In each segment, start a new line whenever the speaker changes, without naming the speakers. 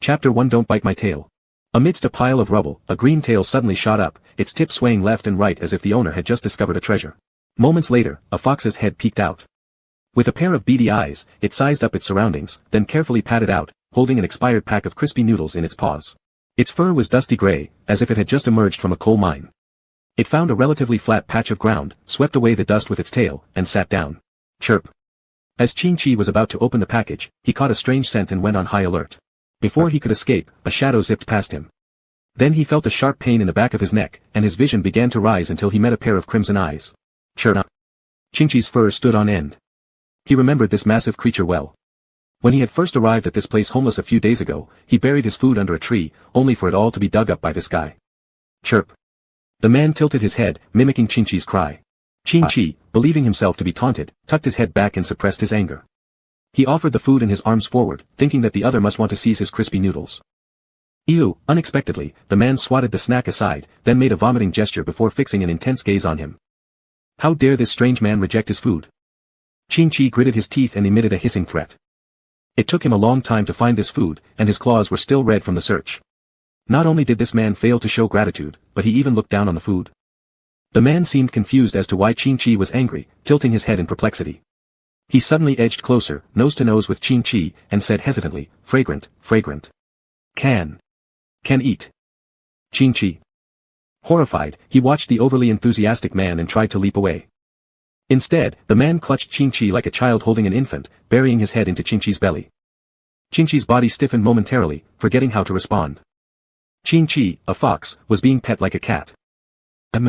Chapter 1 Don't Bite My Tail. Amidst a pile of rubble, a green tail suddenly shot up, its tip swaying left and right as if the owner had just discovered a treasure. Moments later, a fox's head peeked out. With a pair of beady eyes, it sized up its surroundings, then carefully patted out, holding an expired pack of crispy noodles in its paws. Its fur was dusty gray, as if it had just emerged from a coal mine. It found a relatively flat patch of ground, swept away the dust with its tail, and sat down. Chirp. As Qin-Chi was about to open the package, he caught a strange scent and went on high alert. Before he could escape, a shadow zipped past him. Then he felt a sharp pain in the back of his neck, and his vision began to rise until he met a pair of crimson eyes. Chirp. Qin-Chi's fur stood on end. He remembered this massive creature well. When he had first arrived at this place homeless a few days ago, he buried his food under a tree, only for it all to be dug up by this guy. Chirp. The man tilted his head, mimicking Qin-Chi's cry. Qin-Chi, believing himself to be taunted, tucked his head back and suppressed his anger. He offered the food in his arms forward, thinking that the other must want to seize his crispy noodles. Ew! Unexpectedly, the man swatted the snack aside, then made a vomiting gesture before fixing an intense gaze on him. How dare this strange man reject his food? Qin-Chi gritted his teeth and emitted a hissing threat. It took him a long time to find this food, and his claws were still red from the search. Not only did this man fail to show gratitude, but he even looked down on the food. The man seemed confused as to why Qin-Chi was angry, tilting his head in perplexity. He suddenly edged closer, nose to nose with Qin-Chi, and said hesitantly, Fragrant, Fragrant. Can eat. Qin-Chi. Horrified, he watched the overly enthusiastic man and tried to leap away. Instead, the man clutched Qin-Chi like a child holding an infant, burying his head into Qin-Chi's belly. Qin-Chi's body stiffened momentarily, forgetting how to respond. Qin-Chi, a fox, was being pet like a cat. The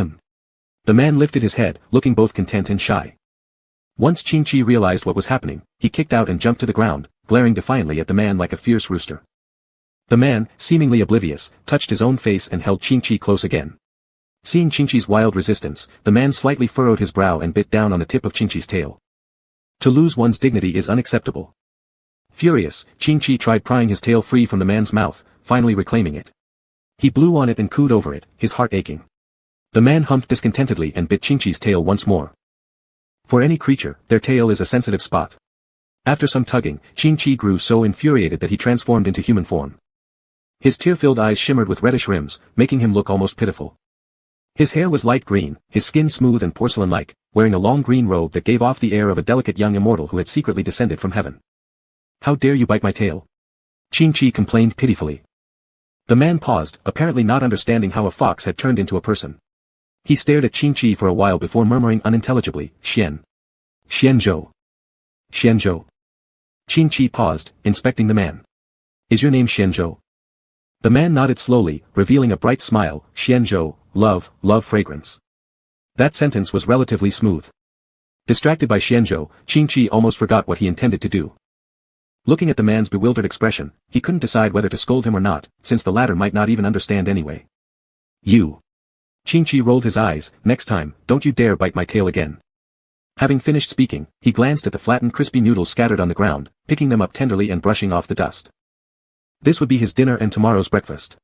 man lifted his head, looking both content and shy. Once Qin-Chi realized what was happening, he kicked out and jumped to the ground, glaring defiantly at the man like a fierce rooster. The man, seemingly oblivious, touched his own face and held Qin-Chi close again. Seeing Qin-Chi's wild resistance, the man slightly furrowed his brow and bit down on the tip of Qin-Chi's tail. To lose one's dignity is unacceptable. Furious, Qin-Chi tried prying his tail free from the man's mouth, finally reclaiming it. He blew on it and cooed over it, his heart aching. The man humped discontentedly and bit Qin-Chi's tail once more. For any creature, their tail is a sensitive spot. After some tugging, Qin-Chi grew so infuriated that he transformed into human form. His tear-filled eyes shimmered with reddish rims, making him look almost pitiful. His hair was light green, his skin smooth and porcelain-like, wearing a long green robe that gave off the air of a delicate young immortal who had secretly descended from heaven. How dare you bite my tail? Qin-Chi complained pitifully. The man paused, apparently not understanding how a fox had turned into a person. He stared at Qin-Chi for a while before murmuring unintelligibly, Xianzhou. Qin-Chi paused, inspecting the man. Is your name Xianzhou? The man nodded slowly, revealing a bright smile, Xianzhou, love fragrance. That sentence was relatively smooth. Distracted by Xianzhou, Qin-Chi almost forgot what he intended to do. Looking at the man's bewildered expression, he couldn't decide whether to scold him or not, since the latter might not even understand anyway. You. Qin-Chi rolled his eyes, next time, don't you dare bite my tail again. Having finished speaking, he glanced at the flattened crispy noodles scattered on the ground, picking them up tenderly and brushing off the dust. This would be his dinner and tomorrow's breakfast.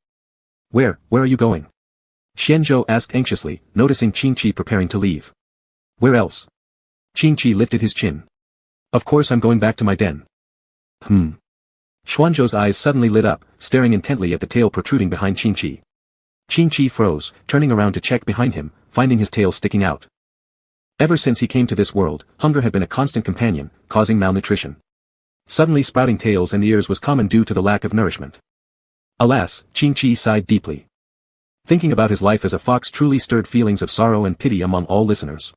Where are you going? Xianzhou asked anxiously, noticing Qin-Chi preparing to leave. Where else? Qin-Chi lifted his chin. Of course I'm going back to my den. Xuanzhou's eyes suddenly lit up, staring intently at the tail protruding behind Qin-Chi. Qin-Chi froze, turning around to check behind him, finding his tail sticking out. Ever since he came to this world, hunger had been a constant companion, causing malnutrition. Suddenly sprouting tails and ears was common due to the lack of nourishment. Alas, Qin-Chi sighed deeply. Thinking about his life as a fox truly stirred feelings of sorrow and pity among all listeners.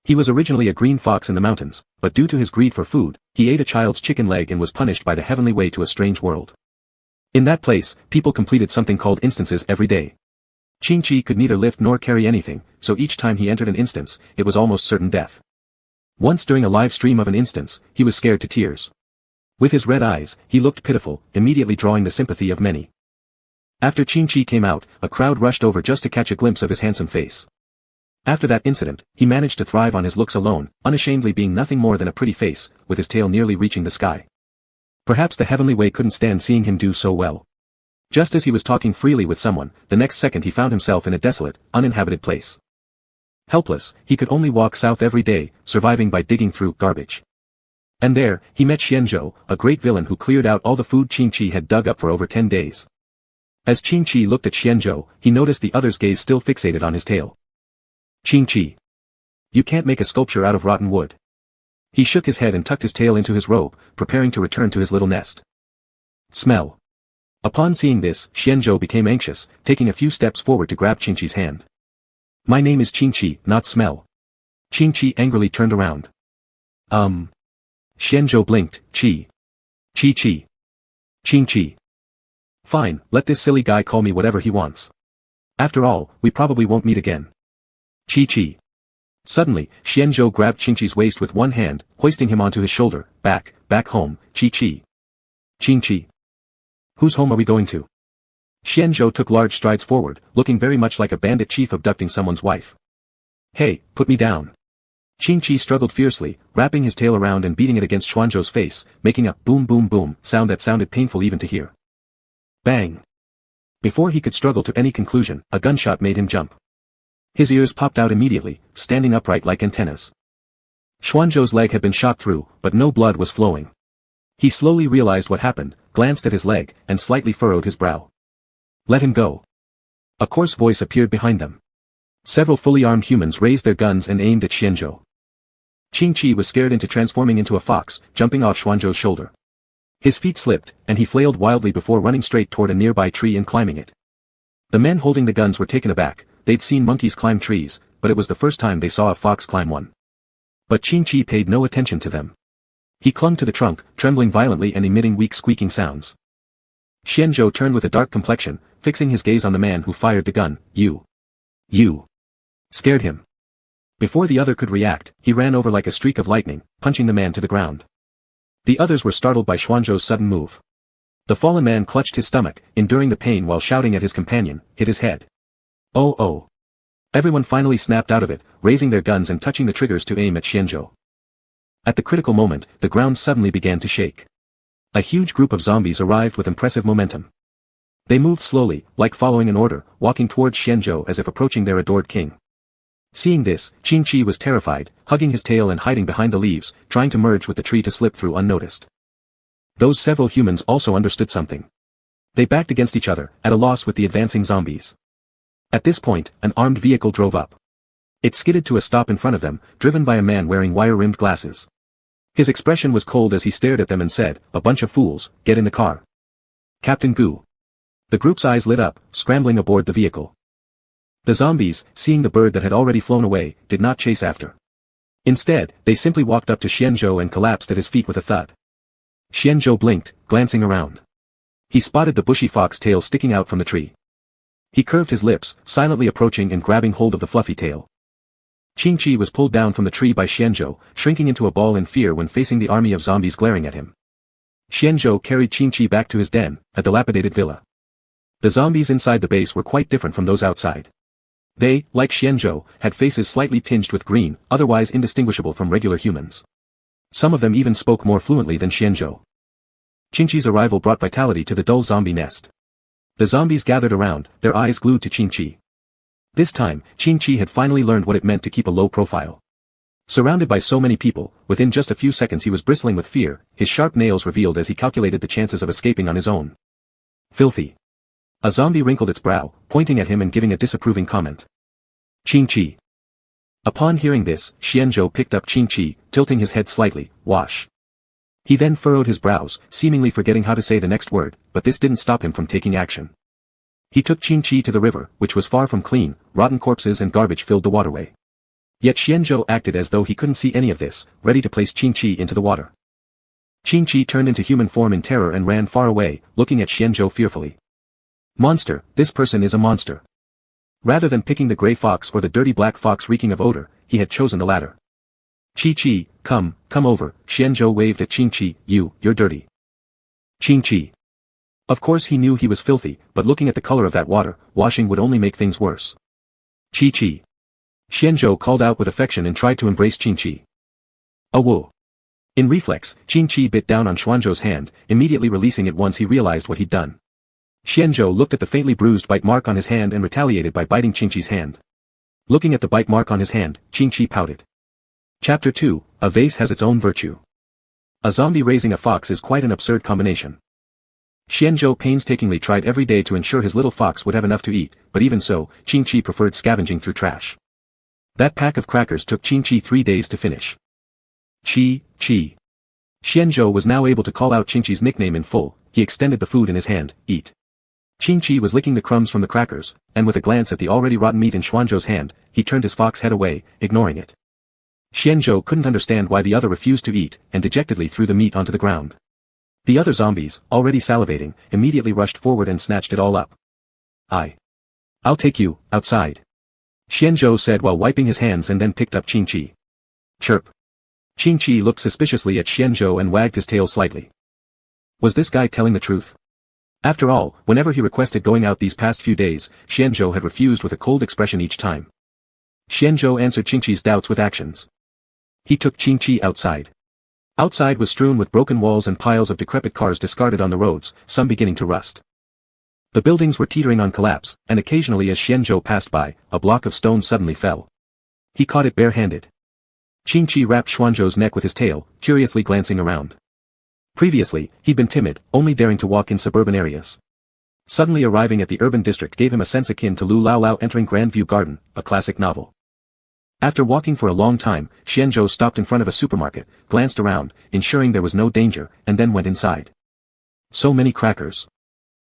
He was originally a green fox in the mountains, but due to his greed for food, he ate a child's chicken leg and was punished by the heavenly way to a strange world. In that place, people completed something called instances every day. Qin-Chi could neither lift nor carry anything, so each time he entered an instance, it was almost certain death. Once during a live stream of an instance, he was scared to tears. With his red eyes, he looked pitiful, immediately drawing the sympathy of many. After Qin-Chi came out, a crowd rushed over just to catch a glimpse of his handsome face. After that incident, he managed to thrive on his looks alone, unashamedly being nothing more than a pretty face, with his tail nearly reaching the sky. Perhaps the heavenly way couldn't stand seeing him do so well. Just as he was talking freely with someone, the next second he found himself in a desolate, uninhabited place. Helpless, he could only walk south every day, surviving by digging through garbage. And there, he met Xianzhou, a great villain who cleared out all the food Qingqi had dug up for over 10 days. As Qingqi looked at Xianzhou, he noticed the other's gaze still fixated on his tail. Qingqi. You can't make a sculpture out of rotten wood. He shook his head and tucked his tail into his robe, preparing to return to his little nest. Smell. Upon seeing this, Xianzhou became anxious, taking a few steps forward to grab Qingqi's hand. My name is Qingqi, not Smell. Qingqi angrily turned around. Xianzhou blinked, Qi. Qingqi. Fine, let this silly guy call me whatever he wants. After all, we probably won't meet again. Qi. Suddenly, Xianzhou grabbed Qingqi's waist with one hand, hoisting him onto his shoulder. Back home, Qi. Qingqi. Whose home are we going to? Xianzhou took large strides forward, looking very much like a bandit chief abducting someone's wife. Hey, put me down. Qingqi struggled fiercely, wrapping his tail around and beating it against Xianzhou's face, making a boom boom boom sound that sounded painful even to hear. Bang. Before he could struggle to any conclusion, a gunshot made him jump. His ears popped out immediately, standing upright like antennas. Xianzhou's leg had been shot through, but no blood was flowing. He slowly realized what happened, glanced at his leg, and slightly furrowed his brow. Let him go. A coarse voice appeared behind them. Several fully armed humans raised their guns and aimed at Xianzhou. Qingqi was scared into transforming into a fox, jumping off Xianzhou's shoulder. His feet slipped, and he flailed wildly before running straight toward a nearby tree and climbing it. The men holding the guns were taken aback. They'd seen monkeys climb trees, but it was the first time they saw a fox climb one. But Qingqi paid no attention to them. He clung to the trunk, trembling violently and emitting weak squeaking sounds. Xianzhou turned with a dark complexion, fixing his gaze on the man who fired the gun. You. Scared him. Before the other could react, he ran over like a streak of lightning, punching the man to the ground. The others were startled by Xianzhou's sudden move. The fallen man clutched his stomach, enduring the pain while shouting at his companion, hit his head. Oh. Everyone finally snapped out of it, raising their guns and touching the triggers to aim at Xianzhou. At the critical moment, the ground suddenly began to shake. A huge group of zombies arrived with impressive momentum. They moved slowly, like following an order, walking towards Xianzhou as if approaching their adored king. Seeing this, Qingqi was terrified, hugging his tail and hiding behind the leaves, trying to merge with the tree to slip through unnoticed. Those several humans also understood something. They backed against each other, at a loss with the advancing zombies. At this point, an armed vehicle drove up. It skidded to a stop in front of them, driven by a man wearing wire-rimmed glasses. His expression was cold as he stared at them and said, "A bunch of fools, get in the car." Captain Gu. The group's eyes lit up, scrambling aboard the vehicle. The zombies, seeing the bird that had already flown away, did not chase after. Instead, they simply walked up to Xianzhou and collapsed at his feet with a thud. Xianzhou blinked, glancing around. He spotted the bushy fox tail sticking out from the tree. He curved his lips, silently approaching and grabbing hold of the fluffy tail. Qingqi was pulled down from the tree by Xianzhou, shrinking into a ball in fear when facing the army of zombies glaring at him. Xianzhou carried Qingqi back to his den, a dilapidated villa. The zombies inside the base were quite different from those outside. They, like Xianzhou, had faces slightly tinged with green, otherwise indistinguishable from regular humans. Some of them even spoke more fluently than Xianzhou. Qingqi's arrival brought vitality to the dull zombie nest. The zombies gathered around, their eyes glued to Qingqi. This time, Qingqi had finally learned what it meant to keep a low profile. Surrounded by so many people, within just a few seconds he was bristling with fear, his sharp nails revealed as he calculated the chances of escaping on his own. Filthy. A zombie wrinkled its brow, pointing at him and giving a disapproving comment. Qingqi. Upon hearing this, Xianzhou picked up Qingqi, tilting his head slightly. Wash. He then furrowed his brows, seemingly forgetting how to say the next word, but this didn't stop him from taking action. He took Qingqi to the river, which was far from clean, rotten corpses and garbage filled the waterway. Yet Xianzhou acted as though he couldn't see any of this, ready to place Qingqi into the water. Qingqi turned into human form in terror and ran far away, looking at Xianzhou fearfully. Monster, this person is a monster. Rather than picking the gray fox or the dirty black fox reeking of odor, he had chosen the latter. Qi, come over, Xianzhou waved at Qingqi, you're dirty. Qingqi. Of course he knew he was filthy, but looking at the color of that water, washing would only make things worse. Qi. Xianzhou called out with affection and tried to embrace Qingqi. Whoa. In reflex, Qingqi bit down on Xianzhou's hand, immediately releasing it once he realized what he'd done. Xianzhou looked at the faintly bruised bite mark on his hand and retaliated by biting Qingqi's hand. Looking at the bite mark on his hand, Qingqi pouted. Chapter 2, A Vase Has Its Own Virtue. A zombie raising a fox is quite an absurd combination. Xianzhou painstakingly tried every day to ensure his little fox would have enough to eat, but even so, Qingqi preferred scavenging through trash. That pack of crackers took Qingqi 3 days to finish. Qi. Xianzhou was now able to call out Qingqi's nickname in full. He extended the food in his hand. Eat. Qingqi was licking the crumbs from the crackers, and with a glance at the already rotten meat in Xuanzhou's hand, he turned his fox head away, ignoring it. Xianzhou couldn't understand why the other refused to eat, and dejectedly threw the meat onto the ground. The other zombies, already salivating, immediately rushed forward and snatched it all up. I'll take you, outside. Xianzhou said while wiping his hands and then picked up Qingqi. Chirp. Qingqi looked suspiciously at Xianzhou and wagged his tail slightly. Was this guy telling the truth? After all, whenever he requested going out these past few days, Xianzhou had refused with a cold expression each time. Xianzhou answered Qingqi's doubts with actions. He took Qingqi outside. Outside was strewn with broken walls and piles of decrepit cars discarded on the roads, some beginning to rust. The buildings were teetering on collapse, and occasionally as Xianzhou passed by, a block of stone suddenly fell. He caught it bare-handed. Qingqi wrapped Xuanzhou's neck with his tail, curiously glancing around. Previously, he'd been timid, only daring to walk in suburban areas. Suddenly arriving at the urban district gave him a sense akin to Lu Lao Lao entering Grandview Garden, a classic novel. After walking for a long time, Xianzhou stopped in front of a supermarket, glanced around, ensuring there was no danger, and then went inside. So many crackers.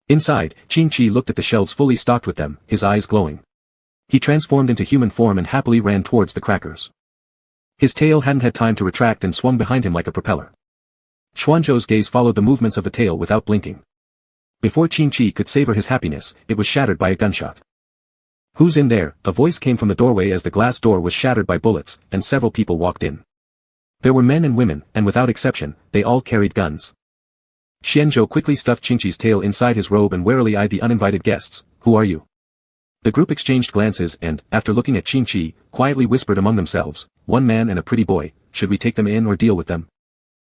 Inside, Qingqi looked at the shelves fully stocked with them, his eyes glowing. He transformed into human form and happily ran towards the crackers. His tail hadn't had time to retract and swung behind him like a propeller. Xuanzhou's gaze followed the movements of the tail without blinking. Before Qingqi could savor his happiness, it was shattered by a gunshot. Who's in there? A voice came from the doorway as the glass door was shattered by bullets, and several people walked in. There were men and women, and without exception, they all carried guns. Xianzhou quickly stuffed Qingqi's tail inside his robe and warily eyed the uninvited guests. Who are you? The group exchanged glances and, after looking at Qingqi, quietly whispered among themselves, one man and a pretty boy, should we take them in or deal with them?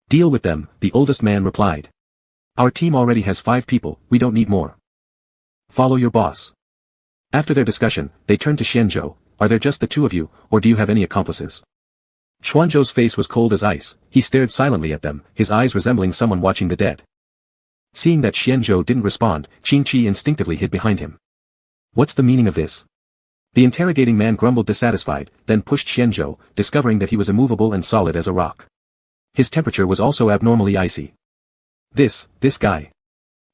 Deal with them, the oldest man replied. Our team already has 5 people, we don't need more. Follow your boss. After their discussion, they turned to Xianzhou. Are there just the 2 of you, or do you have any accomplices? Xuanzhou's face was cold as ice. He stared silently at them, his eyes resembling someone watching the dead. Seeing that Xianzhou didn't respond, Qingqi instinctively hid behind him. What's the meaning of this? The interrogating man grumbled dissatisfied, then pushed Xianzhou, discovering that he was immovable and solid as a rock. His temperature was also abnormally icy. This guy.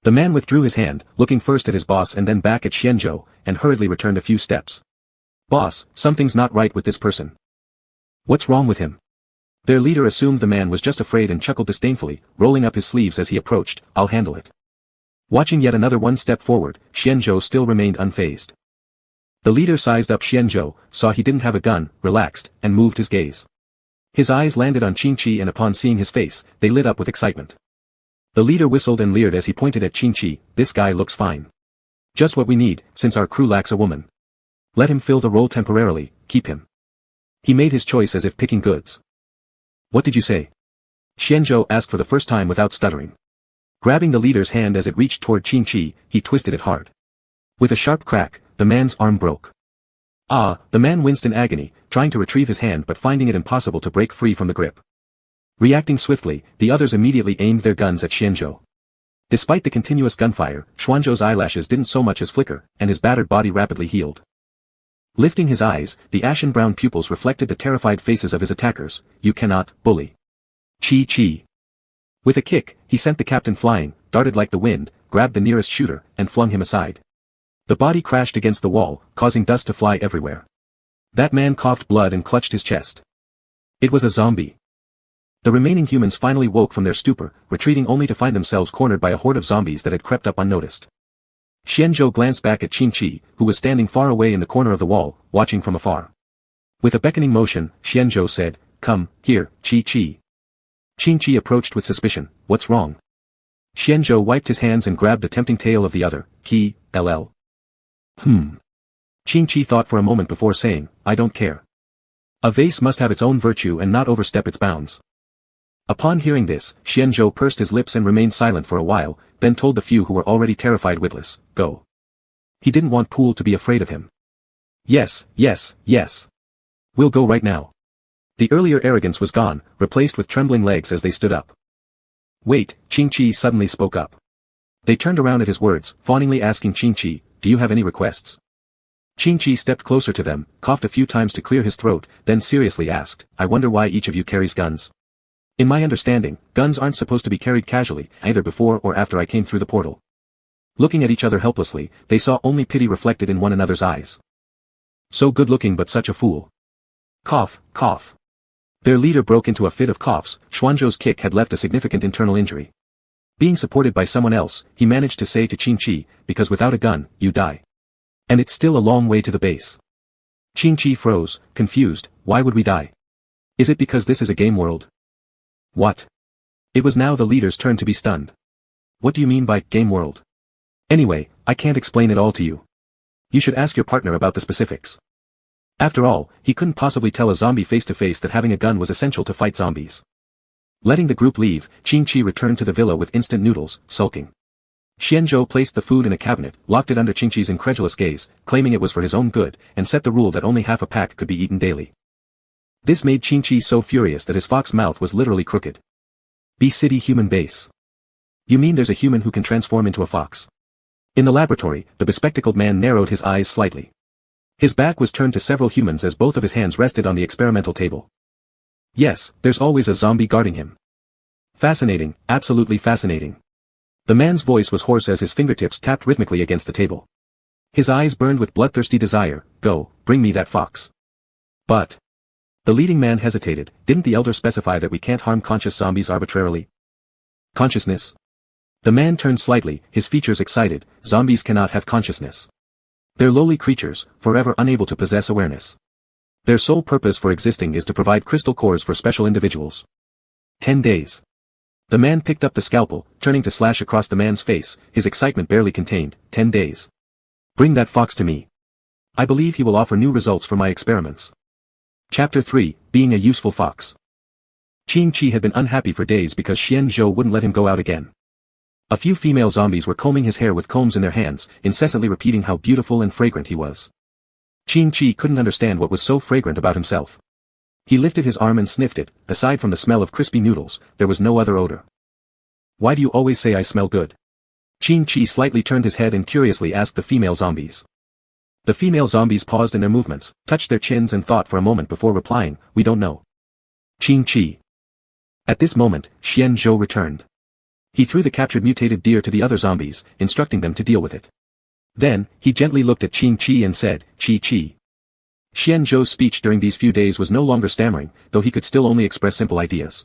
The man withdrew his hand, looking first at his boss and then back at Xianzhou, and hurriedly returned a few steps. Boss, something's not right with this person. What's wrong with him? Their leader assumed the man was just afraid and chuckled disdainfully, rolling up his sleeves as he approached. I'll handle it. Watching yet another one step forward, Xianzhou still remained unfazed. The leader sized up Xianzhou, saw he didn't have a gun, relaxed, and moved his gaze. His eyes landed on Qingqi and upon seeing his face, they lit up with excitement. The leader whistled and leered as he pointed at Qingqi. This guy looks fine. Just what we need, since our crew lacks a woman. Let him fill the role temporarily, keep him. He made his choice as if picking goods. What did you say? Xianzhou asked for the first time without stuttering. Grabbing the leader's hand as it reached toward Qingqi, he twisted it hard. With a sharp crack, the man's arm broke. The man winced in agony, trying to retrieve his hand but finding it impossible to break free from the grip. Reacting swiftly, the others immediately aimed their guns at Xianzhou. Despite the continuous gunfire, Xuanzhou's eyelashes didn't so much as flicker, and his battered body rapidly healed. Lifting his eyes, the ashen-brown pupils reflected the terrified faces of his attackers. You cannot, bully. Chi. With a kick, he sent the captain flying, darted like the wind, grabbed the nearest shooter, and flung him aside. The body crashed against the wall, causing dust to fly everywhere. That man coughed blood and clutched his chest. It was a zombie. The remaining humans finally woke from their stupor, retreating only to find themselves cornered by a horde of zombies that had crept up unnoticed. Xianzhou glanced back at Qingqi, who was standing far away in the corner of the wall, watching from afar. With a beckoning motion, Xianzhou said, Come, here, Qi. Qingqi approached with suspicion. What's wrong? Xianzhou wiped his hands and grabbed the tempting tail of the other. LL. Qingqi thought for a moment before saying, I don't care. A vase must have its own virtue and not overstep its bounds. Upon hearing this, Xianzhou pursed his lips and remained silent for a while, then told the few who were already terrified witless, go. He didn't want Poole to be afraid of him. Yes. We'll go right now. The earlier arrogance was gone, replaced with trembling legs as they stood up. Wait, Qingqi suddenly spoke up. They turned around at his words, fawningly asking Qingqi, do you have any requests? Qingqi stepped closer to them, coughed a few times to clear his throat, then seriously asked, I wonder why each of you carries guns. In my understanding, guns aren't supposed to be carried casually, either before or after I came through the portal. Looking at each other helplessly, they saw only pity reflected in one another's eyes. So good-looking but such a fool. Cough, cough. Their leader broke into a fit of coughs. Xuanzhou's kick had left a significant internal injury. Being supported by someone else, he managed to say to Qingqi, because without a gun, you die. And it's still a long way to the base. Qingqi froze, confused, why would we die? Is it because this is a game world? What? It was now the leader's turn to be stunned. What do you mean by game world? Anyway, I can't explain it all to you. You should ask your partner about the specifics. After all, he couldn't possibly tell a zombie face-to-face that having a gun was essential to fight zombies. Letting the group leave, Qingqi returned to the villa with instant noodles, sulking. Xianzhou placed the food in a cabinet, locked it under Qingqi's incredulous gaze, claiming it was for his own good, and set the rule that only half a pack could be eaten daily. This made Qingqi so furious that his fox mouth was literally crooked. B-City human base. You mean there's a human who can transform into a fox? In the laboratory, the bespectacled man narrowed his eyes slightly. His back was turned to several humans as both of his hands rested on the experimental table. Yes, there's always a zombie guarding him. Fascinating, absolutely fascinating. The man's voice was hoarse as his fingertips tapped rhythmically against the table. His eyes burned with bloodthirsty desire. Go, bring me that fox. But. The leading man hesitated. Didn't the elder specify that we can't harm conscious zombies arbitrarily? Consciousness? The man turned slightly, his features excited. Zombies cannot have consciousness. They're lowly creatures, forever unable to possess awareness. Their sole purpose for existing is to provide crystal cores for special individuals. 10 days. The man picked up the scalpel, turning to slash across the man's face, his excitement barely contained. 10 days. Bring that fox to me. I believe he will offer new results for my experiments. Chapter 3, Being a Useful Fox. Qingqi had been unhappy for days because Xianzhou wouldn't let him go out again. A few female zombies were combing his hair with combs in their hands, incessantly repeating how beautiful and fragrant he was. Qingqi couldn't understand what was so fragrant about himself. He lifted his arm and sniffed it. Aside from the smell of crispy noodles, there was no other odor. Why do you always say I smell good? Qingqi slightly turned his head and curiously asked the female zombies. The female zombies paused in their movements, touched their chins and thought for a moment before replying, we don't know. Qingqi. At this moment, Xianzhou returned. He threw the captured mutated deer to the other zombies, instructing them to deal with it. Then, he gently looked at Qingqi and said, Qi. Xianzhou's speech during these few days was no longer stammering, though he could still only express simple ideas.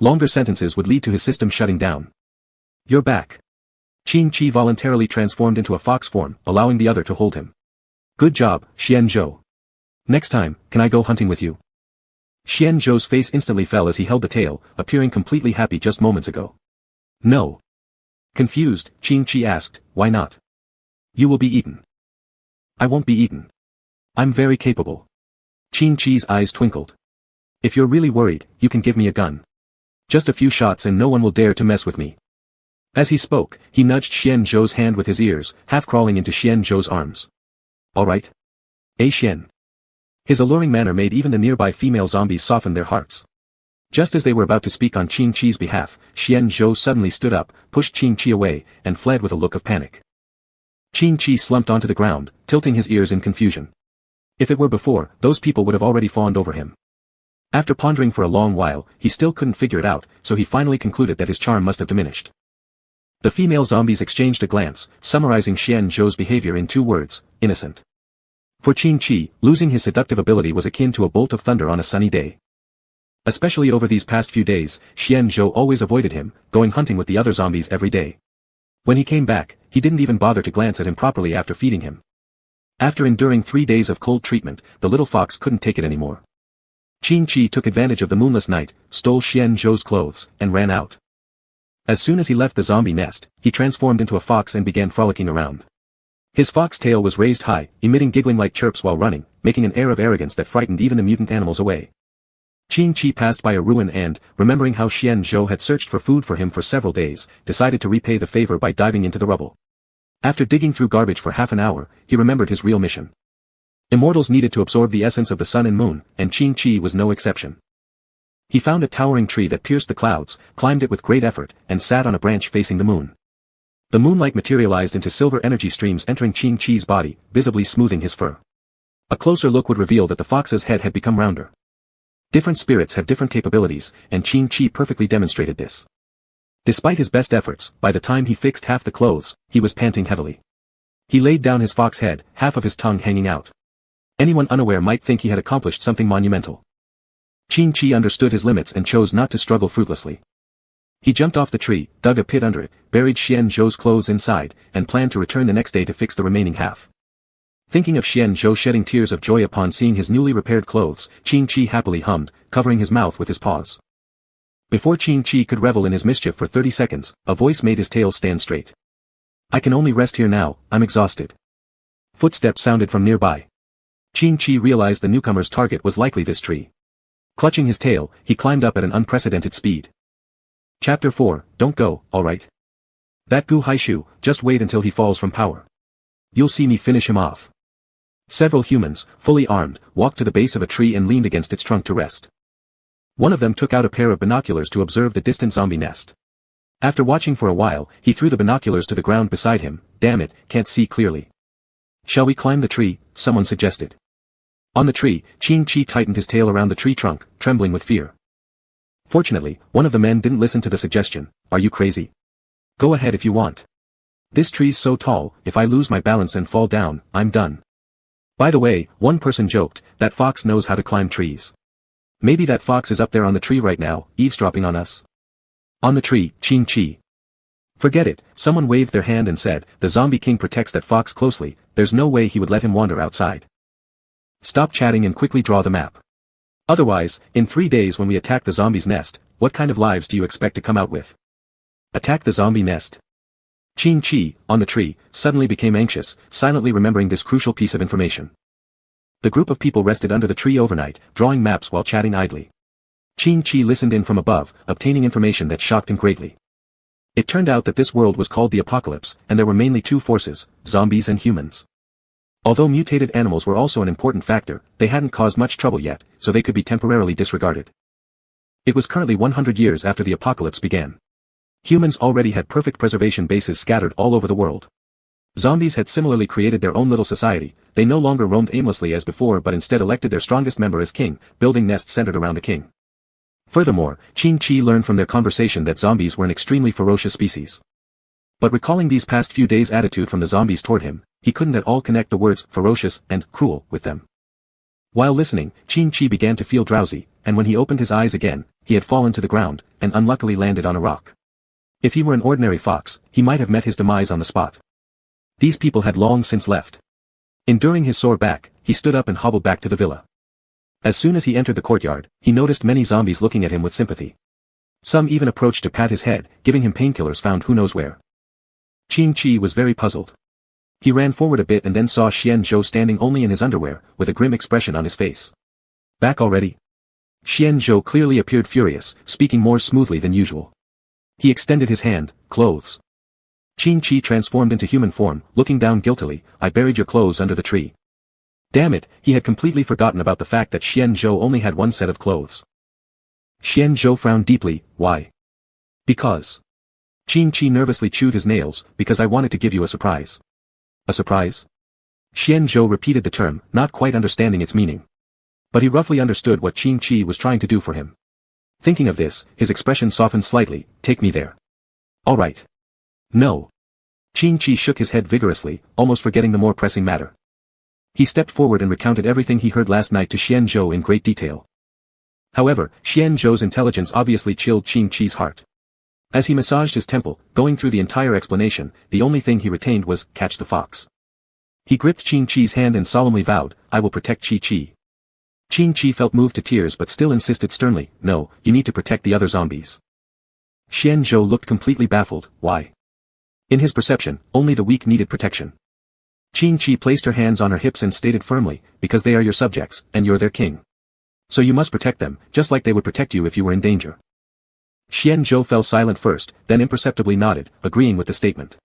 Longer sentences would lead to his system shutting down. You're back. Qingqi voluntarily transformed into a fox form, allowing the other to hold him. Good job, Xianzhou. Next time, can I go hunting with you? Xianzhou's face instantly fell as he held the tail, appearing completely happy just moments ago. No. Confused, Qingqi asked, why not? You will be eaten. I won't be eaten. I'm very capable. Qingqi's eyes twinkled. If you're really worried, you can give me a gun. Just a few shots and no one will dare to mess with me. As he spoke, he nudged Xianzhou's hand with his ears, half crawling into Xianzhou's arms. All right. Xian. His alluring manner made even the nearby female zombies soften their hearts. Just as they were about to speak on Qingqi's behalf, Xianzhou suddenly stood up, pushed Qingqi away, and fled with a look of panic. Qingqi slumped onto the ground, tilting his ears in confusion. If it were before, those people would have already fawned over him. After pondering for a long while, he still couldn't figure it out, so he finally concluded that his charm must have diminished. The female zombies exchanged a glance, summarizing Xianzhou's behavior in 2 words, innocent. For Qingqi, losing his seductive ability was akin to a bolt of thunder on a sunny day. Especially over these past few days, Xianzhou always avoided him, going hunting with the other zombies every day. When he came back, he didn't even bother to glance at him properly after feeding him. After enduring 3 days of cold treatment, the little fox couldn't take it anymore. Qingqi took advantage of the moonless night, stole Xianzhou's clothes, and ran out. As soon as he left the zombie nest, he transformed into a fox and began frolicking around. His fox tail was raised high, emitting giggling-like chirps while running, making an air of arrogance that frightened even the mutant animals away. Qingqi passed by a ruin and, remembering how Xianzhou had searched for food for him for several days, decided to repay the favor by diving into the rubble. After digging through garbage for half an hour, he remembered his real mission. Immortals needed to absorb the essence of the sun and moon, and Qingqi was no exception. He found a towering tree that pierced the clouds, climbed it with great effort, and sat on a branch facing the moon. The moonlight materialized into silver energy streams entering Qing-Chi's body, visibly smoothing his fur. A closer look would reveal that the fox's head had become rounder. Different spirits have different capabilities, and Qing-Chi perfectly demonstrated this. Despite his best efforts, by the time he fixed half the clothes, he was panting heavily. He laid down his fox head, half of his tongue hanging out. Anyone unaware might think he had accomplished something monumental. Qing-Chi understood his limits and chose not to struggle fruitlessly. He jumped off the tree, dug a pit under it, buried Xian-Zhou's clothes inside, and planned to return the next day to fix the remaining half. Thinking of Xian-Zhou shedding tears of joy upon seeing his newly repaired clothes, Qing-Chi happily hummed, covering his mouth with his paws. Before Qing-Chi could revel in his mischief for 30 seconds, a voice made his tail stand straight. "I can only rest here now, I'm exhausted." Footsteps sounded from nearby. Qing-Chi realized the newcomer's target was likely this tree. Clutching his tail, he climbed up at an unprecedented speed. Chapter 4, Don't go, alright? That Gu Haishu, just wait until he falls from power. You'll see me finish him off. Several humans, fully armed, walked to the base of a tree and leaned against its trunk to rest. One of them took out a pair of binoculars to observe the distant zombie nest. After watching for a while, he threw the binoculars to the ground beside him. Damn it, can't see clearly. Shall we climb the tree? Someone suggested. On the tree, Qing-Chi tightened his tail around the tree trunk, trembling with fear. Fortunately, one of the men didn't listen to the suggestion. Are you crazy? Go ahead if you want. This tree's so tall, if I lose my balance and fall down, I'm done. By the way, one person joked, that fox knows how to climb trees. Maybe that fox is up there on the tree right now, eavesdropping on us. On the tree, Qing-Chi. Forget it, someone waved their hand and said, the zombie king protects that fox closely, there's no way he would let him wander outside. Stop chatting and quickly draw the map. Otherwise, in 3 days when we attack the zombie's nest, what kind of lives do you expect to come out with? Attack the zombie nest. Qing-Chi, on the tree, suddenly became anxious, silently remembering this crucial piece of information. The group of people rested under the tree overnight, drawing maps while chatting idly. Qing-Chi listened in from above, obtaining information that shocked him greatly. It turned out that this world was called the Apocalypse, and there were mainly two forces, zombies and humans. Although mutated animals were also an important factor, they hadn't caused much trouble yet, so they could be temporarily disregarded. It was currently 100 years after the apocalypse began. Humans already had perfect preservation bases scattered all over the world. Zombies had similarly created their own little society. They no longer roamed aimlessly as before but instead elected their strongest member as king, building nests centered around the king. Furthermore, Qing-Chi learned from their conversation that zombies were an extremely ferocious species. But recalling these past few days' attitude from the zombies toward him, he couldn't at all connect the words ferocious and cruel with them. While listening, Qing-Chi began to feel drowsy, and when he opened his eyes again, he had fallen to the ground, and unluckily landed on a rock. If he were an ordinary fox, he might have met his demise on the spot. These people had long since left. Enduring his sore back, he stood up and hobbled back to the villa. As soon as he entered the courtyard, he noticed many zombies looking at him with sympathy. Some even approached to pat his head, giving him painkillers found who knows where. Qing-Chi was very puzzled. He ran forward a bit and then saw Xian-Zhou standing only in his underwear, with a grim expression on his face. Back already? Xian-Zhou clearly appeared furious, speaking more smoothly than usual. He extended his hand, clothes. Qing-Chi transformed into human form, looking down guiltily, I buried your clothes under the tree. Damn it, he had completely forgotten about the fact that Xian-Zhou only had one set of clothes. Xian-Zhou frowned deeply, why? Because. Qing-Chi nervously chewed his nails, because I wanted to give you a surprise. A surprise? Xian-Zhou repeated the term, not quite understanding its meaning. But he roughly understood what Qing-Chi was trying to do for him. Thinking of this, his expression softened slightly, take me there. All right. No. Qing-Chi shook his head vigorously, almost forgetting the more pressing matter. He stepped forward and recounted everything he heard last night to Xian-Zhou in great detail. However, Xian-Zhou's intelligence obviously chilled Qing-Chi's heart. As he massaged his temple, going through the entire explanation, the only thing he retained was, catch the fox. He gripped Qing-Chi's hand and solemnly vowed, I will protect Qi-Chi. Qing-Chi felt moved to tears but still insisted sternly, no, you need to protect the other zombies. Xian-Zhou looked completely baffled, why? In his perception, only the weak needed protection. Qing-Chi placed her hands on her hips and stated firmly, because they are your subjects, and you're their king. So you must protect them, just like they would protect you if you were in danger. Xian-Zhou fell silent first, then imperceptibly nodded, agreeing with the statement.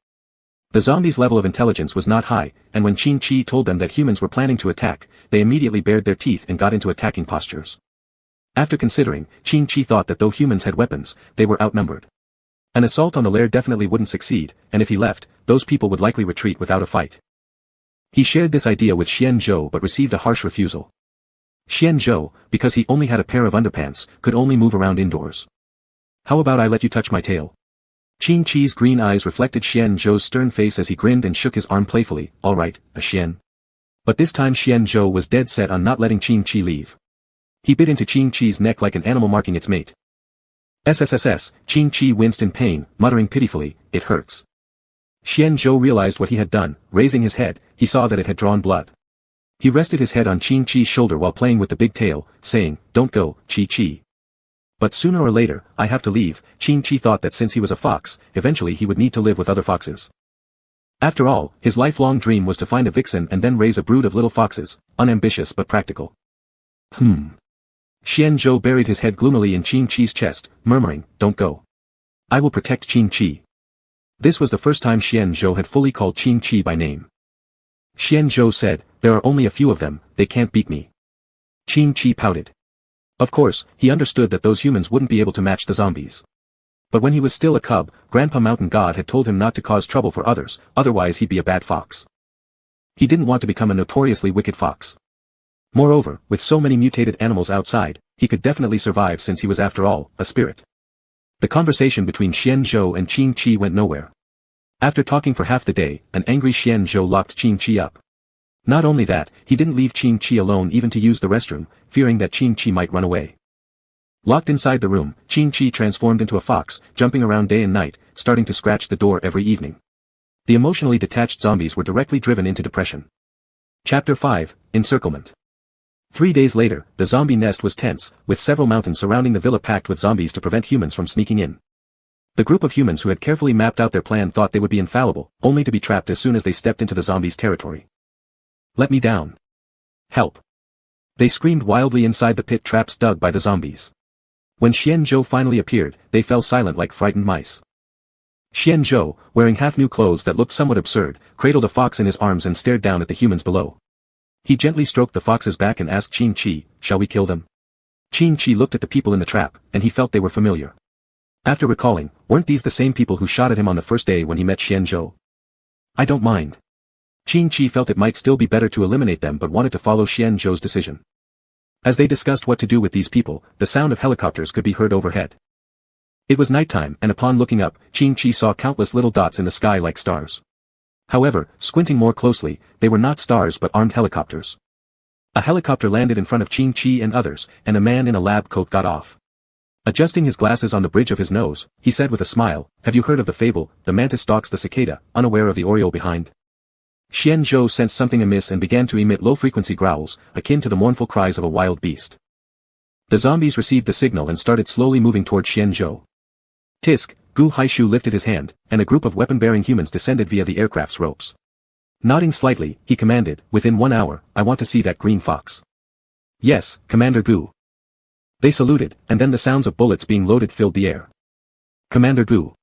The zombies' level of intelligence was not high, and when Qing-Chi told them that humans were planning to attack, they immediately bared their teeth and got into attacking postures. After considering, Qing-Chi thought that though humans had weapons, they were outnumbered. An assault on the lair definitely wouldn't succeed, and if he left, those people would likely retreat without a fight. He shared this idea with Xian Zhou but received a harsh refusal. Xian Zhou, because he only had a pair of underpants, could only move around indoors. How about I let you touch my tail? Qing-Chi's green eyes reflected Xian Zhou's stern face as he grinned and shook his arm playfully. Alright, a Xian. But this time Xian Zhou was dead set on not letting Qing-Chi leave. He bit into Qing-Chi's neck like an animal marking its mate. SSSS, Qing-Chi winced in pain, muttering pitifully, it hurts. Xian Zhou realized what he had done. Raising his head, he saw that it had drawn blood. He rested his head on Qing-Chi's shoulder while playing with the big tail, saying, don't go, Qi-Chi. But sooner or later, I have to leave. Qing-Chi thought that since he was a fox, eventually he would need to live with other foxes. After all, his lifelong dream was to find a vixen and then raise a brood of little foxes, unambitious but practical. Xian Zhou buried his head gloomily in Qing-Chi's chest, murmuring, don't go. I will protect Qing-Chi. This was the first time Xian Zhou had fully called Qing-Chi by name. Xian Zhou said, there are only a few of them, they can't beat me. Qing-Chi pouted. Of course, he understood that those humans wouldn't be able to match the zombies. But when he was still a cub, Grandpa Mountain God had told him not to cause trouble for others, otherwise he'd be a bad fox. He didn't want to become a notoriously wicked fox. Moreover, with so many mutated animals outside, he could definitely survive since he was after all, a spirit. The conversation between Xian Zhou and Qing-Chi went nowhere. After talking for half the day, an angry Xian Zhou locked Qing-Chi up. Not only that, he didn't leave Qing-Chi alone even to use the restroom, fearing that Qing-Chi might run away. Locked inside the room, Qing-Chi transformed into a fox, jumping around day and night, starting to scratch the door every evening. The emotionally detached zombies were directly driven into depression. Chapter 5, Encirclement. 3 days later, the zombie nest was tense, with several mountains surrounding the villa packed with zombies to prevent humans from sneaking in. The group of humans who had carefully mapped out their plan thought they would be infallible, only to be trapped as soon as they stepped into the zombies' territory. Let me down. Help. They screamed wildly inside the pit traps dug by the zombies. When Xian Zhou finally appeared, they fell silent like frightened mice. Xian Zhou, wearing half-new clothes that looked somewhat absurd, cradled a fox in his arms and stared down at the humans below. He gently stroked the fox's back and asked Qing-Chi, shall we kill them? Qing-Chi looked at the people in the trap, and he felt they were familiar. After recalling, weren't these the same people who shot at him on the first day when he met Xian Zhou? I don't mind. Qing-Chi felt it might still be better to eliminate them but wanted to follow Xian Zhou's decision. As they discussed what to do with these people, the sound of helicopters could be heard overhead. It was nighttime and upon looking up, Qing-Chi saw countless little dots in the sky like stars. However, squinting more closely, they were not stars but armed helicopters. A helicopter landed in front of Qing-Chi and others, and a man in a lab coat got off. Adjusting his glasses on the bridge of his nose, he said with a smile, have you heard of the fable, the mantis stalks the cicada, unaware of the oriole behind? Xian Zhou sensed something amiss and began to emit low-frequency growls, akin to the mournful cries of a wild beast. The zombies received the signal and started slowly moving toward Xian Zhou. Tisk, Gu Haishu lifted his hand, and a group of weapon-bearing humans descended via the aircraft's ropes. Nodding slightly, he commanded, within 1 hour, I want to see that green fox. Yes, Commander Gu. They saluted, and then the sounds of bullets being loaded filled the air. Commander Gu.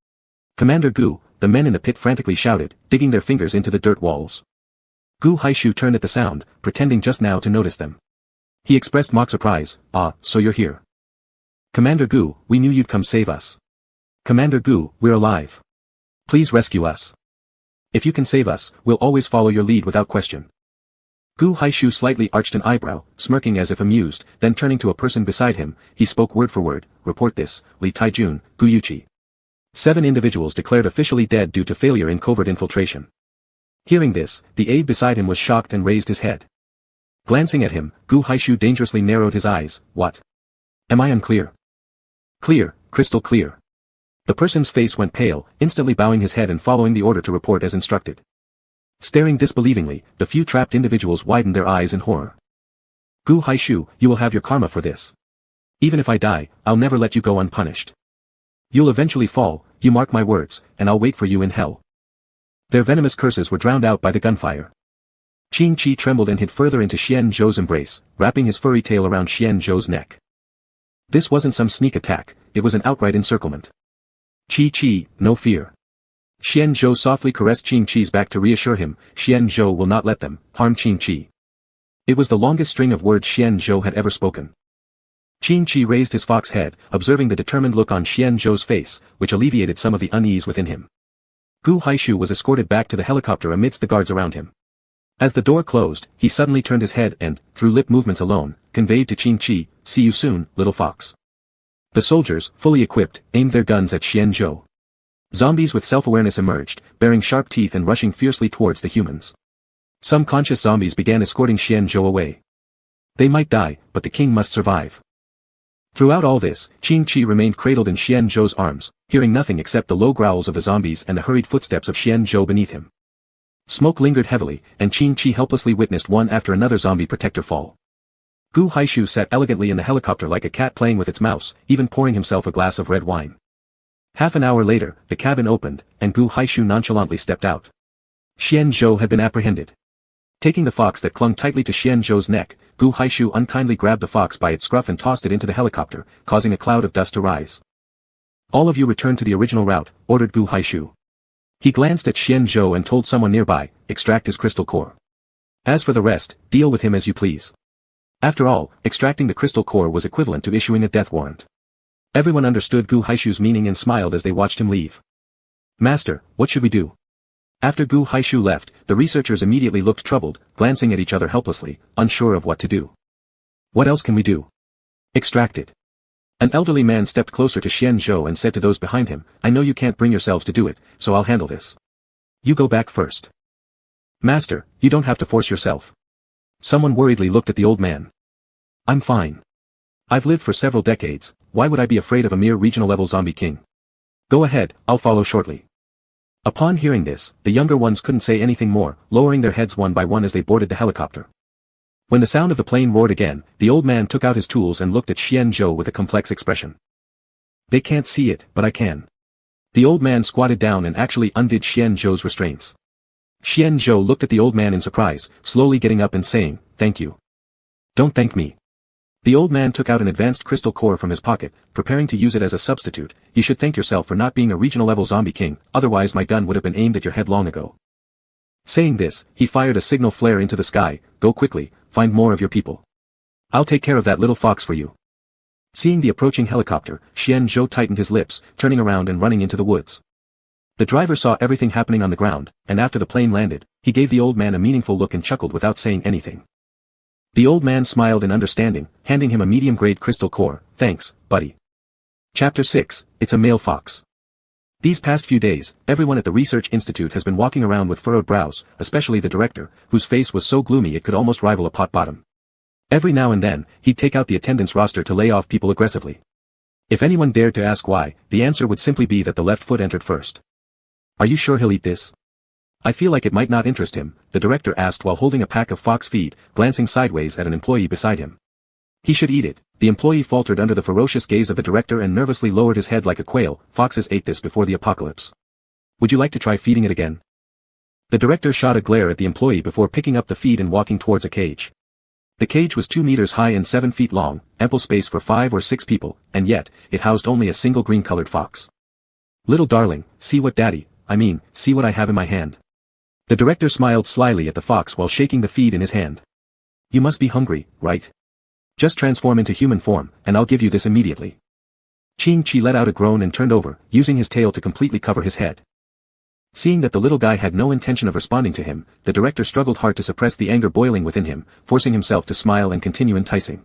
Commander Gu, the men in the pit frantically shouted, digging their fingers into the dirt walls. Gu Haishu turned at the sound, pretending just now to notice them. He expressed mock surprise, ah, so you're here. Commander Gu, we knew you'd come save us. Commander Gu, we're alive. Please rescue us. If you can save us, we'll always follow your lead without question. Gu Haishu slightly arched an eyebrow, smirking as if amused, then turning to a person beside him, he spoke word for word, report this, Li Taijun, Gu Yuqi. 7 individuals declared officially dead due to failure in covert infiltration. Hearing this, the aide beside him was shocked and raised his head. Glancing at him, Gu Haishu dangerously narrowed his eyes, what? Am I unclear? Clear, crystal clear. The person's face went pale, instantly bowing his head and following the order to report as instructed. Staring disbelievingly, the few trapped individuals widened their eyes in horror. Gu Haishu, you will have your karma for this. Even if I die, I'll never let you go unpunished. You'll eventually fall, you mark my words, and I'll wait for you in hell. Their venomous curses were drowned out by the gunfire. Qing-Chi trembled and hid further into Xian Zhou's embrace, wrapping his furry tail around Xian Zhou's neck. This wasn't some sneak attack, it was an outright encirclement. Qi-Chi, no fear. Xian Zhou softly caressed Qing-Chi's back to reassure him, Xian Zhou will not let them harm Qing-Chi. It was the longest string of words Xian Zhou had ever spoken. Qin raised his fox head, observing the determined look on Xian Zhou's face, which alleviated some of the unease within him. Gu Haishu was escorted back to the helicopter amidst the guards around him. As the door closed, he suddenly turned his head and, through lip movements alone, conveyed to Qin, "See you soon, little fox." The soldiers, fully equipped, aimed their guns at Xian Zhou. Zombies with self-awareness emerged, bearing sharp teeth and rushing fiercely towards the humans. Some conscious zombies began escorting Xian Zhou away. They might die, but the king must survive. Throughout all this, Qin remained cradled in Xian Zhou's arms, hearing nothing except the low growls of the zombies and the hurried footsteps of Xian Zhou beneath him. Smoke lingered heavily, and Qin helplessly witnessed one after another zombie protector fall. Gu Haishu sat elegantly in the helicopter like a cat playing with its mouse, even pouring himself a glass of red wine. Half an hour later, the cabin opened, and Gu Haishu nonchalantly stepped out. Xian Zhou had been apprehended. Taking the fox that clung tightly to Xian Zhou's neck, Gu Haishu unkindly grabbed the fox by its scruff and tossed it into the helicopter, causing a cloud of dust to rise. "All of you return to the original route," ordered Gu Haishu. He glanced at Xian Zhou and told someone nearby, "Extract his crystal core. As for the rest, deal with him as you please." After all, extracting the crystal core was equivalent to issuing a death warrant. Everyone understood Gu Haishu's meaning and smiled as they watched him leave. "Master, what should we do?" After Gu Haishu left, the researchers immediately looked troubled, glancing at each other helplessly, unsure of what to do. "What else can we do?" "Extract it." An elderly man stepped closer to Xian Zhou and said to those behind him, "I know you can't bring yourselves to do it, so I'll handle this. You go back first." "Master, you don't have to force yourself." Someone worriedly looked at the old man. "I'm fine. I've lived for several decades, why would I be afraid of a mere regional-level zombie king? Go ahead, I'll follow shortly." Upon hearing this, the younger ones couldn't say anything more, lowering their heads one by one as they boarded the helicopter. When the sound of the plane roared again, the old man took out his tools and looked at Xian Zhou with a complex expression. "They can't see it, but I can." The old man squatted down and actually undid Xian Zhou's restraints. Xian Zhou looked at the old man in surprise, slowly getting up and saying, "Thank you." "Don't thank me." The old man took out an advanced crystal core from his pocket, preparing to use it as a substitute. "You should thank yourself for not being a regional-level zombie king, otherwise my gun would have been aimed at your head long ago." Saying this, he fired a signal flare into the sky. "Go quickly, find more of your people. I'll take care of that little fox for you." Seeing the approaching helicopter, Xian Zhou tightened his lips, turning around and running into the woods. The driver saw everything happening on the ground, and after the plane landed, he gave the old man a meaningful look and chuckled without saying anything. The old man smiled in understanding, handing him a medium-grade crystal core. "Thanks, buddy." Chapter 6, It's a Male Fox. These past few days, everyone at the research institute has been walking around with furrowed brows, especially the director, whose face was so gloomy it could almost rival a pot bottom. Every now and then, he'd take out the attendance roster to lay off people aggressively. If anyone dared to ask why, the answer would simply be that the left foot entered first. "Are you sure he'll eat this?" "I feel like it might not interest him," the director asked while holding a pack of fox feed, glancing sideways at an employee beside him. "He should eat it." The employee faltered under the ferocious gaze of the director and nervously lowered his head like a quail. "Foxes ate this before the apocalypse. Would you like to try feeding it again?" The director shot a glare at the employee before picking up the feed and walking towards a cage. The cage was 2 meters high and 7 feet long, ample space for 5 or 6 people, and yet, it housed only a single green-colored fox. "Little darling, see what see what I have in my hand." The director smiled slyly at the fox while shaking the feed in his hand. "You must be hungry, right? Just transform into human form, and I'll give you this immediately." Qin let out a groan and turned over, using his tail to completely cover his head. Seeing that the little guy had no intention of responding to him, the director struggled hard to suppress the anger boiling within him, forcing himself to smile and continue enticing.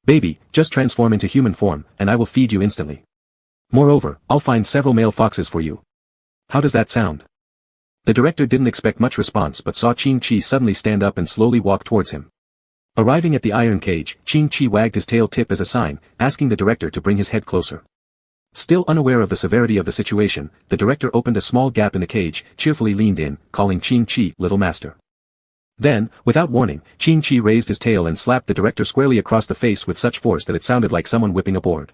"Baby, just transform into human form, and I will feed you instantly. Moreover, I'll find several male foxes for you. How does that sound?" The director didn't expect much response but saw Qin suddenly stand up and slowly walk towards him. Arriving at the iron cage, Qin wagged his tail tip as a sign, asking the director to bring his head closer. Still unaware of the severity of the situation, the director opened a small gap in the cage, cheerfully leaned in, calling Qin "Little Master." Then, without warning, Qin raised his tail and slapped the director squarely across the face with such force that it sounded like someone whipping a board.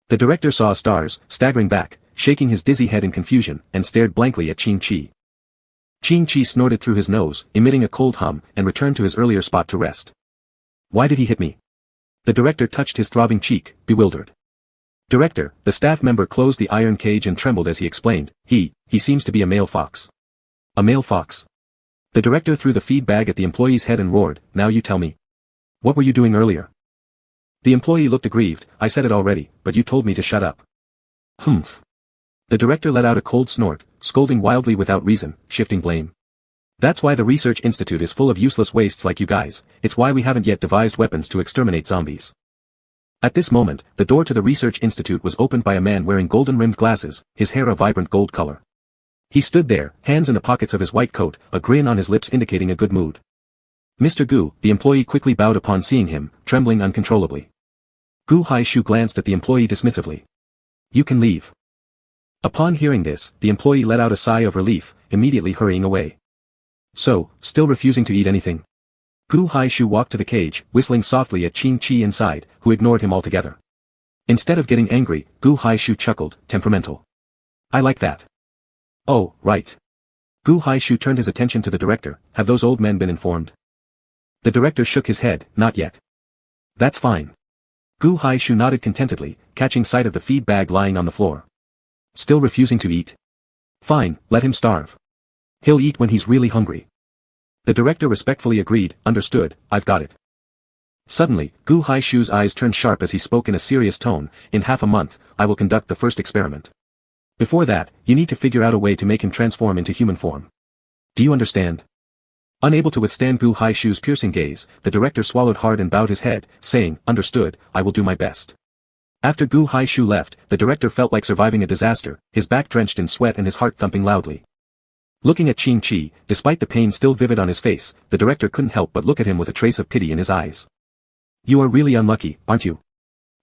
The director saw stars, staggering back, shaking his dizzy head in confusion, and stared blankly at Qin. Qin snorted through his nose, emitting a cold hum, and returned to his earlier spot to rest. "Why did he hit me?" The director touched his throbbing cheek, bewildered. "Director," the staff member closed the iron cage and trembled as he explained, he seems to be a male fox." "A male fox?" The director threw the feed bag at the employee's head and roared, "Now you tell me. What were you doing earlier?" The employee looked aggrieved. I said it already, but you told me to shut up. Humph. The director let out a cold snort, scolding wildly without reason, shifting blame. That's why the research institute is full of useless wastes like you guys, it's why we haven't yet devised weapons to exterminate zombies. At this moment, the door to the research institute was opened by a man wearing golden-rimmed glasses, his hair a vibrant gold color. He stood there, hands in the pockets of his white coat, a grin on his lips indicating a good mood. Mr. Gu, the employee quickly bowed upon seeing him, trembling uncontrollably. Gu Haishu glanced at the employee dismissively. You can leave. Upon hearing this, the employee let out a sigh of relief, immediately hurrying away. So, still refusing to eat anything? Gu Haishu walked to the cage, whistling softly at Qin Chi inside, who ignored him altogether. Instead of getting angry, Gu Haishu chuckled, temperamental. I like that. Oh, right. Gu Haishu turned his attention to the director. Have those old men been informed? The director shook his head, not yet. That's fine. Gu Haishu nodded contentedly, catching sight of the feed bag lying on the floor. Still refusing to eat? Fine, let him starve. He'll eat when he's really hungry. The director respectfully agreed. Understood, I've got it. Suddenly, Gu Haishu's eyes turned sharp as he spoke in a serious tone. In half a month, I will conduct the first experiment. Before that, you need to figure out a way to make him transform into human form. Do you understand? Unable to withstand Gu Haishu's piercing gaze, the director swallowed hard and bowed his head, saying, Understood, I will do my best. After Gu Haishu left, the director felt like surviving a disaster, his back drenched in sweat and his heart thumping loudly. Looking at Qin Chi, despite the pain still vivid on his face, the director couldn't help but look at him with a trace of pity in his eyes. You are really unlucky, aren't you?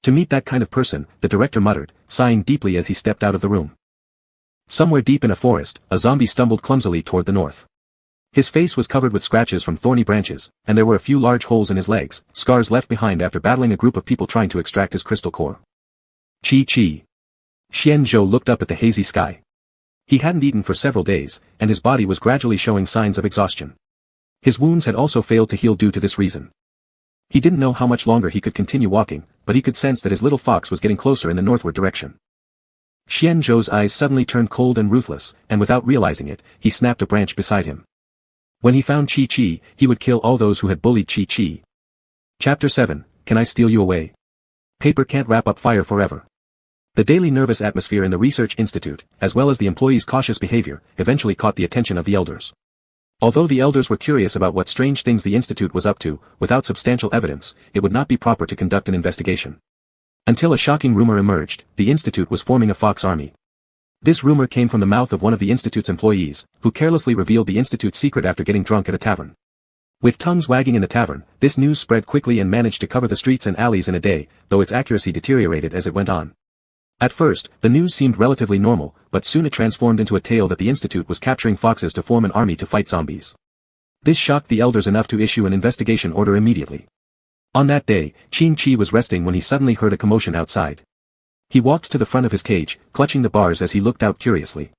To meet that kind of person, the director muttered, sighing deeply as he stepped out of the room. Somewhere deep in a forest, a zombie stumbled clumsily toward the north. His face was covered with scratches from thorny branches, and there were a few large holes in his legs, scars left behind after battling a group of people trying to extract his crystal core. Chi. Xian Zhou looked up at the hazy sky. He hadn't eaten for several days, and his body was gradually showing signs of exhaustion. His wounds had also failed to heal due to this reason. He didn't know how much longer he could continue walking, but he could sense that his little fox was getting closer in the northward direction. Xian Zhou's eyes suddenly turned cold and ruthless, and without realizing it, he snapped a branch beside him. When he found Chi, he would kill all those who had bullied Chi. Chapter 7, Can I Steal You Away? Paper can't wrap up fire forever. The daily nervous atmosphere in the research institute, as well as the employees' cautious behavior, eventually caught the attention of the elders. Although the elders were curious about what strange things the institute was up to, without substantial evidence, it would not be proper to conduct an investigation. Until a shocking rumor emerged, the institute was forming a fox army. This rumor came from the mouth of one of the institute's employees, who carelessly revealed the institute's secret after getting drunk at a tavern. With tongues wagging in the tavern, this news spread quickly and managed to cover the streets and alleys in a day, though its accuracy deteriorated as it went on. At first, the news seemed relatively normal, but soon it transformed into a tale that the institute was capturing foxes to form an army to fight zombies. This shocked the elders enough to issue an investigation order immediately. On that day, Qin Chi was resting when he suddenly heard a commotion outside. He walked to the front of his cage, clutching the bars as he looked out curiously.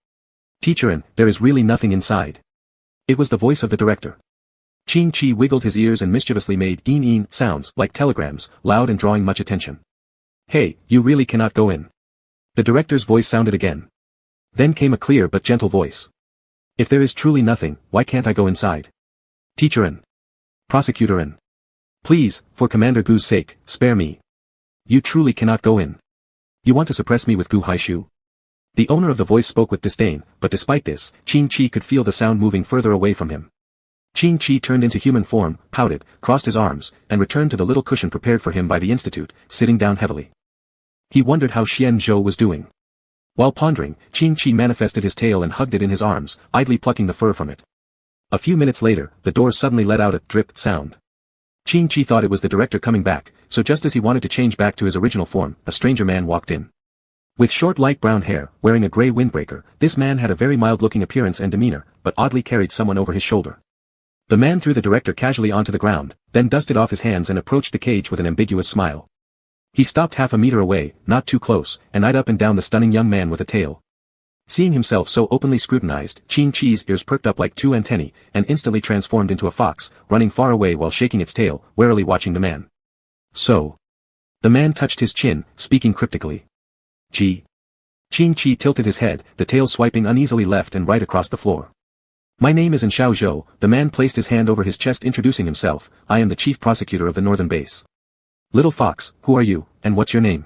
Teacher, there is really nothing inside. It was the voice of the director. Qin Chi wiggled his ears and mischievously made een sounds, like telegrams, loud and drawing much attention. Hey, you really cannot go in. The director's voice sounded again. Then came a clear but gentle voice. If there is truly nothing, why can't I go inside? Teacher. Prosecutor. Please, for Commander Gu's sake, spare me. You truly cannot go in. You want to suppress me with Gu Haishu? The owner of the voice spoke with disdain, but despite this, Qin Chi could feel the sound moving further away from him. Qin Chi turned into human form, pouted, crossed his arms, and returned to the little cushion prepared for him by the institute, sitting down heavily. He wondered how Xian Zhou was doing. While pondering, Qin Chi manifested his tail and hugged it in his arms, idly plucking the fur from it. A few minutes later, the door suddenly let out a drip sound. Qin Chi thought it was the director coming back, so just as he wanted to change back to his original form, a stranger man walked in. With short light brown hair, wearing a grey windbreaker, this man had a very mild-looking appearance and demeanor, but oddly carried someone over his shoulder. The man threw the director casually onto the ground, then dusted off his hands and approached the cage with an ambiguous smile. He stopped half a meter away, not too close, and eyed up and down the stunning young man with a tail. Seeing himself so openly scrutinized, Qin Chi's ears perked up like two antennae, and instantly transformed into a fox, running far away while shaking its tail, warily watching the man. So. The man touched his chin, speaking cryptically. Qin Chi tilted his head, the tail swiping uneasily left and right across the floor. My name is Xiao Zhou. The man placed his hand over his chest introducing himself. I am the chief prosecutor of the northern base. Little fox, who are you, and what's your name?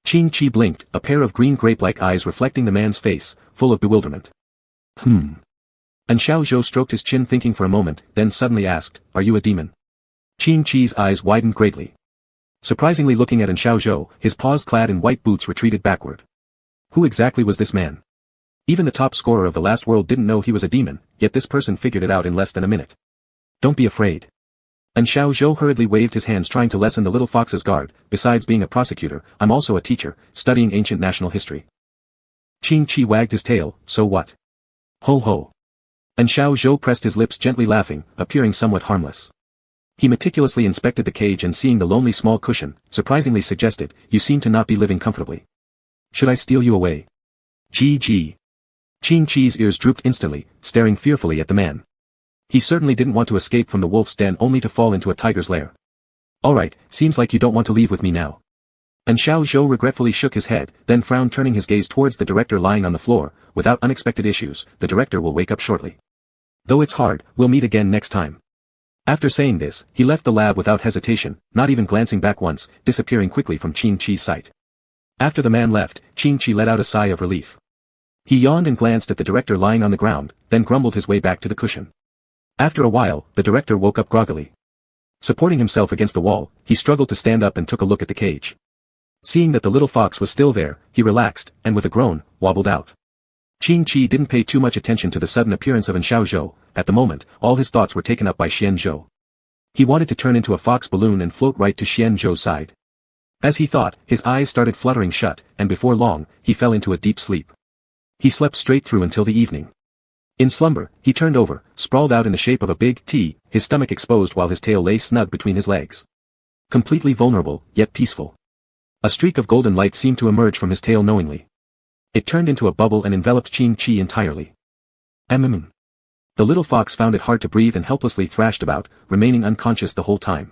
Qing-Chi blinked, a pair of green grape-like eyes reflecting the man's face, full of bewilderment. And Xiao Zhou stroked his chin thinking for a moment, then suddenly asked, are you a demon? Qing-Chi's eyes widened greatly. Surprisingly looking at Xiao Zhou, his paws clad in white boots retreated backward. Who exactly was this man? Even the top scorer of the last world didn't know he was a demon, yet this person figured it out in less than a minute. Don't be afraid. And Xiao Zhou hurriedly waved his hands trying to lessen the little fox's guard. Besides being a prosecutor, I'm also a teacher, studying ancient national history. Qing-Chi wagged his tail, so what? Ho ho. And Xiao Zhou pressed his lips gently laughing, appearing somewhat harmless. He meticulously inspected the cage and seeing the lonely small cushion, surprisingly suggested, you seem to not be living comfortably. Should I steal you away? Gee. Qing-Chi's ears drooped instantly, staring fearfully at the man. He certainly didn't want to escape from the wolf's den only to fall into a tiger's lair. Alright, seems like you don't want to leave with me now. And Xiao Zhou regretfully shook his head, then frowned turning his gaze towards the director lying on the floor. Without unexpected issues, the director will wake up shortly. Though it's hard, we'll meet again next time. After saying this, he left the lab without hesitation, not even glancing back once, disappearing quickly from Qing-Chi's sight. After the man left, Qing-Chi let out a sigh of relief. He yawned and glanced at the director lying on the ground, then grumbled his way back to the cushion. After a while, the director woke up groggily. Supporting himself against the wall, he struggled to stand up and took a look at the cage. Seeing that the little fox was still there, he relaxed, and with a groan, wobbled out. Qing-Chi didn't pay too much attention to the sudden appearance of Xiao Zhou. At the moment, all his thoughts were taken up by Xian Zhou. He wanted to turn into a fox balloon and float right to Xian Zhou's side. As he thought, his eyes started fluttering shut, and before long, he fell into a deep sleep. He slept straight through until the evening. In slumber, he turned over, sprawled out in the shape of a big T, his stomach exposed while his tail lay snug between his legs. Completely vulnerable, yet peaceful. A streak of golden light seemed to emerge from his tail knowingly. It turned into a bubble and enveloped Qing-Chi entirely. The little fox found it hard to breathe and helplessly thrashed about, remaining unconscious the whole time.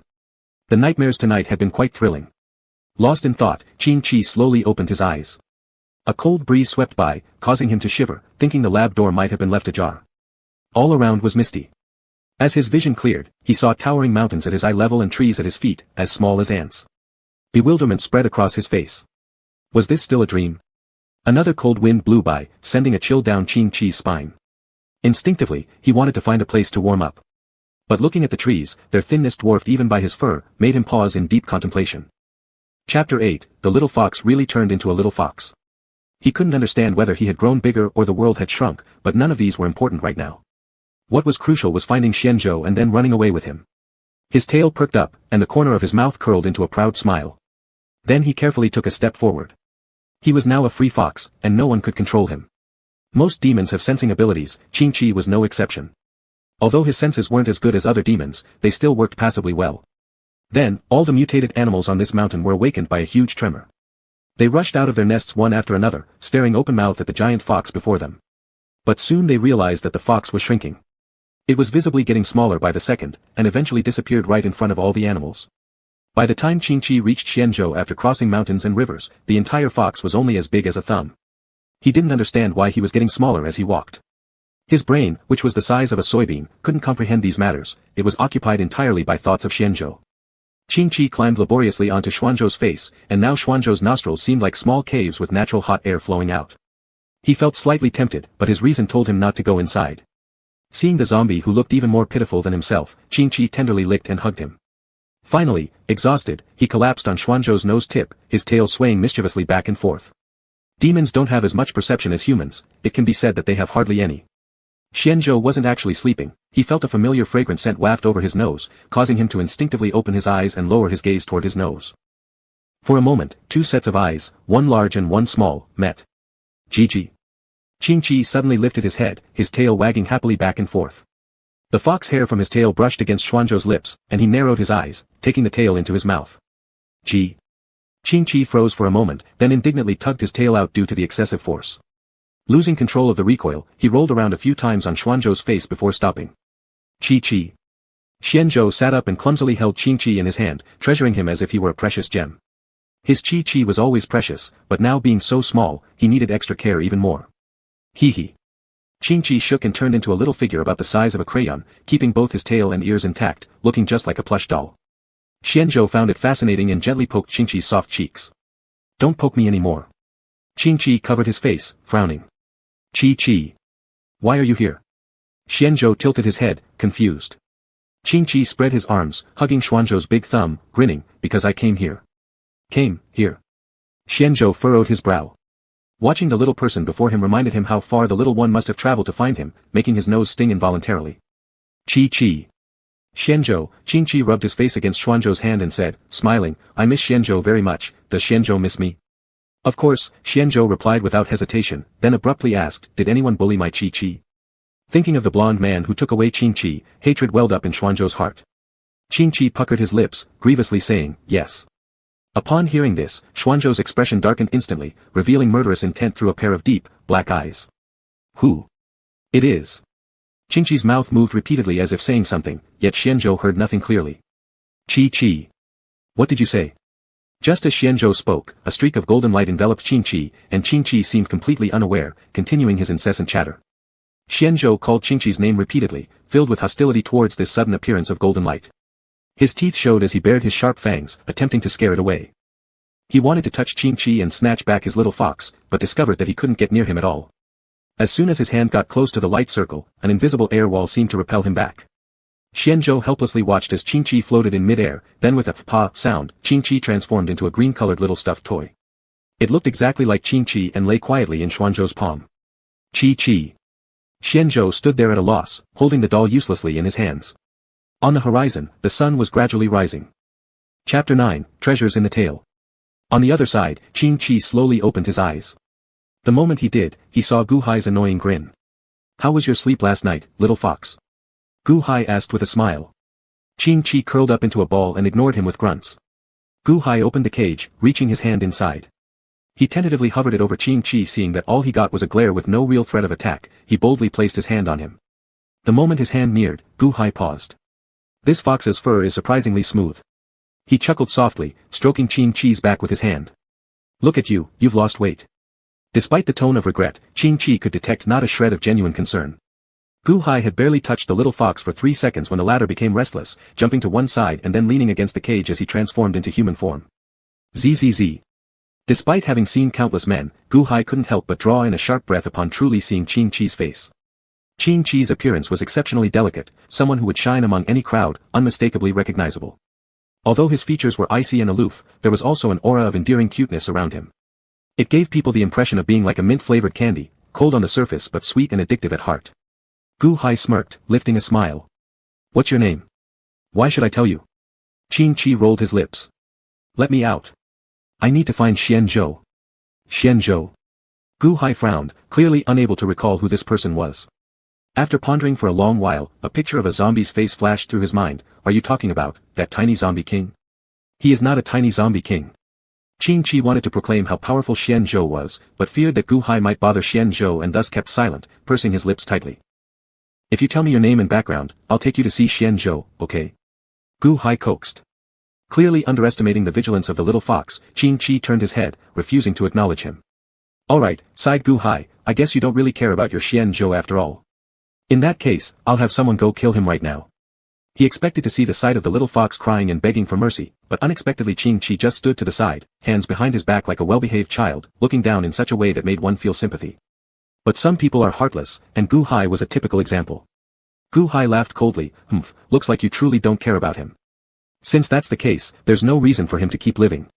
The nightmares tonight had been quite thrilling. Lost in thought, Qing-Chi slowly opened his eyes. A cold breeze swept by, causing him to shiver, thinking the lab door might have been left ajar. All around was misty. As his vision cleared, he saw towering mountains at his eye level and trees at his feet, as small as ants. Bewilderment spread across his face. Was this still a dream? Another cold wind blew by, sending a chill down Qing-Chi's spine. Instinctively, he wanted to find a place to warm up. But looking at the trees, their thinness dwarfed even by his fur, made him pause in deep contemplation. Chapter 8, The Little Fox Really Turned into a Little Fox. He couldn't understand whether he had grown bigger or the world had shrunk, but none of these were important right now. What was crucial was finding Xian Zhou and then running away with him. His tail perked up, and the corner of his mouth curled into a proud smile. Then he carefully took a step forward. He was now a free fox, and no one could control him. Most demons have sensing abilities, Qing-Chi was no exception. Although his senses weren't as good as other demons, they still worked passably well. Then, all the mutated animals on this mountain were awakened by a huge tremor. They rushed out of their nests one after another, staring open-mouthed at the giant fox before them. But soon they realized that the fox was shrinking. It was visibly getting smaller by the second, and eventually disappeared right in front of all the animals. By the time Qing-Chi reached Xianzhou after crossing mountains and rivers, the entire fox was only as big as a thumb. He didn't understand why he was getting smaller as he walked. His brain, which was the size of a soybean, couldn't comprehend these matters, it was occupied entirely by thoughts of Xianzhou. Qing-Chi climbed laboriously onto Xuanzhou's face, and now Xuanzhou's nostrils seemed like small caves with natural hot air flowing out. He felt slightly tempted, but his reason told him not to go inside. Seeing the zombie who looked even more pitiful than himself, Qing-Chi tenderly licked and hugged him. Finally, exhausted, he collapsed on Xuanzhou's nose tip, his tail swaying mischievously back and forth. Demons don't have as much perception as humans, it can be said that they have hardly any. Xianzhou wasn't actually sleeping, he felt a familiar fragrant scent waft over his nose, causing him to instinctively open his eyes and lower his gaze toward his nose. For a moment, two sets of eyes, one large and one small, met. Gigi. Qing-Chi suddenly lifted his head, his tail wagging happily back and forth. The fox hair from his tail brushed against Xuanzhou's lips, and he narrowed his eyes, taking the tail into his mouth. Gee. Qing-Chi froze for a moment, then indignantly tugged his tail out due to the excessive force. Losing control of the recoil, he rolled around a few times on Xuanzhou's face before stopping. Qi-Chi. Xianzhou sat up and clumsily held Qing-Chi in his hand, treasuring him as if he were a precious gem. His Qi-Chi was always precious, but now being so small, he needed extra care even more. Hee. Qing-Chi shook and turned into a little figure about the size of a crayon, keeping both his tail and ears intact, looking just like a plush doll. Xianzhou found it fascinating and gently poked Qingqi's soft cheeks. Don't poke me anymore. Qingqi covered his face, frowning. Qi. Why are you here? Xianzhou tilted his head, confused. Qingqi spread his arms, hugging Xuanzhou's big thumb, grinning, because I came here. Came, here. Xianzhou furrowed his brow. Watching the little person before him reminded him how far the little one must have traveled to find him, making his nose sting involuntarily. Qi. Xianzhou, Qingqi rubbed his face against Xuanzhou's hand and said, smiling, I miss Xianzhou very much, does Xianzhou miss me? Of course, Xianzhou replied without hesitation, then abruptly asked, did anyone bully my Qi? Thinking of the blonde man who took away Qingqi, hatred welled up in Xuanzhou's heart. Qingqi puckered his lips, grievously saying, yes. Upon hearing this, Xuanzhou's expression darkened instantly, revealing murderous intent through a pair of deep, black eyes. Who? It is. Qingqi's mouth moved repeatedly as if saying something, yet Xianzhou heard nothing clearly. Qi. What did you say? Just as Xianzhou spoke, a streak of golden light enveloped Qingqi, and Qingqi seemed completely unaware, continuing his incessant chatter. Xianzhou called Qingqi's name repeatedly, filled with hostility towards this sudden appearance of golden light. His teeth showed as he bared his sharp fangs, attempting to scare it away. He wanted to touch Qingqi and snatch back his little fox, but discovered that he couldn't get near him at all. As soon as his hand got close to the light circle, an invisible air wall seemed to repel him back. Xianzhou helplessly watched as Qingqi floated in mid-air, then with a pa sound, Qingqi transformed into a green-colored little stuffed toy. It looked exactly like Qingqi and lay quietly in Xuanzhou's palm. Qi. Xianzhou stood there at a loss, holding the doll uselessly in his hands. On the horizon, the sun was gradually rising. Chapter 9, Treasures in the Tail. On the other side, Qingqi slowly opened his eyes. The moment he did, he saw Gu Hai's annoying grin. How was your sleep last night, little fox? Gu Hai asked with a smile. Qingqi curled up into a ball and ignored him with grunts. Gu Hai opened the cage, reaching his hand inside. He tentatively hovered it over Qingqi, seeing that all he got was a glare with no real threat of attack. He boldly placed his hand on him. The moment his hand neared, Gu Hai paused. This fox's fur is surprisingly smooth. He chuckled softly, stroking Qingqi's back with his hand. Look at you, you've lost weight. Despite the tone of regret, Qingqi could detect not a shred of genuine concern. Gu Hai had barely touched the little fox for 3 seconds when the latter became restless, jumping to one side and then leaning against the cage as he transformed into human form. Zzz. Despite having seen countless men, Gu Hai couldn't help but draw in a sharp breath upon truly seeing Qingqi's face. Qingqi's appearance was exceptionally delicate, someone who would shine among any crowd, unmistakably recognizable. Although his features were icy and aloof, there was also an aura of endearing cuteness around him. It gave people the impression of being like a mint-flavored candy, cold on the surface but sweet and addictive at heart. Gu Hai smirked, lifting a smile. What's your name? Why should I tell you? Qingqi rolled his lips. Let me out. I need to find Xianzhou. Xianzhou. Gu Hai frowned, clearly unable to recall who this person was. After pondering for a long while, a picture of a zombie's face flashed through his mind. Are you talking about that tiny zombie king? He is not a tiny zombie king. Qingqi wanted to proclaim how powerful Xianzhou was, but feared that Gu Hai might bother Xianzhou and thus kept silent, pursing his lips tightly. If you tell me your name and background, I'll take you to see Xianzhou, okay? Gu Hai coaxed. Clearly underestimating the vigilance of the little fox, Qingqi turned his head, refusing to acknowledge him. Alright, sighed Gu Hai, I guess you don't really care about your Xianzhou after all. In that case, I'll have someone go kill him right now. He expected to see the sight of the little fox crying and begging for mercy, but unexpectedly Qingqi just stood to the side, hands behind his back like a well-behaved child, looking down in such a way that made one feel sympathy. But some people are heartless, and Gu Hai was a typical example. Gu Hai laughed coldly, looks like you truly don't care about him. Since that's the case, there's no reason for him to keep living.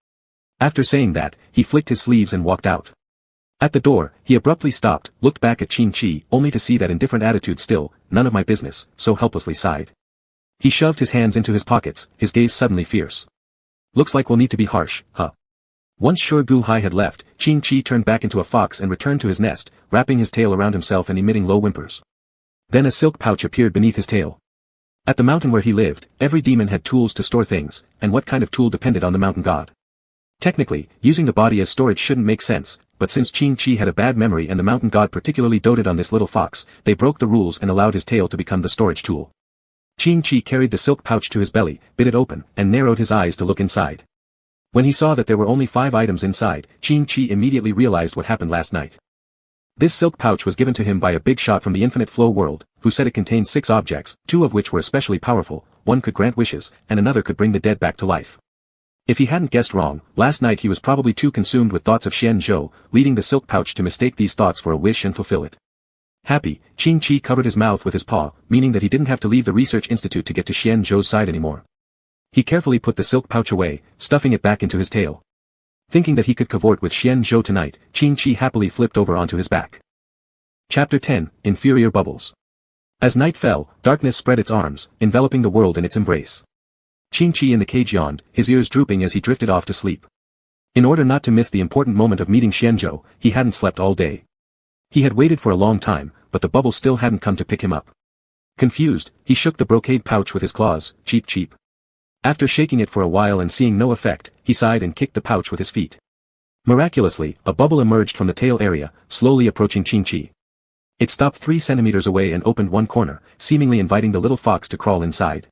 After saying that, he flicked his sleeves and walked out. At the door, he abruptly stopped, looked back at Qingqi, only to see that indifferent attitude still, none of my business, so helplessly sighed. He shoved his hands into his pockets, his gaze suddenly fierce. Looks like we'll need to be harsh, huh? Once sure Gu Hai had left, Qingqi turned back into a fox and returned to his nest, wrapping his tail around himself and emitting low whimpers. Then a silk pouch appeared beneath his tail. At the mountain where he lived, every demon had tools to store things, and what kind of tool depended on the mountain god. Technically, using the body as storage shouldn't make sense, but since Qingqi had a bad memory and the mountain god particularly doted on this little fox, they broke the rules and allowed his tail to become the storage tool. Qingqi carried the silk pouch to his belly, bit it open, and narrowed his eyes to look inside. When he saw that there were only 5 items inside, Qingqi immediately realized what happened last night. This silk pouch was given to him by a big shot from the infinite flow world, who said it contained 6 objects, 2 of which were especially powerful, one could grant wishes, and another could bring the dead back to life. If he hadn't guessed wrong, last night he was probably too consumed with thoughts of Xian Zhou, leading the silk pouch to mistake these thoughts for a wish and fulfill it. Happy, Qin Chi covered his mouth with his paw, meaning that he didn't have to leave the research institute to get to Xian Zhou's side anymore. He carefully put the silk pouch away, stuffing it back into his tail. Thinking that he could cavort with Xian Zhou tonight, Qin Chi happily flipped over onto his back. Chapter 10, Inferior Bubbles. As night fell, darkness spread its arms, enveloping the world in its embrace. Qin Chi in the cage yawned, his ears drooping as he drifted off to sleep. In order not to miss the important moment of meeting Xian Zhou, he hadn't slept all day. He had waited for a long time, but the bubble still hadn't come to pick him up. Confused, he shook the brocade pouch with his claws, cheep cheep. After shaking it for a while and seeing no effect, he sighed and kicked the pouch with his feet. Miraculously, a bubble emerged from the tail area, slowly approaching Qin Chi. It stopped 3 centimeters away and opened one corner, seemingly inviting the little fox to crawl inside.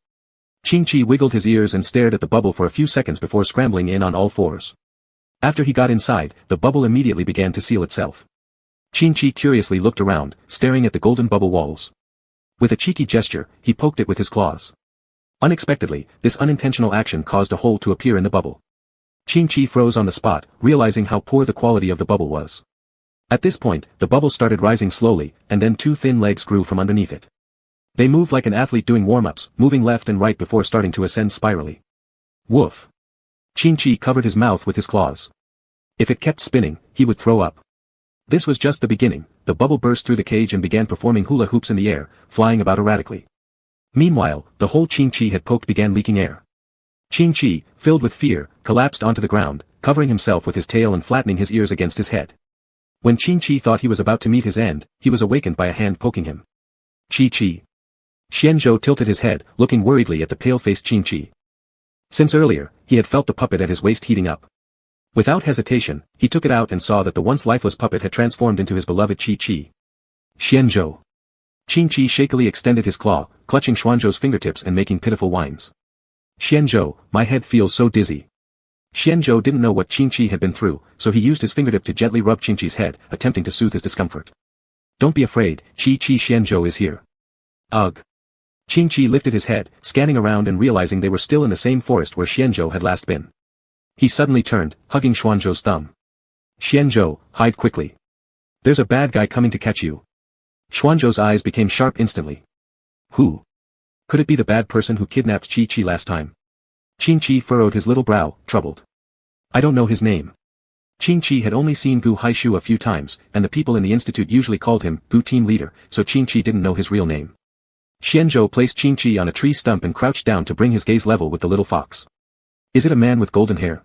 Qin Chi wiggled his ears and stared at the bubble for a few seconds before scrambling in on all fours. After he got inside, the bubble immediately began to seal itself. Qin Chi curiously looked around, staring at the golden bubble walls. With a cheeky gesture, he poked it with his claws. Unexpectedly, this unintentional action caused a hole to appear in the bubble. Qin Chi froze on the spot, realizing how poor the quality of the bubble was. At this point, the bubble started rising slowly, and then 2 thin legs grew from underneath it. They moved like an athlete doing warm-ups, moving left and right before starting to ascend spirally. Woof! Qin Chi covered his mouth with his claws. If it kept spinning, he would throw up. This was just the beginning. The bubble burst through the cage and began performing hula hoops in the air, flying about erratically. Meanwhile, the hole Qin Chi had poked began leaking air. Qin Chi, filled with fear, collapsed onto the ground, covering himself with his tail and flattening his ears against his head. When Qin Chi thought he was about to meet his end, he was awakened by a hand poking him. Chi Chi. Xian Zhou tilted his head, looking worriedly at the pale-faced Qin Chi. Since earlier, he had felt the puppet at his waist heating up. Without hesitation, he took it out and saw that the once lifeless puppet had transformed into his beloved Chi Chi. Xian Zhou. Qin Chi shakily extended his claw, clutching Xuanzhou's fingertips and making pitiful whines. Xian Zhou, my head feels so dizzy. Xian Zhou didn't know what Qin Chi had been through, so he used his fingertip to gently rub Qin Chi's head, attempting to soothe his discomfort. Don't be afraid, Chi Chi, Xian Zhou is here. Ugh. Qin Chi lifted his head, scanning around and realizing they were still in the same forest where Xian Zhou had last been. He suddenly turned, hugging Xuanzhou's thumb. Xian Zhou, hide quickly. There's a bad guy coming to catch you. Xuanzhou's eyes became sharp instantly. Who? Could it be the bad person who kidnapped Chi Chi last time? Qin Chi furrowed his little brow, troubled. I don't know his name. Qin Chi had only seen Gu Haishu a few times, and the people in the institute usually called him Gu Team Leader, so Qin Chi didn't know his real name. Xian Zhou placed Qin Chi on a tree stump and crouched down to bring his gaze level with the little fox. Is it a man with golden hair?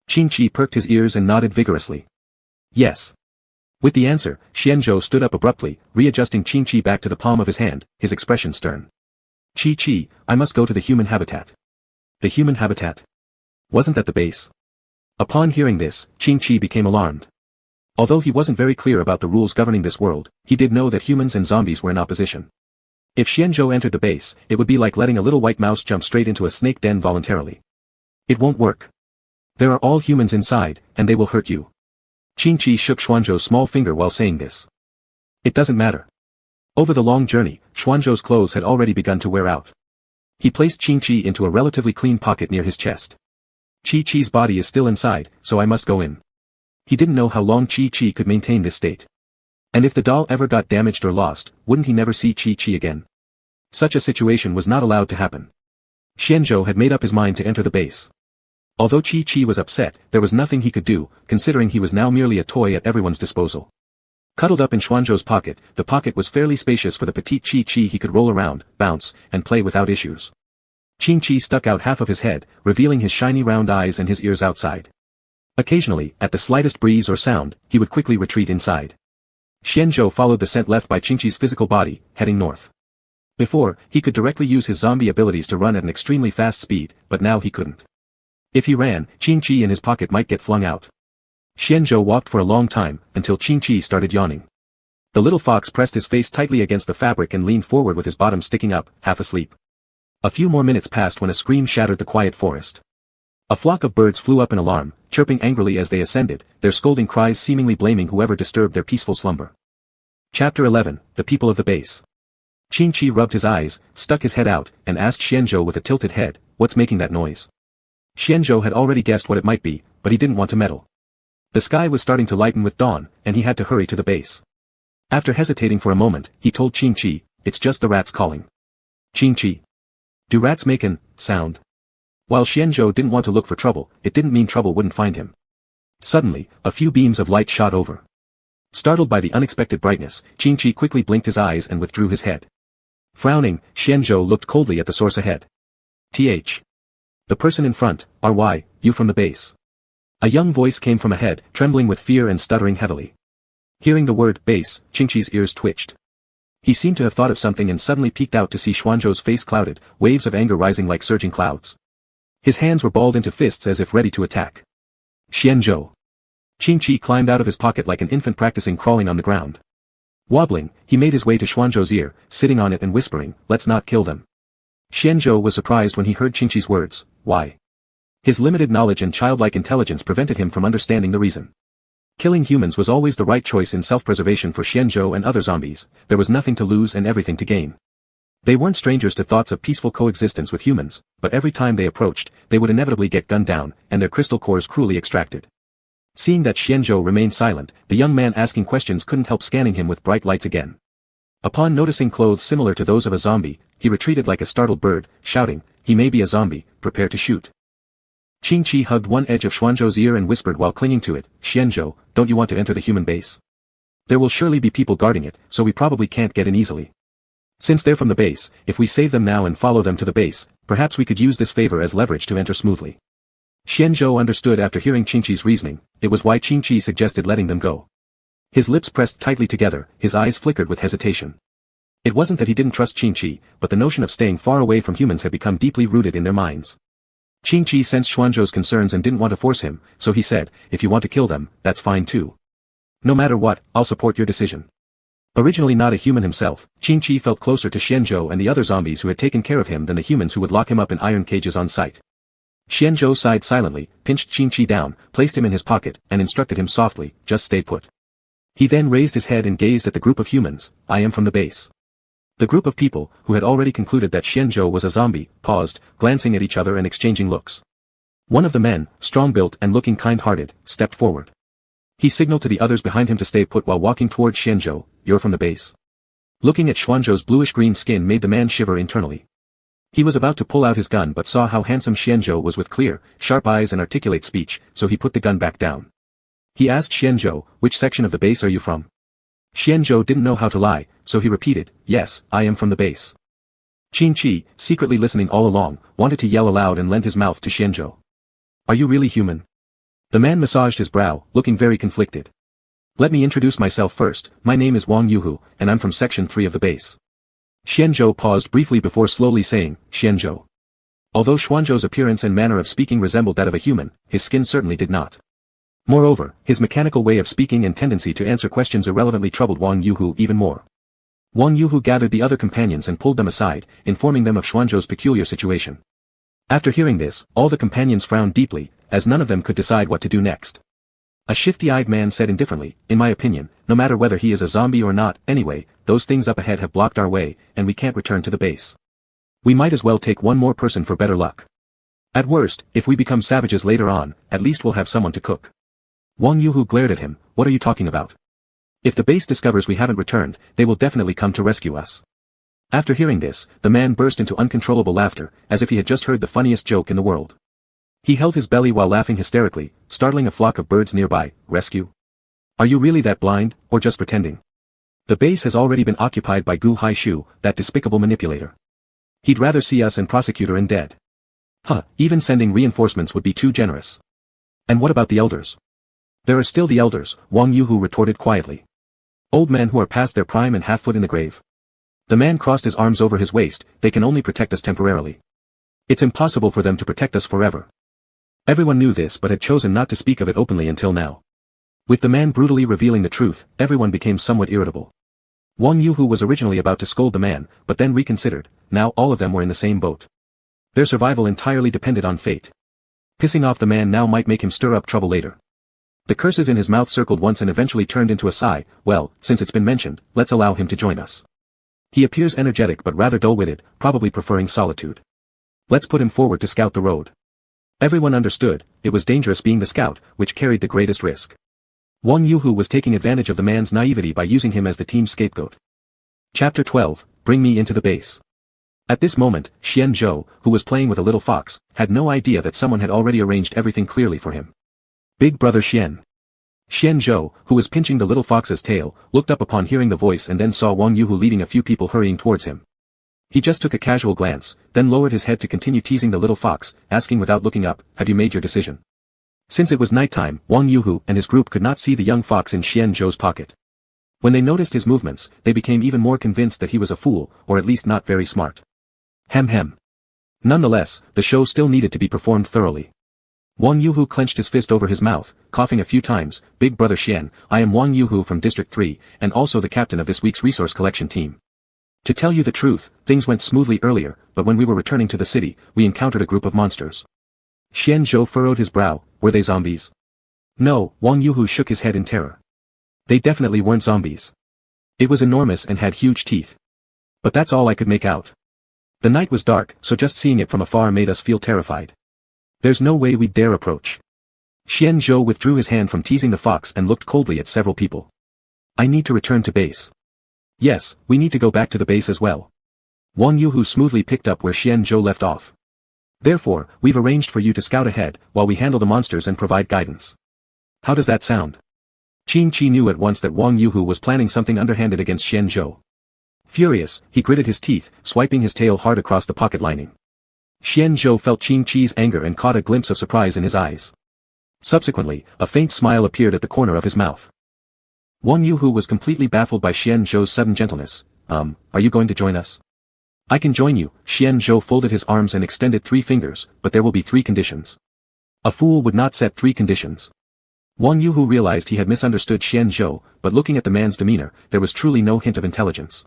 Qin Chi perked his ears and nodded vigorously. Yes. With the answer, Xian Zhou stood up abruptly, readjusting Qin Chi back to the palm of his hand, his expression stern. Chi Chi, I must go to the human habitat. The human habitat? Wasn't that the base? Upon hearing this, Qin Chi became alarmed. Although he wasn't very clear about the rules governing this world, he did know that humans and zombies were in opposition. If Xian Zhou entered the base, it would be like letting a little white mouse jump straight into a snake den voluntarily. It won't work. There are all humans inside, and they will hurt you. Qin Chi shook Xuanzhou's small finger while saying this. It doesn't matter. Over the long journey, Xuanzhou's clothes had already begun to wear out. He placed Qin Chi into a relatively clean pocket near his chest. Chi Chi's body is still inside, so I must go in. He didn't know how long Chi Chi could maintain this state. And if the doll ever got damaged or lost, wouldn't he never see Chi Chi again? Such a situation was not allowed to happen. Xian Zhou had made up his mind to enter the base. Although Chi Chi was upset, there was nothing he could do, considering he was now merely a toy at everyone's disposal. Cuddled up in Xuanzhou's pocket, the pocket was fairly spacious for the petite Chi Chi. He could roll around, bounce, and play without issues. Qin Chi stuck out half of his head, revealing his shiny round eyes and his ears outside. Occasionally, at the slightest breeze or sound, he would quickly retreat inside. Xian Zhou followed the scent left by Qin Chi's physical body, heading north. Before, he could directly use his zombie abilities to run at an extremely fast speed, but now he couldn't. If he ran, Qin Chi in his pocket might get flung out. Xian Zhou walked for a long time, until Qin Chi started yawning. The little fox pressed his face tightly against the fabric and leaned forward with his bottom sticking up, half asleep. A few more minutes passed when a scream shattered the quiet forest. A flock of birds flew up in alarm, chirping angrily as they ascended, their scolding cries seemingly blaming whoever disturbed their peaceful slumber. Chapter 11, The People of the Base. Qingqi rubbed his eyes, stuck his head out, and asked Xianzhou with a tilted head, "What's making that noise?" Xianzhou had already guessed what it might be, but he didn't want to meddle. The sky was starting to lighten with dawn, and he had to hurry to the base. After hesitating for a moment, he told Qingqi, "It's just the rats calling." Qingqi. Do rats make an sound? While Xianzhou didn't want to look for trouble, it didn't mean trouble wouldn't find him. Suddenly, a few beams of light shot over. Startled by the unexpected brightness, Qingqi quickly blinked his eyes and withdrew his head. Frowning, Xianzhou looked coldly at the source ahead. "Th. The person in front, you from the base." A young voice came from ahead, trembling with fear and stuttering heavily. Hearing the word base, Qingqi's ears twitched. He seemed to have thought of something and suddenly peeked out to see Xuanzhou's face clouded, waves of anger rising like surging clouds. His hands were balled into fists as if ready to attack. "Xianzhou." Qingqi climbed out of his pocket like an infant practicing crawling on the ground. Wobbling, he made his way to Xuanzhou's ear, sitting on it and whispering, "Let's not kill them." Xianzhou was surprised when he heard Qingqi's words, "Why?" His limited knowledge and childlike intelligence prevented him from understanding the reason. Killing humans was always the right choice in self-preservation for Xianzhou and other zombies. There was nothing to lose and everything to gain. They weren't strangers to thoughts of peaceful coexistence with humans, but every time they approached, they would inevitably get gunned down, and their crystal cores cruelly extracted. Seeing that Xianzhou remained silent, the young man asking questions couldn't help scanning him with bright lights again. Upon noticing clothes similar to those of a zombie, he retreated like a startled bird, shouting, "He may be a zombie, prepare to shoot." Qingqi hugged one edge of Xuanzhou's ear and whispered while clinging to it, "Xianzhou, don't you want to enter the human base? There will surely be people guarding it, so we probably can't get in easily. Since they're from the base, if we save them now and follow them to the base, perhaps we could use this favor as leverage to enter smoothly." Xianzhou understood after hearing Qingqi's reasoning. It was why Qingqi suggested letting them go. His lips pressed tightly together, his eyes flickered with hesitation. It wasn't that he didn't trust Qingqi, but the notion of staying far away from humans had become deeply rooted in their minds. Qingqi sensed Xuanzhou's concerns and didn't want to force him, so he said, "If you want to kill them, that's fine too. No matter what, I'll support your decision." Originally not a human himself, Qingqi felt closer to Xianzhou and the other zombies who had taken care of him than the humans who would lock him up in iron cages on sight. Xianzhou sighed silently, pinched Qingqi down, placed him in his pocket, and instructed him softly, "Just stay put." He then raised his head and gazed at the group of humans. "I am from the base." The group of people, who had already concluded that Xianzhou was a zombie, paused, glancing at each other and exchanging looks. One of the men, strong-built and looking kind-hearted, stepped forward. He signaled to the others behind him to stay put while walking towards Xianzhou. "You're from the base?" Looking at Xuanzhou's bluish-green skin made the man shiver internally. He was about to pull out his gun but saw how handsome Xianzhou was with clear, sharp eyes and articulate speech, so he put the gun back down. He asked Xianzhou, "Which section of the base are you from?" Xianzhou didn't know how to lie, so he repeated, "Yes, I am from the base." Qingqi, secretly listening all along, wanted to yell aloud and lend his mouth to Xianzhou. "Are you really human?" The man massaged his brow, looking very conflicted. "Let me introduce myself first. My name is Wang Yuhu, and I'm from Section 3 of the base." Xianzhou paused briefly before slowly saying, "Xianzhou." Although Xuanzhou's appearance and manner of speaking resembled that of a human, his skin certainly did not. Moreover, his mechanical way of speaking and tendency to answer questions irrelevantly troubled Wang Yuhu even more. Wang Yuhu gathered the other companions and pulled them aside, informing them of Xuanzhou's peculiar situation. After hearing this, all the companions frowned deeply, as none of them could decide what to do next. A shifty-eyed man said indifferently, "In my opinion, no matter whether he is a zombie or not, anyway, those things up ahead have blocked our way, and we can't return to the base. We might as well take one more person for better luck. At worst, if we become savages later on, at least we'll have someone to cook." Wang Yuhu glared at him, "What are you talking about? If the base discovers we haven't returned, they will definitely come to rescue us." After hearing this, the man burst into uncontrollable laughter, as if he had just heard the funniest joke in the world. He held his belly while laughing hysterically, startling a flock of birds nearby. "Rescue? Are you really that blind, or just pretending? The base has already been occupied by Gu Haishu, that despicable manipulator. He'd rather see us and prosecutor and dead. Huh, even sending reinforcements would be too generous. And what about the elders?" "There are still the elders," Wang Yuhu retorted quietly. "Old men who are past their prime and half-foot in the grave." The man crossed his arms over his waist. "They can only protect us temporarily. It's impossible for them to protect us forever." Everyone knew this but had chosen not to speak of it openly until now. With the man brutally revealing the truth, everyone became somewhat irritable. Wang Yuhu was originally about to scold the man, but then reconsidered. Now all of them were in the same boat. Their survival entirely depended on fate. Pissing off the man now might make him stir up trouble later. The curses in his mouth circled once and eventually turned into a sigh. "Well, since it's been mentioned, let's allow him to join us." He appears energetic but rather dull-witted, probably preferring solitude. Let's put him forward to scout the road. Everyone understood, it was dangerous being the scout, which carried the greatest risk. Wang Yuhu was taking advantage of the man's naivety by using him as the team's scapegoat. Chapter 12, Bring Me into the Base. At this moment, Xian Zhou, who was playing with a little fox, had no idea that someone had already arranged everything clearly for him. Big brother Xian. Xian Zhou, who was pinching the little fox's tail, looked up upon hearing the voice and then saw Wang Yuhu leading a few people hurrying towards him. He just took a casual glance, then lowered his head to continue teasing the little fox, asking without looking up, "Have you made your decision?" Since it was nighttime, Wang Yuhu and his group could not see the young fox in Xian Zhou's pocket. When they noticed his movements, they became even more convinced that he was a fool, or at least not very smart. Hem. Nonetheless, the show still needed to be performed thoroughly. Wang Yuhu clenched his fist over his mouth, coughing a few times. "Big brother Xian, I am Wang Yuhu from District 3, and also the captain of this week's resource collection team. To tell you the truth, things went smoothly earlier, but when we were returning to the city, we encountered a group of monsters." Xian Zhou furrowed his brow. "Were they zombies?" "No," Wang Yuhu shook his head in terror. "They definitely weren't zombies. It was enormous and had huge teeth. But that's all I could make out. The night was dark, so just seeing it from afar made us feel terrified. There's no way we'd dare approach." Xian Zhou withdrew his hand from teasing the fox and looked coldly at several people. "I need to return to base." "Yes, we need to go back to the base as well." Wang Yuhu smoothly picked up where Xian Zhou left off. "Therefore, we've arranged for you to scout ahead, while we handle the monsters and provide guidance. How does that sound?" Qing Qi knew at once that Wang Yuhu was planning something underhanded against Xian Zhou. Furious, he gritted his teeth, swiping his tail hard across the pocket lining. Xian Zhou felt Qing Qi's anger and caught a glimpse of surprise in his eyes. Subsequently, a faint smile appeared at the corner of his mouth. Wang Yuhu was completely baffled by Xian Zhou's sudden gentleness. Are you going to join us?" "I can join you." Xian Zhou folded his arms and extended 3 fingers, "but there will be 3 conditions." A fool would not set 3 conditions. Wang Yuhu realized he had misunderstood Xian Zhou, but looking at the man's demeanor, there was truly no hint of intelligence.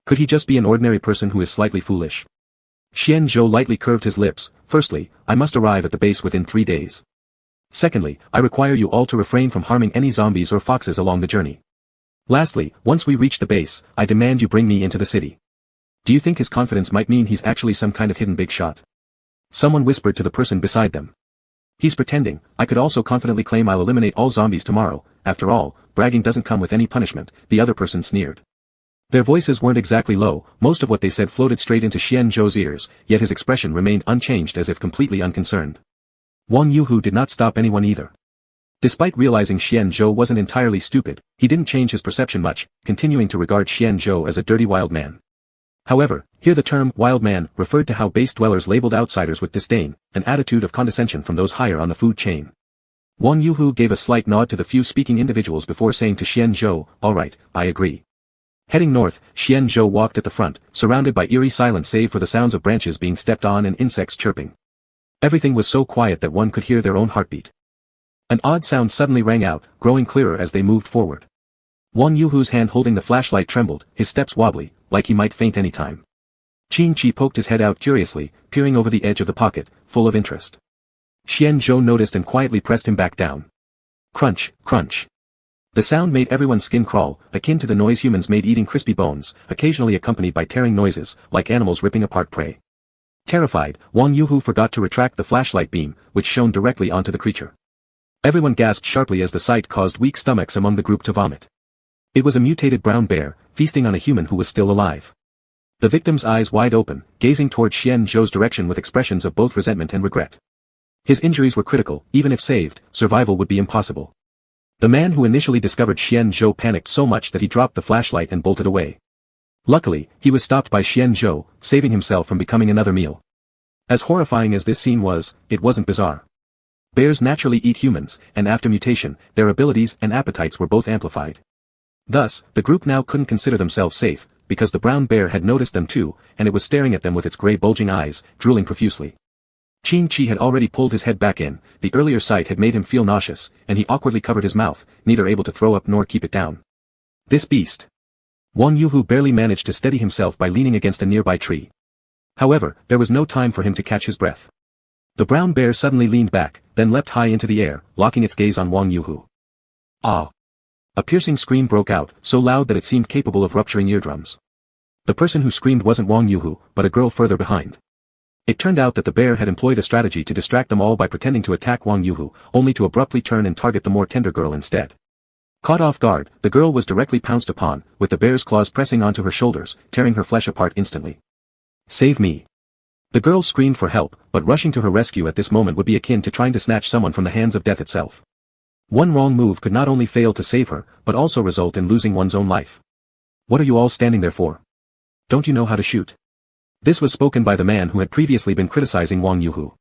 Could he just be an ordinary person who is slightly foolish? Xian Zhou lightly curved his lips. "Firstly, I must arrive at the base within 3 days. Secondly, I require you all to refrain from harming any zombies or foxes along the journey. Lastly, once we reach the base, I demand you bring me into the city." Do you think his confidence might mean he's actually some kind of hidden big shot? Someone whispered to the person beside them. "He's pretending. I could also confidently claim I'll eliminate all zombies tomorrow. After all, bragging doesn't come with any punishment," the other person sneered. Their voices weren't exactly low, most of what they said floated straight into Xian Zhou's ears, yet his expression remained unchanged as if completely unconcerned. Wang Yuhu did not stop anyone either. Despite realizing Xian Zhou wasn't entirely stupid, he didn't change his perception much, continuing to regard Xian Zhou as a dirty wild man. However, here the term wild man referred to how base dwellers labeled outsiders with disdain, an attitude of condescension from those higher on the food chain. Wang Yuhu gave a slight nod to the few speaking individuals before saying to Xian Zhou, "All right, I agree." Heading north, Xian Zhou walked at the front, surrounded by eerie silence save for the sounds of branches being stepped on and insects chirping. Everything was so quiet that one could hear their own heartbeat. An odd sound suddenly rang out, growing clearer as they moved forward. Wang Yuhu's hand holding the flashlight trembled, his steps wobbly, like he might faint any time. Qing Qi poked his head out curiously, peering over the edge of the pocket, full of interest. Xian Zhou noticed and quietly pressed him back down. Crunch, crunch. The sound made everyone's skin crawl, akin to the noise humans made eating crispy bones, occasionally accompanied by tearing noises, like animals ripping apart prey. Terrified, Wang Yuhu forgot to retract the flashlight beam, which shone directly onto the creature. Everyone gasped sharply as the sight caused weak stomachs among the group to vomit. It was a mutated brown bear, feasting on a human who was still alive. The victim's eyes wide open, gazing toward Xian Zhou's direction with expressions of both resentment and regret. His injuries were critical, even if saved, survival would be impossible. The man who initially discovered Xian Zhou panicked so much that he dropped the flashlight and bolted away. Luckily, he was stopped by Xian Zhou, saving himself from becoming another meal. As horrifying as this scene was, it wasn't bizarre. Bears naturally eat humans, and after mutation, their abilities and appetites were both amplified. Thus, the group now couldn't consider themselves safe, because the brown bear had noticed them too, and it was staring at them with its gray bulging eyes, drooling profusely. Qing Qi had already pulled his head back in, the earlier sight had made him feel nauseous, and he awkwardly covered his mouth, neither able to throw up nor keep it down. This beast. Wang Yuhu barely managed to steady himself by leaning against a nearby tree. However, there was no time for him to catch his breath. The brown bear suddenly leaned back, then leapt high into the air, locking its gaze on Wang Yuhu. Ah! A piercing scream broke out, so loud that it seemed capable of rupturing eardrums. The person who screamed wasn't Wang Yuhu, but a girl further behind. It turned out that the bear had employed a strategy to distract them all by pretending to attack Wang Yuhu, only to abruptly turn and target the more tender girl instead. Caught off guard, the girl was directly pounced upon, with the bear's claws pressing onto her shoulders, tearing her flesh apart instantly. Save me! The girl screamed for help, but rushing to her rescue at this moment would be akin to trying to snatch someone from the hands of death itself. One wrong move could not only fail to save her, but also result in losing one's own life. What are you all standing there for? Don't you know how to shoot? This was spoken by the man who had previously been criticizing Wang Yuhu.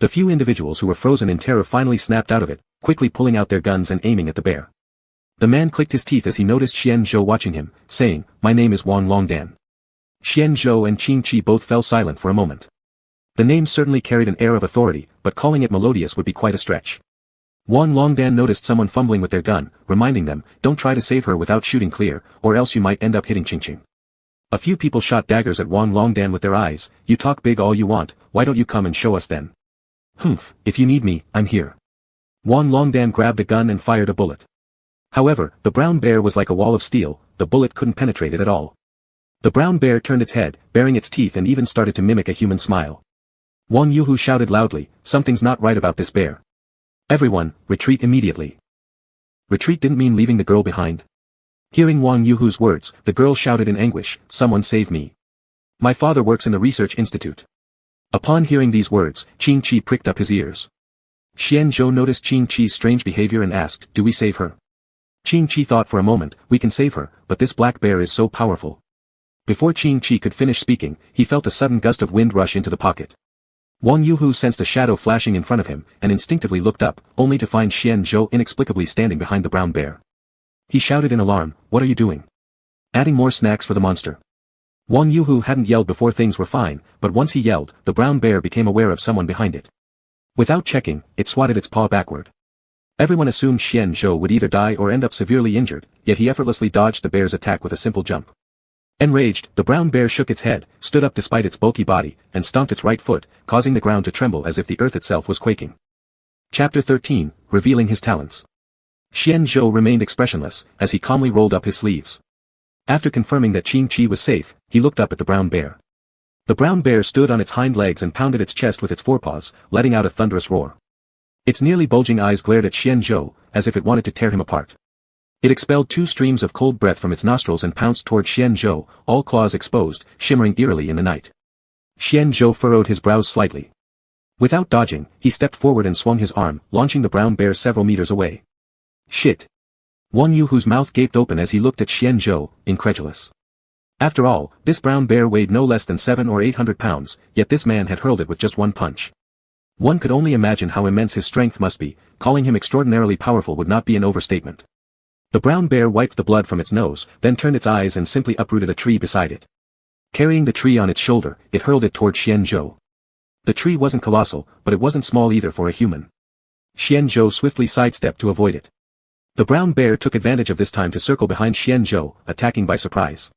The few individuals who were frozen in terror finally snapped out of it, quickly pulling out their guns and aiming at the bear. The man clicked his teeth as he noticed Xian Zhou watching him, saying, "My name is Wang Longdan." Xian Zhou and Qing Qi both fell silent for a moment. The name certainly carried an air of authority, but calling it melodious would be quite a stretch. Wang Longdan noticed someone fumbling with their gun, reminding them, "Don't try to save her without shooting clear, or else you might end up hitting Qing Qing." A few people shot daggers at Wang Longdan with their eyes. "You talk big all you want, why don't you come and show us then?" "Humph, if you need me, I'm here." Wang Longdan grabbed a gun and fired a bullet. However, the brown bear was like a wall of steel, the bullet couldn't penetrate it at all. The brown bear turned its head, baring its teeth and even started to mimic a human smile. Wang Yuhu shouted loudly, "Something's not right about this bear. Everyone, retreat immediately." Retreat didn't mean leaving the girl behind. Hearing Wang Yuhu's words, the girl shouted in anguish, "Someone save me. My father works in the research institute." Upon hearing these words, Qing Qi pricked up his ears. Xian Zhou noticed Qing Qi's strange behavior and asked, "Do we save her?" Qing Qi thought for a moment, "We can save her, but this black bear is so powerful." Before Qing Qi could finish speaking, he felt a sudden gust of wind rush into the pocket. Wang Yuhu sensed a shadow flashing in front of him, and instinctively looked up, only to find Xian Zhou inexplicably standing behind the brown bear. He shouted in alarm, "What are you doing? Adding more snacks for the monster?" Wang Yuhu hadn't yelled before things were fine, but once he yelled, the brown bear became aware of someone behind it. Without checking, it swatted its paw backward. Everyone assumed Xian Zhou would either die or end up severely injured, yet he effortlessly dodged the bear's attack with a simple jump. Enraged, the brown bear shook its head, stood up despite its bulky body, and stomped its right foot, causing the ground to tremble as if the earth itself was quaking. Chapter 13, Revealing His Talents. Xian Zhou remained expressionless, as he calmly rolled up his sleeves. After confirming that Qing Qi was safe, he looked up at the brown bear. The brown bear stood on its hind legs and pounded its chest with its forepaws, letting out a thunderous roar. Its nearly bulging eyes glared at Xian Zhou, as if it wanted to tear him apart. It expelled 2 streams of cold breath from its nostrils and pounced toward Xian Zhou, all claws exposed, shimmering eerily in the night. Xian Zhou furrowed his brows slightly. Without dodging, he stepped forward and swung his arm, launching the brown bear several meters away. Shit! Wang Yuhu's mouth gaped open as he looked at Xian Zhou, incredulous. After all, this brown bear weighed no less than 700 or 800 pounds, yet this man had hurled it with just one punch. One could only imagine how immense his strength must be, calling him extraordinarily powerful would not be an overstatement. The brown bear wiped the blood from its nose, then turned its eyes and simply uprooted a tree beside it. Carrying the tree on its shoulder, it hurled it toward Xian Zhou. The tree wasn't colossal, but it wasn't small either for a human. Xian Zhou swiftly sidestepped to avoid it. The brown bear took advantage of this time to circle behind Xian Zhou, attacking by surprise.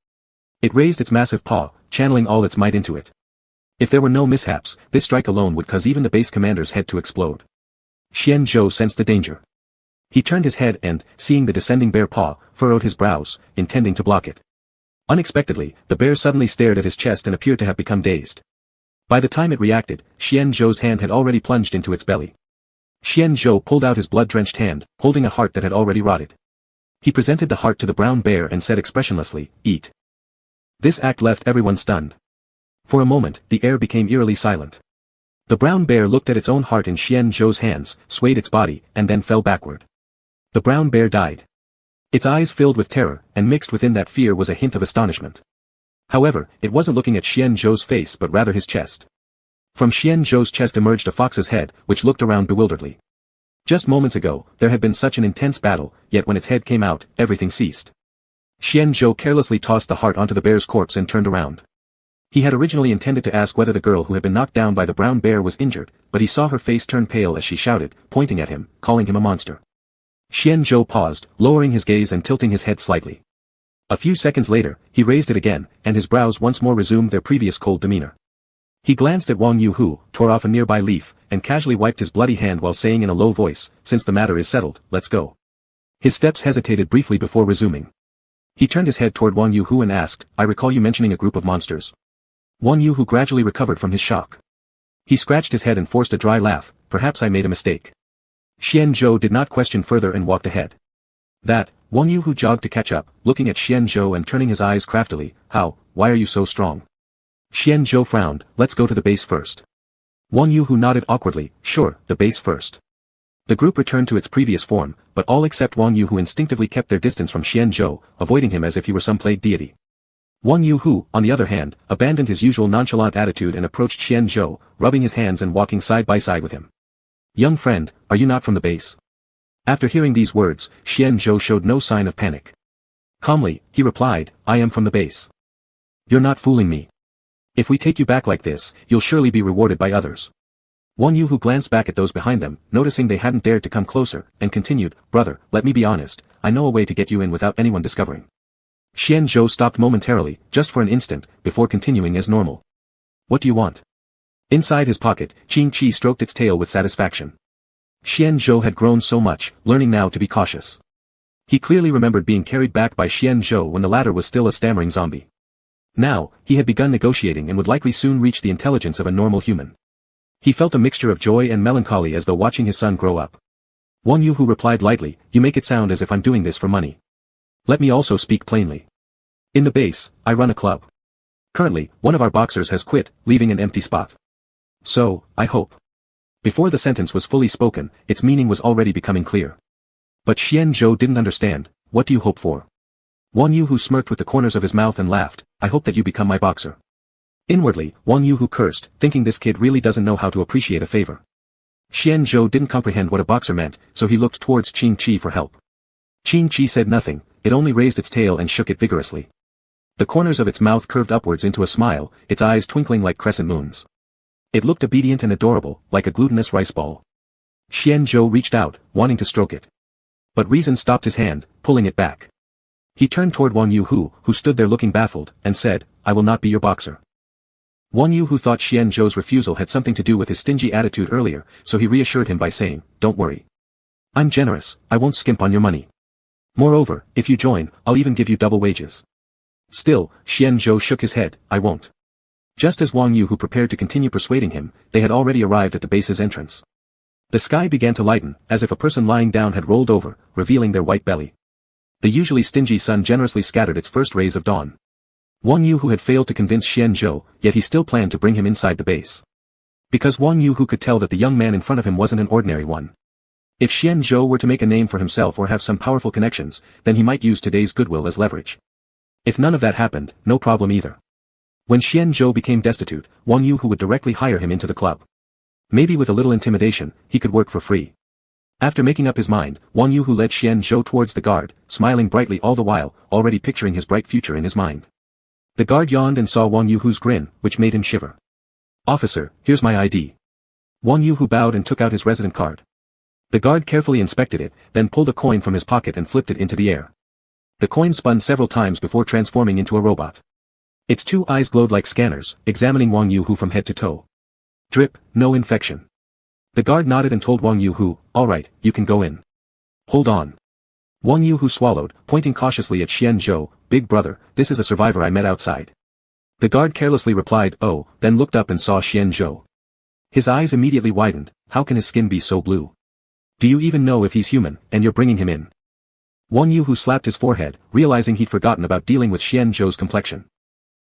It raised its massive paw, channeling all its might into it. If there were no mishaps, this strike alone would cause even the base commander's head to explode. Xian Zhou sensed the danger. He turned his head and, seeing the descending bear paw, furrowed his brows, intending to block it. Unexpectedly, the bear suddenly stared at his chest and appeared to have become dazed. By the time it reacted, Xian Zhou's hand had already plunged into its belly. Xian Zhou pulled out his blood-drenched hand, holding a heart that had already rotted. He presented the heart to the brown bear and said expressionlessly, "Eat." This act left everyone stunned. For a moment, the air became eerily silent. The brown bear looked at its own heart in Xian Zhou's hands, swayed its body, and then fell backward. The brown bear died. Its eyes filled with terror, and mixed within that fear was a hint of astonishment. However, it wasn't looking at Xian Zhou's face but rather his chest. From Xian Zhou's chest emerged a fox's head, which looked around bewilderedly. Just moments ago, there had been such an intense battle, yet when its head came out, everything ceased. Xian Zhou carelessly tossed the heart onto the bear's corpse and turned around. He had originally intended to ask whether the girl who had been knocked down by the brown bear was injured, but he saw her face turn pale as she shouted, pointing at him, calling him a monster. Xian Zhou paused, lowering his gaze and tilting his head slightly. A few seconds later, he raised it again, and his brows once more resumed their previous cold demeanor. He glanced at Wang Yuhu, tore off a nearby leaf, and casually wiped his bloody hand while saying in a low voice, "Since the matter is settled, let's go." His steps hesitated briefly before resuming. He turned his head toward Wang Yuhu and asked, I recall you mentioning a group of monsters. Wang Yuhu gradually recovered from his shock. He scratched his head and forced a dry laugh, perhaps I made a mistake. Xian Zhou did not question further and walked ahead. Wang Yuhu jogged to catch up, looking at Xian Zhou and turning his eyes craftily, why are you so strong? Xian Zhou frowned, let's go to the base first. Wang Yuhu nodded awkwardly, sure, the base first. The group returned to its previous form, but all except Wang Yuhu instinctively kept their distance from Xian Zhou, avoiding him as if he were some plagued deity. Wang Yuhu, on the other hand, abandoned his usual nonchalant attitude and approached Xian Zhou, rubbing his hands and walking side by side with him. Young friend, are you not from the base? After hearing these words, Xian Zhou showed no sign of panic. Calmly, he replied, I am from the base. You're not fooling me. If we take you back like this, you'll surely be rewarded by others. Wang Yuhu glanced back at those behind them, noticing they hadn't dared to come closer, and continued, brother, let me be honest, I know a way to get you in without anyone discovering. Xian Zhou stopped momentarily, just for an instant, before continuing as normal. What do you want? Inside his pocket, Qing Qi stroked its tail with satisfaction. Xian Zhou had grown so much, learning now to be cautious. He clearly remembered being carried back by Xian Zhou when the latter was still a stammering zombie. Now, he had begun negotiating and would likely soon reach the intelligence of a normal human. He felt a mixture of joy and melancholy as though watching his son grow up. Wang Yuhu replied lightly, you make it sound as if I'm doing this for money. Let me also speak plainly. In the base, I run a club. Currently, one of our boxers has quit, leaving an empty spot. So, I hope. Before the sentence was fully spoken, its meaning was already becoming clear. But Xian Zhou didn't understand, what do you hope for? Wang Yuhu smirked with the corners of his mouth and laughed, I hope that you become my boxer. Inwardly, Wang Yuhu cursed, thinking this kid really doesn't know how to appreciate a favor. Xian Zhou didn't comprehend what a boxer meant, so he looked towards Qing Qi for help. Qing Qi said nothing, it only raised its tail and shook it vigorously. The corners of its mouth curved upwards into a smile, its eyes twinkling like crescent moons. It looked obedient and adorable, like a glutinous rice ball. Xian Zhou reached out, wanting to stroke it. But reason stopped his hand, pulling it back. He turned toward Wang Yuhu, who stood there looking baffled, and said, I will not be your boxer. Wang Yuhu thought Xian Zhou's refusal had something to do with his stingy attitude earlier, so he reassured him by saying, don't worry. I'm generous, I won't skimp on your money. Moreover, if you join, I'll even give you double wages. Still, Xian Zhou shook his head, I won't. Just as Wang Yuhu prepared to continue persuading him, they had already arrived at the base's entrance. The sky began to lighten, as if a person lying down had rolled over, revealing their white belly. The usually stingy sun generously scattered its first rays of dawn. Wang Yuhu had failed to convince Xian Zhou, yet he still planned to bring him inside the base. Because Wang Yuhu could tell that the young man in front of him wasn't an ordinary one. If Xian Zhou were to make a name for himself or have some powerful connections, then he might use today's goodwill as leverage. If none of that happened, no problem either. When Xian Zhou became destitute, Wang Yuhu would directly hire him into the club. Maybe with a little intimidation, he could work for free. After making up his mind, Wang Yuhu led Xian Zhou towards the guard, smiling brightly all the while, already picturing his bright future in his mind. The guard yawned and saw Wang Yuhu's grin, which made him shiver. Officer, here's my ID. Wang Yuhu bowed and took out his resident card. The guard carefully inspected it, then pulled a coin from his pocket and flipped it into the air. The coin spun several times before transforming into a robot. Its two eyes glowed like scanners, examining Wang Yuhu from head to toe. Drip, no infection. The guard nodded and told Wang Yuhu, all right, you can go in. Hold on. Wang Yuhu swallowed, pointing cautiously at Xian Zhou, big brother, this is a survivor I met outside. The guard carelessly replied, oh, then looked up and saw Xian Zhou. His eyes immediately widened, how can his skin be so blue? Do you even know if he's human, and you're bringing him in? Wang Yuhu slapped his forehead, realizing he'd forgotten about dealing with Xian Zhou's complexion.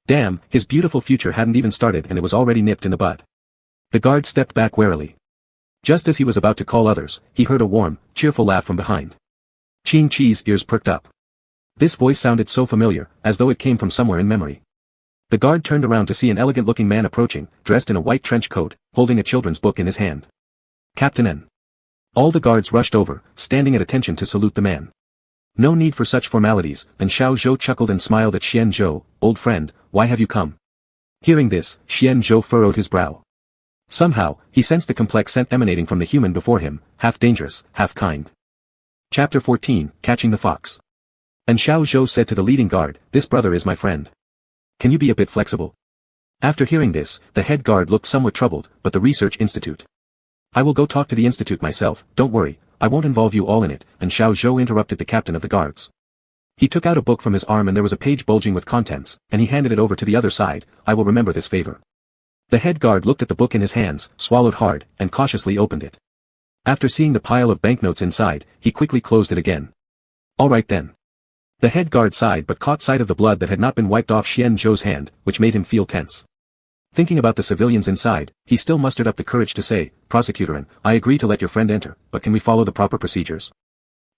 Damn, his beautiful future hadn't even started and it was already nipped in the bud. The guard stepped back warily. Just as he was about to call others, he heard a warm, cheerful laugh from behind. Qing Qi's ears perked up. This voice sounded so familiar, as though it came from somewhere in memory. The guard turned around to see an elegant-looking man approaching, dressed in a white trench coat, holding a children's book in his hand. Captain N. All the guards rushed over, standing at attention to salute the man. No need for such formalities, and Xiao Zhou chuckled and smiled at Xian Zhou, old friend, why have you come? Hearing this, Xian Zhou furrowed his brow. Somehow, he sensed the complex scent emanating from the human before him, half dangerous, half kind. Chapter 14, Catching the Fox. And Xiao Zhou said to the leading guard, this brother is my friend. Can you be a bit flexible? After hearing this, the head guard looked somewhat troubled, but the research institute. I will go talk to the institute myself, don't worry, I won't involve you all in it, and Xiao Zhou interrupted the captain of the guards. He took out a book from his arm and there was a page bulging with contents, and he handed it over to the other side. I will remember this favor. The head guard looked at the book in his hands, swallowed hard, and cautiously opened it. After seeing the pile of banknotes inside, he quickly closed it again. All right then. The head guard sighed but caught sight of the blood that had not been wiped off Xian Zhou's hand, which made him feel tense. Thinking about the civilians inside, he still mustered up the courage to say, Prosecutor, I agree to let your friend enter, but can we follow the proper procedures?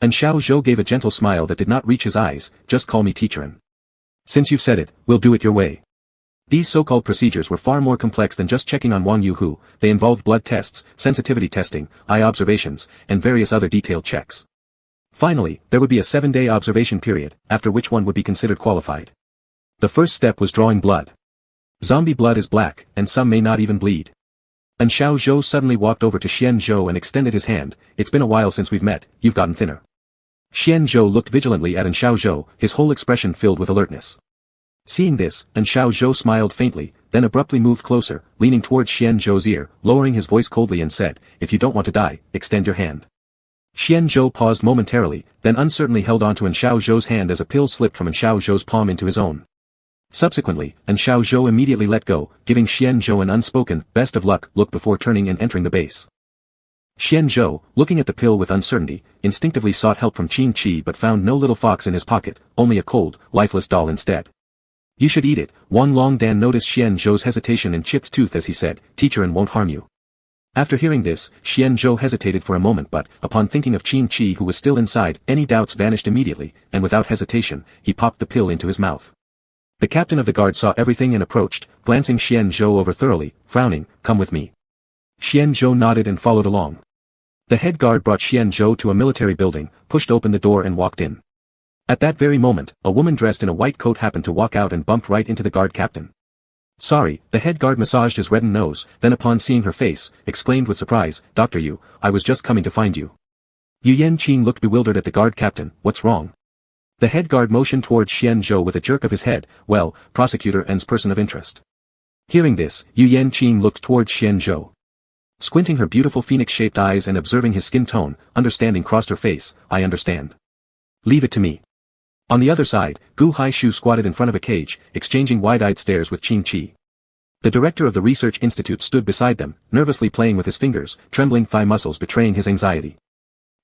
And Xiao Zhou gave a gentle smile that did not reach his eyes. Just call me teacher. Since you've said it, we'll do it your way. These so-called procedures were far more complex than just checking on Wang Yuhu. They involved blood tests, sensitivity testing, eye observations, and various other detailed checks. Finally, there would be a 7-day observation period, after which one would be considered qualified. The first step was drawing blood. Zombie blood is black, and some may not even bleed. And Xiao Zhou suddenly walked over to Xian Zhou and extended his hand. It's been a while since we've met, you've gotten thinner. Xian Zhou looked vigilantly at Xiao Zhou, his whole expression filled with alertness. Seeing this, Xiao Zhou smiled faintly, then abruptly moved closer, leaning towards Xian Zhou's ear, lowering his voice coldly and said, if you don't want to die, extend your hand. Xian Zhou paused momentarily, then uncertainly held onto Xiao Zhou's hand as a pill slipped from Xiao Zhou's palm into his own. Subsequently, Xiao Zhou immediately let go, giving Xian Zhou an unspoken, best of luck look before turning and entering the base. Xian Zhou, looking at the pill with uncertainty, instinctively sought help from Qin Chi but found no little fox in his pocket, only a cold, lifeless doll instead. You should eat it. Wan Longdan noticed Xian Zhou's hesitation and chipped tooth as he said, teacher and won't harm you. After hearing this, Xian Zhou hesitated for a moment but, upon thinking of Qin Chi who was still inside, any doubts vanished immediately, and without hesitation, he popped the pill into his mouth. The captain of the guard saw everything and approached, glancing Xian Zhou over thoroughly, frowning, come with me. Xian Zhou nodded and followed along. The head guard brought Xian Zhou to a military building, pushed open the door and walked in. At that very moment, a woman dressed in a white coat happened to walk out and bumped right into the guard captain. Sorry, the head guard massaged his reddened nose, then upon seeing her face, exclaimed with surprise, Dr. Yu, I was just coming to find you. Yu Yanqing looked bewildered at the guard captain, what's wrong? The head guard motioned towards Xian Zhou with a jerk of his head, well, prosecutor and's person of interest. Hearing this, Yu Yanqing looked towards Xian Zhou. Squinting her beautiful phoenix-shaped eyes and observing his skin tone, understanding crossed her face, I understand. Leave it to me. On the other side, Gu Haishu squatted in front of a cage, exchanging wide-eyed stares with Qin Chi. The director of the research institute stood beside them, nervously playing with his fingers, trembling thigh muscles betraying his anxiety.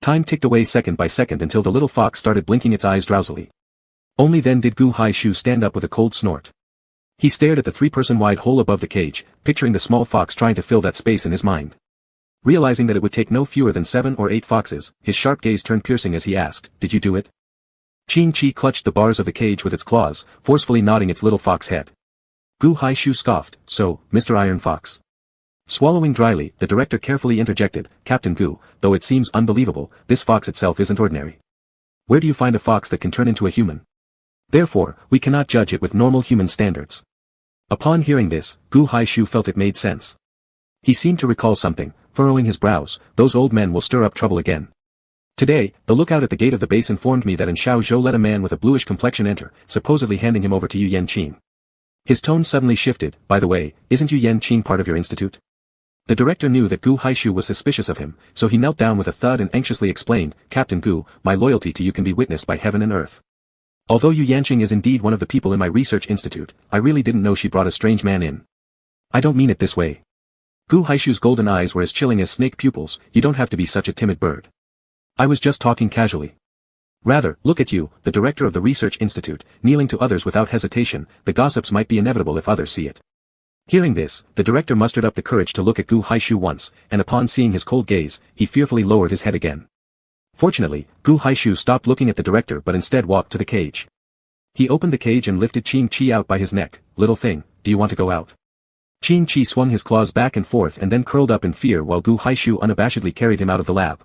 Time ticked away second by second until the little fox started blinking its eyes drowsily. Only then did Gu Haishu stand up with a cold snort. He stared at the 3-person-wide hole above the cage, picturing the small fox trying to fill that space in his mind. Realizing that it would take no fewer than 7 or 8 foxes, his sharp gaze turned piercing as he asked, did you do it? Qin Chi clutched the bars of the cage with its claws, forcefully nodding its little fox head. Gu Haishu scoffed, so, Mr. Iron Fox. Swallowing dryly, the director carefully interjected, Captain Gu, though it seems unbelievable, this fox itself isn't ordinary. Where do you find a fox that can turn into a human? Therefore, we cannot judge it with normal human standards. Upon hearing this, Gu Haishu felt it made sense. He seemed to recall something, furrowing his brows, those old men will stir up trouble again. Today, the lookout at the gate of the base informed me that Xiao Zhou let a man with a bluish complexion enter, supposedly handing him over to Yu Yanqing. His tone suddenly shifted, by the way, isn't Yu Yanqing part of your institute? The director knew that Gu Haishu was suspicious of him, so he knelt down with a thud and anxiously explained, Captain Gu, my loyalty to you can be witnessed by heaven and earth. Although Yu Yanqing is indeed one of the people in my research institute, I really didn't know she brought a strange man in. I don't mean it this way. Gu Haishu's golden eyes were as chilling as snake pupils, you don't have to be such a timid bird. I was just talking casually. Rather, look at you, the director of the research institute, kneeling to others without hesitation, the gossips might be inevitable if others see it. Hearing this, the director mustered up the courage to look at Gu Haishu once, and upon seeing his cold gaze, he fearfully lowered his head again. Fortunately, Gu Haishu stopped looking at the director but instead walked to the cage. He opened the cage and lifted Qin Chi out by his neck, little thing, do you want to go out? Qin Chi swung his claws back and forth and then curled up in fear while Gu Haishu unabashedly carried him out of the lab.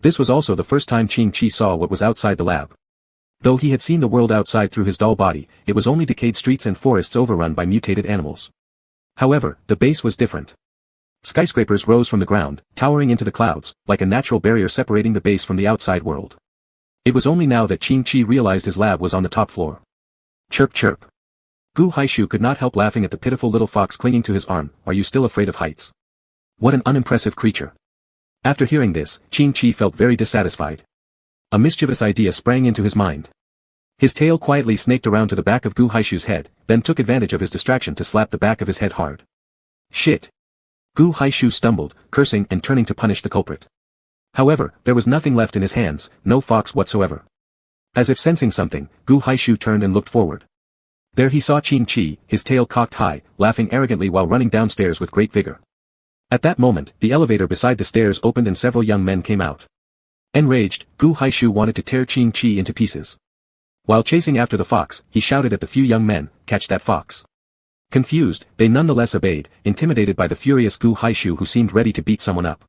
This was also the first time Qin Chi saw what was outside the lab. Though he had seen the world outside through his doll body, it was only decayed streets and forests overrun by mutated animals. However, the base was different. Skyscrapers rose from the ground, towering into the clouds, like a natural barrier separating the base from the outside world. It was only now that Qin Chi realized his lab was on the top floor. Chirp chirp. Gu Haishu could not help laughing at the pitiful little fox clinging to his arm, are you still afraid of heights? What an unimpressive creature. After hearing this, Qin Chi felt very dissatisfied. A mischievous idea sprang into his mind. His tail quietly snaked around to the back of Gu Haishu's head, then took advantage of his distraction to slap the back of his head hard. Shit! Gu Haishu stumbled, cursing and turning to punish the culprit. However, there was nothing left in his hands, no fox whatsoever. As if sensing something, Gu Haishu turned and looked forward. There he saw Qing Chi, his tail cocked high, laughing arrogantly while running downstairs with great vigor. At that moment, the elevator beside the stairs opened and several young men came out. Enraged, Gu Haishu wanted to tear Qing Chi into pieces. While chasing after the fox, he shouted at the few young men, "Catch that fox." Confused, they nonetheless obeyed, intimidated by the furious Gu Haishu who seemed ready to beat someone up.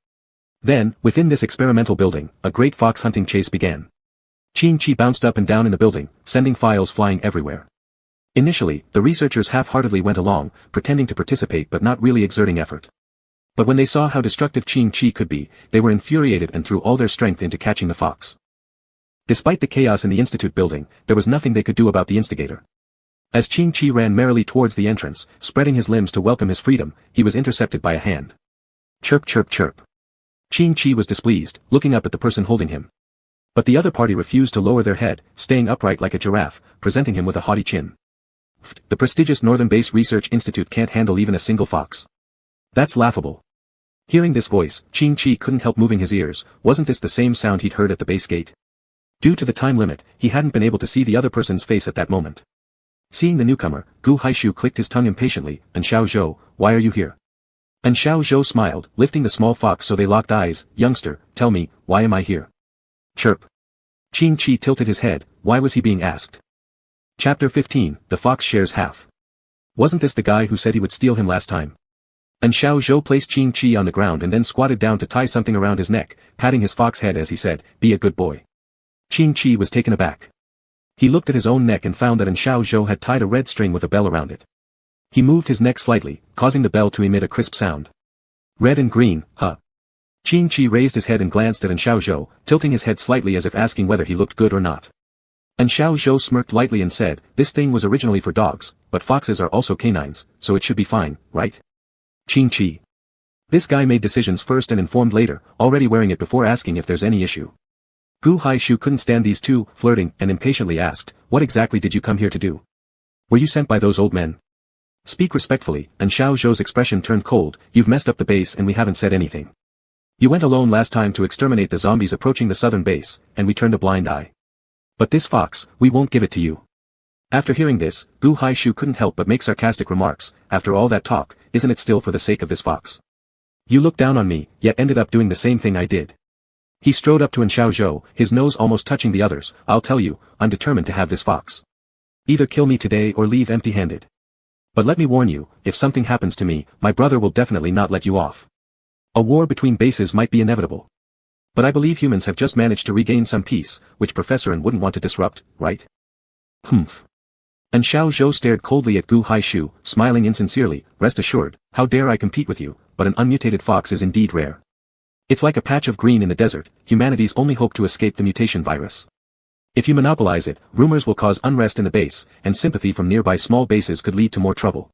Then, within this experimental building, a great fox hunting chase began. Qing Chi bounced up and down in the building, sending files flying everywhere. Initially, the researchers half-heartedly went along, pretending to participate but not really exerting effort. But when they saw how destructive Qing Chi could be, they were infuriated and threw all their strength into catching the fox. Despite the chaos in the institute building, there was nothing they could do about the instigator. As Qing Chi ran merrily towards the entrance, spreading his limbs to welcome his freedom, he was intercepted by a hand. Chirp chirp chirp. Qing Chi was displeased, looking up at the person holding him. But the other party refused to lower their head, staying upright like a giraffe, presenting him with a haughty chin. The prestigious Northern Base Research Institute can't handle even a single fox. That's laughable. Hearing this voice, Qing Chi couldn't help moving his ears. Wasn't this the same sound he'd heard at the base gate? Due to the time limit, he hadn't been able to see the other person's face at that moment. Seeing the newcomer, Gu Haishu clicked his tongue impatiently, "And Xiao Zhou, why are you here?" And Xiao Zhou smiled, lifting the small fox so they locked eyes. "Youngster, tell me, why am I here?" Chirp. Qing Chi tilted his head. Why was he being asked? Chapter 15, The Fox Shares Half. Wasn't this the guy who said he would steal him last time? And Xiao Zhou placed Qing Chi on the ground and then squatted down to tie something around his neck, patting his fox head as he said, "Be a good boy." Qing Chi was taken aback. He looked at his own neck and found that Xiao Zhou had tied a red string with a bell around it. He moved his neck slightly, causing the bell to emit a crisp sound. Red and green, huh? Qing Chi raised his head and glanced at Xiao Zhou, tilting his head slightly as if asking whether he looked good or not. Xiao Zhou smirked lightly and said, "This thing was originally for dogs, but foxes are also canines, so it should be fine, right?" Qing Chi. This guy made decisions first and informed later, already wearing it before asking if there's any issue. Gu Haishu couldn't stand these two, flirting, and impatiently asked, "What exactly did you come here to do? Were you sent by those old men?" "Speak respectfully," and Xiao Zhou's expression turned cold. "You've messed up the base and we haven't said anything. You went alone last time to exterminate the zombies approaching the southern base, and we turned a blind eye. But this fox, we won't give it to you." After hearing this, Gu Haishu couldn't help but make sarcastic remarks. "After all that talk, isn't it still for the sake of this fox? You looked down on me, yet ended up doing the same thing I did." He strode up to Xiao Zhou, his nose almost touching the others. "I'll tell you, I'm determined to have this fox. Either kill me today or leave empty-handed. But let me warn you, if something happens to me, my brother will definitely not let you off. A war between bases might be inevitable. But I believe humans have just managed to regain some peace, which Professor N wouldn't want to disrupt, right?" "Humph." And Xiao Zhou stared coldly at Gu Haishu, smiling insincerely. "Rest assured, how dare I compete with you, but an unmutated fox is indeed rare. It's like a patch of green in the desert, humanity's only hope to escape the mutation virus. If you monopolize it, rumors will cause unrest in the base, and sympathy from nearby small bases could lead to more trouble."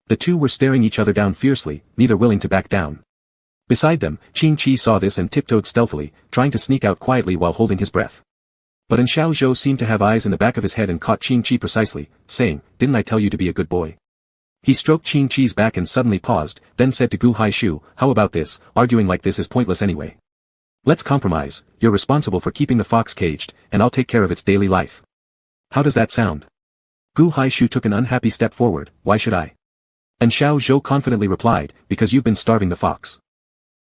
The two were staring each other down fiercely, neither willing to back down. Beside them, Qing Chi saw this and tiptoed stealthily, trying to sneak out quietly while holding his breath. But Xiao Zhou seemed to have eyes in the back of his head and caught Qing Chi precisely, saying, "Didn't I tell you to be a good boy?" He stroked Qing Chi's back and suddenly paused, then said to Gu Haishu, "How about this? Arguing like this is pointless anyway. Let's compromise. You're responsible for keeping the fox caged, and I'll take care of its daily life. How does that sound?" Gu Haishu took an unhappy step forward. "Why should I?" And Xiao Zhou confidently replied, "Because you've been starving the fox."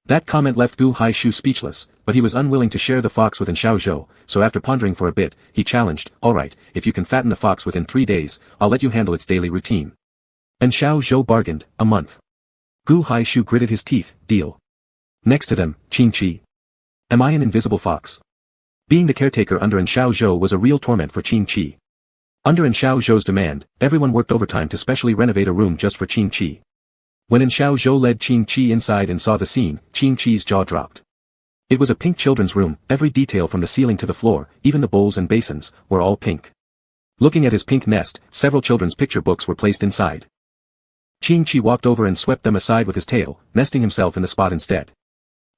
That comment left Gu Haishu speechless, but he was unwilling to share the fox with Xiao Zhou, so after pondering for a bit, he challenged, "All right, if you can fatten the fox within 3 days, I'll let you handle its daily routine." And Xiao Zhou bargained, "A month." Gu Haishu gritted his teeth. "Deal." Next to them, Qing Chi. "Am I an invisible fox?" Being the caretaker under Xiao Zhou was a real torment for Qing Chi. Under Xiao Zhou's demand, everyone worked overtime to specially renovate a room just for Qing Chi. When Xiao Zhou led Qing Chi inside and saw the scene, Qing Chi's jaw dropped. It was a pink children's room, every detail from the ceiling to the floor, even the bowls and basins, were all pink. Looking at his pink nest, several children's picture books were placed inside. Qing Chi walked over and swept them aside with his tail, nesting himself in the spot instead.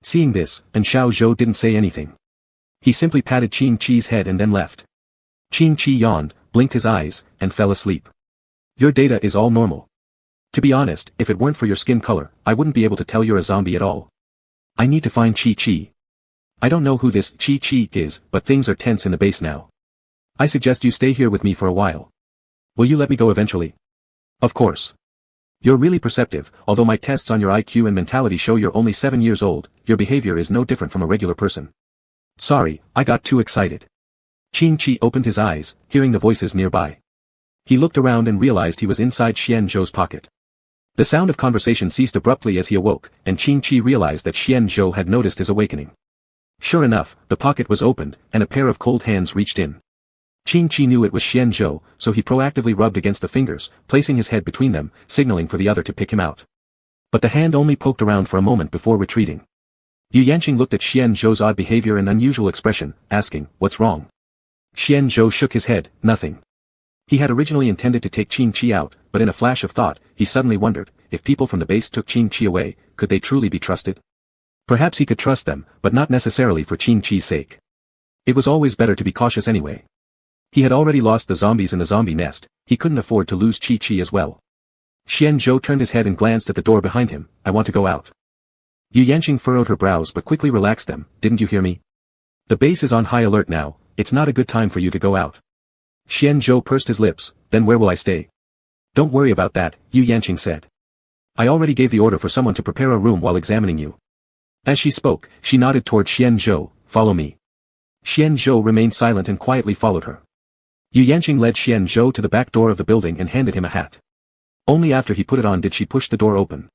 Seeing this, Xiao Zhou didn't say anything. He simply patted Qing Chi's head and then left. Qin Chi yawned, blinked his eyes, and fell asleep. Your data is all normal. To be honest, if it weren't for your skin color, I wouldn't be able to tell you're a zombie at all. I need to find Chi Chi. I don't know who this Chi Chi is, but things are tense in the base now. I suggest you stay here with me for a while. Will you let me go eventually? Of course. You're really perceptive, although my tests on your IQ and mentality show you're only 7 years old, your behavior is no different from a regular person. Sorry, I got too excited. Qin Chi opened his eyes, hearing the voices nearby. He looked around and realized he was inside Xian Zhou's pocket. The sound of conversation ceased abruptly as he awoke, and Qin Chi realized that Xian Zhou had noticed his awakening. Sure enough, the pocket was opened, and a pair of cold hands reached in. Qin Chi knew it was Xian Zhou, so he proactively rubbed against the fingers, placing his head between them, signaling for the other to pick him out. But the hand only poked around for a moment before retreating. Yu Yanqing looked at Xian Zhou's odd behavior and unusual expression, asking, "What's wrong?" Xian Zhou shook his head, "Nothing." He had originally intended to take Qin Chi out, but in a flash of thought, he suddenly wondered, if people from the base took Qin Chi away, could they truly be trusted? Perhaps he could trust them, but not necessarily for Qin Chi's sake. It was always better to be cautious anyway. He had already lost the zombies in the zombie nest, he couldn't afford to lose Chi Chi as well. Xian Zhou turned his head and glanced at the door behind him. "I want to go out." Yu Yanqing furrowed her brows but quickly relaxed them. "Didn't you hear me? The base is on high alert now, it's not a good time for you to go out." Xian Zhou pursed his lips. "Then where will I stay?" "Don't worry about that," Yu Yanqing said. "I already gave the order for someone to prepare a room while examining you." As she spoke, she nodded toward Xian Zhou. "Follow me." Xian Zhou remained silent and quietly followed her. Yu Yanqing led Xian Zhou to the back door of the building and handed him a hat. Only after he put it on did she push the door open.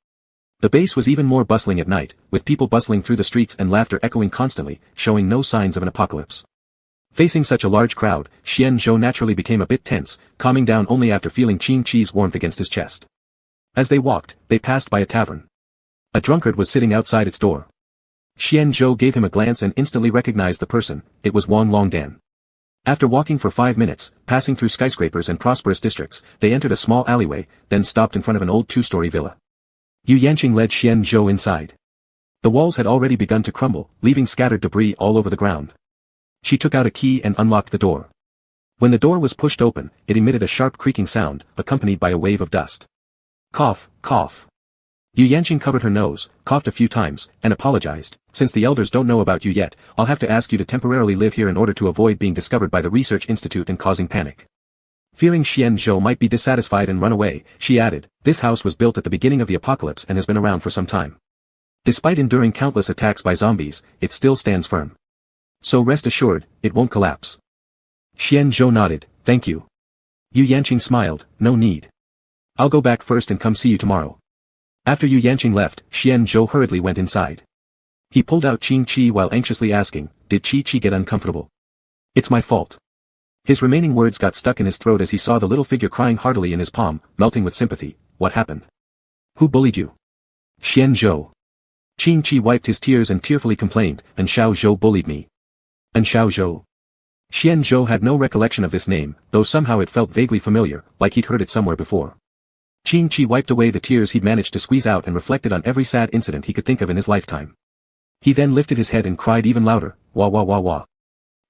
The base was even more bustling at night, with people bustling through the streets and laughter echoing constantly, showing no signs of an apocalypse. Facing such a large crowd, Xian Zhou naturally became a bit tense, calming down only after feeling Qin Chi's warmth against his chest. As they walked, they passed by a tavern. A drunkard was sitting outside its door. Xian Zhou gave him a glance and instantly recognized the person. It was Wang Longdan. After walking for 5 minutes, passing through skyscrapers and prosperous districts, they entered a small alleyway, then stopped in front of an old 2-story villa. Yu Yanqing led Xian Zhou inside. The walls had already begun to crumble, leaving scattered debris all over the ground. She took out a key and unlocked the door. When the door was pushed open, it emitted a sharp creaking sound, accompanied by a wave of dust. Cough, cough. Yu Yanqing covered her nose, coughed a few times, and apologized. "Since the elders don't know about you yet, I'll have to ask you to temporarily live here in order to avoid being discovered by the research institute and causing panic." Fearing Xian Zhou might be dissatisfied and run away, she added, "This house was built at the beginning of the apocalypse and has been around for some time. Despite enduring countless attacks by zombies, it still stands firm. So rest assured, it won't collapse." Xian Zhou nodded, "Thank you." Yu Yanqing smiled, "No need. I'll go back first and come see you tomorrow." After Yu Yanqing left, Xian Zhou hurriedly went inside. He pulled out Qin Chi while anxiously asking, "Did Chi Chi get uncomfortable?" "It's my fault." His remaining words got stuck in his throat as he saw the little figure crying heartily in his palm, melting with sympathy. "What happened? Who bullied you?" "Xian Zhou." Qin Chi wiped his tears and tearfully complained, "And Xiao Zhou bullied me." "And Xiao Zhou?" Xian Zhou had no recollection of this name, though somehow it felt vaguely familiar, like he'd heard it somewhere before. Qin Chi wiped away the tears he'd managed to squeeze out and reflected on every sad incident he could think of in his lifetime. He then lifted his head and cried even louder, "Wah wah wah wah.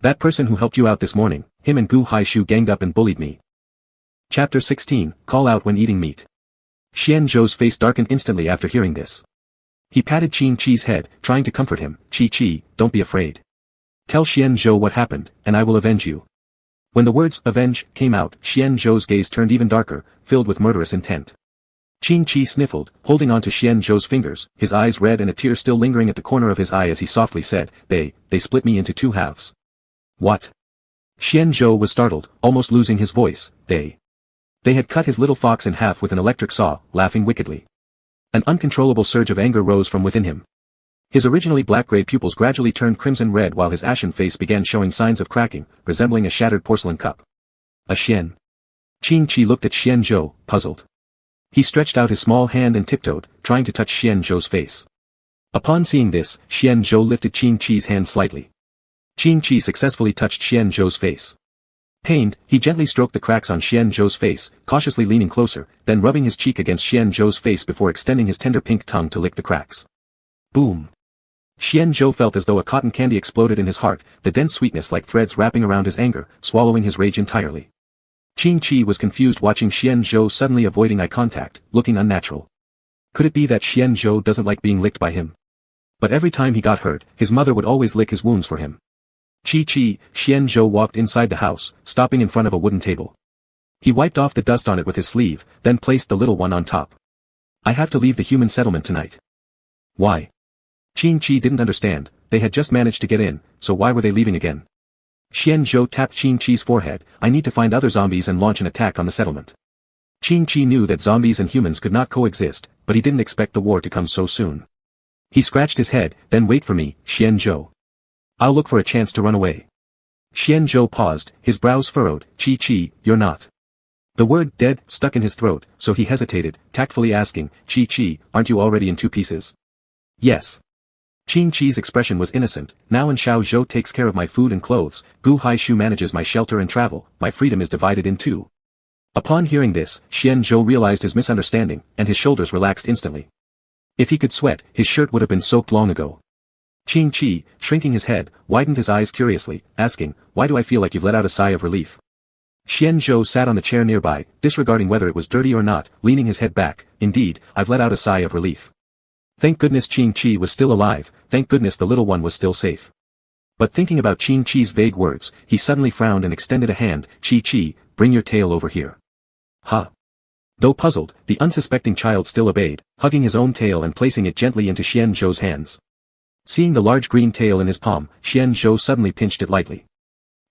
That person who helped you out this morning, him and Gu Haishu ganged up and bullied me." Chapter 16, Call Out When Eating Meat. Xian Zhou's face darkened instantly after hearing this. He patted Qin Chi's head, trying to comfort him. "Chi Chi, don't be afraid. Tell Xian Zhou what happened, and I will avenge you." When the words "avenge" came out, Xian Zhou's gaze turned even darker, filled with murderous intent. Qin Chi sniffled, holding on to Xian Zhou's fingers, his eyes red and a tear still lingering at the corner of his eye as he softly said, They split me into 2 halves." "What?" Xian Zhou was startled, almost losing his voice. They had cut his little fox in half with an electric saw, laughing wickedly. An uncontrollable surge of anger rose from within him. His originally black-gray pupils gradually turned crimson red while his ashen face began showing signs of cracking, resembling a shattered porcelain cup. "A Xian." Qin Chi looked at Xian Zhou, puzzled. He stretched out his small hand and tiptoed, trying to touch Xian Zhou's face. Upon seeing this, Xian Zhou lifted Qin Chi's hand slightly. Qin Chi successfully touched Xian Zhou's face. Pained, he gently stroked the cracks on Xian Zhou's face, cautiously leaning closer, then rubbing his cheek against Xian Zhou's face before extending his tender pink tongue to lick the cracks. Boom! Xian Zhou felt as though a cotton candy exploded in his heart, the dense sweetness like threads wrapping around his anger, swallowing his rage entirely. Qing Qi was confused watching Xian Zhou suddenly avoiding eye contact, looking unnatural. Could it be that Xian Zhou doesn't like being licked by him? But every time he got hurt, his mother would always lick his wounds for him. Xian Zhou walked inside the house, stopping in front of a wooden table. He wiped off the dust on it with his sleeve, then placed the little one on top. I have to leave the human settlement tonight. Why? Qing Qi didn't understand, they had just managed to get in, so why were they leaving again? Xian Zhou tapped Qing Qi's forehead, I need to find other zombies and launch an attack on the settlement. Qing Qi knew that zombies and humans could not coexist, but he didn't expect the war to come so soon. He scratched his head, then wait for me, Xian Zhou. I'll look for a chance to run away. Xian Zhou paused, his brows furrowed, Qi, you're not. The word dead stuck in his throat, so he hesitated, tactfully asking, Qi, aren't you already in 2 pieces? Yes. Qing Qi's expression was innocent, now and Xiao Zhou takes care of my food and clothes, Gu Haishu manages my shelter and travel, my freedom is divided in 2. Upon hearing this, Xian Zhou realized his misunderstanding, and his shoulders relaxed instantly. If he could sweat, his shirt would have been soaked long ago. Qing Qi, shrinking his head, widened his eyes curiously, asking, why do I feel like you've let out a sigh of relief? Xian Zhou sat on the chair nearby, disregarding whether it was dirty or not, leaning his head back, indeed, I've let out a sigh of relief. Thank goodness Qing Qi was still alive, thank goodness the little one was still safe. But thinking about Qing Qi's vague words, he suddenly frowned and extended a hand, Qi, bring your tail over here. Huh. Though puzzled, the unsuspecting child still obeyed, hugging his own tail and placing it gently into Xian Zhou's hands. Seeing the large green tail in his palm, Xian Zhou suddenly pinched it lightly.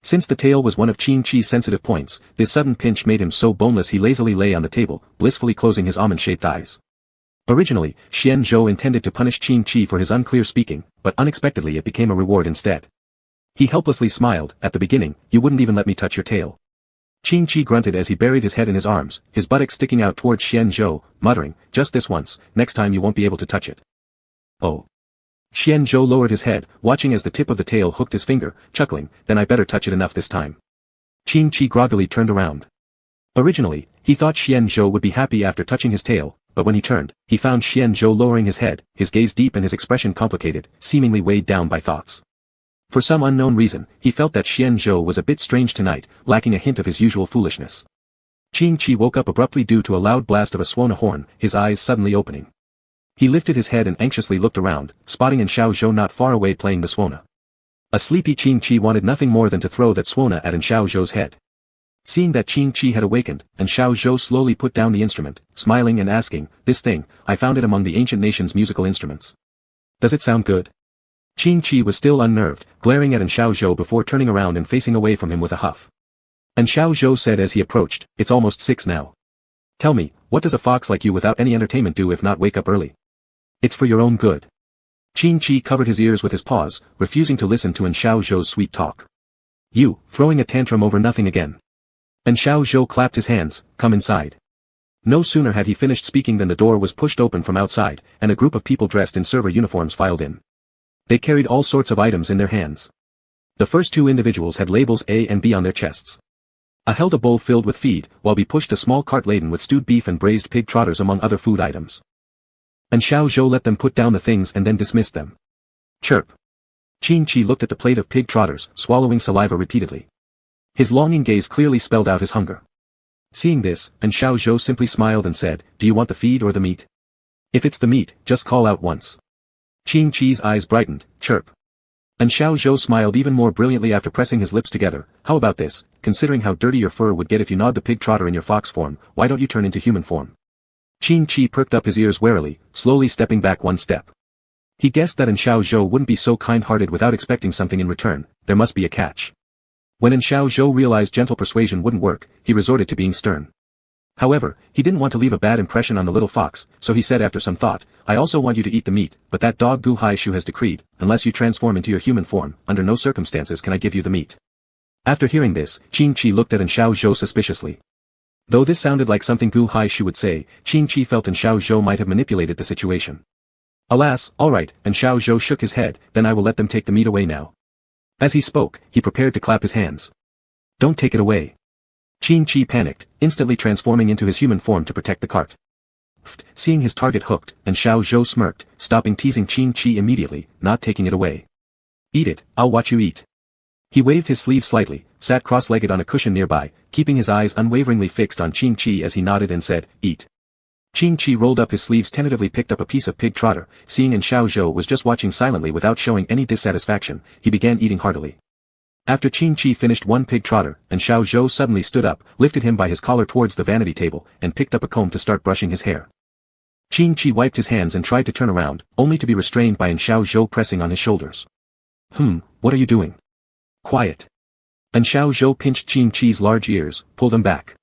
Since the tail was one of Qing Qi's sensitive points, this sudden pinch made him so boneless he lazily lay on the table, blissfully closing his almond-shaped eyes. Originally, Xian Zhou intended to punish Qing Qi for his unclear speaking, but unexpectedly it became a reward instead. He helplessly smiled, at the beginning, you wouldn't even let me touch your tail. Qing Qi grunted as he buried his head in his arms, his buttocks sticking out towards Xian Zhou, muttering, just this once, next time you won't be able to touch it. Oh. Xian Zhou lowered his head, watching as the tip of the tail hooked his finger, chuckling, then I better touch it enough this time. Qing Qi groggily turned around. Originally, he thought Xian Zhou would be happy after touching his tail, but when he turned, he found Xian Zhou lowering his head, his gaze deep and his expression complicated, seemingly weighed down by thoughts. For some unknown reason, he felt that Xian Zhou was a bit strange tonight, lacking a hint of his usual foolishness. Qing Qi woke up abruptly due to a loud blast of a Suona horn, his eyes suddenly opening. He lifted his head and anxiously looked around, spotting Xiao Zhou not far away playing the Suona. A sleepy Qing Qi wanted nothing more than to throw that Suona at Xiao Zhou's head. Seeing that Qing Qi had awakened, Xiao Zhou slowly put down the instrument, smiling and asking, this thing, I found it among the ancient nation's musical instruments. Does it sound good? Qing Qi was still unnerved, glaring at Xiao Zhou before turning around and facing away from him with a huff. Xiao Zhou said as he approached, it's almost 6 now. Tell me, what does a fox like you without any entertainment do if not wake up early? It's for your own good. Qing Qi covered his ears with his paws, refusing to listen to Xiao Zhou's sweet talk. You, throwing a tantrum over nothing again. Xiao Zhou clapped his hands, come inside. No sooner had he finished speaking than the door was pushed open from outside, and a group of people dressed in server uniforms filed in. They carried all sorts of items in their hands. The first 2 individuals had labels A and B on their chests. A held a bowl filled with feed, while B pushed a small cart laden with stewed beef and braised pig trotters among other food items. Xiao Zhou let them put down the things and then dismissed them. Chirp. Qing Qi looked at the plate of pig trotters, swallowing saliva repeatedly. His longing gaze clearly spelled out his hunger. Seeing this, Xiao Zhou simply smiled and said, do you want the feed or the meat? If it's the meat, just call out once. Qing Qi's eyes brightened, chirp. Xiao Zhou smiled even more brilliantly after pressing his lips together, how about this, considering how dirty your fur would get if you gnawed the pig trotter in your fox form, why don't you turn into human form? Qing Qi perked up his ears warily, slowly stepping back 1 step. He guessed that Xiao Zhou wouldn't be so kind-hearted without expecting something in return, there must be a catch. When Xiao Zhou realized gentle persuasion wouldn't work, he resorted to being stern. However, he didn't want to leave a bad impression on the little fox, so he said after some thought, I also want you to eat the meat, but that dog Gu Haishu has decreed, unless you transform into your human form, under no circumstances can I give you the meat. After hearing this, Qing Qi looked at Xiao Zhou suspiciously. Though this sounded like something Gu Haishu would say, Qing Qi felt Xiao Zhou might have manipulated the situation. Alas, alright, Xiao Zhou shook his head, then I will let them take the meat away now. As he spoke, he prepared to clap his hands. Don't take it away. Qing Qi panicked, instantly transforming into his human form to protect the cart. Seeing his target hooked, and Xiao Zhou smirked, stopping teasing Qing Qi immediately, not taking it away. Eat it, I'll watch you eat. He waved his sleeve slightly, sat cross-legged on a cushion nearby, keeping his eyes unwaveringly fixed on Qing Qi as he nodded and said, eat. Qing Qi rolled up his sleeves, tentatively picked up a piece of pig trotter, seeing and Xiao Zhou was just watching silently without showing any dissatisfaction, he began eating heartily. After Qing Qi finished one pig trotter, and Xiao Zhou suddenly stood up, lifted him by his collar towards the vanity table, and picked up a comb to start brushing his hair. Qing Qi wiped his hands and tried to turn around, only to be restrained by Xiao Zhou pressing on his shoulders. What are you doing? Quiet. And Xiao Zhou pinched Qing Qi's large ears, pulled them back.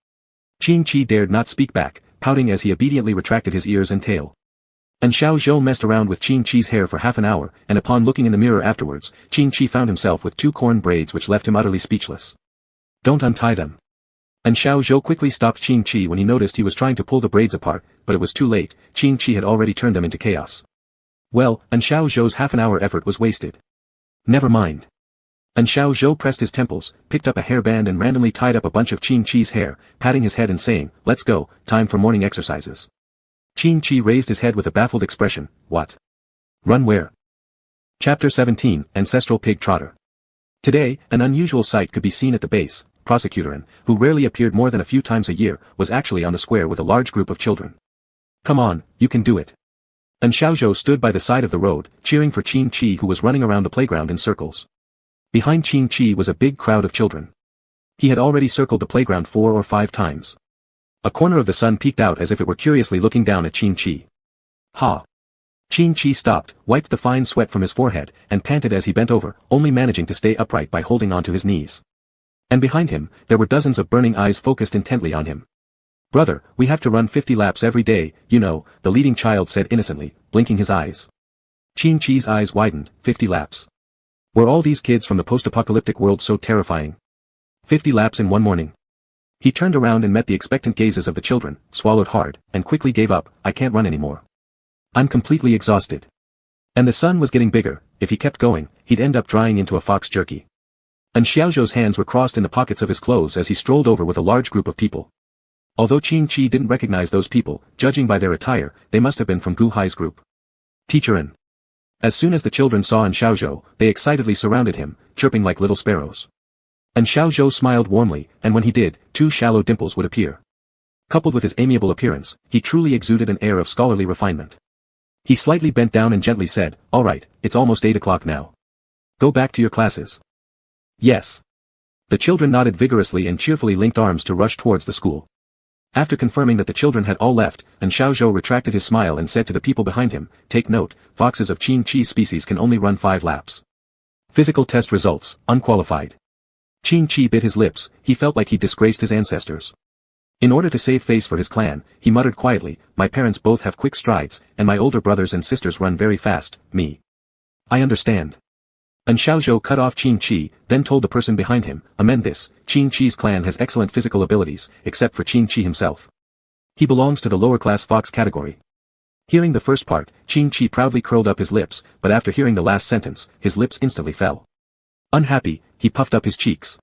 Qing Qi dared not speak back, pouting as he obediently retracted his ears and tail. And Xiao Zhou messed around with Qing Qi's hair for half an hour, and upon looking in the mirror afterwards, Qing Qi found himself with 2 corn braids which left him utterly speechless. Don't untie them. And Xiao Zhou quickly stopped Qing Qi when he noticed he was trying to pull the braids apart, but it was too late, Qing Qi had already turned them into chaos. Well, and Xiao Zhou's half an hour effort was wasted. Never mind. And Xiao Zhou pressed his temples, picked up a hairband and randomly tied up a bunch of Qing Qi's hair, patting his head and saying, let's go, time for morning exercises. Qing Qi raised his head with a baffled expression, what? Run where? Chapter 17, Ancestral Pig Trotter. Today, an unusual sight could be seen at the base. Prosecutorin, who rarely appeared more than a few times a year, was actually on the square with a large group of children. Come on, you can do it. And Xiao Zhou stood by the side of the road, cheering for Qing Qi who was running around the playground in circles. Behind Qing Qi was a big crowd of children. He had already circled the playground 4 or 5 times. A corner of the sun peeked out as if it were curiously looking down at Qing Qi. Ha! Qing Qi stopped, wiped the fine sweat from his forehead, and panted as he bent over, only managing to stay upright by holding onto his knees. And behind him, there were dozens of burning eyes focused intently on him. Brother, we have to run 50 laps every day, you know, the leading child said innocently, blinking his eyes. Qing Qi's eyes widened, 50 laps. Were all these kids from the post-apocalyptic world so terrifying? 50 laps in one morning. He turned around and met the expectant gazes of the children, swallowed hard, and quickly gave up, I can't run anymore. I'm completely exhausted. And the sun was getting bigger, if he kept going, he'd end up drying into a fox jerky. And Xiao Zhou's hands were crossed in the pockets of his clothes as he strolled over with a large group of people. Although Qing Qi didn't recognize those people, judging by their attire, they must have been from Gu Hai's group. Teacherin. As soon as the children saw Xiao Zhou, they excitedly surrounded him, chirping like little sparrows. And Xiao Zhou smiled warmly, and when he did, 2 shallow dimples would appear. Coupled with his amiable appearance, he truly exuded an air of scholarly refinement. He slightly bent down and gently said, all right, it's almost 8 o'clock now. Go back to your classes. Yes. The children nodded vigorously and cheerfully linked arms to rush towards the school. After confirming that the children had all left, and Xiao Zhou retracted his smile and said to the people behind him, take note, foxes of Qing Qi's species can only run 5 laps. Physical test results, unqualified. Qing Qi bit his lips, he felt like he'd disgraced his ancestors. In order to save face for his clan, he muttered quietly, my parents both have quick strides, and my older brothers and sisters run very fast, me. I understand. And Xiao Zhou cut off Qing Qi, then told the person behind him, amend this, Qing Qi's clan has excellent physical abilities, except for Qing Qi himself. He belongs to the lower-class fox category. Hearing the first part, Qing Qi proudly curled up his lips, but after hearing the last sentence, his lips instantly fell. Unhappy, he puffed up his cheeks.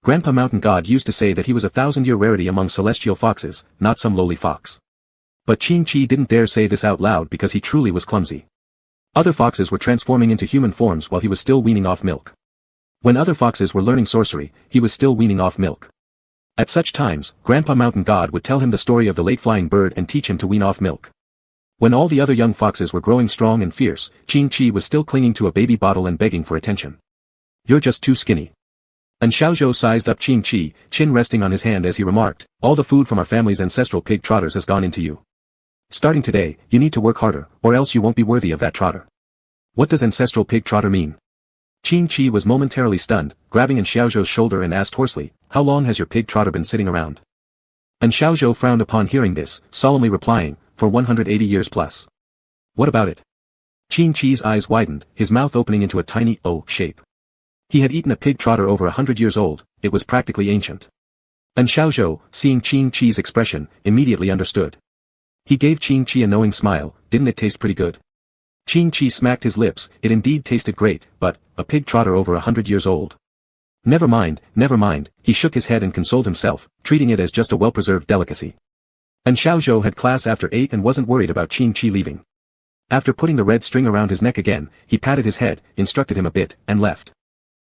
Grandpa Mountain God used to say that he was a 1,000-year rarity among celestial foxes, not some lowly fox. But Qing Qi didn't dare say this out loud because he truly was clumsy. Other foxes were transforming into human forms while he was still weaning off milk. When other foxes were learning sorcery, he was still weaning off milk. At such times, Grandpa Mountain God would tell him the story of the late flying bird and teach him to wean off milk. When all the other young foxes were growing strong and fierce, Qing Qi was still clinging to a baby bottle and begging for attention. You're just too skinny. And Xiao Zhou sized up Qing Qi, chin resting on his hand as he remarked, all the food from our family's ancestral pig trotters has gone into you. Starting today, you need to work harder, or else you won't be worthy of that trotter. What does ancestral pig trotter mean? Qing Qi was momentarily stunned, grabbing in Xiao Zhou's shoulder and asked hoarsely, how long has your pig trotter been sitting around? And Xiao Zhou frowned upon hearing this, solemnly replying, for 180 years plus. What about it? Qing Qi's eyes widened, his mouth opening into a tiny O shape. He had eaten a pig trotter over 100 years old, it was practically ancient. And Xiao Zhou, seeing Qing Qi's expression, immediately understood. He gave Qing Qi a knowing smile, didn't it taste pretty good? Qing Qi smacked his lips, it indeed tasted great, but, a pig trotter over 100 years old. Never mind, he shook his head and consoled himself, treating it as just a well-preserved delicacy. And Xiaozhou had class after 8 and wasn't worried about Qing Qi leaving. After putting the red string around his neck again, he patted his head, instructed him a bit, and left.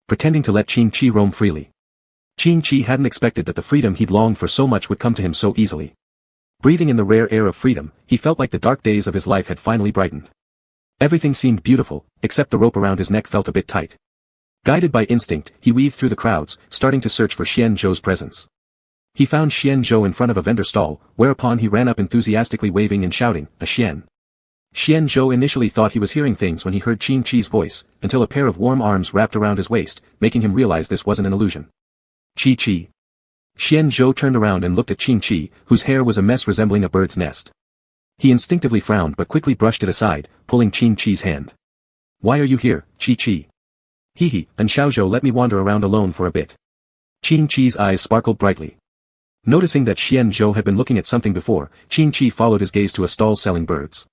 Pretending to let Qing Qi roam freely. Qing Qi hadn't expected that the freedom he'd longed for so much would come to him so easily. Breathing in the rare air of freedom, he felt like the dark days of his life had finally brightened. Everything seemed beautiful, except the rope around his neck felt a bit tight. Guided by instinct, he weaved through the crowds, starting to search for Xian Zhou's presence. He found Xian Zhou in front of a vendor stall, whereupon he ran up enthusiastically waving and shouting, "A Xian." Xian Zhou initially thought he was hearing things when he heard Qing Qi's voice, until a pair of warm arms wrapped around his waist, making him realize this wasn't an illusion. Qi Qi. Xian Zhou turned around and looked at Qing Qi, whose hair was a mess resembling a bird's nest. He instinctively frowned but quickly brushed it aside, pulling Qing Qi's hand. "Why are you here, Qi Qi?" "Hee and Xiaozhou let me wander around alone for a bit." Qing Qi's eyes sparkled brightly. Noticing that Xian Zhou had been looking at something before, Qing Qi followed his gaze to a stall selling birds.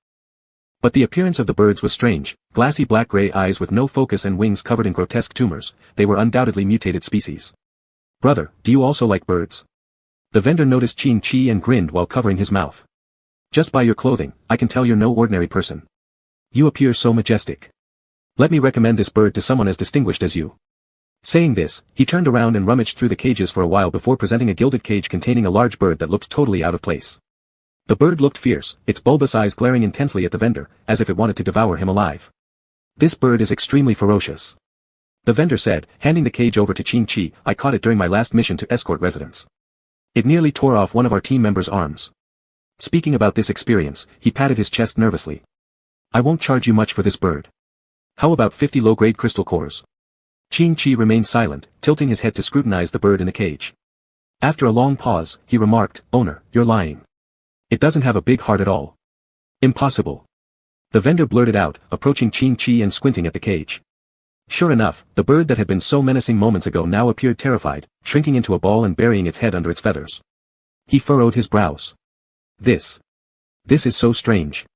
But the appearance of the birds was strange, glassy black-gray eyes with no focus and wings covered in grotesque tumors. They were undoubtedly mutated species. "Brother, do you also like birds?" The vendor noticed Qing Qi and grinned while covering his mouth. "Just by your clothing, I can tell you're no ordinary person. You appear so majestic. Let me recommend this bird to someone as distinguished as you." Saying this, he turned around and rummaged through the cages for a while before presenting a gilded cage containing a large bird that looked totally out of place. The bird looked fierce, its bulbous eyes glaring intensely at the vendor, as if it wanted to devour him alive. "This bird is extremely ferocious," the vendor said, handing the cage over to Qing Qi. "I caught it during my last mission to escort residents. It nearly tore off one of our team members' arms." Speaking about this experience, he patted his chest nervously. "I won't charge you much for this bird. How about 50 low-grade crystal cores?" Qing Qi remained silent, tilting his head to scrutinize the bird in the cage. After a long pause, he remarked, "Owner, you're lying. It doesn't have a big heart at all." "Impossible." The vendor blurted out, approaching Qing Qi and squinting at the cage. Sure enough, the bird that had been so menacing moments ago now appeared terrified, shrinking into a ball and burying its head under its feathers. He furrowed his brows. This is so strange.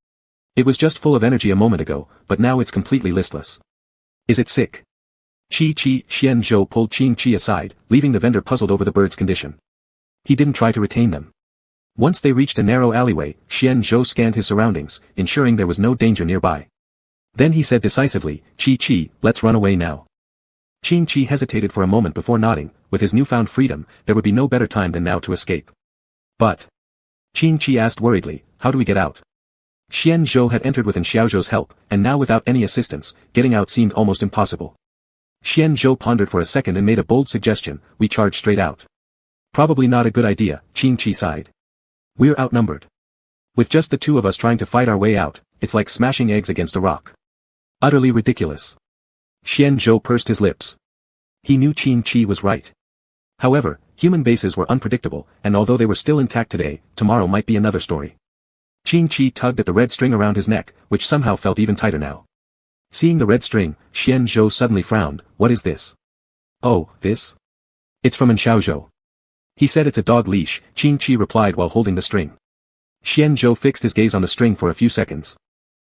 It was just full of energy a moment ago, but now it's completely listless. Is it sick? Xian Zhou pulled Qing Qi aside, leaving the vendor puzzled over the bird's condition. He didn't try to retain them. Once they reached a narrow alleyway, Xian Zhou scanned his surroundings, ensuring there was no danger nearby. Then he said decisively, "Qi Qi, let's run away now." Qing Qi hesitated for a moment before nodding. With his newfound freedom, there would be no better time than now to escape. "But," Qing Qi asked worriedly, "how do we get out?" Xian Zhou had entered with Xiaozhou's help, and now without any assistance, getting out seemed almost impossible. Xian Zhou pondered for a second and made a bold suggestion: "We charge straight out." "Probably not a good idea," Qing Qi sighed. "We're outnumbered. With just the two of us trying to fight our way out, it's like smashing eggs against a rock. Utterly ridiculous." Xian Zhou pursed his lips. He knew Qing Qi was right. However, human bases were unpredictable, and although they were still intact today, tomorrow might be another story. Qing Qi tugged at the red string around his neck, which somehow felt even tighter now. Seeing the red string, Xian Zhou suddenly frowned. "What is this?" "Oh, this? It's from Xiaozhou. He said it's a dog leash," Qing Qi replied while holding the string. Xian Zhou fixed his gaze on the string for a few seconds.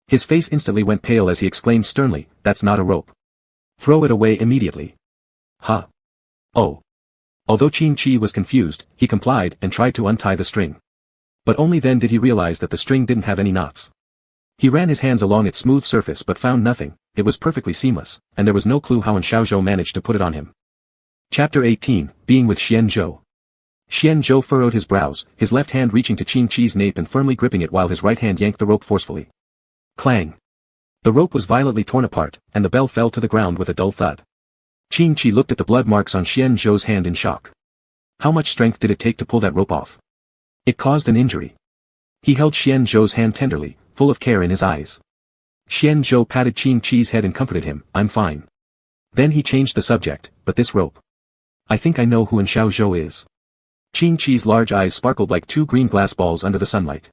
His face instantly went pale as he exclaimed sternly, "That's not a rope. Throw it away immediately." "Huh? Oh." Although Qing Qi was confused, he complied and tried to untie the string. But only then did he realize that the string didn't have any knots. He ran his hands along its smooth surface but found nothing. It was perfectly seamless, and there was no clue how Xiaozhou managed to put it on him. Chapter 18, Being with Xian Zhou. Xian Zhou furrowed his brows, his left hand reaching to Qing Qi's nape and firmly gripping it while his right hand yanked the rope forcefully. Clang! The rope was violently torn apart, and the bell fell to the ground with a dull thud. Qing Qi looked at the blood marks on Xian Zhou's hand in shock. How much strength did it take to pull that rope off? It caused an injury. He held Xian Zhou's hand tenderly, full of care in his eyes. Xian Zhou patted Qing Qi's head and comforted him. "I'm fine." Then he changed the subject. "But this rope. I think I know who Xiaozhou is." Qing Qi's large eyes sparkled like two green glass balls under the sunlight.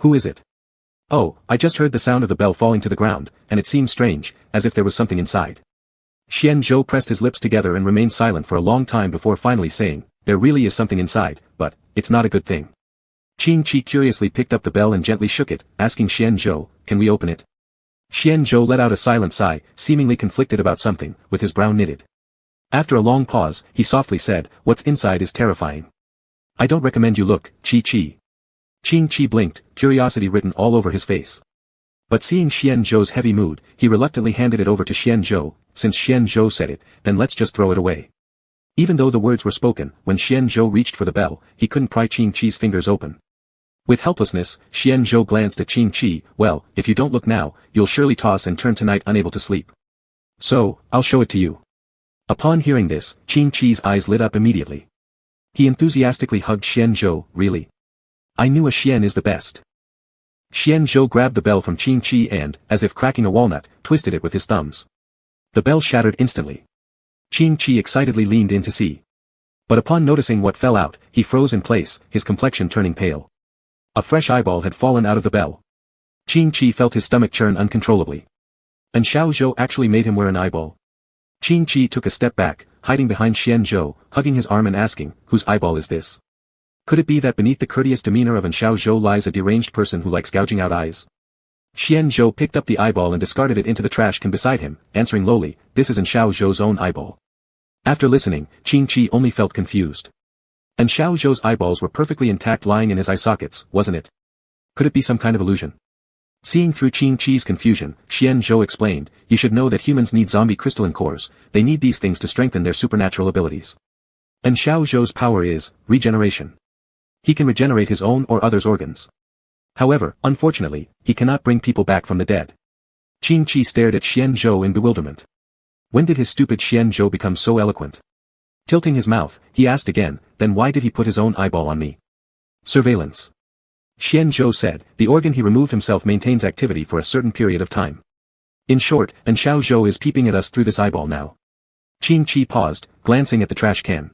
"Who is it?" "Oh, I just heard the sound of the bell falling to the ground, and it seemed strange, as if there was something inside." Xian Zhou pressed his lips together and remained silent for a long time before finally saying, "There really is something inside, but it's not a good thing." Qing Qi curiously picked up the bell and gently shook it, asking Xian Zhou, "Can we open it?" Xian Zhou let out a silent sigh, seemingly conflicted about something, with his brow knitted. After a long pause, he softly said, "What's inside is terrifying. I don't recommend you look, Qi Qi." Qing Chi blinked, curiosity written all over his face. But seeing Xian Zhou's heavy mood, he reluctantly handed it over to Xian Zhou. Since Xian Zhou said it, then let's just throw it away. Even though the words were spoken, when Xian Zhou reached for the bell, he couldn't pry Qing Chi's fingers open. With helplessness, Xian Zhou glanced at Qing Chi. Well, if you don't look now, you'll surely toss and turn tonight unable to sleep. So, I'll show it to you. Upon hearing this, Qing Chi's eyes lit up immediately. He enthusiastically hugged Xian Zhou. Really? I knew a Xian is the best. Xian Zhou grabbed the bell from Qing Chi and, as if cracking a walnut, twisted it with his thumbs. The bell shattered instantly. Qing Chi excitedly leaned in to see. But upon noticing what fell out, he froze in place, his complexion turning pale. A fresh eyeball had fallen out of the bell. Qing Chi felt his stomach churn uncontrollably. And Xiao Zhou actually made him wear an eyeball. Qing Chi took a step back, hiding behind Xian Zhou, hugging his arm and asking, whose eyeball is this? Could it be that beneath the courteous demeanor of an Xiao Zhou lies a deranged person who likes gouging out eyes? Xian Zhou picked up the eyeball and discarded it into the trash can beside him, answering lowly, this is an Xiao Zhou's own eyeball. After listening, Qing Chi only felt confused. And Xiao Zhou's eyeballs were perfectly intact lying in his eye sockets, wasn't it? Could it be some kind of illusion? Seeing through Qing Chi's confusion, Xian Zhou explained, you should know that humans need zombie crystalline cores, they need these things to strengthen their supernatural abilities. And Xiao Zhou's power is, regeneration. He can regenerate his own or others' organs. However, unfortunately, he cannot bring people back from the dead. Qing Chi stared at Xian Zhou in bewilderment. When did his stupid Xian Zhou become so eloquent? Tilting his mouth, he asked again, then why did he put his own eyeball on me? Surveillance. Xian Zhou said, the organ he removed himself maintains activity for a certain period of time. In short, and Xiao Zhou is peeping at us through this eyeball now. Qing Chi paused, glancing at the trash can.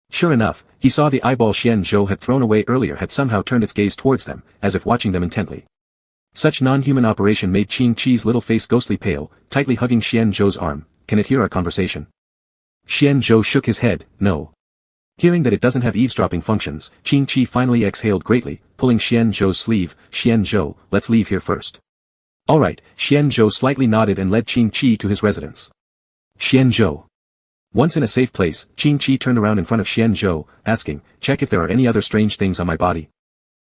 Sure enough, he saw the eyeball Xian Zhou had thrown away earlier had somehow turned its gaze towards them, as if watching them intently. Such non-human operation made Qing Chi's little face ghostly pale, tightly hugging Xian Zhou's arm. Can it hear our conversation? Xian Zhou shook his head, no. Hearing that it doesn't have eavesdropping functions, Qing Chi finally exhaled greatly, pulling Xian Zhou's sleeve. Xian Zhou, let's leave here first. Alright, Xian Zhou slightly nodded and led Qing Chi to his residence. Xian Zhou. Once in a safe place, Qing Chi turned around in front of Xian Zhou, asking, check if there are any other strange things on my body.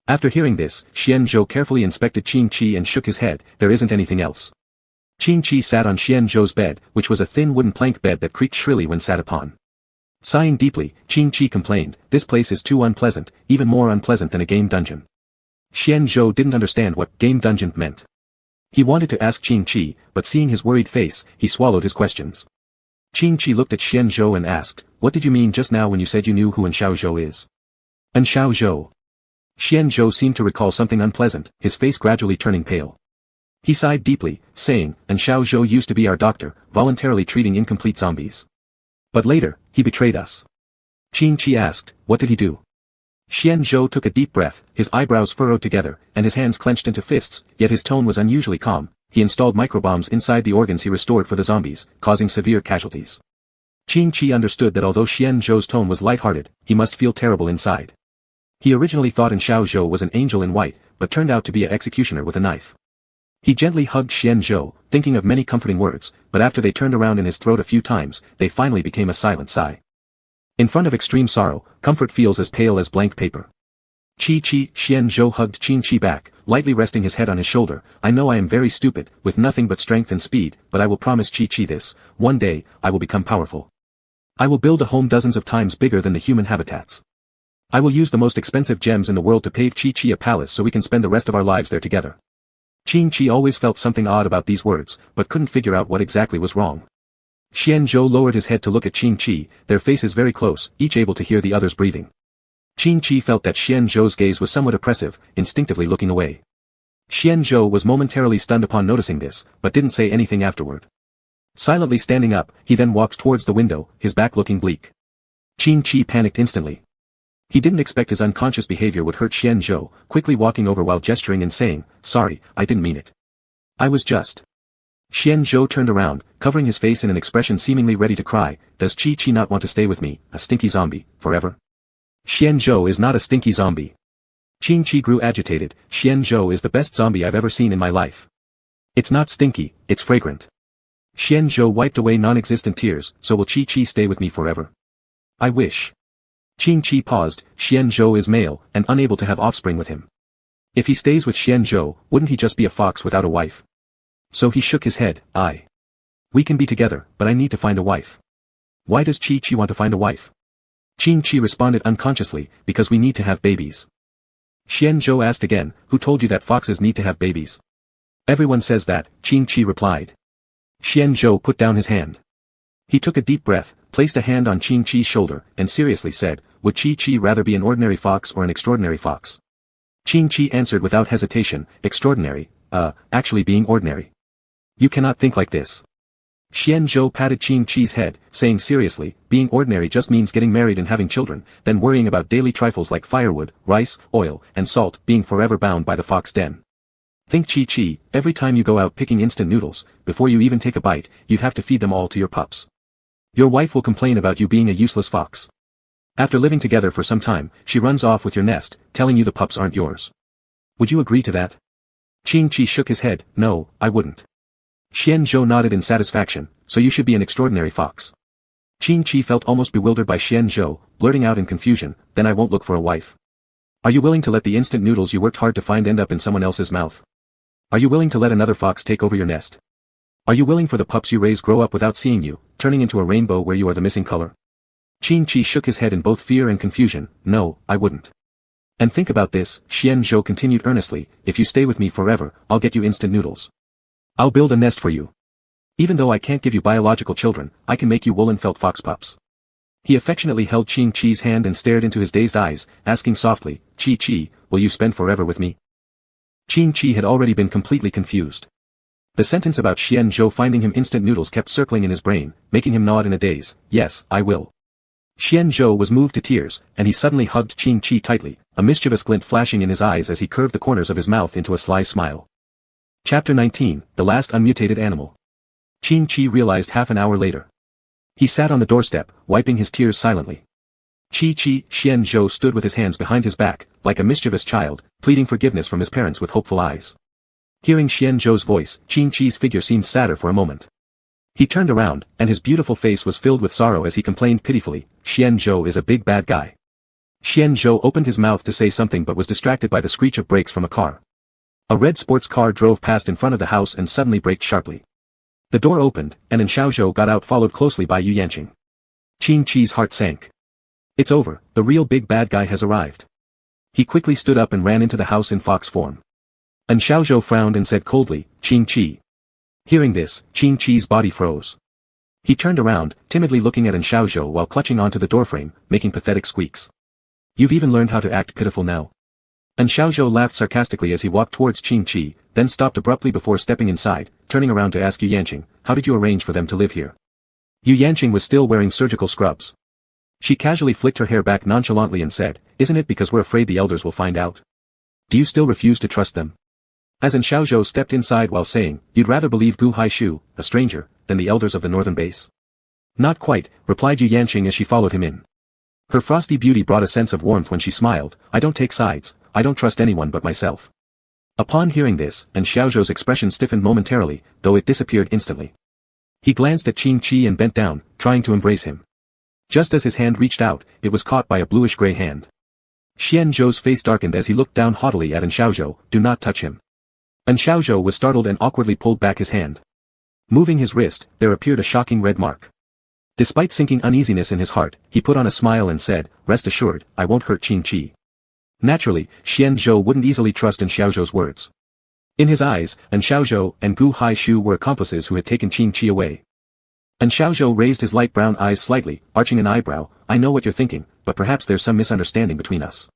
After hearing this, Xian Zhou carefully inspected Qing Chi and shook his head, there isn't anything else. Qing Chi sat on Xian Zhou's bed, which was a thin wooden plank bed that creaked shrilly when sat upon. Sighing deeply, Qing Chi complained, this place is too unpleasant, even more unpleasant than a game dungeon. Xian Zhou didn't understand what game dungeon meant. He wanted to ask Qing Chi, but seeing his worried face, he swallowed his questions. Qing Chi looked at Xian Zhou and asked, what did you mean just now when you said you knew who An Xiao Zhou is? An Xiao Zhou. Xian Zhou seemed to recall something unpleasant, his face gradually turning pale. He sighed deeply, saying, An Xiao Zhou used to be our doctor, voluntarily treating incomplete zombies. But later, he betrayed us. Qing Chi asked, what did he do? Xian Zhou took a deep breath, his eyebrows furrowed together, and his hands clenched into fists, yet his tone was unusually calm. He installed microbombs inside the organs he restored for the zombies, causing severe casualties. Qing Chi understood that although Xian Zhou's tone was lighthearted, he must feel terrible inside. He originally thought An Xiao Zhou was an angel in white, but turned out to be an executioner with a knife. He gently hugged Xian Zhou, thinking of many comforting words, but after they turned around in his throat a few times, they finally became a silent sigh. In front of extreme sorrow, comfort feels as pale as blank paper. Xian Zhou hugged Qing Chi back, lightly resting his head on his shoulder. I know I am very stupid, with nothing but strength and speed, but I will promise Chi this, one day, I will become powerful. I will build a home dozens of times bigger than the human habitats. I will use the most expensive gems in the world to pave Chi a palace so we can spend the rest of our lives there together. Qing Chi always felt something odd about these words, but couldn't figure out what exactly was wrong. Xian Zhou lowered his head to look at Qing Chi, their faces very close, each able to hear the other's breathing. Qing Chi felt that Xian Zhou's gaze was somewhat oppressive, instinctively looking away. Xian Zhou was momentarily stunned upon noticing this, but didn't say anything afterward. Silently standing up, he then walked towards the window, his back looking bleak. Qing Chi panicked instantly. He didn't expect his unconscious behavior would hurt Xian Zhou, quickly walking over while gesturing and saying, sorry, I didn't mean it. I was just. Xian Zhou turned around, covering his face in an expression seemingly ready to cry, does Chi not want to stay with me, a stinky zombie, forever? Xian Zhou is not a stinky zombie. Qing Chi grew agitated, Xian Zhou is the best zombie I've ever seen in my life. It's not stinky, it's fragrant. Xian Zhou wiped away non-existent tears, so will Chi stay with me forever? I wish. Qing Chi paused, Xian Zhou is male, and unable to have offspring with him. If he stays with Xian Zhou, wouldn't he just be a fox without a wife? So he shook his head. We can be together, but I need to find a wife. Why does Chi want to find a wife? Chi responded unconsciously, because we need to have babies. Xian Zhou asked again, who told you that foxes need to have babies? Everyone says that, Chi replied. Xian Zhou put down his hand. He took a deep breath, placed a hand on Chi's shoulder, and seriously said, would Chi rather be an ordinary fox or an extraordinary fox? Chi answered without hesitation, extraordinary, actually being ordinary. You cannot think like this. Xian Zhou patted Chi's head, saying seriously, being ordinary just means getting married and having children, then worrying about daily trifles like firewood, rice, oil, and salt, being forever bound by the fox den. Think Chi, every time you go out picking instant noodles, before you even take a bite, you'd have to feed them all to your pups. Your wife will complain about you being a useless fox. After living together for some time, she runs off with your nest, telling you the pups aren't yours. Would you agree to that? Chi shook his head, no, I wouldn't. Xian Zhou nodded in satisfaction, so you should be an extraordinary fox. Chi felt almost bewildered by Xian Zhou, blurting out in confusion, then I won't look for a wife. Are you willing to let the instant noodles you worked hard to find end up in someone else's mouth? Are you willing to let another fox take over your nest? Are you willing for the pups you raise grow up without seeing you, turning into a rainbow where you are the missing color? Chi shook his head in both fear and confusion, no, I wouldn't. And think about this, Xian Zhou continued earnestly, if you stay with me forever, I'll get you instant noodles. I'll build a nest for you. Even though I can't give you biological children, I can make you woolen felt fox pups. He affectionately held Chi's hand and stared into his dazed eyes, asking softly, Chi, will you spend forever with me? Chi had already been completely confused. The sentence about Xian Zhou finding him instant noodles kept circling in his brain, making him nod in a daze, yes, I will. Xian Zhou was moved to tears, and he suddenly hugged Chi tightly, a mischievous glint flashing in his eyes as he curved the corners of his mouth into a sly smile. Chapter 19, The Last Unmutated Animal. Chi realized half an hour later. He sat on the doorstep, wiping his tears silently. Xian Zhou stood with his hands behind his back, like a mischievous child, pleading forgiveness from his parents with hopeful eyes. Hearing Xian Zhou's voice, Chi's figure seemed sadder for a moment. He turned around, and his beautiful face was filled with sorrow as he complained pitifully, Xian Zhou is a big bad guy. Xian Zhou opened his mouth to say something but was distracted by the screech of brakes from a car. A red sports car drove past in front of the house and suddenly braked sharply. The door opened, and Xiaozhou got out followed closely by Yu Yanqing. Chi's heart sank. It's over, the real big bad guy has arrived. He quickly stood up and ran into the house in fox form. Xiaozhou frowned and said coldly, Chi. Hearing this, Chi's body froze. He turned around, timidly looking at Xiaozhou while clutching onto the doorframe, making pathetic squeaks. You've even learned how to act pitiful now. Xiaozhou laughed sarcastically as he walked towards Chi, then stopped abruptly before stepping inside, turning around to ask Yu Yanqing, how did you arrange for them to live here? Yu Yanqing was still wearing surgical scrubs. She casually flicked her hair back nonchalantly and said, isn't it because we're afraid the elders will find out? Do you still refuse to trust them? As Xiaozhou stepped inside while saying, you'd rather believe Gu Haishu, a stranger, than the elders of the northern base? Not quite, replied Yu Yanqing as she followed him in. Her frosty beauty brought a sense of warmth when she smiled, I don't take sides, I don't trust anyone but myself. Upon hearing this, Xiaozhou's expression stiffened momentarily, though it disappeared instantly. He glanced at Chi and bent down, trying to embrace him. Just as his hand reached out, it was caught by a bluish-gray hand. Xian Zhou's face darkened as he looked down haughtily at Xiaozhou, do not touch him. Xiaozhou was startled and awkwardly pulled back his hand. Moving his wrist, there appeared a shocking red mark. Despite sinking uneasiness in his heart, he put on a smile and said, rest assured, I won't hurt Chi. Naturally, Xian Zhou wouldn't easily trust Xiaozhou's words. In his eyes, Xiaozhou and Gu Haishu were accomplices who had taken Chi away. Xiaozhou raised his light brown eyes slightly, arching an eyebrow, I know what you're thinking, but perhaps there's some misunderstanding between us.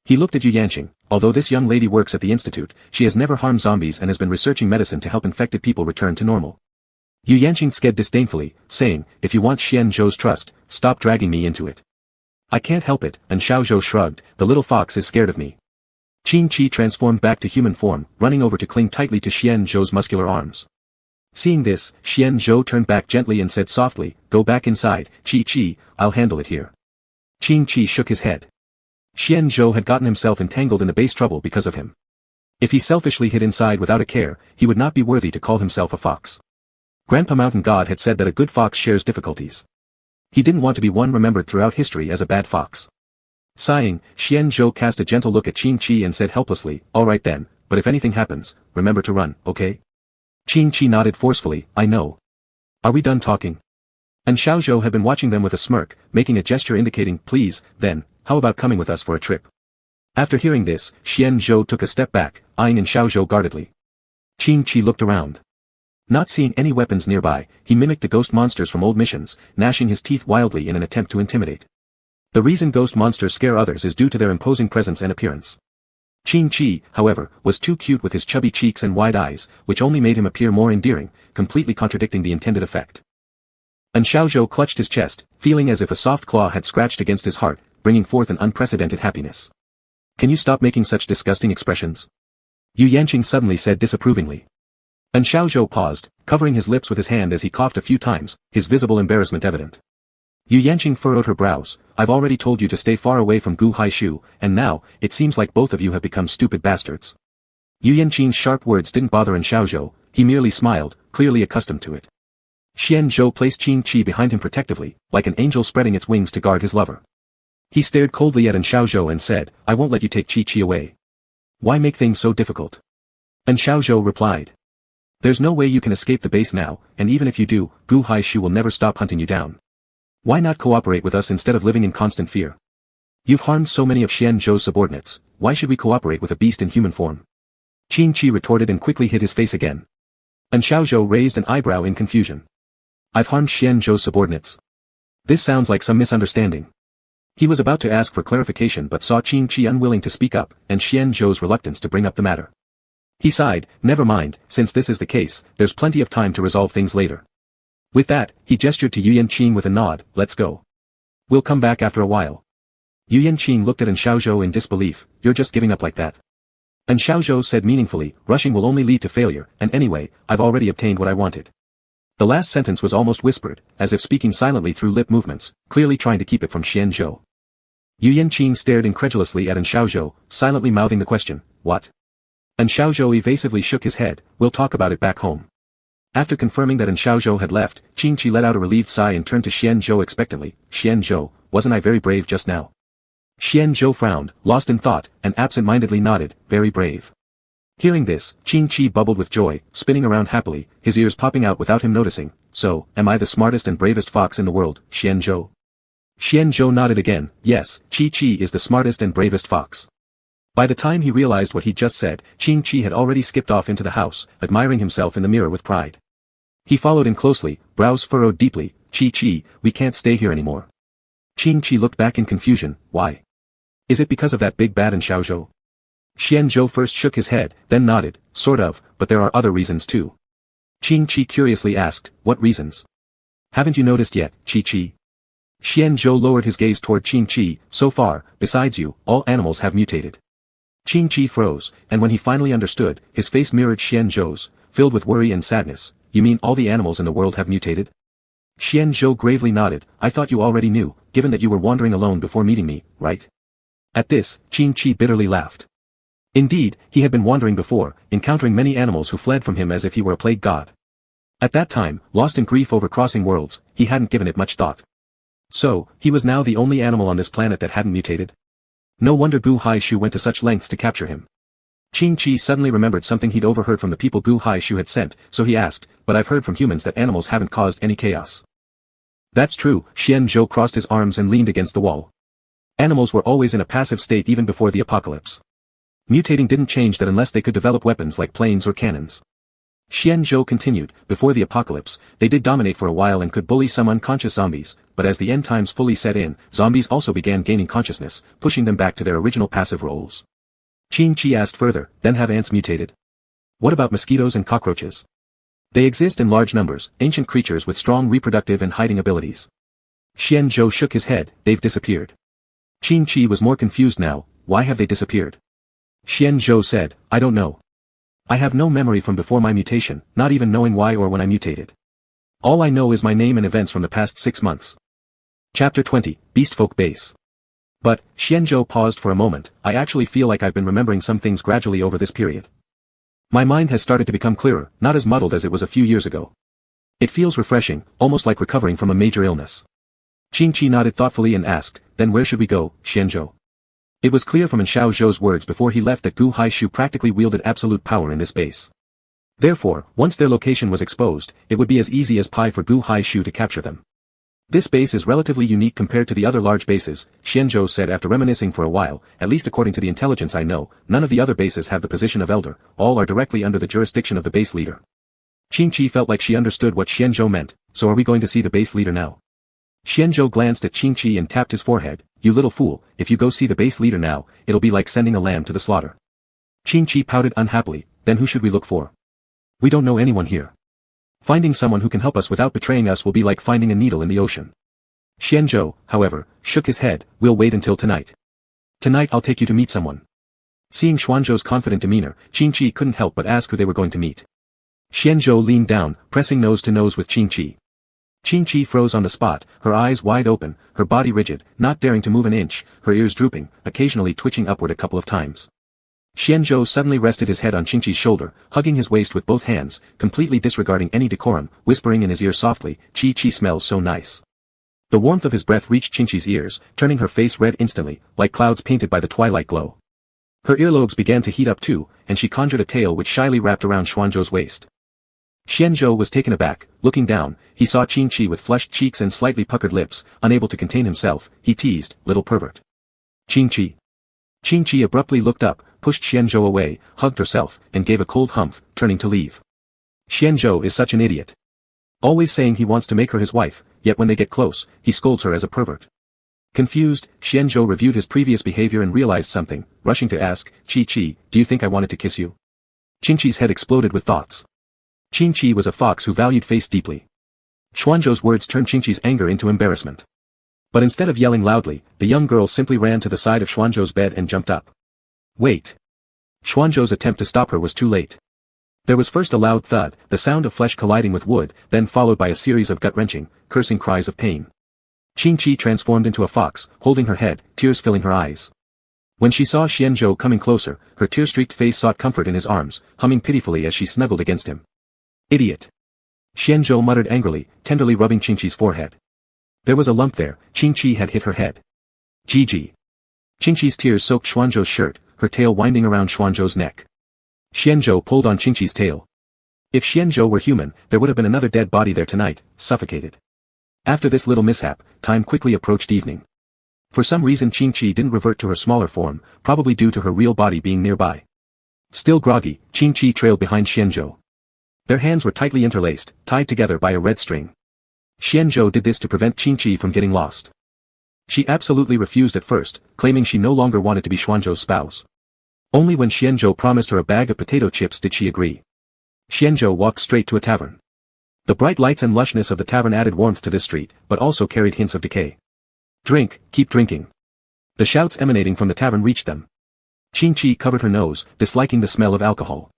He looked at Yu Yanqing, although this young lady works at the institute, she has never harmed zombies and has been researching medicine to help infected people return to normal. Yu Yanqing sked disdainfully, saying, if you want Xian Zhou's trust, stop dragging me into it. I can't help it, Xiaozhou shrugged, the little fox is scared of me. Chi transformed back to human form, running over to cling tightly to Xian Zhou's muscular arms. Seeing this, Xian Zhou turned back gently and said softly, go back inside, Chi, I'll handle it here. Chi shook his head. Xian Zhou had gotten himself entangled in the base trouble because of him. If he selfishly hid inside without a care, he would not be worthy to call himself a fox. Grandpa Mountain God had said that a good fox shares difficulties. He didn't want to be one remembered throughout history as a bad fox. Sighing, Xian Zhou cast a gentle look at Qin Chi and said helplessly, alright then, but if anything happens, remember to run, okay? Qin Chi nodded forcefully, I know. Are we done talking? And Xiaozhou had been watching them with a smirk, making a gesture indicating, please, then, how about coming with us for a trip? After hearing this, Xian Zhou took a step back, eyeing Xiaozhou guardedly. Qin Chi looked around. Not seeing any weapons nearby, he mimicked the ghost monsters from old missions, gnashing his teeth wildly in an attempt to intimidate. The reason ghost monsters scare others is due to their imposing presence and appearance. Qin Chi, however, was too cute with his chubby cheeks and wide eyes, which only made him appear more endearing, completely contradicting the intended effect. And Xiaozhou clutched his chest, feeling as if a soft claw had scratched against his heart, bringing forth an unprecedented happiness. Can you stop making such disgusting expressions? Yu Yanqing suddenly said disapprovingly. And Xiaozhou paused, covering his lips with his hand as he coughed a few times, his visible embarrassment evident. Yu Yanqing furrowed her brows, I've already told you to stay far away from Gu Haishu, and now, it seems like both of you have become stupid bastards. Yu Yanqing's sharp words didn't bother Xiaozhou, he merely smiled, clearly accustomed to it. Xian Zhou placed Qin Chi behind him protectively, like an angel spreading its wings to guard his lover. He stared coldly at Xiaozhou and said, I won't let you take Qi Qi away. Why make things so difficult? And Xiaozhou replied. There's no way you can escape the base now, and even if you do, Gu Haishu will never stop hunting you down. Why not cooperate with us instead of living in constant fear? You've harmed so many of Xian Zhou's subordinates, why should we cooperate with a beast in human form? Qin Chi retorted and quickly hid his face again. And Xiaozhou raised an eyebrow in confusion. I've harmed Xian Zhou's subordinates. This sounds like some misunderstanding. He was about to ask for clarification but saw Qin Chi unwilling to speak up, and Xian Zhou's reluctance to bring up the matter. He sighed, never mind, since this is the case, there's plenty of time to resolve things later. With that, he gestured to Yu Yanqing with a nod, let's go. We'll come back after a while. Yu Yanqing looked at Xiaozhou in disbelief, you're just giving up like that. And Xiaozhou said meaningfully, rushing will only lead to failure, and anyway, I've already obtained what I wanted. The last sentence was almost whispered, as if speaking silently through lip movements, clearly trying to keep it from Xian Zhou. Yu Yanqing stared incredulously at Xiaozhou, silently mouthing the question, what? And Xiaozhou evasively shook his head, we'll talk about it back home. After confirming that Xiaozhou had left, Qin Chi let out a relieved sigh and turned to Xian Zhou expectantly, Xian Zhou, wasn't I very brave just now? Xian Zhou frowned, lost in thought, and absent-mindedly nodded, very brave. Hearing this, Qin Chi bubbled with joy, spinning around happily, his ears popping out without him noticing, so, am I the smartest and bravest fox in the world, Xian Zhou? Xian Zhou nodded again, yes, Qi Qi is the smartest and bravest fox. By the time he realized what he'd just said, Qin Chi had already skipped off into the house, admiring himself in the mirror with pride. He followed in closely, brows furrowed deeply, Qi Qi, we can't stay here anymore. Qin Chi looked back in confusion, why? Is it because of that big bad Xiaozhou? Xian Zhou first shook his head, then nodded, sort of, but there are other reasons too. Qin Chi curiously asked, what reasons? Haven't you noticed yet, Qi Qi? Xian Zhou lowered his gaze toward Qin Chi, so far, besides you, all animals have mutated. Qin Chi froze, and when he finally understood, his face mirrored Xian Zhou's, filled with worry and sadness. You mean all the animals in the world have mutated? Xian Zhou gravely nodded, I thought you already knew, given that you were wandering alone before meeting me, right? At this, Qin Chi bitterly laughed. Indeed, he had been wandering before, encountering many animals who fled from him as if he were a plague god. At that time, lost in grief over crossing worlds, he hadn't given it much thought. So, he was now the only animal on this planet that hadn't mutated? No wonder Gu Haishu went to such lengths to capture him. Qin Chi suddenly remembered something he'd overheard from the people Gu Haishu had sent, so he asked, but I've heard from humans that animals haven't caused any chaos. That's true, Xian Zhou crossed his arms and leaned against the wall. Animals were always in a passive state even before the apocalypse. Mutating didn't change that unless they could develop weapons like planes or cannons. Xian Zhou continued, before the apocalypse, they did dominate for a while and could bully some unconscious zombies, but as the end times fully set in, zombies also began gaining consciousness, pushing them back to their original passive roles. Qin Chi asked further, then have ants mutated? What about mosquitoes and cockroaches? They exist in large numbers, ancient creatures with strong reproductive and hiding abilities. Xian Zhou shook his head, they've disappeared. Qin Chi was more confused now, why have they disappeared? Xian Zhou said, I don't know. I have no memory from before my mutation, not even knowing why or when I mutated. All I know is my name and events from the past 6 months. Chapter 20, Beastfolk Base. But, Xian Zhou paused for a moment, I actually feel like I've been remembering some things gradually over this period. My mind has started to become clearer, not as muddled as it was a few years ago. It feels refreshing, almost like recovering from a major illness. Qin Chi nodded thoughtfully and asked, then where should we go, Xian Zhou? It was clear from Xiao Zhou's words before he left that Gu Haishu practically wielded absolute power in this base. Therefore, once their location was exposed, it would be as easy as pie for Gu Haishu to capture them. This base is relatively unique compared to the other large bases, Xianzhou said after reminiscing for a while. At least according to the intelligence I know, none of the other bases have the position of elder, all are directly under the jurisdiction of the base leader. Qingqi felt like she understood what Xianzhou meant. So are we going to see the base leader now? Xianzhou glanced at Qingqi and tapped his forehead. You little fool, if you go see the base leader now, it'll be like sending a lamb to the slaughter. Qingqi pouted unhappily. Then who should we look for? We don't know anyone here. Finding someone who can help us without betraying us will be like finding a needle in the ocean. Xianzhou, however, shook his head. We'll wait until tonight. Tonight I'll take you to meet someone. Seeing Xuanzhou's confident demeanor, Qingqi couldn't help but ask who they were going to meet. Xianzhou leaned down, pressing nose to nose with Qingqi. Qingqi froze on the spot, her eyes wide open, her body rigid, not daring to move an inch, her ears drooping, occasionally twitching upward a couple of times. Xianzhou suddenly rested his head on Qingqi's shoulder, hugging his waist with both hands, completely disregarding any decorum, whispering in his ear softly, Qi smells so nice. The warmth of his breath reached Qingqi's ears, turning her face red instantly, like clouds painted by the twilight glow. Her earlobes began to heat up too, and she conjured a tail which shyly wrapped around Xuanzhou's waist. Xianzhou was taken aback. Looking down, he saw Qingqi with flushed cheeks and slightly puckered lips. Unable to contain himself, he teased, little pervert. Qingqi. Qingqi abruptly looked up, pushed Xianzhou away, hugged herself, and gave a cold humph, turning to leave. Xianzhou is such an idiot. Always saying he wants to make her his wife, yet when they get close, he scolds her as a pervert. Confused, Xianzhou reviewed his previous behavior and realized something, rushing to ask, Qi, do you think I wanted to kiss you? Qingqi's head exploded with thoughts. Qingqi was a fox who valued face deeply. Xuanzhou's words turned Qingqi's anger into embarrassment. But instead of yelling loudly, the young girl simply ran to the side of Xuanzhou's bed and jumped up. Wait. Xuanzhou's attempt to stop her was too late. There was first a loud thud, the sound of flesh colliding with wood, then followed by a series of gut-wrenching, cursing cries of pain. Qingqi transformed into a fox, holding her head, tears filling her eyes. When she saw Xianzhou coming closer, her tear-streaked face sought comfort in his arms, humming pitifully as she snuggled against him. Idiot. Xianzhou muttered angrily, tenderly rubbing Qingqi's forehead. There was a lump there. Qingqi had hit her head. Gigi. Qingqi's tears soaked Xuanzhou's shirt, her tail winding around Xuanzhou's neck. Xianzhou pulled on Qingqi's tail. If Xianzhou were human, there would have been another dead body there tonight, suffocated. After this little mishap, time quickly approached evening. For some reason Qingqi didn't revert to her smaller form, probably due to her real body being nearby. Still groggy, Qingqi trailed behind Xianzhou. Their hands were tightly interlaced, tied together by a red string. Xianzhou did this to prevent Qingqi from getting lost. She absolutely refused at first, claiming she no longer wanted to be Xuanzhou's spouse. Only when Xianzhou promised her a bag of potato chips did she agree. Xianzhou walked straight to a tavern. The bright lights and lushness of the tavern added warmth to this street, but also carried hints of decay. Drink, keep drinking. The shouts emanating from the tavern reached them. Qingqi covered her nose, disliking the smell of alcohol.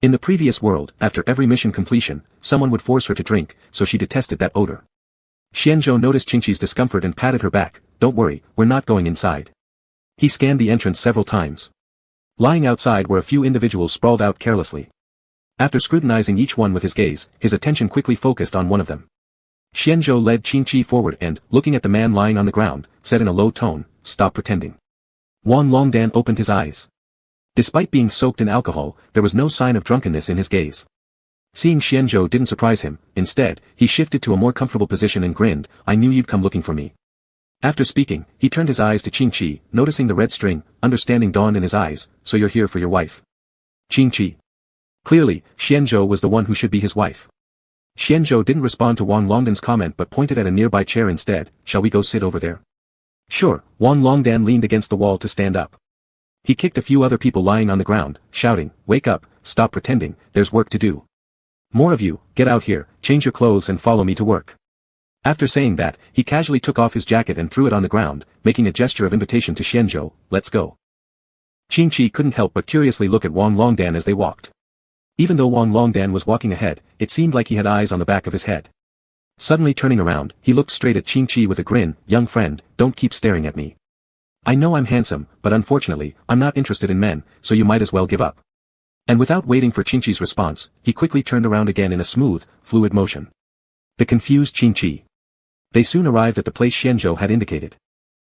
In the previous world, after every mission completion, someone would force her to drink, so she detested that odor. Xianzhou noticed Qingqi's discomfort and patted her back. Don't worry, we're not going inside. He scanned the entrance several times. Lying outside were a few individuals sprawled out carelessly. After scrutinizing each one with his gaze, his attention quickly focused on one of them. Xianzhou led Qingqi forward and, looking at the man lying on the ground, said in a low tone, "Stop pretending." Wang Longdan opened his eyes. Despite being soaked in alcohol, there was no sign of drunkenness in his gaze. Seeing Xianzhou didn't surprise him. Instead, he shifted to a more comfortable position and grinned, "I knew you'd come looking for me." After speaking, he turned his eyes to Qingqi, noticing the red string. Understanding dawned in his eyes. "So you're here for your wife?" Qingqi. Clearly, Xianzhou was the one who should be his wife. Xianzhou didn't respond to Wang Longdan's comment but pointed at a nearby chair instead. "Shall we go sit over there?" "Sure." Wang Longdan leaned against the wall to stand up. He kicked a few other people lying on the ground, shouting, "Wake up, stop pretending, there's work to do. More of you, get out here, change your clothes and follow me to work." After saying that, he casually took off his jacket and threw it on the ground, making a gesture of invitation to Xianzhou, "Let's go." Qingqi couldn't help but curiously look at Wang Longdan as they walked. Even though Wang Longdan was walking ahead, it seemed like he had eyes on the back of his head. Suddenly turning around, he looked straight at Qingqi with a grin, "Young friend, don't keep staring at me. I know I'm handsome, but unfortunately, I'm not interested in men, so you might as well give up." And without waiting for Qingqi's response, he quickly turned around again in a smooth, fluid motion. The confused Qingqi. They soon arrived at the place Xianzhou had indicated.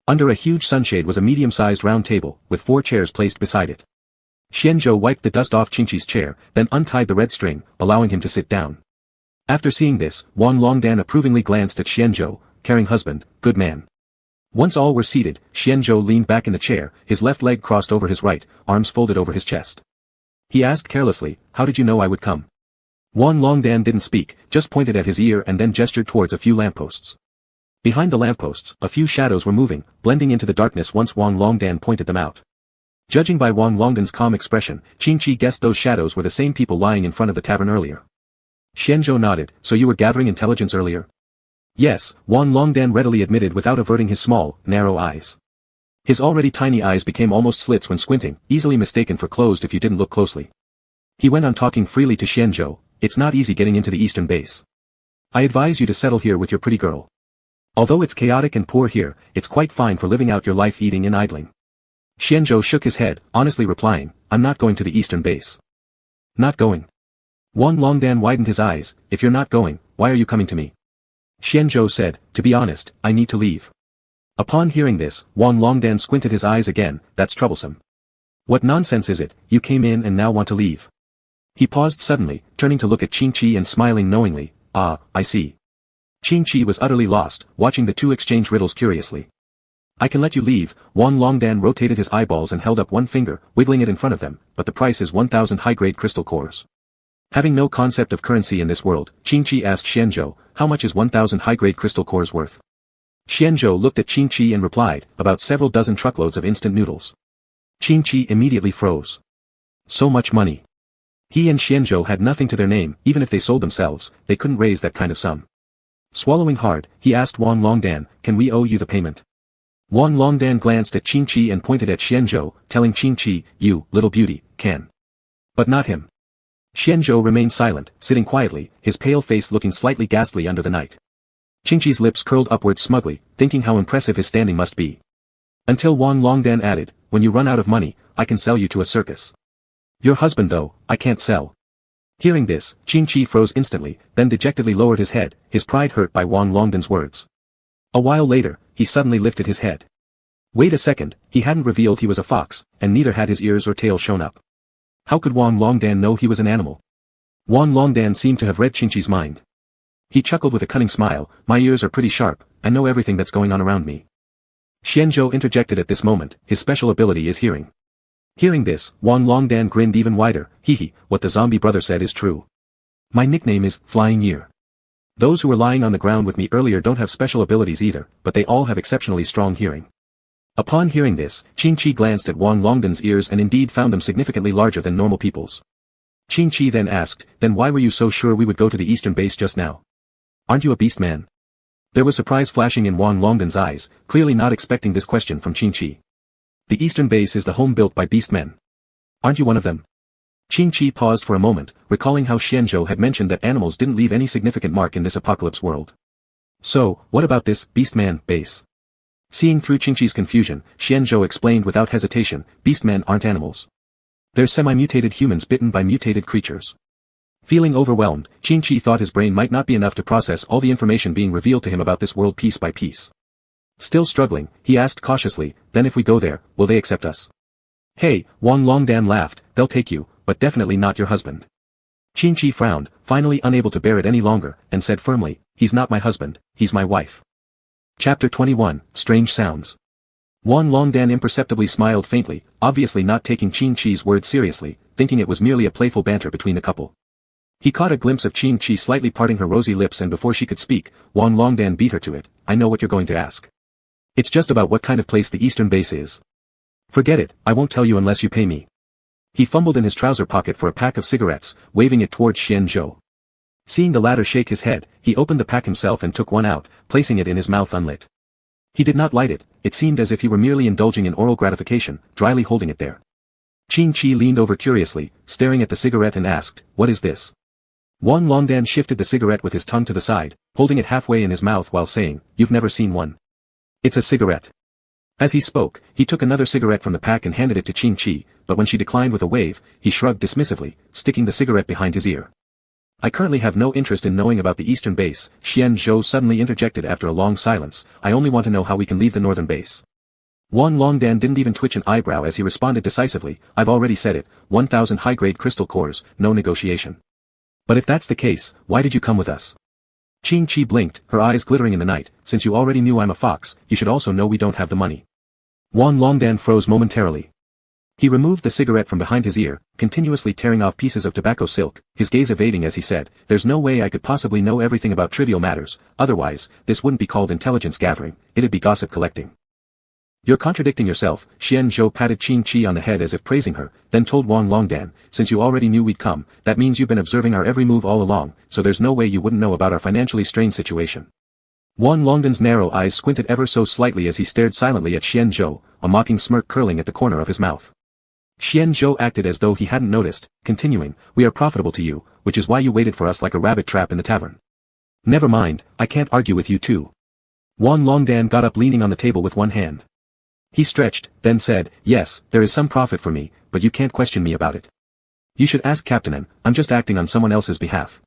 Under a huge sunshade was a medium-sized round table, with 4 chairs placed beside it. Xianzhou wiped the dust off Qingqi's chair, then untied the red string, allowing him to sit down. After seeing this, Wan Longdan approvingly glanced at Xianzhou, caring husband, good man. Once all were seated, Xianzhou leaned back in the chair, his left leg crossed over his right, arms folded over his chest. He asked carelessly, how did you know I would come? Wan Longdan didn't speak, just pointed at his ear and then gestured towards a few lampposts. Behind the lampposts, a few shadows were moving, blending into the darkness once Wan Longdan pointed them out. Judging by Wan Longdan's calm expression, Qingqi guessed those shadows were the same people lying in front of the tavern earlier. Xianzhou nodded, so you were gathering intelligence earlier? Yes, Wan Longdan readily admitted without averting his small, narrow eyes. His already tiny eyes became almost slits when squinting, easily mistaken for closed if you didn't look closely. He went on talking freely to Xianzhou, it's not easy getting into the eastern base. I advise you to settle here with your pretty girl. Although it's chaotic and poor here, it's quite fine for living out your life eating and idling. Xianzhou shook his head, honestly replying, I'm not going to the eastern base. Not going. Wan Longdan widened his eyes, if you're not going, why are you coming to me? Xianzhou said, to be honest, I need to leave. Upon hearing this, Wan Longdan squinted his eyes again, that's troublesome. What nonsense is it, you came in and now want to leave? He paused suddenly, turning to look at Qingqi and smiling knowingly, ah, I see. Qingqi was utterly lost, watching the two exchange riddles curiously. I can let you leave. Wan Longdan rotated his eyeballs and held up one finger, wiggling it in front of them, but the price is 1,000 high-grade crystal cores. Having no concept of currency in this world, Qingqi asked Xianzhou, how much is 1,000 high-grade crystal cores worth? Xianzhou looked at Qingqi and replied, about several dozen truckloads of instant noodles. Qingqi immediately froze. So much money. He and Xianzhou had nothing to their name, even if they sold themselves, they couldn't raise that kind of sum. Swallowing hard, he asked Wan Longdan, can we owe you the payment? Wan Longdan glanced at Qingqi and pointed at Xianzhou, telling Qingqi, you, little beauty, can. But not him. Xianzhou remained silent, sitting quietly, his pale face looking slightly ghastly under the night. Qingqi's lips curled upward smugly, thinking how impressive his standing must be. Until Wan Longdan added, when you run out of money, I can sell you to a circus. Your husband though, I can't sell. Hearing this, Qingqi froze instantly, then dejectedly lowered his head, his pride hurt by Wan Longdan's words. A while later, he suddenly lifted his head. Wait a second, he hadn't revealed he was a fox, and neither had his ears or tail shown up. How could Wan Longdan know he was an animal? Wan Longdan seemed to have read Qingqi's mind. He chuckled with a cunning smile, my ears are pretty sharp, I know everything that's going on around me. Xianzhou interjected at this moment, his special ability is hearing. Hearing this, Wan Longdan grinned even wider, hee, what the zombie brother said is true. My nickname is Flying Ear. Those who were lying on the ground with me earlier don't have special abilities either, but they all have exceptionally strong hearing. Upon hearing this, Qingqi glanced at Wan Longdan's ears and indeed found them significantly larger than normal people's. Qingqi then asked, then why were you so sure we would go to the eastern base just now? Aren't you a beast man? There was surprise flashing in Wan Longdan's eyes, clearly not expecting this question from Qingqi. The eastern base is the home built by beastmen. Aren't you one of them? Qingqi paused for a moment, recalling how Xianzhou had mentioned that animals didn't leave any significant mark in this apocalypse world. So, what about this beastman base? Seeing through Qingqi's confusion, Xianzhou explained without hesitation, beastmen aren't animals. They're semi-mutated humans bitten by mutated creatures. Feeling overwhelmed, Qingqi thought his brain might not be enough to process all the information being revealed to him about this world piece by piece. Still struggling, he asked cautiously, then if we go there, will they accept us? Hey, Wan Longdan laughed, they'll take you, but definitely not your husband. Qingqi frowned, finally unable to bear it any longer, and said firmly, he's not my husband, he's my wife. Chapter 21, Strange Sounds. Wan Longdan imperceptibly smiled faintly, obviously not taking Qingqi's words seriously, thinking it was merely a playful banter between the couple. He caught a glimpse of Qingqi slightly parting her rosy lips and before she could speak, Wan Longdan beat her to it, I know what you're going to ask. It's just about what kind of place the eastern base is. Forget it, I won't tell you unless you pay me. He fumbled in his trouser pocket for a pack of cigarettes, waving it towards Xianzhou. Seeing the latter shake his head, he opened the pack himself and took one out, placing it in his mouth unlit. He did not light it, it seemed as if he were merely indulging in oral gratification, dryly holding it there. Qingqi leaned over curiously, staring at the cigarette and asked, what is this? Wan Longdan shifted the cigarette with his tongue to the side, holding it halfway in his mouth while saying, you've never seen one. It's a cigarette. As he spoke, he took another cigarette from the pack and handed it to Qingqi, but when she declined with a wave, he shrugged dismissively, sticking the cigarette behind his ear. I currently have no interest in knowing about the eastern base, Xianzhou suddenly interjected after a long silence, I only want to know how we can leave the northern base. Wan Longdan didn't even twitch an eyebrow as he responded decisively, I've already said it, 1,000 high-grade crystal cores, no negotiation. But if that's the case, why did you come with us? Qing Chi blinked, her eyes glittering in the night, since you already knew I'm a fox, you should also know we don't have the money. Wan Longdan froze momentarily. He removed the cigarette from behind his ear, continuously tearing off pieces of tobacco silk, his gaze evading as he said, there's no way I could possibly know everything about trivial matters, otherwise, this wouldn't be called intelligence gathering, it'd be gossip collecting. You're contradicting yourself, Xian Zhou patted Qing Chi on the head as if praising her, then told Wan Longdan, since you already knew we'd come, that means you've been observing our every move all along, so there's no way you wouldn't know about our financially strained situation. Wan Longdan's narrow eyes squinted ever so slightly as he stared silently at Xian Zhou, a mocking smirk curling at the corner of his mouth. Xian Zhou acted as though he hadn't noticed, continuing, we are profitable to you, which is why you waited for us like a rabbit trap in the tavern. Never mind, I can't argue with you too. Wan Longdan got up leaning on the table with one hand. He stretched, then said, yes, there is some profit for me, but you can't question me about it. You should ask Captain N, I'm just acting on someone else's behalf.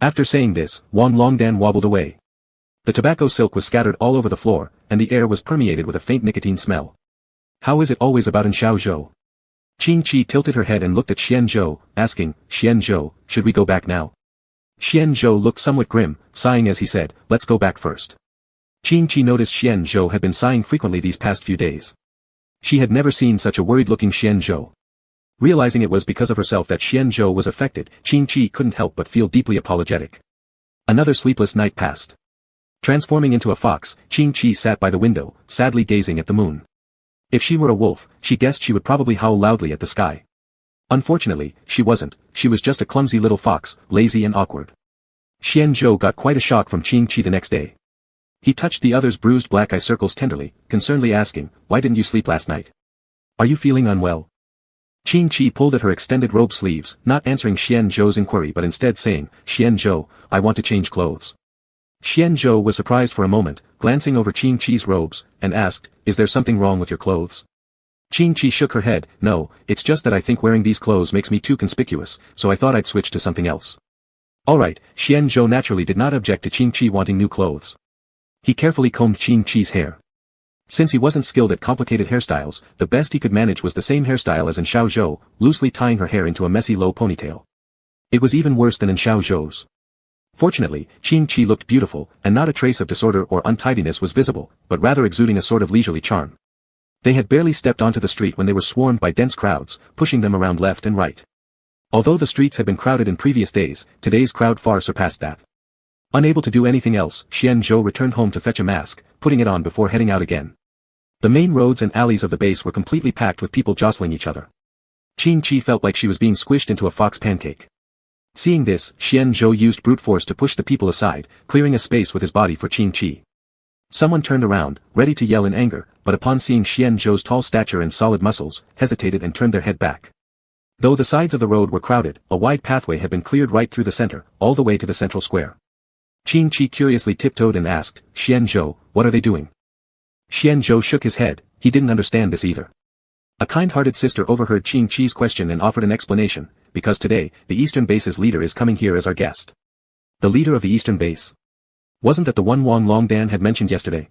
After saying this, Wan Longdan wobbled away. The tobacco silk was scattered all over the floor, and the air was permeated with a faint nicotine smell. How is it always about Xiao Zhou? Qing Chi tilted her head and looked at Xian Zhou, asking, Xian Zhou, should we go back now? Xian Zhou looked somewhat grim, sighing as he said, let's go back first. Qing Chi noticed Xian Zhou had been sighing frequently these past few days. She had never seen such a worried-looking Xian Zhou. Realizing it was because of herself that Xian Zhou was affected, Qing Chi couldn't help but feel deeply apologetic. Another sleepless night passed. Transforming into a fox, Qing Chi sat by the window, sadly gazing at the moon. If she were a wolf, she guessed she would probably howl loudly at the sky. Unfortunately, she wasn't, she was just a clumsy little fox, lazy and awkward. Xian Zhou got quite a shock from Qing Chi the next day. He touched the other's bruised black eye circles tenderly, concernedly asking, why didn't you sleep last night? Are you feeling unwell? Qing Chi pulled at her extended robe sleeves, not answering Xian Zhou's inquiry but instead saying, Xian Zhou, I want to change clothes. Xian Zhou was surprised for a moment, glancing over Qing Chi's robes, and asked, is there something wrong with your clothes? Qing Chi shook her head, no, it's just that I think wearing these clothes makes me too conspicuous, so I thought I'd switch to something else. Alright, Xian Zhou naturally did not object to Qing Chi wanting new clothes. He carefully combed Qing Chi's hair. Since he wasn't skilled at complicated hairstyles, the best he could manage was the same hairstyle as in Xiao Zhou, loosely tying her hair into a messy low ponytail. It was even worse than in Xiao Zhou's. Fortunately, Qing Chi looked beautiful, and not a trace of disorder or untidiness was visible, but rather exuding a sort of leisurely charm. They had barely stepped onto the street when they were swarmed by dense crowds, pushing them around left and right. Although the streets had been crowded in previous days, today's crowd far surpassed that. Unable to do anything else, Xian Zhou returned home to fetch a mask, putting it on before heading out again. The main roads and alleys of the base were completely packed with people jostling each other. Qing Chi felt like she was being squished into a fox pancake. Seeing this, Xian Zhou used brute force to push the people aside, clearing a space with his body for Qing Chi. Someone turned around, ready to yell in anger, but upon seeing Xian Zhou's tall stature and solid muscles, hesitated and turned their head back. Though the sides of the road were crowded, a wide pathway had been cleared right through the center, all the way to the central square. Qing Chi curiously tiptoed and asked, Xian Zhou, what are they doing? Xian Zhou shook his head, he didn't understand this either. A kind-hearted sister overheard Qing Chi's question and offered an explanation, because today, the Eastern Base's leader is coming here as our guest. The leader of the Eastern Base? Wasn't that the one Wan Longdan had mentioned yesterday?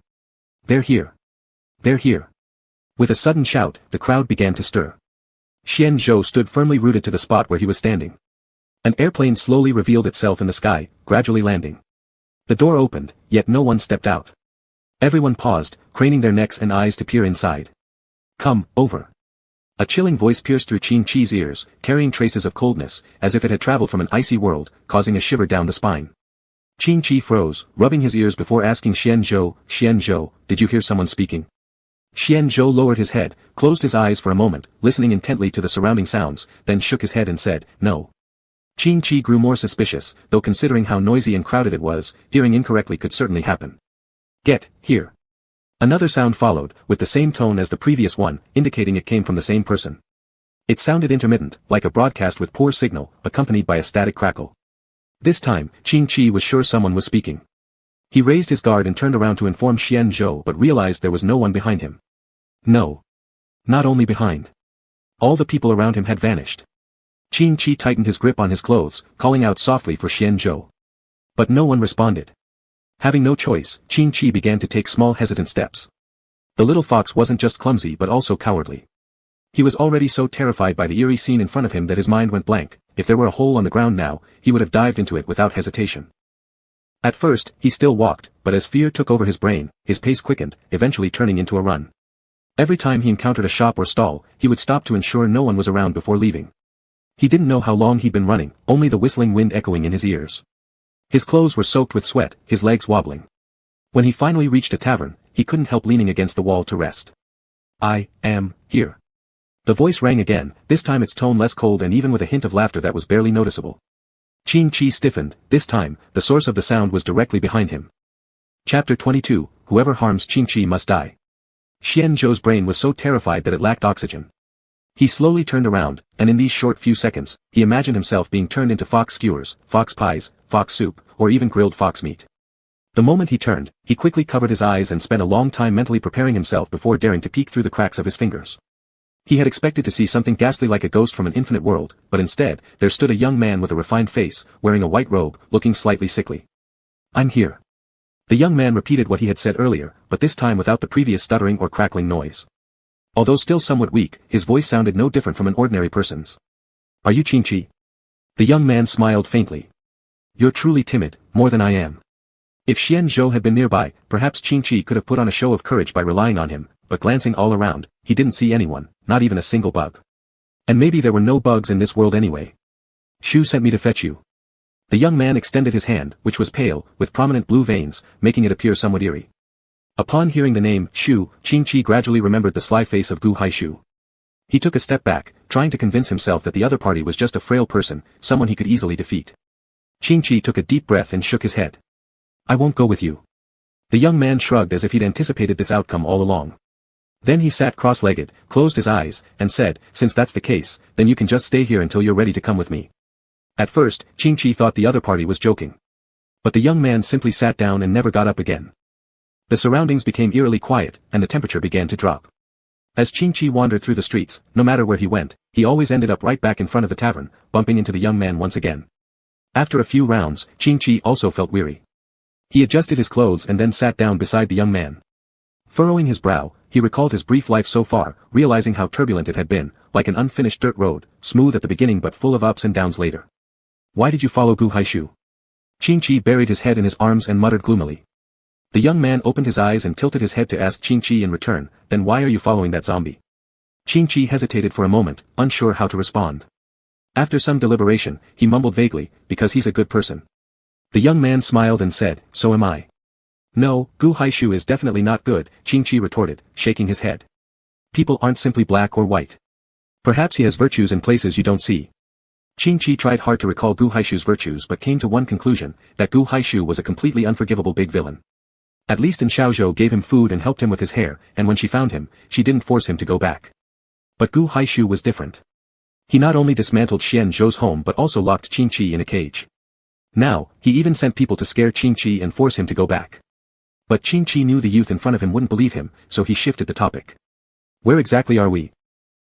They're here. They're here. With a sudden shout, the crowd began to stir. Xian Zhou stood firmly rooted to the spot where he was standing. An airplane slowly revealed itself in the sky, gradually landing. The door opened, yet no one stepped out. Everyone paused, craning their necks and eyes to peer inside. Come, over. A chilling voice pierced through Qing Chi's ears, carrying traces of coldness, as if it had traveled from an icy world, causing a shiver down the spine. Qing Chi froze, rubbing his ears before asking Xian Zhou, did you hear someone speaking? Xian Zhou lowered his head, closed his eyes for a moment, listening intently to the surrounding sounds, then shook his head and said, no. Qing Chi grew more suspicious, though considering how noisy and crowded it was, hearing incorrectly could certainly happen. Get, here. Another sound followed, with the same tone as the previous one, indicating it came from the same person. It sounded intermittent, like a broadcast with poor signal, accompanied by a static crackle. This time, Qing Chi was sure someone was speaking. He raised his guard and turned around to inform Xian Zhou but realized there was no one behind him. No. Not only behind. All the people around him had vanished. Qing Chi tightened his grip on his clothes, calling out softly for Xian Zhou. But no one responded. Having no choice, Qing Chi began to take small hesitant steps. The little fox wasn't just clumsy but also cowardly. He was already so terrified by the eerie scene in front of him that his mind went blank. If there were a hole on the ground now, he would have dived into it without hesitation. At first, he still walked, but as fear took over his brain, his pace quickened, eventually turning into a run. Every time he encountered a shop or stall, he would stop to ensure no one was around before leaving. He didn't know how long he'd been running, only the whistling wind echoing in his ears. His clothes were soaked with sweat, his legs wobbling. When he finally reached a tavern, he couldn't help leaning against the wall to rest. "I am here." The voice rang again, this time its tone less cold and even with a hint of laughter that was barely noticeable. Qing-Chi stiffened. This time, the source of the sound was directly behind him. Chapter 22, Whoever harms Qing-Chi must die. Xian-Zhou's brain was so terrified that it lacked oxygen. He slowly turned around, and in these short few seconds, he imagined himself being turned into fox skewers, fox pies, fox soup, or even grilled fox meat. The moment he turned, he quickly covered his eyes and spent a long time mentally preparing himself before daring to peek through the cracks of his fingers. He had expected to see something ghastly like a ghost from an infinite world, but instead, there stood a young man with a refined face, wearing a white robe, looking slightly sickly. "I'm here." The young man repeated what he had said earlier, but this time without the previous stuttering or crackling noise. Although still somewhat weak, his voice sounded no different from an ordinary person's. "Are you Qing-Chi?" The young man smiled faintly. "You're truly timid, more than I am." If Xian-Zhou had been nearby, perhaps Qing-Chi could have put on a show of courage by relying on him, but glancing all around, he didn't see anyone, not even a single bug. And maybe there were no bugs in this world anyway. "Shu sent me to fetch you." The young man extended his hand, which was pale, with prominent blue veins, making it appear somewhat eerie. Upon hearing the name, Shu, Qing-Chi gradually remembered the sly face of Gu Haishu. He took a step back, trying to convince himself that the other party was just a frail person, someone he could easily defeat. Qing-Chi took a deep breath and shook his head. "I won't go with you." The young man shrugged as if he'd anticipated this outcome all along. Then he sat cross-legged, closed his eyes, and said, "Since that's the case, then you can just stay here until you're ready to come with me." At first, Qing-Chi thought the other party was joking. But the young man simply sat down and never got up again. The surroundings became eerily quiet, and the temperature began to drop. As Qing-Chi wandered through the streets, no matter where he went, he always ended up right back in front of the tavern, bumping into the young man once again. After a few rounds, Qing-Chi also felt weary. He adjusted his clothes and then sat down beside the young man. Furrowing his brow, he recalled his brief life so far, realizing how turbulent it had been, like an unfinished dirt road, smooth at the beginning but full of ups and downs later. "Why did you follow Gu Haishu?" Qing-Chi buried his head in his arms and muttered gloomily. The young man opened his eyes and tilted his head to ask Qing-Chi in return, "Then why are you following that zombie?" Qing-Chi hesitated for a moment, unsure how to respond. After some deliberation, he mumbled vaguely, "Because he's a good person." The young man smiled and said, "So am I." "No, Gu Haishu is definitely not good," Qing-Chi retorted, shaking his head. "People aren't simply black or white. Perhaps he has virtues in places you don't see." Qing-Chi tried hard to recall Gu Haishu's virtues but came to one conclusion, that Gu Haishu was a completely unforgivable big villain. At least in Xiaozhou gave him food and helped him with his hair, and when she found him, she didn't force him to go back. But Gu Haishu was different. He not only dismantled Xian-Zhou's home but also locked Qing-Chi in a cage. Now, he even sent people to scare Qing-Chi and force him to go back. But Qing-Chi knew the youth in front of him wouldn't believe him, so he shifted the topic. "Where exactly are we?"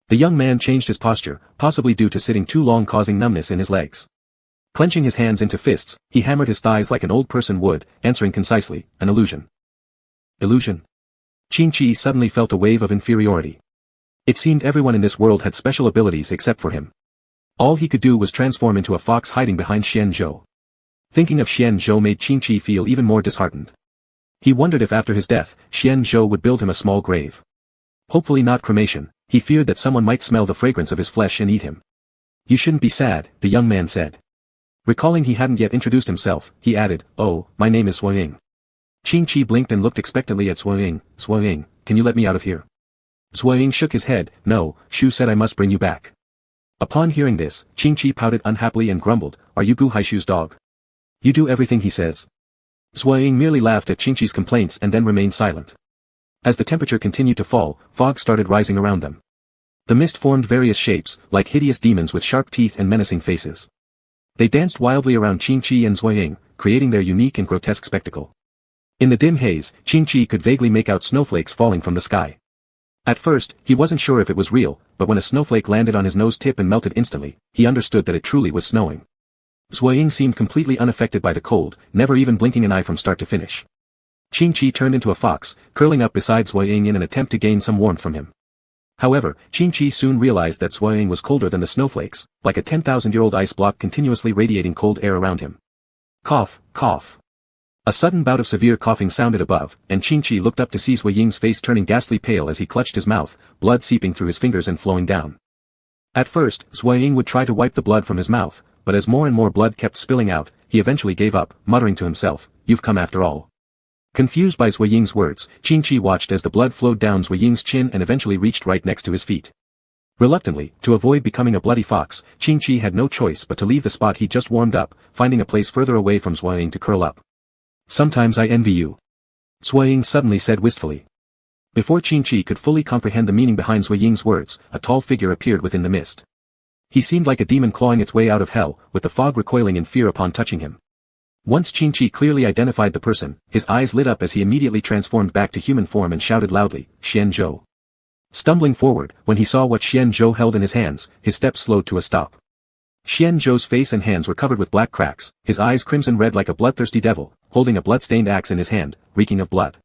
The young man changed his posture, possibly due to sitting too long causing numbness in his legs. Clenching his hands into fists, he hammered his thighs like an old person would, answering concisely, "An illusion." Illusion? Qing-Chi suddenly felt a wave of inferiority. It seemed everyone in this world had special abilities except for him. All he could do was transform into a fox hiding behind Xian-Zhou. Thinking of Xian-Zhou made Qing-Chi feel even more disheartened. He wondered if after his death, Xian-Zhou would build him a small grave. Hopefully not cremation, he feared that someone might smell the fragrance of his flesh and eat him. "You shouldn't be sad," the young man said. Recalling he hadn't yet introduced himself, he added, "Oh, my name is Suoying." Qing-Chi blinked and looked expectantly at Suoying. "Suoying, can you let me out of here?" Suoying shook his head. "No, Shu said I must bring you back." Upon hearing this, Qing-Chi pouted unhappily and grumbled, "Are you Gu Haishu's dog? You do everything he says." Suoying merely laughed at Qing-Chi's complaints and then remained silent. As the temperature continued to fall, fog started rising around them. The mist formed various shapes, like hideous demons with sharp teeth and menacing faces. They danced wildly around Qing-Chi and Suoying, creating their unique and grotesque spectacle. In the dim haze, Qing-Chi could vaguely make out snowflakes falling from the sky. At first, he wasn't sure if it was real, but when a snowflake landed on his nose tip and melted instantly, he understood that it truly was snowing. Suoying seemed completely unaffected by the cold, never even blinking an eye from start to finish. Qing Chi turned into a fox, curling up beside Zhuo Ying in an attempt to gain some warmth from him. However, Qing Chi soon realized that Zhuo Ying was colder than the snowflakes, like a 10,000-year-old ice block continuously radiating cold air around him. Cough, cough. A sudden bout of severe coughing sounded above, and Qing Chi looked up to see Zhuo Ying's face turning ghastly pale as he clutched his mouth, blood seeping through his fingers and flowing down. At first, Zhuo Ying would try to wipe the blood from his mouth, but as more and more blood kept spilling out, he eventually gave up, muttering to himself, "You've come after all." Confused by Zhuo Ying's words, Qing Chi watched as the blood flowed down Zhuo Ying's chin and eventually reached right next to his feet. Reluctantly, to avoid becoming a bloody fox, Qing Chi had no choice but to leave the spot he just warmed up, finding a place further away from Zhuo Ying to curl up. "Sometimes I envy you," Zhuo Ying suddenly said wistfully. Before Qing Chi could fully comprehend the meaning behind Zhuo Ying's words, a tall figure appeared within the mist. He seemed like a demon clawing its way out of hell, with the fog recoiling in fear upon touching him. Once Qing Chi clearly identified the person, his eyes lit up as he immediately transformed back to human form and shouted loudly, "Xian Zhou." Stumbling forward, when he saw what Xian Zhou held in his hands, his steps slowed to a stop. Xian Zhou's face and hands were covered with black cracks, his eyes crimson red like a bloodthirsty devil, holding a blood-stained axe in his hand, reeking of blood.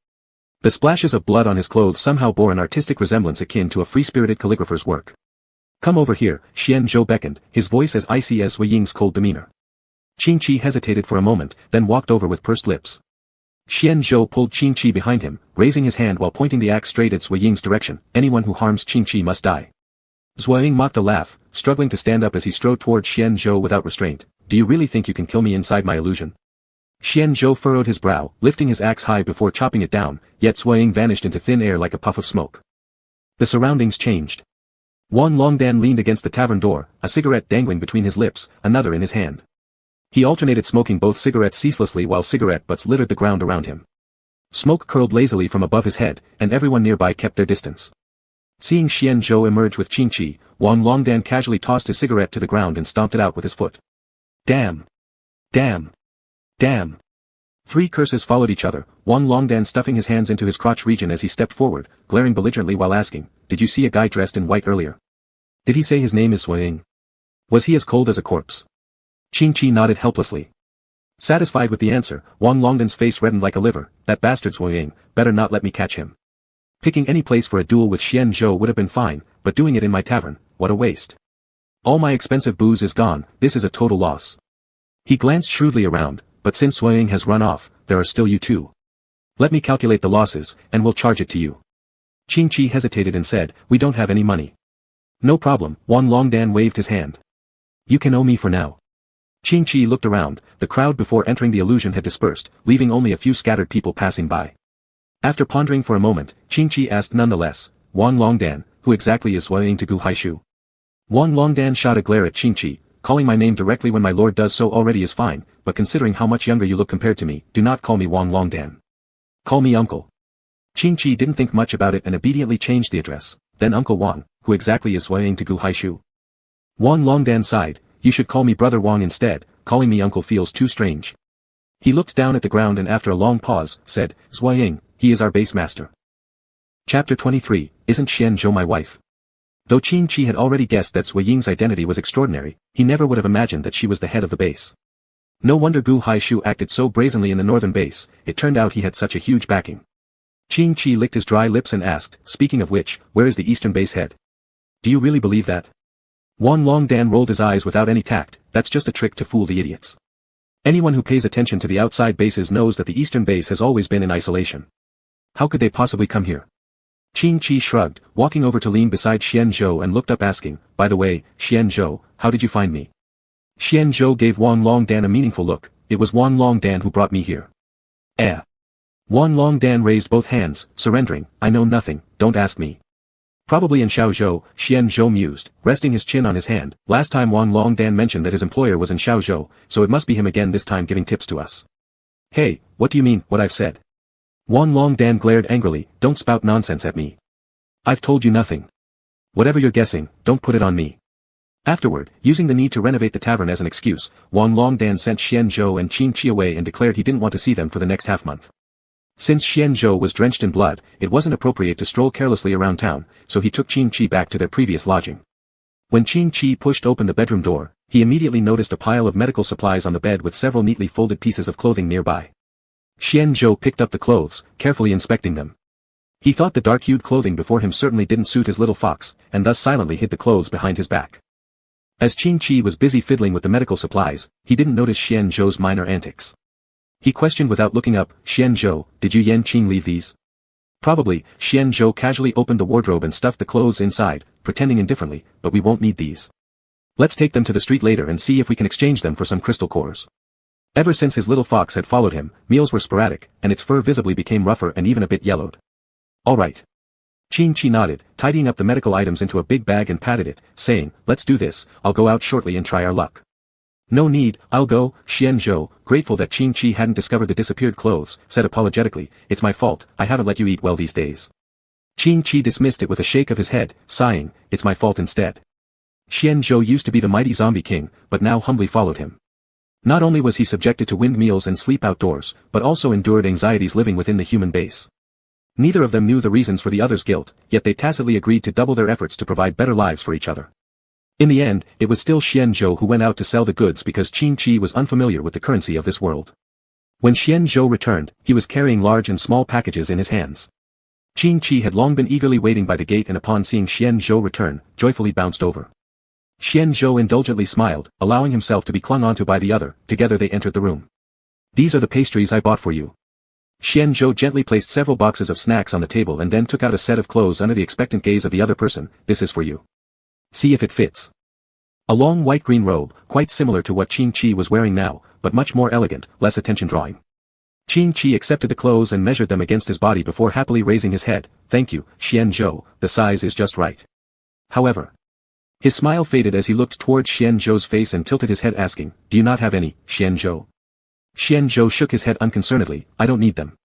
The splashes of blood on his clothes somehow bore an artistic resemblance akin to a free-spirited calligrapher's work. "Come over here," Xian Zhou beckoned, his voice as icy as Zhuo Ying's cold demeanor. Qing Chi hesitated for a moment, then walked over with pursed lips. Xian Zhou pulled Qing Chi behind him, raising his hand while pointing the axe straight at Zhuo Ying's direction. "Anyone who harms Qing Chi must die." Zhuo Ying mocked a laugh, struggling to stand up as he strode toward Xian Zhou without restraint. "Do you really think you can kill me inside my illusion?" Xian Zhou furrowed his brow, lifting his axe high before chopping it down, yet Zhuo Ying vanished into thin air like a puff of smoke. The surroundings changed. Wan Longdan leaned against the tavern door, a cigarette dangling between his lips, another in his hand. He alternated smoking both cigarettes ceaselessly while cigarette butts littered the ground around him. Smoke curled lazily from above his head, and everyone nearby kept their distance. Seeing Xian Zhou emerge with Qing Chi, Wan Longdan casually tossed his cigarette to the ground and stomped it out with his foot. "Damn! Damn! Damn!" Three curses followed each other, Wan Longdan stuffing his hands into his crotch region as he stepped forward, glaring belligerently while asking, "Did you see a guy dressed in white earlier? Did he say his name is Zhuo Ying? Was he as cold as a corpse?" Qing Chi nodded helplessly. Satisfied with the answer, Wan Longdan's face reddened like a liver. "That bastard Zhuo Ying, better not let me catch him. Picking any place for a duel with Xian Zhou would have been fine, but doing it in my tavern, what a waste. All my expensive booze is gone, this is a total loss." He glanced shrewdly around, "But since Zhuo Ying has run off, there are still you two. Let me calculate the losses, and we'll charge it to you." Qing Chi hesitated and said, "We don't have any money." "No problem," Wan Longdan waved his hand. "You can owe me for now." Qing Chi looked around, the crowd before entering the illusion had dispersed, leaving only a few scattered people passing by. After pondering for a moment, Qing Chi asked nonetheless, "Wan Longdan, who exactly is Zhuo Ying to Gu Haishu?" Wan Longdan shot a glare at Qing Chi, "Calling my name directly when my lord does so already is fine, but considering how much younger you look compared to me, do not call me Wan Longdan. Call me Uncle." Qing Chi didn't think much about it and obediently changed the address. "Then Uncle Wang, who exactly is Zhuo Ying to Gu Haishu?" Wan Longdan sighed, "You should call me Brother Wang instead, calling me Uncle feels too strange." He looked down at the ground and after a long pause, said, "Zhuo Ying, he is our base master." Chapter 23, Isn't Xian Zhou my wife? Though Qing Chi had already guessed that Zhuo Ying's identity was extraordinary, he never would have imagined that she was the head of the base. No wonder Gu Haishu acted so brazenly in the northern base, it turned out he had such a huge backing. Qing Chi licked his dry lips and asked, "Speaking of which, where is the eastern base head? Do you really believe that?" Wan Longdan rolled his eyes without any tact. "That's just a trick to fool the idiots. Anyone who pays attention to the outside bases knows that the eastern base has always been in isolation. How could they possibly come here?" Qing Chi shrugged, walking over to lean beside Xian Zhou and looked up asking, "By the way, Xian Zhou, how did you find me?" Xian Zhou gave Wan Longdan a meaningful look. "It was Wan Longdan who brought me here." "Eh." Wan Longdan raised both hands, surrendering, "I know nothing, don't ask me." "Probably in Xiaozhou," Xian Zhou mused, resting his chin on his hand. Last time Wan Longdan mentioned that his employer was in Xiaozhou, so it must be him again this time giving tips to us. "Hey, what do you mean, what I've said?" Wan Longdan glared angrily, "Don't spout nonsense at me. I've told you nothing. Whatever you're guessing, don't put it on me." Afterward, using the need to renovate the tavern as an excuse, Wan Longdan sent Xian Zhou and Qing Chi away and declared he didn't want to see them for the next half-month. Since Xian Zhou was drenched in blood, it wasn't appropriate to stroll carelessly around town, so he took Qing Chi back to their previous lodging. When Qing Chi pushed open the bedroom door, he immediately noticed a pile of medical supplies on the bed with several neatly folded pieces of clothing nearby. Xianzhou picked up the clothes, carefully inspecting them. He thought the dark-hued clothing before him certainly didn't suit his little fox, and thus silently hid the clothes behind his back. As Qin-Chi was busy fiddling with the medical supplies, he didn't notice Xianzhou's minor antics. He questioned without looking up, "Xianzhou, did you Yan-Qing leave these?" "Probably." Xianzhou casually opened the wardrobe and stuffed the clothes inside, pretending indifferently, "but we won't need these. Let's take them to the street later and see if we can exchange them for some crystal cores." Ever since his little fox had followed him, meals were sporadic, and its fur visibly became rougher and even a bit yellowed. "All right." Qin-Chi nodded, tidying up the medical items into a big bag and patted it, saying, "Let's do this, I'll go out shortly and try our luck." "No need, I'll go." Xianzhou, grateful that Qin-Chi hadn't discovered the disappeared clothes, said apologetically, "It's my fault, I haven't let you eat well these days." Qin-Chi dismissed it with a shake of his head, sighing, "It's my fault instead." Xianzhou used to be the mighty zombie king, but now humbly followed him. Not only was he subjected to winged meals and sleep outdoors, but also endured anxieties living within the human base. Neither of them knew the reasons for the other's guilt, yet they tacitly agreed to double their efforts to provide better lives for each other. In the end, it was still Xianzhou who went out to sell the goods because Qin-Chi was unfamiliar with the currency of this world. When Xianzhou returned, he was carrying large and small packages in his hands. Qin-Chi had long been eagerly waiting by the gate and upon seeing Xianzhou return, joyfully bounced over. Xianzhou indulgently smiled, allowing himself to be clung onto by the other. Together they entered the room. "These are the pastries I bought for you." Xianzhou gently placed several boxes of snacks on the table and then took out a set of clothes under the expectant gaze of the other person. "This is for you. See if it fits." A long white-green robe, quite similar to what Qin-Chi was wearing now, but much more elegant, less attention-drawing. Qin-Chi accepted the clothes and measured them against his body before happily raising his head. "Thank you, Xianzhou, the size is just right." However, his smile faded as he looked towards Xianzhou's face and tilted his head asking, "Do you not have any, Xianzhou?" Xianzhou shook his head unconcernedly, "I don't need them."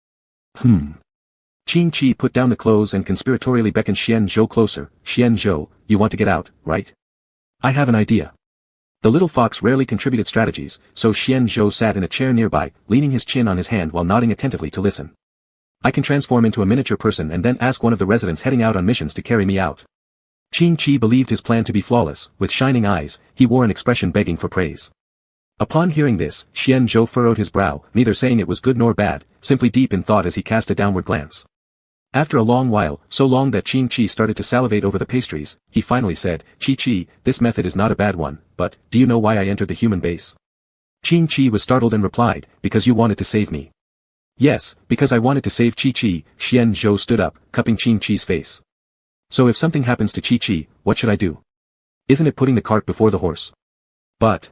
Qin-Chi put down the clothes and conspiratorially beckoned Xianzhou closer. "Xianzhou, you want to get out, right? I have an idea." The little fox rarely contributed strategies, so Xianzhou sat in a chair nearby, leaning his chin on his hand while nodding attentively to listen. "I can transform into a miniature person and then ask one of the residents heading out on missions to carry me out." Qin-Chi believed his plan to be flawless. With shining eyes, he wore an expression begging for praise. Upon hearing this, Xianzhou furrowed his brow, neither saying it was good nor bad, simply deep in thought as he cast a downward glance. After a long while, so long that Qin-Chi started to salivate over the pastries, he finally said, "Qi-Chi, this method is not a bad one, but, do you know why I entered the human base?" Qin-Chi was startled and replied, "Because you wanted to save me." "Yes, because I wanted to save Qi-Chi." Xianzhou stood up, cupping Qin-Chi's face. "So if something happens to Qi-Chi, what should I do? Isn't it putting the cart before the horse?" "But..."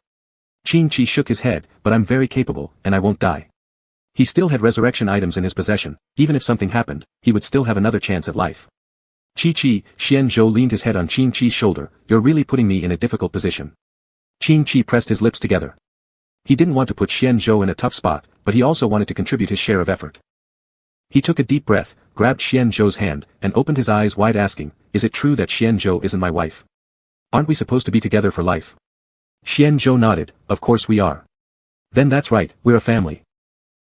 Qin-Chi shook his head, "But I'm very capable, and I won't die." He still had resurrection items in his possession. Even if something happened, he would still have another chance at life. "Qi-Chi," Xianzhou leaned his head on Qin-Chi's shoulder, "you're really putting me in a difficult position." Qin-Chi pressed his lips together. He didn't want to put Xianzhou in a tough spot, but he also wanted to contribute his share of effort. He took a deep breath, grabbed Xianzhou's hand, and opened his eyes wide asking, "Is it true that Xianzhou isn't my wife? Aren't we supposed to be together for life?" Xianzhou nodded, "Of course we are." "Then that's right, we're a family.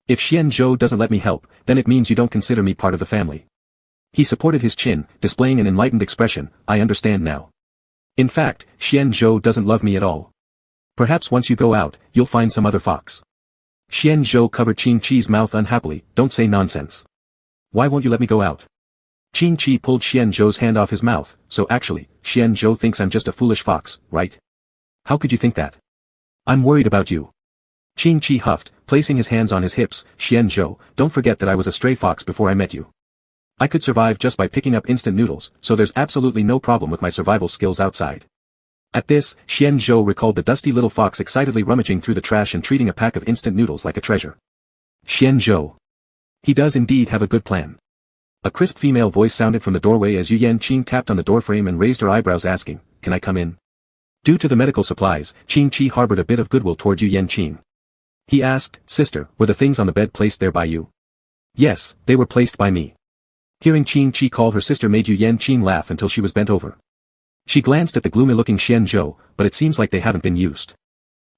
If Xianzhou doesn't let me help, then it means you don't consider me part of the family." He supported his chin, displaying an enlightened expression, "I understand now. In fact, Xianzhou doesn't love me at all. Perhaps once you go out, you'll find some other fox." Xianzhou covered Qin-Chi's mouth unhappily, "Don't say nonsense. Why won't you let me go out?" Qin-Chi pulled Xianzhou's hand off his mouth, "So actually, Xianzhou thinks I'm just a foolish fox, right? How could you think that? I'm worried about you." Qin-Chi huffed, placing his hands on his hips, "Xianzhou, don't forget that I was a stray fox before I met you. I could survive just by picking up instant noodles, so there's absolutely no problem with my survival skills outside." At this, Xianzhou recalled the dusty little fox excitedly rummaging through the trash and treating a pack of instant noodles like a treasure. Xianzhou. He does indeed have a good plan. A crisp female voice sounded from the doorway as Yu Yanqing tapped on the doorframe and raised her eyebrows asking, "Can I come in?" Due to the medical supplies, Qin-Chi harbored a bit of goodwill toward Yu Yanqing. He asked, "Sister, were the things on the bed placed there by you?" "Yes, they were placed by me." Hearing Qin-Chi call her sister made Yu Yanqing laugh until she was bent over. She glanced at the gloomy-looking Xianzhou, "But it seems like they haven't been used."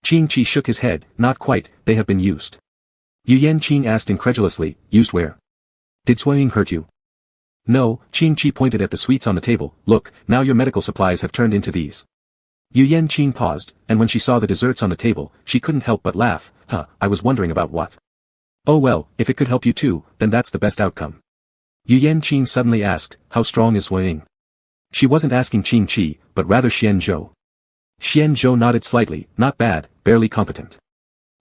Qin-Chi shook his head, "Not quite, they have been used." Yu Yanqing asked incredulously, "Used where? Did swaying hurt you?" "No," Qin-Chi pointed at the sweets on the table, "Look, now your medical supplies have turned into these." Yu Yanqing paused, and when she saw the desserts on the table, she couldn't help but laugh. "Huh, I was wondering about what." Oh well, if it could help you too, then that's the best outcome. Yu Yanqing suddenly asked, how strong is Wei Ying? She wasn't asking Qing Qi, but rather Xian Zhou. Xian Zhou nodded slightly, not bad, barely competent.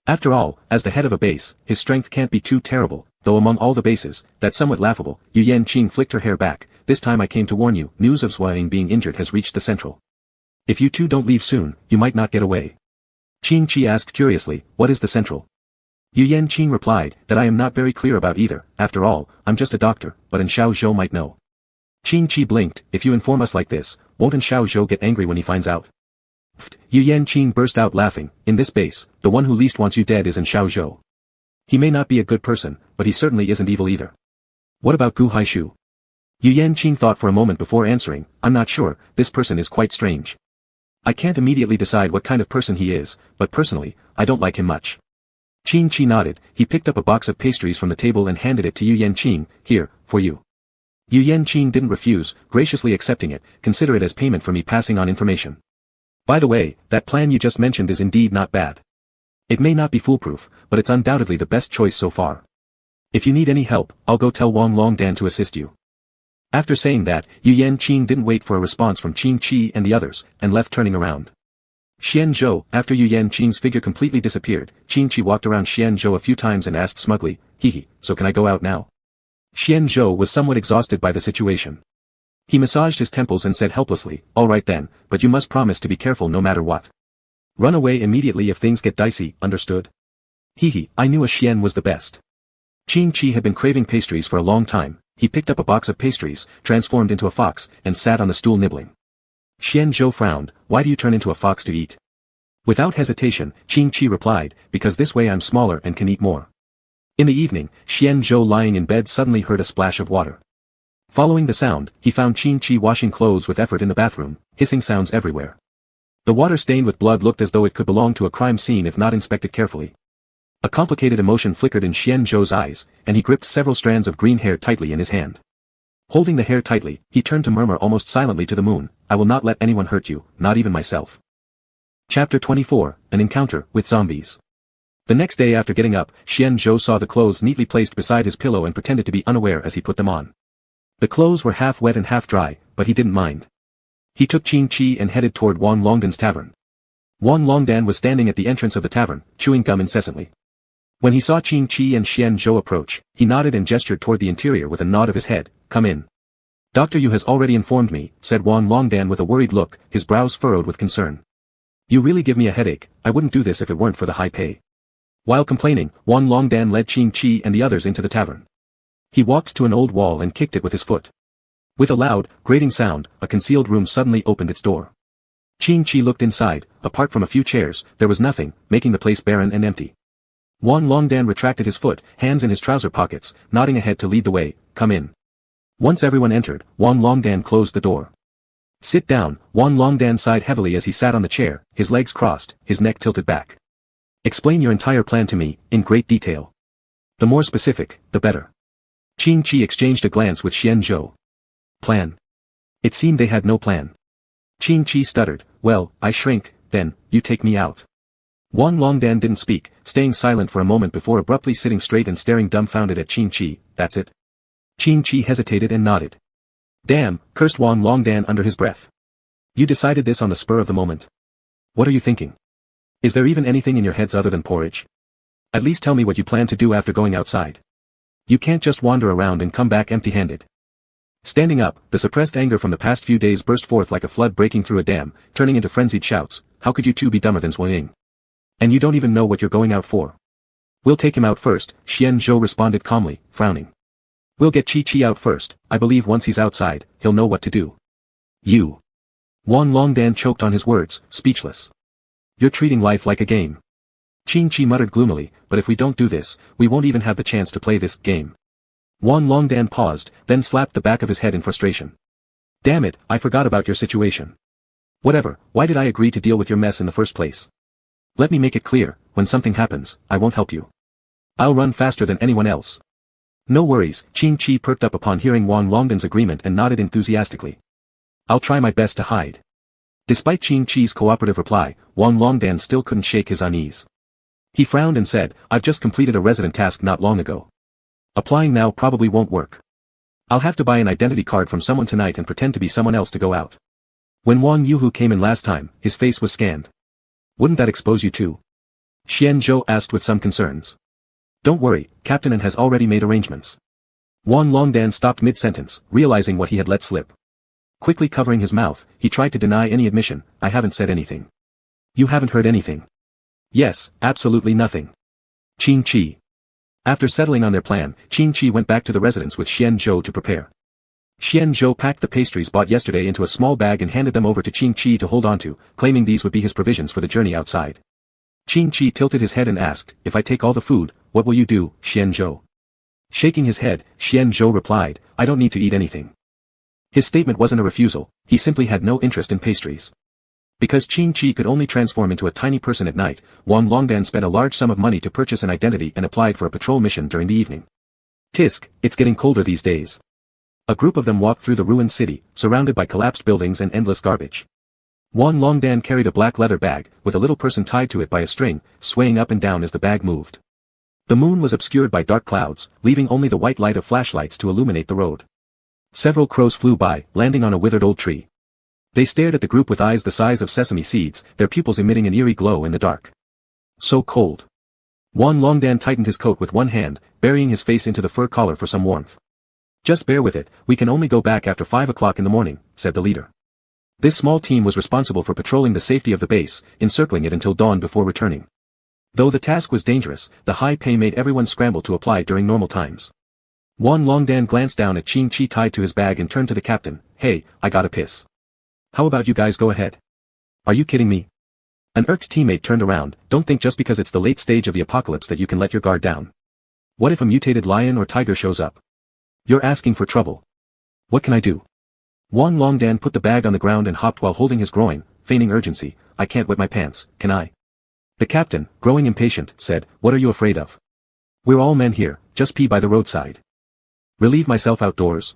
After all, as the head of a base, his strength can't be too terrible, though among all the bases, that's somewhat laughable. Yu Yanqing flicked her hair back. This time I came to warn you, news of Wei Ying being injured has reached the central. If you two don't leave soon, you might not get away. Qing Qi asked curiously, what is the central? Yu Yanqing replied, that I am not very clear about either, after all, I'm just a doctor, but in Xiao Zhou might know. Qing Qi blinked, if you inform us like this, won't Xiao Zhou get angry when he finds out? Yu Yanqing burst out laughing, in this base, the one who least wants you dead is Xiao Zhou. He may not be a good person, but he certainly isn't evil either. What about Gu Haishu? Yu Yanqing thought for a moment before answering, I'm not sure, this person is quite strange. I can't immediately decide what kind of person he is, but personally, I don't like him much. Qing Qi nodded, he picked up a box of pastries from the table and handed it to Yu Yanqing, here, for you. Yu Yanqing didn't refuse, graciously accepting it, consider it as payment for me passing on information. By the way, that plan you just mentioned is indeed not bad. It may not be foolproof, but it's undoubtedly the best choice so far. If you need any help, I'll go tell Wang Longdan to assist you. After saying that, Yu Yanqing didn't wait for a response from Qing Qi and the others, and left turning around. Xian Zhou, after Yu Yanqing's figure completely disappeared, Qing Qi walked around Xian Zhou a few times and asked smugly, so can I go out now? Xian Zhou was somewhat exhausted by the situation. He massaged his temples and said helplessly, all right then, but you must promise to be careful no matter what. Run away immediately if things get dicey, understood? I knew a Xian was the best. Qing Qi had been craving pastries for a long time. He picked up a box of pastries, transformed into a fox, and sat on the stool nibbling. Xian Zhou frowned, why do you turn into a fox to eat? Without hesitation, Qing Qi replied, because this way I'm smaller and can eat more. In the evening, Xian Zhou lying in bed suddenly heard a splash of water. Following the sound, he found Qing Qi washing clothes with effort in the bathroom, hissing sounds everywhere. The water stained with blood looked as though it could belong to a crime scene if not inspected carefully. A complicated emotion flickered in Xian Zhou's eyes, and he gripped several strands of green hair tightly in his hand. Holding the hair tightly, he turned to murmur almost silently to the moon, I will not let anyone hurt you, not even myself. Chapter 24, An Encounter with Zombies. The next day after getting up, Xian Zhou saw the clothes neatly placed beside his pillow and pretended to be unaware as he put them on. The clothes were half wet and half dry, but he didn't mind. He took Qing Qi and headed toward Wang Longdan's tavern. Wang Longdan was standing at the entrance of the tavern, chewing gum incessantly. When he saw Qing Qi and Xian Zhou approach, he nodded and gestured toward the interior with a nod of his head, come in. Dr. Yu has already informed me, said Wang Longdan with a worried look, his brows furrowed with concern. You really give me a headache, I wouldn't do this if it weren't for the high pay. While complaining, Wang Longdan led Qing Qi and the others into the tavern. He walked to an old wall and kicked it with his foot. With a loud, grating sound, a concealed room suddenly opened its door. Qing Qi looked inside, apart from a few chairs, there was nothing, making the place barren and empty. Wang Longdan retracted his foot, hands in his trouser pockets, nodding ahead to lead the way, come in. Once everyone entered, Wang Longdan closed the door. Sit down, Wang Longdan sighed heavily as he sat on the chair, his legs crossed, his neck tilted back. Explain your entire plan to me, in great detail. The more specific, the better. Qing Qi exchanged a glance with Xian Zhou. Plan. It seemed they had no plan. Qing Qi stuttered, well, I shrink, then, you take me out. Wang Longdan didn't speak, staying silent for a moment before abruptly sitting straight and staring dumbfounded at Qing Qi, that's it. Qing Qi hesitated and nodded. Damn, cursed Wang Longdan under his breath. You decided this on the spur of the moment. What are you thinking? Is there even anything in your heads other than porridge? At least tell me what you plan to do after going outside. You can't just wander around and come back empty-handed. Standing up, the suppressed anger from the past few days burst forth like a flood breaking through a dam, turning into frenzied shouts, how could you two be dumber than Wei Ying? And you don't even know what you're going out for. We'll take him out first, Xian Zhou responded calmly, frowning. We'll get Qi Qi out first, I believe once he's outside, he'll know what to do. You. Wang Longdan choked on his words, speechless. You're treating life like a game. Qing Qi muttered gloomily, but if we don't do this, we won't even have the chance to play this game. Wang Longdan paused, then slapped the back of his head in frustration. Damn it, I forgot about your situation. Whatever, why did I agree to deal with your mess in the first place? Let me make it clear, when something happens, I won't help you. I'll run faster than anyone else. No worries, Qing Qi perked up upon hearing Wang Longdan's agreement and nodded enthusiastically. I'll try my best to hide. Despite Qing Qi's cooperative reply, Wang Longdan still couldn't shake his unease. He frowned and said, I've just completed a resident task not long ago. Applying now probably won't work. I'll have to buy an identity card from someone tonight and pretend to be someone else to go out. When Wang Yuhu came in last time, his face was scanned. Wouldn't that expose you too? Xian Zhou asked with some concerns. Don't worry, Captain An has already made arrangements. Wang Longdan stopped mid-sentence, realizing what he had let slip. Quickly covering his mouth, he tried to deny any admission, I haven't said anything. You haven't heard anything? Yes, absolutely nothing. Qin Qi. After settling on their plan, Qin Qi went back to the residence with Xian Zhou to prepare. Xian Zhou packed the pastries bought yesterday into a small bag and handed them over to Qin Qi to hold onto, claiming these would be his provisions for the journey outside. Qin Qi tilted his head and asked, if I take all the food, what will you do, Xian Zhou? Shaking his head, Xian Zhou replied, I don't need to eat anything. His statement wasn't a refusal, he simply had no interest in pastries. Because Qin Qi could only transform into a tiny person at night, Wang Longdan spent a large sum of money to purchase an identity and applied for a patrol mission during the evening. Tisk, it's getting colder these days. A group of them walked through the ruined city, surrounded by collapsed buildings and endless garbage. Wang Longdan carried a black leather bag, with a little person tied to it by a string, swaying up and down as the bag moved. The moon was obscured by dark clouds, leaving only the white light of flashlights to illuminate the road. Several crows flew by, landing on a withered old tree. They stared at the group with eyes the size of sesame seeds, their pupils emitting an eerie glow in the dark. So cold. Wang Longdan tightened his coat with one hand, burying his face into the fur collar for some warmth. Just bear with it, we can only go back after 5 o'clock in the morning, said the leader. This small team was responsible for patrolling the safety of the base, encircling it until dawn before returning. Though the task was dangerous, the high pay made everyone scramble to apply during normal times. Wang Longdan glanced down at Qin Qi tied to his bag and turned to the captain, hey, I gotta piss. How about you guys go ahead? Are you kidding me? An irked teammate turned around, don't think just because it's the late stage of the apocalypse that you can let your guard down. What if a mutated lion or tiger shows up? You're asking for trouble. What can I do? Wang Longdan put the bag on the ground and hopped while holding his groin, feigning urgency, I can't wet my pants, can I? The captain, growing impatient, said, what are you afraid of? We're all men here, just pee by the roadside. Relieve myself outdoors.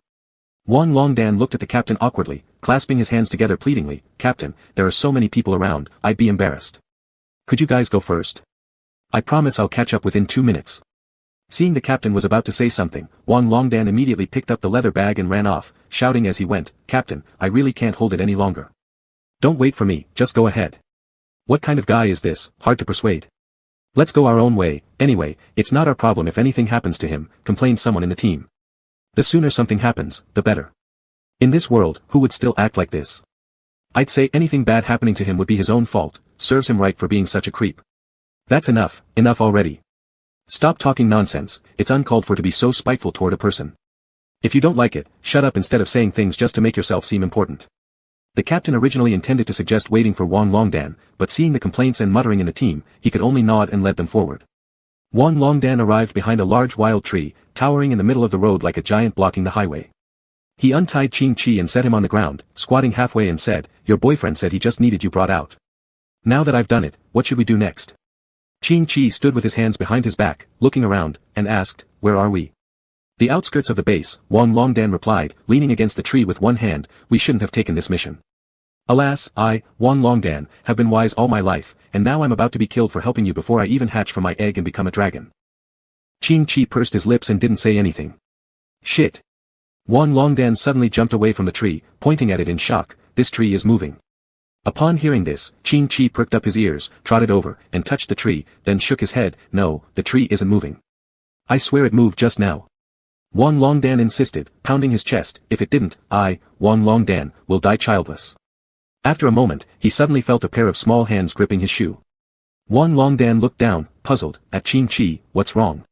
Wang Longdan looked at the captain awkwardly, clasping his hands together pleadingly, Captain, there are so many people around, I'd be embarrassed. Could you guys go first? I promise I'll catch up within 2 minutes. Seeing the captain was about to say something, Wang Longdan immediately picked up the leather bag and ran off, shouting as he went, Captain, I really can't hold it any longer. Don't wait for me, just go ahead. What kind of guy is this, hard to persuade? Let's go our own way, anyway, it's not our problem if anything happens to him, complained someone in the team. The sooner something happens, the better. In this world, who would still act like this? I'd say anything bad happening to him would be his own fault, serves him right for being such a creep. That's enough already. Stop talking nonsense, it's uncalled for to be so spiteful toward a person. If you don't like it, shut up instead of saying things just to make yourself seem important. The captain originally intended to suggest waiting for Wang Longdan, but seeing the complaints and muttering in the team, he could only nod and led them forward. Wang Longdan arrived behind a large wild tree, towering in the middle of the road like a giant blocking the highway. He untied Qin Qi and set him on the ground, squatting halfway and said, your boyfriend said he just needed you brought out. Now that I've done it, what should we do next? Qin Qi stood with his hands behind his back, looking around, and asked, where are we? The outskirts of the base, Wang Longdan replied, leaning against the tree with one hand, we shouldn't have taken this mission. Alas, I, Wang Longdan, have been wise all my life, and now I'm about to be killed for helping you before I even hatch from my egg and become a dragon. Qin Qi pursed his lips and didn't say anything. Shit. Wang Longdan suddenly jumped away from the tree, pointing at it in shock, this tree is moving. Upon hearing this, Qin Qi pricked up his ears, trotted over, and touched the tree, then shook his head, no, the tree isn't moving. I swear it moved just now. Wang Longdan insisted, pounding his chest, if it didn't, I, Wang Longdan, will die childless. After a moment, he suddenly felt a pair of small hands gripping his shoe. Wang Longdan looked down, puzzled, at Qin Qi, what's wrong?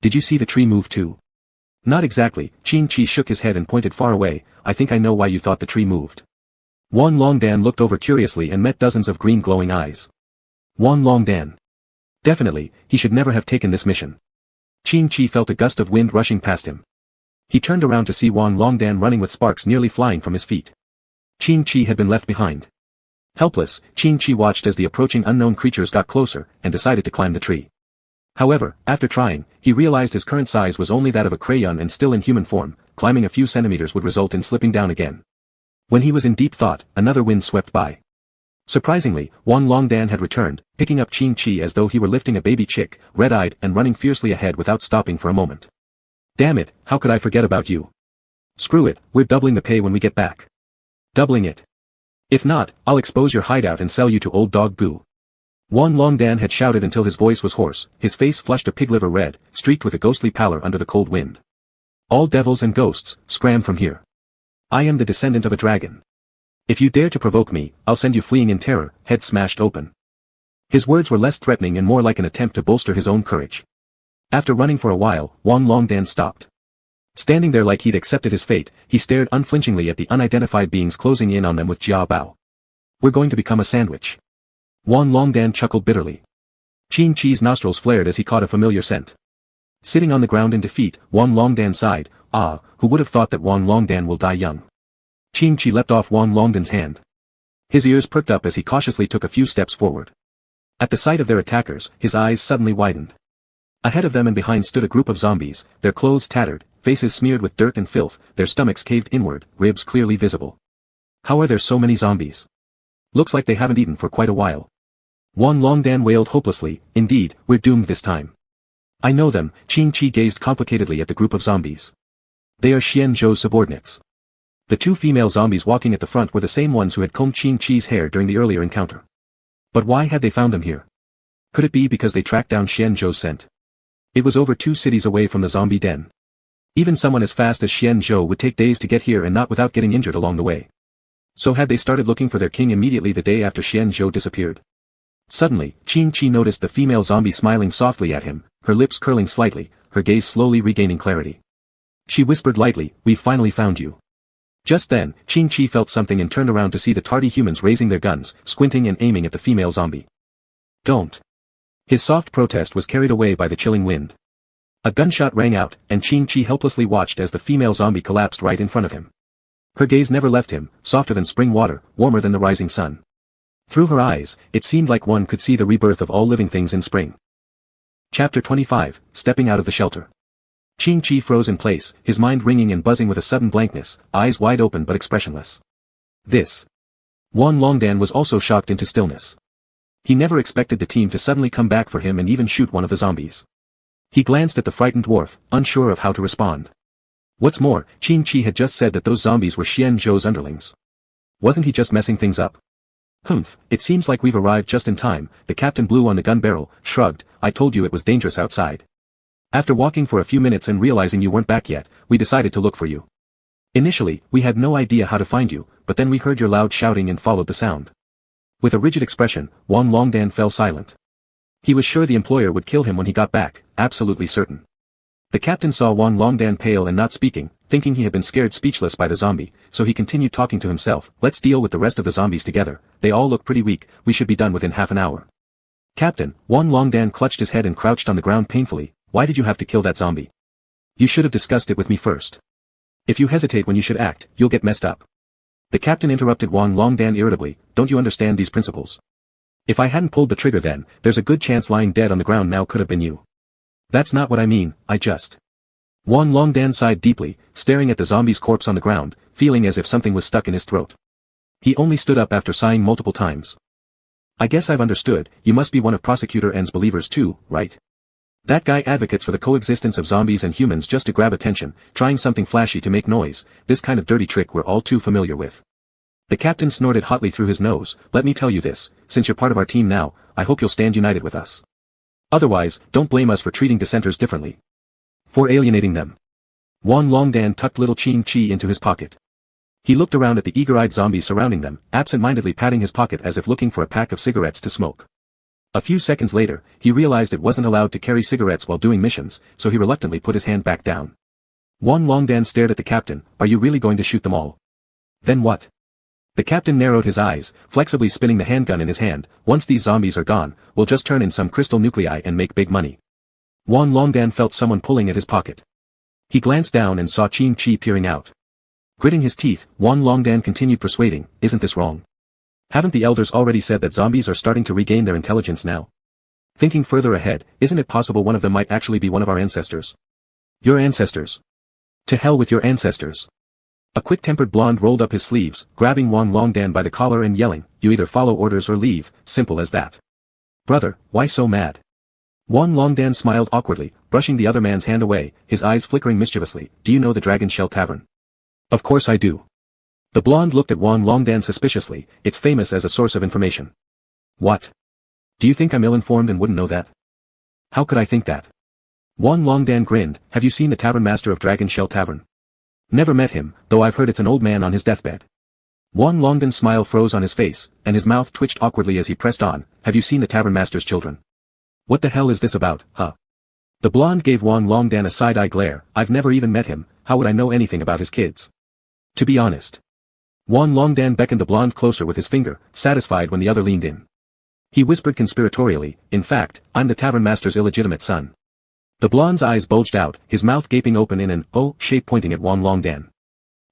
Did you see the tree move too? Not exactly, Qin Qi shook his head and pointed far away, I think I know why you thought the tree moved. Wang Longdan looked over curiously and met dozens of green glowing eyes. Wang Longdan. Definitely, he should never have taken this mission. Qin Qi felt a gust of wind rushing past him. He turned around to see Wang Longdan running with sparks nearly flying from his feet. Qin Qi had been left behind. Helpless, Qin Qi watched as the approaching unknown creatures got closer, and decided to climb the tree. However, after trying, he realized his current size was only that of a crayon and still in human form, climbing a few centimeters would result in slipping down again. When he was in deep thought, another wind swept by. Surprisingly, Wan Longdan had returned, picking up Qing Chi as though he were lifting a baby chick, red-eyed and running fiercely ahead without stopping for a moment. Damn it, how could I forget about you? Screw it, we're doubling the pay when we get back. Doubling it. If not, I'll expose your hideout and sell you to old dog Goo. Wan Longdan had shouted until his voice was hoarse, his face flushed a pig liver red, streaked with a ghostly pallor under the cold wind. All devils and ghosts, scram from here. I am the descendant of a dragon. If you dare to provoke me, I'll send you fleeing in terror, head smashed open. His words were less threatening and more like an attempt to bolster his own courage. After running for a while, Wan Longdan stopped. Standing there like he'd accepted his fate, he stared unflinchingly at the unidentified beings closing in on them with Jia Bao. We're going to become a sandwich. Wan Longdan chuckled bitterly. Qing Chi's nostrils flared as he caught a familiar scent. Sitting on the ground in defeat, Wan Longdan sighed, ah, who would have thought that Wan Longdan will die young. Qing Chi leapt off Wan Longdan's hand. His ears perked up as he cautiously took a few steps forward. At the sight of their attackers, his eyes suddenly widened. Ahead of them and behind stood a group of zombies, their clothes tattered, faces smeared with dirt and filth, their stomachs caved inward, ribs clearly visible. How are there so many zombies? Looks like they haven't eaten for quite a while. Wan Longdan wailed hopelessly, indeed, we're doomed this time. I know them, Qing Chi gazed complicatedly at the group of zombies. They are Xian Zhou's subordinates. The two female zombies walking at the front were the same ones who had combed Qing Chi's hair during the earlier encounter. But why had they found them here? Could it be because they tracked down Xian Zhou's scent? It was over 2 cities away from the zombie den. Even someone as fast as Xian Zhou would take days to get here and not without getting injured along the way. So had they started looking for their king immediately the day after Xian Zhou disappeared? Suddenly, Qing Chi noticed the female zombie smiling softly at him, her lips curling slightly, her gaze slowly regaining clarity. She whispered lightly, we've finally found you. Just then, Qing Chi felt something and turned around to see the tardy humans raising their guns, squinting and aiming at the female zombie. Don't. His soft protest was carried away by the chilling wind. A gunshot rang out, and Qing Chi helplessly watched as the female zombie collapsed right in front of him. Her gaze never left him, softer than spring water, warmer than the rising sun. Through her eyes, it seemed like one could see the rebirth of all living things in spring. Chapter 25, Stepping Out of the Shelter. Qing Chi froze in place, his mind ringing and buzzing with a sudden blankness, eyes wide open but expressionless. This. Wan Longdan was also shocked into stillness. He never expected the team to suddenly come back for him and even shoot one of the zombies. He glanced at the frightened dwarf, unsure of how to respond. What's more, Qing Chi had just said that those zombies were Xian Zhou's underlings. Wasn't he just messing things up? Humph, it seems like we've arrived just in time, the captain blew on the gun barrel, shrugged, I told you it was dangerous outside. After walking for a few minutes and realizing you weren't back yet, we decided to look for you. Initially, we had no idea how to find you, but then we heard your loud shouting and followed the sound. With a rigid expression, Wan Longdan fell silent. He was sure the employer would kill him when he got back, absolutely certain. The captain saw Wan Longdan pale and not speaking, thinking he had been scared speechless by the zombie, so he continued talking to himself, let's deal with the rest of the zombies together, they all look pretty weak, we should be done within half an hour. Captain, Wan Longdan clutched his head and crouched on the ground painfully, why did you have to kill that zombie? You should have discussed it with me first. If you hesitate when you should act, you'll get messed up. The captain interrupted Wan Longdan irritably, don't you understand these principles? If I hadn't pulled the trigger then, there's a good chance lying dead on the ground now could have been you. That's not what I mean, I just... Wan Longdan sighed deeply, staring at the zombie's corpse on the ground, feeling as if something was stuck in his throat. He only stood up after sighing multiple times. I guess I've understood, you must be one of Prosecutor N's believers too, right? That guy advocates for the coexistence of zombies and humans just to grab attention, trying something flashy to make noise, this kind of dirty trick we're all too familiar with. The captain snorted hotly through his nose, let me tell you this, since you're part of our team now, I hope you'll stand united with us. Otherwise, don't blame us for treating dissenters differently. For alienating them. Wan Longdan tucked little Qing Chi into his pocket. He looked around at the eager-eyed zombies surrounding them, absent-mindedly patting his pocket as if looking for a pack of cigarettes to smoke. A few seconds later, he realized it wasn't allowed to carry cigarettes while doing missions, so he reluctantly put his hand back down. Wan Longdan stared at the captain, are you really going to shoot them all? Then what? The captain narrowed his eyes, flexibly spinning the handgun in his hand, once these zombies are gone, we'll just turn in some crystal nuclei and make big money. Wan Longdan felt someone pulling at his pocket. He glanced down and saw Qing Chi peering out. Gritting his teeth, Wan Longdan continued persuading, isn't this wrong? Haven't the elders already said that zombies are starting to regain their intelligence now? Thinking further ahead, isn't it possible one of them might actually be one of our ancestors? Your ancestors. To hell with your ancestors. A quick-tempered blonde rolled up his sleeves, grabbing Wang Longdan by the collar and yelling, "You either follow orders or leave, simple as that." "Brother, why so mad?" Wang Longdan smiled awkwardly, brushing the other man's hand away, his eyes flickering mischievously. "Do you know the Dragon Shell Tavern?" "Of course I do." The blonde looked at Wang Longdan suspiciously. "It's famous as a source of information." "What? Do you think I'm ill-informed and wouldn't know that?" "How could I think that?" Wang Longdan grinned. "Have you seen the tavern master of Dragon Shell Tavern?" "Never met him, though I've heard it's an old man on his deathbed." Wang Longdan's smile froze on his face, and his mouth twitched awkwardly as he pressed on. "Have you seen the tavern master's children?" "What the hell is this about, huh?" The blonde gave Wang Longdan a side-eye glare. "I've never even met him, how would I know anything about his kids?" "To be honest." Wang Longdan beckoned the blonde closer with his finger, satisfied when the other leaned in. He whispered conspiratorially, "In fact, I'm the tavern master's illegitimate son." The blonde's eyes bulged out, his mouth gaping open in an O shape pointing at Wang Longdan.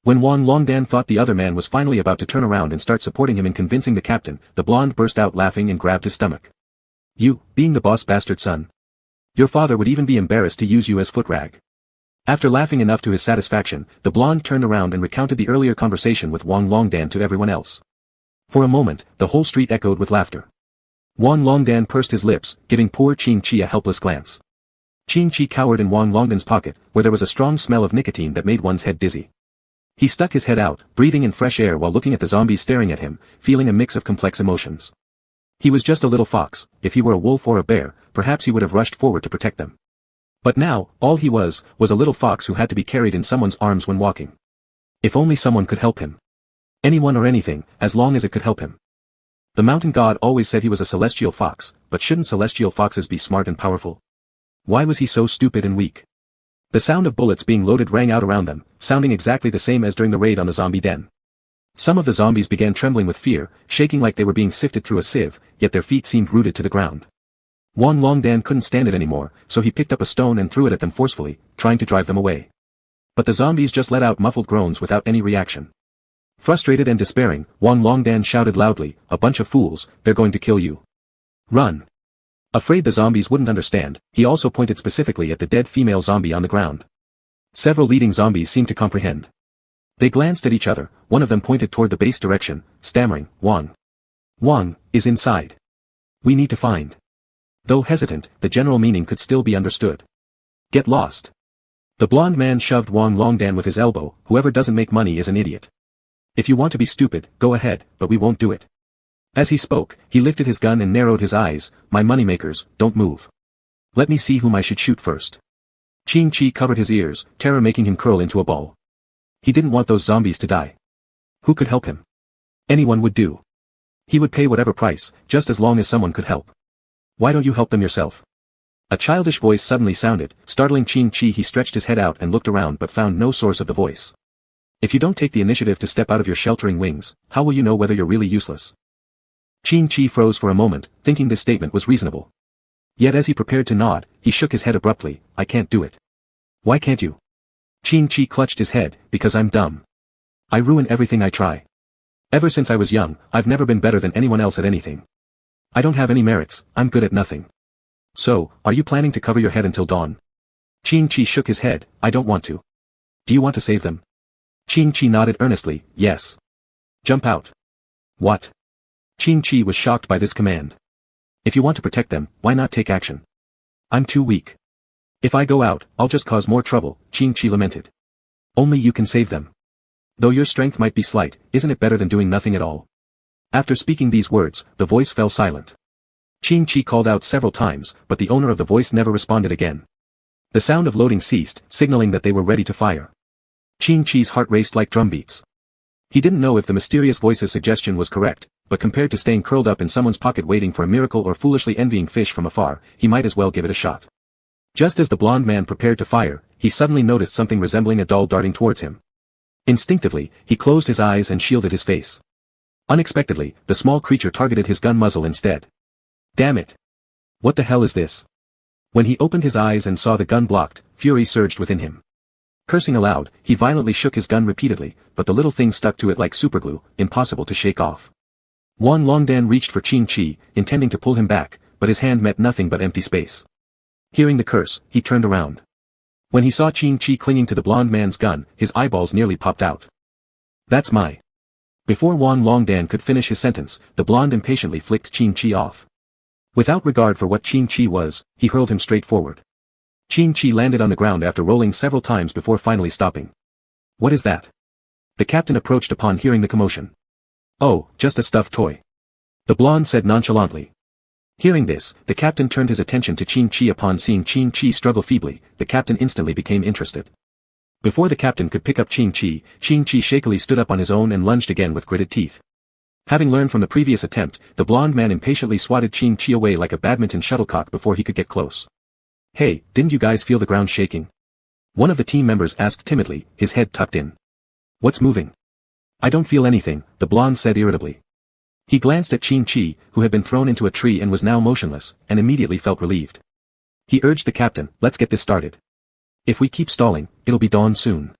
When Wang Longdan thought the other man was finally about to turn around and start supporting him in convincing the captain, the blonde burst out laughing and grabbed his stomach. "You, being the boss bastard son? Your father would even be embarrassed to use you as footrag." After laughing enough to his satisfaction, the blonde turned around and recounted the earlier conversation with Wang Longdan to everyone else. For a moment, the whole street echoed with laughter. Wang Longdan pursed his lips, giving poor Qing Chi a helpless glance. Qing Chi cowered in Wang Longdan's pocket, where there was a strong smell of nicotine that made one's head dizzy. He stuck his head out, breathing in fresh air while looking at the zombies staring at him, feeling a mix of complex emotions. He was just a little fox. If he were a wolf or a bear, perhaps he would have rushed forward to protect them. But now, all he was a little fox who had to be carried in someone's arms when walking. If only someone could help him. Anyone or anything, as long as it could help him. The mountain god always said he was a celestial fox, but shouldn't celestial foxes be smart and powerful? Why was he so stupid and weak? The sound of bullets being loaded rang out around them, sounding exactly the same as during the raid on the zombie den. Some of the zombies began trembling with fear, shaking like they were being sifted through a sieve, yet their feet seemed rooted to the ground. Wang Longdan couldn't stand it anymore, so he picked up a stone and threw it at them forcefully, trying to drive them away. But the zombies just let out muffled groans without any reaction. Frustrated and despairing, Wang Longdan shouted loudly, "A bunch of fools, they're going to kill you. Run!" Afraid the zombies wouldn't understand, he also pointed specifically at the dead female zombie on the ground. Several leading zombies seemed to comprehend. They glanced at each other, one of them pointed toward the base direction, stammering, "Wang. Wang is inside. We need to find." Though hesitant, the general meaning could still be understood. "Get lost." The blonde man shoved Wang Longdan with his elbow. "Whoever doesn't make money is an idiot. If you want to be stupid, go ahead, but we won't do it." As he spoke, he lifted his gun and narrowed his eyes. "My moneymakers, don't move. Let me see whom I should shoot first." Qing Chi covered his ears, terror making him curl into a ball. He didn't want those zombies to die. Who could help him? Anyone would do. He would pay whatever price, just as long as someone could help. "Why don't you help them yourself?" A childish voice suddenly sounded, startling Qing Chi. He stretched his head out and looked around but found no source of the voice. "If you don't take the initiative to step out of your sheltering wings, how will you know whether you're really useless?" Qing Chi froze for a moment, thinking this statement was reasonable. Yet as he prepared to nod, he shook his head abruptly. "I can't do it." "Why can't you?" Qing Chi clutched his head. "Because I'm dumb. I ruin everything I try. Ever since I was young, I've never been better than anyone else at anything. I don't have any merits, I'm good at nothing." "So, are you planning to cover your head until dawn?" Qing Chi shook his head. "I don't want to." "Do you want to save them?" Qing Chi nodded earnestly. "Yes." "Jump out." "What?" Qing Chi was shocked by this command. "If you want to protect them, why not take action?" "I'm too weak. If I go out, I'll just cause more trouble," Qing Chi lamented. "Only you can save them. Though your strength might be slight, isn't it better than doing nothing at all?" After speaking these words, the voice fell silent. Qing Chi called out several times, but the owner of the voice never responded again. The sound of loading ceased, signaling that they were ready to fire. Qing Chi's heart raced like drumbeats. He didn't know if the mysterious voice's suggestion was correct, but compared to staying curled up in someone's pocket waiting for a miracle or foolishly envying fish from afar, he might as well give it a shot. Just as the blonde man prepared to fire, he suddenly noticed something resembling a doll darting towards him. Instinctively, he closed his eyes and shielded his face. Unexpectedly, the small creature targeted his gun muzzle instead. "Damn it! What the hell is this?" When he opened his eyes and saw the gun blocked, fury surged within him. Cursing aloud, he violently shook his gun repeatedly, but the little thing stuck to it like superglue, impossible to shake off. Wang Longdan reached for Qing Chi, intending to pull him back, but his hand met nothing but empty space. Hearing the curse, he turned around. When he saw Qing Chi clinging to the blonde man's gun, his eyeballs nearly popped out. That's my. Before Wan Longdan could finish his sentence, the blonde impatiently flicked Qin Chi off. Without regard for what Qin Chi was, he hurled him straight forward. Qin Chi landed on the ground after rolling several times before finally stopping. What is that? The captain approached upon hearing the commotion. Oh, just a stuffed toy. The blonde said nonchalantly. Hearing this, the captain turned his attention to Qin Chi. Upon seeing Qin Chi struggle feebly, the captain instantly became interested. Before the captain could pick up Qin Chi shakily stood up on his own and lunged again with gritted teeth. Having learned from the previous attempt, the blonde man impatiently swatted Qin Chi away like a badminton shuttlecock before he could get close. Hey, didn't you guys feel the ground shaking? One of the team members asked timidly, his head tucked in. What's moving? I don't feel anything, the blonde said irritably. He glanced at Qin Chi, who had been thrown into a tree and was now motionless, and immediately felt relieved. He urged the captain, let's get this started. If we keep stalling, it'll be dawn soon.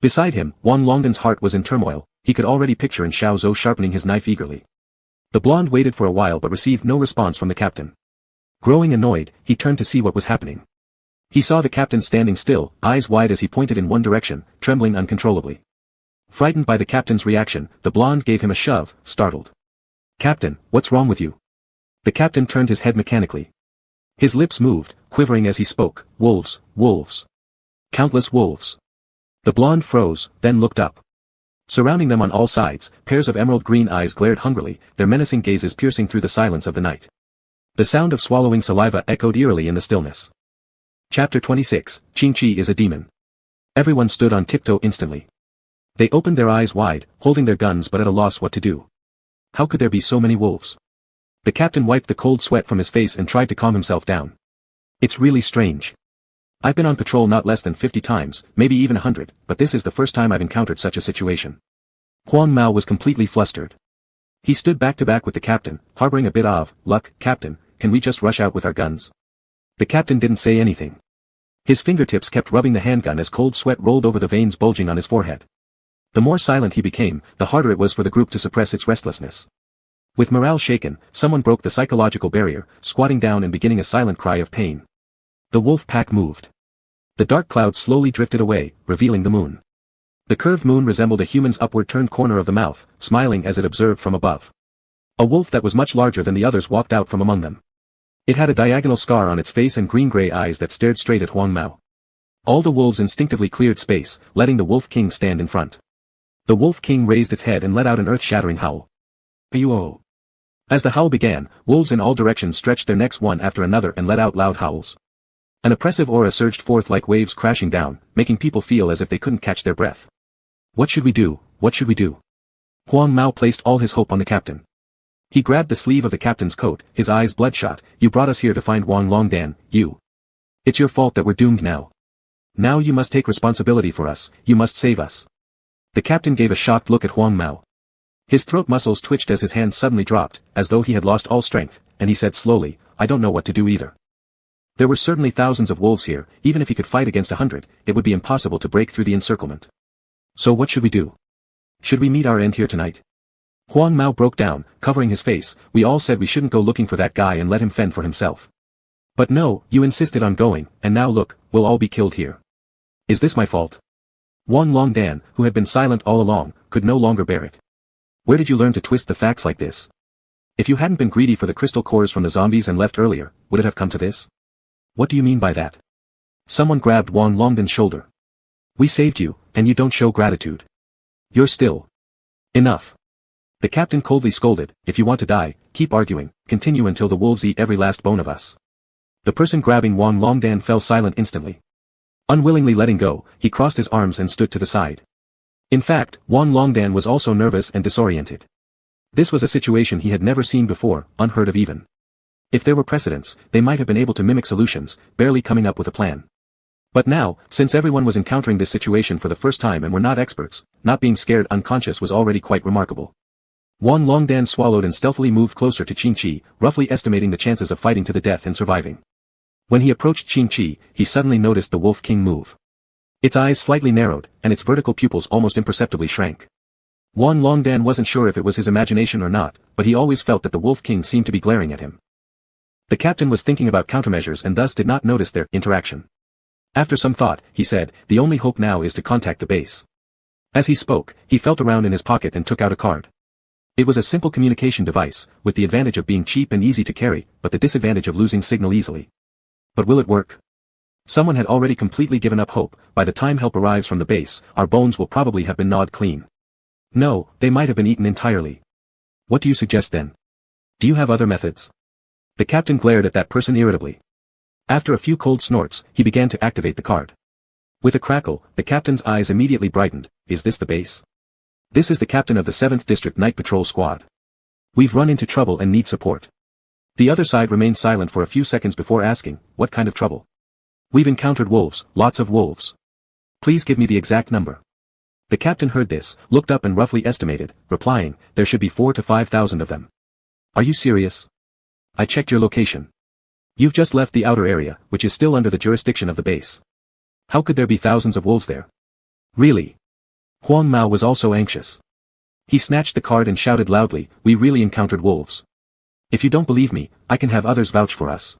Beside him, Wan Longdan's heart was in turmoil, he could already picture Xiao Zhou sharpening his knife eagerly. The blonde waited for a while but received no response from the captain. Growing annoyed, he turned to see what was happening. He saw the captain standing still, eyes wide as he pointed in one direction, trembling uncontrollably. Frightened by the captain's reaction, the blonde gave him a shove, startled. Captain, what's wrong with you? The captain turned his head mechanically. His lips moved, quivering as he spoke, wolves, wolves. Countless wolves. The blonde froze, then looked up. Surrounding them on all sides, pairs of emerald green eyes glared hungrily, their menacing gazes piercing through the silence of the night. The sound of swallowing saliva echoed eerily in the stillness. Chapter 26, Qin Chi is a demon. Everyone stood on tiptoe instantly. They opened their eyes wide, holding their guns but at a loss what to do. How could there be so many wolves? The captain wiped the cold sweat from his face and tried to calm himself down. It's really strange. I've been on patrol not less than 50 times, maybe even 100, but this is the first time I've encountered such a situation. Huang Mao was completely flustered. He stood back to back with the captain, harboring a bit of luck. Captain, can we just rush out with our guns? The captain didn't say anything. His fingertips kept rubbing the handgun as cold sweat rolled over the veins bulging on his forehead. The more silent he became, the harder it was for the group to suppress its restlessness. With morale shaken, someone broke the psychological barrier, squatting down and beginning a silent cry of pain. The wolf pack moved. The dark cloud slowly drifted away, revealing the moon. The curved moon resembled a human's upward turned corner of the mouth, smiling as it observed from above. A wolf that was much larger than the others walked out from among them. It had a diagonal scar on its face and green-gray eyes that stared straight at Huang Mao. All the wolves instinctively cleared space, letting the Wolf King stand in front. The Wolf King raised its head and let out an earth-shattering howl. Ayuo. As the howl began, wolves in all directions stretched their necks one after another and let out loud howls. An oppressive aura surged forth like waves crashing down, making people feel as if they couldn't catch their breath. What should we do? What should we do? Huang Mao placed all his hope on the captain. He grabbed the sleeve of the captain's coat, his eyes bloodshot. You brought us here to find Wan Longdan, you. It's your fault that we're doomed now. Now you must take responsibility for us, you must save us. The captain gave a shocked look at Huang Mao. His throat muscles twitched as his hand suddenly dropped, as though he had lost all strength, and he said slowly, I don't know what to do either. There were certainly thousands of wolves here, even if he could fight against 100, it would be impossible to break through the encirclement. So what should we do? Should we meet our end here tonight? Huang Mao broke down, covering his face. We all said we shouldn't go looking for that guy and let him fend for himself. But no, you insisted on going, and now look, we'll all be killed here. Is this my fault? Wan Longdan, who had been silent all along, could no longer bear it. Where did you learn to twist the facts like this? If you hadn't been greedy for the crystal cores from the zombies and left earlier, would it have come to this? What do you mean by that? Someone grabbed Wan Longdan's shoulder. We saved you, and you don't show gratitude. You're still. Enough. The captain coldly scolded, if you want to die, keep arguing, continue until the wolves eat every last bone of us. The person grabbing Wan Longdan fell silent instantly. Unwillingly letting go, he crossed his arms and stood to the side. In fact, Wan Longdan was also nervous and disoriented. This was a situation he had never seen before, unheard of even. If there were precedents, they might have been able to mimic solutions, barely coming up with a plan. But now, since everyone was encountering this situation for the first time and were not experts, not being scared unconscious was already quite remarkable. Wan Longdan swallowed and stealthily moved closer to Qin Chi, roughly estimating the chances of fighting to the death and surviving. When he approached Qin Chi, he suddenly noticed the Wolf King move. Its eyes slightly narrowed, and its vertical pupils almost imperceptibly shrank. Wan Longdan wasn't sure if it was his imagination or not, but he always felt that the Wolf King seemed to be glaring at him. The captain was thinking about countermeasures and thus did not notice their interaction. After some thought, he said, the only hope now is to contact the base. As he spoke, he felt around in his pocket and took out a card. It was a simple communication device, with the advantage of being cheap and easy to carry, but the disadvantage of losing signal easily. But will it work? Someone had already completely given up hope. By the time help arrives from the base, our bones will probably have been gnawed clean. No, they might have been eaten entirely. What do you suggest then? Do you have other methods? The captain glared at that person irritably. After a few cold snorts, he began to activate the card. With a crackle, the captain's eyes immediately brightened. Is this the base? This is the captain of the 7th District Night Patrol Squad. We've run into trouble and need support. The other side remained silent for a few seconds before asking, what kind of trouble? We've encountered wolves, lots of wolves. Please give me the exact number. The captain heard this, looked up and roughly estimated, replying, there should be 4,000 to 5,000 of them. Are you serious? I checked your location. You've just left the outer area, which is still under the jurisdiction of the base. How could there be thousands of wolves there? Really? Huang Mao was also anxious. He snatched the card and shouted loudly, we really encountered wolves. If you don't believe me, I can have others vouch for us.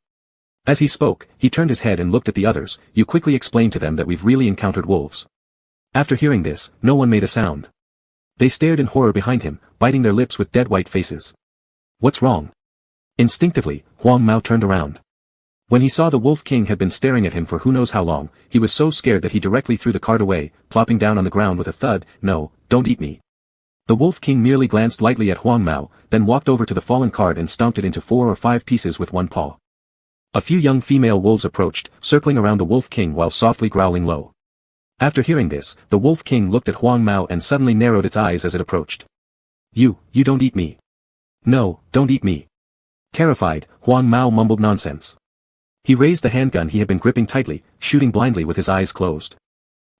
As he spoke, he turned his head and looked at the others. You quickly explained to them that we've really encountered wolves. After hearing this, no one made a sound. They stared in horror behind him, biting their lips with dead white faces. What's wrong? Instinctively, Huang Mao turned around. When he saw the Wolf King had been staring at him for who knows how long, he was so scared that he directly threw the card away, plopping down on the ground with a thud. No, don't eat me. The Wolf King merely glanced lightly at Huang Mao, then walked over to the fallen card and stomped it into 4 or 5 pieces with one paw. A few young female wolves approached, circling around the Wolf King while softly growling low. After hearing this, the Wolf King looked at Huang Mao and suddenly narrowed its eyes as it approached. You don't eat me. No, don't eat me. Terrified, Huang Mao mumbled nonsense. He raised the handgun he had been gripping tightly, shooting blindly with his eyes closed.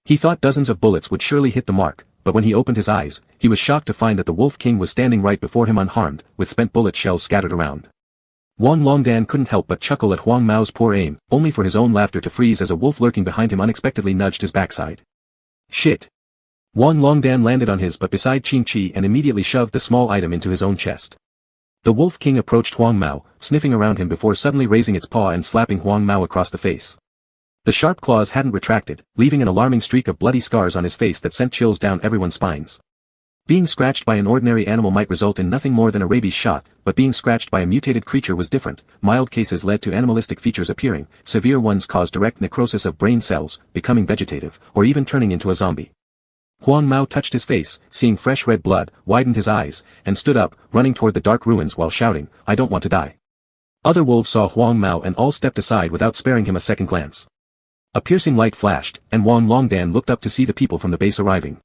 He thought dozens of bullets would surely hit the mark, but when he opened his eyes, he was shocked to find that the Wolf King was standing right before him unharmed, with spent bullet shells scattered around. Wang Longdan couldn't help but chuckle at Huang Mao's poor aim, only for his own laughter to freeze as a wolf lurking behind him unexpectedly nudged his backside. Shit! Wang Longdan landed on his butt beside Qing Chi and immediately shoved the small item into his own chest. The Wolf King approached Huang Mao, sniffing around him before suddenly raising its paw and slapping Huang Mao across the face. The sharp claws hadn't retracted, leaving an alarming streak of bloody scars on his face that sent chills down everyone's spines. Being scratched by an ordinary animal might result in nothing more than a rabies shot, but being scratched by a mutated creature was different. Mild cases led to animalistic features appearing, severe ones caused direct necrosis of brain cells, becoming vegetative, or even turning into a zombie. Huang Mao touched his face, seeing fresh red blood, widened his eyes, and stood up, running toward the dark ruins while shouting, I don't want to die. Other wolves saw Huang Mao and all stepped aside without sparing him a second glance. A piercing light flashed, and Wang Longdan looked up to see the people from the base arriving.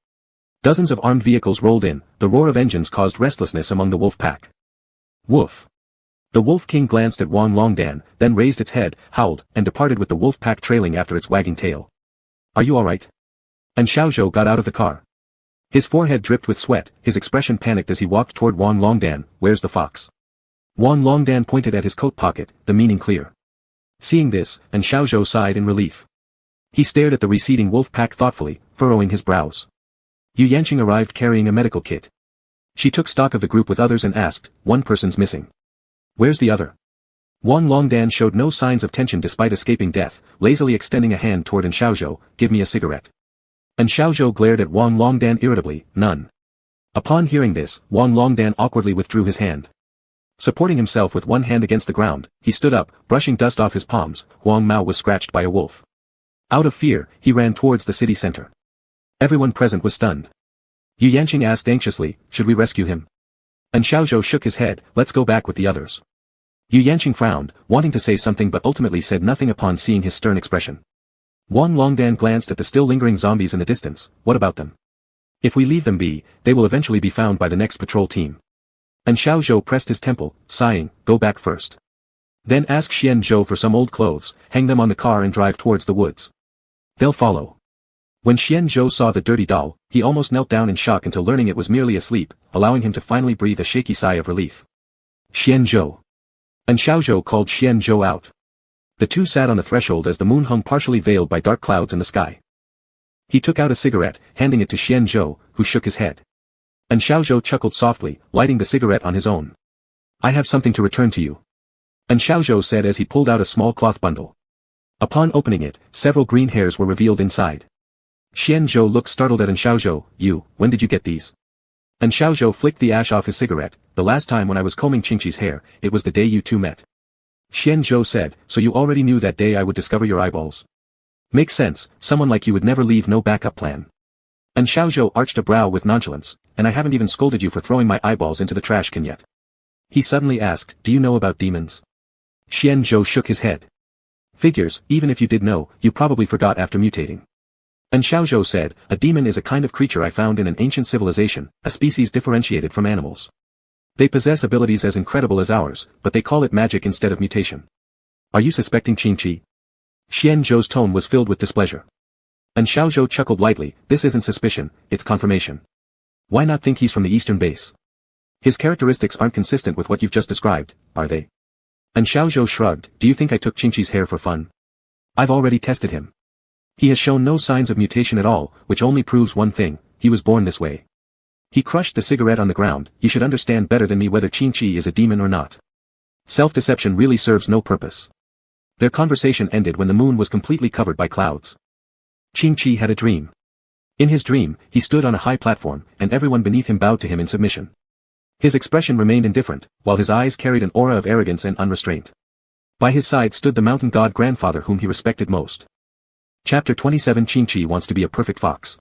Dozens of armed vehicles rolled in, the roar of engines caused restlessness among the wolf pack. Woof! The Wolf King glanced at Wang Longdan, then raised its head, howled, and departed with the wolf pack trailing after its wagging tail. Are you alright? And Xiaozhou got out of the car. His forehead dripped with sweat, his expression panicked as he walked toward Wang Longdan. Where's the fox? Wang Longdan pointed at his coat pocket, the meaning clear. Seeing this, and Xiaozhou sighed in relief. He stared at the receding wolf pack thoughtfully, furrowing his brows. Yu Yanqing arrived carrying a medical kit. She took stock of the group with others and asked, one person's missing. Where's the other? Wang Longdan showed no signs of tension despite escaping death, lazily extending a hand toward Xiaozhou, give me a cigarette. Xiaozhou glared at Wang Longdan irritably, none. Upon hearing this, Wang Longdan awkwardly withdrew his hand. Supporting himself with one hand against the ground, he stood up, brushing dust off his palms. Huang Mao was scratched by a wolf. Out of fear, he ran towards the city center. Everyone present was stunned. Yu Yanqing asked anxiously, should we rescue him? Xiaozhou shook his head, let's go back with the others. Yu Yanqing frowned, wanting to say something but ultimately said nothing upon seeing his stern expression. Wang Longdan glanced at the still lingering zombies in the distance, what about them? If we leave them be, they will eventually be found by the next patrol team. Xiaozhou pressed his temple, sighing, go back first. Then ask Xian Zhou for some old clothes, hang them on the car and drive towards the woods. They'll follow. When Xian Zhou saw the dirty doll, he almost knelt down in shock until learning it was merely asleep, allowing him to finally breathe a shaky sigh of relief. Xian Zhou. Xiaozhou called Xian Zhou out. The two sat on the threshold as the moon hung partially veiled by dark clouds in the sky. He took out a cigarette, handing it to Xian Zhou, who shook his head. Xiaozhou chuckled softly, lighting the cigarette on his own. I have something to return to you. Xiaozhou said as he pulled out a small cloth bundle. Upon opening it, several green hairs were revealed inside. Xianzhou looked startled at Xiaozhou. You, when did you get these? Xiaozhou flicked the ash off his cigarette. The last time when I was combing Qingqi's hair, it was the day you two met. Xianzhou said, so you already knew that day I would discover your eyeballs. Makes sense, someone like you would never leave no backup plan. Xiaozhou arched a brow with nonchalance, and I haven't even scolded you for throwing my eyeballs into the trash can yet. He suddenly asked, do you know about demons? Xianzhou shook his head. Figures, even if you did know, you probably forgot after mutating. Xiaozhou said, a demon is a kind of creature I found in an ancient civilization, a species differentiated from animals. They possess abilities as incredible as ours, but they call it magic instead of mutation. Are you suspecting Qingqi? Xianzhou's tone was filled with displeasure. Xiaozhou chuckled lightly, this isn't suspicion, it's confirmation. Why not think he's from the eastern base? His characteristics aren't consistent with what you've just described, are they? Xiaozhou shrugged, do you think I took Qingqi's hair for fun? I've already tested him. He has shown no signs of mutation at all, which only proves one thing, he was born this way. He crushed the cigarette on the ground, you should understand better than me whether Qingqi is a demon or not. Self-deception really serves no purpose. Their conversation ended when the moon was completely covered by clouds. Qingqi had a dream. In his dream, he stood on a high platform, and everyone beneath him bowed to him in submission. His expression remained indifferent, while his eyes carried an aura of arrogance and unrestraint. By his side stood the mountain god grandfather whom he respected most. Chapter 27 Qingqi wants to be a perfect fox.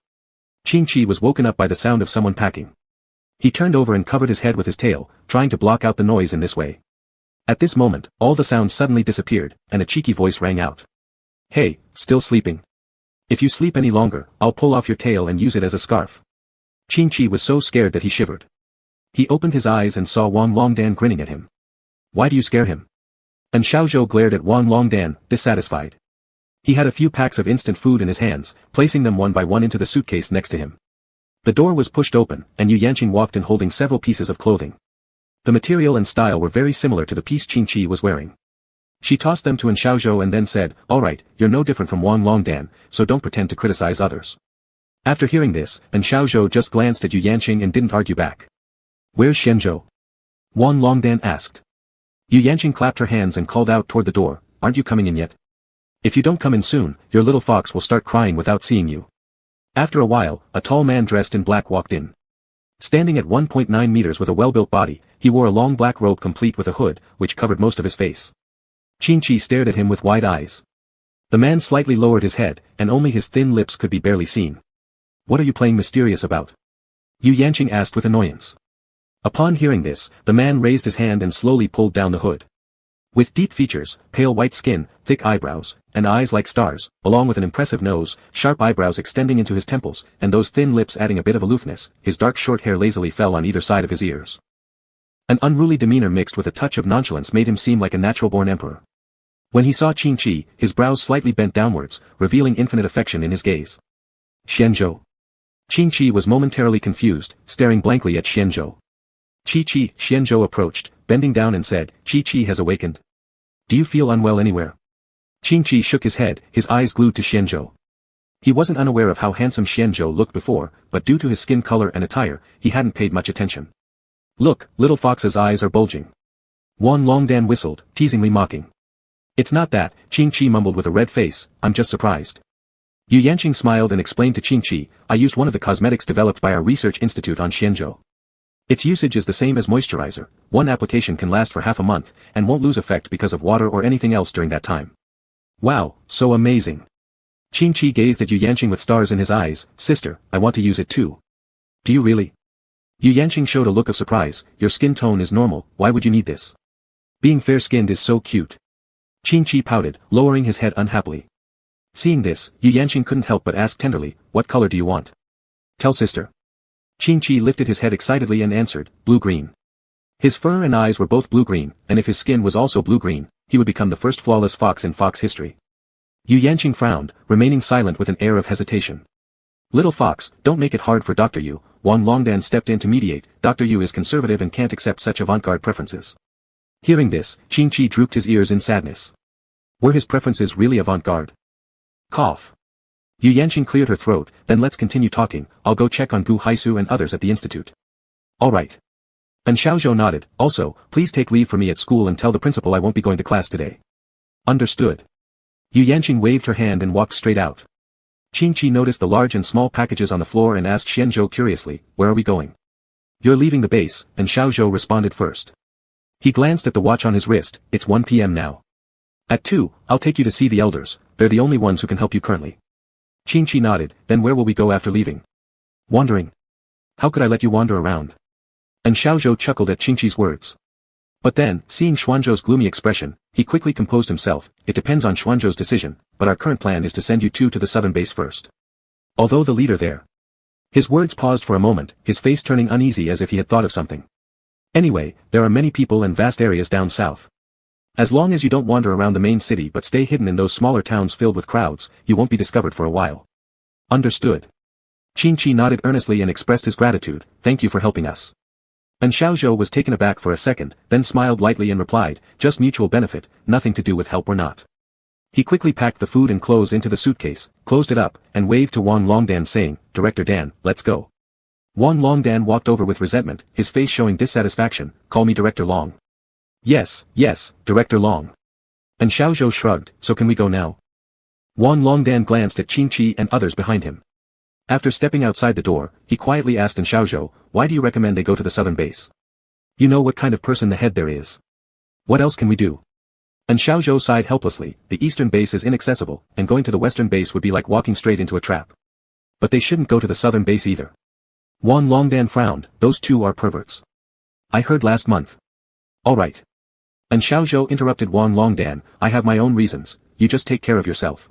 Qingqi was woken up by the sound of someone packing. He turned over and covered his head with his tail, trying to block out the noise in this way. At this moment, all the sound suddenly disappeared, and a cheeky voice rang out. Hey, still sleeping? If you sleep any longer, I'll pull off your tail and use it as a scarf. Qingqi was so scared that he shivered. He opened his eyes and saw Wang Longdan grinning at him. Why do you scare him? Xiaozhou glared at Wang Longdan, dissatisfied. He had a few packs of instant food in his hands, placing them one by one into the suitcase next to him. The door was pushed open, and Yu Yanqing walked in holding several pieces of clothing. The material and style were very similar to the piece Qingqi was wearing. She tossed them to Xiaozhou and then said, alright, you're no different from Wang Longdan, so don't pretend to criticize others. After hearing this, Xiaozhou just glanced at Yu Yanqing and didn't argue back. Where's Xianzhou? Wang Longdan asked. Yu Yanqing clapped her hands and called out toward the door, aren't you coming in yet? If you don't come in soon, your little fox will start crying without seeing you. After a while, a tall man dressed in black walked in. Standing at 1.9 meters with a well-built body, he wore a long black robe complete with a hood, which covered most of his face. Qingqi stared at him with wide eyes. The man slightly lowered his head, and only his thin lips could be barely seen. What are you playing mysterious about? Yu Yanqing asked with annoyance. Upon hearing this, the man raised his hand and slowly pulled down the hood. With deep features, pale white skin, thick eyebrows, and eyes like stars, along with an impressive nose, sharp eyebrows extending into his temples, and those thin lips adding a bit of aloofness, his dark short hair lazily fell on either side of his ears. An unruly demeanor mixed with a touch of nonchalance made him seem like a natural-born emperor. When he saw Qingqi, his brows slightly bent downwards, revealing infinite affection in his gaze. Xianzhou. Qingqi was momentarily confused, staring blankly at Xianzhou. Qi, Xianzhou approached, bending down and said, Qi has awakened. Do you feel unwell anywhere? Qingqi shook his head, his eyes glued to Xianzhou. He wasn't unaware of how handsome Xianzhou looked before, but due to his skin color and attire, he hadn't paid much attention. Look, little fox's eyes are bulging. Wang Longdan whistled, teasingly mocking. It's not that, Qingqi mumbled with a red face, I'm just surprised. Yu Yanqing smiled and explained to Qingqi, I used one of the cosmetics developed by our research institute on Xianzhou. Its usage is the same as moisturizer, one application can last for half a month, and won't lose effect because of water or anything else during that time. Wow, so amazing. Qingqi gazed at Yu Yanqing with stars in his eyes, sister, I want to use it too. Do you really? Yu Yanqing showed a look of surprise, your skin tone is normal, why would you need this? Being fair-skinned is so cute. Qingqi pouted, lowering his head unhappily. Seeing this, Yu Yanqing couldn't help but ask tenderly, what color do you want? Tell sister. Qingqi lifted his head excitedly and answered, blue-green. His fur and eyes were both blue-green, and if his skin was also blue-green, he would become the first flawless fox in fox history. Yu Yanqing frowned, remaining silent with an air of hesitation. Little fox, don't make it hard for Dr. Yu, Wang Longdan stepped in to mediate, Dr. Yu is conservative and can't accept such avant-garde preferences. Hearing this, Qingqi drooped his ears in sadness. Were his preferences really avant-garde? Cough. Yu Yanqing cleared her throat, then let's continue talking, I'll go check on Gu Haisu and others at the institute. Alright. Xiaozhou nodded, also, please take leave for me at school and tell the principal I won't be going to class today. Understood. Yu Yanqing waved her hand and walked straight out. Qingqi noticed the large and small packages on the floor and asked Xianzhou curiously, "Where are we going?" "You're leaving the base," and Xiaozhou responded first. He glanced at the watch on his wrist. "It's 1 p.m. now. At 2, I'll take you to see the elders, they're the only ones who can help you currently." Qingqi nodded. "Then where will we go after leaving?" "Wandering. How could I let you wander around?" And Xiaozhou chuckled at Qingqi's words. But then, seeing Xuanzhou's gloomy expression, he quickly composed himself. "It depends on Xuanzhou's decision, but our current plan is to send you two to the southern base first. Although the leader there." His words paused for a moment, his face turning uneasy as if he had thought of something. "Anyway, there are many people and vast areas down south. As long as you don't wander around the main city but stay hidden in those smaller towns filled with crowds, you won't be discovered for a while." "Understood." Qingqi nodded earnestly and expressed his gratitude. "Thank you for helping us." And Xiaozhou was taken aback for a second, then smiled lightly and replied, "Just mutual benefit, nothing to do with help or not." He quickly packed the food and clothes into the suitcase, closed it up, and waved to Wang Longdan saying, "Director Dan, let's go." Wang Longdan walked over with resentment, his face showing dissatisfaction. "Call me Director Long." Yes, Director Long." And Xiaozhou shrugged. "So can we go now?" Wang Longdan glanced at Qingqi and others behind him. After stepping outside the door, he quietly asked Xiaozhou, "Why do you recommend they go to the southern base? You know what kind of person the head there is. What else can we do?" And Xiaozhou sighed helplessly. "The eastern base is inaccessible, and going to the western base would be like walking straight into a trap. But they shouldn't go to the southern base either." Wang Longdan frowned. "Those two are perverts. I heard last month." "All right." And Xiaozhou interrupted Wang Longdan, "I have my own reasons, you just take care of yourself."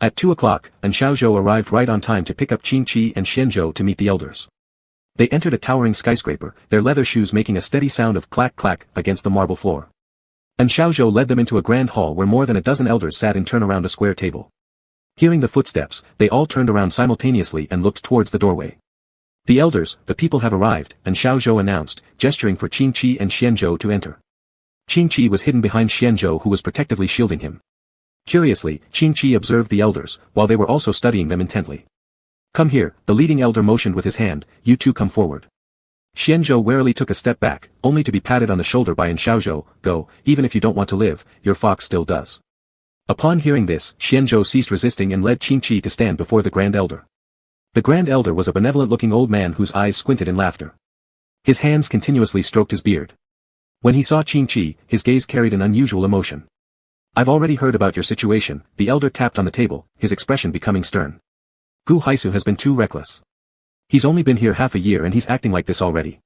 At 2 o'clock, and Xiaozhou arrived right on time to pick up Qingqi and Xianzhou to meet the elders. They entered a towering skyscraper, their leather shoes making a steady sound of clack-clack against the marble floor. And Xiaozhou led them into a grand hall where more than a dozen elders sat in turn around a square table. Hearing the footsteps, they all turned around simultaneously and looked towards the doorway. "The elders, the people have arrived," and Xiaozhou announced, gesturing for Qingqi and Xianzhou to enter. Qingqi was hidden behind Xianzhou who was protectively shielding him. Curiously, Qingqi observed the elders, while they were also studying them intently. "Come here," the leading elder motioned with his hand, "you two come forward." Xianzhou warily took a step back, only to be patted on the shoulder by Xiaozhou. "Go, even if you don't want to live, your fox still does." Upon hearing this, Xianzhou ceased resisting and led Qingqi to stand before the Grand Elder. The Grand Elder was a benevolent-looking old man whose eyes squinted in laughter. His hands continuously stroked his beard. When he saw Qingqi, his gaze carried an unusual emotion. "I've already heard about your situation," the elder tapped on the table, his expression becoming stern. "Gu Haisu has been too reckless. He's only been here half a year and he's acting like this already.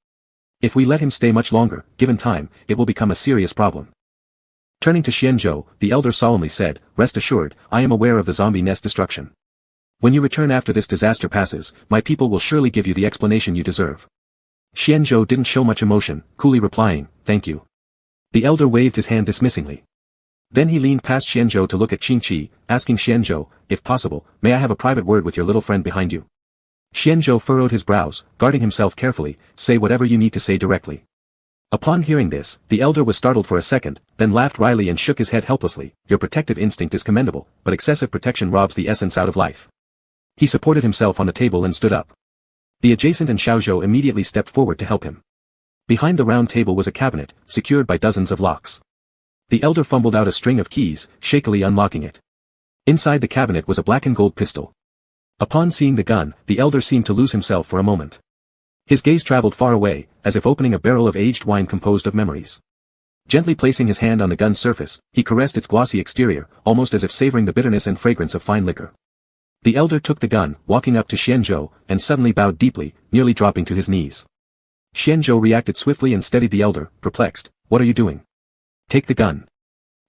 If we let him stay much longer, given time, it will become a serious problem." Turning to Xianzhou, the elder solemnly said, "Rest assured, I am aware of the zombie nest destruction. When you return after this disaster passes, my people will surely give you the explanation you deserve." Xianzhou didn't show much emotion, coolly replying, "Thank you." The elder waved his hand dismissingly. Then he leaned past Xianzhou to look at Qingqi, asking Xianzhou, "If possible, may I have a private word with your little friend behind you?" Xianzhou furrowed his brows, guarding himself carefully. "Say whatever you need to say directly." Upon hearing this, the elder was startled for a second, then laughed wryly and shook his head helplessly. "Your protective instinct is commendable, but excessive protection robs the essence out of life." He supported himself on the table and stood up. The adjacent and Xiaozhou immediately stepped forward to help him. Behind the round table was a cabinet, secured by dozens of locks. The elder fumbled out a string of keys, shakily unlocking it. Inside the cabinet was a black and gold pistol. Upon seeing the gun, the elder seemed to lose himself for a moment. His gaze traveled far away, as if opening a barrel of aged wine composed of memories. Gently placing his hand on the gun's surface, he caressed its glossy exterior, almost as if savoring the bitterness and fragrance of fine liquor. The elder took the gun, walking up to Xianzhou, and suddenly bowed deeply, nearly dropping to his knees. Xianzhou reacted swiftly and steadied the elder, perplexed. "What are you doing?" "Take the gun."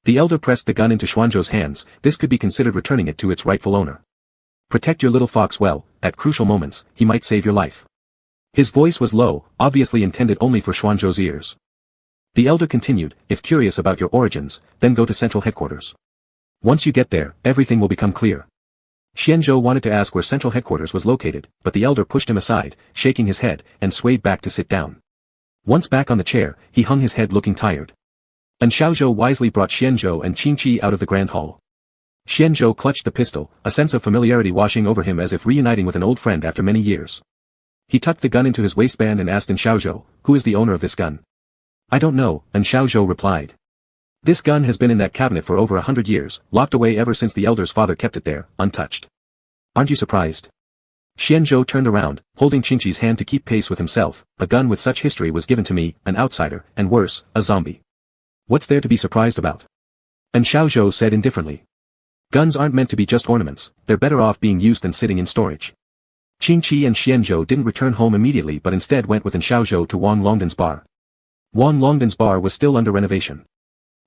The elder pressed the gun into Xuanzhou's hands. This could be considered returning it to its rightful owner. "Protect your little fox well, at crucial moments, he might save your life." His voice was low, obviously intended only for Xuanzhou's ears. The elder continued, "If curious about your origins, then go to central headquarters. Once you get there, everything will become clear." Xianzhou wanted to ask where central headquarters was located, but the elder pushed him aside, shaking his head, and swayed back to sit down. Once back on the chair, he hung his head looking tired. And Xiaozhou wisely brought Xianzhou and Qingqi out of the grand hall. Xianzhou clutched the pistol, a sense of familiarity washing over him as if reuniting with an old friend after many years. He tucked the gun into his waistband and asked Xiaozhou, "Who is the owner of this gun?" "I don't know," Xiaozhou replied. "This gun has been in that cabinet for over 100 years, locked away ever since the elder's father kept it there, untouched." Aren't you surprised? Xianzhou turned around, holding Qingqi's hand to keep pace with himself. A gun with such history was given to me, an outsider, and worse, a zombie. What's there to be surprised about? And Xiaozhou said indifferently. Guns aren't meant to be just ornaments, they're better off being used than sitting in storage. Qingqi and Xianzhou didn't return home immediately but instead went with Xiaozhou to Wang Longdan's bar. Wang Longdan's bar was still under renovation.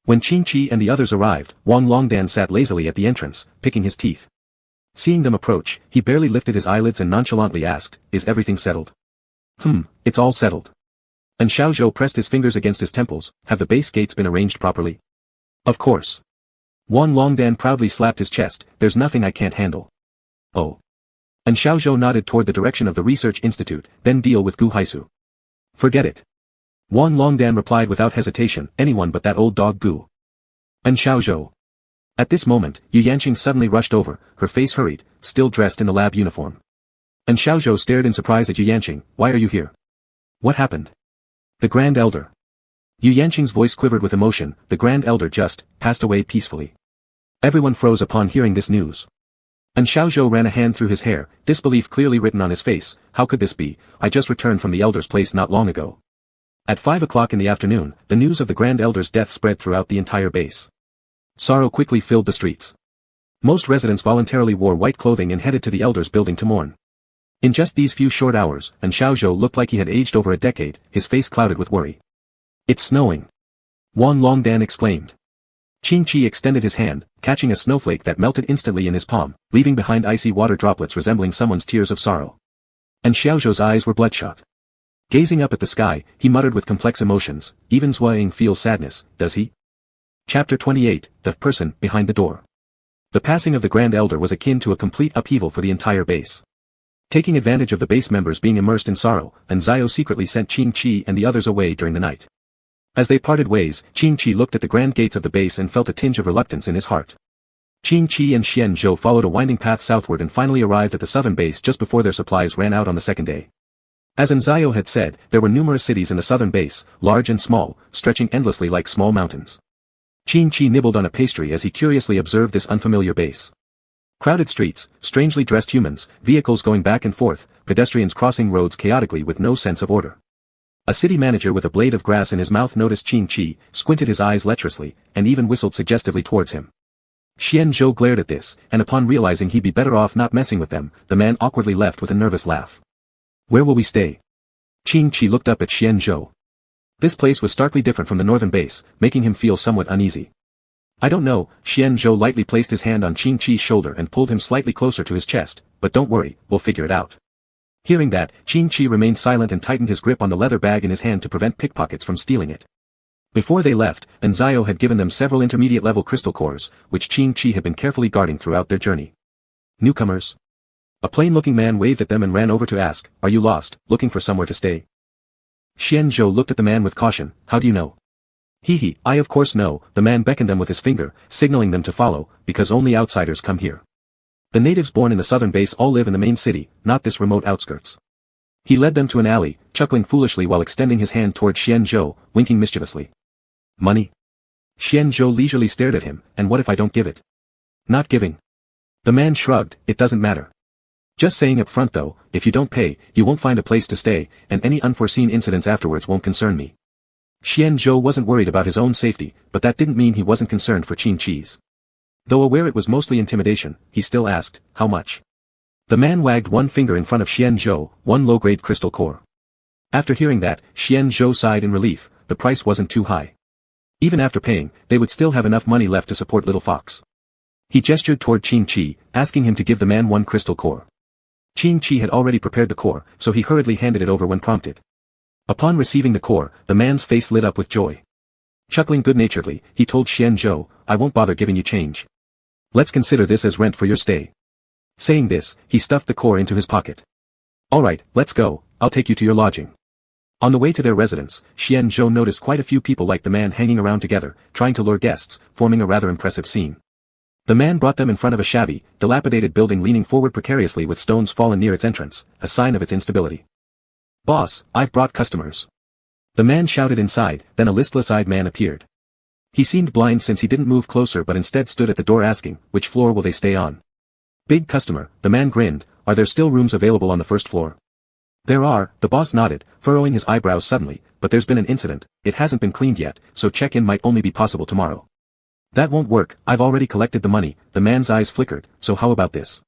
When Qingqi and the others arrived, Wang Longdan sat lazily at the entrance, picking his teeth. Seeing them approach, he barely lifted his eyelids and nonchalantly asked, "Is everything settled?" It's all settled." And Xiaozhou pressed his fingers against his temples. "Have the base gates been arranged properly?" "Of course." Wang Longdan proudly slapped his chest, "There's nothing I can't handle." "Oh." And Xiaozhou nodded toward the direction of the research institute, "Then deal with Gu Haisu." "Forget it." Wang Longdan replied without hesitation, "Anyone but that old dog Gu." And Xiaozhou. At this moment, Yu Yanqing suddenly rushed over, her face hurried, still dressed in the lab uniform. And Xiaozhou stared in surprise at Yu Yanqing. "Why are you here? What happened?" "The Grand Elder." Yu Yanqing's voice quivered with emotion. "The Grand Elder just passed away peacefully." Everyone froze upon hearing this news. And Xiaozhou ran a hand through his hair, disbelief clearly written on his face. "How could this be? I just returned from the Elder's place not long ago." At 5 o'clock in the afternoon, the news of the Grand Elder's death spread throughout the entire base. Sorrow quickly filled the streets. Most residents voluntarily wore white clothing and headed to the Elder's building to mourn. In just these few short hours, and Xiaozhou looked like he had aged over a decade, his face clouded with worry. "It's snowing!" Wang Longdan exclaimed. Qingqi extended his hand, catching a snowflake that melted instantly in his palm, leaving behind icy water droplets resembling someone's tears of sorrow. And Xiaozhou's eyes were bloodshot. Gazing up at the sky, he muttered with complex emotions, "Even Zhuang feels sadness, does he?" Chapter 28, The Person Behind the Door. The passing of the Grand Elder was akin to a complete upheaval for the entire base. Taking advantage of the base members being immersed in sorrow, and Zhao secretly sent Qingqi and the others away during the night. As they parted ways, Qingqi looked at the grand gates of the base and felt a tinge of reluctance in his heart. Qingqi and Xianzhou followed a winding path southward and finally arrived at the southern base just before their supplies ran out on the second day. As Zhao had said, there were numerous cities in the southern base, large and small, stretching endlessly like small mountains. Qingqi nibbled on a pastry as he curiously observed this unfamiliar base. Crowded streets, strangely dressed humans, vehicles going back and forth, pedestrians crossing roads chaotically with no sense of order. A city manager with a blade of grass in his mouth noticed Qingqi, squinted his eyes lecherously, and even whistled suggestively towards him. Xianzhou glared at this, and upon realizing he'd be better off not messing with them, the man awkwardly left with a nervous laugh. "Where will we stay?" Qingqi looked up at Xianzhou. This place was starkly different from the northern base, making him feel somewhat uneasy. "I don't know." Xianzhou lightly placed his hand on Qingqi's shoulder and pulled him slightly closer to his chest, "but don't worry, we'll figure it out." Hearing that, Qingqi remained silent and tightened his grip on the leather bag in his hand to prevent pickpockets from stealing it. Before they left, Zhao had given them several intermediate-level crystal cores, which Qingqi had been carefully guarding throughout their journey. "Newcomers." A plain-looking man waved at them and ran over to ask, "Are you lost, looking for somewhere to stay?" Xianzhou looked at the man with caution. "How do you know?" "Hee, I of course know." The man beckoned them with his finger, signaling them to follow, "because only outsiders come here. The natives born in the southern base all live in the main city, not this remote outskirts." He led them to an alley, chuckling foolishly while extending his hand toward Xianzhou, winking mischievously. "Money?" Xianzhou leisurely stared at him. "And what if I don't give it?" "Not giving." The man shrugged. "It doesn't matter. Just saying up front though, if you don't pay, you won't find a place to stay, and any unforeseen incidents afterwards won't concern me." Xianzhou wasn't worried about his own safety, but that didn't mean he wasn't concerned for Qingqi's. Though aware it was mostly intimidation, he still asked, "How much?" The man wagged one finger in front of Xianzhou, "1 low-grade crystal core." After hearing that, Xianzhou sighed in relief. The price wasn't too high. Even after paying, they would still have enough money left to support Little Fox. He gestured toward Qingqi, asking him to give the man 1 crystal core. Qingqi had already prepared the core, so he hurriedly handed it over when prompted. Upon receiving the core, the man's face lit up with joy. Chuckling good-naturedly, he told Xianzhou, "I won't bother giving you change. Let's consider this as rent for your stay." Saying this, he stuffed the core into his pocket. "Alright, let's go, I'll take you to your lodging." On the way to their residence, Xianzhou noticed quite a few people like the man hanging around together, trying to lure guests, forming a rather impressive scene. The man brought them in front of a shabby, dilapidated building leaning forward precariously with stones fallen near its entrance, a sign of its instability. "Boss, I've brought customers." The man shouted inside, then a listless-eyed man appeared. He seemed blind since he didn't move closer but instead stood at the door asking, "Which floor will they stay on?" Big customer, the man grinned, are there still rooms available on the first floor? There are, the boss nodded, furrowing his eyebrows suddenly, but there's been an incident, it hasn't been cleaned yet, so check-in might only be possible tomorrow. That won't work, I've already collected the money, the man's eyes flickered, so how about this?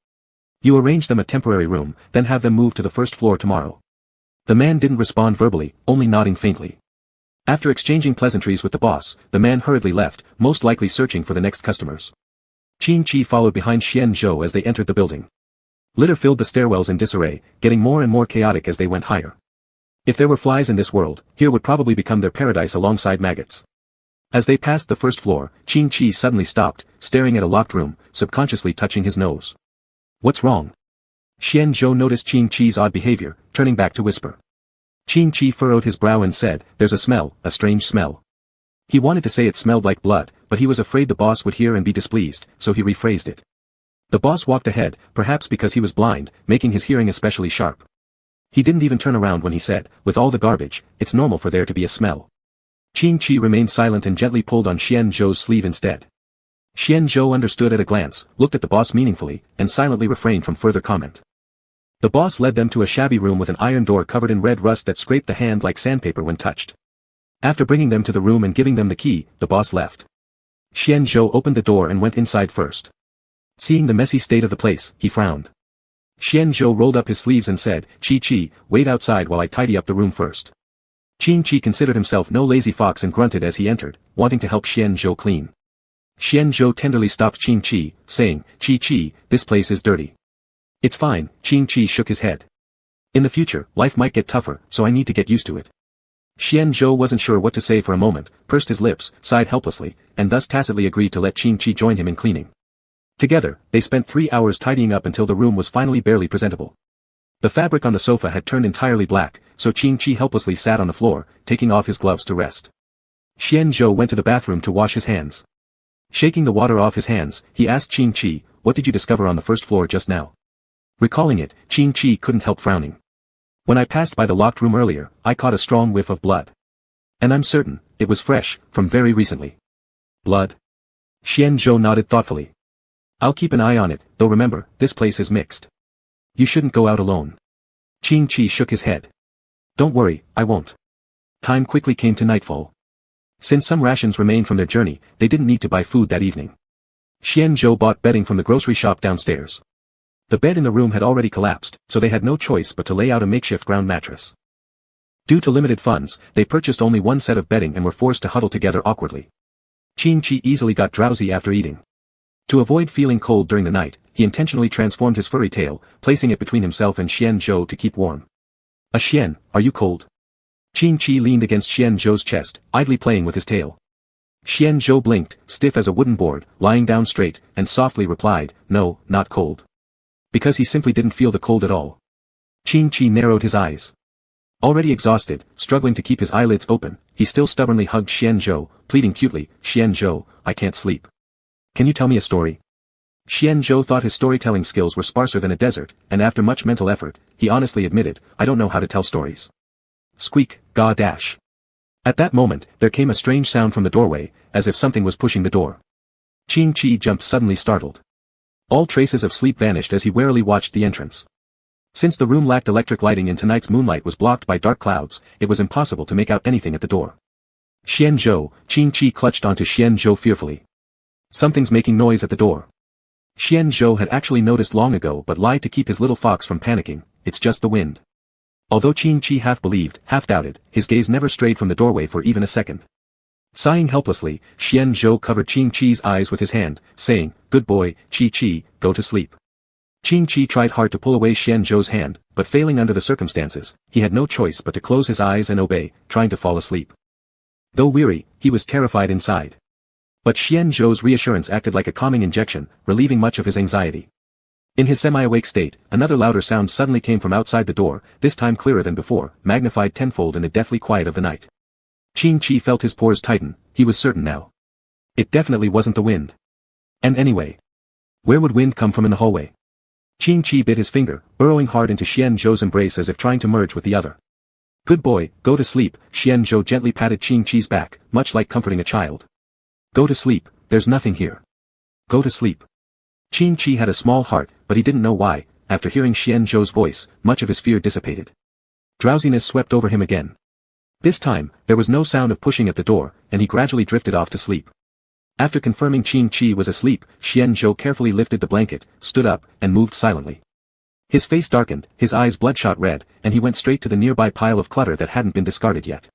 You arrange them a temporary room, then have them move to the first floor tomorrow. The man didn't respond verbally, only nodding faintly. After exchanging pleasantries with the boss, the man hurriedly left, most likely searching for the next customers. Qin Chi followed behind Xian Zhou as they entered the building. Litter filled the stairwells in disarray, getting more and more chaotic as they went higher. If there were flies in this world, here would probably become their paradise alongside maggots. As they passed the first floor, Qin Chi suddenly stopped, staring at a locked room, subconsciously touching his nose. What's wrong? Xian Zhou noticed Qin Chi's odd behavior, turning back to whisper. Qin Chi furrowed his brow and said, there's a smell, a strange smell. He wanted to say it smelled like blood, but he was afraid the boss would hear and be displeased, so he rephrased it. The boss walked ahead, perhaps because he was blind, making his hearing especially sharp. He didn't even turn around when he said, with all the garbage, it's normal for there to be a smell. Qin Chi remained silent and gently pulled on Xian Zhou's sleeve instead. Xian Zhou understood at a glance, looked at the boss meaningfully, and silently refrained from further comment. The boss led them to a shabby room with an iron door covered in red rust that scraped the hand like sandpaper when touched. After bringing them to the room and giving them the key, the boss left. Xian Zhou opened the door and went inside first. Seeing the messy state of the place, he frowned. Xian Zhou rolled up his sleeves and said, Chi, wait outside while I tidy up the room first. Qin Chi considered himself no lazy fox and grunted as he entered, wanting to help Xian Zhou clean. Xian Zhou tenderly stopped Qin Chi, saying, Chi, this place is dirty. It's fine, Qin Chi shook his head. In the future, life might get tougher, so I need to get used to it. Xian Zhou wasn't sure what to say for a moment, pursed his lips, sighed helplessly, and thus tacitly agreed to let Qin Chi join him in cleaning. Together, they spent 3 hours tidying up until the room was finally barely presentable. The fabric on the sofa had turned entirely black, so Qin Chi helplessly sat on the floor, taking off his gloves to rest. Xian Zhou went to the bathroom to wash his hands. Shaking the water off his hands, he asked Qin Chi, what did you discover on the first floor just now? Recalling it, Qin Chi couldn't help frowning. When I passed by the locked room earlier, I caught a strong whiff of blood. And I'm certain, it was fresh, from very recently. Blood? Xian Zhou nodded thoughtfully. I'll keep an eye on it, though remember, this place is mixed. You shouldn't go out alone. Qin Chi shook his head. Don't worry, I won't. Time quickly came to nightfall. Since some rations remained from their journey, they didn't need to buy food that evening. Xian Zhou bought bedding from the grocery shop downstairs. The bed in the room had already collapsed, so they had no choice but to lay out a makeshift ground mattress. Due to limited funds, they purchased only one set of bedding and were forced to huddle together awkwardly. Qin Chi easily got drowsy after eating. To avoid feeling cold during the night, he intentionally transformed his furry tail, placing it between himself and Xian Zhou to keep warm. Xian, are you cold? Qin Chi leaned against Xian Zhou's chest, idly playing with his tail. Xian Zhou blinked, stiff as a wooden board, lying down straight, and softly replied, no, not cold. Because he simply didn't feel the cold at all. Qin Chi narrowed his eyes. Already exhausted, struggling to keep his eyelids open, he still stubbornly hugged Xian Zhou, pleading cutely, Xian Zhou, I can't sleep. Can you tell me a story? Xian Zhou thought his storytelling skills were sparser than a desert, and after much mental effort, he honestly admitted, I don't know how to tell stories. Squeak, gaw dash. At that moment, there came a strange sound from the doorway, as if something was pushing the door. Qin Chi jumped suddenly startled. All traces of sleep vanished as he warily watched the entrance. Since the room lacked electric lighting and tonight's moonlight was blocked by dark clouds, it was impossible to make out anything at the door. Xian Zhou, Qin Chi clutched onto Xian Zhou fearfully. Something's making noise at the door. Xian Zhou had actually noticed long ago but lied to keep his little fox from panicking, it's just the wind. Although Qin Chi half believed, half doubted, his gaze never strayed from the doorway for even a second. Sighing helplessly, Xian Zhou covered Qin Chi's eyes with his hand, saying, good boy, Chi, go to sleep. Qin Chi tried hard to pull away Xian Zhou's hand, but failing under the circumstances, he had no choice but to close his eyes and obey, trying to fall asleep. Though weary, he was terrified inside. But Xian Zhou's reassurance acted like a calming injection, relieving much of his anxiety. In his semi-awake state, another louder sound suddenly came from outside the door, this time clearer than before, magnified tenfold in the deathly quiet of the night. Qin Chi felt his pores tighten, he was certain now. It definitely wasn't the wind. And anyway, where would wind come from in the hallway? Qin Chi bit his finger, burrowing hard into Xian Zhou's embrace as if trying to merge with the other. Good boy, go to sleep, Xian Zhou gently patted Qin Chi's back, much like comforting a child. Go to sleep, there's nothing here. Go to sleep. Qin Shi had a small heart, but he didn't know why. After hearing Xian Zhou's voice, much of his fear dissipated. Drowsiness swept over him again. This time, there was no sound of pushing at the door, and he gradually drifted off to sleep. After confirming Qin Shi was asleep, Xian Zhou carefully lifted the blanket, stood up, and moved silently. His face darkened, his eyes bloodshot red, and he went straight to the nearby pile of clutter that hadn't been discarded yet.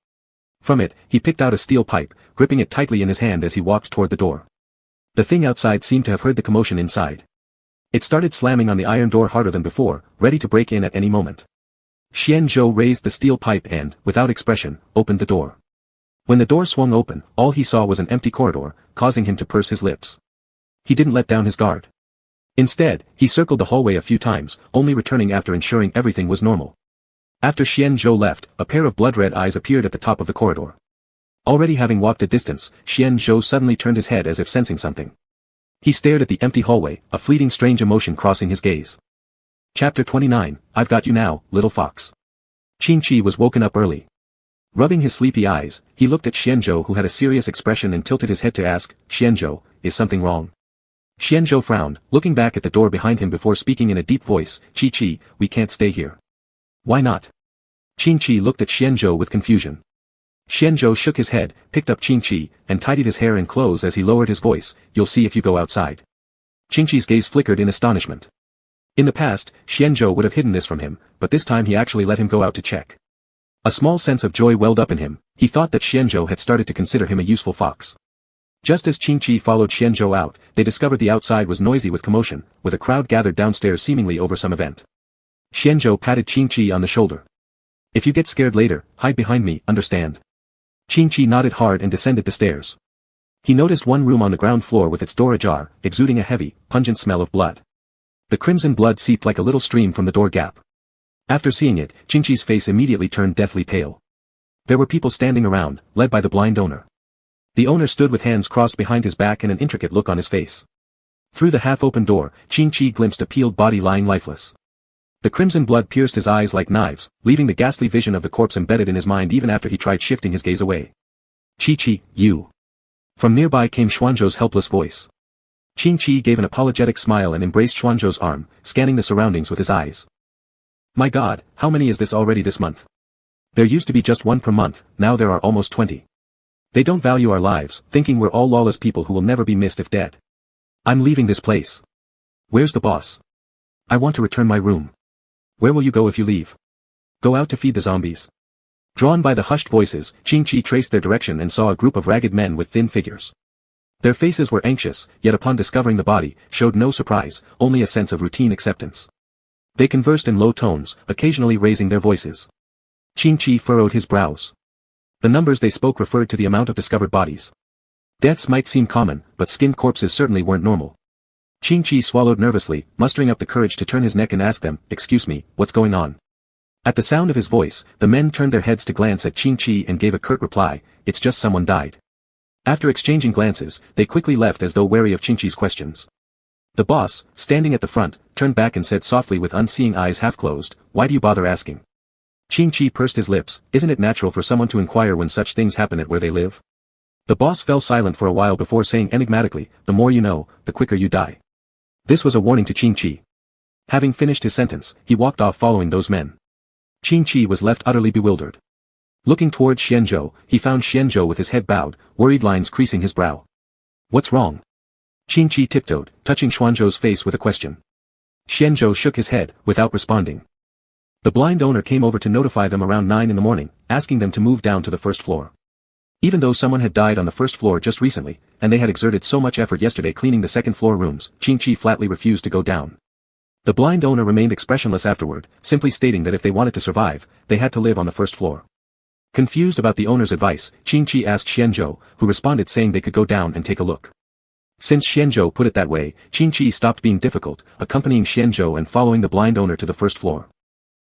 From it, he picked out a steel pipe, gripping it tightly in his hand as he walked toward the door. The thing outside seemed to have heard the commotion inside. It started slamming on the iron door harder than before, ready to break in at any moment. Xian Zhou raised the steel pipe and, without expression, opened the door. When the door swung open, all he saw was an empty corridor, causing him to purse his lips. He didn't let down his guard. Instead, he circled the hallway a few times, only returning after ensuring everything was normal. After Xian Zhou left, a pair of blood-red eyes appeared at the top of the corridor. Already having walked a distance, Xian Zhou suddenly turned his head as if sensing something. He stared at the empty hallway, a fleeting strange emotion crossing his gaze. Chapter 29, I've got you now, little fox. Qin Shi was woken up early. Rubbing his sleepy eyes, he looked at Xian Zhou who had a serious expression and tilted his head to ask, Xian Zhou, is something wrong? Xian Zhou frowned, looking back at the door behind him before speaking in a deep voice, Qi, we can't stay here. Why not? Qin Shi looked at Xian Zhou with confusion. Xian Zhou shook his head, picked up Qin Shi, and tidied his hair and clothes as he lowered his voice, you'll see if you go outside. Qin Shi's gaze flickered in astonishment. In the past, Xian Zhou would have hidden this from him, but this time he actually let him go out to check. A small sense of joy welled up in him, he thought that Xian Zhou had started to consider him a useful fox. Just as Qin Shi followed Xian Zhou out, they discovered the outside was noisy with commotion, with a crowd gathered downstairs seemingly over some event. Xian Zhou patted Qin Shi on the shoulder. If you get scared later, hide behind me, understand? Qin Shi nodded hard and descended the stairs. He noticed one room on the ground floor with its door ajar, exuding a heavy, pungent smell of blood. The crimson blood seeped like a little stream from the door gap. After seeing it, Qin Shi's face immediately turned deathly pale. There were people standing around, led by the blind owner. The owner stood with hands crossed behind his back and an intricate look on his face. Through the half-open door, Qin Shi glimpsed a peeled body lying lifeless. The crimson blood pierced his eyes like knives, leaving the ghastly vision of the corpse embedded in his mind even after he tried shifting his gaze away. Qi, you. From nearby came Xuanzhou's helpless voice. Qin Shi gave an apologetic smile and embraced Xuanzhou's arm, scanning the surroundings with his eyes. My God, how many is this already this month? There used to be just one per month, now there are almost 20. They don't value our lives, thinking we're all lawless people who will never be missed if dead. I'm leaving this place. Where's the boss? I want to return my room. Where will you go if you leave? Go out to feed the zombies. Drawn by the hushed voices, Qin Shi traced their direction and saw a group of ragged men with thin figures. Their faces were anxious, yet upon discovering the body, showed no surprise, only a sense of routine acceptance. They conversed in low tones, occasionally raising their voices. Qin Shi furrowed his brows. The numbers they spoke referred to the amount of discovered bodies. Deaths might seem common, but skinned corpses certainly weren't normal. Qin Shi swallowed nervously, mustering up the courage to turn his neck and ask them, excuse me, what's going on? At the sound of his voice, the men turned their heads to glance at Qin Shi and gave a curt reply, it's just someone died. After exchanging glances, they quickly left as though wary of Qin Shi's questions. The boss, standing at the front, turned back and said softly with unseeing eyes half closed, why do you bother asking? Qin Shi pursed his lips, isn't it natural for someone to inquire when such things happen at where they live? The boss fell silent for a while before saying enigmatically, the more you know, the quicker you die. This was a warning to Qin Shi. Having finished his sentence, he walked off following those men. Qin Shi was left utterly bewildered. Looking towards Xian Zhou, he found Xian Zhou with his head bowed, worried lines creasing his brow. What's wrong? Qin Shi tiptoed, touching Xuanzhou's face with a question. Xian Zhou shook his head, without responding. The blind owner came over to notify them around 9 in the morning, asking them to move down to the first floor. Even though someone had died on the first floor just recently, and they had exerted so much effort yesterday cleaning the second floor rooms, Qin Shi flatly refused to go down. The blind owner remained expressionless afterward, simply stating that if they wanted to survive, they had to live on the first floor. Confused about the owner's advice, Qin Shi asked Xian Zhou, who responded saying they could go down and take a look. Since Xian Zhou put it that way, Qin Shi stopped being difficult, accompanying Xian Zhou and following the blind owner to the first floor.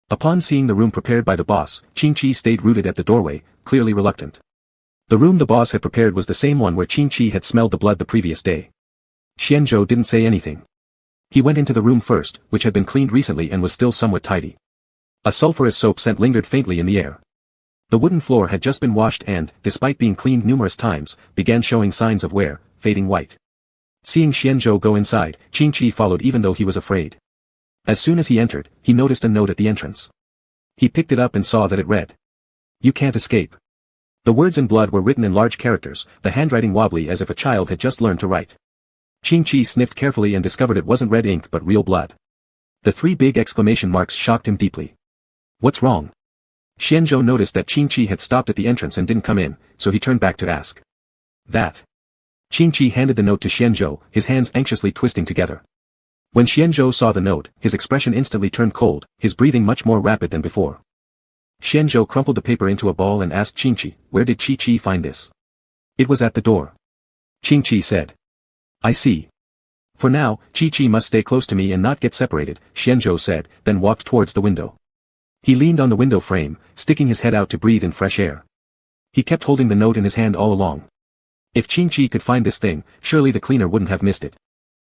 Upon seeing the room prepared by the boss, Qin Shi stayed rooted at the doorway, clearly reluctant. The room the boss had prepared was the same one where Qin Shi had smelled the blood the previous day. Xian Zhou didn't say anything. He went into the room first, which had been cleaned recently and was still somewhat tidy. A sulphurous soap scent lingered faintly in the air. The wooden floor had just been washed and, despite being cleaned numerous times, began showing signs of wear, fading white. Seeing Xianzhou go inside, Qingqi followed even though he was afraid. As soon as he entered, he noticed a note at the entrance. He picked it up and saw that it read, "You can't escape." The words in blood were written in large characters, the handwriting wobbly as if a child had just learned to write. Qingqi sniffed carefully and discovered it wasn't red ink but real blood. The 3 big exclamation marks shocked him deeply. What's wrong? Xianzhou noticed that Qingqi had stopped at the entrance and didn't come in, so he turned back to ask. That. Qingqi handed the note to Xianzhou, his hands anxiously twisting together. When Xianzhou saw the note, his expression instantly turned cold, his breathing much more rapid than before. Xianzhou crumpled the paper into a ball and asked Qingqi, where did Qi find this? It was at the door. Qingqi said. I see. For now, Qi must stay close to me and not get separated, Xianzhou said, then walked towards the window. He leaned on the window frame, sticking his head out to breathe in fresh air. He kept holding the note in his hand all along. If Qingqi could find this thing, surely the cleaner wouldn't have missed it.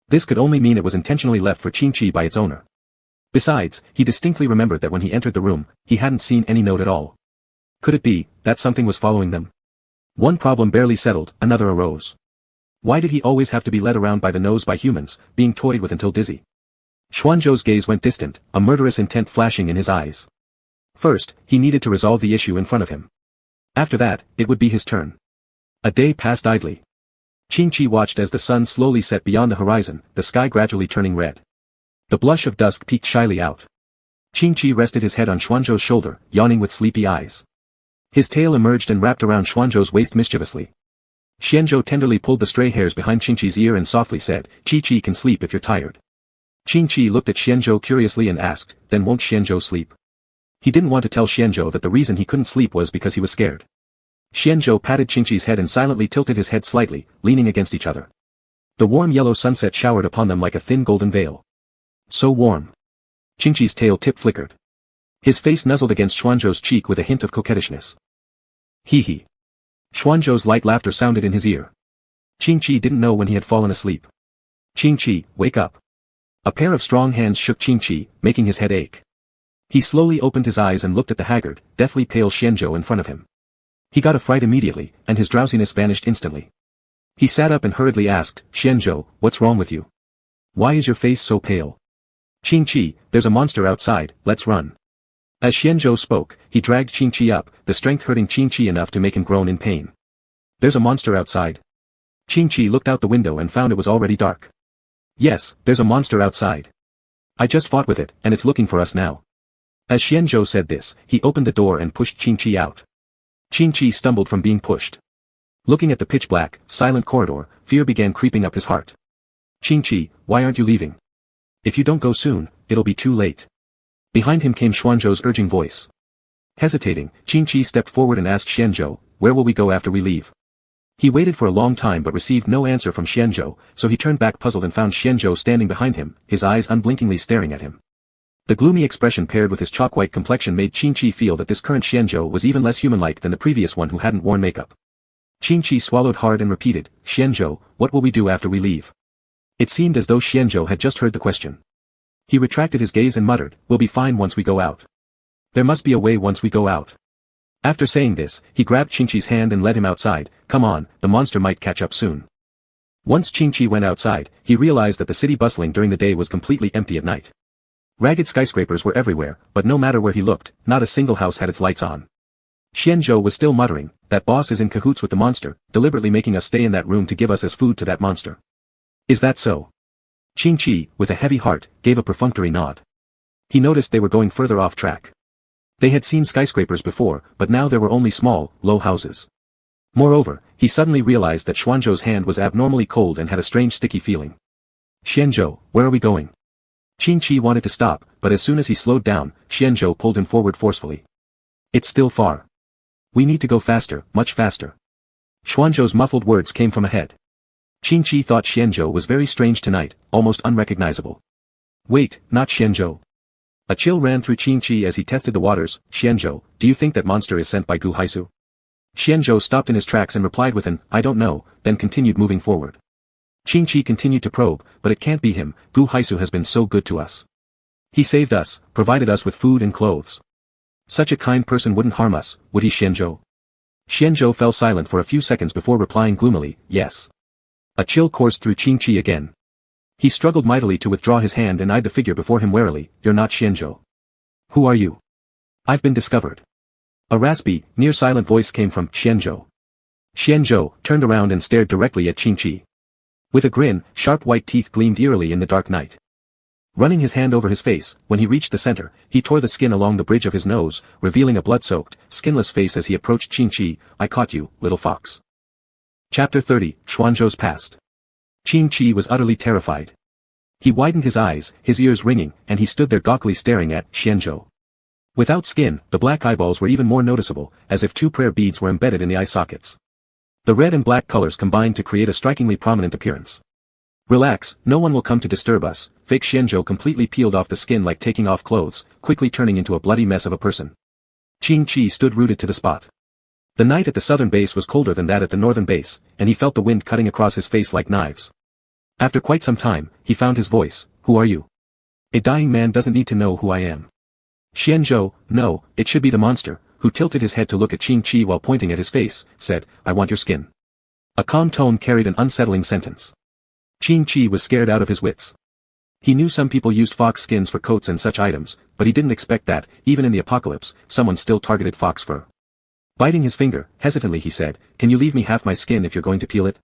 This could only mean it was intentionally left for Qingqi by its owner. Besides, he distinctly remembered that when he entered the room, he hadn't seen any note at all. Could it be that something was following them? One problem barely settled, another arose. Why did he always have to be led around by the nose by humans, being toyed with until dizzy? Xuanzhou's gaze went distant, a murderous intent flashing in his eyes. First, he needed to resolve the issue in front of him. After that, it would be his turn. A day passed idly. Qingqi watched as the sun slowly set beyond the horizon, the sky gradually turning red. The blush of dusk peeked shyly out. Qingqi rested his head on Xuanzhou's shoulder, yawning with sleepy eyes. His tail emerged and wrapped around Xuanzhou's waist mischievously. Xianzhou tenderly pulled the stray hairs behind Qingqi's ear and softly said, Qi can sleep if you're tired. Qingqi looked at Xianzhou curiously and asked, then won't Xianzhou sleep? He didn't want to tell Xianzhou that the reason he couldn't sleep was because he was scared. Xianzhou patted Qingqi's head and silently tilted his head slightly, leaning against each other. The warm yellow sunset showered upon them like a thin golden veil. So warm. Qingqi's tail tip flickered. His face nuzzled against Xuanzhou's cheek with a hint of coquettishness. Hee. Xuanzhou's light laughter sounded in his ear. Qingqi didn't know when he had fallen asleep. Qingqi, wake up. A pair of strong hands shook Qingqi, making his head ache. He slowly opened his eyes and looked at the haggard, deathly pale Xianzhou in front of him. He got a fright immediately, and his drowsiness vanished instantly. He sat up and hurriedly asked, Xianzhou, what's wrong with you? Why is your face so pale? Qingqi, there's a monster outside, let's run. As Xianzhou spoke, he dragged Qingqi up, the strength hurting Qingqi enough to make him groan in pain. There's a monster outside. Qingqi looked out the window and found it was already dark. Yes, there's a monster outside. I just fought with it, and it's looking for us now. As Xianzhou said this, he opened the door and pushed Qingqi out. Qingqi stumbled from being pushed. Looking at the pitch-black, silent corridor, fear began creeping up his heart. Qingqi, why aren't you leaving? If you don't go soon, it'll be too late. Behind him came Xuanzhou's urging voice. Hesitating, Qingqi stepped forward and asked Xianzhou, where will we go after we leave? He waited for a long time but received no answer from Xianzhou, so he turned back puzzled and found Xianzhou standing behind him, his eyes unblinkingly staring at him. The gloomy expression paired with his chalk-white complexion made Qingqi feel that this current Xianzhou was even less human-like than the previous one who hadn't worn makeup. Qingqi swallowed hard and repeated, Xianzhou, what will we do after we leave? It seemed as though Xianzhou had just heard the question. He retracted his gaze and muttered, we'll be fine once we go out. There must be a way once we go out. After saying this, he grabbed Qingqi's hand and led him outside, come on, the monster might catch up soon. Once Qingqi went outside, he realized that the city bustling during the day was completely empty at night. Ragged skyscrapers were everywhere, but no matter where he looked, not a single house had its lights on. Xianzhou was still muttering, that boss is in cahoots with the monster, deliberately making us stay in that room to give us as food to that monster. Is that so? Qingqi, with a heavy heart, gave a perfunctory nod. He noticed they were going further off track. They had seen skyscrapers before, but now there were only small, low houses. Moreover, he suddenly realized that Xuanzhou's hand was abnormally cold and had a strange sticky feeling. Xianzhou, where are we going? Qingqi wanted to stop, but as soon as he slowed down, Xianzhou pulled him forward forcefully. It's still far. We need to go faster, much faster. Xuanzhou's muffled words came from ahead. Qingqi thought Xianzhou was very strange tonight, almost unrecognizable. Wait, not Xianzhou. A chill ran through Qingqi as he tested the waters. Xianzhou, do you think that monster is sent by Gu Haisu? Xianzhou stopped in his tracks and replied with an, I don't know, then continued moving forward. Qingqi continued to probe, but it can't be him, Gu Haisu has been so good to us. He saved us, provided us with food and clothes. Such a kind person wouldn't harm us, would he Xianzhou? Xianzhou fell silent for a few seconds before replying gloomily, yes. A chill coursed through Qingqi again. He struggled mightily to withdraw his hand and eyed the figure before him warily. You're not Xianzhou. Who are you? I've been discovered. A raspy, near-silent voice came from Xianzhou. Xianzhou turned around and stared directly at Qingqi. With a grin, sharp white teeth gleamed eerily in the dark night. Running his hand over his face, when he reached the center, he tore the skin along the bridge of his nose, revealing a blood-soaked, skinless face as he approached Qingqi. I caught you, little fox. Chapter 30, Xuanzhou's Past. Qingqi was utterly terrified. He widened his eyes, his ears ringing, and he stood there gawkily staring at Xianzhou. Without skin, the black eyeballs were even more noticeable, as if two prayer beads were embedded in the eye sockets. The red and black colors combined to create a strikingly prominent appearance. Relax, no one will come to disturb us. Fake Xianzhou completely peeled off the skin like taking off clothes, quickly turning into a bloody mess of a person. Qingqi stood rooted to the spot. The night at the southern base was colder than that at the northern base, and he felt the wind cutting across his face like knives. After quite some time, he found his voice. Who are you? A dying man doesn't need to know who I am. Xianzhou, no, it should be the monster, who tilted his head to look at Qingqi while pointing at his face, said, I want your skin. A calm tone carried an unsettling sentence. Qingqi was scared out of his wits. He knew some people used fox skins for coats and such items, but he didn't expect that, even in the apocalypse, someone still targeted fox fur. Biting his finger, hesitantly he said, can you leave me half my skin if you're going to peel it?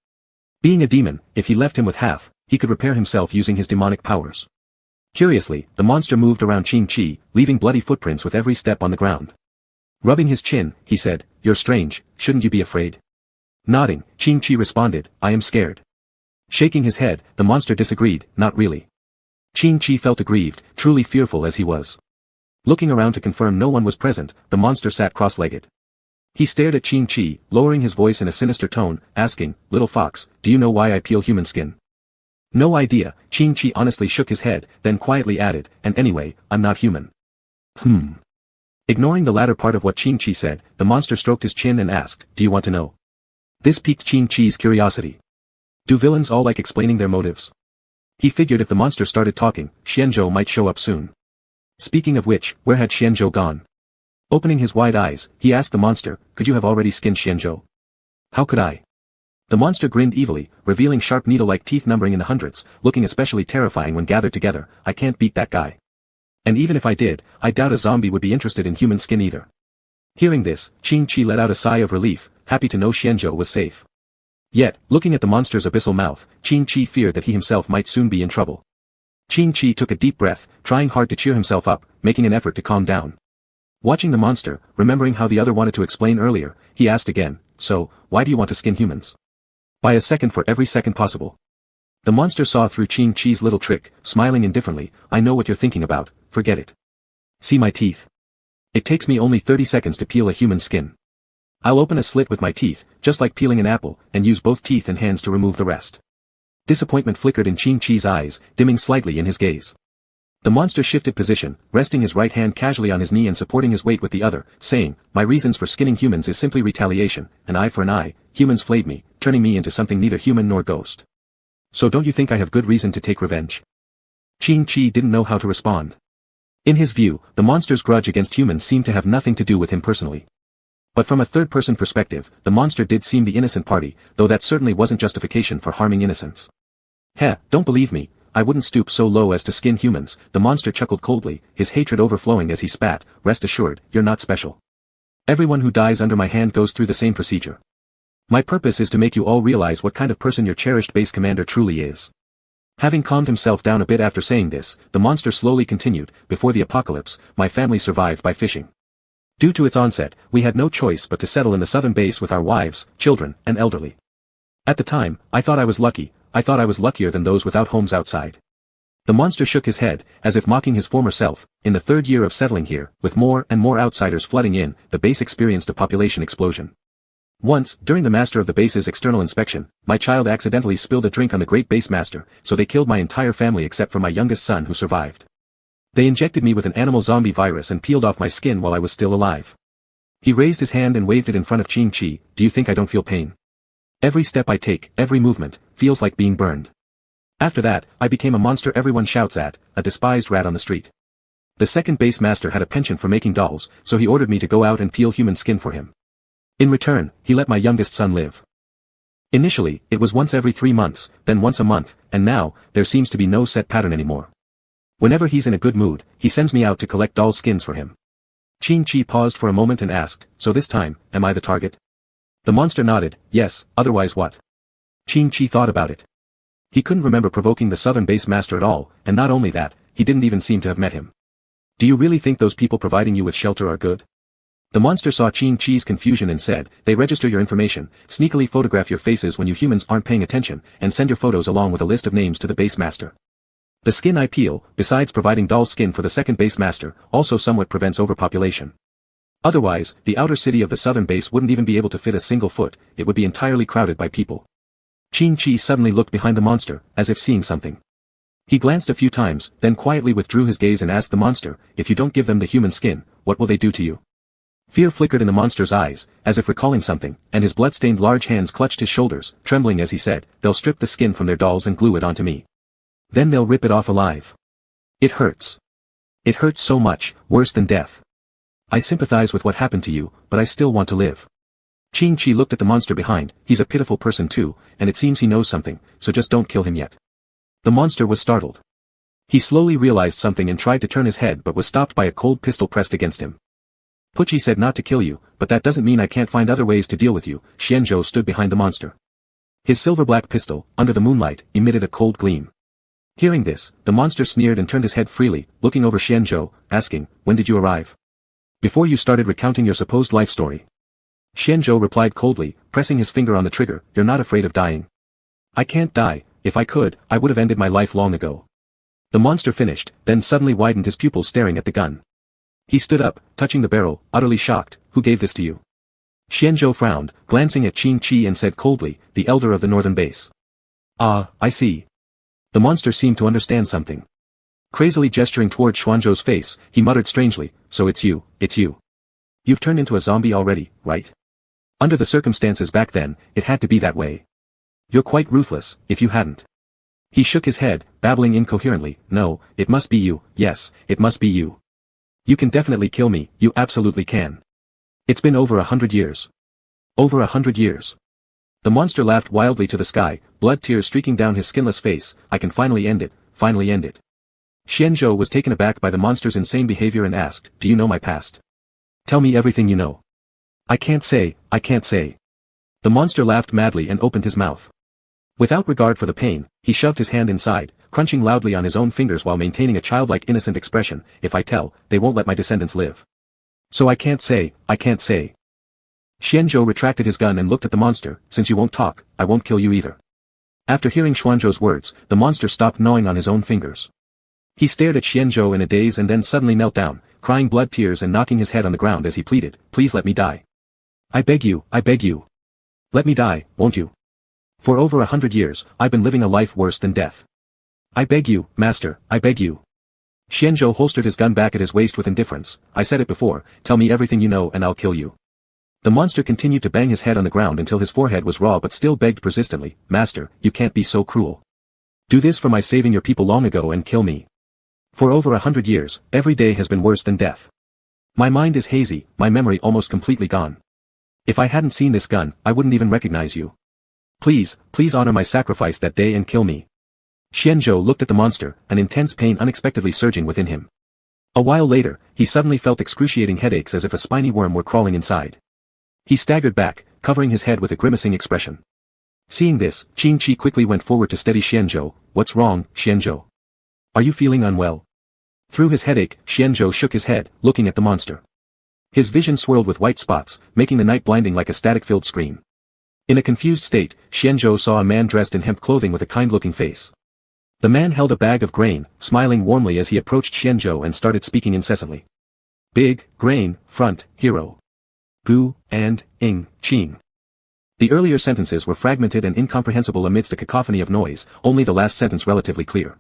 Being a demon, if he left him with half, he could repair himself using his demonic powers. Curiously, the monster moved around Qingqi, leaving bloody footprints with every step on the ground. Rubbing his chin, he said, you're strange, shouldn't you be afraid? Nodding, Qingqi responded, I am scared. Shaking his head, the monster disagreed, not really. Qingqi felt aggrieved, truly fearful as he was. Looking around to confirm no one was present, the monster sat cross-legged. He stared at Qingqi, lowering his voice in a sinister tone, asking, little fox, do you know why I peel human skin? No idea, Qingqi honestly shook his head, then quietly added, and anyway, I'm not human. Ignoring the latter part of what Qingqi said, the monster stroked his chin and asked, do you want to know? This piqued Qingqi's curiosity. Do villains all like explaining their motives? He figured if the monster started talking, Xianzhou might show up soon. Speaking of which, where had Xianzhou gone? Opening his wide eyes, he asked the monster, could you have already skinned Xianzhou? How could I? The monster grinned evilly, revealing sharp needle-like teeth numbering in the hundreds, looking especially terrifying when gathered together. I can't beat that guy. And even if I did, I doubt a zombie would be interested in human skin either. Hearing this, Qingqi let out a sigh of relief, happy to know Xianzhou was safe. Yet, looking at the monster's abyssal mouth, Qingqi feared that he himself might soon be in trouble. Qingqi took a deep breath, trying hard to cheer himself up, making an effort to calm down. Watching the monster, remembering how the other wanted to explain earlier, he asked again, so, why do you want to skin humans? By a second for every second possible. The monster saw through Qingqi's little trick, smiling indifferently, I know what you're thinking about, forget it. See my teeth? It takes me only 30 seconds to peel a human skin. I'll open a slit with my teeth, just like peeling an apple, and use both teeth and hands to remove the rest. Disappointment flickered in Qingqi's eyes, dimming slightly in his gaze. The monster shifted position, resting his right hand casually on his knee and supporting his weight with the other, saying, my reasons for skinning humans is simply retaliation, an eye for an eye, humans flayed me, turning me into something neither human nor ghost. So don't you think I have good reason to take revenge? Qingqi didn't know how to respond. In his view, the monster's grudge against humans seemed to have nothing to do with him personally. But from a third-person perspective, the monster did seem the innocent party, though that certainly wasn't justification for harming innocents. Heh, don't believe me, I wouldn't stoop so low as to skin humans, the monster chuckled coldly, his hatred overflowing as he spat, rest assured, you're not special. Everyone who dies under my hand goes through the same procedure. My purpose is to make you all realize what kind of person your cherished base commander truly is. Having calmed himself down a bit after saying this, the monster slowly continued, before the apocalypse, my family survived by fishing. Due to its onset, we had no choice but to settle in the southern base with our wives, children, and elderly. At the time, I thought I was lucky, I thought I was luckier than those without homes outside. The monster shook his head, as if mocking his former self. In the third year of settling here, with more and more outsiders flooding in, the base experienced a population explosion. Once, during the master of the base's external inspection, my child accidentally spilled a drink on the great base master, so they killed my entire family except for my youngest son who survived. They injected me with an animal zombie virus and peeled off my skin while I was still alive. He raised his hand and waved it in front of Qingqi, do you think I don't feel pain? Every step I take, every movement, feels like being burned. After that, I became a monster everyone shouts at, a despised rat on the street. The second base master had a penchant for making dolls, so he ordered me to go out and peel human skin for him. In return, he let my youngest son live. Initially, it was once every 3 months, then once a month, and now, there seems to be no set pattern anymore. Whenever he's in a good mood, he sends me out to collect doll skins for him. Qing Chi paused for a moment and asked, so this time, am I the target? The monster nodded, yes, otherwise what? Qing Chi thought about it. He couldn't remember provoking the southern base master at all, and not only that, he didn't even seem to have met him. Do you really think those people providing you with shelter are good? The monster saw Qing Chi's confusion and said, they register your information, sneakily photograph your faces when you humans aren't paying attention, and send your photos along with a list of names to the base master. The skin I peel, besides providing doll skin for the second base master, also somewhat prevents overpopulation. Otherwise, the outer city of the southern base wouldn't even be able to fit a single foot, it would be entirely crowded by people. Qing Chi suddenly looked behind the monster, as if seeing something. He glanced a few times, then quietly withdrew his gaze and asked the monster, if you don't give them the human skin, what will they do to you? Fear flickered in the monster's eyes, as if recalling something, and his blood-stained large hands clutched his shoulders, trembling as he said, they'll strip the skin from their dolls and glue it onto me. Then they'll rip it off alive. It hurts. It hurts so much, worse than death. I sympathize with what happened to you, but I still want to live. Qing Chi looked at the monster behind, he's a pitiful person too, and it seems he knows something, so just don't kill him yet. The monster was startled. He slowly realized something and tried to turn his head but was stopped by a cold pistol pressed against him. Pucci said not to kill you, but that doesn't mean I can't find other ways to deal with you. Xianzhou stood behind the monster. His silver-black pistol, under the moonlight, emitted a cold gleam. Hearing this, the monster sneered and turned his head freely, looking over Xianzhou, asking, when did you arrive? Before you started recounting your supposed life story. Xianzhou replied coldly, pressing his finger on the trigger, you're not afraid of dying. I can't die, if I could, I would have ended my life long ago. The monster finished, then suddenly widened his pupils staring at the gun. He stood up, touching the barrel, utterly shocked, who gave this to you? Xianzhou frowned, glancing at Qing Chi and said coldly, the elder of the northern base. Ah, I see. The monster seemed to understand something. Crazily gesturing toward Xuanzhou's face, he muttered strangely, so it's you, it's you. You've turned into a zombie already, right? Under the circumstances back then, it had to be that way. You're quite ruthless, if you hadn't. He shook his head, babbling incoherently, no, it must be you, yes, it must be you. You can definitely kill me, you absolutely can. It's been over 100 years. Over 100 years. The monster laughed wildly to the sky, blood tears streaking down his skinless face, I can finally end it, finally end it. Xianzhou was taken aback by the monster's insane behavior and asked, do you know my past? Tell me everything you know. I can't say, I can't say. The monster laughed madly and opened his mouth. Without regard for the pain, he shoved his hand inside, crunching loudly on his own fingers while maintaining a childlike innocent expression, if I tell, they won't let my descendants live. So I can't say, I can't say. Xianzhou retracted his gun and looked at the monster, since you won't talk, I won't kill you either. After hearing Xuanzhou's words, the monster stopped gnawing on his own fingers. He stared at Xianzhou in a daze and then suddenly knelt down, crying blood tears and knocking his head on the ground as he pleaded, please let me die. I beg you, I beg you. Let me die, won't you? For over 100 years, I've been living a life worse than death. I beg you, master, I beg you. Xianzhou holstered his gun back at his waist with indifference, I said it before, tell me everything you know and I'll kill you. The monster continued to bang his head on the ground until his forehead was raw but still begged persistently, master, you can't be so cruel. Do this for my saving your people long ago and kill me. For over 100 years, every day has been worse than death. My mind is hazy, my memory almost completely gone. If I hadn't seen this gun, I wouldn't even recognize you. Please, please honor my sacrifice that day and kill me. Xianzhou looked at the monster, an intense pain unexpectedly surging within him. A while later, he suddenly felt excruciating headaches as if a spiny worm were crawling inside. He staggered back, covering his head with a grimacing expression. Seeing this, Qing Chi quickly went forward to steady Xianzhou. What's wrong, Xianzhou? Are you feeling unwell? Through his headache, Xianzhou shook his head, looking at the monster. His vision swirled with white spots, making the night blinding like a static-filled screen. In a confused state, Xianzhou saw a man dressed in hemp clothing with a kind-looking face. The man held a bag of grain, smiling warmly as he approached Xianzhou and started speaking incessantly. Big, grain, front, hero. Gu, and, ing, qing. The earlier sentences were fragmented and incomprehensible amidst a cacophony of noise, only the last sentence relatively clear.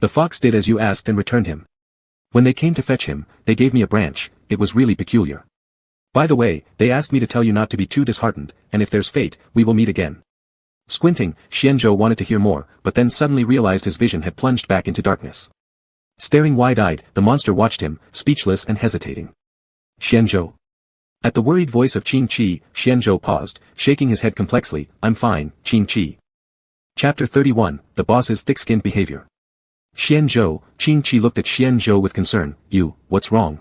The fox did as you asked and returned him. When they came to fetch him, they gave me a branch, it was really peculiar. By the way, they asked me to tell you not to be too disheartened, and if there's fate, we will meet again. Squinting, Xianzhou wanted to hear more, but then suddenly realized his vision had plunged back into darkness. Staring wide-eyed, the monster watched him, speechless and hesitating. Xianzhou. At the worried voice of Qing Chi, Xianzhou paused, shaking his head complexly. I'm fine, Qing Chi. Chapter 31, The Boss's Thick-Skinned Behavior. Xianzhou, Qing Chi looked at Xianzhou with concern. What's wrong?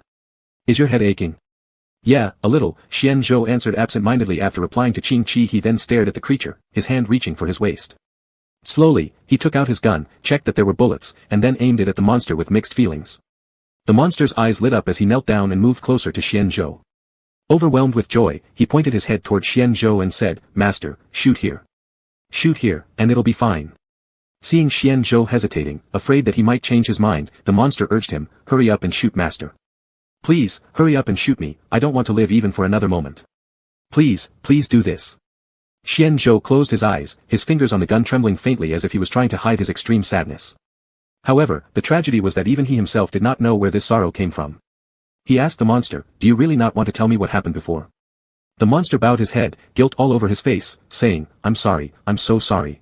Is your head aching? Yeah, a little, Xianzhou answered absent-mindedly after replying to Qing Chi. He then stared at the creature, his hand reaching for his waist. Slowly, he took out his gun, checked that there were bullets, and then aimed it at the monster with mixed feelings. The monster's eyes lit up as he knelt down and moved closer to Xianzhou. Overwhelmed with joy, he pointed his head toward Xianzhou and said, Master, shoot here. Shoot here, and it'll be fine. Seeing Xianzhou hesitating, afraid that he might change his mind, the monster urged him, hurry up and shoot, Master. Please, hurry up and shoot me, I don't want to live even for another moment. Please, please do this. Xianzhou closed his eyes, his fingers on the gun trembling faintly as if he was trying to hide his extreme sadness. However, the tragedy was that even he himself did not know where this sorrow came from. He asked the monster, do you really not want to tell me what happened before? The monster bowed his head, guilt all over his face, saying, I'm sorry, I'm so sorry.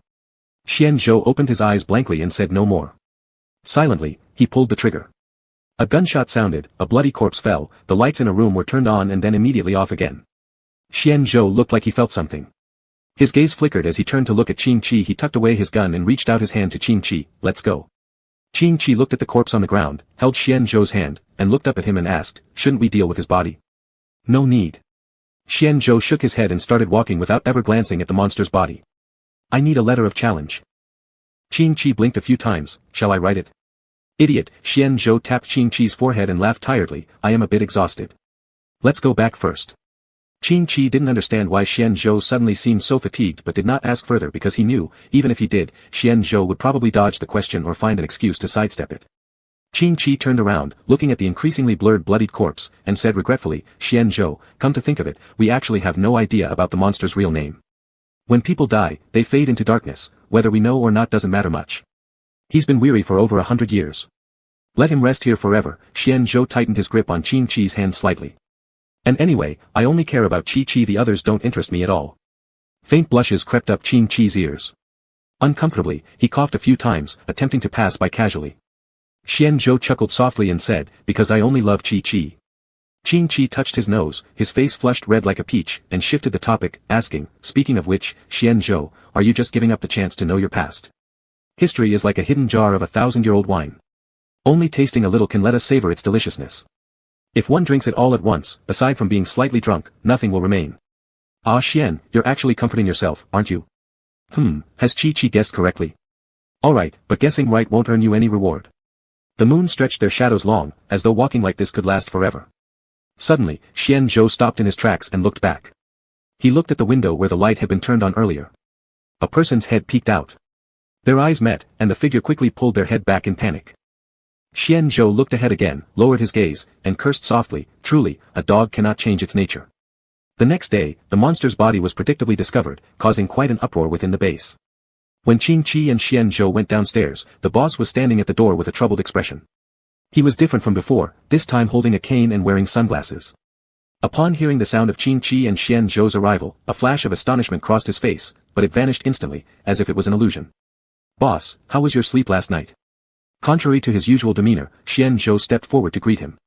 Xianzhou opened his eyes blankly and said no more. Silently, he pulled the trigger. A gunshot sounded, a bloody corpse fell, the lights in a room were turned on and then immediately off again. Xianzhou looked like he felt something. His gaze flickered as he turned to look at Qing Chi. He tucked away his gun and reached out his hand to Qing Chi. Let's go. Qing Chi looked at the corpse on the ground, held Xianzhou's hand, and looked up at him and asked, shouldn't we deal with his body? No need. Xianzhou shook his head and started walking without ever glancing at the monster's body. I need a letter of challenge. Qing Chi blinked a few times. Shall I write it? Idiot, Xianzhou tapped Qing Chi's forehead and laughed tiredly. I am a bit exhausted. Let's go back first. Qing Chi didn't understand why Xianzhou suddenly seemed so fatigued but did not ask further because he knew, even if he did, Xianzhou would probably dodge the question or find an excuse to sidestep it. Qing Chi turned around, looking at the increasingly blurred bloodied corpse, and said regretfully, Xianzhou, come to think of it, we actually have no idea about the monster's real name. When people die, they fade into darkness, whether we know or not doesn't matter much. He's been weary for over 100 years. Let him rest here forever. Xianzhou tightened his grip on Qing Chi's hand slightly. And anyway, I only care about Qi Chi, the others don't interest me at all. Faint blushes crept up Qing Chi's ears. Uncomfortably, he coughed a few times, attempting to pass by casually. Xianzhou chuckled softly and said, because I only love Qi Chi. Qing Chi touched his nose, his face flushed red like a peach, and shifted the topic, asking, speaking of which, Xianzhou, are you just giving up the chance to know your past? History is like a hidden jar of 1,000-year-old wine. Only tasting a little can let us savor its deliciousness. If one drinks it all at once, aside from being slightly drunk, nothing will remain. Ah Xian, you're actually comforting yourself, aren't you? Has Qi Chi guessed correctly? Alright, but guessing right won't earn you any reward. The moon stretched their shadows long, as though walking like this could last forever. Suddenly, Xianzhou stopped in his tracks and looked back. He looked at the window where the light had been turned on earlier. A person's head peeked out. Their eyes met, and the figure quickly pulled their head back in panic. Xianzhou looked ahead again, lowered his gaze, and cursed softly, truly, a dog cannot change its nature. The next day, the monster's body was predictably discovered, causing quite an uproar within the base. When Qing Chi and Xianzhou went downstairs, the boss was standing at the door with a troubled expression. He was different from before, this time holding a cane and wearing sunglasses. Upon hearing the sound of Qing Chi and Xianzhou's arrival, a flash of astonishment crossed his face, but it vanished instantly, as if it was an illusion. Boss, how was your sleep last night? Contrary to his usual demeanor, Xianzhou stepped forward to greet him.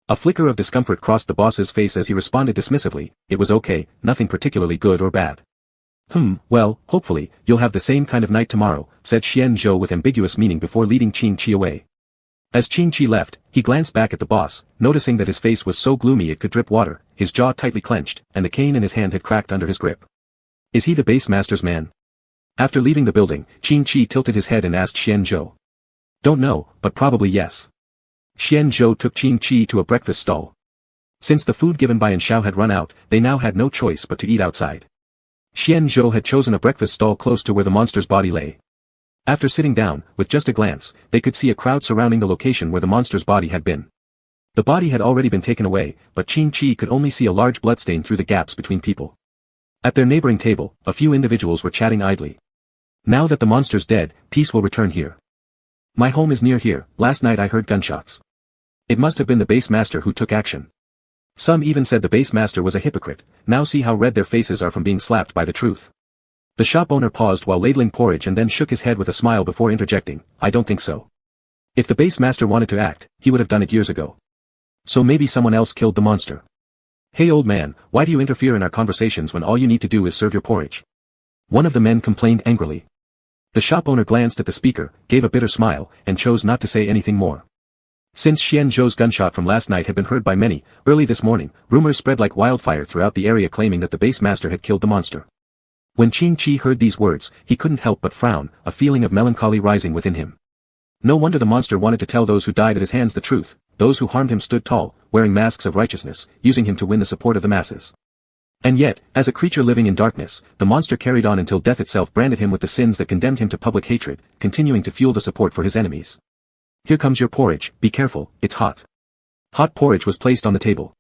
A flicker of discomfort crossed the boss's face as he responded dismissively, it was okay, nothing particularly good or bad. Well, hopefully, you'll have the same kind of night tomorrow, said Xianzhou with ambiguous meaning before leading Qing Chi away. As Qing Chi left, he glanced back at the boss, noticing that his face was so gloomy it could drip water, his jaw tightly clenched, and the cane in his hand had cracked under his grip. Is he the base master's man? After leaving the building, Qing Chi tilted his head and asked Xianzhou. Don't know, but probably yes. Xianzhou took Qing Chi to a breakfast stall. Since the food given by Anshao had run out, they now had no choice but to eat outside. Xianzhou had chosen a breakfast stall close to where the monster's body lay. After sitting down, with just a glance, they could see a crowd surrounding the location where the monster's body had been. The body had already been taken away, but Qing Chi could only see a large bloodstain through the gaps between people. At their neighboring table, a few individuals were chatting idly. Now that the monster's dead, peace will return here. My home is near here, last night I heard gunshots. It must have been the base master who took action. Some even said the base master was a hypocrite, now see how red their faces are from being slapped by the truth. The shop owner paused while ladling porridge and then shook his head with a smile before interjecting, I don't think so. If the base master wanted to act, he would have done it years ago. So maybe someone else killed the monster. Hey old man, why do you interfere in our conversations when all you need to do is serve your porridge? One of the men complained angrily. The shop owner glanced at the speaker, gave a bitter smile, and chose not to say anything more. Since Xian Zhou's gunshot from last night had been heard by many, early this morning, rumors spread like wildfire throughout the area claiming that the base master had killed the monster. When Qing Chi heard these words, he couldn't help but frown, a feeling of melancholy rising within him. No wonder the monster wanted to tell those who died at his hands the truth. Those who harmed him stood tall, wearing masks of righteousness, using him to win the support of the masses. And yet, as a creature living in darkness, the monster carried on until death itself branded him with the sins that condemned him to public hatred, continuing to fuel the support for his enemies. Here comes your porridge, be careful, it's hot. Hot porridge was placed on the table.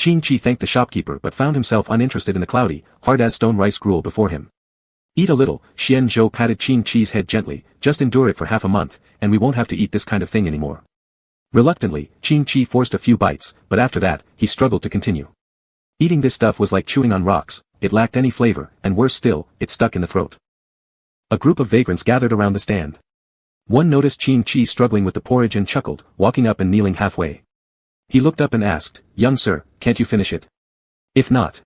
Qing Chi thanked the shopkeeper but found himself uninterested in the cloudy, hard-as-stone rice gruel before him. Eat a little, Xian Zhou patted Qing Chi's head gently, just endure it for half a month, and we won't have to eat this kind of thing anymore. Reluctantly, Qing Chi forced a few bites, but after that, he struggled to continue. Eating this stuff was like chewing on rocks, it lacked any flavor, and worse still, it stuck in the throat. A group of vagrants gathered around the stand. One noticed Qing Chi struggling with the porridge and chuckled, walking up and kneeling halfway. He looked up and asked, "Young sir, can't you finish it? If not."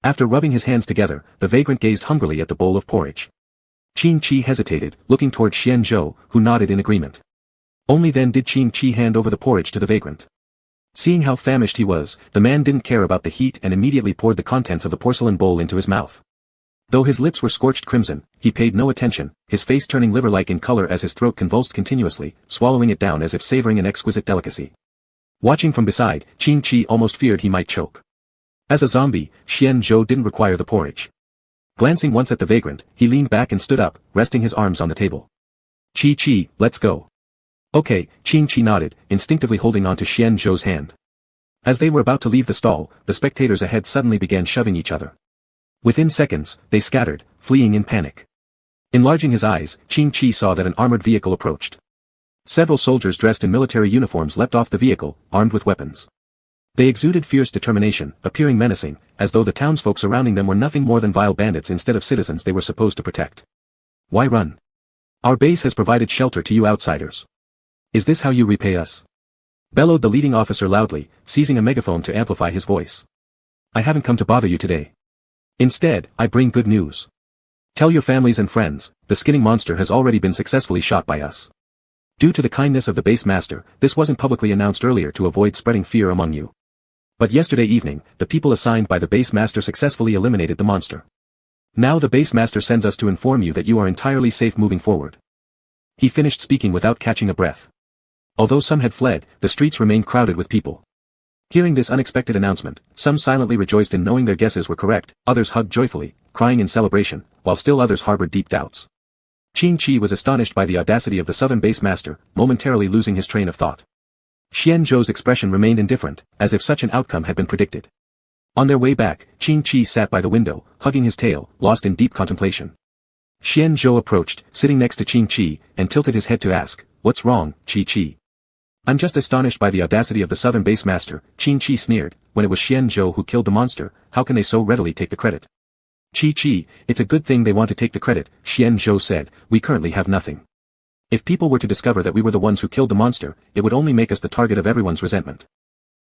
After rubbing his hands together, the vagrant gazed hungrily at the bowl of porridge. Qing Chi hesitated, looking toward Xian Zhou, who nodded in agreement. Only then did Qing Chi hand over the porridge to the vagrant. Seeing how famished he was, the man didn't care about the heat and immediately poured the contents of the porcelain bowl into his mouth. Though his lips were scorched crimson, he paid no attention, his face turning liver-like in color as his throat convulsed continuously, swallowing it down as if savoring an exquisite delicacy. Watching from beside, Qing Chi almost feared he might choke. As a zombie, Xian Zhou didn't require the porridge. Glancing once at the vagrant, he leaned back and stood up, resting his arms on the table. Chi, let's go. Okay, Qing Chi nodded, instinctively holding on to Xian Zhou's hand. As they were about to leave the stall, the spectators ahead suddenly began shoving each other. Within seconds, they scattered, fleeing in panic. Enlarging his eyes, Qing Chi saw that an armored vehicle approached. Several soldiers dressed in military uniforms leapt off the vehicle, armed with weapons. They exuded fierce determination, appearing menacing, as though the townsfolk surrounding them were nothing more than vile bandits instead of citizens they were supposed to protect. Why run? Our base has provided shelter to you outsiders. Is this how you repay us? Bellowed the leading officer loudly, seizing a megaphone to amplify his voice. I haven't come to bother you today. Instead, I bring good news. Tell your families and friends, the skinning monster has already been successfully shot by us. Due to the kindness of the base master, this wasn't publicly announced earlier to avoid spreading fear among you. But yesterday evening, the people assigned by the base master successfully eliminated the monster. Now the base master sends us to inform you that you are entirely safe moving forward. He finished speaking without catching a breath. Although some had fled, the streets remained crowded with people. Hearing this unexpected announcement, some silently rejoiced in knowing their guesses were correct, others hugged joyfully, crying in celebration, while still others harbored deep doubts. Qing Chi was astonished by the audacity of the southern base master, momentarily losing his train of thought. Xian Zhou's expression remained indifferent, as if such an outcome had been predicted. On their way back, Qing Chi sat by the window, hugging his tail, lost in deep contemplation. Xian Zhou approached, sitting next to Qing Chi, and tilted his head to ask, "What's wrong, Chi?" I'm just astonished by the audacity of the southern base master, Qing Chi sneered. When it was Xian Zhou who killed the monster, how can they so readily take the credit? Chi, it's a good thing they want to take the credit, Xian Zhou said, we currently have nothing. If people were to discover that we were the ones who killed the monster, it would only make us the target of everyone's resentment.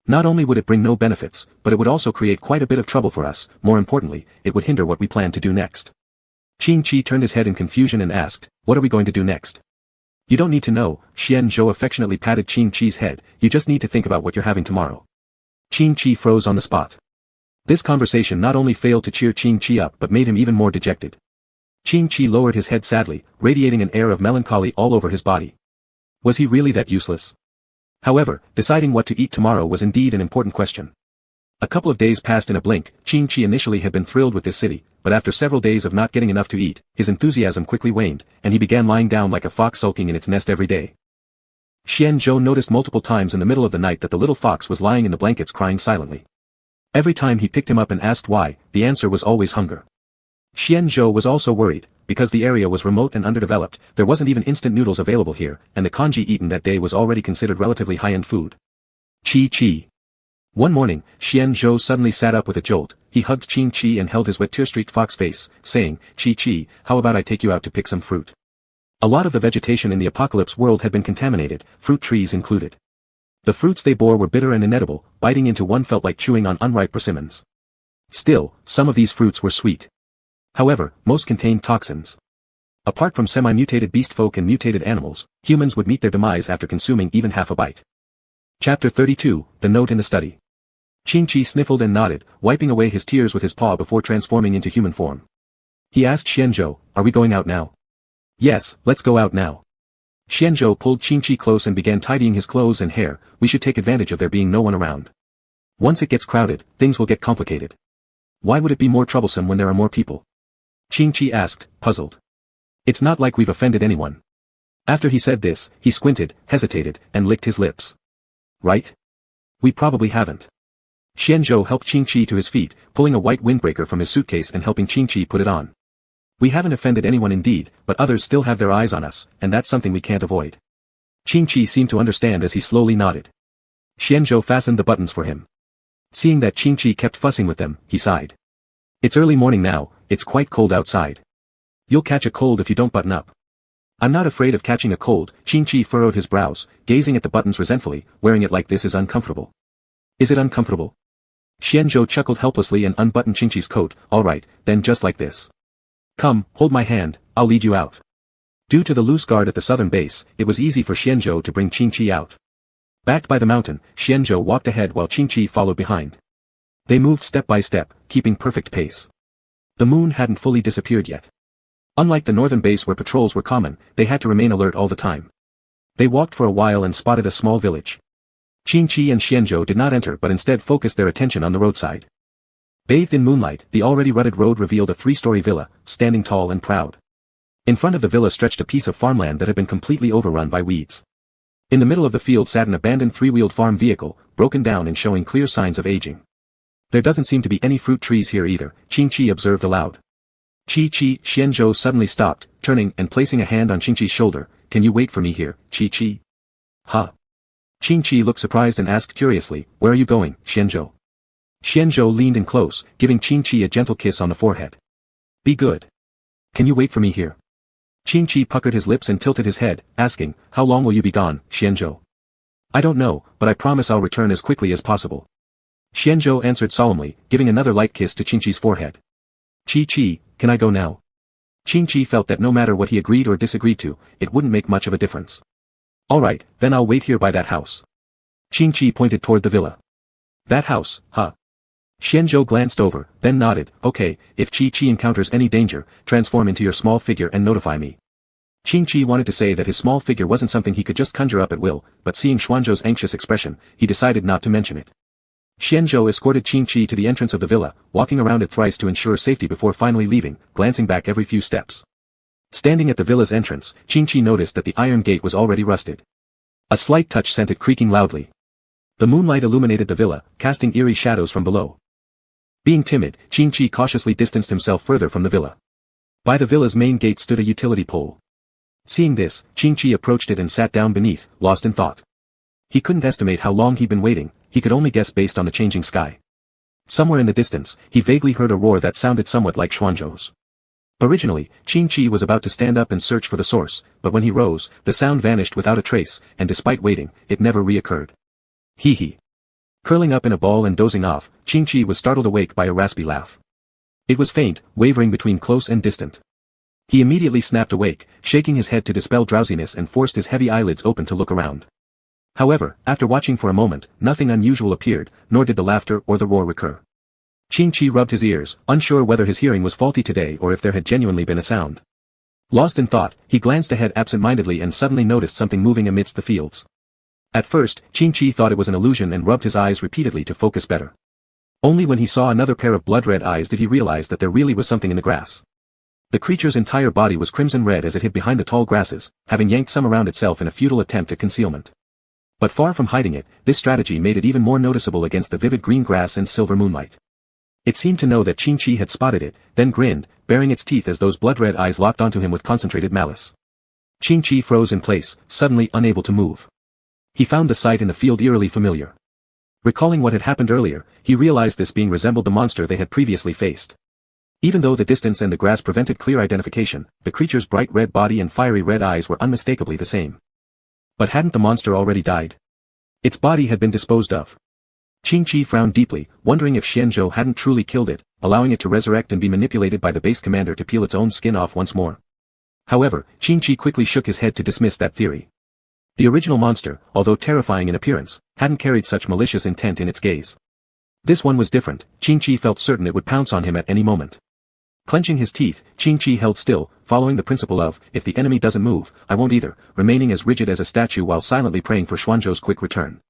Not only would it bring no benefits, but it would also create quite a bit of trouble for us, more importantly, it would hinder what we plan to do next. Qing Chi turned his head in confusion and asked, what are we going to do next? You don't need to know, Xian Zhou affectionately patted Qing Chi's head, you just need to think about what you're having tomorrow. Qing Chi froze on the spot. This conversation not only failed to cheer Qing Chi up but made him even more dejected. Qing Chi lowered his head sadly, radiating an air of melancholy all over his body. Was he really that useless? However, deciding what to eat tomorrow was indeed an important question. A couple of days passed in a blink. Qing Chi initially had been thrilled with this city, but after several days of not getting enough to eat, his enthusiasm quickly waned, and he began lying down like a fox sulking in its nest every day. Xian Zhou noticed multiple times in the middle of the night that the little fox was lying in the blankets crying silently. Every time he picked him up and asked why, the answer was always hunger. Xian Zhou was also worried, because the area was remote and underdeveloped, there wasn't even instant noodles available here, and the congee eaten that day was already considered relatively high-end food. Chi. One morning, Xian Zhou suddenly sat up with a jolt. He hugged Qing Chi and held his wet tear-streaked fox face, saying, Chi, how about I take you out to pick some fruit? A lot of the vegetation in the apocalypse world had been contaminated, fruit trees included. The fruits they bore were bitter and inedible, biting into one felt like chewing on unripe persimmons. Still, some of these fruits were sweet. However, most contained toxins. Apart from semi-mutated beast folk and mutated animals, humans would meet their demise after consuming even half a bite. Chapter 32, The Note in the Study. Qingqi sniffled and nodded, wiping away his tears with his paw before transforming into human form. He asked Xianzhou, "Are we going out now?" "Yes, let's go out now." Xianzhou pulled Qingqi close and began tidying his clothes and hair. "We should take advantage of there being no one around. Once it gets crowded, things will get complicated." "Why would it be more troublesome when there are more people?" Qingqi asked, puzzled. "It's not like we've offended anyone." After he said this, he squinted, hesitated, and licked his lips. "Right? We probably haven't." Xianzhou helped Qingqi to his feet, pulling a white windbreaker from his suitcase and helping Qingqi put it on. "We haven't offended anyone indeed, but others still have their eyes on us, and that's something we can't avoid." Qingqi seemed to understand as he slowly nodded. Xianzhou fastened the buttons for him. Seeing that Qingqi kept fussing with them, he sighed. "It's early morning now, it's quite cold outside. You'll catch a cold if you don't button up." "I'm not afraid of catching a cold." Qingqi furrowed his brows, gazing at the buttons resentfully. "Wearing it like this is uncomfortable." "Is it uncomfortable?" Xianzhou chuckled helplessly and unbuttoned Qingqi's coat. "All right, then just like this. Come, hold my hand, I'll lead you out." Due to the loose guard at the southern base, it was easy for Xianzhou to bring Qingqi out. Backed by the mountain, Xianzhou walked ahead while Qingqi followed behind. They moved step by step, keeping perfect pace. The moon hadn't fully disappeared yet. Unlike the northern base where patrols were common, they had to remain alert all the time. They walked for a while and spotted a small village. Qingqi and Xianzhou did not enter but instead focused their attention on the roadside. Bathed in moonlight, the already rutted road revealed a three-story villa, standing tall and proud. In front of the villa stretched a piece of farmland that had been completely overrun by weeds. In the middle of the field sat an abandoned three-wheeled farm vehicle, broken down and showing clear signs of aging. "There doesn't seem to be any fruit trees here either," Qingqi observed aloud. "Qi-Qi," Xianzhou suddenly stopped, turning and placing a hand on Qingqi's shoulder. "Can you wait for me here, Qi-Qi?" "Huh?" Qingqi looked surprised and asked curiously, "Where are you going, Xianzhou?" Xianzhou leaned in close, giving Qingqi a gentle kiss on the forehead. "Be good. Can you wait for me here?" Qingqi puckered his lips and tilted his head, asking, "How long will you be gone, Xianzhou?" "I don't know, but I promise I'll return as quickly as possible." Xianzhou answered solemnly, giving another light kiss to Qingqi's forehead. "Qi-Qi, can I go now?" Qingqi felt that no matter what he agreed or disagreed to, it wouldn't make much of a difference. "All right, then I'll wait here by that house." Qingqi pointed toward the villa. "That house, huh?" Xianzhou glanced over, then nodded. "Okay, if Qi-Qi encounters any danger, transform into your small figure and notify me." Qingqi wanted to say that his small figure wasn't something he could just conjure up at will, but seeing Xuanzhou's anxious expression, he decided not to mention it. Xianzhou escorted Qingqi to the entrance of the villa, walking around it thrice to ensure safety before finally leaving, glancing back every few steps. Standing at the villa's entrance, Qingqi noticed that the iron gate was already rusted. A slight touch sent it creaking loudly. The moonlight illuminated the villa, casting eerie shadows from below. Being timid, Qingqi cautiously distanced himself further from the villa. By the villa's main gate stood a utility pole. Seeing this, Qingqi approached it and sat down beneath, lost in thought. He couldn't estimate how long he'd been waiting, he could only guess based on the changing sky. Somewhere in the distance, he vaguely heard a roar that sounded somewhat like Xuanzhou's. Originally, Qingqi was about to stand up and search for the source, but when he rose, the sound vanished without a trace, and despite waiting, it never reoccurred. Hee. Curling up in a ball and dozing off, Qingqi was startled awake by a raspy laugh. It was faint, wavering between close and distant. He immediately snapped awake, shaking his head to dispel drowsiness and forced his heavy eyelids open to look around. However, after watching for a moment, nothing unusual appeared, nor did the laughter or the roar recur. Qingqi rubbed his ears, unsure whether his hearing was faulty today or if there had genuinely been a sound. Lost in thought, he glanced ahead absent-mindedly and suddenly noticed something moving amidst the fields. At first, Qingqi thought it was an illusion and rubbed his eyes repeatedly to focus better. Only when he saw another pair of blood-red eyes did he realize that there really was something in the grass. The creature's entire body was crimson red as it hid behind the tall grasses, having yanked some around itself in a futile attempt at concealment. But far from hiding it, this strategy made it even more noticeable against the vivid green grass and silver moonlight. It seemed to know that Qingqi had spotted it, then grinned, baring its teeth as those blood-red eyes locked onto him with concentrated malice. Qingqi froze in place, suddenly unable to move. He found the sight in the field eerily familiar. Recalling what had happened earlier, he realized this being resembled the monster they had previously faced. Even though the distance and the grass prevented clear identification, the creature's bright red body and fiery red eyes were unmistakably the same. But hadn't the monster already died? Its body had been disposed of. Qingqi frowned deeply, wondering if Xianzhou hadn't truly killed it, allowing it to resurrect and be manipulated by the base commander to peel its own skin off once more. However, Qingqi quickly shook his head to dismiss that theory. The original monster, although terrifying in appearance, hadn't carried such malicious intent in its gaze. This one was different. Qingqi felt certain it would pounce on him at any moment. Clenching his teeth, Qingqi held still, following the principle of, if the enemy doesn't move, I won't either, remaining as rigid as a statue while silently praying for Xuanzhou's quick return.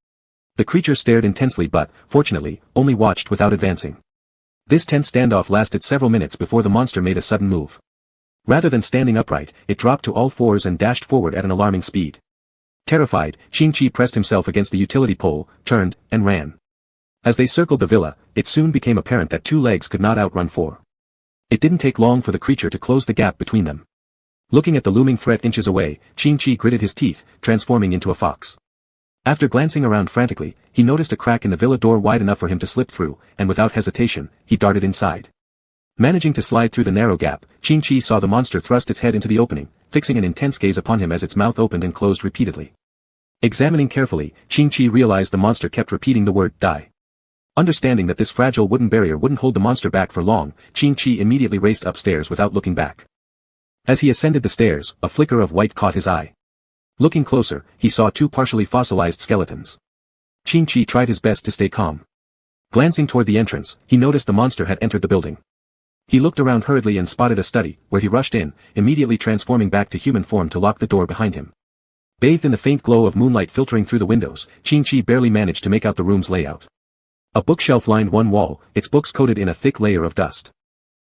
The creature stared intensely but, fortunately, only watched without advancing. This tense standoff lasted several minutes before the monster made a sudden move. Rather than standing upright, it dropped to all fours and dashed forward at an alarming speed. Terrified, Qingqi pressed himself against the utility pole, turned, and ran. As they circled the villa, it soon became apparent that 2 legs could not outrun 4. It didn't take long for the creature to close the gap between them. Looking at the looming threat inches away, Qingqi gritted his teeth, transforming into a fox. After glancing around frantically, he noticed a crack in the villa door wide enough for him to slip through, and without hesitation, he darted inside. Managing to slide through the narrow gap, Qingqi saw the monster thrust its head into the opening, fixing an intense gaze upon him as its mouth opened and closed repeatedly. Examining carefully, Qingqi realized the monster kept repeating the word die. Understanding that this fragile wooden barrier wouldn't hold the monster back for long, Qingqi immediately raced upstairs without looking back. As he ascended the stairs, a flicker of white caught his eye. Looking closer, he saw 2 partially fossilized skeletons. Qingqi tried his best to stay calm. Glancing toward the entrance, he noticed the monster had entered the building. He looked around hurriedly and spotted a study, where he rushed in, immediately transforming back to human form to lock the door behind him. Bathed in the faint glow of moonlight filtering through the windows, Qingqi barely managed to make out the room's layout. A bookshelf lined one wall, its books coated in a thick layer of dust.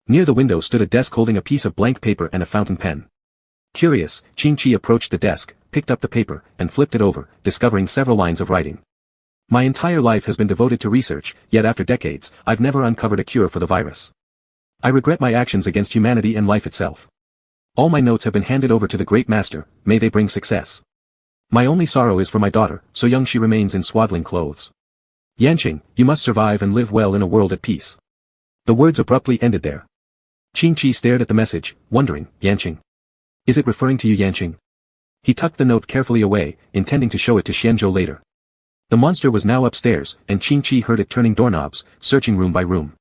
Near the window stood a desk holding a piece of blank paper and a fountain pen. Curious, Qingqi approached the desk, picked up the paper, and flipped it over, discovering several lines of writing. My entire life has been devoted to research, yet after decades, I've never uncovered a cure for the virus. I regret my actions against humanity and life itself. All my notes have been handed over to the Great Master, may they bring success. My only sorrow is for my daughter, so young she remains in swaddling clothes. Yanqing, you must survive and live well in a world at peace. The words abruptly ended there. Qingqi stared at the message, wondering, Yanqing. Is it referring to you, Yanqing? He tucked the note carefully away, intending to show it to Xianzhou later. The monster was now upstairs, and Qingqi heard it turning doorknobs, searching room by room.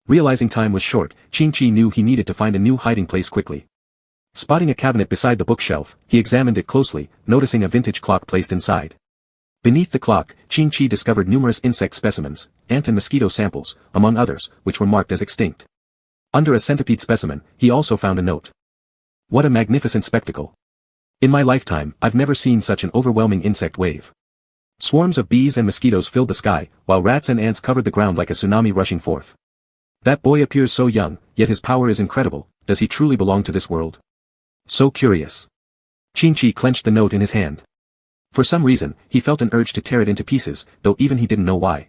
Realizing time was short, Qingqi knew he needed to find a new hiding place quickly. Spotting a cabinet beside the bookshelf, he examined it closely, noticing a vintage clock placed inside. Beneath the clock, Qingqi discovered numerous insect specimens, ant and mosquito samples, among others, which were marked as extinct. Under a centipede specimen, he also found a note. What a magnificent spectacle. In my lifetime, I've never seen such an overwhelming insect wave. Swarms of bees and mosquitoes filled the sky, while rats and ants covered the ground like a tsunami rushing forth. That boy appears so young, yet his power is incredible. Does he truly belong to this world? So curious. Qingqi clenched the note in his hand. For some reason, he felt an urge to tear it into pieces, though even he didn't know why.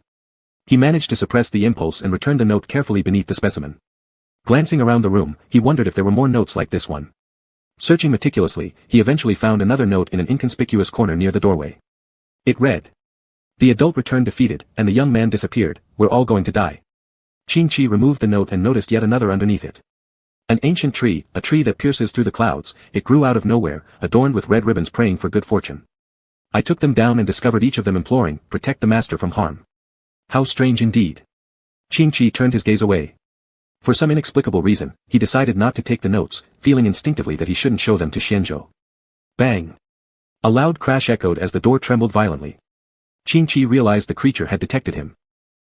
He managed to suppress the impulse and returned the note carefully beneath the specimen. Glancing around the room, he wondered if there were more notes like this one. Searching meticulously, he eventually found another note in an inconspicuous corner near the doorway. It read. The adult returned defeated, and the young man disappeared, we're all going to die. Qingqi removed the note and noticed yet another underneath it. An ancient tree, a tree that pierces through the clouds, it grew out of nowhere, adorned with red ribbons praying for good fortune. I took them down and discovered each of them imploring, protect the master from harm. How strange indeed. Qingqi turned his gaze away. For some inexplicable reason, he decided not to take the notes, feeling instinctively that he shouldn't show them to Xianzhou. Bang! A loud crash echoed as the door trembled violently. Qingqi realized the creature had detected him.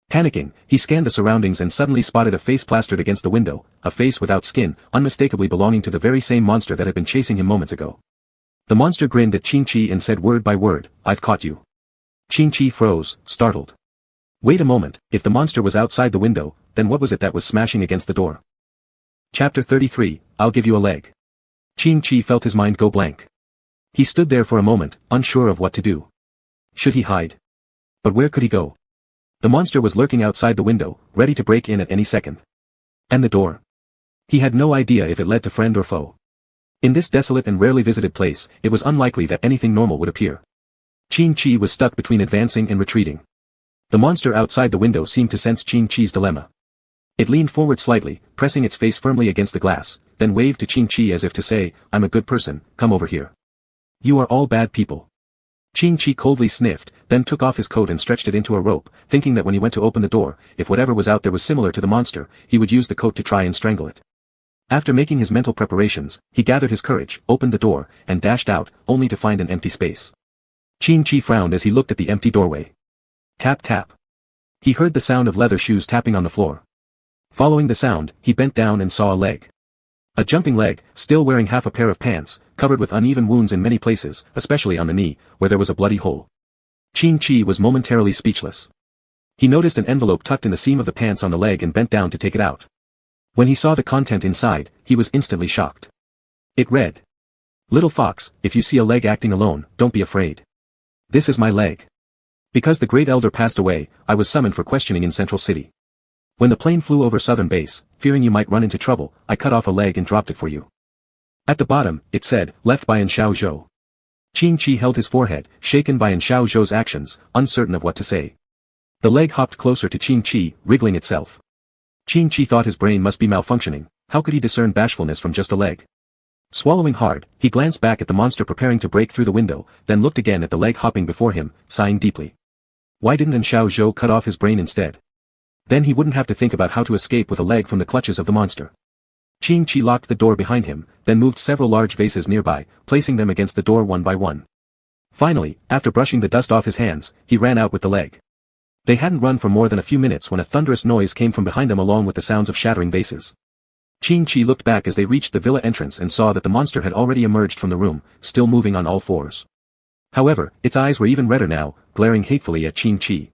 Panicking, he scanned the surroundings and suddenly spotted a face plastered against the window, a face without skin, unmistakably belonging to the very same monster that had been chasing him moments ago. The monster grinned at Qingqi and said word by word, I've caught you. Qingqi froze, startled. Wait a moment, if the monster was outside the window, then what was it that was smashing against the door? Chapter 33, I'll give you a leg. Qingqi felt his mind go blank. He stood there for a moment, unsure of what to do. Should he hide? But where could he go? The monster was lurking outside the window, ready to break in at any second. And the door? He had no idea if it led to friend or foe. In this desolate and rarely visited place, it was unlikely that anything normal would appear. Qingqi was stuck between advancing and retreating. The monster outside the window seemed to sense Qingqi's dilemma. It leaned forward slightly, pressing its face firmly against the glass, then waved to Qingqi as if to say, I'm a good person, come over here. You are all bad people. Qing Chi coldly sniffed, then took off his coat and stretched it into a rope, thinking that when he went to open the door, if whatever was out there was similar to the monster, he would use the coat to try and strangle it. After making his mental preparations, he gathered his courage, opened the door, and dashed out, only to find an empty space. Qing Chi frowned as he looked at the empty doorway. Tap tap. He heard the sound of leather shoes tapping on the floor. Following the sound, he bent down and saw a leg. A jumping leg, still wearing half a pair of pants, covered with uneven wounds in many places, especially on the knee, where there was a bloody hole. Qing Chi was momentarily speechless. He noticed an envelope tucked in the seam of the pants on the leg and bent down to take it out. When he saw the content inside, he was instantly shocked. It read, "Little fox, if you see a leg acting alone, don't be afraid. This is my leg. Because the great elder passed away, I was summoned for questioning in Central City. When the plane flew over southern base, fearing you might run into trouble, I cut off a leg and dropped it for you." At the bottom, it said, "Left by Xiao Zhou." Qing Chi held his forehead, shaken by Xiao Zhou's actions, uncertain of what to say. The leg hopped closer to Qing Chi, wriggling itself. Qing Chi thought his brain must be malfunctioning. How could he discern bashfulness from just a leg? Swallowing hard, he glanced back at the monster preparing to break through the window, then looked again at the leg hopping before him, sighing deeply. Why didn't Xiao Zhou cut off his brain instead? Then he wouldn't have to think about how to escape with a leg from the clutches of the monster. Qing Chi locked the door behind him, then moved several large vases nearby, placing them against the door one by one. Finally, after brushing the dust off his hands, he ran out with the leg. They hadn't run for more than a few minutes when a thunderous noise came from behind them along with the sounds of shattering vases. Qing Chi looked back as they reached the villa entrance and saw that the monster had already emerged from the room, still moving on all fours. However, its eyes were even redder now, glaring hatefully at Qing Chi.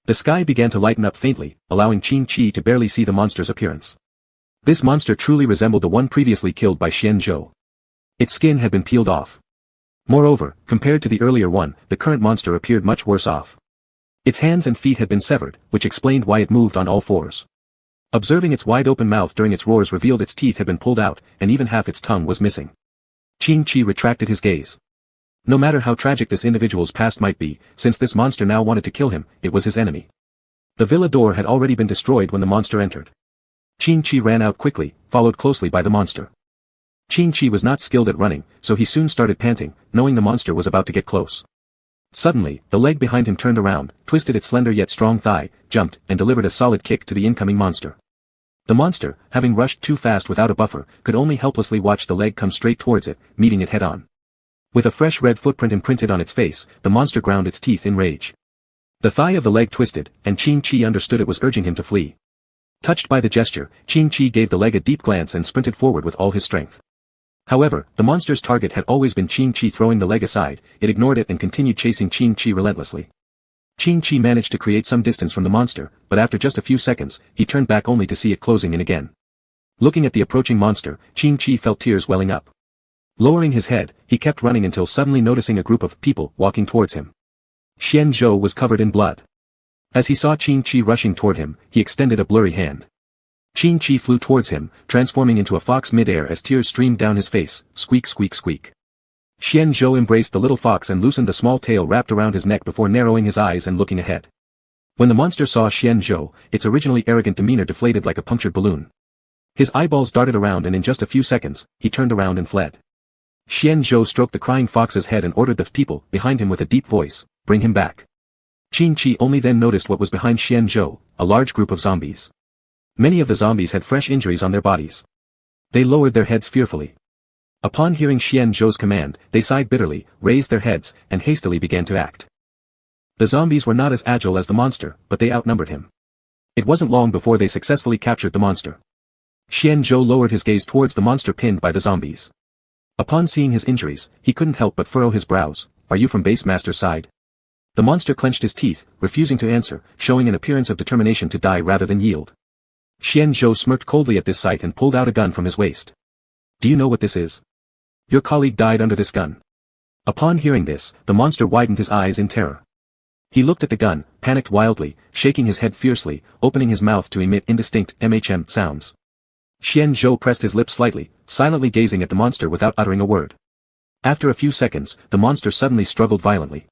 The sky began to lighten up faintly, allowing Qing Chi to barely see the monster's appearance. This monster truly resembled the one previously killed by Xian Zhou. Its skin had been peeled off. Moreover, compared to the earlier one, the current monster appeared much worse off. Its hands and feet had been severed, which explained why it moved on all fours. Observing its wide-open mouth during its roars revealed its teeth had been pulled out, and even half its tongue was missing. Qing Chi retracted his gaze. No matter how tragic this individual's past might be, since this monster now wanted to kill him, it was his enemy. The villa door had already been destroyed when the monster entered. Qing Chi ran out quickly, followed closely by the monster. Qing Chi was not skilled at running, so he soon started panting, knowing the monster was about to get close. Suddenly, the leg behind him turned around, twisted its slender yet strong thigh, jumped, and delivered a solid kick to the incoming monster. The monster, having rushed too fast without a buffer, could only helplessly watch the leg come straight towards it, meeting it head-on. With a fresh red footprint imprinted on its face, the monster ground its teeth in rage. The thigh of the leg twisted, and Qing Chi understood it was urging him to flee. Touched by the gesture, Qing Chi gave the leg a deep glance and sprinted forward with all his strength. However, the monster's target had always been Qing Chi. Throwing the leg aside, it ignored it and continued chasing Qing Chi relentlessly. Qing Chi managed to create some distance from the monster, but after just a few seconds, he turned back only to see it closing in again. Looking at the approaching monster, Qing Chi felt tears welling up. Lowering his head, he kept running until suddenly noticing a group of people walking towards him. Xian Zhou was covered in blood. As he saw Qing Chi rushing toward him, he extended a blurry hand. Qing Chi flew towards him, transforming into a fox mid-air as tears streamed down his face, squeak squeak squeak. Xian Zhou embraced the little fox and loosened the small tail wrapped around his neck before narrowing his eyes and looking ahead. When the monster saw Xian Zhou, its originally arrogant demeanor deflated like a punctured balloon. His eyeballs darted around and in just a few seconds, he turned around and fled. Xian Zhou stroked the crying fox's head and ordered the people behind him with a deep voice, "Bring him back." Qing Chi only then noticed what was behind Xian Zhou, a large group of zombies. Many of the zombies had fresh injuries on their bodies. They lowered their heads fearfully. Upon hearing Xian Zhou's command, they sighed bitterly, raised their heads, and hastily began to act. The zombies were not as agile as the monster, but they outnumbered him. It wasn't long before they successfully captured the monster. Xian Zhou lowered his gaze towards the monster pinned by the zombies. Upon seeing his injuries, he couldn't help but furrow his brows. "Are you from base master's side?" The monster clenched his teeth, refusing to answer, showing an appearance of determination to die rather than yield. Xian Zhou smirked coldly at this sight and pulled out a gun from his waist. "Do you know what this is? Your colleague died under this gun." Upon hearing this, the monster widened his eyes in terror. He looked at the gun, panicked wildly, shaking his head fiercely, opening his mouth to emit indistinct sounds. Xian Zhou pressed his lips slightly, silently gazing at the monster without uttering a word. After a few seconds, the monster suddenly struggled violently.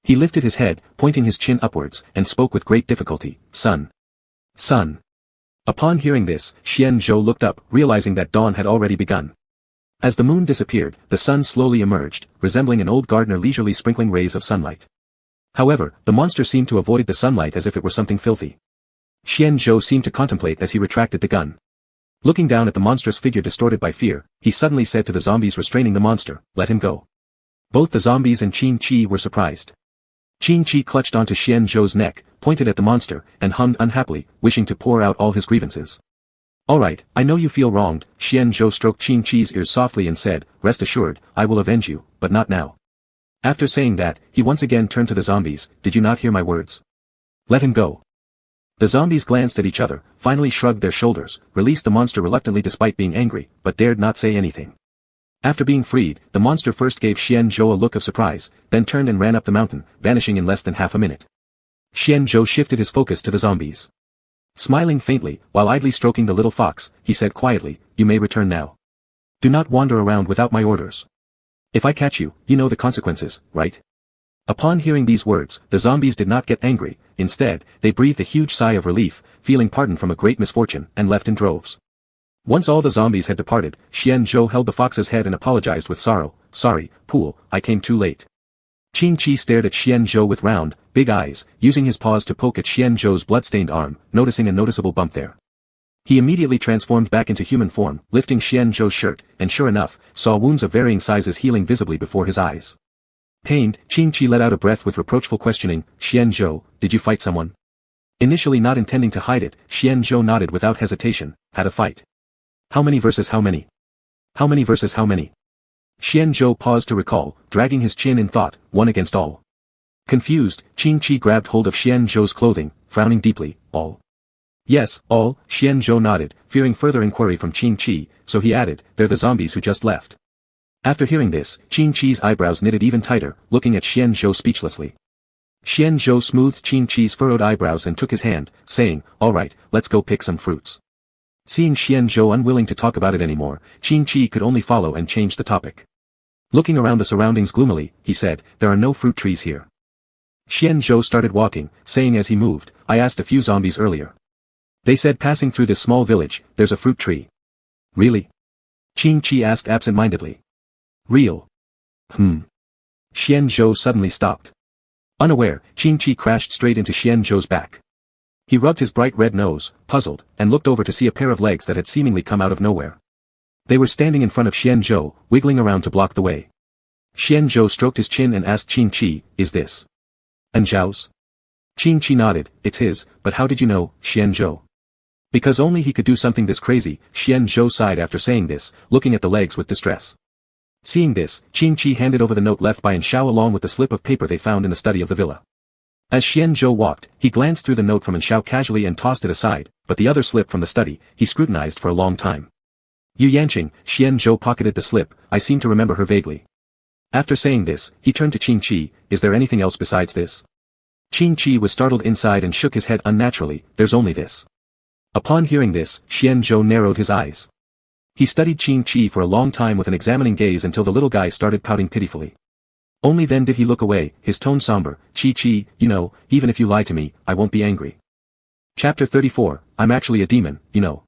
He lifted his head, pointing his chin upwards, and spoke with great difficulty, "Son. Son." Upon hearing this, Xian Zhou looked up, realizing that dawn had already begun. As the moon disappeared, the sun slowly emerged, resembling an old gardener leisurely sprinkling rays of sunlight. However, the monster seemed to avoid the sunlight as if it were something filthy. Xianzhou seemed to contemplate as he retracted the gun. Looking down at the monstrous figure distorted by fear, he suddenly said to the zombies restraining the monster, "Let him go." Both the zombies and Qin Chi were surprised. Qin Chi clutched onto Xianzhou's neck, pointed at the monster, and hummed unhappily, wishing to pour out all his grievances. "Alright, I know you feel wronged," Xianzhou stroked Qin Chi's ears softly and said, "Rest assured, I will avenge you, but not now." After saying that, he once again turned to the zombies, "Did you not hear my words? Let him go." The zombies glanced at each other, finally shrugged their shoulders, released the monster reluctantly despite being angry, but dared not say anything. After being freed, the monster first gave Xianzhou a look of surprise, then turned and ran up the mountain, vanishing in less than half a minute. Xianzhou shifted his focus to the zombies. Smiling faintly, while idly stroking the little fox, he said quietly, "You may return now. Do not wander around without my orders. If I catch you, you know the consequences, right?" Upon hearing these words, the zombies did not get angry, instead, they breathed a huge sigh of relief, feeling pardoned from a great misfortune, and left in droves. Once all the zombies had departed, Xianzhou held the fox's head and apologized with sorrow, "Sorry, Pool, I came too late." Qin Chi stared at Xianzhou with round, big eyes, using his paws to poke at Xianzhou's blood-stained arm, noticing a noticeable bump there. He immediately transformed back into human form, lifting Xianzhou's shirt, and sure enough, saw wounds of varying sizes healing visibly before his eyes. Pained, Qin Chi let out a breath with reproachful questioning, "Xianzhou, did you fight someone?" Initially not intending to hide it, Xianzhou nodded without hesitation, "Had a fight." "How many versus how many? How many versus how many?" Xianzhou paused to recall, dragging his chin in thought, "One against all." Confused, Qin Chi grabbed hold of Xianzhou's clothing, frowning deeply, "All?" "Yes, all," Xianzhou nodded, fearing further inquiry from Qin Chi, so he added, "They're the zombies who just left." After hearing this, Qin Chi's eyebrows knitted even tighter, looking at Xianzhou speechlessly. Xianzhou smoothed Qin Chi's furrowed eyebrows and took his hand, saying, "Alright, let's go pick some fruits." Seeing Xianzhou unwilling to talk about it anymore, Qin Chi could only follow and change the topic. Looking around the surroundings gloomily, he said, "There are no fruit trees here." Xianzhou started walking, saying as he moved, "I asked a few zombies earlier. They said passing through this small village, there's a fruit tree." "Really?" Qin Chi asked absent-mindedly. "Real." Xianzhou suddenly stopped. Unaware, Qin Chi crashed straight into Xianzhou's back. He rubbed his bright red nose, puzzled, and looked over to see a pair of legs that had seemingly come out of nowhere. They were standing in front of Xianzhou, wiggling around to block the way. Xianzhou stroked his chin and asked Qin Chi, "Is this Anzhao's?" Qin Chi nodded, "It's his, but how did you know, Xianzhou?" Because only he could do something this crazy, Xianzhou sighed after saying this, looking at the legs with distress. Seeing this, Qin Chi handed over the note left by Anzhao along with the slip of paper they found in the study of the villa. As Xianzhou walked, he glanced through the note from Anzhao casually and tossed it aside, but the other slip from the study, he scrutinized for a long time. "Yu Yanqing," Xianzhou pocketed the slip, "I seem to remember her vaguely." After saying this, he turned to Qin Chi, "Is there anything else besides this?" Qin Chi was startled inside and shook his head unnaturally, "There's only this." Upon hearing this, Xianzhou narrowed his eyes. He studied Qin Chi for a long time with an examining gaze until the little guy started pouting pitifully. Only then did he look away, his tone somber, "Chi, you know, even if you lie to me, I won't be angry." Chapter 34, I'm actually a demon, you know.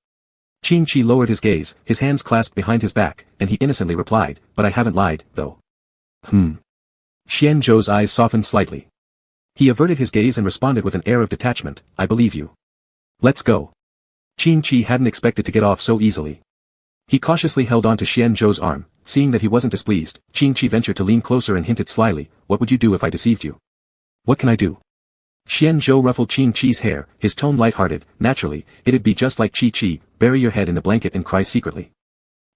Qin Chi lowered his gaze, his hands clasped behind his back, and he innocently replied, "But I haven't lied, though." Xianzhou's eyes softened slightly. He averted his gaze and responded with an air of detachment, "I believe you. Let's go." Qin Chi hadn't expected to get off so easily. He cautiously held on to Xianzhou's arm, seeing that he wasn't displeased, Qin Chi ventured to lean closer and hinted slyly, "What would you do if I deceived you?" "What can I do?" Xianzhou ruffled Qin Chi's hair, his tone light-hearted, "Naturally, it'd be just like Chi, bury your head in the blanket and cry secretly."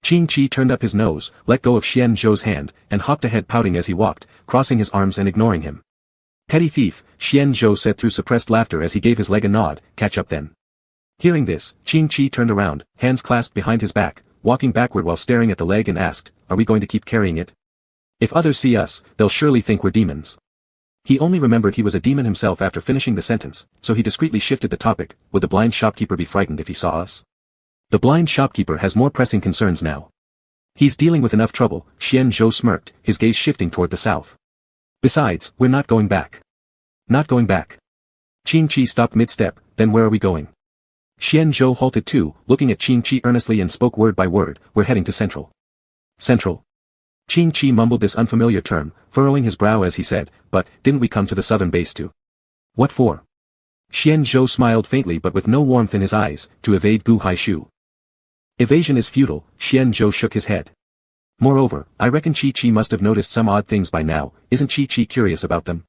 Qin Chi turned up his nose, let go of Xianzhou's hand, and hopped ahead pouting as he walked, crossing his arms and ignoring him. "Petty thief," Xianzhou said through suppressed laughter as he gave his leg a nod, "Catch up then." Hearing this, Qin Chi turned around, hands clasped behind his back, walking backward while staring at the leg and asked, "Are we going to keep carrying it? If others see us, they'll surely think we're demons." He only remembered he was a demon himself after finishing the sentence, so he discreetly shifted the topic, "Would the blind shopkeeper be frightened if he saw us?" "The blind shopkeeper has more pressing concerns now. He's dealing with enough trouble," Xianzhou smirked, his gaze shifting toward the south. "Besides, we're not going back." "Not going back?" Qin Chi stopped mid-step, "Then where are we going?" Xianzhou halted too, looking at Qin Chi earnestly and spoke word by word, "We're heading to Central." Central. Qing mumbled this unfamiliar term, furrowing his brow as he said, but, didn't we come to the southern base too? What for? Xianzhou smiled faintly but with no warmth in his eyes, to evade Gu Haishu. Evasion is futile, Xianzhou shook his head. Moreover, I reckon Qi must have noticed some odd things by now, isn't Qi curious about them?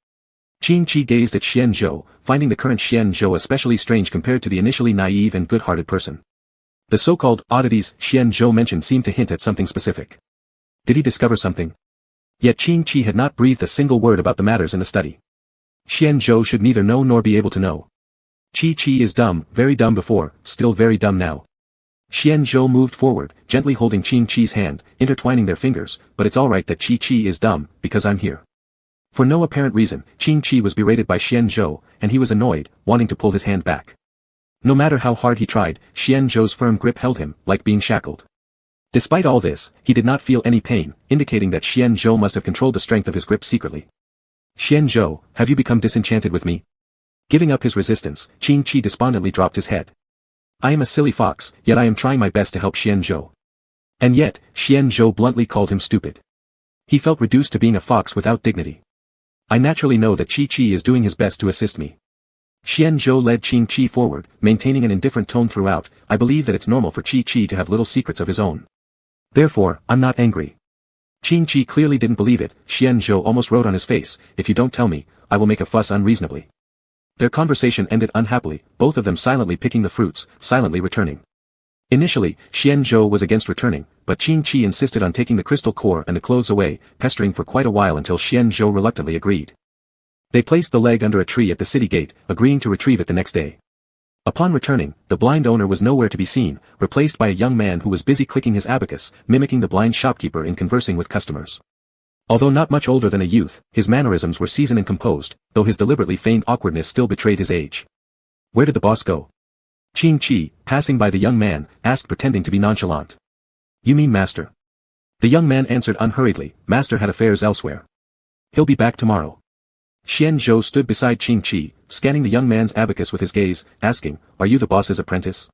Qi gazed at Xianzhou, finding the current Xianzhou especially strange compared to the initially naive and good-hearted person. The so-called oddities Xianzhou mentioned seemed to hint at something specific. Did he discover something? Yet Qi had not breathed a single word about the matters in the study. Xianzhou should neither know nor be able to know. Qi is dumb, very dumb before, still very dumb now. Xianzhou moved forward, gently holding Qi's hand, intertwining their fingers, but it's alright that Qi is dumb, because I'm here. For no apparent reason, Qi was berated by Xianzhou, and he was annoyed, wanting to pull his hand back. No matter how hard he tried, Xianzhou's firm grip held him, like being shackled. Despite all this, he did not feel any pain, indicating that Xianzhou must have controlled the strength of his grip secretly. Xianzhou, have you become disenchanted with me? Giving up his resistance, Qi despondently dropped his head. I am a silly fox, yet I am trying my best to help Xianzhou. And yet, Xianzhou bluntly called him stupid. He felt reduced to being a fox without dignity. I naturally know that Qi is doing his best to assist me. Xianzhou led Qi forward, maintaining an indifferent tone throughout. I believe that it's normal for Qi to have little secrets of his own. Therefore, I'm not angry. Qi clearly didn't believe it. Xianzhou almost wrote on his face, if you don't tell me, I will make a fuss unreasonably. Their conversation ended unhappily, both of them silently picking the fruits, silently returning. Initially, Xianzhou was against returning, but Qi insisted on taking the crystal core and the clothes away, pestering for quite a while until Xianzhou reluctantly agreed. They placed the leg under a tree at the city gate, agreeing to retrieve it the next day. Upon returning, the blind owner was nowhere to be seen, replaced by a young man who was busy clicking his abacus, mimicking the blind shopkeeper in conversing with customers. Although not much older than a youth, his mannerisms were seasoned and composed, though his deliberately feigned awkwardness still betrayed his age. Where did the boss go? Qi, passing by the young man, asked pretending to be nonchalant. You mean master? The young man answered unhurriedly, master had affairs elsewhere. He'll be back tomorrow. Xianzhou stood beside Qi, scanning the young man's abacus with his gaze, asking, are you the boss's apprentice?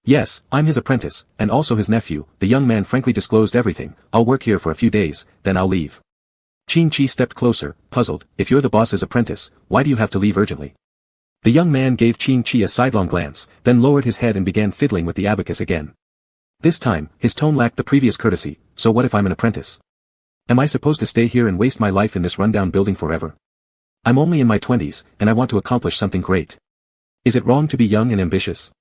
Yes, I'm his apprentice, and also his nephew. The young man frankly disclosed everything. I'll work here for a few days, then I'll leave. Qi stepped closer, puzzled, if you're the boss's apprentice, why do you have to leave urgently? The young man gave Qi a sidelong glance, then lowered his head and began fiddling with the abacus again. This time, his tone lacked the previous courtesy, so what if I'm an apprentice? Am I supposed to stay here and waste my life in this rundown building forever? I'm only in my 20s, and I want to accomplish something great. Is it wrong to be young and ambitious?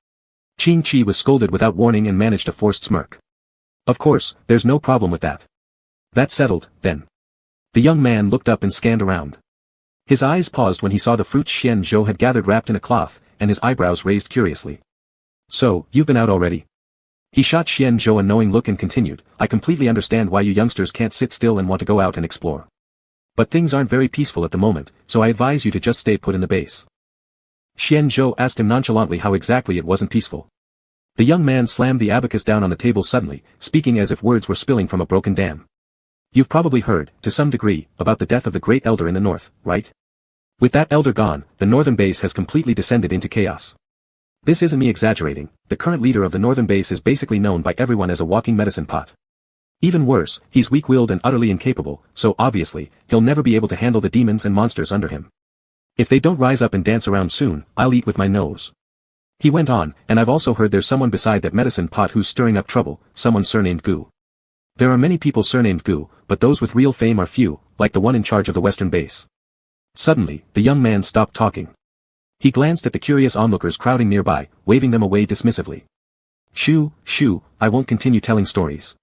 Qi was scolded without warning and managed a forced smirk. Of course, there's no problem with that. That's settled, then. The young man looked up and scanned around. His eyes paused when he saw the fruits Xianzhou had gathered wrapped in a cloth, and his eyebrows raised curiously. So, you've been out already? He shot Xianzhou a knowing look and continued, I completely understand why you youngsters can't sit still and want to go out and explore. But things aren't very peaceful at the moment, so I advise you to just stay put in the base. Xianzhou asked him nonchalantly how exactly it wasn't peaceful. The young man slammed the abacus down on the table suddenly, speaking as if words were spilling from a broken dam. You've probably heard, to some degree, about the death of the great elder in the north, right? With that elder gone, the northern base has completely descended into chaos. This isn't me exaggerating, the current leader of the northern base is basically known by everyone as a walking medicine pot. Even worse, he's weak-willed and utterly incapable, so obviously, he'll never be able to handle the demons and monsters under him. If they don't rise up and dance around soon, I'll eat with my nose. He went on, and I've also heard there's someone beside that medicine pot who's stirring up trouble, someone surnamed Gu. There are many people surnamed Gu, but those with real fame are few, like the one in charge of the western base. Suddenly, the young man stopped talking. He glanced at the curious onlookers crowding nearby, waving them away dismissively. Shoo, I won't continue telling stories.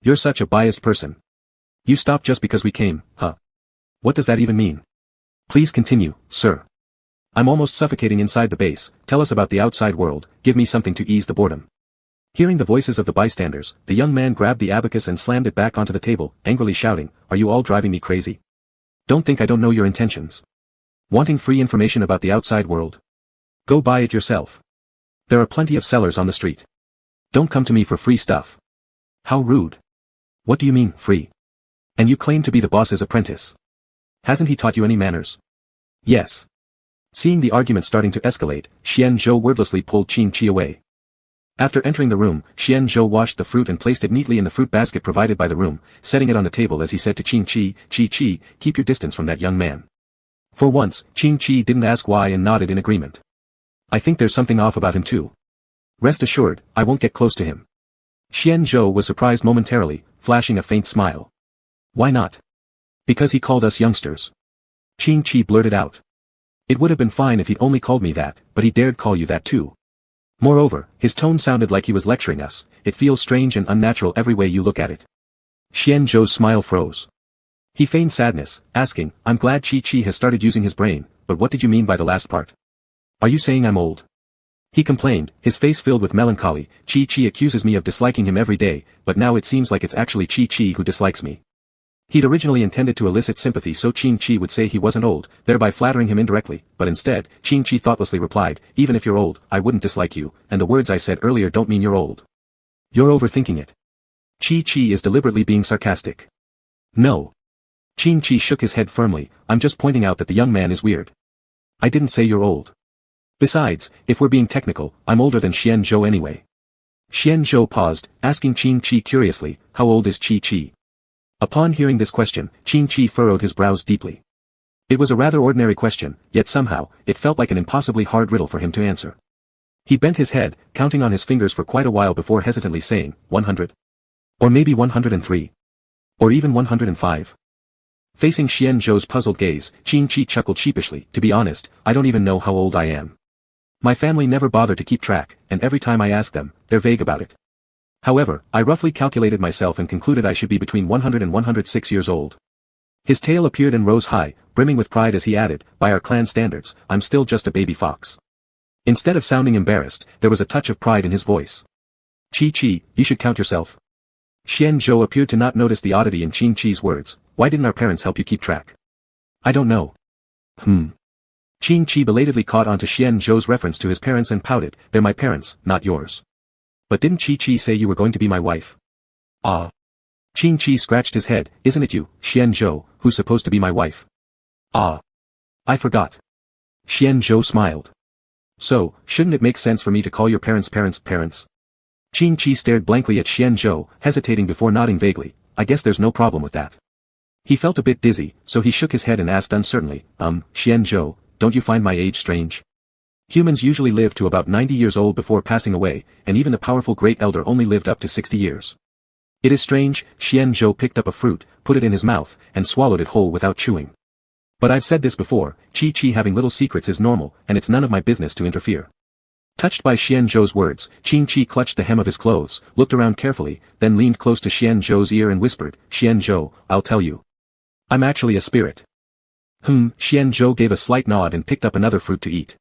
You're such a biased person. You stopped just because we came, huh? What does that even mean? Please continue, sir. I'm almost suffocating inside the base, tell us about the outside world, give me something to ease the boredom. Hearing the voices of the bystanders, the young man grabbed the abacus and slammed it back onto the table, angrily shouting, are you all driving me crazy? Don't think I don't know your intentions. Wanting free information about the outside world? Go buy it yourself. There are plenty of sellers on the street. Don't come to me for free stuff. How rude. What do you mean, free? And you claim to be the boss's apprentice. Hasn't he taught you any manners? Yes. Seeing the argument starting to escalate, Xianzhou wordlessly pulled Qi away. After entering the room, Xianzhou washed the fruit and placed it neatly in the fruit basket provided by the room, setting it on the table as he said to Qingqi, Qi, keep your distance from that young man. For once, Qingqi didn't ask why and nodded in agreement. I think there's something off about him too. Rest assured, I won't get close to him. Xianzhou was surprised momentarily, flashing a faint smile. Why not? Because he called us youngsters. Qingqi blurted out. It would have been fine if he'd only called me that, but he dared call you that too. Moreover, his tone sounded like he was lecturing us. It feels strange and unnatural every way you look at it. Xianzhou's smile froze. He feigned sadness, asking, I'm glad Qi has started using his brain, but what did you mean by the last part? Are you saying I'm old? He complained, his face filled with melancholy. Qi accuses me of disliking him every day, but now it seems like it's actually Qi who dislikes me. He'd originally intended to elicit sympathy so Qi would say he wasn't old, thereby flattering him indirectly, but instead, Qi thoughtlessly replied, even if you're old, I wouldn't dislike you, and the words I said earlier don't mean you're old. You're overthinking it. Qi is deliberately being sarcastic. No. Qi shook his head firmly, I'm just pointing out that the young man is weird. I didn't say you're old. Besides, if we're being technical, I'm older than Xianzhou anyway. Xianzhou paused, asking Qi curiously, how old is Qi? Upon hearing this question, Qi furrowed his brows deeply. It was a rather ordinary question, yet somehow, it felt like an impossibly hard riddle for him to answer. He bent his head, counting on his fingers for quite a while before hesitantly saying, 100? Or maybe 103? Or even 105? Facing Xianzhou's puzzled gaze, Qi chuckled sheepishly, to be honest, I don't even know how old I am. My family never bothered to keep track, and every time I ask them, they're vague about it. However, I roughly calculated myself and concluded I should be between 100 and 106 years old. His tail appeared and rose high, brimming with pride as he added, by our clan standards, I'm still just a baby fox. Instead of sounding embarrassed, there was a touch of pride in his voice. Qi, you should count yourself. Xianzhou appeared to not notice the oddity in Qingqi's words, why didn't our parents help you keep track? I don't know. Qingqi belatedly caught on to Xianzhou's reference to his parents and pouted, they're my parents, not yours. But didn't Qi say you were going to be my wife? Ah. Qingqi scratched his head, isn't it you, Xianzhou, who's supposed to be my wife? Ah. I forgot. Xianzhou smiled. So, shouldn't it make sense for me to call your parents' parents? Qingqi stared blankly at Xianzhou, hesitating before nodding vaguely, I guess there's no problem with that. He felt a bit dizzy, so he shook his head and asked uncertainly, Xianzhou, don't you find my age strange? Humans usually live to about 90 years old before passing away, and even the powerful great elder only lived up to 60 years. It is strange, Xianzhou picked up a fruit, put it in his mouth, and swallowed it whole without chewing. But I've said this before, Qi having little secrets is normal, and it's none of my business to interfere. Touched by Xianzhou's words, Qi clutched the hem of his clothes, looked around carefully, then leaned close to Xianzhou's ear and whispered, Xianzhou, I'll tell you. I'm actually a spirit. Xianzhou gave a slight nod and picked up another fruit to eat.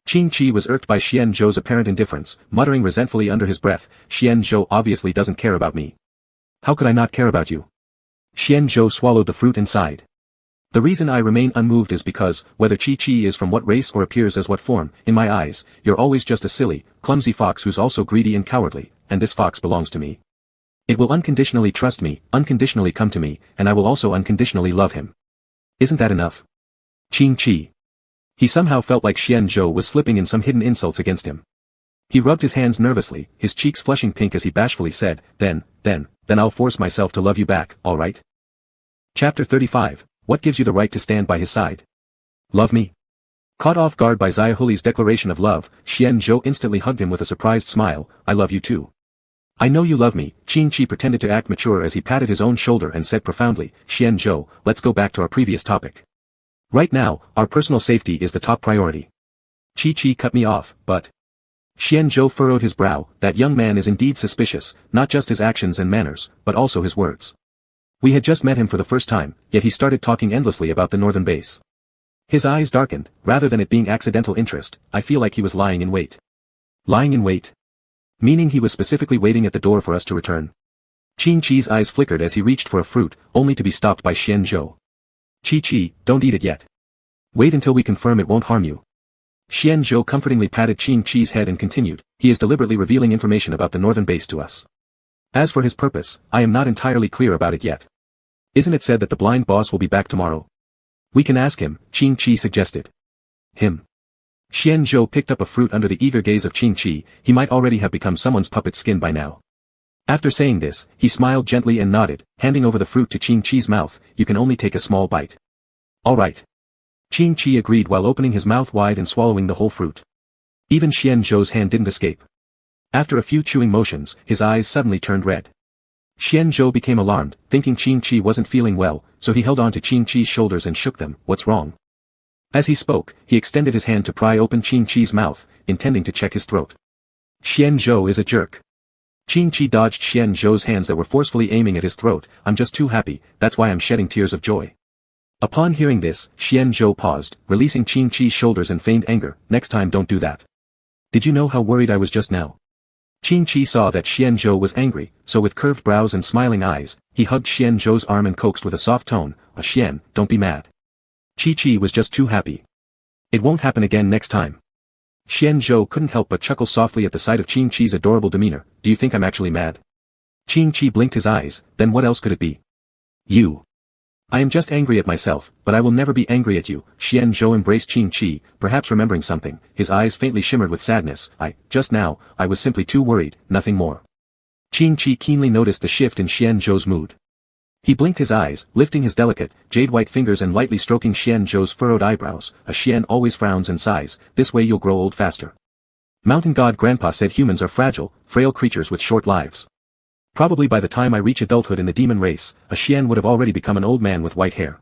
Qi was irked by Xianzhou's apparent indifference, muttering resentfully under his breath, Xianzhou obviously doesn't care about me. How could I not care about you? Xianzhou swallowed the fruit and sighed. The reason I remain unmoved is because, whether Qi is from what race or appears as what form, in my eyes, you're always just a silly, clumsy fox who's also greedy and cowardly, and this fox belongs to me. It will unconditionally trust me, unconditionally come to me, and I will also unconditionally love him. Isn't that enough? Qi. He somehow felt like Xianzhou was slipping in some hidden insults against him. He rubbed his hands nervously, his cheeks flushing pink as he bashfully said, then I'll force myself to love you back, alright? Chapter 35, What gives you the right to stand by his side? Love me? Caught off guard by Xiaohuli's declaration of love, Xianzhou instantly hugged him with a surprised smile, I love you too. I know you love me, Qingqi pretended to act mature as he patted his own shoulder and said profoundly, Xianzhou, let's go back to our previous topic. Right now, our personal safety is the top priority. Qi cut me off, but... Xianzhou furrowed his brow, that young man is indeed suspicious, not just his actions and manners, but also his words. We had just met him for the first time, yet he started talking endlessly about the northern base. His eyes darkened, rather than it being accidental interest, I feel like he was lying in wait. Lying in wait? Meaning he was specifically waiting at the door for us to return. Qingqi's eyes flickered as he reached for a fruit, only to be stopped by Xianzhou. Qi, don't eat it yet. Wait until we confirm it won't harm you. Xianzhou comfortingly patted Qingqi's head and continued, he is deliberately revealing information about the northern base to us. As for his purpose, I am not entirely clear about it yet. Isn't it said that the blind boss will be back tomorrow? We can ask him, Qingqi suggested. Him. Xian Zhou picked up a fruit under the eager gaze of Qing Qi. He might already have become someone's puppet skin by now. After saying this, he smiled gently and nodded, handing over the fruit to Qing Qi's mouth. You can only take a small bite. All right. Qing Qi agreed while opening his mouth wide and swallowing the whole fruit. Even Xian Zhou's hand didn't escape. After a few chewing motions, his eyes suddenly turned red. Xian Zhou became alarmed, thinking Qing Qi wasn't feeling well, so he held on to Qing Qi's shoulders and shook them. What's wrong? As he spoke, he extended his hand to pry open Qing Qi's mouth, intending to check his throat. Xian Zhou is a jerk. Qing Qi dodged Xian Zhou's hands that were forcefully aiming at his throat. I'm just too happy, that's why I'm shedding tears of joy. Upon hearing this, Xian Zhou paused, releasing Qing Qi's shoulders and feigned anger. Next time don't do that. Did you know how worried I was just now? Qing Qi saw that Xian Zhou was angry, so with curved brows and smiling eyes, he hugged Xian Zhou's arm and coaxed with a soft tone, Xian, don't be mad. Qi Qi was just too happy. It won't happen again next time. Xian Zhou couldn't help but chuckle softly at the sight of Qing Qi's adorable demeanor. Do you think I'm actually mad? Qing Qi blinked his eyes, then what else could it be? You. I am just angry at myself, but I will never be angry at you. Xian Zhou embraced Qing Qi, perhaps remembering something. His eyes faintly shimmered with sadness. Just now, I was simply too worried, nothing more. Qing Qi keenly noticed the shift in Xian Zhou's mood. He blinked his eyes, lifting his delicate, jade-white fingers and lightly stroking Xian Zhou's furrowed eyebrows. A Xian always frowns and sighs, this way you'll grow old faster. Mountain God Grandpa said humans are fragile, frail creatures with short lives. Probably by the time I reach adulthood in the demon race, a Xian would have already become an old man with white hair.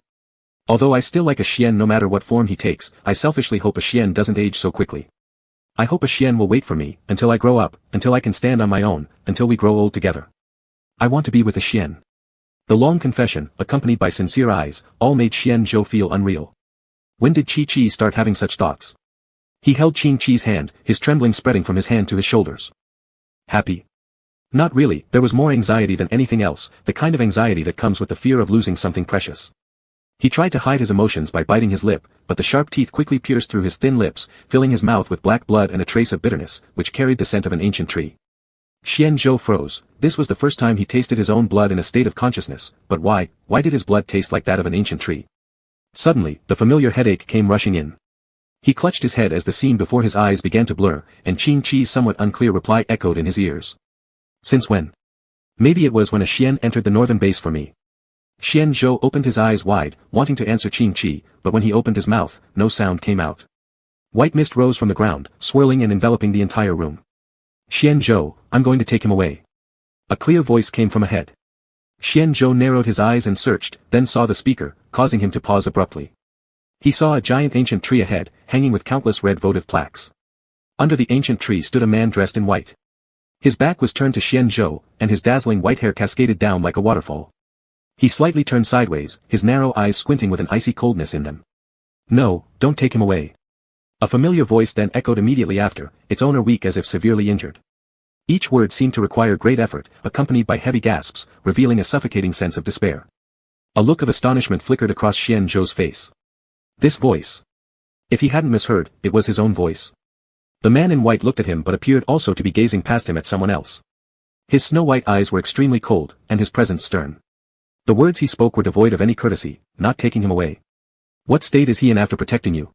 Although I still like a Xian no matter what form he takes, I selfishly hope a Xian doesn't age so quickly. I hope a Xian will wait for me, until I grow up, until I can stand on my own, until we grow old together. I want to be with a Xian. The long confession, accompanied by sincere eyes, all made Xian Zhou feel unreal. When did Qi Qi start having such thoughts? He held Qing Qi's hand, his trembling spreading from his hand to his shoulders. Happy? Not really, there was more anxiety than anything else, the kind of anxiety that comes with the fear of losing something precious. He tried to hide his emotions by biting his lip, but the sharp teeth quickly pierced through his thin lips, filling his mouth with black blood and a trace of bitterness, which carried the scent of an ancient tree. Xian Zhou froze. This was the first time he tasted his own blood in a state of consciousness, but why did his blood taste like that of an ancient tree? Suddenly, the familiar headache came rushing in. He clutched his head as the scene before his eyes began to blur, and Qing Qi's somewhat unclear reply echoed in his ears. Since when? Maybe it was when a Xian entered the northern base for me. Xian Zhou opened his eyes wide, wanting to answer Qing Qi, but when he opened his mouth, no sound came out. White mist rose from the ground, swirling and enveloping the entire room. Xian Zhou, I'm going to take him away. A clear voice came from ahead. Xian Zhou narrowed his eyes and searched, then saw the speaker, causing him to pause abruptly. He saw a giant ancient tree ahead, hanging with countless red votive plaques. Under the ancient tree stood a man dressed in white. His back was turned to Xian Zhou, and his dazzling white hair cascaded down like a waterfall. He slightly turned sideways, his narrow eyes squinting with an icy coldness in them. No, don't take him away. A familiar voice then echoed immediately after, its owner weak as if severely injured. Each word seemed to require great effort, accompanied by heavy gasps, revealing a suffocating sense of despair. A look of astonishment flickered across Xian Zhou's face. This voice. If he hadn't misheard, it was his own voice. The man in white looked at him but appeared also to be gazing past him at someone else. His snow-white eyes were extremely cold, and his presence stern. The words he spoke were devoid of any courtesy, not taking him away. What state is he in after protecting you?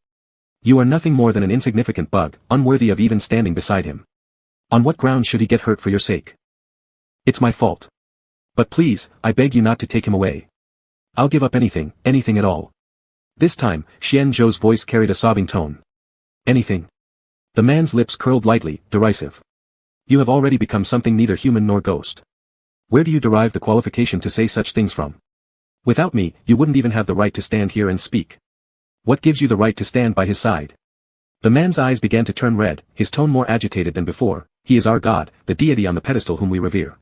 You are nothing more than an insignificant bug, unworthy of even standing beside him. On what grounds should he get hurt for your sake? It's my fault. But please, I beg you not to take him away. I'll give up anything at all. This time, Xian Zhou's voice carried a sobbing tone. Anything? The man's lips curled lightly, derisive. You have already become something neither human nor ghost. Where do you derive the qualification to say such things from? Without me, you wouldn't even have the right to stand here and speak. What gives you the right to stand by his side? The man's eyes began to turn red, his tone more agitated than before. He is our god, the deity on the pedestal whom we revere.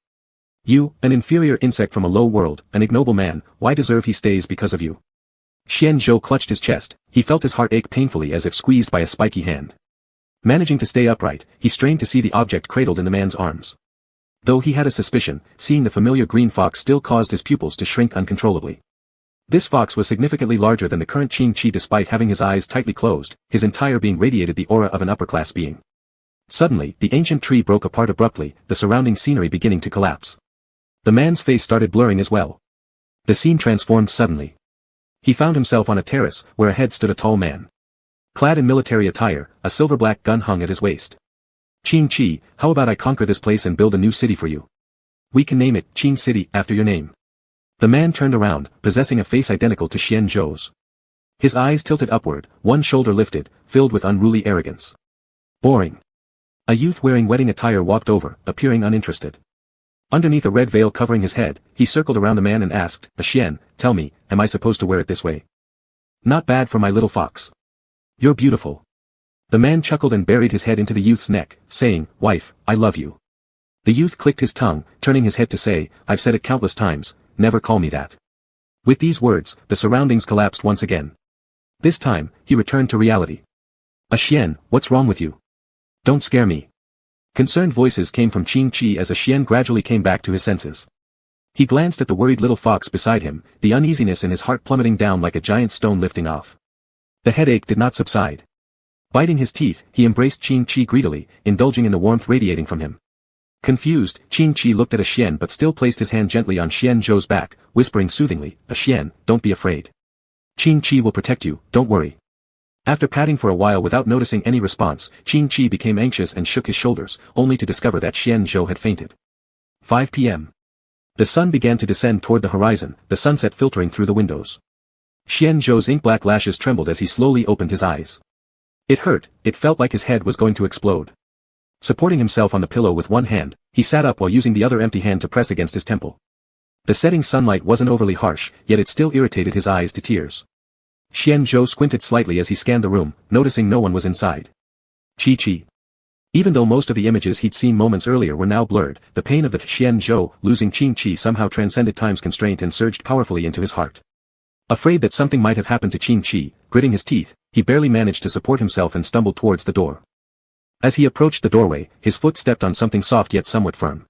You, an inferior insect from a low world, an ignoble man, why deserve he stays because of you? Xian Zhou clutched his chest, he felt his heart ache painfully as if squeezed by a spiky hand. Managing to stay upright, he strained to see the object cradled in the man's arms. Though he had a suspicion, seeing the familiar green fox still caused his pupils to shrink uncontrollably. This fox was significantly larger than the current Qing Qi despite having his eyes tightly closed, his entire being radiated the aura of an upper-class being. Suddenly, the ancient tree broke apart abruptly, the surrounding scenery beginning to collapse. The man's face started blurring as well. The scene transformed suddenly. He found himself on a terrace, where ahead stood a tall man. Clad in military attire, a silver-black gun hung at his waist. Qing Chi, how about I conquer this place and build a new city for you? We can name it Qing City after your name. The man turned around, possessing a face identical to Xian Zhou's. His eyes tilted upward, one shoulder lifted, filled with unruly arrogance. Boring. A youth wearing wedding attire walked over, appearing uninterested. Underneath a red veil covering his head, he circled around the man and asked, Xian, tell me, am I supposed to wear it this way? Not bad for my little fox. You're beautiful. The man chuckled and buried his head into the youth's neck, saying, wife, I love you. The youth clicked his tongue, turning his head to say, I've said it countless times, never call me that. With these words, the surroundings collapsed once again. This time, he returned to reality. Xian, what's wrong with you? Don't scare me. Concerned voices came from Qing Chi as Xian gradually came back to his senses. He glanced at the worried little fox beside him, the uneasiness in his heart plummeting down like a giant stone lifting off. The headache did not subside. Biting his teeth, he embraced Qing Chi greedily, indulging in the warmth radiating from him. Confused, Qing Chi looked at Xian but still placed his hand gently on Xian Zhou's back, whispering soothingly, Xian, don't be afraid. Qing Chi will protect you, don't worry. After patting for a while without noticing any response, Qing Chi became anxious and shook his shoulders, only to discover that Xian Zhou had fainted. 5 p.m. The sun began to descend toward the horizon, the sunset filtering through the windows. Xian Zhou's ink-black lashes trembled as he slowly opened his eyes. It hurt, it felt like his head was going to explode. Supporting himself on the pillow with one hand, he sat up while using the other empty hand to press against his temple. The setting sunlight wasn't overly harsh, yet it still irritated his eyes to tears. Xian Zhou squinted slightly as he scanned the room, noticing no one was inside. Chi. Even though most of the images he'd seen moments earlier were now blurred, the pain of the Xian Zhou losing Qing Chi somehow transcended time's constraint and surged powerfully into his heart. Afraid that something might have happened to Qing Chi, gritting his teeth, he barely managed to support himself and stumbled towards the door. As he approached the doorway, his foot stepped on something soft yet somewhat firm.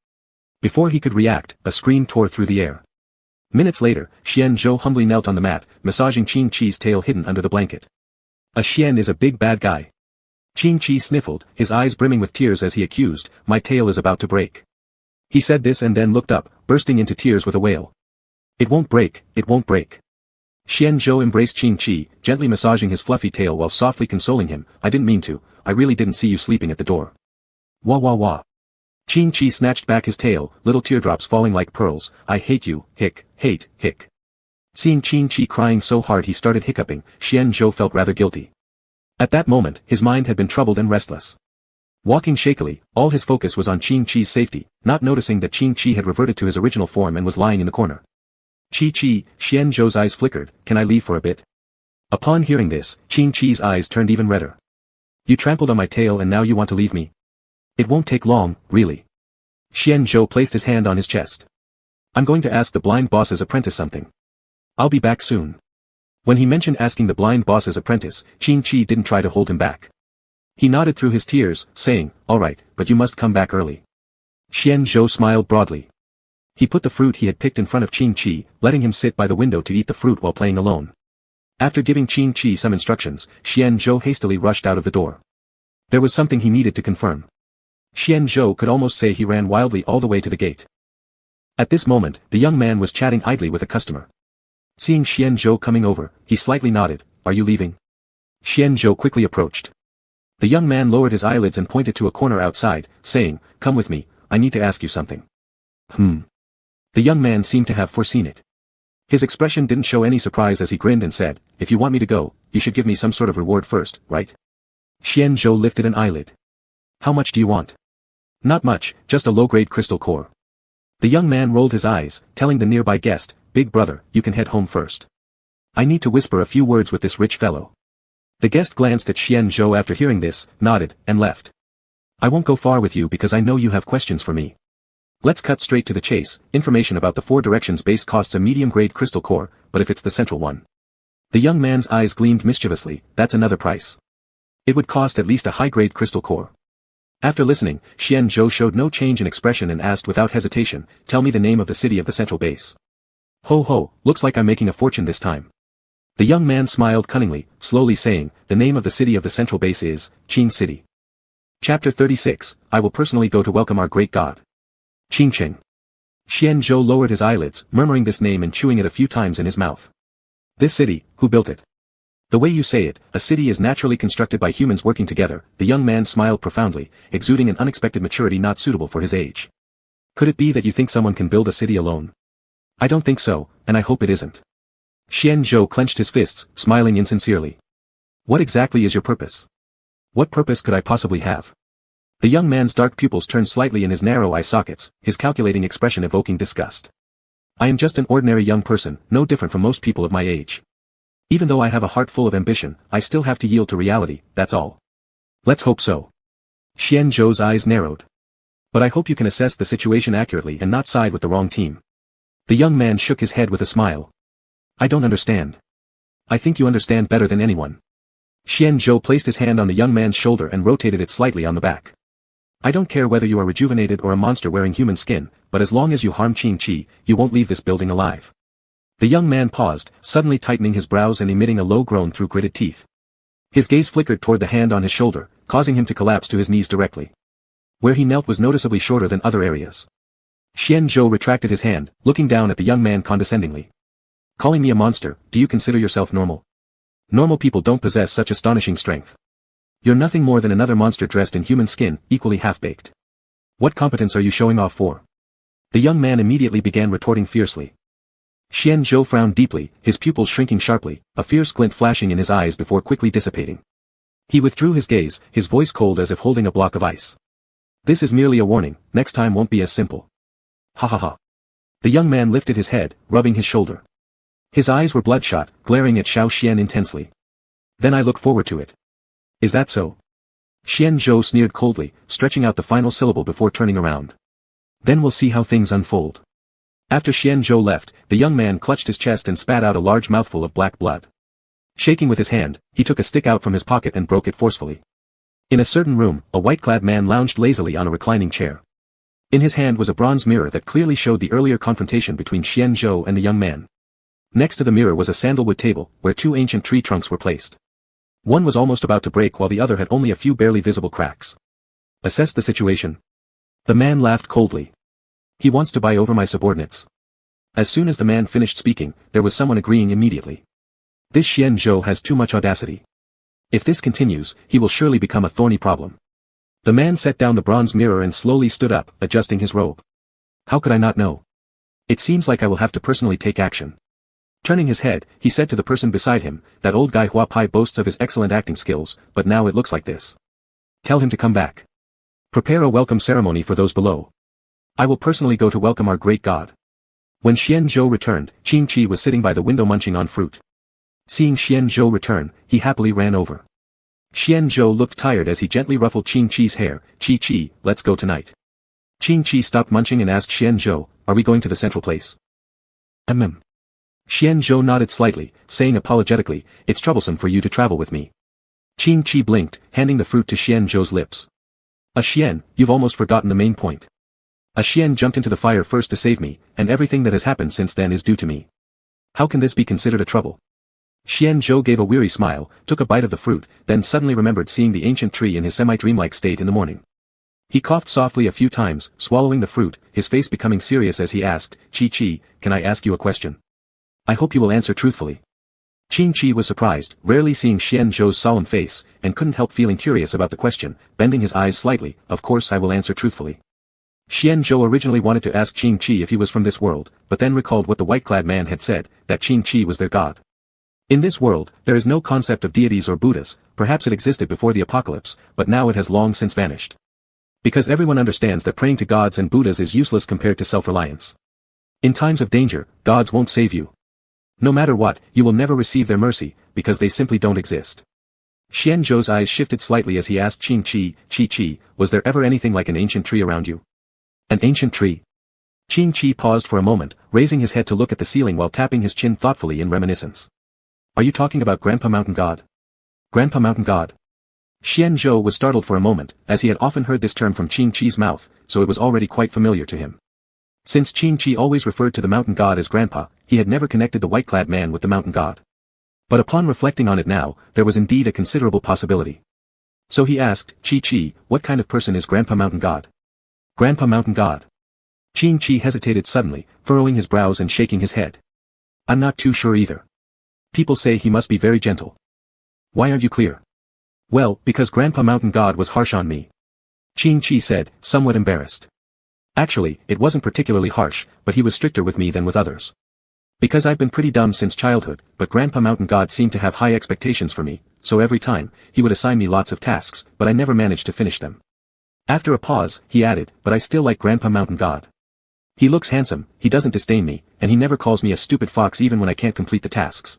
Before he could react, a scream tore through the air. Minutes later, Xian Zhou humbly knelt on the mat, massaging Qing Chi's tail hidden under the blanket. Xian is a big bad guy. Qing Chi sniffled, his eyes brimming with tears as he accused, my tail is about to break. He said this and then looked up, bursting into tears with a wail. It won't break, it won't break. Xian Zhou embraced Qing Chi, gently massaging his fluffy tail while softly consoling him, I didn't mean to, I really didn't see you sleeping at the door. Wah wah wah. Qing Chi snatched back his tail, little teardrops falling like pearls, I hate you, hic, hate, hic. Seeing Qing Chi crying so hard he started hiccuping, Xian Zhou felt rather guilty. At that moment, his mind had been troubled and restless. Walking shakily, all his focus was on Qing Chi's safety, not noticing that Qing Chi had reverted to his original form and was lying in the corner. Xian Zhou's eyes flickered, can I leave for a bit? Upon hearing this, Qing Chi's eyes turned even redder. You trampled on my tail and now you want to leave me? It won't take long, really. Xian Zhou placed his hand on his chest. I'm going to ask the blind boss's apprentice something. I'll be back soon. When he mentioned asking the blind boss's apprentice, Qing Chi didn't try to hold him back. He nodded through his tears, saying, all right, but you must come back early. Xian Zhou smiled broadly. He put the fruit he had picked in front of Qing Chi, letting him sit by the window to eat the fruit while playing alone. After giving Qing Chi some instructions, Xian Zhou hastily rushed out of the door. There was something he needed to confirm. Xian Zhou could almost say he ran wildly all the way to the gate. At this moment, the young man was chatting idly with a customer. Seeing Xian Zhou coming over, he slightly nodded, are you leaving? Xian Zhou quickly approached. The young man lowered his eyelids and pointed to a corner outside, saying, come with me, I need to ask you something. The young man seemed to have foreseen it. His expression didn't show any surprise as he grinned and said, if you want me to go, you should give me some sort of reward first, right? Xian Zhou lifted an eyelid. How much do you want? Not much, just a low-grade crystal core. The young man rolled his eyes, telling the nearby guest, big brother, you can head home first. I need to whisper a few words with this rich fellow. The guest glanced at Xian Zhou after hearing this, nodded, and left. I won't go far with you because I know you have questions for me. Let's cut straight to the chase, information about the 4 directions base costs a medium-grade crystal core, but if it's the central one. The young man's eyes gleamed mischievously, that's another price. It would cost at least a high-grade crystal core. After listening, Xian Zhou showed no change in expression and asked without hesitation, tell me the name of the city of the central base. Ho ho, looks like I'm making a fortune this time. The young man smiled cunningly, slowly saying, the name of the city of the central base is, Qing City. Chapter 36, I will personally go to welcome our great god. Qing Qing. Xian Zhou lowered his eyelids, murmuring this name and chewing it a few times in his mouth. This city, who built it? The way you say it, a city is naturally constructed by humans working together. The young man smiled profoundly, exuding an unexpected maturity not suitable for his age. Could it be that you think someone can build a city alone? I don't think so, and I hope it isn't. Xian Zhou clenched his fists, smiling insincerely. What exactly is your purpose? What purpose could I possibly have? The young man's dark pupils turned slightly in his narrow eye sockets, his calculating expression evoking disgust. I am just an ordinary young person, no different from most people of my age. Even though I have a heart full of ambition, I still have to yield to reality, that's all. Let's hope so. Xian Zhou's eyes narrowed. But I hope you can assess the situation accurately and not side with the wrong team. The young man shook his head with a smile. I don't understand. I think you understand better than anyone. Xian Zhou placed his hand on the young man's shoulder and rotated it slightly on the back. I don't care whether you are rejuvenated or a monster wearing human skin, but as long as you harm Qingqi, you won't leave this building alive. The young man paused, suddenly tightening his brows and emitting a low groan through gritted teeth. His gaze flickered toward the hand on his shoulder, causing him to collapse to his knees directly. Where he knelt was noticeably shorter than other areas. Xian Zhou retracted his hand, looking down at the young man condescendingly. Calling me a monster, do you consider yourself normal? Normal people don't possess such astonishing strength. You're nothing more than another monster dressed in human skin, equally half-baked. What competence are you showing off for? The young man immediately began retorting fiercely. Xian Zhou frowned deeply, his pupils shrinking sharply, a fierce glint flashing in his eyes before quickly dissipating. He withdrew his gaze, his voice cold as if holding a block of ice. This is merely a warning, next time won't be as simple. Ha ha ha. The young man lifted his head, rubbing his shoulder. His eyes were bloodshot, glaring at Xiao Xian intensely. Then I look forward to it. Is that so? Xian Zhou sneered coldly, stretching out the final syllable before turning around. Then we'll see how things unfold. After Xian Zhou left, the young man clutched his chest and spat out a large mouthful of black blood. Shaking with his hand, he took a stick out from his pocket and broke it forcefully. In a certain room, a white-clad man lounged lazily on a reclining chair. In his hand was a bronze mirror that clearly showed the earlier confrontation between Xian Zhou and the young man. Next to the mirror was a sandalwood table, where two ancient tree trunks were placed. One was almost about to break while the other had only a few barely visible cracks. Assess the situation. The man laughed coldly. He wants to buy over my subordinates. As soon as the man finished speaking, there was someone agreeing immediately. This Xian Zhou has too much audacity. If this continues, he will surely become a thorny problem. The man set down the bronze mirror and slowly stood up, adjusting his robe. How could I not know? It seems like I will have to personally take action. Turning his head, he said to the person beside him, that old guy Hua Pai boasts of his excellent acting skills, but now it looks like this. Tell him to come back. Prepare a welcome ceremony for those below. I will personally go to welcome our great god. When Xian Zhou returned, Qingqi was sitting by the window munching on fruit. Seeing Xian Zhou return, he happily ran over. Xian Zhou looked tired as he gently ruffled Qingqi's hair. Qi, let's go tonight. Qingqi stopped munching and asked Xian Zhou, are we going to the central place? Xian Zhou nodded slightly, saying apologetically, it's troublesome for you to travel with me. Qingqi blinked, handing the fruit to Xian Zhou's lips. Xian, you've almost forgotten the main point. Xian jumped into the fire first to save me, and everything that has happened since then is due to me. How can this be considered a trouble? Xian Zhou gave a weary smile, took a bite of the fruit, then suddenly remembered seeing the ancient tree in his semi-dreamlike state in the morning. He coughed softly a few times, swallowing the fruit, his face becoming serious as he asked, Qi, can I ask you a question? I hope you will answer truthfully. Qingqi was surprised, rarely seeing Xian Zhou's solemn face, and couldn't help feeling curious about the question, bending his eyes slightly. Of course I will answer truthfully. Xian Zhou originally wanted to ask Qingqi if he was from this world, but then recalled what the white-clad man had said, that Qingqi was their god. In this world, there is no concept of deities or Buddhas, perhaps it existed before the apocalypse, but now it has long since vanished. Because everyone understands that praying to gods and Buddhas is useless compared to self-reliance. In times of danger, gods won't save you. No matter what, you will never receive their mercy, because they simply don't exist. Xian Zhou's eyes shifted slightly as he asked Qi, was there ever anything like an ancient tree around you? An ancient tree? Qingqi paused for a moment, raising his head to look at the ceiling while tapping his chin thoughtfully in reminiscence. Are you talking about Grandpa Mountain God? Grandpa Mountain God? Xian Zhou was startled for a moment, as he had often heard this term from Qingqi's mouth, so it was already quite familiar to him. Since Qingqi always referred to the mountain god as Grandpa, he had never connected the white-clad man with the mountain god. But upon reflecting on it now, there was indeed a considerable possibility. So he asked, Qi, what kind of person is Grandpa Mountain God? Grandpa Mountain God. Qingqi hesitated suddenly, furrowing his brows and shaking his head. I'm not too sure either. People say he must be very gentle. Why aren't you clear? Well, because Grandpa Mountain God was harsh on me. Qing Chi said, somewhat embarrassed. Actually, it wasn't particularly harsh, but he was stricter with me than with others. Because I've been pretty dumb since childhood, but Grandpa Mountain God seemed to have high expectations for me, so every time, he would assign me lots of tasks, but I never managed to finish them. After a pause, he added, but I still like Grandpa Mountain God. He looks handsome, he doesn't disdain me, and he never calls me a stupid fox even when I can't complete the tasks.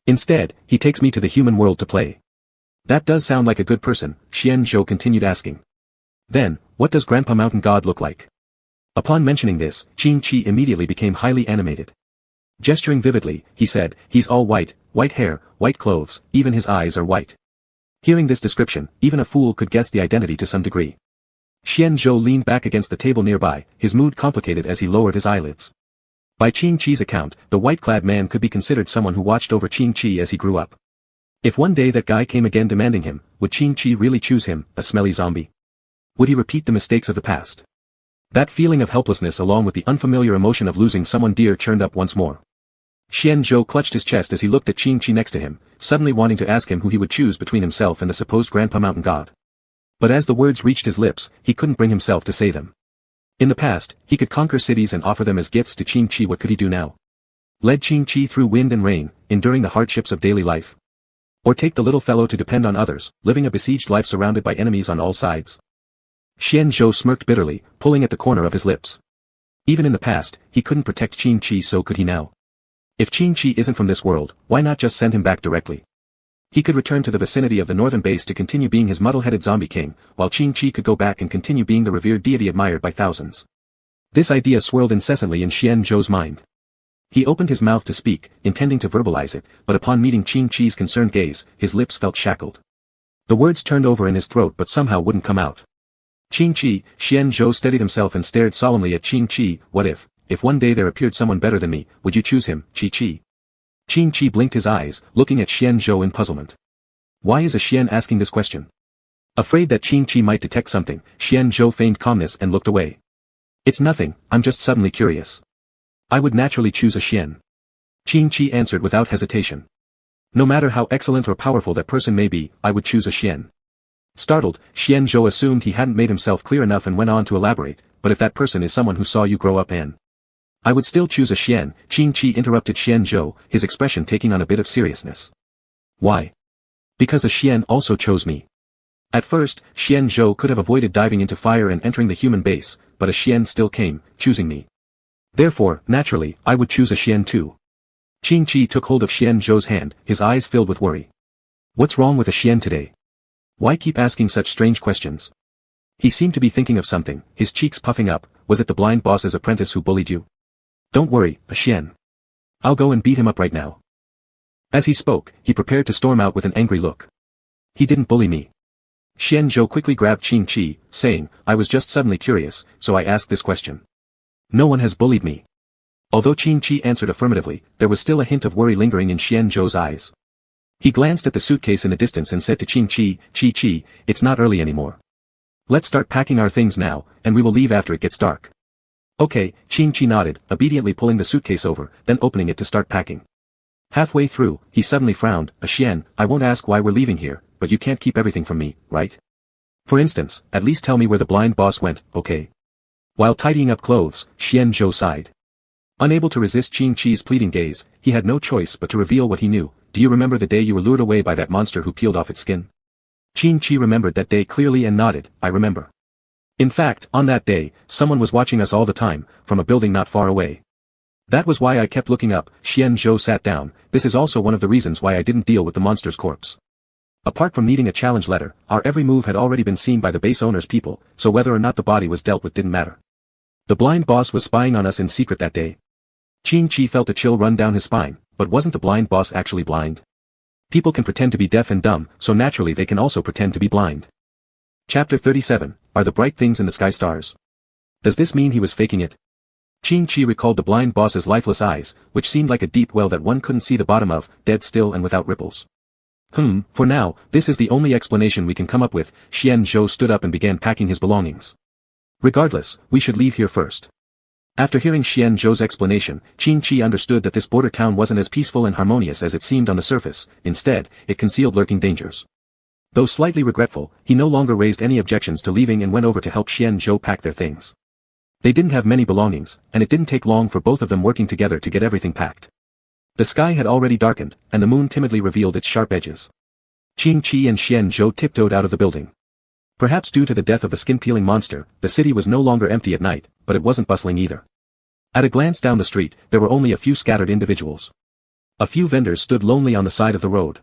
Instead, he takes me to the human world to play. That does sound like a good person, Xian Zhou continued asking. Then, what does Grandpa Mountain God look like? Upon mentioning this, Qing Chi immediately became highly animated. Gesturing vividly, he said, he's all white, white hair, white clothes, even his eyes are white. Hearing this description, even a fool could guess the identity to some degree. Xian Zhou leaned back against the table nearby, his mood complicated as he lowered his eyelids. By Qing Chi's account, the white-clad man could be considered someone who watched over Qing Chi as he grew up. If one day that guy came again demanding him, would Qing Chi really choose him, a smelly zombie? Would he repeat the mistakes of the past? That feeling of helplessness along with the unfamiliar emotion of losing someone dear churned up once more. Xian Zhou clutched his chest as he looked at Qing Chi next to him, suddenly wanting to ask him who he would choose between himself and the supposed Grandpa Mountain God. But as the words reached his lips, he couldn't bring himself to say them. In the past, he could conquer cities and offer them as gifts to Qing Chi. What could he do now? Lead Qing Chi through wind and rain, enduring the hardships of daily life? Or take the little fellow to depend on others, living a besieged life surrounded by enemies on all sides? Xian Zhou smirked bitterly, pulling at the corner of his lips. Even in the past, he couldn't protect Qing Chi, so could he now? If Qing Chi isn't from this world, why not just send him back directly? He could return to the vicinity of the northern base to continue being his muddle-headed zombie king, while Qing Chi could go back and continue being the revered deity admired by thousands. This idea swirled incessantly in Xian Zhou's mind. He opened his mouth to speak, intending to verbalize it, but upon meeting Qing Chi's concerned gaze, his lips felt shackled. The words turned over in his throat but somehow wouldn't come out. Qing Chi, Xian Zhou steadied himself and stared solemnly at Qing Chi. What if one day there appeared someone better than me, would you choose him, Chi? Qing Chi blinked his eyes, looking at Xian Zhou in puzzlement. Why is a Xian asking this question? Afraid that Qing Chi might detect something, Xian Zhou feigned calmness and looked away. It's nothing, I'm just suddenly curious. I would naturally choose a Xian. Qing Chi answered without hesitation. No matter how excellent or powerful that person may be, I would choose a Xian. Startled, Xian Zhou assumed he hadn't made himself clear enough and went on to elaborate, but if that person is someone who saw you grow up and I would still choose a Xian, Qing Chi interrupted Xian Zhou, his expression taking on a bit of seriousness. Why? Because a Xian also chose me. At first, Xian Zhou could have avoided diving into fire and entering the human base, but a Xian still came, choosing me. Therefore, naturally, I would choose a Xian too. Qing Chi took hold of Xian Zhou's hand, his eyes filled with worry. What's wrong with a Xian today? Why keep asking such strange questions? He seemed to be thinking of something, his cheeks puffing up. Was it the blind boss's apprentice who bullied you? Don't worry, a Xian. I'll go and beat him up right now. As he spoke, he prepared to storm out with an angry look. He didn't bully me. Xian Zhou quickly grabbed Qing Chi, saying, I was just suddenly curious, so I asked this question. No one has bullied me. Although Qing Chi answered affirmatively, there was still a hint of worry lingering in Xian Zhou's eyes. He glanced at the suitcase in the distance and said to Qing Chi, Chi, it's not early anymore. Let's start packing our things now, and we will leave after it gets dark. Okay, Qing Chi nodded, obediently pulling the suitcase over, then opening it to start packing. Halfway through, he suddenly frowned. A Xian, I won't ask why we're leaving here, but you can't keep everything from me, right? For instance, at least tell me where the blind boss went, okay? While tidying up clothes, Xian Zhou sighed. Unable to resist Qing Chi's pleading gaze, he had no choice but to reveal what he knew. Do you remember the day you were lured away by that monster who peeled off its skin? Qing Chi remembered that day clearly and nodded. I remember. In fact, on that day, someone was watching us all the time, from a building not far away. That was why I kept looking up. Xian Zhou sat down. This is also one of the reasons why I didn't deal with the monster's corpse. Apart from needing a challenge letter, our every move had already been seen by the base owner's people, so whether or not the body was dealt with didn't matter. The blind boss was spying on us in secret that day. Qing Chi felt a chill run down his spine, but wasn't the blind boss actually blind? People can pretend to be deaf and dumb, so naturally they can also pretend to be blind. Chapter 37, Are the bright things in the sky stars? Does this mean he was faking it? Qing Chi recalled the blind boss's lifeless eyes, which seemed like a deep well that one couldn't see the bottom of, dead still and without ripples. For now, this is the only explanation we can come up with. Xian Zhou stood up and began packing his belongings. Regardless, we should leave here first. After hearing Xian Zhou's explanation, Qin Chi understood that this border town wasn't as peaceful and harmonious as it seemed on the surface. Instead, it concealed lurking dangers. Though slightly regretful, he no longer raised any objections to leaving and went over to help Xian Zhou pack their things. They didn't have many belongings, and it didn't take long for both of them working together to get everything packed. The sky had already darkened, and the moon timidly revealed its sharp edges. Qin Chi and Xian Zhou tiptoed out of the building. Perhaps due to the death of the skin-peeling monster, the city was no longer empty at night, but it wasn't bustling either. At a glance down the street, there were only a few scattered individuals. A few vendors stood lonely on the side of the road.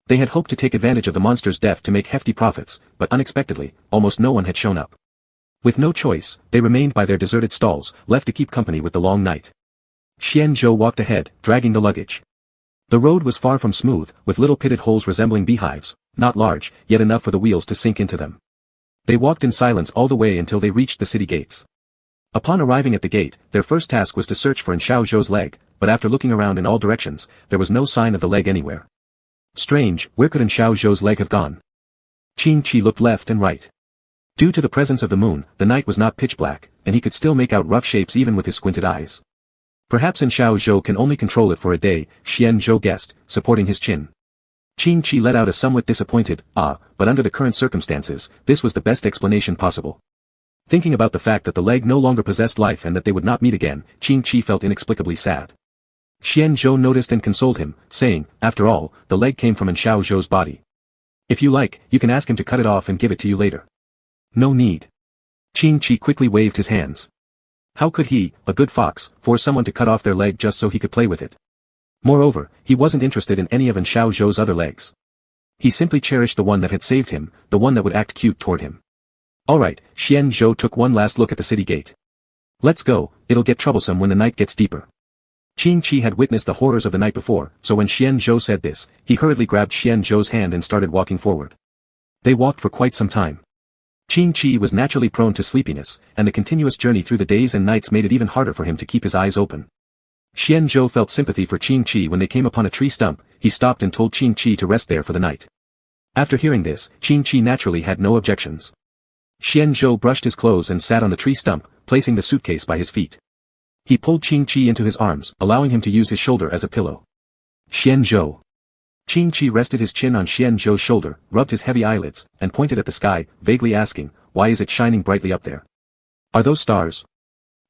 They had hoped to take advantage of the monster's death to make hefty profits, but unexpectedly, almost no one had shown up. With no choice, they remained by their deserted stalls, left to keep company with the long night. Xian Zhou walked ahead, dragging the luggage. The road was far from smooth, with little pitted holes resembling beehives, not large, yet enough for the wheels to sink into them. They walked in silence all the way until they reached the city gates. Upon arriving at the gate, their first task was to search for Xiao Zhou's leg, but after looking around in all directions, there was no sign of the leg anywhere. Strange, where could Xiao Zhou's leg have gone? Qin Chi looked left and right. Due to the presence of the moon, the night was not pitch black, and he could still make out rough shapes even with his squinted eyes. Perhaps Xiao Zhou can only control it for a day, Xian Zhou guessed, supporting his chin. Qin Chi let out a somewhat disappointed, ah, but under the current circumstances, this was the best explanation possible. Thinking about the fact that the leg no longer possessed life and that they would not meet again, Qin Chi felt inexplicably sad. Xian Zhou noticed and consoled him, saying, after all, the leg came from Xiao Zhou's body. If you like, you can ask him to cut it off and give it to you later. No need. Qin Chi quickly waved his hands. How could he, a good fox, force someone to cut off their leg just so he could play with it? Moreover, he wasn't interested in any of Xiao Zhou's other legs. He simply cherished the one that had saved him, the one that would act cute toward him. Alright, Xian Zhou took one last look at the city gate. Let's go, it'll get troublesome when the night gets deeper. Qin Chi had witnessed the horrors of the night before, so when Xian Zhou said this, he hurriedly grabbed Xian Zhou's hand and started walking forward. They walked for quite some time. Qin Chi was naturally prone to sleepiness, and the continuous journey through the days and nights made it even harder for him to keep his eyes open. Xian Zhou felt sympathy for Qin Chi when they came upon a tree stump. He stopped and told Qin Chi to rest there for the night. After hearing this, Qin Chi naturally had no objections. Xian Zhou brushed his clothes and sat on the tree stump, placing the suitcase by his feet. He pulled Qin Chi into his arms, allowing him to use his shoulder as a pillow. Xian Zhou. Qin Chi rested his chin on Xian Zhou's shoulder, rubbed his heavy eyelids, and pointed at the sky, vaguely asking, why is it shining brightly up there? Are those stars?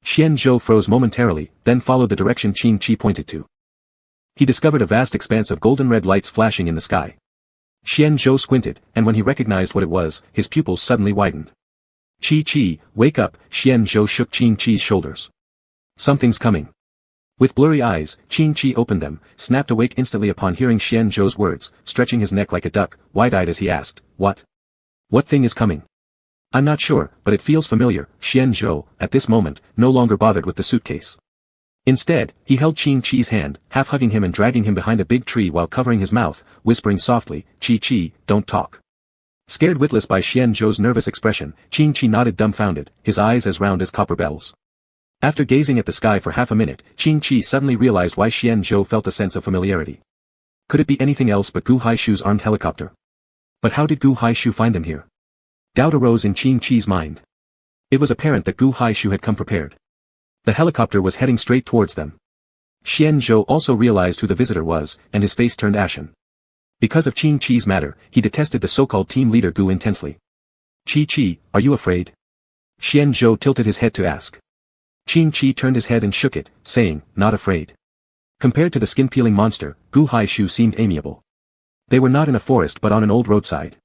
Xian Zhou froze momentarily, then followed the direction Qin Chi pointed to. He discovered a vast expanse of golden red lights flashing in the sky. Xian Zhou squinted, and when he recognized what it was, his pupils suddenly widened. Chi, wake up, Xian Zhou shook Qin Chi's shoulders. Something's coming. With blurry eyes, Qin Chi opened them, snapped awake instantly upon hearing Xian Zhou's words, stretching his neck like a duck, wide-eyed as he asked, what? What thing is coming? I'm not sure, but it feels familiar. Xian Zhou, at this moment, no longer bothered with the suitcase. Instead, he held Qin Chi's hand, half hugging him and dragging him behind a big tree while covering his mouth, whispering softly, Chi, don't talk. Scared witless by Xian Zhou's nervous expression, Qin Chi nodded dumbfounded, his eyes as round as copper bells. After gazing at the sky for half a minute, Qin Chi suddenly realized why Xian Zhou felt a sense of familiarity. Could it be anything else but Gu Haishu's armed helicopter? But how did Gu Haishu find them here? Doubt arose in Qin Chi's mind. It was apparent that Gu Haishu had come prepared. The helicopter was heading straight towards them. Xian Zhou also realized who the visitor was, and his face turned ashen. Because of Qin Chi's matter, he detested the so-called team leader Gu intensely. Chi, are you afraid? Xian Zhou tilted his head to ask. Qin Chi turned his head and shook it, saying, not afraid. Compared to the skin-peeling monster, Gu Haishu seemed amiable. They were not in a forest but on an old roadside.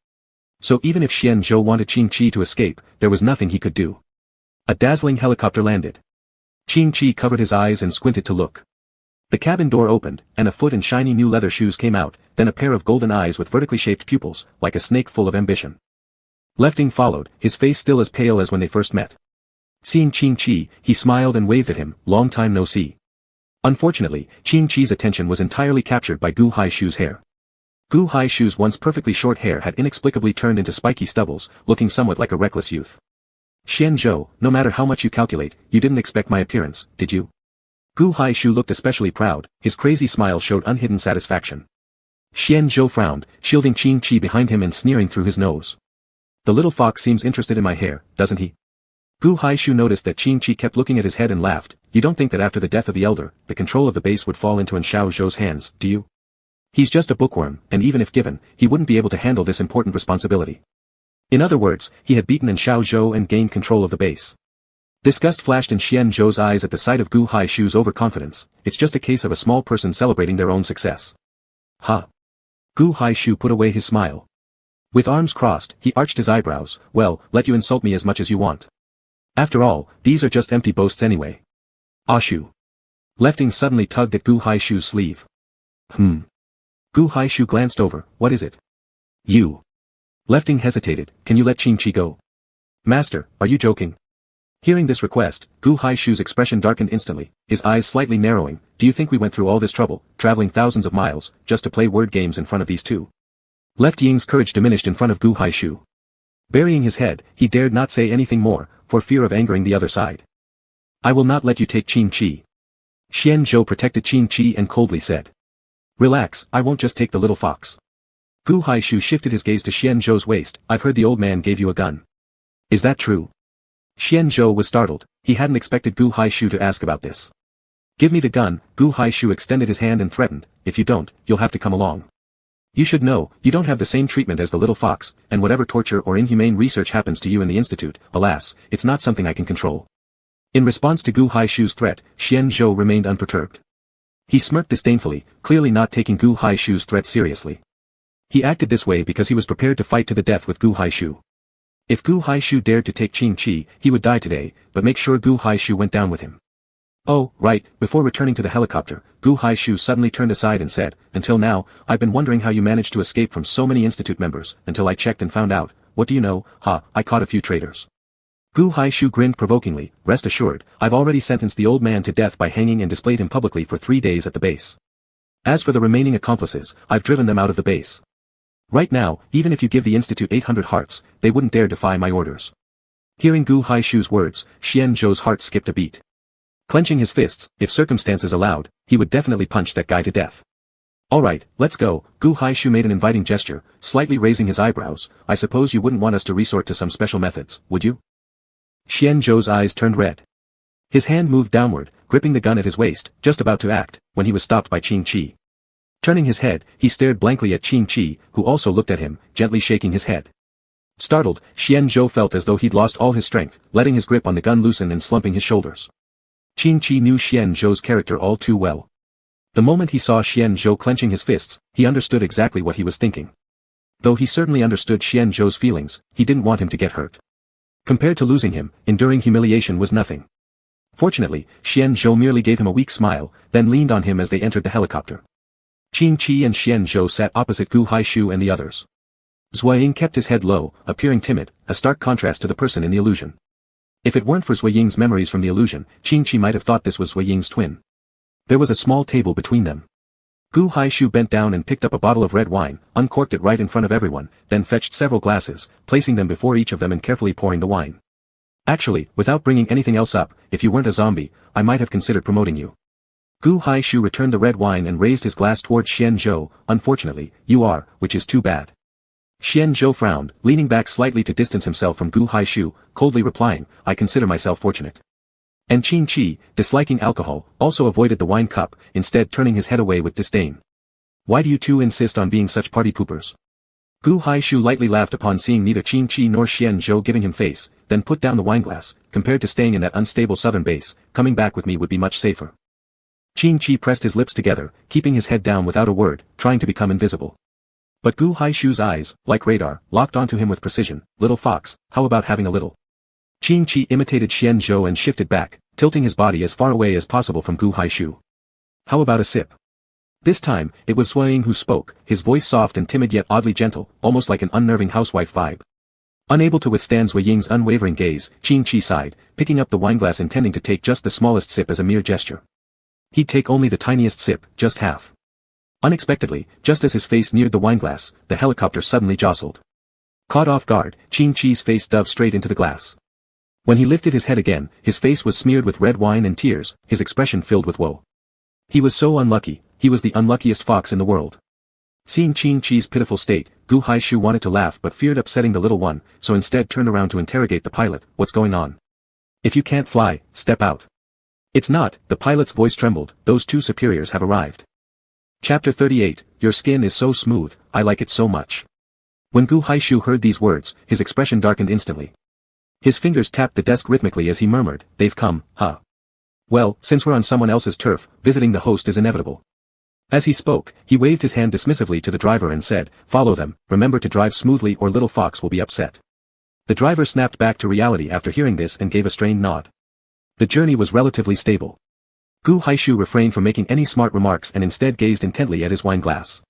So even if Xian Zhou wanted Qin Chi to escape, there was nothing he could do. A dazzling helicopter landed. Qin Chi covered his eyes and squinted to look. The cabin door opened, and a foot in shiny new leather shoes came out, then a pair of golden eyes with vertically shaped pupils, like a snake full of ambition. Lefting followed, his face still as pale as when they first met. Seeing Qin Chi, he smiled and waved at him, long time no see. Unfortunately, Qin Chi's attention was entirely captured by Gu Haishu's hair. Gu Haishu's once perfectly short hair had inexplicably turned into spiky stubbles, looking somewhat like a reckless youth. Xian Zhou, no matter how much you calculate, you didn't expect my appearance, did you? Gu Haishu looked especially proud, his crazy smile showed unhidden satisfaction. Xian Zhou frowned, shielding Qin Chi behind him and sneering through his nose. The little fox seems interested in my hair, doesn't he? Gu Haishu noticed that Qin Chi kept looking at his head and laughed. You don't think that after the death of the elder, the control of the base would fall into Xiao Zhou's hands, do you? He's just a bookworm, and even if given, he wouldn't be able to handle this important responsibility. In other words, he had beaten Xiao Zhou and gained control of the base. Disgust flashed in Xian Zhou's eyes at the sight of Gu Haishu's overconfidence. It's just a case of a small person celebrating their own success. Ha! Gu Haishu put away his smile. With arms crossed, he arched his eyebrows. Well, let you insult me as much as you want. After all, these are just empty boasts anyway. Ashu. Lefting suddenly tugged at Gu Haishu's sleeve. Gu Haishu glanced over. What is it? You. Lefting hesitated. Can you let Qin Chi go? Master, are you joking? Hearing this request, Gu Haishu's expression darkened instantly, his eyes slightly narrowing. Do you think we went through all this trouble, traveling thousands of miles, just to play word games in front of these two? Left Ying's courage diminished in front of Gu Haishu. Burying his head, he dared not say anything more, for fear of angering the other side. I will not let you take Qin Chi. Xian Zhou protected Qin Chi and coldly said. Relax, I won't just take the little fox. Gu Haishu shifted his gaze to Xian Zhou's waist. I've heard the old man gave you a gun. Is that true? Xian Zhou was startled. He hadn't expected Gu Haishu to ask about this. Give me the gun. Gu Haishu extended his hand and threatened. If you don't, you'll have to come along. You should know, you don't have the same treatment as the little fox, and whatever torture or inhumane research happens to you in the institute, alas, it's not something I can control. In response to Gu Haishu's threat, Xian Zhou remained unperturbed. He smirked disdainfully, clearly not taking Gu Haishu's threat seriously. He acted this way because he was prepared to fight to the death with Gu Haishu. If Gu Haishu dared to take Qin Chi, he would die today, but make sure Gu Haishu went down with him. Oh, right, before returning to the helicopter, Gu Haishu suddenly turned aside and said, Until now, I've been wondering how you managed to escape from so many institute members, until I checked and found out. What do you know? I caught a few traitors. Gu Haishu grinned provokingly. Rest assured, I've already sentenced the old man to death by hanging and displayed him publicly for 3 days at the base. As for the remaining accomplices, I've driven them out of the base. Right now, even if you give the institute 800 hearts, they wouldn't dare defy my orders. Hearing Gu Haishu's words, Xian Zhou's heart skipped a beat. Clenching his fists, if circumstances allowed, he would definitely punch that guy to death. Alright, let's go. Gu Haishu made an inviting gesture, slightly raising his eyebrows. I suppose you wouldn't want us to resort to some special methods, would you? Xian Zhou's eyes turned red. His hand moved downward, gripping the gun at his waist, just about to act, when he was stopped by Qin Chi. Turning his head, he stared blankly at Qin Chi, who also looked at him, gently shaking his head. Startled, Xian Zhou felt as though he'd lost all his strength, letting his grip on the gun loosen and slumping his shoulders. Qin Chi knew Xian Zhou's character all too well. The moment he saw Xian Zhou clenching his fists, he understood exactly what he was thinking. Though he certainly understood Xian Zhou's feelings, he didn't want him to get hurt. Compared to losing him, enduring humiliation was nothing. Fortunately, Xian Zhou merely gave him a weak smile, then leaned on him as they entered the helicopter. Qin Chi and Xian Zhou sat opposite Gu Haishu and the others. Zhuo Ying kept his head low, appearing timid, a stark contrast to the person in the illusion. If it weren't for Zhuo Ying's memories from the illusion, Qin Chi might have thought this was Zhuo Ying's twin. There was a small table between them. Gu Haishu bent down and picked up a bottle of red wine, uncorked it right in front of everyone, then fetched several glasses, placing them before each of them and carefully pouring the wine. Actually, without bringing anything else up, if you weren't a zombie, I might have considered promoting you. Gu Haishu returned the red wine and raised his glass towards Xian Zhou. Unfortunately, you are, which is too bad. Xian Zhou frowned, leaning back slightly to distance himself from Gu Haishu, coldly replying, I consider myself fortunate. And Qin Chi, disliking alcohol, also avoided the wine cup, instead turning his head away with disdain. Why do you two insist on being such party poopers? Gu Haishu lightly laughed upon seeing neither Qin Chi nor Xian Zhou giving him face, then put down the wineglass. Compared to staying in that unstable southern base, coming back with me would be much safer. Qin Chi pressed his lips together, keeping his head down without a word, trying to become invisible. But Gu Haishu's eyes, like radar, locked onto him with precision. Little fox, how about having a little? Qin Chi imitated Xian Zhou and shifted back, tilting his body as far away as possible from Gu Haishu. How about a sip? This time, it was Zhuo Ying who spoke, his voice soft and timid yet oddly gentle, almost like an unnerving housewife vibe. Unable to withstand Zhuo Ying's unwavering gaze, Qin Chi sighed, picking up the wineglass intending to take just the smallest sip as a mere gesture. He'd take only the tiniest sip, just half. Unexpectedly, just as his face neared the wineglass, the helicopter suddenly jostled. Caught off guard, Qin Chi's face dove straight into the glass. When he lifted his head again, his face was smeared with red wine and tears, his expression filled with woe. He was so unlucky, he was the unluckiest fox in the world. Seeing Qin Chi's pitiful state, Gu Haishu wanted to laugh but feared upsetting the little one, so instead turned around to interrogate the pilot. What's going on? If you can't fly, step out. It's not, the pilot's voice trembled, those two superiors have arrived. Chapter 38, Your skin is so smooth, I like it so much. When Gu Haishu heard these words, his expression darkened instantly. His fingers tapped the desk rhythmically as he murmured, they've come, huh? Well, since we're on someone else's turf, visiting the host is inevitable. As he spoke, he waved his hand dismissively to the driver and said, follow them, remember to drive smoothly or little Fox will be upset. The driver snapped back to reality after hearing this and gave a strained nod. The journey was relatively stable. Gu Haishu refrained from making any smart remarks and instead gazed intently at his wine glass.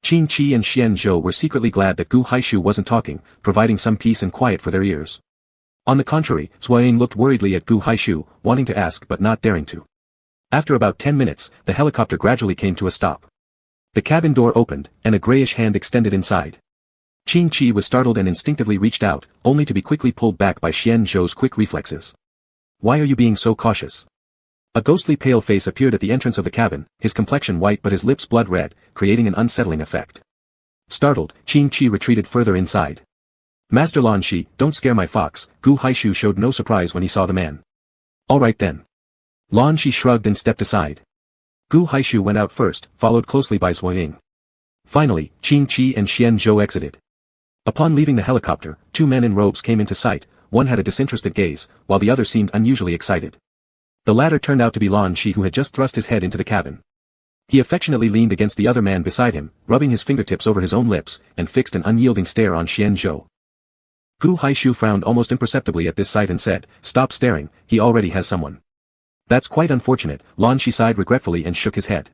Qin Qi and Xian Zhou were secretly glad that Gu Haishu wasn't talking, providing some peace and quiet for their ears. On the contrary, Sui Ying looked worriedly at Gu Haishu, wanting to ask but not daring to. After about 10 minutes, the helicopter gradually came to a stop. The cabin door opened, and a grayish hand extended inside. Qin Qi was startled and instinctively reached out, only to be quickly pulled back by Xian Zhou's quick reflexes. Why are you being so cautious? A ghostly pale face appeared at the entrance of the cabin, his complexion white but his lips blood red, creating an unsettling effect. Startled, Qin Qi retreated further inside. Master Lan Shi, don't scare my fox, Gu Haishu showed no surprise when he saw the man. Alright then. Lan Shi shrugged and stepped aside. Gu Haishu went out first, followed closely by Sui Ying. Finally, Qin Qi and Xian Zhou exited. Upon leaving the helicopter, two men in robes came into sight, one had a disinterested gaze, while the other seemed unusually excited. The latter turned out to be Lan Shi, who had just thrust his head into the cabin. He affectionately leaned against the other man beside him, rubbing his fingertips over his own lips, and fixed an unyielding stare on Xian Zhou. Gu Haishu frowned almost imperceptibly at this sight and said, stop staring, he already has someone. That's quite unfortunate, Lan Shi sighed regretfully and shook his head.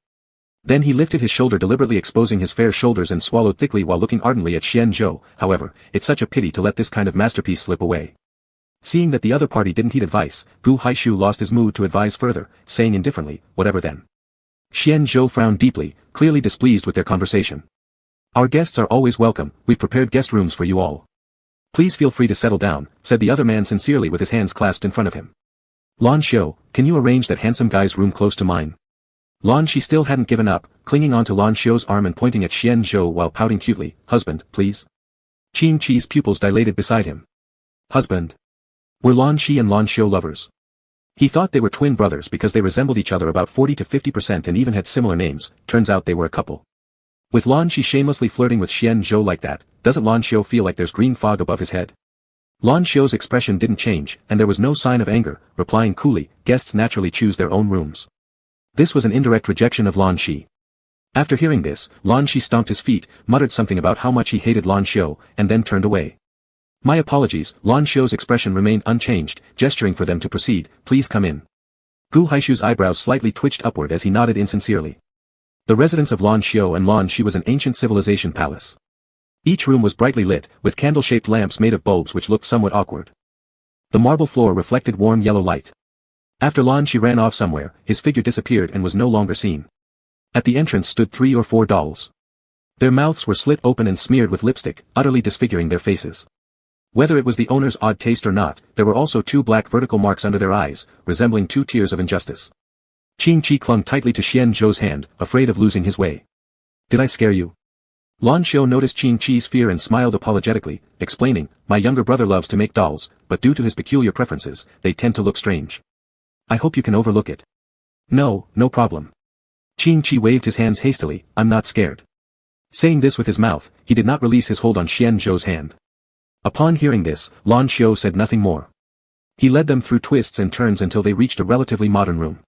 Then he lifted his shoulder, deliberately exposing his fair shoulders, and swallowed thickly while looking ardently at Xian Zhou. However, it's such a pity to let this kind of masterpiece slip away. Seeing that the other party didn't heed advice, Gu Haishu lost his mood to advise further, saying indifferently, whatever then. Xian Zhou frowned deeply, clearly displeased with their conversation. Our guests are always welcome, we've prepared guest rooms for you all. Please feel free to settle down, said the other man sincerely with his hands clasped in front of him. Lan Xiu, can you arrange that handsome guy's room close to mine? Lan Shi still hadn't given up, clinging onto Lan Xiu's arm and pointing at Xian Zhou while pouting cutely, husband, please. Qin Qi's pupils dilated beside him. Husband. Were Lan Shi and Lan Xiu lovers? He thought they were twin brothers because they resembled each other about 40 to 50% and even had similar names. Turns out they were a couple. With Lan Shi shamelessly flirting with Xian Zhou like that, doesn't Lan Xiu feel like there's green fog above his head? Lan Xiu's expression didn't change, and there was no sign of anger, replying coolly, guests naturally choose their own rooms. This was an indirect rejection of Lan Shi. After hearing this, Lan Shi stomped his feet, muttered something about how much he hated Lan Xiu, and then turned away. My apologies, Lan Xiu's expression remained unchanged, gesturing for them to proceed, please come in. Gu Haishu's eyebrows slightly twitched upward as he nodded insincerely. The residence of Lan Xiu and Lan Shi was an ancient civilization palace. Each room was brightly lit, with candle-shaped lamps made of bulbs which looked somewhat awkward. The marble floor reflected warm yellow light. After Lan Shi ran off somewhere, his figure disappeared and was no longer seen. At the entrance stood 3 or 4 dolls. Their mouths were slit open and smeared with lipstick, utterly disfiguring their faces. Whether it was the owner's odd taste or not, there were also 2 black vertical marks under their eyes, resembling 2 tears of injustice. Qin Qi clung tightly to Xian Zhou's hand, afraid of losing his way. Did I scare you? Lan Xiu noticed Qin Qi's fear and smiled apologetically, explaining, my younger brother loves to make dolls, but due to his peculiar preferences, they tend to look strange. I hope you can overlook it. No, no problem. Qin Qi waved his hands hastily, I'm not scared. Saying this with his mouth, he did not release his hold on Xian Zhou's hand. Upon hearing this, Lan Xiu said nothing more. He led them through twists and turns until they reached a relatively modern room.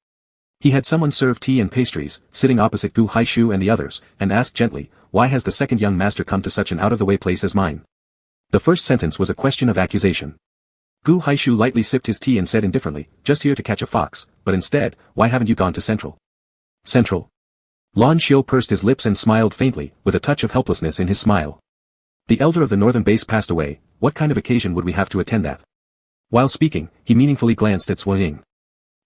He had someone serve tea and pastries, sitting opposite Gu Haishu and the others, and asked gently, why has the second young master come to such an out-of-the-way place as mine? The first sentence was a question of accusation. Gu Haishu lightly sipped his tea and said indifferently, just here to catch a fox, but instead, why haven't you gone to Central? Central. Lan Xiu pursed his lips and smiled faintly, with a touch of helplessness in his smile. The elder of the northern base passed away, what kind of occasion would we have to attend that? While speaking, he meaningfully glanced at Sui Ying.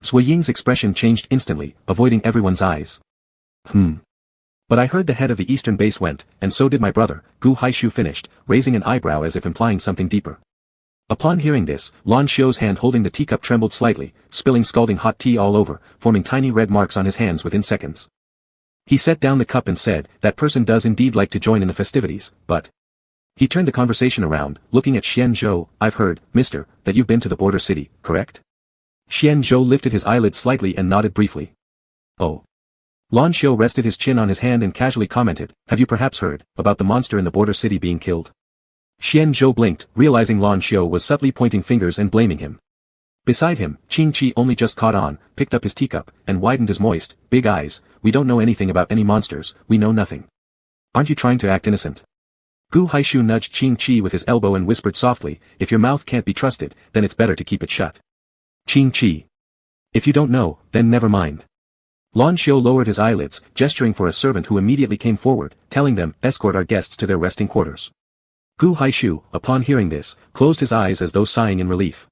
Sui Ying's expression changed instantly, avoiding everyone's eyes. But I heard the head of the eastern base went, and so did my brother, Gu Haishu finished, raising an eyebrow as if implying something deeper. Upon hearing this, Lan Xiu's hand holding the teacup trembled slightly, spilling scalding hot tea all over, forming tiny red marks on his hands within seconds. He set down the cup and said, that person does indeed like to join in the festivities, but... He turned the conversation around, looking at Xian Zhou, I've heard, mister, that you've been to the border city, correct? Xianzhou lifted his eyelids slightly and nodded briefly. Oh. Lan Xiu rested his chin on his hand and casually commented, have you perhaps heard about the monster in the border city being killed? Xianzhou blinked, realizing Lan Xiu was subtly pointing fingers and blaming him. Beside him, Qing Chi only just caught on, picked up his teacup, and widened his moist, big eyes. We don't know anything about any monsters, we know nothing. Aren't you trying to act innocent? Gu Haishu nudged Qing Chi with his elbow and whispered softly, if your mouth can't be trusted, then it's better to keep it shut. Qing Chi. If you don't know, then never mind. Lan Xiu lowered his eyelids, gesturing for a servant who immediately came forward, telling them, escort our guests to their resting quarters. Gu Haishu, upon hearing this, closed his eyes as though sighing in relief.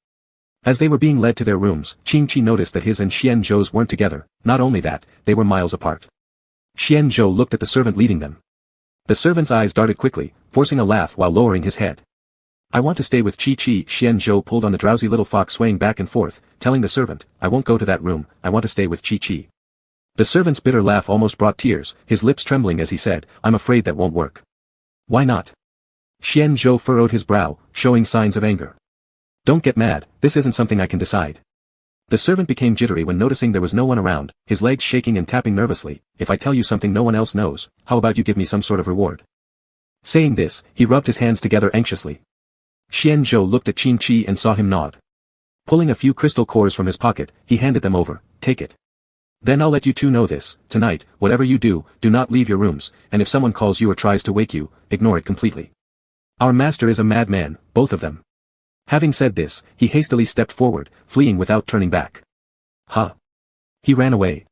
As they were being led to their rooms, Qing Chi noticed that his and Xianzhou's weren't together. Not only that, they were miles apart. Xianzhou looked at the servant leading them. The servant's eyes darted quickly, forcing a laugh while lowering his head. I want to stay with Qi. Xianzhou pulled on the drowsy little fox swaying back and forth, telling the servant, I won't go to that room, I want to stay with Qi. The servant's bitter laugh almost brought tears, his lips trembling as he said, I'm afraid that won't work. Why not? Xianzhou furrowed his brow, showing signs of anger. Don't get mad, this isn't something I can decide. The servant became jittery when noticing there was no one around, his legs shaking and tapping nervously. If I tell you something no one else knows, how about you give me some sort of reward? Saying this, he rubbed his hands together anxiously. Xianzhou looked at Qing Chi and saw him nod. Pulling a few crystal cores from his pocket, he handed them over, take it. Then I'll let you two know this, tonight, whatever you do, do not leave your rooms, and if someone calls you or tries to wake you, ignore it completely. Our master is a madman, both of them. Having said this, he hastily stepped forward, fleeing without turning back. Huh. He ran away.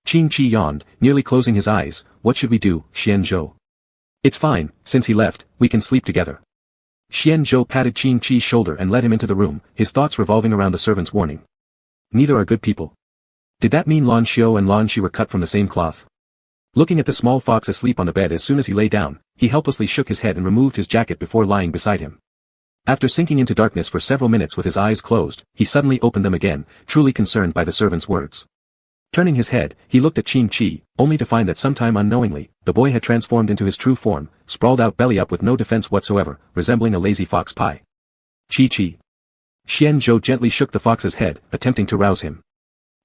Qing Chi yawned, nearly closing his eyes. What should we do, Xianzhou? It's fine, since he left, we can sleep together. Xianzhou patted Qing Chi's shoulder and led him into the room, his thoughts revolving around the servant's warning. Neither are good people. Did that mean Lan Xiu and Lan Shi were cut from the same cloth? Looking at the small fox asleep on the bed as soon as he lay down, he helplessly shook his head and removed his jacket before lying beside him. After sinking into darkness for several minutes with his eyes closed, he suddenly opened them again, truly concerned by the servant's words. Turning his head, he looked at Qing Chi, only to find that sometime unknowingly, the boy had transformed into his true form, sprawled out belly up with no defense whatsoever, resembling a lazy fox pie. Chi. Xianzhou gently shook the fox's head, attempting to rouse him.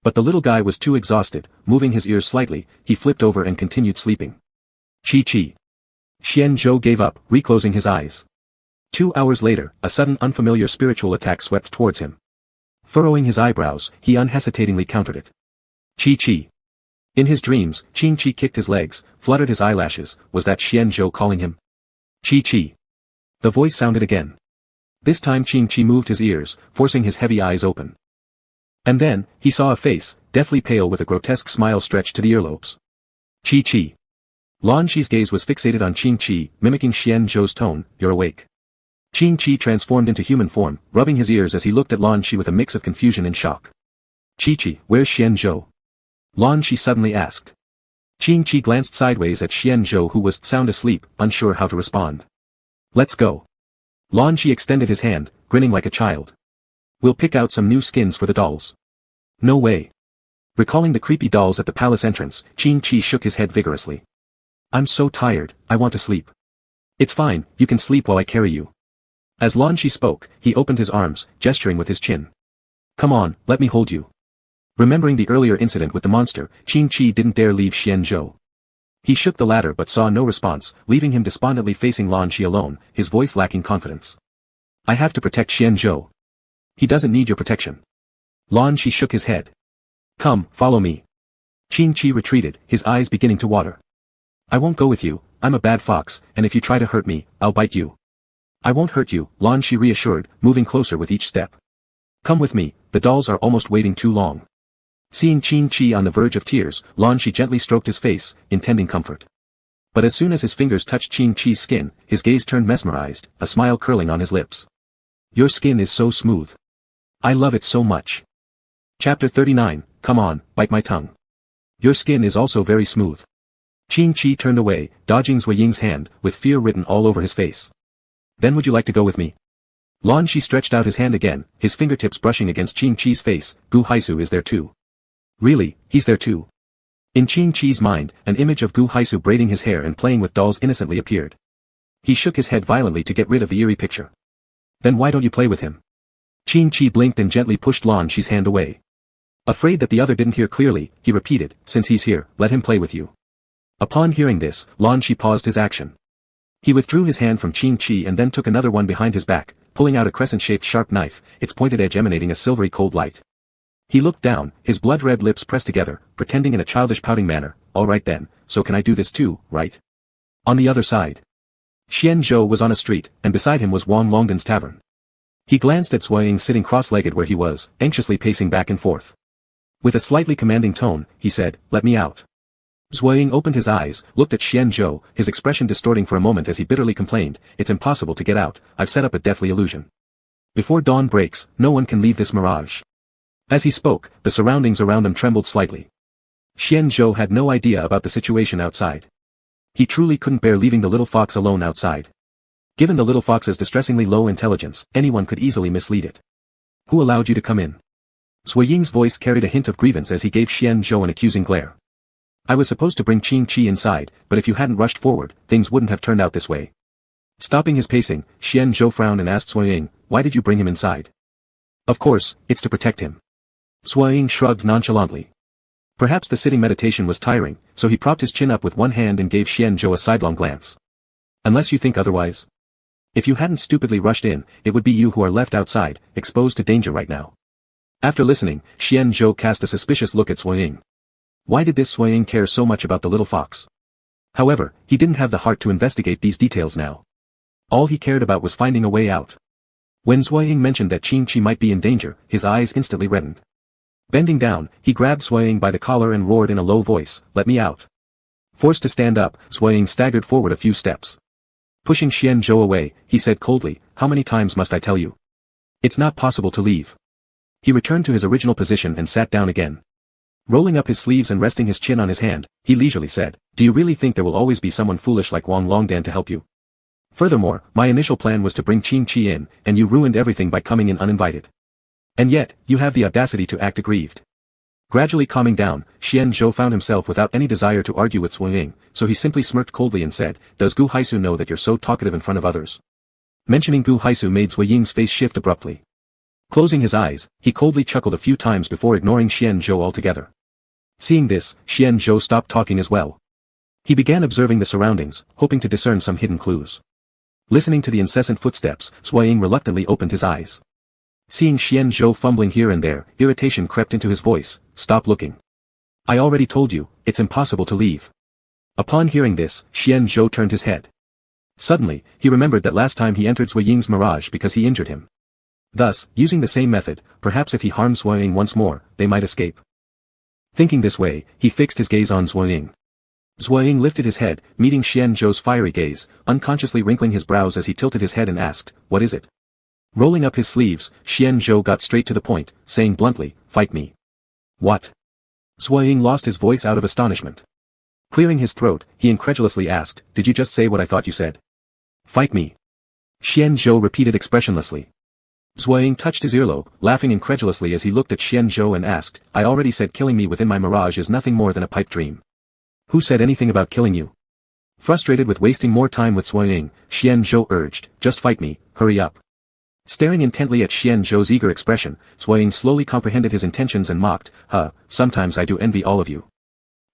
But the little guy was too exhausted, moving his ears slightly, he flipped over and continued sleeping. Chi. Xianzhou gave up, reclosing his eyes. 2 hours later, a sudden unfamiliar spiritual attack swept towards him. Furrowing his eyebrows, he unhesitatingly countered it. Chi. In his dreams, Qing Chi kicked his legs, fluttered his eyelashes. Was that Xianzhou calling him? Chi. The voice sounded again. This time Qing Chi moved his ears, forcing his heavy eyes open. And then, he saw a face, deathly pale with a grotesque smile stretched to the earlobes. Chi. Lan Shi's gaze was fixated on Qing Chi, mimicking Xianzhou's tone, you're awake. Qing Chi transformed into human form, rubbing his ears as he looked at Lan Shi with a mix of confusion and shock. Chi, where's Xianzhou? Lan Shi suddenly asked. Qing Chi glanced sideways at Xianzhou who was sound asleep, unsure how to respond. Let's go. Lan Shi extended his hand, grinning like a child. We'll pick out some new skins for the dolls. No way. Recalling the creepy dolls at the palace entrance, Qing Chi shook his head vigorously. I'm so tired, I want to sleep. It's fine, you can sleep while I carry you. As Lan Shi spoke, he opened his arms, gesturing with his chin. Come on, let me hold you. Remembering the earlier incident with the monster, Qing Chi didn't dare leave Xianzhou. He shook the latter but saw no response, leaving him despondently facing Lan Shi alone, his voice lacking confidence. I have to protect Xianzhou. He doesn't need your protection. Lan Shi shook his head. Come, follow me. Qing Chi retreated, his eyes beginning to water. I won't go with you, I'm a bad fox, and if you try to hurt me, I'll bite you. I won't hurt you, Lan Shi reassured, moving closer with each step. Come with me, the dolls are almost waiting too long. Seeing Qing Chi on the verge of tears, Lan Shi gently stroked his face, intending comfort. But as soon as his fingers touched Qing Chi's skin, his gaze turned mesmerized, a smile curling on his lips. Your skin is so smooth. I love it so much. Chapter 39, Come on, bite my tongue. Your skin is also very smooth. Qing Chi turned away, dodging Zui Ying's hand, with fear written all over his face. Then would you like to go with me? Lan Shi stretched out his hand again, his fingertips brushing against Qing Chi's face. Gu Haisu is there too. Really, he's there too. In Qing Chi's mind, an image of Gu Haisu braiding his hair and playing with dolls innocently appeared. He shook his head violently to get rid of the eerie picture. Then why don't you play with him? Qing Chi blinked and gently pushed Lan Shi's hand away. Afraid that the other didn't hear clearly, he repeated, since he's here, let him play with you. Upon hearing this, Lan Shi paused his action. He withdrew his hand from Qing Chi and then took another one behind his back, pulling out a crescent-shaped sharp knife, its pointed edge emanating a silvery cold light. He looked down, his blood-red lips pressed together, pretending in a childish pouting manner, all right then, so can I do this too, right? On the other side. Xian Zhou was on a street, and beside him was Wang Longden's tavern. He glanced at Sui Ying sitting cross-legged where he was, anxiously pacing back and forth. With a slightly commanding tone, he said, let me out. Sui Ying opened his eyes, looked at Xian Zhou, his expression distorting for a moment as he bitterly complained, it's impossible to get out, I've set up a deathly illusion. Before dawn breaks, no one can leave this mirage. As he spoke, the surroundings around them trembled slightly. Xian Zhou had no idea about the situation outside. He truly couldn't bear leaving the little fox alone outside. Given the little fox's distressingly low intelligence, anyone could easily mislead it. Who allowed you to come in? Sui Ying's voice carried a hint of grievance as he gave Xian Zhou an accusing glare. I was supposed to bring Qing Chi inside, but if you hadn't rushed forward, things wouldn't have turned out this way. Stopping his pacing, Xian Zhou frowned and asked Sui Ying, why did you bring him inside? Of course, it's to protect him. Sui Ying shrugged nonchalantly. Perhaps the sitting meditation was tiring, so he propped his chin up with one hand and gave Xian Zhou a sidelong glance. Unless you think otherwise. If you hadn't stupidly rushed in, it would be you who are left outside, exposed to danger right now. After listening, Xian Zhou cast a suspicious look at Sui Ying. Why did this Sui Ying care so much about the little fox? However, he didn't have the heart to investigate these details now. All he cared about was finding a way out. When Sui Ying mentioned that Qing Chi might be in danger, his eyes instantly reddened. Bending down, he grabbed Sui Ying by the collar and roared in a low voice, let me out. Forced to stand up, Sui Ying staggered forward a few steps. Pushing Xian Zhou away, he said coldly, how many times must I tell you? It's not possible to leave. He returned to his original position and sat down again. Rolling up his sleeves and resting his chin on his hand, he leisurely said, do you really think there will always be someone foolish like Wang Longdan to help you? Furthermore, my initial plan was to bring Qing Chi in, and you ruined everything by coming in uninvited. And yet, you have the audacity to act aggrieved. Gradually calming down, Xian Zhou found himself without any desire to argue with Sui Ying, so he simply smirked coldly and said, does Gu Haisu know that you're so talkative in front of others? Mentioning Gu Haisu made Sui Ying's face shift abruptly. Closing his eyes, he coldly chuckled a few times before ignoring Xian Zhou altogether. Seeing this, Xian Zhou stopped talking as well. He began observing the surroundings, hoping to discern some hidden clues. Listening to the incessant footsteps, Sui Ying reluctantly opened his eyes. Seeing Xian Zhou fumbling here and there, irritation crept into his voice, stop looking. I already told you, it's impossible to leave. Upon hearing this, Xian Zhou turned his head. Suddenly, he remembered that last time he entered Sui Ying's mirage because he injured him. Thus, using the same method, perhaps if he harmed Sui Ying once more, they might escape. Thinking this way, he fixed his gaze on Sui Ying. Sui Ying lifted his head, meeting Xian Zhou's fiery gaze, unconsciously wrinkling his brows as he tilted his head and asked, what is it? Rolling up his sleeves, Xian Zhou got straight to the point, saying bluntly, fight me. What? Sui Ying lost his voice out of astonishment. Clearing his throat, he incredulously asked, did you just say what I thought you said? Fight me. Xian Zhou repeated expressionlessly. Sui Ying touched his earlobe, laughing incredulously as he looked at Xian Zhou and asked, I already said killing me within my mirage is nothing more than a pipe dream. Who said anything about killing you? Frustrated with wasting more time with Sui Ying, Xian Zhou urged, just fight me, hurry up. Staring intently at Xian Zhou's eager expression, Sui Ying slowly comprehended his intentions and mocked, sometimes I do envy all of you.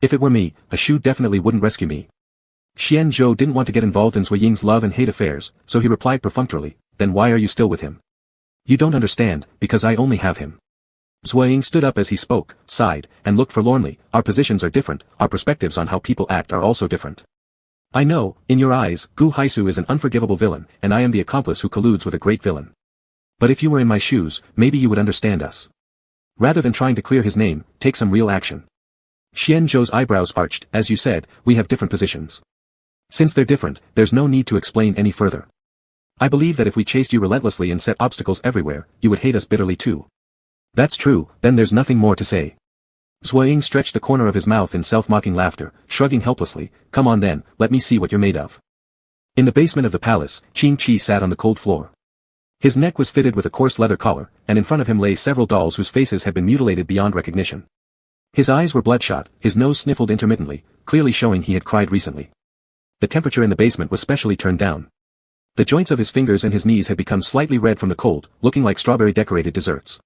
If it were me, a shoe definitely wouldn't rescue me. Xian Zhou didn't want to get involved in Sui Ying's love and hate affairs, so he replied perfunctorily, then why are you still with him? You don't understand, because I only have him. Sui Ying stood up as he spoke, sighed, and looked forlornly, our positions are different, our perspectives on how people act are also different. I know, in your eyes, Gu Haisu is an unforgivable villain, and I am the accomplice who colludes with a great villain. But if you were in my shoes, maybe you would understand us. Rather than trying to clear his name, take some real action. Xian Zhou's eyebrows arched, as you said, we have different positions. Since they're different, there's no need to explain any further. I believe that if we chased you relentlessly and set obstacles everywhere, you would hate us bitterly too. That's true, then there's nothing more to say. Sui Ying stretched the corner of his mouth in self-mocking laughter, shrugging helplessly, come on then, let me see what you're made of. In the basement of the palace, Qing Chi sat on the cold floor. His neck was fitted with a coarse leather collar, and in front of him lay several dolls whose faces had been mutilated beyond recognition. His eyes were bloodshot, his nose sniffled intermittently, clearly showing he had cried recently. The temperature in the basement was specially turned down. The joints of his fingers and his knees had become slightly red from the cold, looking like strawberry-decorated desserts.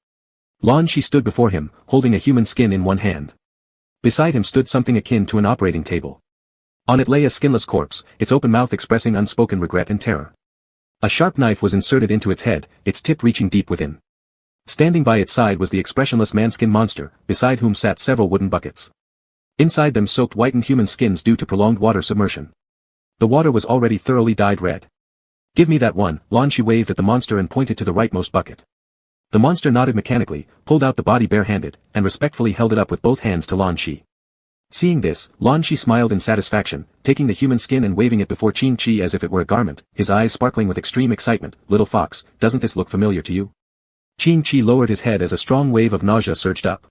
Lan Shi stood before him, holding a human skin in one hand. Beside him stood something akin to an operating table. On it lay a skinless corpse, its open mouth expressing unspoken regret and terror. A sharp knife was inserted into its head, its tip reaching deep within. Standing by its side was the expressionless manskin monster, beside whom sat several wooden buckets. Inside them soaked whitened human skins due to prolonged water submersion. The water was already thoroughly dyed red. "Give me that one," Lan Shi waved at the monster and pointed to the rightmost bucket. The monster nodded mechanically, pulled out the body barehanded, and respectfully held it up with both hands to Lan Shi. Seeing this, Lan Shi smiled in satisfaction, taking the human skin and waving it before Qin Chi as if it were a garment, his eyes sparkling with extreme excitement. "Little fox, doesn't this look familiar to you?" Qin Chi lowered his head as a strong wave of nausea surged up.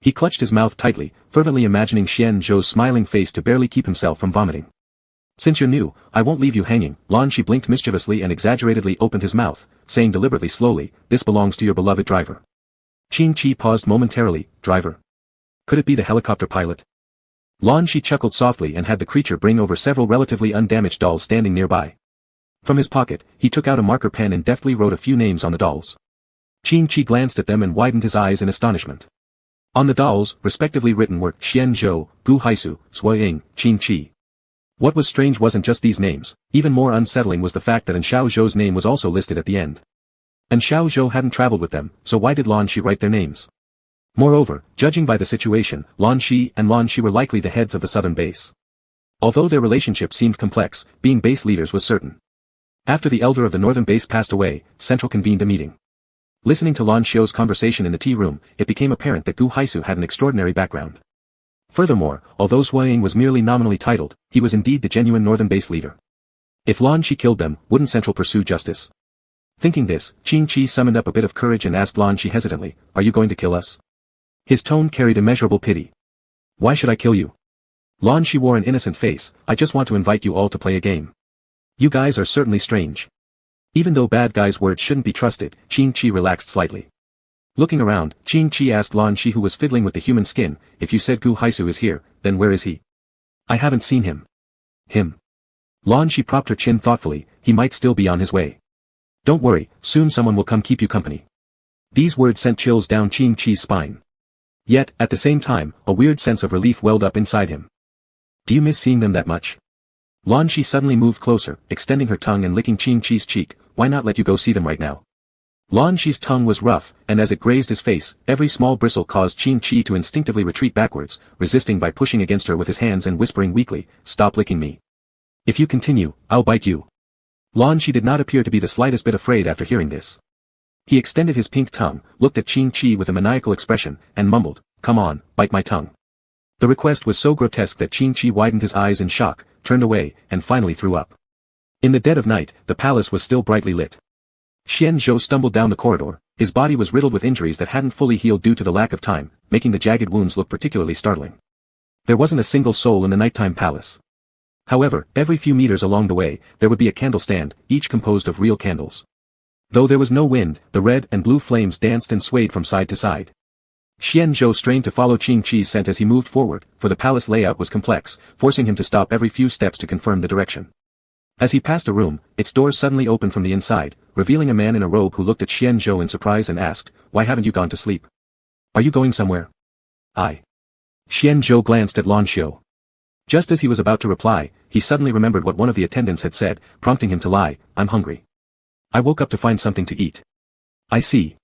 He clutched his mouth tightly, fervently imagining Xian Zhou's smiling face to barely keep himself from vomiting. "Since you're new, I won't leave you hanging." Lan Shi blinked mischievously and exaggeratedly opened his mouth, saying deliberately slowly, "This belongs to your beloved driver." Qin Chi paused momentarily. "Driver? Could it be the helicopter pilot?" Lan Shi chuckled softly and had the creature bring over several relatively undamaged dolls standing nearby. From his pocket, he took out a marker pen and deftly wrote a few names on the dolls. Qin Chi glanced at them and widened his eyes in astonishment. On the dolls, respectively written were Xian Zhou, Gu Haisu, Sui Ying, Qin Chi. What was strange wasn't just these names, even more unsettling was the fact that Xiao Zhou's name was also listed at the end. And Xiao Zhou hadn't traveled with them, so why did Lan Shi write their names? Moreover, judging by the situation, Lan Shi were likely the heads of the southern base. Although their relationship seemed complex, being base leaders was certain. After the elder of the northern base passed away, Central convened a meeting. Listening to Lan Xiu's conversation in the tea room, it became apparent that Gu Haisu had an extraordinary background. Furthermore, although Sui Ying was merely nominally titled, he was indeed the genuine northern base leader. If Lan Shi killed them, wouldn't Central pursue justice? Thinking this, Qin Chi summoned up a bit of courage and asked Lan Shi hesitantly, "Are you going to kill us?" His tone carried immeasurable pity. "Why should I kill you?" Lan Shi wore an innocent face. "I just want to invite you all to play a game. You guys are certainly strange." Even though bad guys' words shouldn't be trusted, Qin Chi relaxed slightly. Looking around, Qin Chi asked Lan Shi, who was fiddling with the human skin, "If you said Gu Haisu is here, then where is he?" "I haven't seen him." "Him?" Lan Shi propped her chin thoughtfully. "He might still be on his way. Don't worry, soon someone will come keep you company." These words sent chills down Qin Chi's spine. Yet, at the same time, a weird sense of relief welled up inside him. "Do you miss seeing them that much?" Lan Shi suddenly moved closer, extending her tongue and licking Qin Chi's cheek. "Why not let you go see them right now?" Lan Shi's tongue was rough, and as it grazed his face, every small bristle caused Qin Chi to instinctively retreat backwards, resisting by pushing against her with his hands and whispering weakly, "Stop licking me. If you continue, I'll bite you." Lan Shi did not appear to be the slightest bit afraid after hearing this. He extended his pink tongue, looked at Qin Chi with a maniacal expression, and mumbled, "Come on, bite my tongue." The request was so grotesque that Qin Chi widened his eyes in shock, turned away, and finally threw up. In the dead of night, the palace was still brightly lit. Xian Zhou stumbled down the corridor. His body was riddled with injuries that hadn't fully healed due to the lack of time, making the jagged wounds look particularly startling. There wasn't a single soul in the nighttime palace. However, every few meters along the way, there would be a candle stand, each composed of real candles. Though there was no wind, the red and blue flames danced and swayed from side to side. Xian Zhou strained to follow Qin Chi's scent as he moved forward, for the palace layout was complex, forcing him to stop every few steps to confirm the direction. As he passed a room, its doors suddenly opened from the inside, revealing a man in a robe who looked at Xian Zhou in surprise and asked, "Why haven't you gone to sleep? Are you going somewhere?" Xian Zhou glanced at Lan Xiu. Just as he was about to reply, he suddenly remembered what one of the attendants had said, prompting him to lie, "I'm hungry. I woke up to find something to eat." "I see."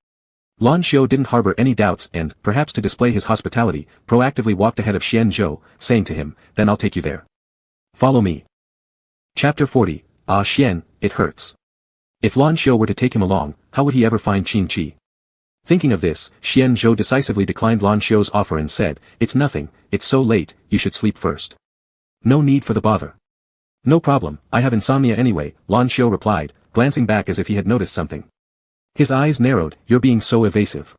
Lan Xiu didn't harbor any doubts and, perhaps to display his hospitality, proactively walked ahead of Xian Zhou, saying to him, "Then I'll take you there. Follow me." Chapter 40, Ah Xian, It Hurts. If Lan Xiu were to take him along, how would he ever find Qin Chi? Thinking of this, Xian Zhou decisively declined Lan Xiu's offer and said, "It's nothing, it's so late, you should sleep first. No need for the bother." "No problem, I have insomnia anyway," Lan Xiu replied, glancing back as if he had noticed something. His eyes narrowed. "You're being so evasive.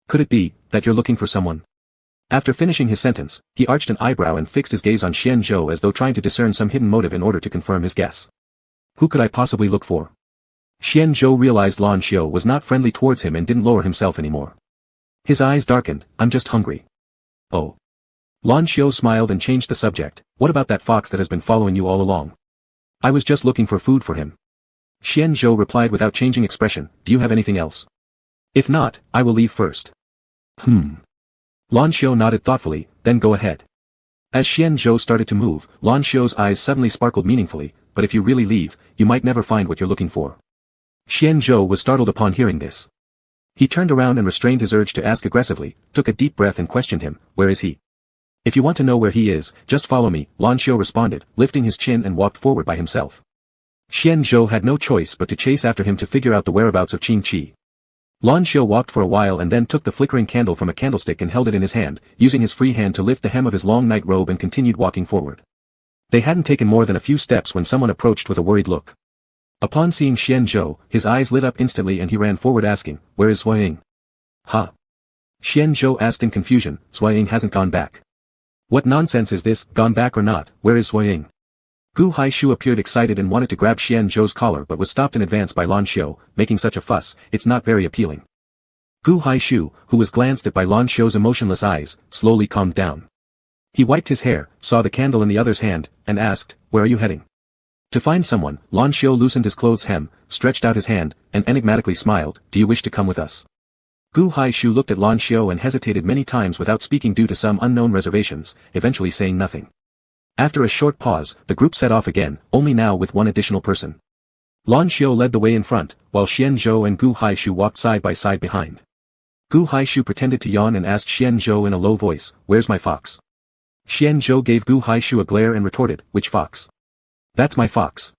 Could it be that you're looking for someone?" After finishing his sentence, he arched an eyebrow and fixed his gaze on Xian Zhou as though trying to discern some hidden motive in order to confirm his guess. Who could I possibly look for? Xian Zhou realized Lan Xiu was not friendly towards him and didn't lower himself anymore. His eyes darkened. "I'm just hungry." "Oh." Lan Xiu smiled and changed the subject. "What about that fox that has been following you all along?" "I was just looking for food for him." Xian Zhou replied without changing expression, do you have anything else? If not, I will leave first. Lan Xiu nodded thoughtfully, then go ahead. As Xian Zhou started to move, Lan Xiu's eyes suddenly sparkled meaningfully, but if you really leave, you might never find what you're looking for. Xian Zhou was startled upon hearing this. He turned around and restrained his urge to ask aggressively, took a deep breath and questioned him, where is he? If you want to know where he is, just follow me, Lan Xiu responded, lifting his chin and walked forward by himself. Xian Zhou had no choice but to chase after him to figure out the whereabouts of Qing Qi. Lan Xiu walked for a while and then took the flickering candle from a candlestick and held it in his hand, using his free hand to lift the hem of his long night robe and continued walking forward. They hadn't taken more than a few steps when someone approached with a worried look. Upon seeing Xian Zhou, his eyes lit up instantly and he ran forward asking, where is Sui Ying? Huh? Xian Zhou asked in confusion, Sui Ying hasn't gone back. What nonsense is this, gone back or not, where is Sui Ying? Gu Haishu appeared excited and wanted to grab Xian Zhou's collar but was stopped in advance by Lan Xiu, making such a fuss, it's not very appealing. Gu Haishu, who was glanced at by Lan Xiu's emotionless eyes, slowly calmed down. He wiped his hair, saw the candle in the other's hand, and asked, where are you heading? To find someone, Lan Xiu loosened his clothes hem, stretched out his hand, and enigmatically smiled, do you wish to come with us? Gu Haishu looked at Lan Xiu and hesitated many times without speaking due to some unknown reservations, eventually saying nothing. After a short pause, the group set off again, only now with one additional person. Lan Xiu led the way in front, while Xian Zhou and Gu Haishu walked side by side behind. Gu Haishu pretended to yawn and asked Xian Zhou in a low voice, where's my fox? Xian Zhou gave Gu Haishu a glare and retorted, which fox? That's my fox.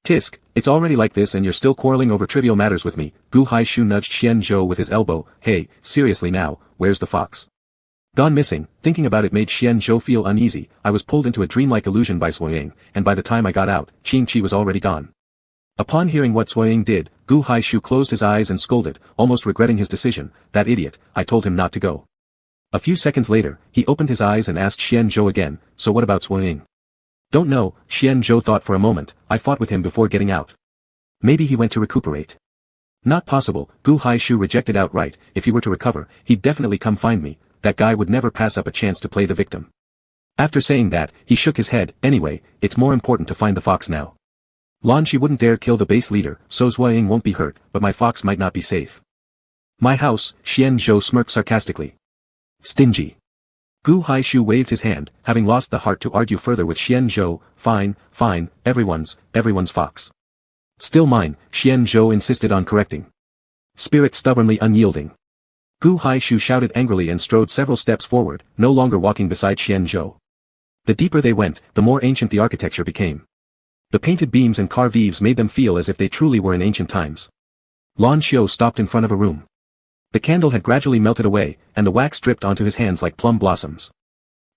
Tisk, it's already like this and you're still quarreling over trivial matters with me, Gu Haishu nudged Xian Zhou with his elbow, hey, seriously now, where's the fox? Gone missing, thinking about it made Xian Zhou feel uneasy, I was pulled into a dreamlike illusion by Sui Ying, and by the time I got out, Qing Qi was already gone. Upon hearing what Sui Ying did, Gu Haishu closed his eyes and scolded, almost regretting his decision, that idiot, I told him not to go. A few seconds later, he opened his eyes and asked Xian Zhou again, so what about Sui Ying? Don't know, Xian Zhou thought for a moment, I fought with him before getting out. Maybe he went to recuperate. Not possible, Gu Haishu rejected outright, if he were to recover, he'd definitely come find me, that guy would never pass up a chance to play the victim. After saying that, he shook his head, anyway, it's more important to find the fox now. Lan Shi wouldn't dare kill the base leader, so Sui Ying won't be hurt, but my fox might not be safe. My house, Xian Zhou smirked sarcastically. Stingy. Gu Haishu waved his hand, having lost the heart to argue further with Xian Zhou, fine, everyone's fox. Still mine, Xian Zhou insisted on correcting. Spirit stubbornly unyielding. Gu Haishu shouted angrily and strode several steps forward, no longer walking beside Xian Zhou. The deeper they went, the more ancient the architecture became. The painted beams and carved eaves made them feel as if they truly were in ancient times. Lan Xiu stopped in front of a room. The candle had gradually melted away, and the wax dripped onto his hands like plum blossoms.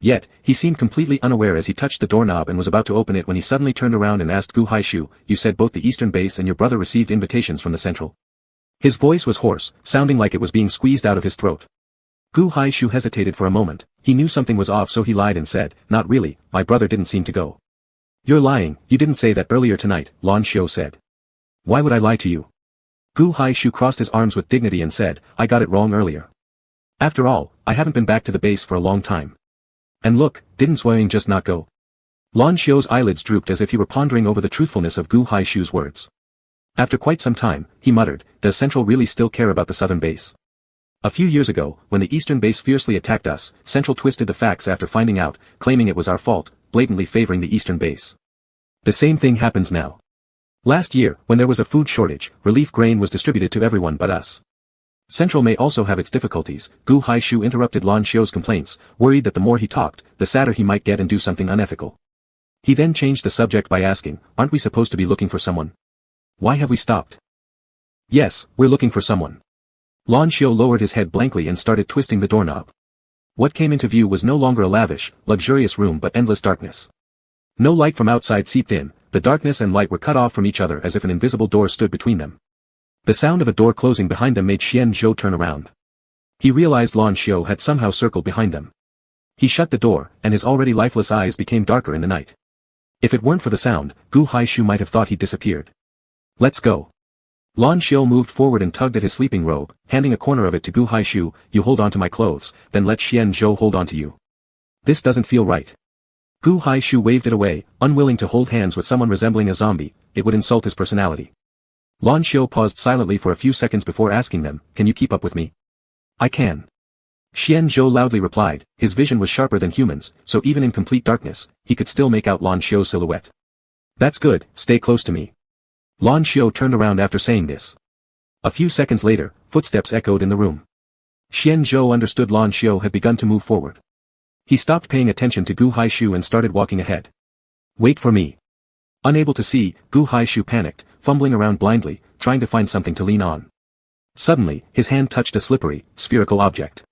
Yet, he seemed completely unaware as he touched the doorknob and was about to open it when he suddenly turned around and asked Gu Haishu, you said both the eastern base and your brother received invitations from the central. His voice was hoarse, sounding like it was being squeezed out of his throat. Gu Haishu hesitated for a moment, he knew something was off so he lied and said, not really, my brother didn't seem to go. You're lying, you didn't say that earlier tonight, Lan Xiu said. Why would I lie to you? Gu Haishu crossed his arms with dignity and said, I got it wrong earlier. After all, I haven't been back to the base for a long time. And look, didn't Sui Ying just not go? Lan Xiu's eyelids drooped as if he were pondering over the truthfulness of Gu Haishu's words. After quite some time, he muttered, does Central really still care about the southern base? A few years ago, when the eastern base fiercely attacked us, Central twisted the facts after finding out, claiming it was our fault, blatantly favoring the eastern base. The same thing happens now. Last year, when there was a food shortage, relief grain was distributed to everyone but us. Central may also have its difficulties, Gu Haishu interrupted Lan Xiu's complaints, worried that the more he talked, the sadder he might get and do something unethical. He then changed the subject by asking, aren't we supposed to be looking for someone? Why have we stopped? Yes, we're looking for someone. Lan Xiu lowered his head blankly and started twisting the doorknob. What came into view was no longer a lavish, luxurious room but endless darkness. No light from outside seeped in, the darkness and light were cut off from each other as if an invisible door stood between them. The sound of a door closing behind them made Xian Zhou turn around. He realized Lan Xiu had somehow circled behind them. He shut the door, and his already lifeless eyes became darker in the night. If it weren't for the sound, Gu Haishu might have thought he'd disappeared. Let's go. Lan Xiu moved forward and tugged at his sleeping robe, handing a corner of it to Gu Haishu, you hold on to my clothes, then let Xian Zhou hold on to you. This doesn't feel right. Gu Haishu waved it away, unwilling to hold hands with someone resembling a zombie, it would insult his personality. Lan Xiu paused silently for a few seconds before asking them, "Can you keep up with me?" "I can." Xian Zhou loudly replied. His vision was sharper than humans, so even in complete darkness, he could still make out Lan Xiu's silhouette. "That's good, stay close to me." Lan Xiu turned around after saying this. A few seconds later, footsteps echoed in the room. Xian Zhou understood Lan Xiu had begun to move forward. He stopped paying attention to Gu Haishu and started walking ahead. "Wait for me." Unable to see, Gu Haishu panicked, fumbling around blindly, trying to find something to lean on. Suddenly, his hand touched a slippery, spherical object.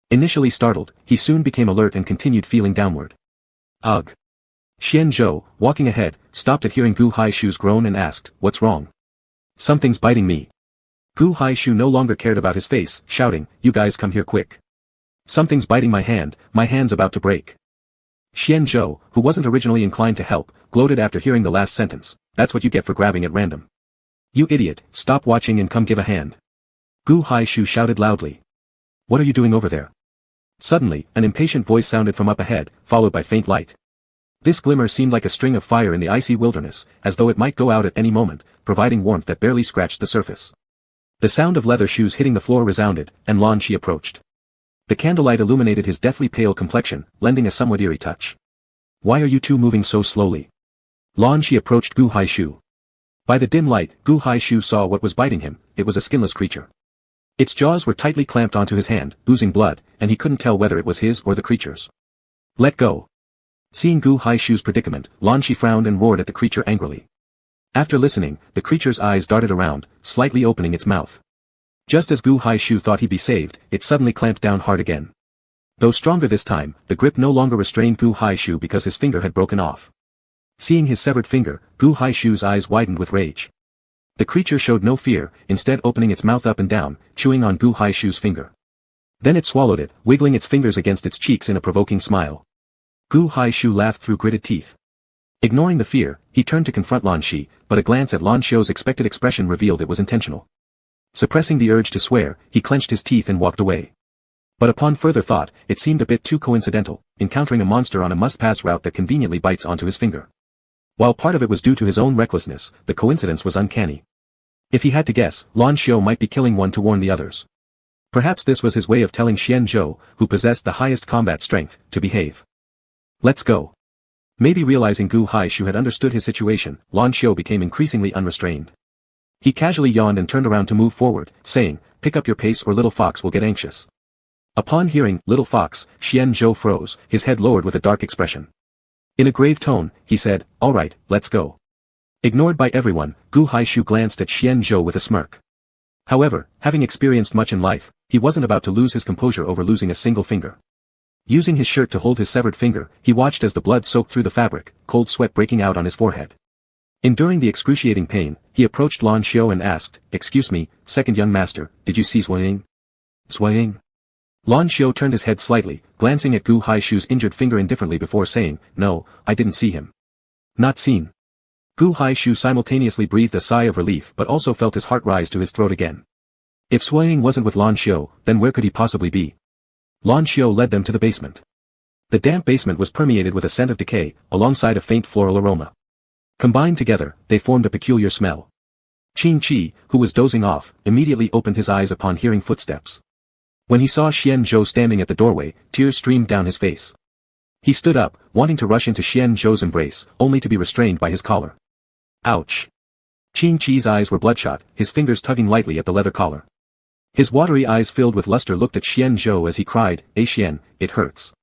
Initially startled, he soon became alert and continued feeling downward. "Ugh." Xian Zhou, walking ahead, stopped at hearing Gu Haishu's groan and asked, "What's wrong?" "Something's biting me." Gu Haishu no longer cared about his face, shouting, "You guys come here quick. Something's biting my hand's about to break." Xian Zhou, who wasn't originally inclined to help, gloated after hearing the last sentence, "That's what you get for grabbing at random. You idiot, stop watching and come give a hand." Gu Haishu shouted loudly. "What are you doing over there?" Suddenly, an impatient voice sounded from up ahead, followed by faint light. This glimmer seemed like a string of fire in the icy wilderness, as though it might go out at any moment, providing warmth that barely scratched the surface. The sound of leather shoes hitting the floor resounded, and Lan Xi approached. The candlelight illuminated his deathly pale complexion, lending a somewhat eerie touch. "Why are you two moving so slowly?" Lan Xi approached Gu Haishu. By the dim light, Gu Haishu saw what was biting him. It was a skinless creature. Its jaws were tightly clamped onto his hand, oozing blood, and he couldn't tell whether it was his or the creature's. "Let go." Seeing Gu Haishu's predicament, Lan Xi frowned and roared at the creature angrily. After listening, the creature's eyes darted around, slightly opening its mouth. Just as Gu Haishu thought he'd be saved, it suddenly clamped down hard again. Though stronger this time, the grip no longer restrained Gu Haishu because his finger had broken off. Seeing his severed finger, Gu Haishu's eyes widened with rage. The creature showed no fear, instead opening its mouth up and down, chewing on Gu Haishu's finger. Then it swallowed it, wiggling its fingers against its cheeks in a provoking smile. Gu Haishu laughed through gritted teeth. Ignoring the fear, he turned to confront Lan Xi, but a glance at Lan Xiu's expected expression revealed it was intentional. Suppressing the urge to swear, he clenched his teeth and walked away. But upon further thought, it seemed a bit too coincidental, encountering a monster on a must-pass route that conveniently bites onto his finger. While part of it was due to his own recklessness, the coincidence was uncanny. If he had to guess, Lan Xiu might be killing one to warn the others. Perhaps this was his way of telling Xian Zhou, who possessed the highest combat strength, to behave. "Let's go." Maybe realizing Gu Haishu had understood his situation, Lan Xiu became increasingly unrestrained. He casually yawned and turned around to move forward, saying, "Pick up your pace or little fox will get anxious." Upon hearing "little fox," Xian Zhou froze, his head lowered with a dark expression. In a grave tone, he said, "All right, let's go." Ignored by everyone, Gu Haishu glanced at Xian Zhou with a smirk. However, having experienced much in life, he wasn't about to lose his composure over losing a single finger. Using his shirt to hold his severed finger, he watched as the blood soaked through the fabric, cold sweat breaking out on his forehead. Enduring the excruciating pain, he approached Lan Xiu and asked, "Excuse me, second young master, did you see Swaying?" "Swaying?" Lan Xiu turned his head slightly, glancing at Gu Haishu's injured finger indifferently before saying, "No, I didn't see him." "Not seen." Gu Haishu simultaneously breathed a sigh of relief but also felt his heart rise to his throat again. If Swaying wasn't with Lan Xiu, then where could he possibly be? Lan Xiu led them to the basement. The damp basement was permeated with a scent of decay, alongside a faint floral aroma. Combined together, they formed a peculiar smell. Qing Qi, who was dozing off, immediately opened his eyes upon hearing footsteps. When he saw Xian Zhou standing at the doorway, tears streamed down his face. He stood up, wanting to rush into Xian Zhou's embrace, only to be restrained by his collar. Ouch! Qing Qi's eyes were bloodshot, his fingers tugging lightly at the leather collar. His watery eyes filled with luster looked at Xian Zhou as he cried, Xian, it hurts."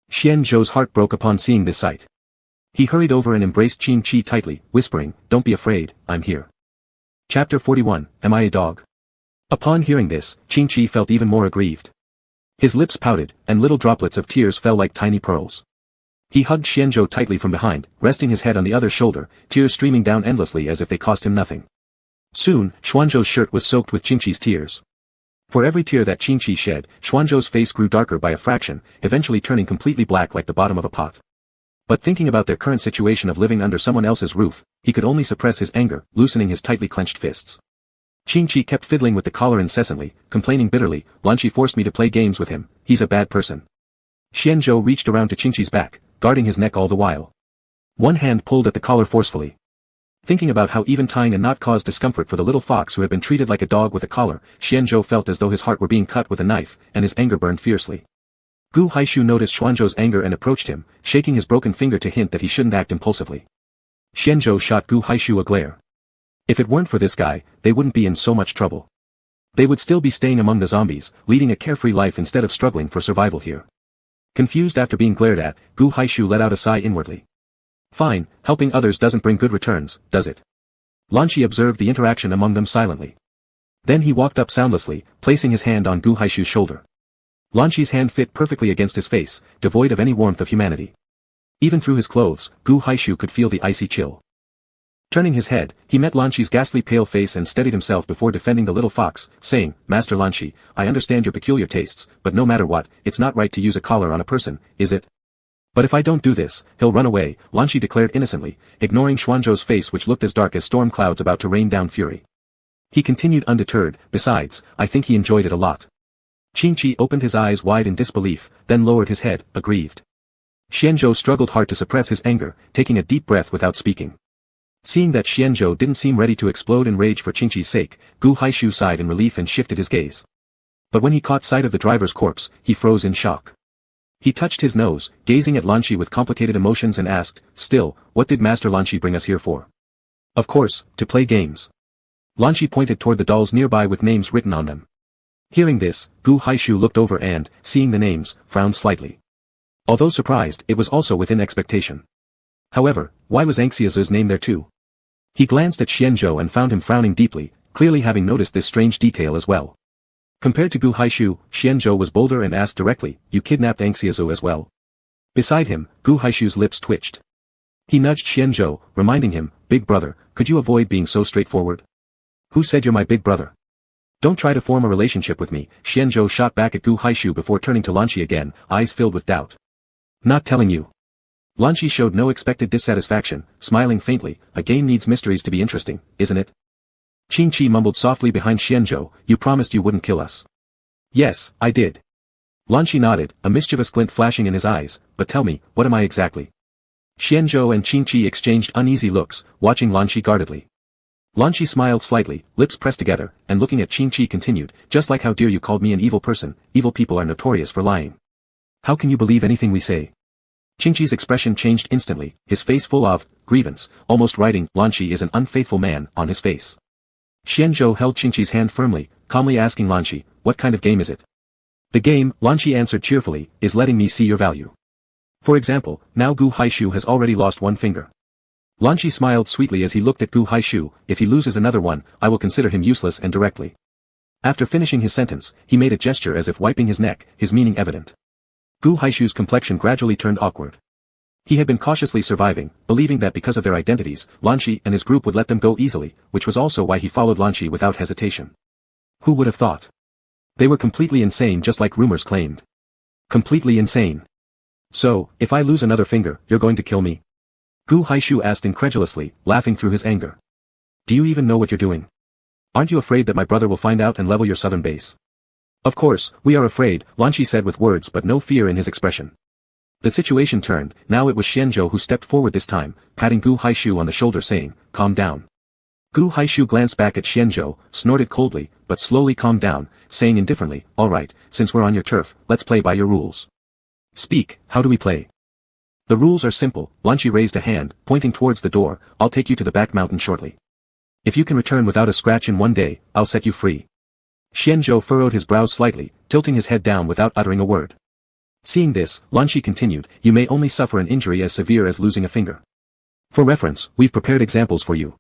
Xian Zhou's heart broke upon seeing this sight. He hurried over and embraced Qing Qi tightly, whispering, "Don't be afraid, I'm here." Chapter 41, Am I a Dog? Upon hearing this, Qing Qi felt even more aggrieved. His lips pouted, and little droplets of tears fell like tiny pearls. He hugged Xian Zhou tightly from behind, resting his head on the other shoulder, tears streaming down endlessly as if they cost him nothing. Soon, Xuanzhou's shirt was soaked with Qing Qi's tears. For every tear that Qing Qi shed, Xuanzhou's face grew darker by a fraction, eventually turning completely black like the bottom of a pot. But thinking about their current situation of living under someone else's roof, he could only suppress his anger, loosening his tightly clenched fists. Qing Qi kept fiddling with the collar incessantly, complaining bitterly, "Lan Xi forced me to play games with him, he's a bad person." Xian Zhou reached around to Qing Qi's back, guarding his neck all the while. One hand pulled at the collar forcefully. Thinking about how even tying a knot caused discomfort for the little fox who had been treated like a dog with a collar, Xianzhou felt as though his heart were being cut with a knife, and his anger burned fiercely. Gu Haishu noticed Xuanzhou's anger and approached him, shaking his broken finger to hint that he shouldn't act impulsively. Xianzhou shot Gu Haishu a glare. If it weren't for this guy, they wouldn't be in so much trouble. They would still be staying among the zombies, leading a carefree life instead of struggling for survival here. Confused after being glared at, Gu Haishu let out a sigh inwardly. Fine, helping others doesn't bring good returns, does it? Lanqi observed the interaction among them silently. Then he walked up soundlessly, placing his hand on Gu Haishu's shoulder. Lanqi's hand fit perfectly against his face, devoid of any warmth of humanity. Even through his clothes, Gu Haishu could feel the icy chill. Turning his head, he met Lanqi's ghastly pale face and steadied himself before defending the little fox, saying, Master Lanqi, I understand your peculiar tastes, but no matter what, it's not right to use a collar on a person, is it? But if I don't do this, he'll run away, Lanqi declared innocently, ignoring Xuanzhou's face which looked as dark as storm clouds about to rain down fury. He continued undeterred, besides, I think he enjoyed it a lot. Qingqi opened his eyes wide in disbelief, then lowered his head, aggrieved. Xianzhou struggled hard to suppress his anger, taking a deep breath without speaking. Seeing that Xianzhou didn't seem ready to explode in rage for Qingqi's sake, Gu Haishu sighed in relief and shifted his gaze. But when he caught sight of the driver's corpse, he froze in shock. He touched his nose, gazing at Lanqi with complicated emotions and asked, Still, what did Master Lanqi bring us here for? Of course, to play games. Lanqi pointed toward the dolls nearby with names written on them. Hearing this, Gu Haishu looked over and, seeing the names, frowned slightly. Although surprised, it was also within expectation. However, why was Engsub's name there too? He glanced at Xianzhou and found him frowning deeply, clearly having noticed this strange detail as well. Compared to Gu Haishu, Xianzhou was bolder and asked directly, You kidnapped Engsub as well? Beside him, Gu Haishu's lips twitched. He nudged Xianzhou, reminding him, Big brother, could you avoid being so straightforward? Who said you're my big brother? Don't try to form a relationship with me, Xianzhou shot back at Gu Haishu before turning to Lanqi again, eyes filled with doubt. Not telling you. Lanqi showed no expected dissatisfaction, smiling faintly, a game needs mysteries to be interesting, isn't it? Qingqi mumbled softly behind Xianzhou, You promised you wouldn't kill us. Yes, I did. Lanqi nodded, a mischievous glint flashing in his eyes, but tell me, what am I exactly? Xianzhou and Qingqi exchanged uneasy looks, watching Lanqi guardedly. Lanqi smiled slightly, lips pressed together, and looking at Qingqi continued, Just like how dare you called me an evil person, evil people are notorious for lying. How can you believe anything we say? Qingqi's expression changed instantly, his face full of grievance, almost writing, Lanqi is an unfaithful man, on his face. Xianzhou held Qingqi's hand firmly, calmly asking Lanqi, What kind of game is it? The game, Lanqi answered cheerfully, is letting me see your value. For example, now Gu Haishu has already lost one finger. Lanqi smiled sweetly as he looked at Gu Haishu, If he loses another one, I will consider him useless and directly. After finishing his sentence, he made a gesture as if wiping his neck, his meaning evident. Gu Haishu's complexion gradually turned awkward. He had been cautiously surviving, believing that because of their identities, Lanqi and his group would let them go easily, which was also why he followed Lanqi without hesitation. Who would have thought? They were completely insane just like rumors claimed. Completely insane. So, if I lose another finger, you're going to kill me? Gu Haishu asked incredulously, laughing through his anger. Do you even know what you're doing? Aren't you afraid that my brother will find out and level your southern base? Of course, we are afraid, Lanqi said with words but no fear in his expression. The situation turned, now it was Xianzhou who stepped forward this time, patting Gu Haishu on the shoulder saying, Calm down. Gu Haishu glanced back at Xianzhou, snorted coldly, but slowly calmed down, saying indifferently, All right, since we're on your turf, let's play by your rules. Speak, how do we play? The rules are simple, Lanqi raised a hand, pointing towards the door, I'll take you to the back mountain shortly. If you can return without a scratch in one day, I'll set you free. Xianzhou furrowed his brows slightly, tilting his head down without uttering a word. Seeing this, Lanqi continued, You may only suffer an injury as severe as losing a finger. For reference, we've prepared examples for you.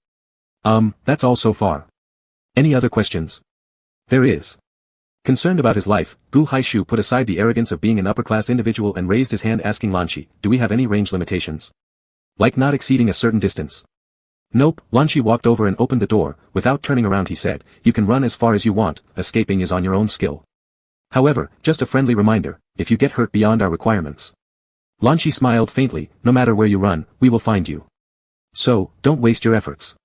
That's all so far. Any other questions? There is. Concerned about his life, Gu Haishu put aside the arrogance of being an upper-class individual and raised his hand asking Lanqi, Do we have any range limitations? Like not exceeding a certain distance? Nope, Lanqi walked over and opened the door, without turning around he said, You can run as far as you want, escaping is on your own skill. However, just a friendly reminder, if you get hurt beyond our requirements. Lanqi smiled faintly, No matter where you run, we will find you. So, don't waste your efforts.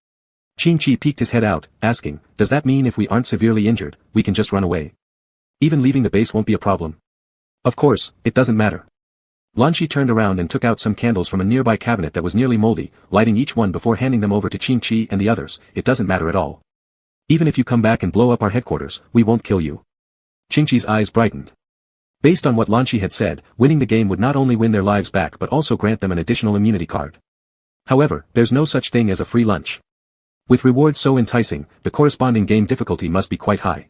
Qingqi peeked his head out, asking, Does that mean if we aren't severely injured, we can just run away? Even leaving the base won't be a problem. Of course, it doesn't matter. Lan Shi turned around and took out some candles from a nearby cabinet that was nearly moldy, lighting each one before handing them over to Qing Chi and the others. It doesn't matter at all. Even if you come back and blow up our headquarters, we won't kill you. Qing Chi's eyes brightened. Based on what Lan Shi had said, winning the game would not only win their lives back but also grant them an additional immunity card. However, there's no such thing as a free lunch. With rewards so enticing, the corresponding game difficulty must be quite high.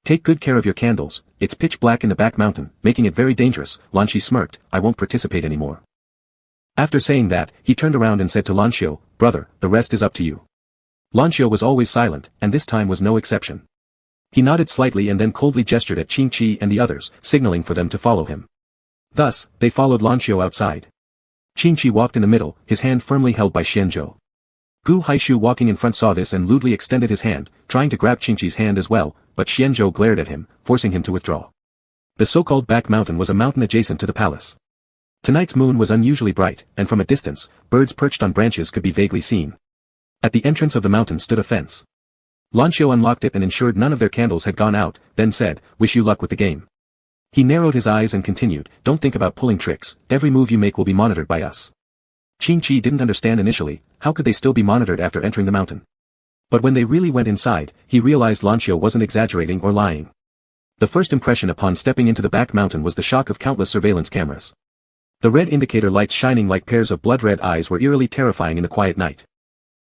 Take good care of your candles, it's pitch black in the back mountain, making it very dangerous. Lan Shi smirked, I won't participate anymore. After saying that, he turned around and said to Lan Xiu, brother, the rest is up to you. Lan Xiu was always silent, and this time was no exception. He nodded slightly and then coldly gestured at Qing Chi and the others, signaling for them to follow him. Thus, they followed Lan Xiu outside. Qing Chi walked in the middle, his hand firmly held by Xianzhou. Gu Haishu walking in front saw this and lewdly extended his hand, trying to grab Qing Chi's hand as well, but Xianzhou glared at him, forcing him to withdraw. The so-called back mountain was a mountain adjacent to the palace. Tonight's moon was unusually bright, and from a distance, birds perched on branches could be vaguely seen. At the entrance of the mountain stood a fence. Lan Xiu unlocked it and ensured none of their candles had gone out, then said, wish you luck with the game. He narrowed his eyes and continued, don't think about pulling tricks, every move you make will be monitored by us. Qing Chi didn't understand initially, how could they still be monitored after entering the mountain? But when they really went inside, he realized Lan Xiu wasn't exaggerating or lying. The first impression upon stepping into the back mountain was the shock of countless surveillance cameras. The red indicator lights shining like pairs of blood-red eyes were eerily terrifying in the quiet night.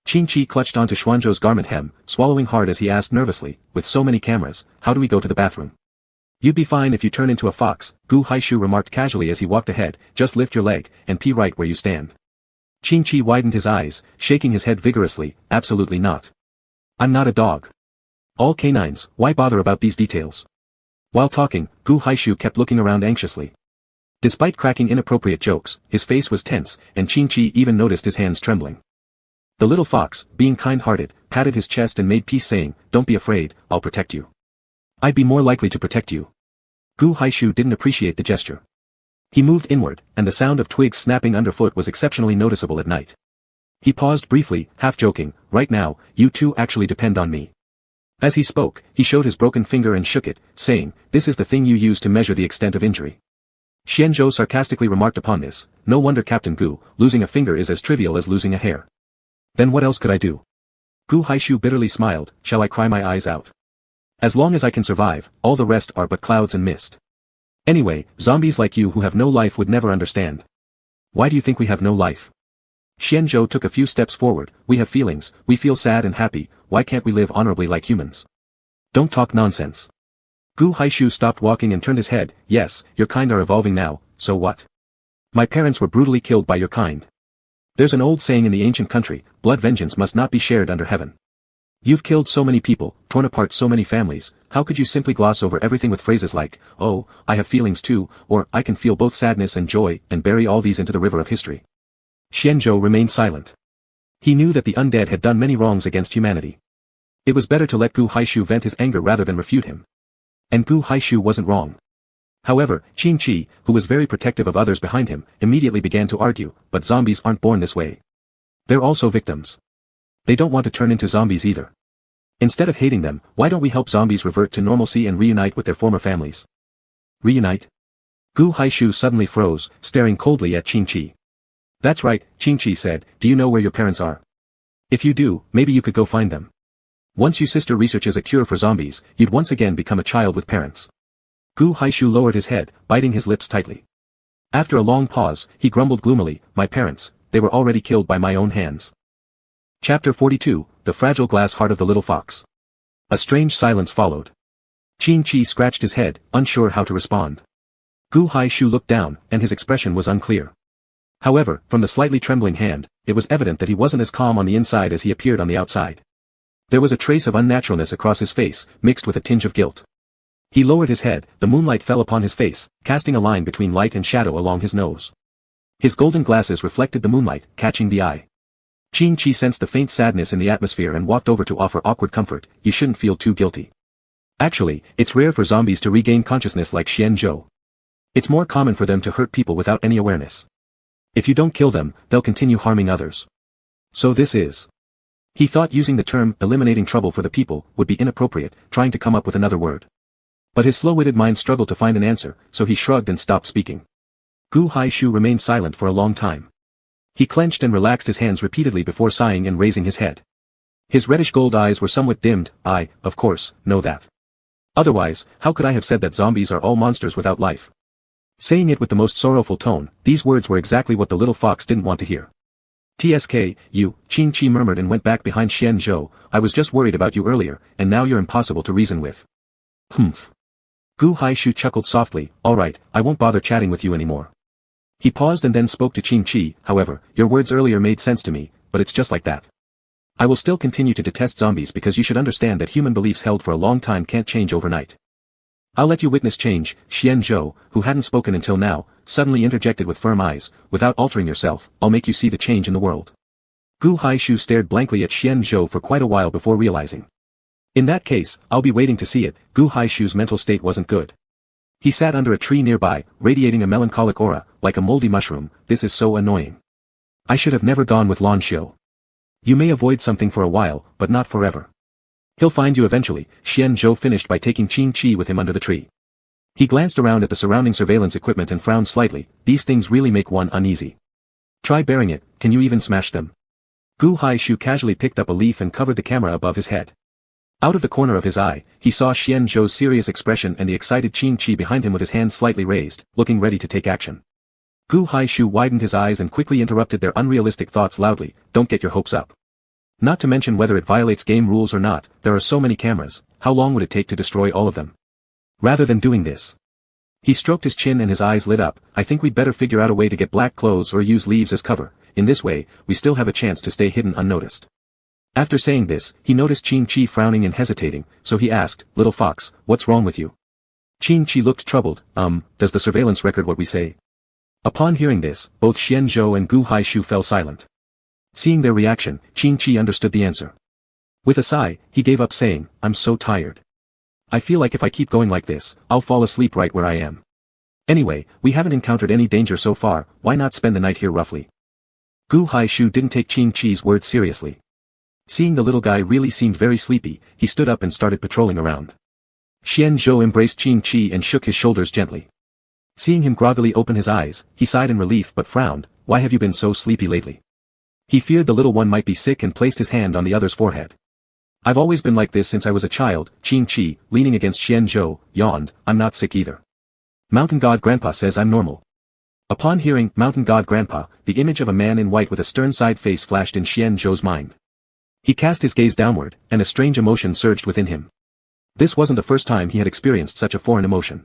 Qing Chi clutched onto Xuanzhou's garment hem, swallowing hard as he asked nervously, with so many cameras, how do we go to the bathroom? You'd be fine if you turn into a fox, Gu Haishu remarked casually as he walked ahead, just lift your leg, and pee right where you stand. Qing Chi widened his eyes, shaking his head vigorously, absolutely not. I'm not a dog. All canines, why bother about these details? While talking, Gu Haishu kept looking around anxiously. Despite cracking inappropriate jokes, his face was tense, and Qing Chi even noticed his hands trembling. The little fox, being kind-hearted, patted his chest and made peace saying, don't be afraid, I'll protect you. I'd be more likely to protect you. Gu Haishu didn't appreciate the gesture. He moved inward, and the sound of twigs snapping underfoot was exceptionally noticeable at night. He paused briefly, half joking, right now, you two actually depend on me. As he spoke, he showed his broken finger and shook it, saying, this is the thing you use to measure the extent of injury. Xianzhou sarcastically remarked upon this, no wonder Captain Gu, losing a finger is as trivial as losing a hair. Then what else could I do? Gu Haishu bitterly smiled, shall I cry my eyes out? As long as I can survive, all the rest are but clouds and mist. Anyway, zombies like you who have no life would never understand. Why do you think we have no life? Xianzhou took a few steps forward, we have feelings, we feel sad and happy, why can't we live honorably like humans? Don't talk nonsense. Gu Haishu stopped walking and turned his head, yes, your kind are evolving now, so what? My parents were brutally killed by your kind. There's an old saying in the ancient country, blood vengeance must not be shared under heaven. You've killed so many people, torn apart so many families, how could you simply gloss over everything with phrases like, oh, I have feelings too, or I can feel both sadness and joy, and bury all these into the river of history? Xianzhou remained silent. He knew that the undead had done many wrongs against humanity. It was better to let Gu Haishu vent his anger rather than refute him. And Gu Haishu wasn't wrong. However, Qing Chi, who was very protective of others behind him, immediately began to argue, but zombies aren't born this way. They're also victims. They don't want to turn into zombies either. Instead of hating them, why don't we help zombies revert to normalcy and reunite with their former families? Reunite? Gu Haishu suddenly froze, staring coldly at Qing Chi. That's right, Qing Chi said, do you know where your parents are? If you do, maybe you could go find them. Once your sister researches a cure for zombies, you'd once again become a child with parents. Gu Haishu lowered his head, biting his lips tightly. After a long pause, he grumbled gloomily, my parents, they were already killed by my own hands. Chapter 42, The Fragile Glass Heart of the Little Fox. A strange silence followed. Qing Chi scratched his head, unsure how to respond. Gu Haishu looked down, and his expression was unclear. However, from the slightly trembling hand, it was evident that he wasn't as calm on the inside as he appeared on the outside. There was a trace of unnaturalness across his face, mixed with a tinge of guilt. He lowered his head, the moonlight fell upon his face, casting a line between light and shadow along his nose. His golden glasses reflected the moonlight, catching the eye. Qing Chi sensed the faint sadness in the atmosphere and walked over to offer awkward comfort, you shouldn't feel too guilty. Actually, it's rare for zombies to regain consciousness like Xianzhou. It's more common for them to hurt people without any awareness. If you don't kill them, they'll continue harming others. So this is. He thought using the term, eliminating trouble for the people, would be inappropriate, trying to come up with another word. But his slow-witted mind struggled to find an answer, so he shrugged and stopped speaking. Gu Haishu remained silent for a long time. He clenched and relaxed his hands repeatedly before sighing and raising his head. His reddish-gold eyes were somewhat dimmed. I, of course, know that. Otherwise, how could I have said that zombies are all monsters without life? Saying it with the most sorrowful tone, these words were exactly what the little fox didn't want to hear. "Tsk, you," Qin Chi murmured and went back behind Xian Zhou. "I was just worried about you earlier, and now you're impossible to reason with." "Humph." Gu Haishu chuckled softly. "All right, I won't bother chatting with you anymore." He paused and then spoke to Qin Chi. "However, your words earlier made sense to me, but it's just like that. I will still continue to detest zombies because you should understand that human beliefs held for a long time can't change overnight." "I'll let you witness change," Xian Zhou, who hadn't spoken until now, suddenly interjected with firm eyes. "Without altering yourself, I'll make you see the change in the world." Gu Haishu stared blankly at Xian Zhou for quite a while before realizing. In that case, I'll be waiting to see it. Gu Haishu's mental state wasn't good. He sat under a tree nearby, radiating a melancholic aura, like a moldy mushroom. This is so annoying. I should have never gone with Lan Xiu. You may avoid something for a while, but not forever. He'll find you eventually. Xian Zhou finished by taking Qin Chi with him under the tree. He glanced around at the surrounding surveillance equipment and frowned slightly. These things really make one uneasy. Try bearing it. Can you even smash them? Gu Haishu casually picked up a leaf and covered the camera above his head. Out of the corner of his eye, he saw Xian Zhou's serious expression and the excited Qin Chi behind him with his hands slightly raised, looking ready to take action. Gu Haishu widened his eyes and quickly interrupted their unrealistic thoughts loudly. "Don't get your hopes up. Not to mention whether it violates game rules or not, there are so many cameras, how long would it take to destroy all of them? Rather than doing this." He stroked his chin and his eyes lit up. "I think we'd better figure out a way to get black clothes or use leaves as cover. In this way, we still have a chance to stay hidden unnoticed." After saying this, he noticed Qin Chi frowning and hesitating, so he asked, "Little fox, what's wrong with you?" Qin Chi looked troubled. Does the surveillance record what we say?" Upon hearing this, both Xian Zhou and Gu Haishu fell silent. Seeing their reaction, Qin Chi understood the answer. With a sigh, he gave up saying, "I'm so tired. I feel like if I keep going like this, I'll fall asleep right where I am. Anyway, we haven't encountered any danger so far, why not spend the night here roughly?" Gu Haishu didn't take Qin Chi's words seriously. Seeing the little guy really seemed very sleepy, he stood up and started patrolling around. Xian Zhou embraced Qin Chi and shook his shoulders gently. Seeing him groggily open his eyes, he sighed in relief but frowned. "Why have you been so sleepy lately?" He feared the little one might be sick and placed his hand on the other's forehead. "I've always been like this since I was a child." Qin Chi, leaning against Xian Zhou, yawned. "I'm not sick either. Mountain God Grandpa says I'm normal." Upon hearing Mountain God Grandpa, the image of a man in white with a stern side face flashed in Xian Zhou's mind. He cast his gaze downward, and a strange emotion surged within him. This wasn't the first time he had experienced such a foreign emotion.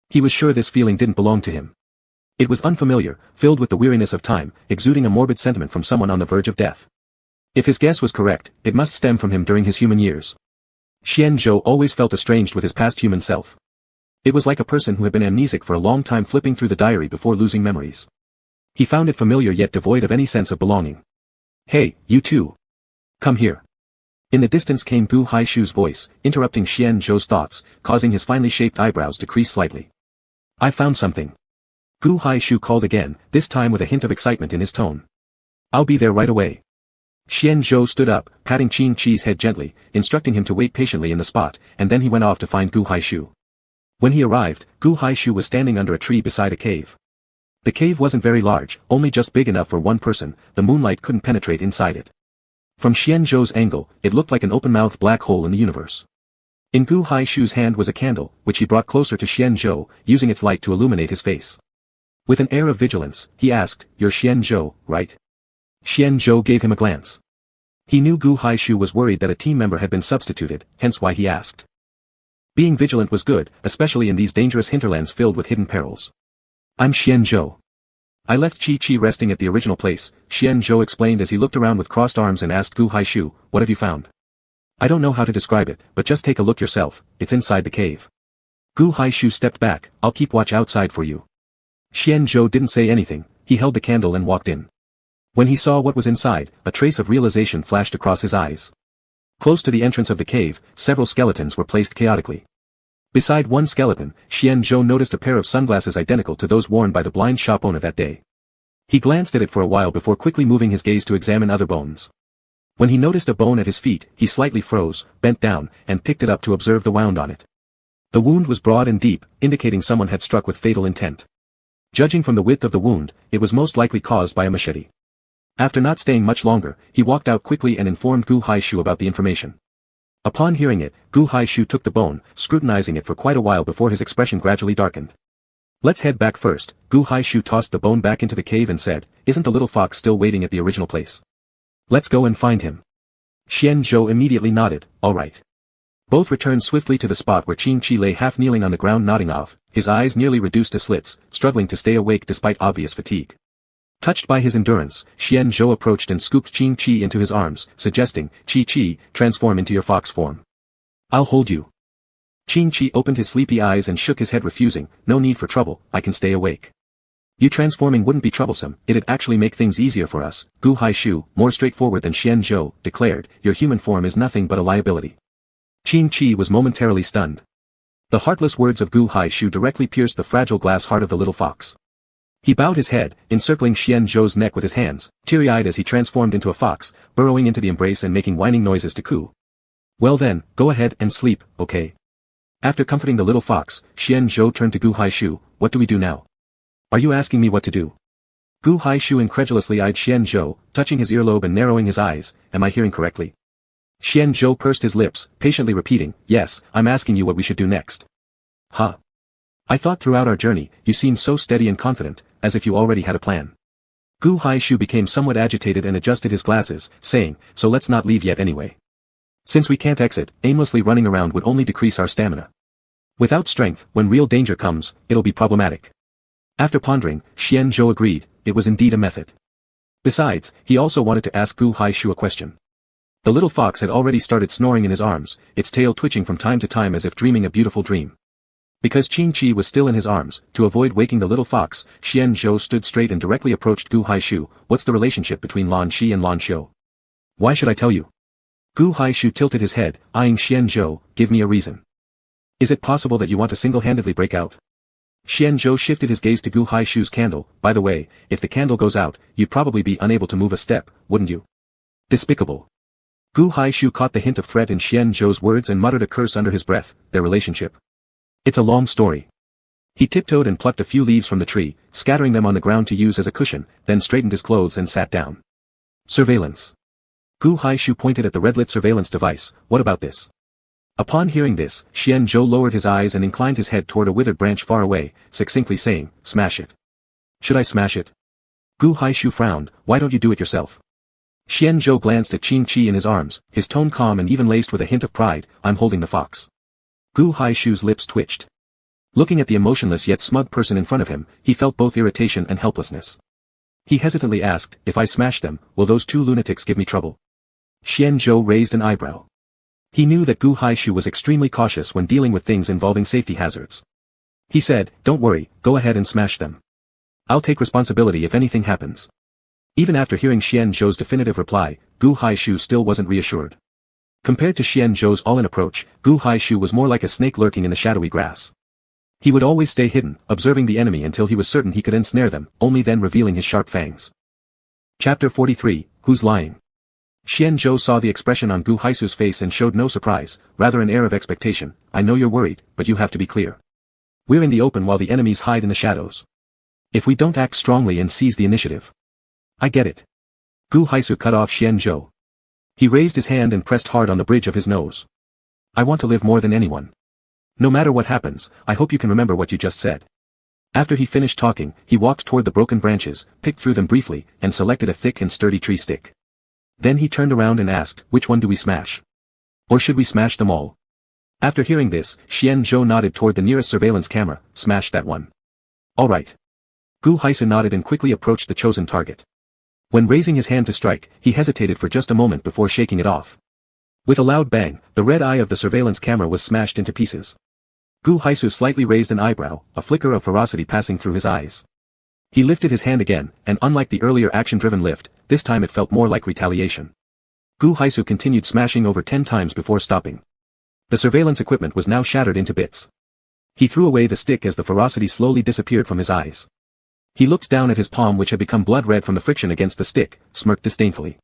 He was sure this feeling didn't belong to him. It was unfamiliar, filled with the weariness of time, exuding a morbid sentiment from someone on the verge of death. If his guess was correct, it must stem from him during his human years. Xian Zhou always felt estranged with his past human self. It was like a person who had been amnesic for a long time flipping through the diary before losing memories. He found it familiar yet devoid of any sense of belonging. "Hey, you two. Come here." In the distance came Gu Haishu's voice, interrupting Xian Zhou's thoughts, causing his finely shaped eyebrows to crease slightly. "I found something." Gu Haishu called again, this time with a hint of excitement in his tone. "I'll be there right away." Xian Zhou stood up, patting Qin Chi's head gently, instructing him to wait patiently in the spot, and then he went off to find Gu Haishu. When he arrived, Gu Haishu was standing under a tree beside a cave. The cave wasn't very large, only just big enough for one person. The moonlight couldn't penetrate inside it. From Xian Zhou's angle, it looked like an open-mouthed black hole in the universe. In Gu Haishu's hand was a candle, which he brought closer to Xian Zhou, using its light to illuminate his face. With an air of vigilance, he asked, "You're Xian Zhou, right?" Xian Zhou gave him a glance. He knew Gu Haishu was worried that a team member had been substituted, hence why he asked. Being vigilant was good, especially in these dangerous hinterlands filled with hidden perils. "I'm Xian Zhou. I left Qi Qi resting at the original place," Xian Zhou explained as he looked around with crossed arms and asked Gu Haishu, "What have you found?" "I don't know how to describe it, but just take a look yourself, it's inside the cave." Gu Haishu stepped back. "I'll keep watch outside for you." Xian Zhou didn't say anything, he held the candle and walked in. When he saw what was inside, a trace of realization flashed across his eyes. Close to the entrance of the cave, several skeletons were placed chaotically. Beside one skeleton, Xian Zhou noticed a pair of sunglasses identical to those worn by the blind shop owner that day. He glanced at it for a while before quickly moving his gaze to examine other bones. When he noticed a bone at his feet, he slightly froze, bent down, and picked it up to observe the wound on it. The wound was broad and deep, indicating someone had struck with fatal intent. Judging from the width of the wound, it was most likely caused by a machete. After not staying much longer, he walked out quickly and informed Gu Haishu about the information. Upon hearing it, Gu Haishu took the bone, scrutinizing it for quite a while before his expression gradually darkened. Let's head back first. Gu Haishu tossed the bone back into the cave and said, isn't the little fox still waiting at the original place? Let's go and find him. Xian Zhou immediately nodded, all right. Both returned swiftly to the spot where Qing Qi lay half kneeling on the ground nodding off, his eyes nearly reduced to slits, struggling to stay awake despite obvious fatigue. Touched by his endurance, Xian Zhou approached and scooped Qing Qi into his arms, suggesting, Qi Qi, transform into your fox form. I'll hold you. Qing Qi opened his sleepy eyes and shook his head refusing, no need for trouble, I can stay awake. You transforming wouldn't be troublesome, it'd actually make things easier for us, Gu Haishu, more straightforward than Xian Zhou, declared, your human form is nothing but a liability. Qing Qi was momentarily stunned. The heartless words of Gu Haishu directly pierced the fragile glass heart of the little fox. He bowed his head, encircling Xian Zhou's neck with his hands, teary-eyed as he transformed into a fox, burrowing into the embrace and making whining noises to coo. Well then, go ahead and sleep, okay? After comforting the little fox, Xian Zhou turned to Gu Haishu, what do we do now? Are you asking me what to do? Gu Haishu incredulously eyed Xian Zhou, touching his earlobe and narrowing his eyes, am I hearing correctly? Xian Zhou pursed his lips, patiently repeating, yes, I'm asking you what we should do next. Huh. I thought throughout our journey, you seemed so steady and confident, as if you already had a plan. Gu Haishu became somewhat agitated and adjusted his glasses, saying, so let's not leave yet anyway. Since we can't exit, aimlessly running around would only decrease our stamina. Without strength, when real danger comes, it'll be problematic. After pondering, Xian Zhou agreed, it was indeed a method. Besides, he also wanted to ask Gu Haishu a question. The little fox had already started snoring in his arms, its tail twitching from time to time as if dreaming a beautiful dream. Because Qing Qi was still in his arms, to avoid waking the little fox, Xian Zhou stood straight and directly approached Gu Haishu, what's the relationship between Lan Shi and Lan Xiu? Why should I tell you? Gu Haishu tilted his head, eyeing Xian Zhou, give me a reason. Is it possible that you want to single-handedly break out? Xian Zhou shifted his gaze to Gu Haishu's candle, by the way, if the candle goes out, you'd probably be unable to move a step, wouldn't you? Despicable. Gu Haishu caught the hint of threat in Xian Zhou's words and muttered a curse under his breath, their relationship. It's a long story. He tiptoed and plucked a few leaves from the tree, scattering them on the ground to use as a cushion, then straightened his clothes and sat down. Surveillance. Gu Haishu pointed at the red-lit surveillance device, what about this? Upon hearing this, Xian Zhou lowered his eyes and inclined his head toward a withered branch far away, succinctly saying, smash it. Should I smash it? Gu Haishu frowned, why don't you do it yourself? Xian Zhou glanced at Qing Qi in his arms, his tone calm and even laced with a hint of pride, I'm holding the fox. Gu Haishu's lips twitched. Looking at the emotionless yet smug person in front of him, he felt both irritation and helplessness. He hesitantly asked, if I smash them, will those two lunatics give me trouble? Xian Zhou raised an eyebrow. He knew that Gu Haishu was extremely cautious when dealing with things involving safety hazards. He said, don't worry, go ahead and smash them. I'll take responsibility if anything happens. Even after hearing Xian Zhou's definitive reply, Gu Haishu still wasn't reassured. Compared to Xian Zhou's all-in approach, Gu Haishu was more like a snake lurking in the shadowy grass. He would always stay hidden, observing the enemy until he was certain he could ensnare them, only then revealing his sharp fangs. Chapter 43, Who's Lying? Xian Zhou saw the expression on Gu Haishu's face and showed no surprise, rather an air of expectation. I know you're worried, but you have to be clear. We're in the open while the enemies hide in the shadows. If we don't act strongly and seize the initiative. I get it. Gu Haishu cut off Xian Zhou. He raised his hand and pressed hard on the bridge of his nose. I want to live more than anyone. No matter what happens, I hope you can remember what you just said. After he finished talking, he walked toward the broken branches, picked through them briefly, and selected a thick and sturdy tree stick. Then he turned around and asked, which one do we smash? Or should we smash them all? After hearing this, Xian Zhou nodded toward the nearest surveillance camera, smash that one. All right. Gu Haishu nodded and quickly approached the chosen target. When raising his hand to strike, he hesitated for just a moment before shaking it off. With a loud bang, the red eye of the surveillance camera was smashed into pieces. Gu Haishu slightly raised an eyebrow, a flicker of ferocity passing through his eyes. He lifted his hand again, and unlike the earlier action-driven lift, this time it felt more like retaliation. Gu Haishu continued smashing over 10 times before stopping. The surveillance equipment was now shattered into bits. He threw away the stick as the ferocity slowly disappeared from his eyes. He looked down at his palm which had become blood red from the friction against the stick, smirked disdainfully.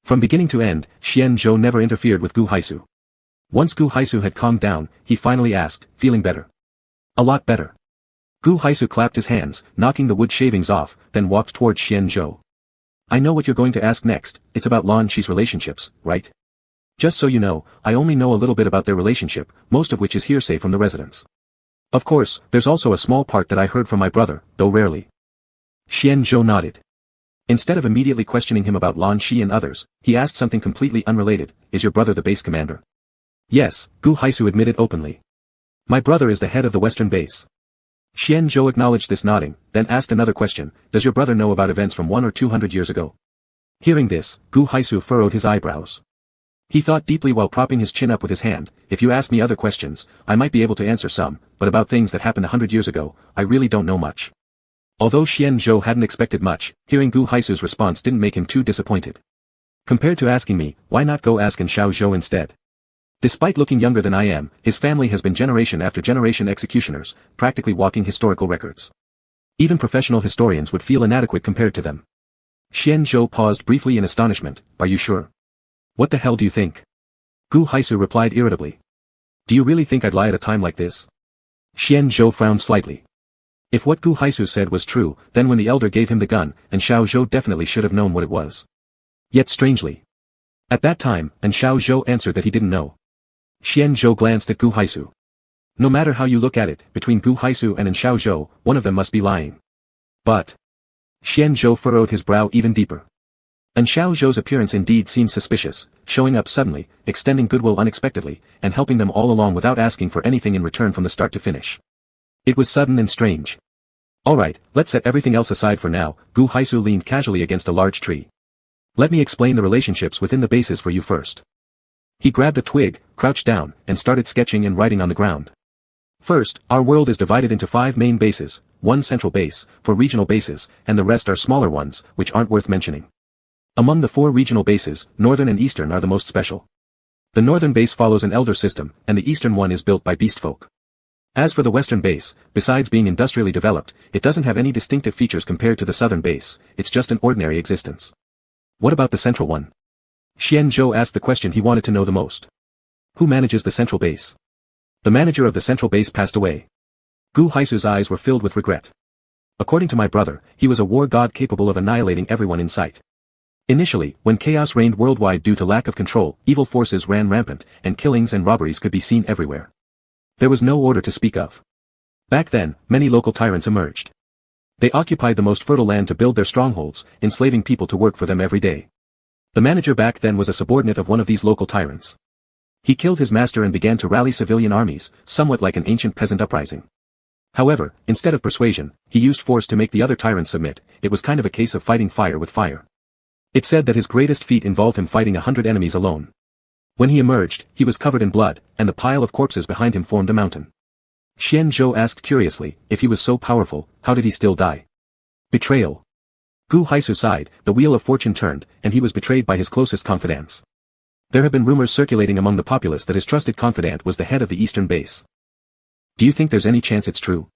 From beginning to end, Xian Zhou never interfered with Gu Haishu. Once Gu Haishu had calmed down, he finally asked, feeling better? A lot better. Gu Haisu clapped his hands, knocking the wood shavings off, then walked towards Xian Zhou. I know what you're going to ask next, it's about Lan Shi's relationships, right? Just so you know, I only know a little bit about their relationship, most of which is hearsay from the residents. Of course, there's also a small part that I heard from my brother, though rarely. Xian Zhou nodded. Instead of immediately questioning him about Lan Shi and others, he asked something completely unrelated, is your brother the base commander? Yes, Gu Haisu admitted openly. My brother is the head of the western base. Xian Zhou acknowledged this nodding, then asked another question, does your brother know about events from 100 or 200 years ago? Hearing this, Gu Haisu furrowed his eyebrows. He thought deeply while propping his chin up with his hand, if you ask me other questions, I might be able to answer some, but about things that happened 100 years ago, I really don't know much. Although Xian Zhou hadn't expected much, hearing Gu Haisu's response didn't make him too disappointed. Compared to asking me, why not go ask Shao Zhou instead? Despite looking younger than I am, his family has been generation after generation executioners, practically walking historical records. Even professional historians would feel inadequate compared to them. Xian Zhou paused briefly in astonishment, are you sure? What the hell do you think? Gu Haisu replied irritably. Do you really think I'd lie at a time like this? Xian Zhou frowned slightly. If what Gu Haisu said was true, then when the elder gave him the gun, Shao Zhou definitely should have known what it was. Yet strangely. At that time, Shao Zhou answered that he didn't know. Xian Zhou glanced at Gu Haisu. No matter how you look at it, between Gu Haisu and Shao Zhou, one of them must be lying. But. Xian Zhou furrowed his brow even deeper. Shao Zhou's appearance indeed seemed suspicious, showing up suddenly, extending goodwill unexpectedly, and helping them all along without asking for anything in return from the start to finish. It was sudden and strange. Alright, let's set everything else aside for now, Gu Haisu leaned casually against a large tree. Let me explain the relationships within the bases for you first. He grabbed a twig, crouched down, and started sketching and writing on the ground. First, our world is divided into 5 main bases, 1 central base, 4 regional bases, and the rest are smaller ones, which aren't worth mentioning. Among the 4 regional bases, northern and eastern are the most special. The northern base follows an elder system, and the eastern one is built by beast folk. As for the western base, besides being industrially developed, it doesn't have any distinctive features compared to the southern base, it's just an ordinary existence. What about the central one? Xian Zhou asked the question he wanted to know the most. Who manages the central base? The manager of the central base passed away. Gu Haisu's eyes were filled with regret. According to my brother, he was a war god capable of annihilating everyone in sight. Initially, when chaos reigned worldwide due to lack of control, evil forces ran rampant, and killings and robberies could be seen everywhere. There was no order to speak of. Back then, many local tyrants emerged. They occupied the most fertile land to build their strongholds, enslaving people to work for them every day. The manager back then was a subordinate of one of these local tyrants. He killed his master and began to rally civilian armies, somewhat like an ancient peasant uprising. However, instead of persuasion, he used force to make the other tyrants submit. It was kind of a case of fighting fire with fire. It said that his greatest feat involved him fighting 100 enemies alone. When he emerged, he was covered in blood, and the pile of corpses behind him formed a mountain. Xian Zhou asked curiously, if he was so powerful, how did he still die? Betrayal. Gu Haisu sighed, the wheel of fortune turned, and he was betrayed by his closest confidants. There have been rumors circulating among the populace that his trusted confidant was the head of the eastern base. Do you think there's any chance it's true?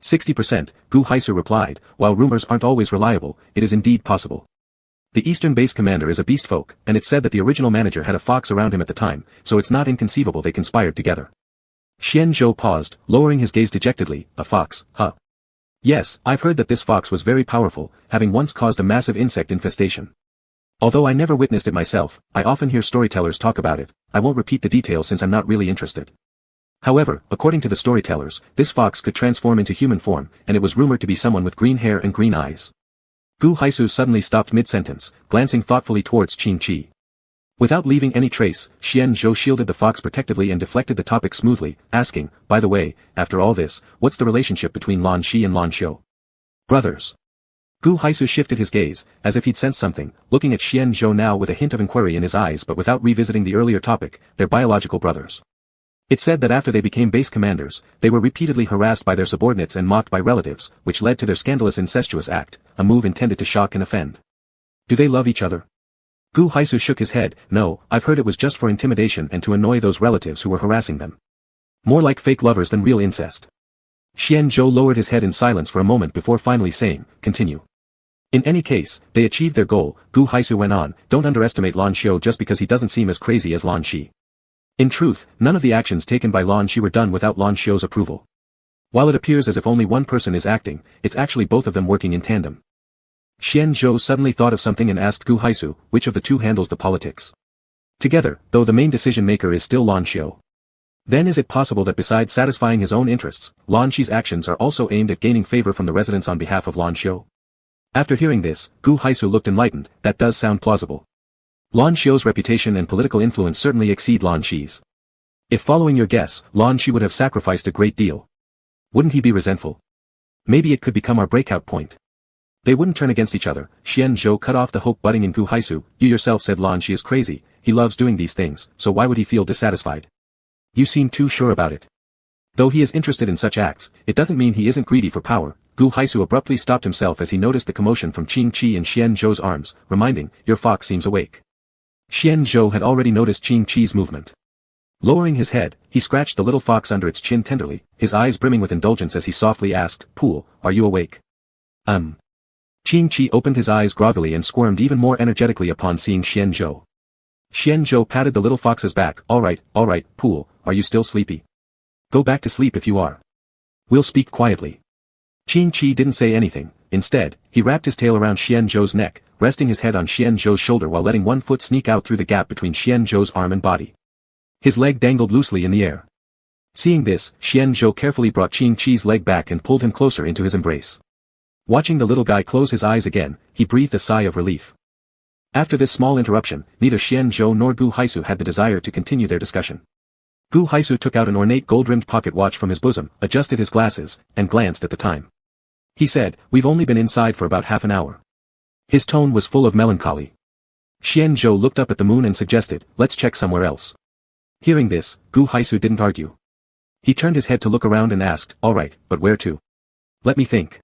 60%, Gu Haisu replied, while rumors aren't always reliable, it is indeed possible. The eastern base commander is a beast folk, and it's said that the original manager had a fox around him at the time, so it's not inconceivable they conspired together. Xian Zhou paused, lowering his gaze dejectedly, a fox, huh? Yes, I've heard that this fox was very powerful, having once caused a massive insect infestation. Although I never witnessed it myself, I often hear storytellers talk about it. I won't repeat the details since I'm not really interested. However, according to the storytellers, this fox could transform into human form, and it was rumored to be someone with green hair and green eyes. Gu Haisu suddenly stopped mid-sentence, glancing thoughtfully towards Qing Qi. Without leaving any trace, Xian Zhou shielded the fox protectively and deflected the topic smoothly, asking, by the way, after all this, what's the relationship between Lan Shi and Lan Xiu? Brothers. Gu Haisu shifted his gaze, as if he'd sensed something, looking at Xian Zhou now with a hint of inquiry in his eyes but without revisiting the earlier topic, they're biological brothers. It said that after they became base commanders, they were repeatedly harassed by their subordinates and mocked by relatives, which led to their scandalous incestuous act, a move intended to shock and offend. Do they love each other? Gu Haisu shook his head, no, I've heard it was just for intimidation and to annoy those relatives who were harassing them. More like fake lovers than real incest. Xian Zhou lowered his head in silence for a moment before finally saying, continue. In any case, they achieved their goal, Gu Haisu went on, don't underestimate Lan Xiu just because he doesn't seem as crazy as Lan Shi. In truth, none of the actions taken by Lan Shi were done without Lan Xiu's approval. While it appears as if only one person is acting, it's actually both of them working in tandem. Xian Zhou suddenly thought of something and asked Gu Haisu, which of the two handles the politics. Together, though the main decision-maker is still Lan Xiu. Then is it possible that besides satisfying his own interests, Lan Xi's actions are also aimed at gaining favor from the residents on behalf of Lan Xiu? After hearing this, Gu Haisu looked enlightened. That does sound plausible. Lan Xiu's reputation and political influence certainly exceed Lan Xi's. If following your guess, Lan Xi would have sacrificed a great deal. Wouldn't he be resentful? Maybe it could become our breakout point. They wouldn't turn against each other. Xian Zhou cut off the hope budding in Gu Haisu. You yourself said Lan Xi is crazy, he loves doing these things, so why would he feel dissatisfied? You seem too sure about it. Though he is interested in such acts, it doesn't mean he isn't greedy for power. Gu Haisu abruptly stopped himself as he noticed the commotion from Qing Qi in Xian Zhou's arms, reminding, your fox seems awake. Xian Zhou had already noticed Qing Qi's movement. Lowering his head, he scratched the little fox under its chin tenderly, his eyes brimming with indulgence as he softly asked, Pool, are you awake? Qing Qi opened his eyes groggily and squirmed even more energetically upon seeing Xian Zhou. Xian Zhou patted the little fox's back. All right, Pool, are you still sleepy? Go back to sleep if you are. We'll speak quietly. Qing Qi didn't say anything. Instead, he wrapped his tail around Xian Zhou's neck, resting his head on Xian Zhou's shoulder while letting one foot sneak out through the gap between Xian Zhou's arm and body. His leg dangled loosely in the air. Seeing this, Xian Zhou carefully brought Qing Qi's leg back and pulled him closer into his embrace. Watching the little guy close his eyes again, he breathed a sigh of relief. After this small interruption, neither Xian Zhou nor Gu Haisu had the desire to continue their discussion. Gu Haisu took out an ornate gold-rimmed pocket watch from his bosom, adjusted his glasses, and glanced at the time. He said, we've only been inside for about half an hour. His tone was full of melancholy. Xian Zhou looked up at the moon and suggested, let's check somewhere else. Hearing this, Gu Haisu didn't argue. He turned his head to look around and asked, all right, but where to? Let me think.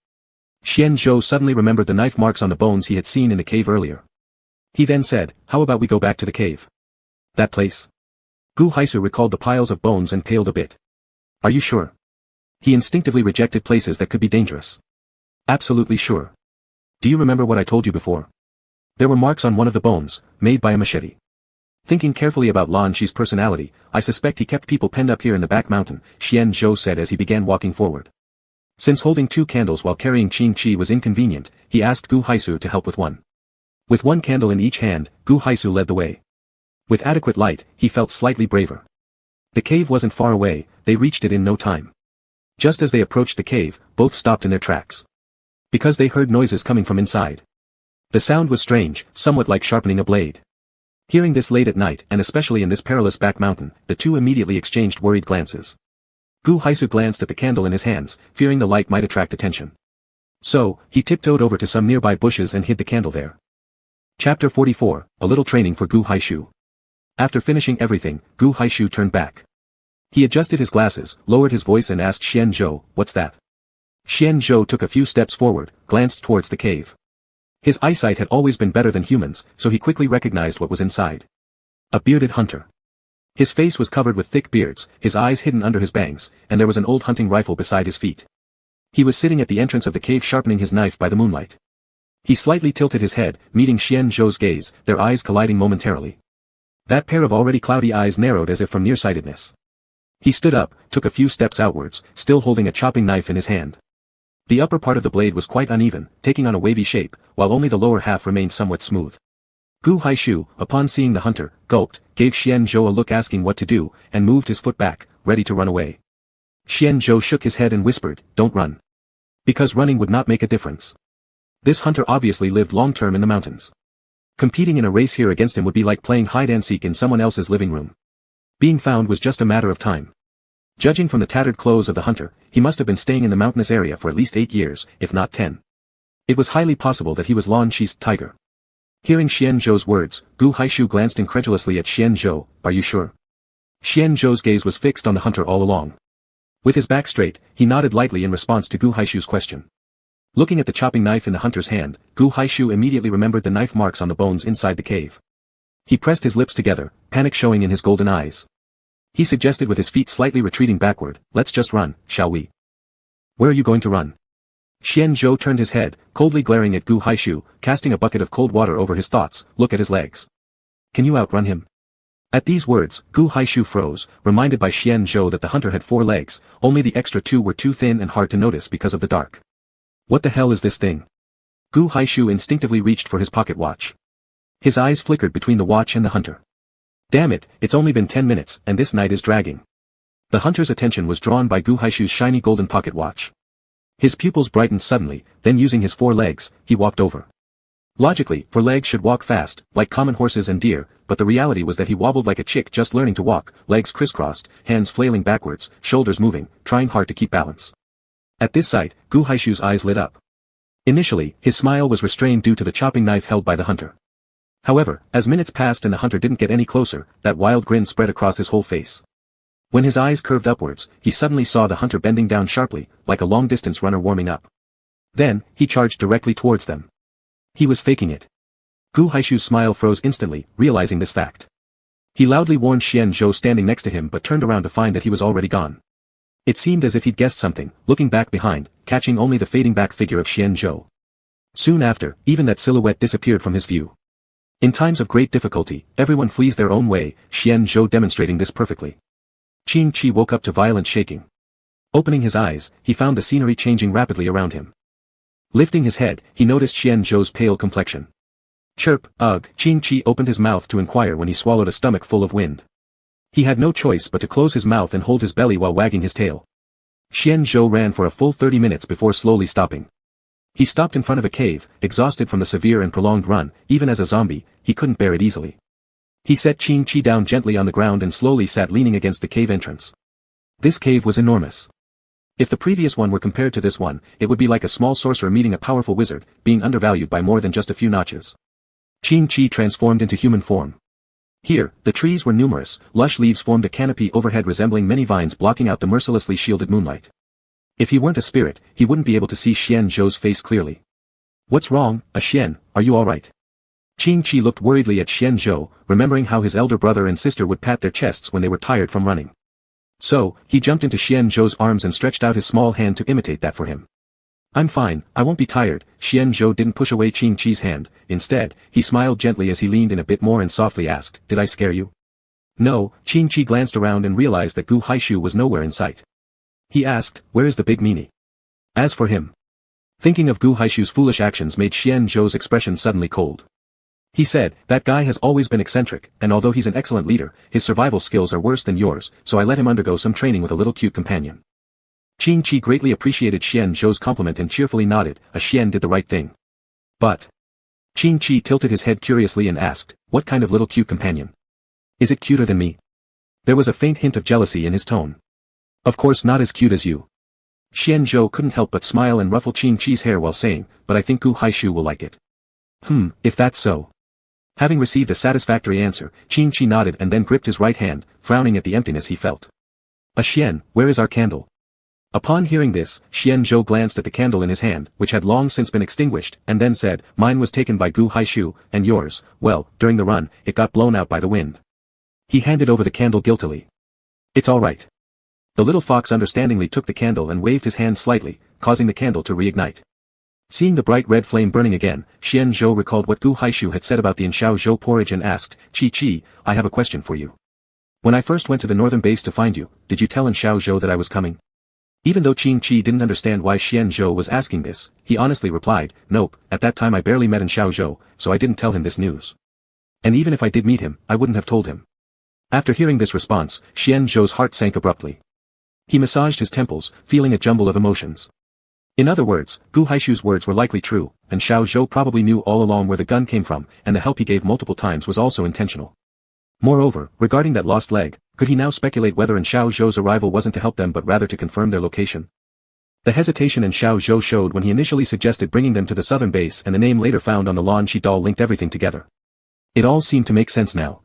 Xian Zhou suddenly remembered the knife marks on the bones he had seen in the cave earlier. He then said, how about we go back to the cave? That place? Gu Haisu recalled the piles of bones and paled a bit. Are you sure? He instinctively rejected places that could be dangerous. Absolutely sure. Do you remember what I told you before? There were marks on one of the bones, made by a machete. Thinking carefully about Lan Xi's personality, I suspect he kept people penned up here in the back mountain, Xian Zhou said as he began walking forward. Since holding two candles while carrying Qing Qi was inconvenient, he asked Gu Haisu to help with one. With one candle in each hand, Gu Haisu led the way. With adequate light, he felt slightly braver. The cave wasn't far away, they reached it in no time. Just as they approached the cave, both stopped in their tracks. Because they heard noises coming from inside. The sound was strange, somewhat like sharpening a blade. Hearing this late at night, and especially in this perilous back mountain, the two immediately exchanged worried glances. Gu Haisu glanced at the candle in his hands, fearing the light might attract attention. So, he tiptoed over to some nearby bushes and hid the candle there. Chapter 44, A Little Training for Gu Haishu. After finishing everything, Gu Haishu turned back. He adjusted his glasses, lowered his voice and asked Xian Zhou, what's that? Xian Zhou took a few steps forward, glanced towards the cave. His eyesight had always been better than humans, so he quickly recognized what was inside. A bearded hunter. His face was covered with thick beards, his eyes hidden under his bangs, and there was an old hunting rifle beside his feet. He was sitting at the entrance of the cave sharpening his knife by the moonlight. He slightly tilted his head, meeting Xian Zhou's gaze, their eyes colliding momentarily. That pair of already cloudy eyes narrowed as if from nearsightedness. He stood up, took a few steps outwards, still holding a chopping knife in his hand. The upper part of the blade was quite uneven, taking on a wavy shape, while only the lower half remained somewhat smooth. Gu Haishu, upon seeing the hunter, gulped, gave Xian Zhou a look asking what to do, and moved his foot back, ready to run away. Xian Zhou shook his head and whispered, don't run. Because running would not make a difference. This hunter obviously lived long-term in the mountains. Competing in a race here against him would be like playing hide-and-seek in someone else's living room. Being found was just a matter of time. Judging from the tattered clothes of the hunter, he must have been staying in the mountainous area for at least 8 years, if not 10. It was highly possible that he was Lan Xi's tiger. Hearing Xian Zhou's words, Gu Haishu glanced incredulously at Xian Zhou, are you sure? Xian Zhou's gaze was fixed on the hunter all along. With his back straight, he nodded lightly in response to Gu Haishu's question. Looking at the chopping knife in the hunter's hand, Gu Haishu immediately remembered the knife marks on the bones inside the cave. He pressed his lips together, panic showing in his golden eyes. He suggested with his feet slightly retreating backward, let's just run, shall we? Where are you going to run? Xian Zhou turned his head, coldly glaring at Gu Haishu, casting a bucket of cold water over his thoughts, look at his legs. Can you outrun him? At these words, Gu Haishu froze, reminded by Xian Zhou that the hunter had 4 legs, only the extra 2 were too thin and hard to notice because of the dark. What the hell is this thing? Gu Haishu instinctively reached for his pocket watch. His eyes flickered between the watch and the hunter. Damn it, it's only been 10 minutes, and this night is dragging. The hunter's attention was drawn by Gu Haishu's shiny golden pocket watch. His pupils brightened suddenly, then using his 4 legs, he walked over. Logically, 4 legs should walk fast, like common horses and deer, but the reality was that he wobbled like a chick just learning to walk, legs crisscrossed, hands flailing backwards, shoulders moving, trying hard to keep balance. At this sight, Gu Haishu's eyes lit up. Initially, his smile was restrained due to the chopping knife held by the hunter. However, as minutes passed and the hunter didn't get any closer, that wild grin spread across his whole face. When his eyes curved upwards, he suddenly saw the hunter bending down sharply, like a long-distance runner warming up. Then, he charged directly towards them. He was faking it. Gu Haishu's smile froze instantly, realizing this fact. He loudly warned Xian Zhou standing next to him but turned around to find that he was already gone. It seemed as if he'd guessed something, looking back behind, catching only the fading back figure of Xian Zhou. Soon after, even that silhouette disappeared from his view. In times of great difficulty, everyone flees their own way, Xian Zhou demonstrating this perfectly. Qing Qi woke up to violent shaking. Opening his eyes, he found the scenery changing rapidly around him. Lifting his head, he noticed Xian Zhou's pale complexion. Chirp, ugh, Qing Qi opened his mouth to inquire when he swallowed a stomach full of wind. He had no choice but to close his mouth and hold his belly while wagging his tail. Xian Zhou ran for a full 30 minutes before slowly stopping. He stopped in front of a cave, exhausted from the severe and prolonged run, even as a zombie, he couldn't bear it easily. He set Qing Qi down gently on the ground and slowly sat leaning against the cave entrance. This cave was enormous. If the previous one were compared to this one, it would be like a small sorcerer meeting a powerful wizard, being undervalued by more than just a few notches. Qing Qi transformed into human form. Here, the trees were numerous, lush leaves formed a canopy overhead resembling many vines blocking out the mercilessly shielded moonlight. If he weren't a spirit, he wouldn't be able to see Xian Zhou's face clearly. What's wrong, Xian, are you alright? Qing Qi looked worriedly at Xian Zhou, remembering how his elder brother and sister would pat their chests when they were tired from running. So, he jumped into Xian Zhou's arms and stretched out his small hand to imitate that for him. I'm fine, I won't be tired. Xian Zhou didn't push away Qing Qi's hand, instead, he smiled gently as he leaned in a bit more and softly asked, did I scare you? No, Qing Qi glanced around and realized that Gu Haishu was nowhere in sight. He asked, where is the big meanie? As for him. Thinking of Gu Haishu's foolish actions made Xian Zhou's expression suddenly cold. He said, that guy has always been eccentric, and although he's an excellent leader, his survival skills are worse than yours, so I let him undergo some training with a little cute companion. Qing Qi greatly appreciated Xian Zhou's compliment and cheerfully nodded, Xian did the right thing. But. Qing Qi tilted his head curiously and asked, what kind of little cute companion? Is it cuter than me? There was a faint hint of jealousy in his tone. Of course not as cute as you. Xian Zhou couldn't help but smile and ruffle Qing Qi's hair while saying, but I think Gu Haishu will like it. If that's so. Having received a satisfactory answer, Qing Qi nodded and then gripped his right hand, frowning at the emptiness he felt. Xian, where is our candle? Upon hearing this, Xian Zhou glanced at the candle in his hand, which had long since been extinguished, and then said, mine was taken by Gu Haishu, and yours, well, during the run, it got blown out by the wind. He handed over the candle guiltily. It's all right. The little fox understandingly took the candle and waved his hand slightly, causing the candle to reignite. Seeing the bright red flame burning again, Xian Zhou recalled what Gu Haishu had said about the Inshao Zhou porridge and asked, Qi Qi, I have a question for you. When I first went to the northern base to find you, did you tell Inshao Zhou that I was coming? Even though Qing Qi didn't understand why Xian Zhou was asking this, he honestly replied, nope, at that time I barely met Inshao Zhou, so I didn't tell him this news. And even if I did meet him, I wouldn't have told him. After hearing this response, Xian Zhou's heart sank abruptly. He massaged his temples, feeling a jumble of emotions. In other words, Gu Haishu's words were likely true, and Xiao Zhou probably knew all along where the gun came from, and the help he gave multiple times was also intentional. Moreover, regarding that lost leg, could he now speculate whether Inshao Zhou's arrival wasn't to help them but rather to confirm their location? The hesitation Inshao Zhou showed when he initially suggested bringing them to the southern base and the name later found on the Lan Shi doll linked everything together. It all seemed to make sense now.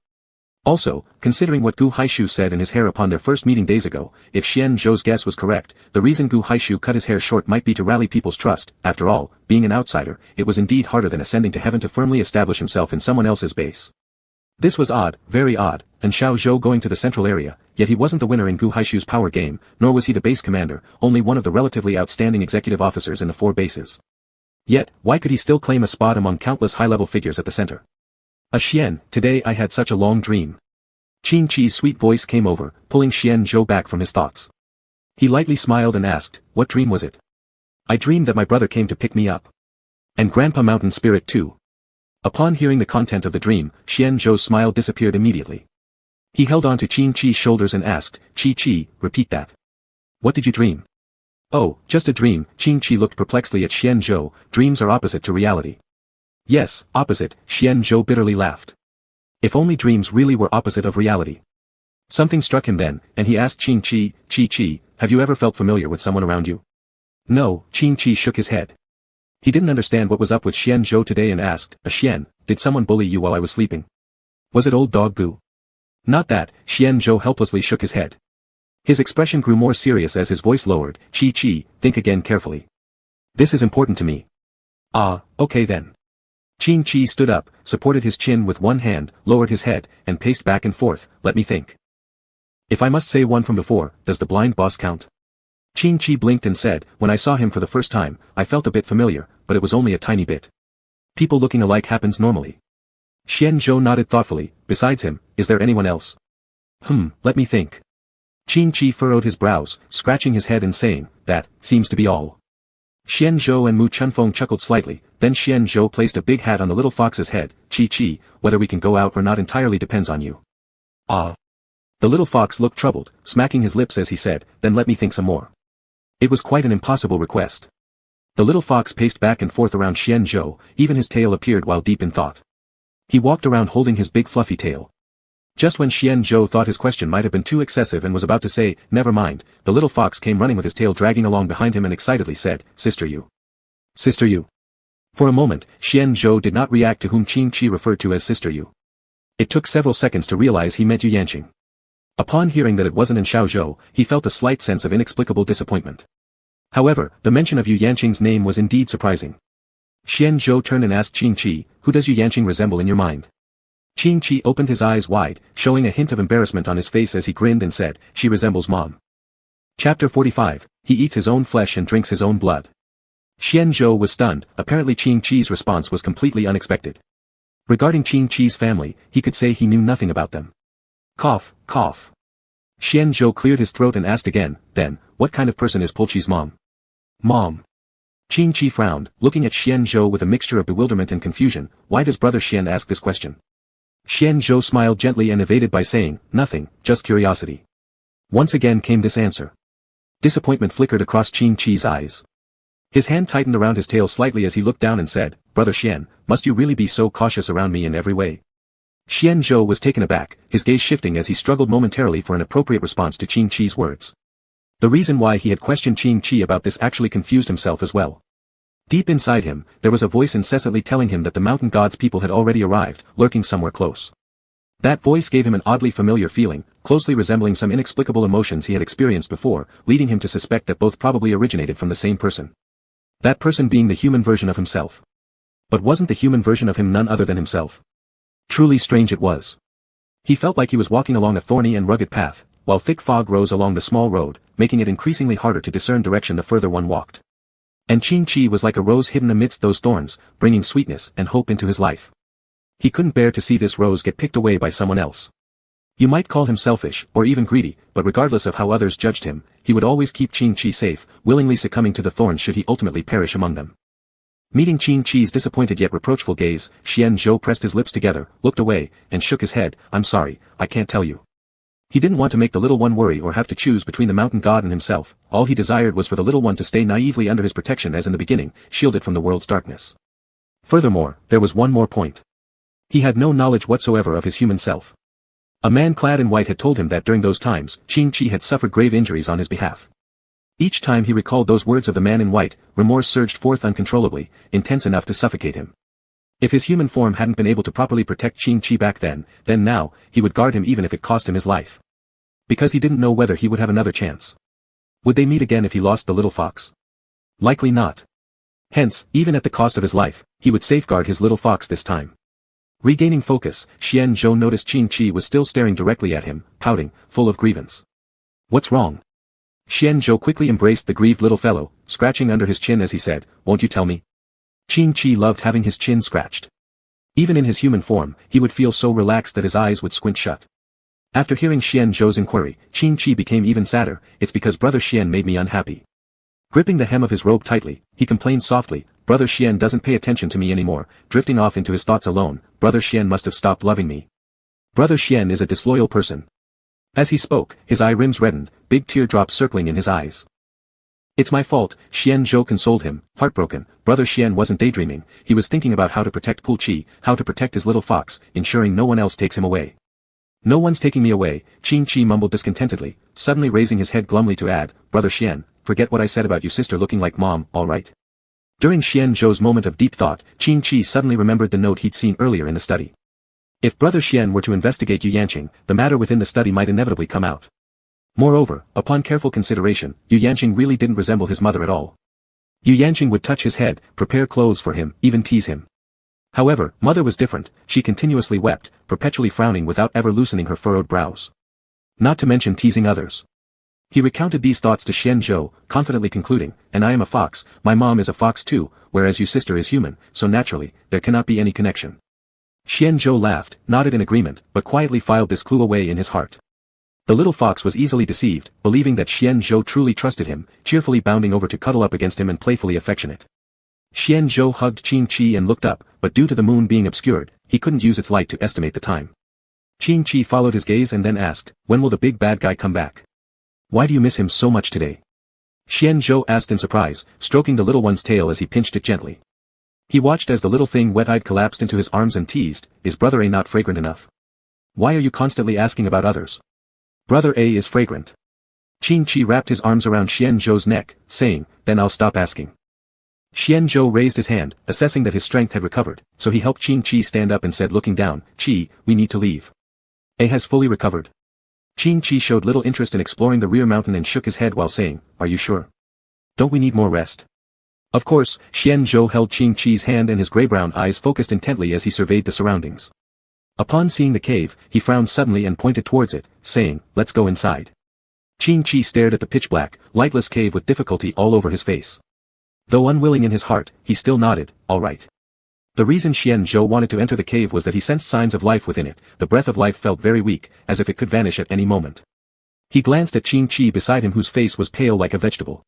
Also, considering what Gu Haishu said in his hair upon their first meeting days ago, if Xian Zhou's guess was correct, the reason Gu Haishu cut his hair short might be to rally people's trust. After all, being an outsider, it was indeed harder than ascending to heaven to firmly establish himself in someone else's base. This was odd, very odd, and Xiao Zhou going to the central area, yet he wasn't the winner in Gu Haishu's power game, nor was he the base commander, only one of the relatively outstanding executive officers in the 4 bases. Yet, why could he still claim a spot among countless high-level figures at the center? Xian, today I had such a long dream. Qing Chi's sweet voice came over, pulling Xian Zhou back from his thoughts. He lightly smiled and asked, what dream was it? I dreamed that my brother came to pick me up. And Grandpa Mountain Spirit too. Upon hearing the content of the dream, Xian Zhou's smile disappeared immediately. He held on to Qing Chi's shoulders and asked, Chi, repeat that. What did you dream? Oh, just a dream. Qing Chi looked perplexedly at Xian Zhou. Dreams are opposite to reality. Yes, opposite, Xian Zhou bitterly laughed. If only dreams really were opposite of reality. Something struck him then, and he asked Qing Chi, have you ever felt familiar with someone around you? No, Qing Chi shook his head. He didn't understand what was up with Xian Zhou today and asked, Xian, did someone bully you while I was sleeping? Was it old dog Gu? Not that, Xian Zhou helplessly shook his head. His expression grew more serious as his voice lowered. Chi, think again carefully. This is important to me. Ah, okay then. Qing Chi stood up, supported his chin with one hand, lowered his head, and paced back and forth. Let me think. If I must say one from before, does the blind boss count? Qing Chi blinked and said, when I saw him for the first time, I felt a bit familiar, but it was only a tiny bit. People looking alike happens normally. Xian Zhou nodded thoughtfully. Besides him, is there anyone else? Let me think. Qing Chi furrowed his brows, scratching his head and saying, that seems to be all. Xian Zhou and Mu Chunfeng chuckled slightly, then Xian Zhou placed a big hat on the little fox's head. Chi, whether we can go out or not entirely depends on you. Ah. The little fox looked troubled, smacking his lips as he said, then let me think some more. It was quite an impossible request. The little fox paced back and forth around Xian Zhou, even his tail appeared while deep in thought. He walked around holding his big fluffy tail. Just when Xian Zhou thought his question might have been too excessive and was about to say, never mind, the little fox came running with his tail dragging along behind him and excitedly said, Sister you. Sister you. For a moment, Xian Zhou did not react to whom Qing Chi referred to as Sister you. It took several seconds to realize he meant Yu Yanqing. Upon hearing that it wasn't in Xiaozhou, he felt a slight sense of inexplicable disappointment. However, the mention of Yu Yanqing's name was indeed surprising. Xian Zhou turned and asked Qing Chi, who does Yu Yanqing resemble in your mind? Qing Chi opened his eyes wide, showing a hint of embarrassment on his face as he grinned and said, she resembles Mom. Chapter 45, he eats his own flesh and drinks his own blood. Xian Zhou was stunned. Apparently Qing Chi's response was completely unexpected. Regarding Qing Chi's family, he could say he knew nothing about them. Cough, cough. Xian Zhou cleared his throat and asked again, then, what kind of person is Pulchi's mom? Mom. Qing Chi frowned, looking at Xian Zhou with a mixture of bewilderment and confusion. Why does brother Xian ask this question? Xian Zhou smiled gently and evaded by saying, nothing, just curiosity. Once again came this answer. Disappointment flickered across Qing Chi's eyes. His hand tightened around his tail slightly as he looked down and said, Brother Xian, must you really be so cautious around me in every way? Xian Zhou was taken aback, his gaze shifting as he struggled momentarily for an appropriate response to Qing Chi's words. The reason why he had questioned Qing Chi about this actually confused himself as well. Deep inside him, there was a voice incessantly telling him that the mountain god's people had already arrived, lurking somewhere close. That voice gave him an oddly familiar feeling, closely resembling some inexplicable emotions he had experienced before, leading him to suspect that both probably originated from the same person. That person being the human version of himself. But wasn't the human version of him none other than himself? Truly strange it was. He felt like he was walking along a thorny and rugged path, while thick fog rose along the small road, making it increasingly harder to discern direction the further one walked. And Qing Chi was like a rose hidden amidst those thorns, bringing sweetness and hope into his life. He couldn't bear to see this rose get picked away by someone else. You might call him selfish, or even greedy, but regardless of how others judged him, he would always keep Qing Chi safe, willingly succumbing to the thorns should he ultimately perish among them. Meeting Qing Chi's disappointed yet reproachful gaze, Xian Zhou pressed his lips together, looked away, and shook his head. I'm sorry, I can't tell you. He didn't want to make the little one worry or have to choose between the mountain god and himself. All he desired was for the little one to stay naively under his protection as in the beginning, shielded from the world's darkness. Furthermore, there was one more point. He had no knowledge whatsoever of his human self. A man clad in white had told him that during those times, Qing Chi had suffered grave injuries on his behalf. Each time he recalled those words of the man in white, remorse surged forth uncontrollably, intense enough to suffocate him. If his human form hadn't been able to properly protect Qing Chi back then now, he would guard him even if it cost him his life. Because he didn't know whether he would have another chance. Would they meet again if he lost the little fox? Likely not. Hence, even at the cost of his life, he would safeguard his little fox this time. Regaining focus, Xian Zhou noticed Qing Chi was still staring directly at him, pouting, full of grievance. What's wrong? Xian Zhou quickly embraced the grieved little fellow, scratching under his chin as he said, won't you tell me? Qing Chi loved having his chin scratched. Even in his human form, he would feel so relaxed that his eyes would squint shut. After hearing Xian Zhou's inquiry, Qing Qi became even sadder. It's because Brother Xian made me unhappy. Gripping the hem of his robe tightly, he complained softly, Brother Xian doesn't pay attention to me anymore. Drifting off into his thoughts alone, Brother Xian must have stopped loving me. Brother Xian is a disloyal person. As he spoke, his eye rims reddened, big teardrops circling in his eyes. It's my fault, Xian Zhou consoled him, heartbroken. Brother Xian wasn't daydreaming, he was thinking about how to protect Pu Qi, how to protect his little fox, ensuring no one else takes him away. No one's taking me away, Qing Qi mumbled discontentedly, suddenly raising his head glumly to add, Brother Xian, forget what I said about you sister looking like mom, alright? During Xian Zhou's moment of deep thought, Qing Qi suddenly remembered the note he'd seen earlier in the study. If Brother Xian were to investigate Yu Yanqing, the matter within the study might inevitably come out. Moreover, upon careful consideration, Yu Yanqing really didn't resemble his mother at all. Yu Yanqing would touch his head, prepare clothes for him, even tease him. However, mother was different, she continuously wept, perpetually frowning without ever loosening her furrowed brows. Not to mention teasing others. He recounted these thoughts to Xian Zhou, confidently concluding, and I am a fox, my mom is a fox too, whereas you sister is human, so naturally, there cannot be any connection. Xian Zhou laughed, nodded in agreement, but quietly filed this clue away in his heart. The little fox was easily deceived, believing that Xian Zhou truly trusted him, cheerfully bounding over to cuddle up against him and playfully affectionate. Xian Zhou hugged Qing Qi and looked up, but due to the moon being obscured, he couldn't use its light to estimate the time. Qing Qi followed his gaze and then asked, when will the big bad guy come back? Why do you miss him so much today? Xian Zhou asked in surprise, stroking the little one's tail as he pinched it gently. He watched as the little thing wet-eyed collapsed into his arms and teased, is Brother A not fragrant enough? Why are you constantly asking about others? Brother A is fragrant. Qing Qi wrapped his arms around Xian Zhou's neck, saying, then I'll stop asking. Xian Zhou raised his hand, assessing that his strength had recovered, so he helped Qing Qi stand up and said looking down, Qi, we need to leave. A has fully recovered. Qing Qi showed little interest in exploring the rear mountain and shook his head while saying, are you sure? Don't we need more rest? Of course, Xian Zhou held Qing Qi's hand and his gray-brown eyes focused intently as he surveyed the surroundings. Upon seeing the cave, he frowned suddenly and pointed towards it, saying, let's go inside. Qing Qi stared at the pitch-black, lightless cave with difficulty all over his face. Though unwilling in his heart, he still nodded, all right. The reason Xian Zhou wanted to enter the cave was that he sensed signs of life within it, the breath of life felt very weak, as if it could vanish at any moment. He glanced at Qing Qi beside him whose face was pale like a vegetable.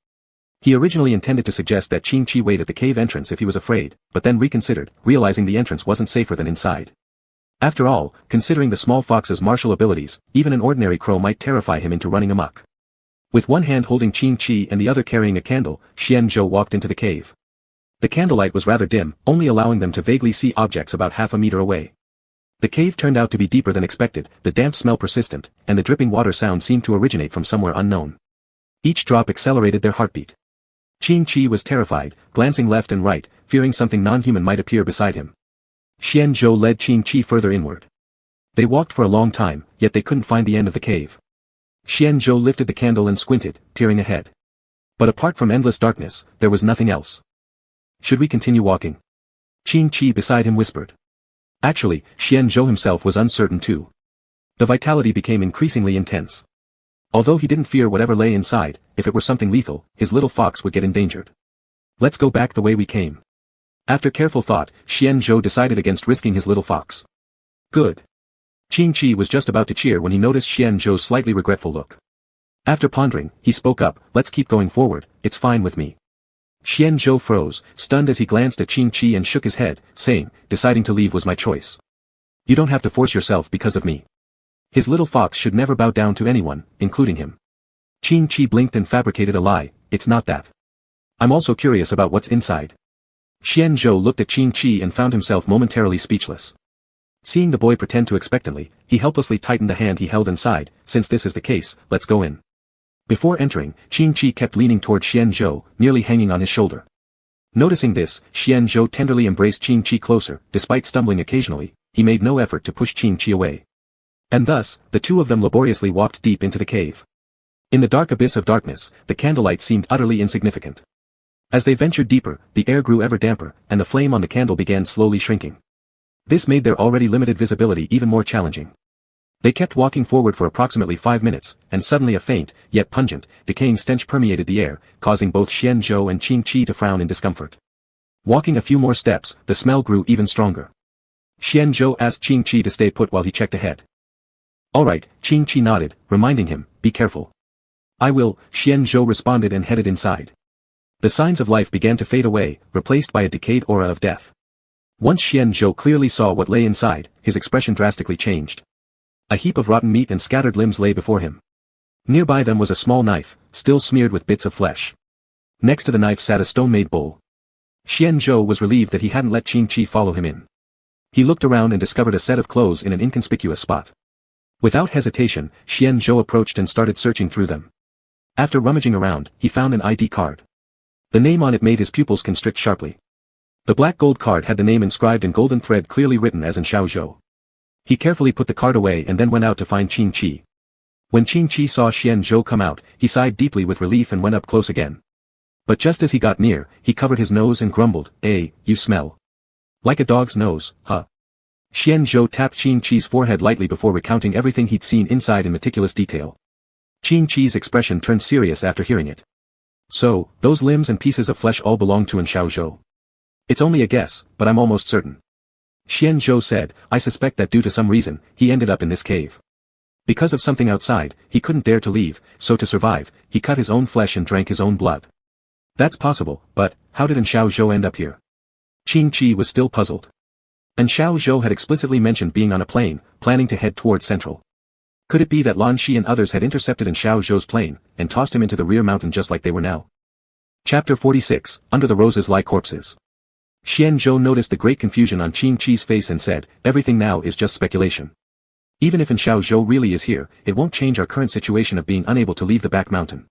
He originally intended to suggest that Qing Qi wait at the cave entrance if he was afraid, but then reconsidered, realizing the entrance wasn't safer than inside. After all, considering the small fox's martial abilities, even an ordinary crow might terrify him into running amok. With one hand holding Qing Qi and the other carrying a candle, Xian Zhou walked into the cave. The candlelight was rather dim, only allowing them to vaguely see objects about half a meter away. The cave turned out to be deeper than expected, the damp smell persistent, and the dripping water sound seemed to originate from somewhere unknown. Each drop accelerated their heartbeat. Qing Qi was terrified, glancing left and right, fearing something non-human might appear beside him. Xian Zhou led Qing Qi further inward. They walked for a long time, yet they couldn't find the end of the cave. Xian Zhou lifted the candle and squinted, peering ahead. But apart from endless darkness, there was nothing else. Should we continue walking? Qing Qi beside him whispered. Actually, Xian Zhou himself was uncertain too. The vitality became increasingly intense. Although he didn't fear whatever lay inside, if it were something lethal, his little fox would get endangered. Let's go back the way we came. After careful thought, Xian Zhou decided against risking his little fox. Good. Qing Qi was just about to cheer when he noticed Xian Zhou's slightly regretful look. After pondering, he spoke up, let's keep going forward, it's fine with me. Xian Zhou froze, stunned as he glanced at Qing Qi and shook his head, saying, deciding to leave was my choice. You don't have to force yourself because of me. His little fox should never bow down to anyone, including him. Qing Qi blinked and fabricated a lie, it's not that. I'm also curious about what's inside. Xian Zhou looked at Qing Qi and found himself momentarily speechless. Seeing the boy pretend to expectantly, he helplessly tightened the hand he held inside, since this is the case, let's go in. Before entering, Qing Qi kept leaning toward Xian Zhou, nearly hanging on his shoulder. Noticing this, Xian Zhou tenderly embraced Qing Qi closer, despite stumbling occasionally, he made no effort to push Qing Qi away. And thus, the two of them laboriously walked deep into the cave. In the dark abyss of darkness, the candlelight seemed utterly insignificant. As they ventured deeper, the air grew ever damper, and the flame on the candle began slowly shrinking. This made their already limited visibility even more challenging. They kept walking forward for approximately 5 minutes, and suddenly a faint, yet pungent, decaying stench permeated the air, causing both Xian Zhou and Qing Qi to frown in discomfort. Walking a few more steps, the smell grew even stronger. Xian Zhou asked Qing Qi to stay put while he checked ahead. Alright, Qing-Chi nodded, reminding him, be careful. I will, Xian-Zhou responded and headed inside. The signs of life began to fade away, replaced by a decayed aura of death. Once Xian-Zhou clearly saw what lay inside, his expression drastically changed. A heap of rotten meat and scattered limbs lay before him. Nearby them was a small knife, still smeared with bits of flesh. Next to the knife sat a stone-made bowl. Xian-Zhou was relieved that he hadn't let Qing-Chi follow him in. He looked around and discovered a set of clothes in an inconspicuous spot. Without hesitation, Xian-Zhou approached and started searching through them. After rummaging around, he found an ID card. The name on it made his pupils constrict sharply. The black gold card had the name inscribed in golden thread clearly written as in Xiaozhou. He carefully put the card away and then went out to find Qing-Chi. When Qing-Chi saw Xian-Zhou come out, he sighed deeply with relief and went up close again. But just as he got near, he covered his nose and grumbled, you smell like a dog's nose, huh? Xian-Zhou tapped Qing-Chi's forehead lightly before recounting everything he'd seen inside in meticulous detail. Qing-Chi's expression turned serious after hearing it. So, those limbs and pieces of flesh all belong to Xiaozhou. It's only a guess, but I'm almost certain. Xian-Zhou said, I suspect that due to some reason, he ended up in this cave. Because of something outside, he couldn't dare to leave, so to survive, he cut his own flesh and drank his own blood. That's possible, but, how did Xiaozhou end up here? Qing-Chi was still puzzled. Xiaozhou had explicitly mentioned being on a plane, planning to head toward Central. Could it be that Lan Shi and others had intercepted Xiaozhou's plane, and tossed him into the rear mountain just like they were now? Chapter 46, Under the Roses Lie Corpses. Xian-Zhou noticed the great confusion on Qing-Chi's face and said, everything now is just speculation. Even if Xiaozhou really is here, it won't change our current situation of being unable to leave the back mountain.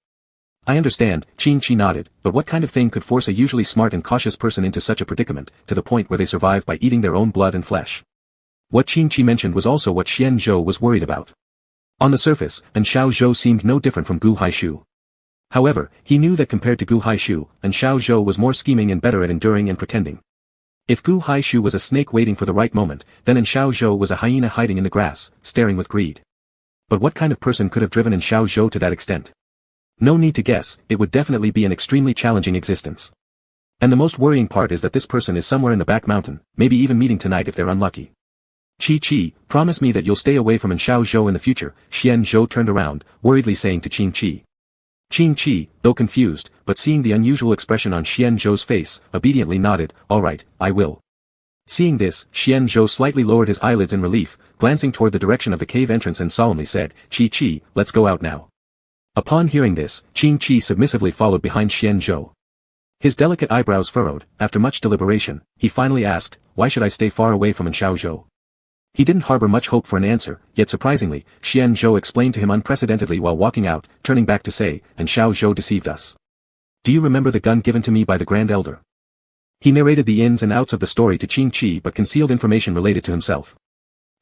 I understand, Qing-Chi nodded, but what kind of thing could force a usually smart and cautious person into such a predicament, to the point where they survive by eating their own blood and flesh? What Qing-Chi mentioned was also what Xian-Zhou was worried about. On the surface, Xiaozhou seemed no different from Gu Haishu. However, he knew that compared to Gu Haishu, Xiaozhou was more scheming and better at enduring and pretending. If Gu Haishu was a snake waiting for the right moment, then Xiaozhou was a hyena hiding in the grass, staring with greed. But what kind of person could have driven Xiaozhou to that extent? No need to guess, it would definitely be an extremely challenging existence. And the most worrying part is that this person is somewhere in the back mountain, maybe even meeting tonight if they're unlucky. Qi-Chi, promise me that you'll stay away from Xiaozhou in the future, Xian-Zhou turned around, worriedly saying to Qing-Chi. Qing-Chi, though confused, but seeing the unusual expression on Xian-Zhou's face, obediently nodded, alright, I will. Seeing this, Xian-Zhou slightly lowered his eyelids in relief, glancing toward the direction of the cave entrance and solemnly said, Qi-Chi, let's go out now. Upon hearing this, Qing-Chi submissively followed behind Xian-Zhou. His delicate eyebrows furrowed, after much deliberation, he finally asked, why should I stay far away from Xiaozhou? He didn't harbor much hope for an answer, yet surprisingly, Xian-Zhou explained to him unprecedentedly while walking out, turning back to say, Xiaozhou deceived us. Do you remember the gun given to me by the Grand Elder? He narrated the ins and outs of the story to Qing-Chi but concealed information related to himself.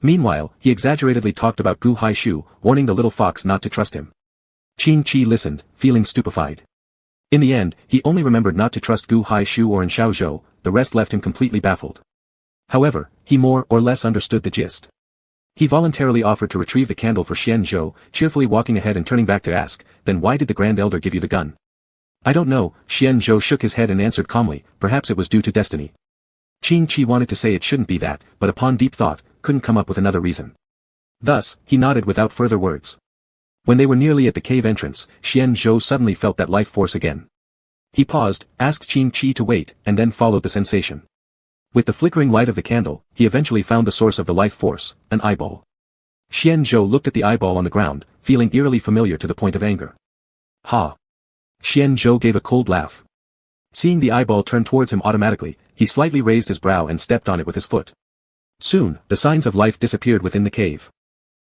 Meanwhile, he exaggeratedly talked about Gu Haishu, warning the little fox not to trust him. Qing-Chi listened, feeling stupefied. In the end, he only remembered not to trust Gu Haishu or Xiaozhou, the rest left him completely baffled. However, he more or less understood the gist. He voluntarily offered to retrieve the candle for Xian-Zhou, cheerfully walking ahead and turning back to ask, then why did the Grand Elder give you the gun? I don't know, Xian-Zhou shook his head and answered calmly, perhaps it was due to destiny. Qing-Chi wanted to say it shouldn't be that, but upon deep thought, couldn't come up with another reason. Thus, he nodded without further words. When they were nearly at the cave entrance, Xian-Zhou suddenly felt that life force again. He paused, asked Qing-Chi to wait, and then followed the sensation. With the flickering light of the candle, he eventually found the source of the life force, an eyeball. Xian-Zhou looked at the eyeball on the ground, feeling eerily familiar to the point of anger. Ha! Xian-Zhou gave a cold laugh. Seeing the eyeball turn towards him automatically, he slightly raised his brow and stepped on it with his foot. Soon, the signs of life disappeared within the cave.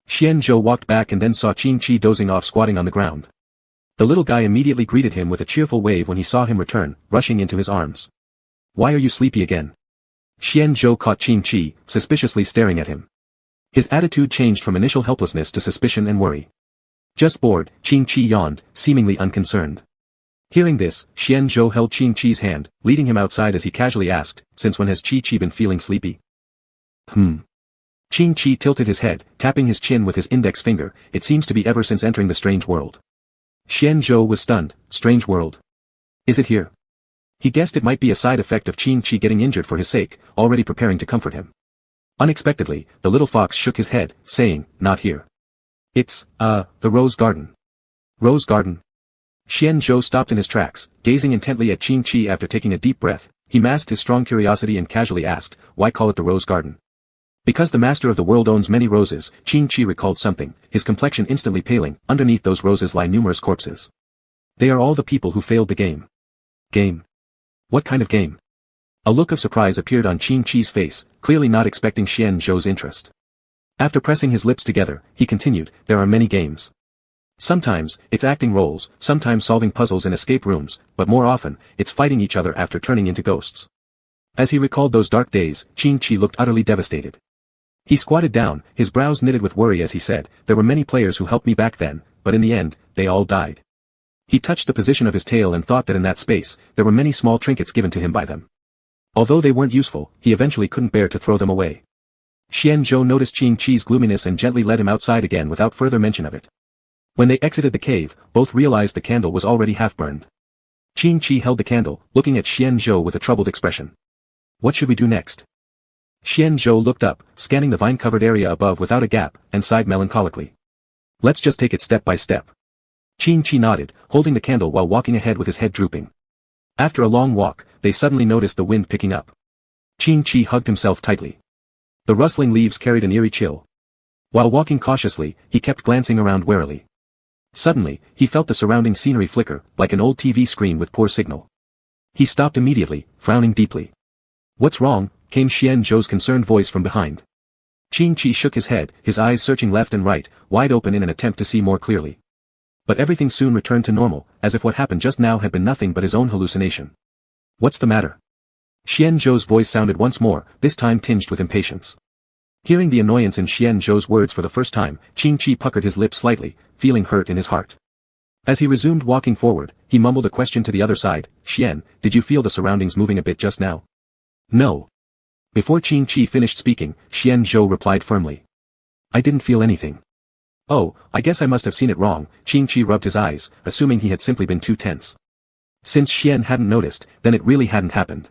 Xian-Zhou walked back and then saw Qing-Chi dozing off squatting on the ground. The little guy immediately greeted him with a cheerful wave when he saw him return, rushing into his arms. Why are you sleepy again? Xian-Zhou caught Qing-Chi, suspiciously staring at him. His attitude changed from initial helplessness to suspicion and worry. Just bored, Qing-Chi yawned, seemingly unconcerned. Hearing this, Xian-Zhou held Qing-Chi's hand, leading him outside as he casually asked, since when has Qi-Chi been feeling sleepy? Qing-Chi tilted his head, tapping his chin with his index finger, it seems to be ever since entering the strange world. Xian-Zhou was stunned, strange world. Is it here? He guessed it might be a side effect of Qing-Chi getting injured for his sake, already preparing to comfort him. Unexpectedly, the little fox shook his head, saying, not here. It's, the Rose Garden. Rose Garden? Xian Zhou stopped in his tracks, gazing intently at Qing Qi. After taking a deep breath, he masked his strong curiosity and casually asked, why call it the Rose Garden? Because the master of the world owns many roses. Qing Qi recalled something, his complexion instantly paling. Underneath those roses lie numerous corpses. They are all the people who failed the game. Game? What kind of game? A look of surprise appeared on Qing Qi's face, clearly not expecting Xian Zhou's interest. After pressing his lips together, he continued, there are many games. Sometimes, it's acting roles, sometimes solving puzzles in escape rooms, but more often, it's fighting each other after turning into ghosts. As he recalled those dark days, Qing Qi looked utterly devastated. He squatted down, his brows knitted with worry as he said, there were many players who helped me back then, but in the end, they all died. He touched the position of his tail and thought that in that space, there were many small trinkets given to him by them. Although they weren't useful, he eventually couldn't bear to throw them away. Xian Zhou noticed Qing Qi's gloominess and gently led him outside again without further mention of it. When they exited the cave, both realized the candle was already half-burned. Qing Qi held the candle, looking at Xian Zhou with a troubled expression. What should we do next? Xian Zhou looked up, scanning the vine-covered area above without a gap, and sighed melancholically. Let's just take it step by step. Qing Qi nodded, holding the candle while walking ahead with his head drooping. After a long walk, they suddenly noticed the wind picking up. Qing Qi hugged himself tightly. The rustling leaves carried an eerie chill. While walking cautiously, he kept glancing around warily. Suddenly, he felt the surrounding scenery flicker, like an old TV screen with poor signal. He stopped immediately, frowning deeply. What's wrong? Came Xian Zhou's concerned voice from behind. Qing Qi shook his head, his eyes searching left and right, wide open in an attempt to see more clearly. But everything soon returned to normal, as if what happened just now had been nothing but his own hallucination. What's the matter? Xian Zhou's voice sounded once more, this time tinged with impatience. Hearing the annoyance in Xian Zhou's words for the first time, Qing Qi puckered his lips slightly, feeling hurt in his heart. As he resumed walking forward, he mumbled a question to the other side, Xian, did you feel the surroundings moving a bit just now? No. Before Qing Qi finished speaking, Xian Zhou replied firmly. I didn't feel anything. Oh, I guess I must have seen it wrong. Qing Qi rubbed his eyes, assuming he had simply been too tense. Since Xian hadn't noticed, then it really hadn't happened.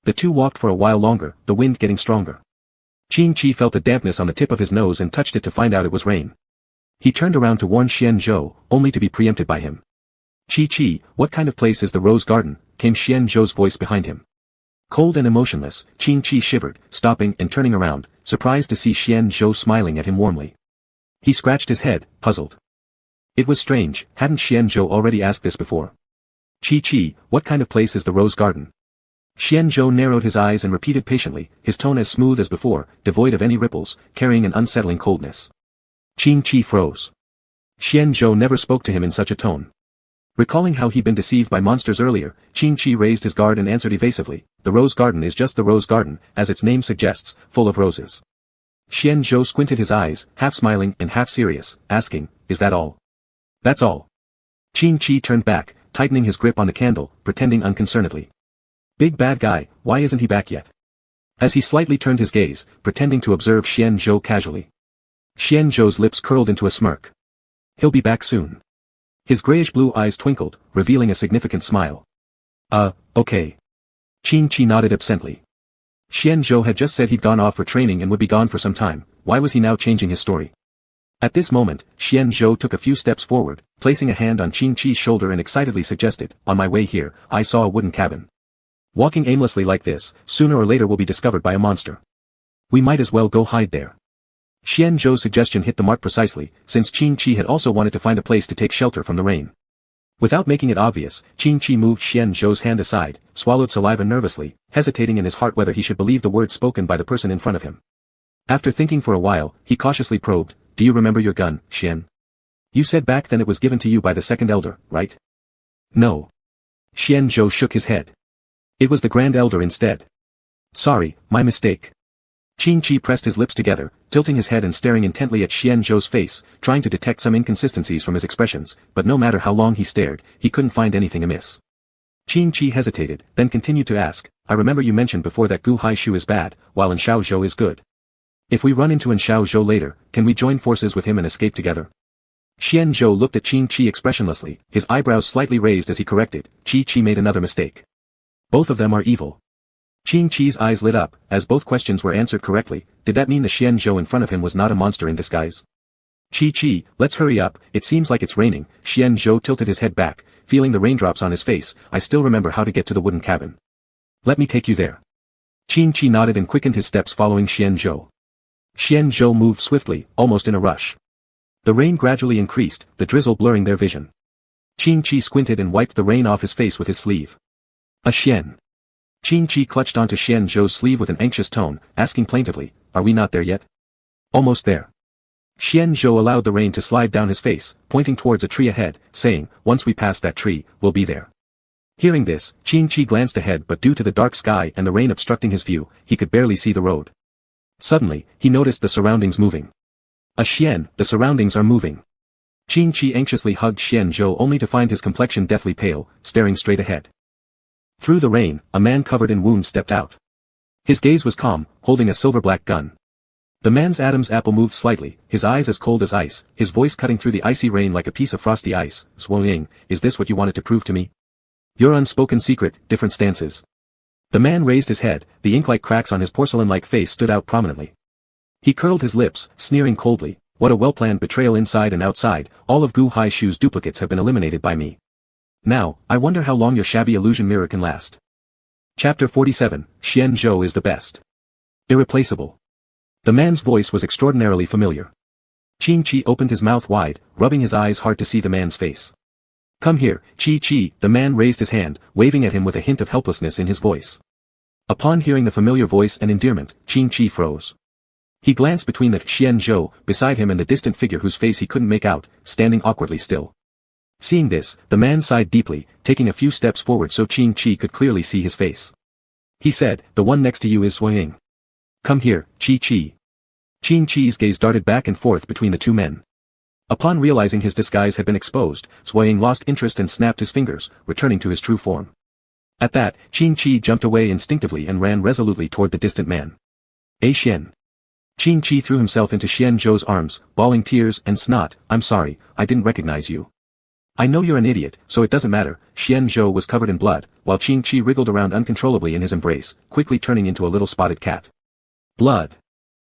The two walked for a while longer, the wind getting stronger. Qing Qi felt a dampness on the tip of his nose and touched it to find out it was rain. He turned around to warn Xian Zhou, only to be preempted by him. Qi, what kind of place is the Rose Garden? Came Xian Zhou's voice behind him. Cold and emotionless, Qing Qi shivered, stopping and turning around, surprised to see Xian Zhou smiling at him warmly. He scratched his head, puzzled. It was strange, hadn't Xian Zhou already asked this before? Qi, what kind of place is the Rose Garden? Xian Zhou narrowed his eyes and repeated patiently, his tone as smooth as before, devoid of any ripples, carrying an unsettling coldness. Qing Qi froze. Xian Zhou never spoke to him in such a tone. Recalling how he'd been deceived by monsters earlier, Qing Qi raised his guard and answered evasively, the Rose Garden is just the Rose Garden, as its name suggests, full of roses. Xian Zhou squinted his eyes, half smiling and half serious, asking, is that all? That's all. Qing Qi turned back, tightening his grip on the candle, pretending unconcernedly. Big bad guy, why isn't he back yet? As he slightly turned his gaze, pretending to observe Xian Zhou casually. Xian Zhou's lips curled into a smirk. He'll be back soon. His grayish-blue eyes twinkled, revealing a significant smile. Okay. Qing Qi nodded absently. Xian Zhou had just said he'd gone off for training and would be gone for some time, why was he now changing his story? At this moment, Xian Zhou took a few steps forward, placing a hand on Qing Qi's shoulder and excitedly suggested, on my way here, I saw a wooden cabin. Walking aimlessly like this, sooner or later we'll be discovered by a monster. We might as well go hide there. Xian Zhou's suggestion hit the mark precisely, since Qing Qi had also wanted to find a place to take shelter from the rain. Without making it obvious, Qing Qi moved Xian Zhou's hand aside, swallowed saliva nervously, hesitating in his heart whether he should believe the words spoken by the person in front of him. After thinking for a while, he cautiously probed, do you remember your gun, Xian? You said back then it was given to you by the second elder, right? No. Xian Zhou shook his head. It was the grand elder instead. Sorry, my mistake. Qing Qi pressed his lips together, tilting his head and staring intently at Xian Zhou's face, trying to detect some inconsistencies from his expressions, but no matter how long he stared, he couldn't find anything amiss. Qing Qi hesitated, then continued to ask, I remember you mentioned before that Gu Hai Shu is bad, while In Xiao Zhou is good. If we run into In Xiao Zhou later, can we join forces with him and escape together? Xian Zhou looked at Qing Qi expressionlessly, his eyebrows slightly raised as he corrected, Qi made another mistake. Both of them are evil. Qing Qi's eyes lit up, as both questions were answered correctly. Did that mean the Xian Zhou in front of him was not a monster in disguise? Chi, let's hurry up, it seems like it's raining. Xian Zhou tilted his head back, feeling the raindrops on his face. I still remember how to get to the wooden cabin. Let me take you there. Chi nodded and quickened his steps following Xian Zhou. Xian Zhou moved swiftly, almost in a rush. The rain gradually increased, the drizzle blurring their vision. Chi squinted and wiped the rain off his face with his sleeve. Xian. Chi clutched onto Xian Zhou's sleeve with an anxious tone, asking plaintively, are we not there yet? Almost there. Xian Zhou allowed the rain to slide down his face, pointing towards a tree ahead, saying, once we pass that tree, we'll be there. Hearing this, Chi glanced ahead but due to the dark sky and the rain obstructing his view, he could barely see the road. Suddenly, he noticed the surroundings moving. Xian, the surroundings are moving. Chi anxiously hugged Xian Zhou only to find his complexion deathly pale, staring straight ahead. Through the rain, a man covered in wounds stepped out. His gaze was calm, holding a silver-black gun. The man's Adam's apple moved slightly, his eyes as cold as ice, his voice cutting through the icy rain like a piece of frosty ice. Zhuoying, is this what you wanted to prove to me? Your unspoken secret, different stances. The man raised his head, the ink-like cracks on his porcelain-like face stood out prominently. He curled his lips, sneering coldly, what a well-planned betrayal inside and outside, all of Gu Haishu's duplicates have been eliminated by me. Now, I wonder how long your shabby illusion mirror can last. Chapter 47, Xian Zhou is the best. Irreplaceable. The man's voice was extraordinarily familiar. Chi opened his mouth wide, rubbing his eyes hard to see the man's face. Come here, Chi, the man raised his hand, waving at him with a hint of helplessness in his voice. Upon hearing the familiar voice and endearment, Chi froze. He glanced between the Xian Zhou, beside him and the distant figure whose face he couldn't make out, standing awkwardly still. Seeing this, the man sighed deeply, taking a few steps forward so Chi could clearly see his face. He said, the one next to you is Zhuoying. Come here, Chi. Chi's gaze darted back and forth between the two men. Upon realizing his disguise had been exposed, Zhuoying lost interest and snapped his fingers, returning to his true form. At that, Chi jumped away instinctively and ran resolutely toward the distant man. Xian. Chi threw himself into Xian Zhou's arms, bawling tears and snot, I'm sorry, I didn't recognize you. I know you're an idiot, so it doesn't matter. Xian Zhou was covered in blood, while Chi wriggled around uncontrollably in his embrace, quickly turning into a little spotted cat. Blood.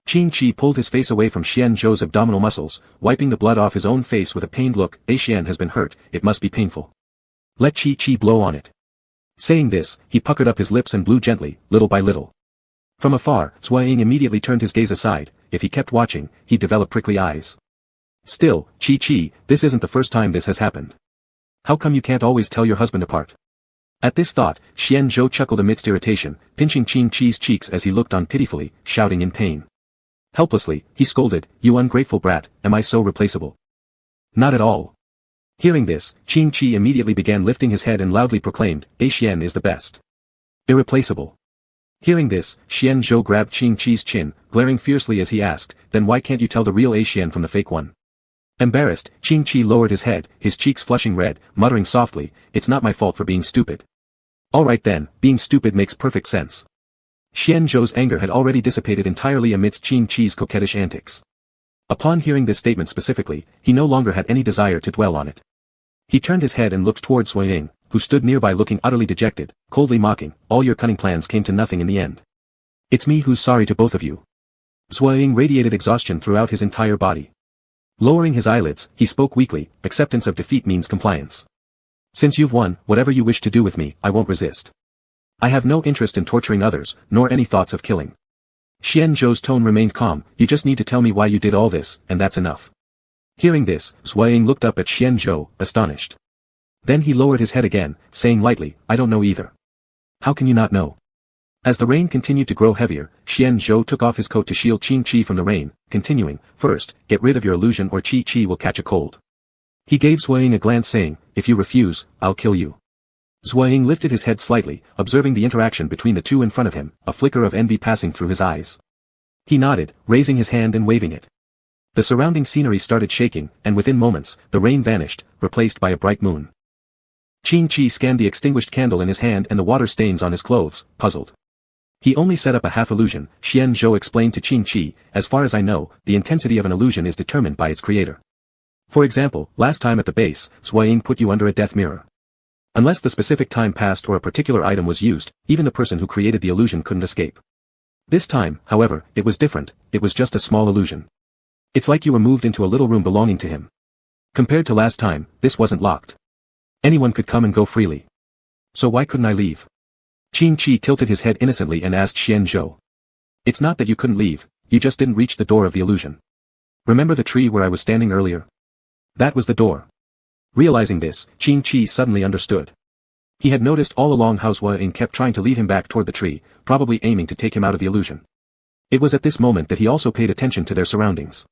Chi pulled his face away from Xian Zhou's abdominal muscles, wiping the blood off his own face with a pained look. Xian has been hurt, it must be painful. Let Chi blow on it. Saying this, he puckered up his lips and blew gently, little by little. From afar, Zhuoying immediately turned his gaze aside. If he kept watching, he'd develop prickly eyes. Still, Chi, this isn't the first time this has happened. How come you can't always tell your husband apart? At this thought, Xian Zhou chuckled amidst irritation, pinching Chi's cheeks as he looked on pitifully, shouting in pain. Helplessly, he scolded, you ungrateful brat, am I so replaceable? Not at all. Hearing this, Chi immediately began lifting his head and loudly proclaimed, Xian is the best. Irreplaceable. Hearing this, Xian Zhou grabbed Chi's chin, glaring fiercely as he asked, then why can't you tell the real Xian from the fake one? Embarrassed, Chi lowered his head, his cheeks flushing red, muttering softly, it's not my fault for being stupid. Alright then, being stupid makes perfect sense. Xian Zhou's anger had already dissipated entirely amidst Chi's coquettish antics. Upon hearing this statement specifically, he no longer had any desire to dwell on it. He turned his head and looked towards Zhuoying, who stood nearby looking utterly dejected, coldly mocking, all your cunning plans came to nothing in the end. It's me who's sorry to both of you. Zhuoying radiated exhaustion throughout his entire body. Lowering his eyelids, he spoke weakly, acceptance of defeat means compliance. Since you've won, whatever you wish to do with me, I won't resist. I have no interest in torturing others, nor any thoughts of killing. Xian Zhou's tone remained calm, you just need to tell me why you did all this, and that's enough. Hearing this, Zhuoying looked up at Xian Zhou, astonished. Then he lowered his head again, saying lightly, I don't know either. How can you not know? As the rain continued to grow heavier, Xian Zhou took off his coat to shield Chi from the rain, continuing, first, get rid of your illusion or Chi will catch a cold. He gave Zhuoying a glance saying, if you refuse, I'll kill you. Zhuoying lifted his head slightly, observing the interaction between the two in front of him, a flicker of envy passing through his eyes. He nodded, raising his hand and waving it. The surrounding scenery started shaking, and within moments, the rain vanished, replaced by a bright moon. Chi scanned the extinguished candle in his hand and the water stains on his clothes, puzzled. He only set up a half illusion, Xian Zhou explained to Chi, as far as I know, the intensity of an illusion is determined by its creator. For example, last time at the base, Zhuoying put you under a death mirror. Unless the specific time passed or a particular item was used, even the person who created the illusion couldn't escape. This time, however, it was different, it was just a small illusion. It's like you were moved into a little room belonging to him. Compared to last time, this wasn't locked. Anyone could come and go freely. So why couldn't I leave? Qin Chi tilted his head innocently and asked Xian Zhou. It's not that you couldn't leave, you just didn't reach the door of the illusion. Remember the tree where I was standing earlier? That was the door. Realizing this, Qin Chi suddenly understood. He had noticed all along how Zhou Ying kept trying to lead him back toward the tree, probably aiming to take him out of the illusion. It was at this moment that he also paid attention to their surroundings.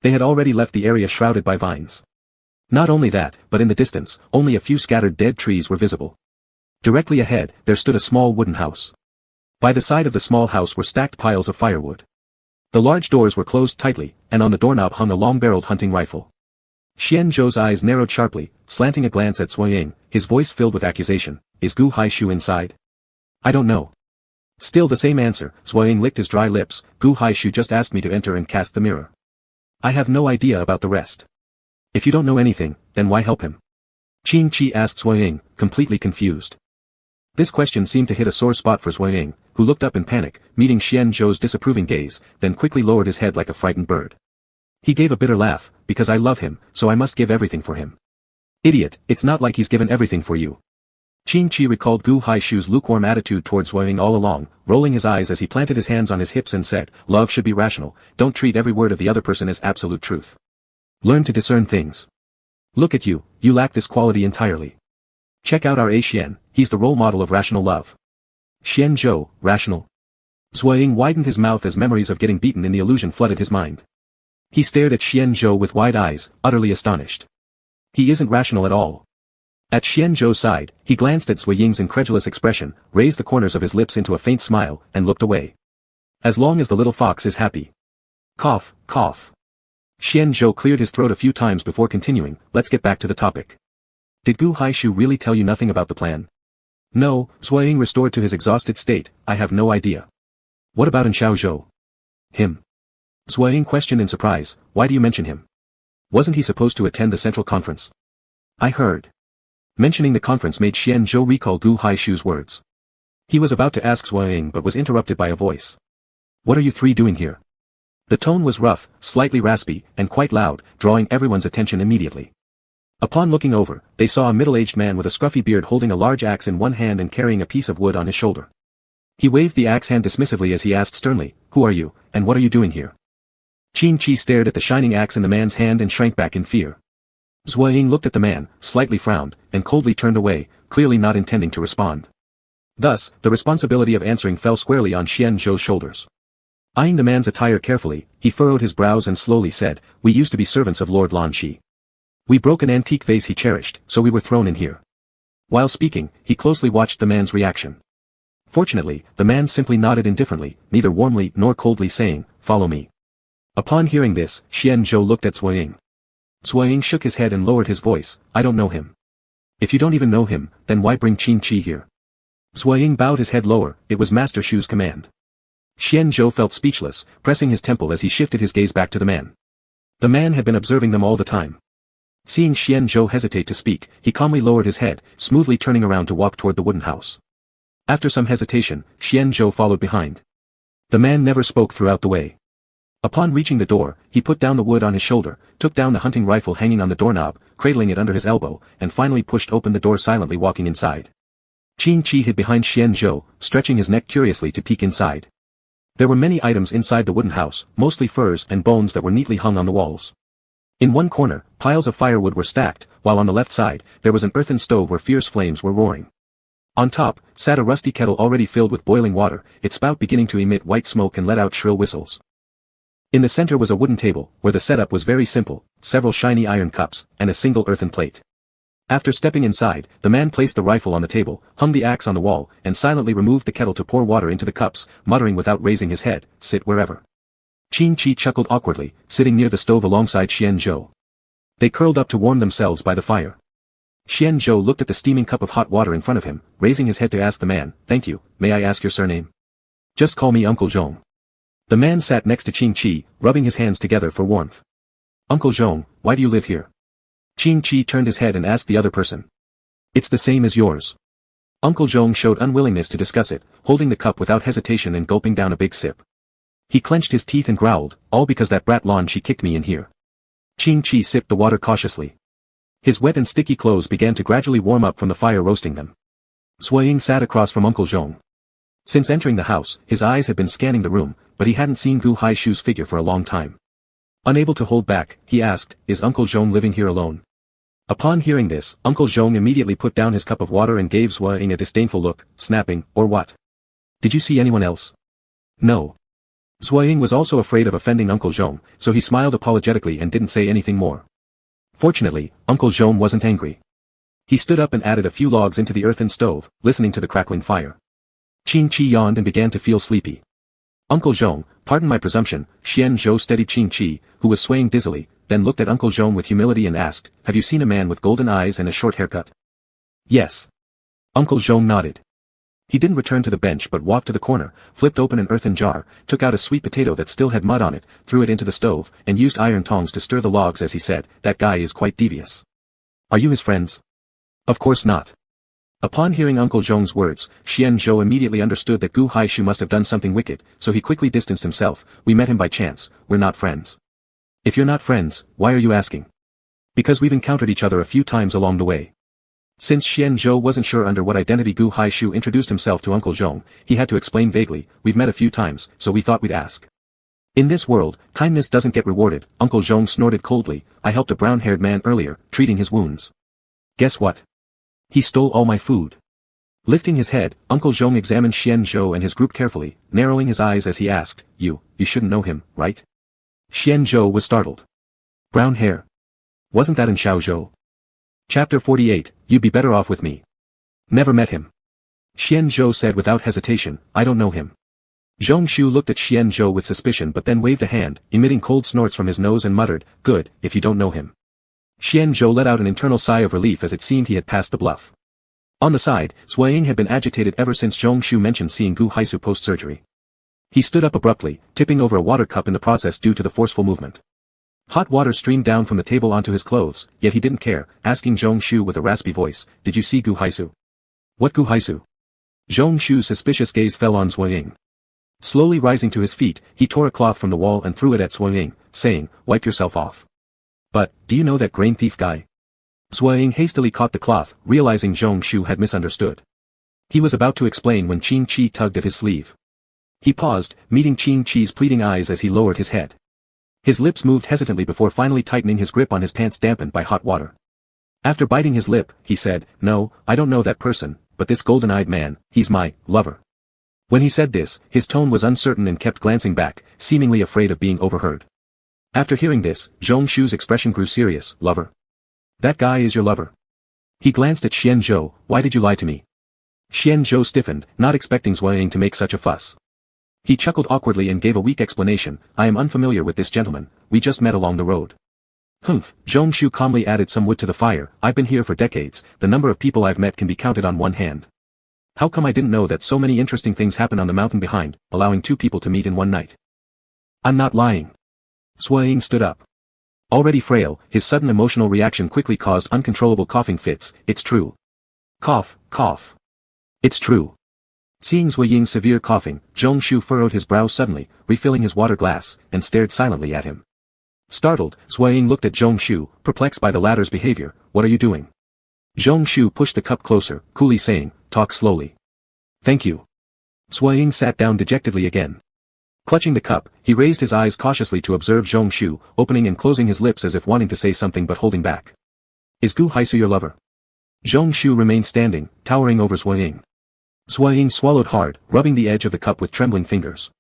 They had already left the area shrouded by vines. Not only that, but in the distance, only a few scattered dead trees were visible. Directly ahead, there stood a small wooden house. By the side of the small house were stacked piles of firewood. The large doors were closed tightly, and on the doorknob hung a long-barreled hunting rifle. Xian Zhou's eyes narrowed sharply, slanting a glance at Zhou Ying, his voice filled with accusation. Is Gu Haishu inside? I don't know. Still the same answer. Zhou Ying licked his dry lips. Gu Haishu just asked me to enter and cast the mirror. I have no idea about the rest. If you don't know anything, then why help him? Qin Chi asked Zhou Ying, completely confused. This question seemed to hit a sore spot for Zhou Ying, who looked up in panic, meeting Xian Zhou's disapproving gaze, then quickly lowered his head like a frightened bird. He gave a bitter laugh, because I love him, so I must give everything for him. Idiot, it's not like he's given everything for you. Qin Chi recalled Gu Haishu's lukewarm attitude towards Zhou Ying all along, rolling his eyes as he planted his hands on his hips and said, love should be rational, don't treat every word of the other person as absolute truth. Learn to discern things. Look at you, you lack this quality entirely. Check out our A Xian, he's the role model of rational love. Xian Zhou, rational. Zhou Ying widened his mouth as memories of getting beaten in the illusion flooded his mind. He stared at Xian Zhou with wide eyes, utterly astonished. He isn't rational at all. At Xian Zhou's side, he glanced at Zhou Ying's incredulous expression, raised the corners of his lips into a faint smile, and looked away. As long as the little fox is happy. Cough, cough. Xian Zhou cleared his throat a few times before continuing, let's get back to the topic. Did Gu Haishu really tell you nothing about the plan? No, Zhou Ying restored to his exhausted state, I have no idea. What about Xiao Zhou? Him. Zhou Ying questioned in surprise, why do you mention him? Wasn't he supposed to attend the central conference? I heard. Mentioning the conference made Xian Zhou recall Gu Haishu's words. He was about to ask Zhou Ying but was interrupted by a voice. What are you three doing here? The tone was rough, slightly raspy, and quite loud, drawing everyone's attention immediately. Upon looking over, they saw a middle-aged man with a scruffy beard holding a large axe in one hand and carrying a piece of wood on his shoulder. He waved the axe hand dismissively as he asked sternly, who are you, and what are you doing here? Qin Chi stared at the shining axe in the man's hand and shrank back in fear. Zhou Ying looked at the man, slightly frowned, and coldly turned away, clearly not intending to respond. Thus, the responsibility of answering fell squarely on Xian Zhou's shoulders. Eyeing the man's attire carefully, he furrowed his brows and slowly said, we used to be servants of Lord Lan Shi. We broke an antique vase he cherished, so we were thrown in here. While speaking, he closely watched the man's reaction. Fortunately, the man simply nodded indifferently, neither warmly nor coldly saying, follow me. Upon hearing this, Xian Zhou looked at Zhou Ying. Zhou Ying shook his head and lowered his voice, I don't know him. If you don't even know him, then why bring Qin Chi here? Zhou Ying bowed his head lower, it was Master Shu's command. Xian Zhou felt speechless, pressing his temple as he shifted his gaze back to the man. The man had been observing them all the time. Seeing Xian Zhou hesitate to speak, he calmly lowered his head, smoothly turning around to walk toward the wooden house. After some hesitation, Xian Zhou followed behind. The man never spoke throughout the way. Upon reaching the door, he put down the wood on his shoulder, took down the hunting rifle hanging on the doorknob, cradling it under his elbow, and finally pushed open the door silently walking inside. Qin Chi hid behind Xian Zhou, stretching his neck curiously to peek inside. There were many items inside the wooden house, mostly furs and bones that were neatly hung on the walls. In one corner, piles of firewood were stacked, while on the left side, there was an earthen stove where fierce flames were roaring. On top, sat a rusty kettle already filled with boiling water, its spout beginning to emit white smoke and let out shrill whistles. In the center was a wooden table, where the setup was very simple, several shiny iron cups, and a single earthen plate. After stepping inside, the man placed the rifle on the table, hung the axe on the wall, and silently removed the kettle to pour water into the cups, muttering without raising his head, sit wherever. Qin Chi chuckled awkwardly, sitting near the stove alongside Xian Zhou. They curled up to warm themselves by the fire. Xian Zhou looked at the steaming cup of hot water in front of him, raising his head to ask the man, thank you, may I ask your surname? Just call me Uncle Zhong. The man sat next to Qin Chi, rubbing his hands together for warmth. Uncle Zhong, why do you live here? Qin Chi turned his head and asked the other person. It's the same as yours. Uncle Zhong showed unwillingness to discuss it, holding the cup without hesitation and gulping down a big sip. He clenched his teeth and growled, all because that brat Lon she kicked me in here. Qing Chi sipped the water cautiously. His wet and sticky clothes began to gradually warm up from the fire roasting them. Sui Ying sat across from Uncle Zhong. Since entering the house, his eyes had been scanning the room, but he hadn't seen Gu Haishu's figure for a long time. Unable to hold back, he asked, "Is Uncle Zhong living here alone?" Upon hearing this, Uncle Zhong immediately put down his cup of water and gave Sui Ying a disdainful look, snapping, "Or what? Did you see anyone else?" "No." Sui Ying was also afraid of offending Uncle Zhong, so he smiled apologetically and didn't say anything more. Fortunately, Uncle Zhong wasn't angry. He stood up and added a few logs into the earthen stove, listening to the crackling fire. Qing Chi yawned and began to feel sleepy. "Uncle Zhong, pardon my presumption," Xian Zhou steadied Qing Chi, who was swaying dizzily, then looked at Uncle Zhong with humility and asked, "Have you seen a man with golden eyes and a short haircut?" "Yes." Uncle Zhong nodded. He didn't return to the bench but walked to the corner, flipped open an earthen jar, took out a sweet potato that still had mud on it, threw it into the stove, and used iron tongs to stir the logs as he said, "That guy is quite devious." "Are you his friends?" "Of course not." Upon hearing Uncle Zhong's words, Xian Zhou immediately understood that Gu Haishu must have done something wicked, so he quickly distanced himself. "We met him by chance, we're not friends." "If you're not friends, why are you asking?" "Because we've encountered each other a few times along the way." Since Xian Zhou wasn't sure under what identity Gu Haishu introduced himself to Uncle Zhong, he had to explain vaguely, "We've met a few times, so we thought we'd ask." "In this world, kindness doesn't get rewarded," Uncle Zhong snorted coldly. "I helped a brown-haired man earlier, treating his wounds. Guess what? He stole all my food." Lifting his head, Uncle Zhong examined Xian Zhou and his group carefully, narrowing his eyes as he asked, You shouldn't know him, right?" Xian Zhou was startled. "Brown hair? Wasn't that in Xiaozhou?" Chapter 48, You'd be better off with me. "Never met him." Xian Zhou said without hesitation, "I don't know him." Zhong Shu looked at Xian Zhou with suspicion but then waved a hand, emitting cold snorts from his nose and muttered, "Good, if you don't know him." Xian Zhou let out an internal sigh of relief as it seemed he had passed the bluff. On the side, Sui Ying had been agitated ever since Zhong Shu mentioned seeing Gu Haisu post-surgery. He stood up abruptly, tipping over a water cup in the process due to the forceful movement. Hot water streamed down from the table onto his clothes, yet he didn't care, asking Zhong Shu with a raspy voice, "Did you see Gu Haisu?" "What Gu Haisu?" Zhong Shu's suspicious gaze fell on Sui Ying. Slowly rising to his feet, he tore a cloth from the wall and threw it at Sui Ying, saying, "Wipe yourself off." "But, do you know that grain thief guy?" Sui Ying hastily caught the cloth, realizing Zhong Shu had misunderstood. He was about to explain when Qing Chi tugged at his sleeve. He paused, meeting Qing Chi's pleading eyes as he lowered his head. His lips moved hesitantly before finally tightening his grip on his pants dampened by hot water. After biting his lip, he said, "No, I don't know that person, but this golden-eyed man, he's my lover." When he said this, his tone was uncertain and kept glancing back, seemingly afraid of being overheard. After hearing this, Zhong Shu's expression grew serious. "Lover? That guy is your lover?" He glanced at Xian Zhou. "Why did you lie to me?" Xian Zhou stiffened, not expecting Sui Ying to make such a fuss. He chuckled awkwardly and gave a weak explanation, "I am unfamiliar with this gentleman, we just met along the road." "Humph," Zhong Shu calmly added some wood to the fire, "I've been here for decades, the number of people I've met can be counted on one hand. How come I didn't know that so many interesting things happen on the mountain behind, allowing two people to meet in one night?" "I'm not lying." Sui Ying stood up. Already frail, his sudden emotional reaction quickly caused uncontrollable coughing fits. "It's true. Cough, cough. It's true." Seeing Sui Ying's severe coughing, Zhong Shu furrowed his brow suddenly, refilling his water glass, and stared silently at him. Startled, Sui Ying looked at Zhong Shu, perplexed by the latter's behavior. "What are you doing?" Zhong Shu pushed the cup closer, coolly saying, "Talk slowly." "Thank you." Sui Ying sat down dejectedly again. Clutching the cup, he raised his eyes cautiously to observe Zhong Shu, opening and closing his lips as if wanting to say something but holding back. "Is Gu Haisu your lover?" Zhong Shu remained standing, towering over Sui Ying. Sui Ying swallowed hard, rubbing the edge of the cup with trembling fingers.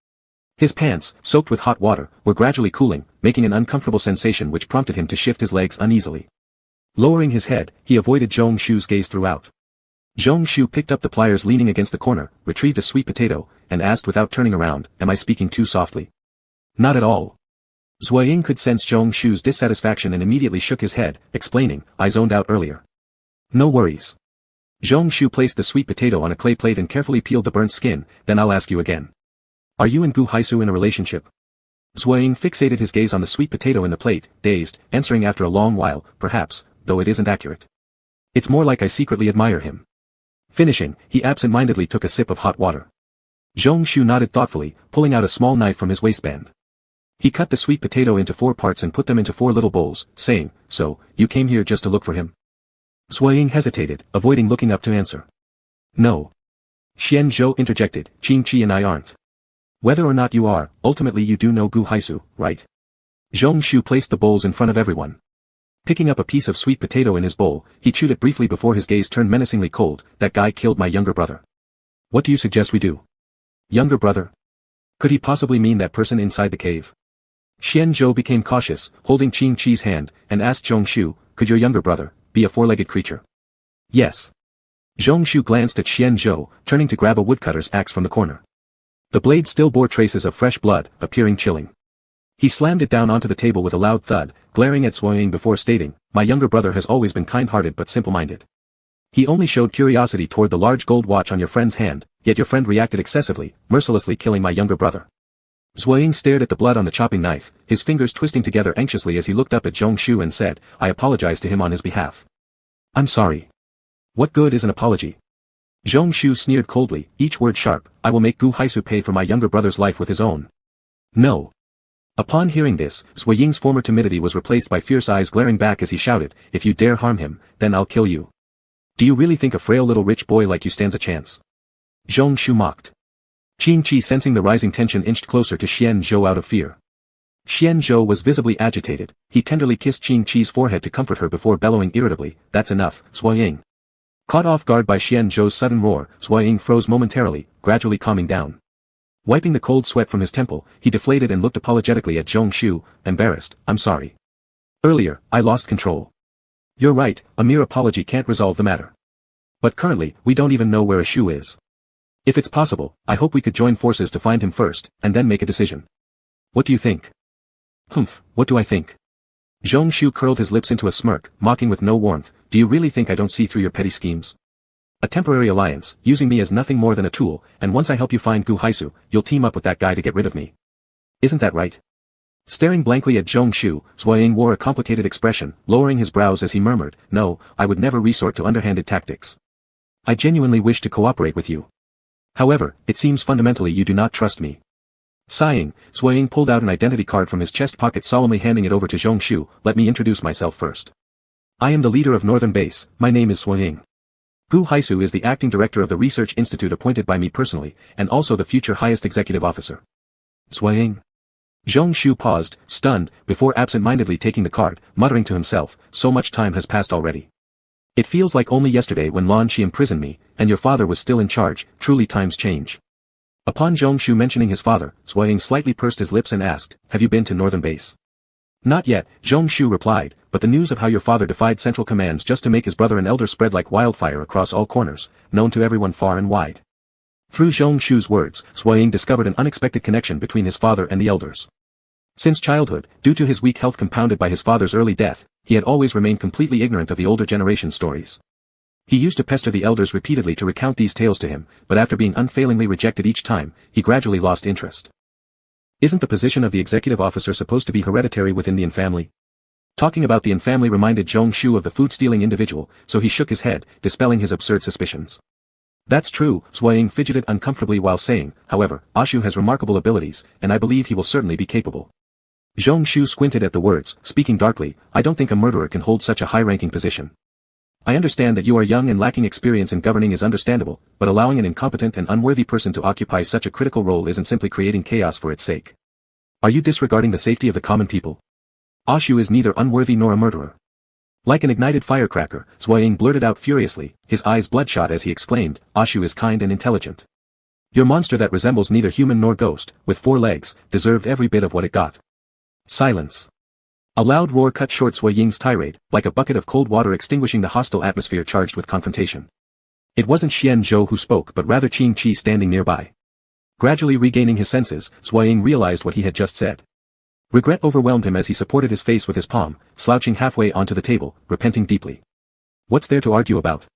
His pants, soaked with hot water, were gradually cooling, making an uncomfortable sensation which prompted him to shift his legs uneasily. Lowering his head, he avoided Zhong Shu's gaze throughout. Zhong Shu picked up the pliers leaning against the corner, retrieved a sweet potato, and asked without turning around, "Am I speaking too softly?" "Not at all." Sui Ying could sense Zhong Shu's dissatisfaction and immediately shook his head, explaining, "I zoned out earlier." "No worries." Zhong Shu placed the sweet potato on a clay plate and carefully peeled the burnt skin, "Then I'll ask you again. Are you and Gu Haisu in a relationship?" Sui Ying fixated his gaze on the sweet potato in the plate, dazed, answering after a long while, "Perhaps, though it isn't accurate. It's more like I secretly admire him." Finishing, he absent-mindedly took a sip of hot water. Zhong Shu nodded thoughtfully, pulling out a small knife from his waistband. He cut the sweet potato into 4 parts and put them into 4 little bowls, saying, "So, you came here just to look for him?" Zhuo Ying hesitated, avoiding looking up to answer. "No." Xian Zhou interjected, "Qing Qi and I aren't." "Whether or not you are, ultimately you do know Gu Haisu, right?" Zhong Shu placed the bowls in front of everyone. Picking up a piece of sweet potato in his bowl, he chewed it briefly before his gaze turned menacingly cold. "That guy killed my younger brother. What do you suggest we do?" "Younger brother? Could he possibly mean that person inside the cave?" Xian Zhou became cautious, holding Qing Qi's hand, and asked Zhong Shu, "Could your younger brother be a 4-legged creature?" "Yes." Zhong Shu glanced at Xian Zhou, turning to grab a woodcutter's axe from the corner. The blade still bore traces of fresh blood, appearing chilling. He slammed it down onto the table with a loud thud, glaring at Zhuo Ying before stating, "My younger brother has always been kind-hearted but simple-minded. He only showed curiosity toward the large gold watch on your friend's hand, yet your friend reacted excessively, mercilessly killing my younger brother." Zhuo Ying stared at the blood on the chopping knife, his fingers twisting together anxiously as he looked up at Zhong Shu and said, "I apologize to him on his behalf." "I'm sorry." "What good is an apology?" Zhong Shu sneered coldly, each word sharp, "I will make Gu Haisu pay for my younger brother's life with his own." "No." Upon hearing this, Zhuo Ying's former timidity was replaced by fierce eyes glaring back as he shouted, "If you dare harm him, then I'll kill you. Do you really think a frail little rich boy like you stands a chance?" Zhong Shu mocked. Qing Qi, sensing the rising tension, inched closer to Xian Zhou out of fear. Xian Zhou was visibly agitated. He tenderly kissed Qing Qi's forehead to comfort her before bellowing irritably, "That's enough, Zhuo Ying." Caught off guard by Xian Zhou's sudden roar, Zhuo Ying froze momentarily, gradually calming down. Wiping the cold sweat from his temple, he deflated and looked apologetically at Zhong Shu, embarrassed, "I'm sorry. Earlier, I lost control. You're right, a mere apology can't resolve the matter. But currently, we don't even know where a Shu is. If it's possible, I hope we could join forces to find him first, and then make a decision. What do you think?" "Humph, what do I think?" Zhong Shu curled his lips into a smirk, mocking with no warmth, "Do you really think I don't see through your petty schemes? A temporary alliance, using me as nothing more than a tool, and once I help you find Gu Haisu, you'll team up with that guy to get rid of me. Isn't that right?" Staring blankly at Zhong Shu, Zhuo Ying wore a complicated expression, lowering his brows as he murmured, "No, I would never resort to underhanded tactics. I genuinely wish to cooperate with you. However, it seems fundamentally you do not trust me." Sighing, Zhuo Ying pulled out an identity card from his chest pocket, solemnly handing it over to Zhong Shu. "Let me introduce myself first. I am the leader of Northern Base, my name is Zhuo Ying. Gu Haisu is the acting director of the research institute appointed by me personally, and also the future highest executive officer." "Zhuo Ying?" Zhong Shu paused, stunned, before absent-mindedly taking the card, muttering to himself, "So much time has passed already. It feels like only yesterday when Lan Qi imprisoned me, and your father was still in charge. Truly times change." Upon Zhong Shu mentioning his father, Zhuo Ying slightly pursed his lips and asked, "Have you been to Northern Base?" "Not yet," Zhong Shu replied, "but the news of how your father defied central commands just to make his brother an elder spread like wildfire across all corners, known to everyone far and wide." Through Zhong Shu's words, Zhuo Ying discovered an unexpected connection between his father and the elders. Since childhood, due to his weak health compounded by his father's early death, he had always remained completely ignorant of the older generation's stories. He used to pester the elders repeatedly to recount these tales to him, but after being unfailingly rejected each time, he gradually lost interest. Isn't the position of the executive officer supposed to be hereditary within the Yin family? Talking about the Yin family reminded Zhong Shu of the food-stealing individual, so he shook his head, dispelling his absurd suspicions. "That's true," Zhuo Ying fidgeted uncomfortably while saying, "However, Ashu has remarkable abilities, and I believe he will certainly be capable." Zhong Shu squinted at the words, speaking darkly, "I don't think a murderer can hold such a high-ranking position. I understand that you are young and lacking experience in governing is understandable, but allowing an incompetent and unworthy person to occupy such a critical role isn't simply creating chaos for its sake. Are you disregarding the safety of the common people? Ashu is neither unworthy nor a murderer." Like an ignited firecracker, Zhuo Ying blurted out furiously, his eyes bloodshot as he exclaimed, "Ashu is kind and intelligent. Your monster that resembles neither human nor ghost, with 4 legs, deserved every bit of what it got." Silence. A loud roar cut short Zhuo Ying's tirade, like a bucket of cold water extinguishing the hostile atmosphere charged with confrontation. It wasn't Xian Zhou who spoke but rather Qing Qi standing nearby. Gradually regaining his senses, Zhuo Ying realized what he had just said. Regret overwhelmed him as he supported his face with his palm, slouching halfway onto the table, repenting deeply. What's there to argue about?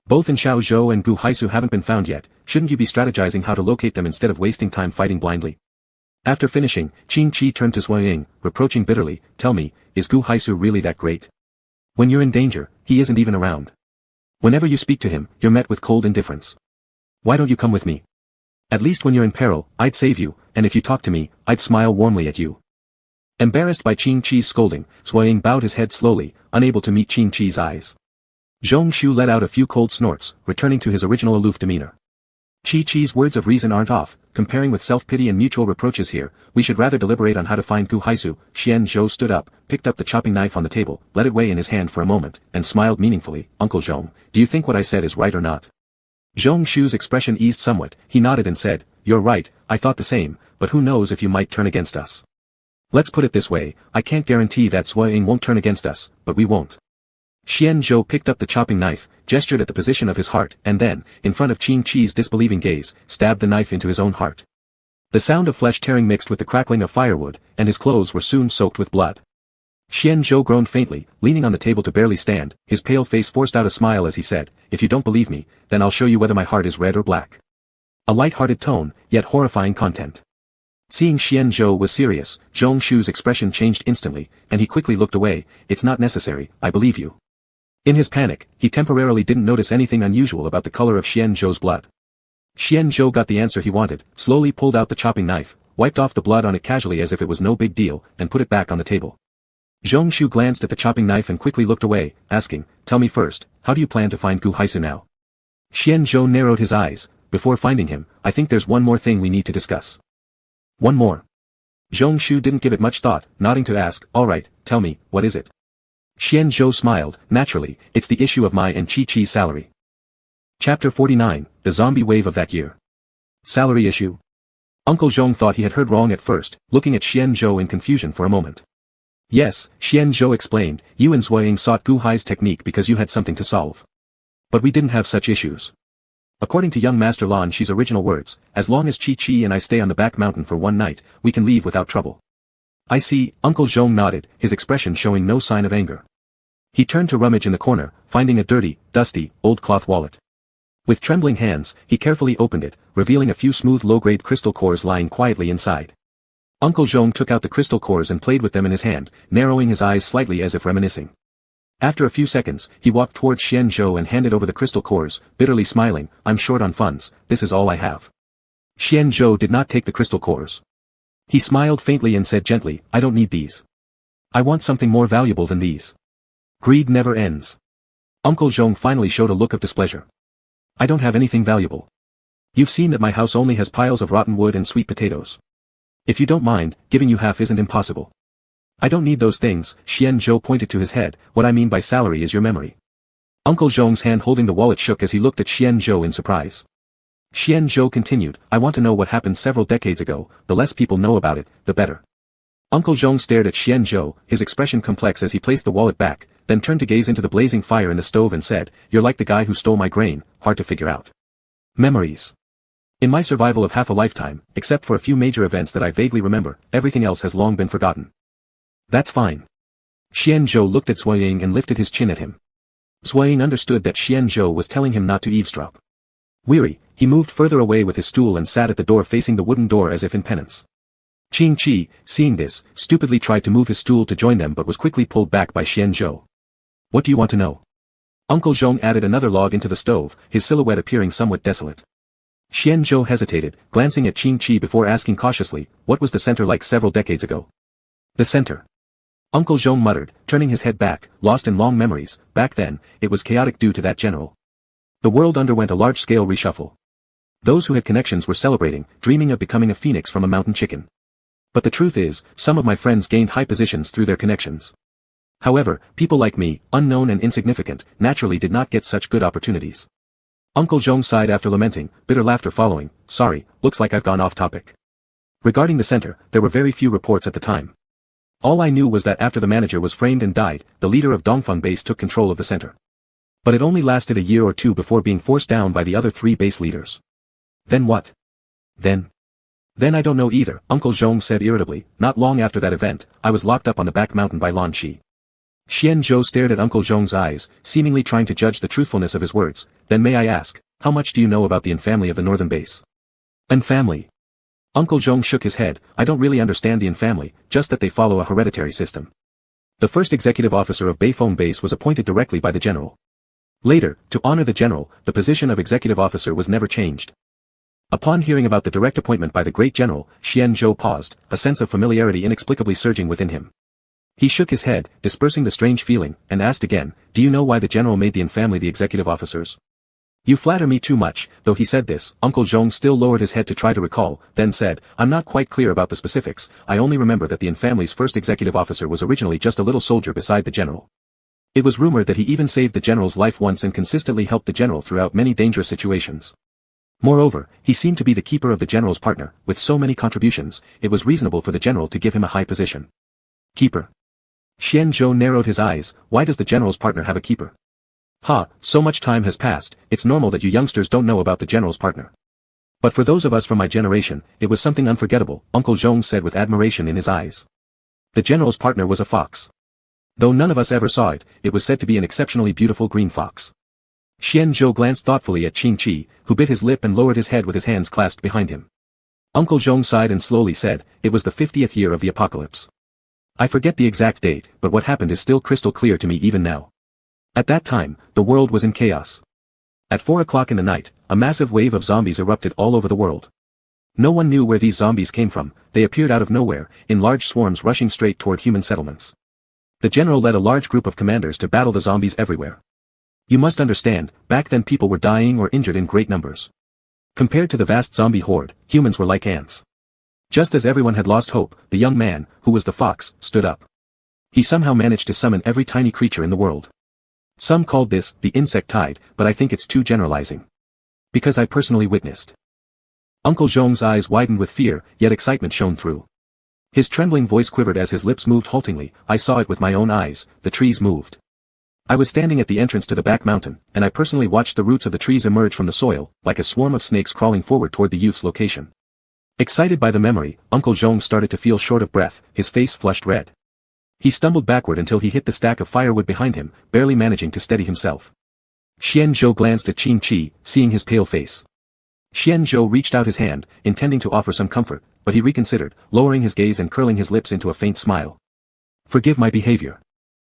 Both in Xiao Zhou and Gu Haisu haven't been found yet, shouldn't you be strategizing how to locate them instead of wasting time fighting blindly? After finishing, Qing Qi turned to Zhuo Ying, reproaching bitterly, "Tell me, is Gu Haisu really that great? When you're in danger, he isn't even around. Whenever you speak to him, you're met with cold indifference. Why don't you come with me?" At least when you're in peril, I'd save you, and if you talk to me, I'd smile warmly at you. Embarrassed by Qing Chi's scolding, Sui Ying bowed his head slowly, unable to meet Qing Chi's eyes. Zhong Shu let out a few cold snorts, returning to his original aloof demeanor. Qi Chi's words of reason aren't off, comparing with self-pity and mutual reproaches here, we should rather deliberate on how to find Gu Haisu. Xian Zhou stood up, picked up the chopping knife on the table, let it weigh in his hand for a moment, and smiled meaningfully. Uncle Zhong, do you think what I said is right or not? Zhong Shu's expression eased somewhat, he nodded and said, you're right, I thought the same, but who knows if you might turn against us. Let's put it this way, I can't guarantee that Sui Ying won't turn against us, but we won't. Xian Zhou picked up the chopping knife, gestured at the position of his heart, and then, in front of Qing Chi's disbelieving gaze, stabbed the knife into his own heart. The sound of flesh tearing mixed with the crackling of firewood, and his clothes were soon soaked with blood. Xian Zhou groaned faintly, leaning on the table to barely stand, his pale face forced out a smile as he said, if you don't believe me, then I'll show you whether my heart is red or black. A light-hearted tone, yet horrifying content. Seeing Xian Zhou was serious, Zhong Shu's expression changed instantly, and he quickly looked away. It's not necessary, I believe you. In his panic, he temporarily didn't notice anything unusual about the color of Xian Zhou's blood. Xian Zhou got the answer he wanted, slowly pulled out the chopping knife, wiped off the blood on it casually as if it was no big deal, and put it back on the table. Zhong Shu glanced at the chopping knife and quickly looked away, asking, tell me first, how do you plan to find Gu Haisu now? Xian Zhou narrowed his eyes, before finding him, I think there's one more thing we need to discuss. One more. Zhong Shu didn't give it much thought, nodding to ask, alright, tell me, what is it? Xian Zhou smiled, naturally, it's the issue of my and Qi Chi's salary. Chapter 49, The Zombie Wave of That Year. Salary issue? Uncle Zhong thought he had heard wrong at first, looking at Xian Zhou in confusion for a moment. Yes, Xian Zhou explained, you and Sui Ying sought Gu Hai's technique because you had something to solve. But we didn't have such issues. According to young Master Lan Shi's original words, as long as Qi Chi and I stay on the back mountain for one night, we can leave without trouble. I see, Uncle Zhong nodded, his expression showing no sign of anger. He turned to rummage in the corner, finding a dirty, dusty, old cloth wallet. With trembling hands, he carefully opened it, revealing a few smooth low-grade crystal cores lying quietly inside. Uncle Zhong took out the crystal cores and played with them in his hand, narrowing his eyes slightly as if reminiscing. After a few seconds, he walked towards Xian Zhou and handed over the crystal cores, bitterly smiling, I'm short on funds, this is all I have. Xian Zhou did not take the crystal cores. He smiled faintly and said gently, I don't need these. I want something more valuable than these. Greed never ends. Uncle Zhong finally showed a look of displeasure. I don't have anything valuable. You've seen that my house only has piles of rotten wood and sweet potatoes. If you don't mind, giving you half isn't impossible. I don't need those things, Xian Zhou pointed to his head, what I mean by salary is your memory. Uncle Zhong's hand holding the wallet shook as he looked at Xian Zhou in surprise. Xian Zhou continued, I want to know what happened several decades ago, the less people know about it, the better. Uncle Zhong stared at Xian Zhou, his expression complex as he placed the wallet back, then turned to gaze into the blazing fire in the stove and said, you're like the guy who stole my grain, hard to figure out. Memories. In my survival of half a lifetime, except for a few major events that I vaguely remember, everything else has long been forgotten. That's fine. Xian Zhou looked at Sui Ying and lifted his chin at him. Sui Ying understood that Xian Zhou was telling him not to eavesdrop. Weary, he moved further away with his stool and sat at the door facing the wooden door as if in penance. Qing Chi, seeing this, stupidly tried to move his stool to join them but was quickly pulled back by Xian Zhou. What do you want to know? Uncle Zhong added another log into the stove, his silhouette appearing somewhat desolate. Xian Zhou hesitated, glancing at Qing Chi before asking cautiously, what was the center like several decades ago? The center. Uncle Zhong muttered, turning his head back, lost in long memories, back then, it was chaotic due to that general. The world underwent a large-scale reshuffle. Those who had connections were celebrating, dreaming of becoming a phoenix from a mountain chicken. But the truth is, some of my friends gained high positions through their connections. However, people like me, unknown and insignificant, naturally did not get such good opportunities. Uncle Zhong sighed after lamenting, bitter laughter following, sorry, looks like I've gone off topic. Regarding the center, there were very few reports at the time. All I knew was that after the manager was framed and died, the leader of Dongfeng base took control of the center. But it only lasted a year or two before being forced down by the other three base leaders. Then what? Then I don't know either, Uncle Zhong said irritably, not long after that event, I was locked up on the back mountain by Lan Shi. Xian Zhou stared at Uncle Zhong's eyes, seemingly trying to judge the truthfulness of his words, then may I ask, how much do you know about the infamily of the northern base? Infamily? Uncle Zhong shook his head, I don't really understand the infamily, just that they follow a hereditary system. The first executive officer of Beifeng base was appointed directly by the general. Later, to honor the general, the position of executive officer was never changed. Upon hearing about the direct appointment by the great general, Xian Zhou paused, a sense of familiarity inexplicably surging within him. He shook his head, dispersing the strange feeling, and asked again, "Do you know why the general made the family the executive officers?" "You flatter me too much." Though he said this, Uncle Zhong still lowered his head to try to recall, then said, "I'm not quite clear about the specifics. I only remember that the family's first executive officer was originally just a little soldier beside the general. It was rumored that he even saved the general's life once and consistently helped the general throughout many dangerous situations. Moreover, he seemed to be the keeper of the general's partner. With so many contributions, it was reasonable for the general to give him a high position." "Keeper?" Xian Zhou narrowed his eyes. "Why does the general's partner have a keeper?" "Ha, so much time has passed, it's normal that you youngsters don't know about the general's partner. But for those of us from my generation, it was something unforgettable," Uncle Zhong said with admiration in his eyes. "The general's partner was a fox. Though none of us ever saw it, it was said to be an exceptionally beautiful green fox." Xian Zhou glanced thoughtfully at Qing Qi, who bit his lip and lowered his head with his hands clasped behind him. Uncle Zhong sighed and slowly said, "It was the 50th year of the apocalypse. I forget the exact date, but what happened is still crystal clear to me even now. At that time, the world was in chaos. At 4 o'clock in the night, a massive wave of zombies erupted all over the world. No one knew where these zombies came from, they appeared out of nowhere, in large swarms rushing straight toward human settlements. The general led a large group of commanders to battle the zombies everywhere. You must understand, back then people were dying or injured in great numbers. Compared to the vast zombie horde, humans were like ants. Just as everyone had lost hope, the young man, who was the fox, stood up. He somehow managed to summon every tiny creature in the world. Some called this the insect tide, but I think it's too generalizing. Because I personally witnessed." Uncle Zhong's eyes widened with fear, yet excitement shone through. His trembling voice quivered as his lips moved haltingly. "I saw it with my own eyes, the trees moved. I was standing at the entrance to the back mountain, and I personally watched the roots of the trees emerge from the soil, like a swarm of snakes crawling forward toward the youth's location." Excited by the memory, Uncle Zhong started to feel short of breath, his face flushed red. He stumbled backward until he hit the stack of firewood behind him, barely managing to steady himself. Xian Zhou glanced at Qing Qi, seeing his pale face. Xian Zhou reached out his hand, intending to offer some comfort, but he reconsidered, lowering his gaze and curling his lips into a faint smile. "Forgive my behavior."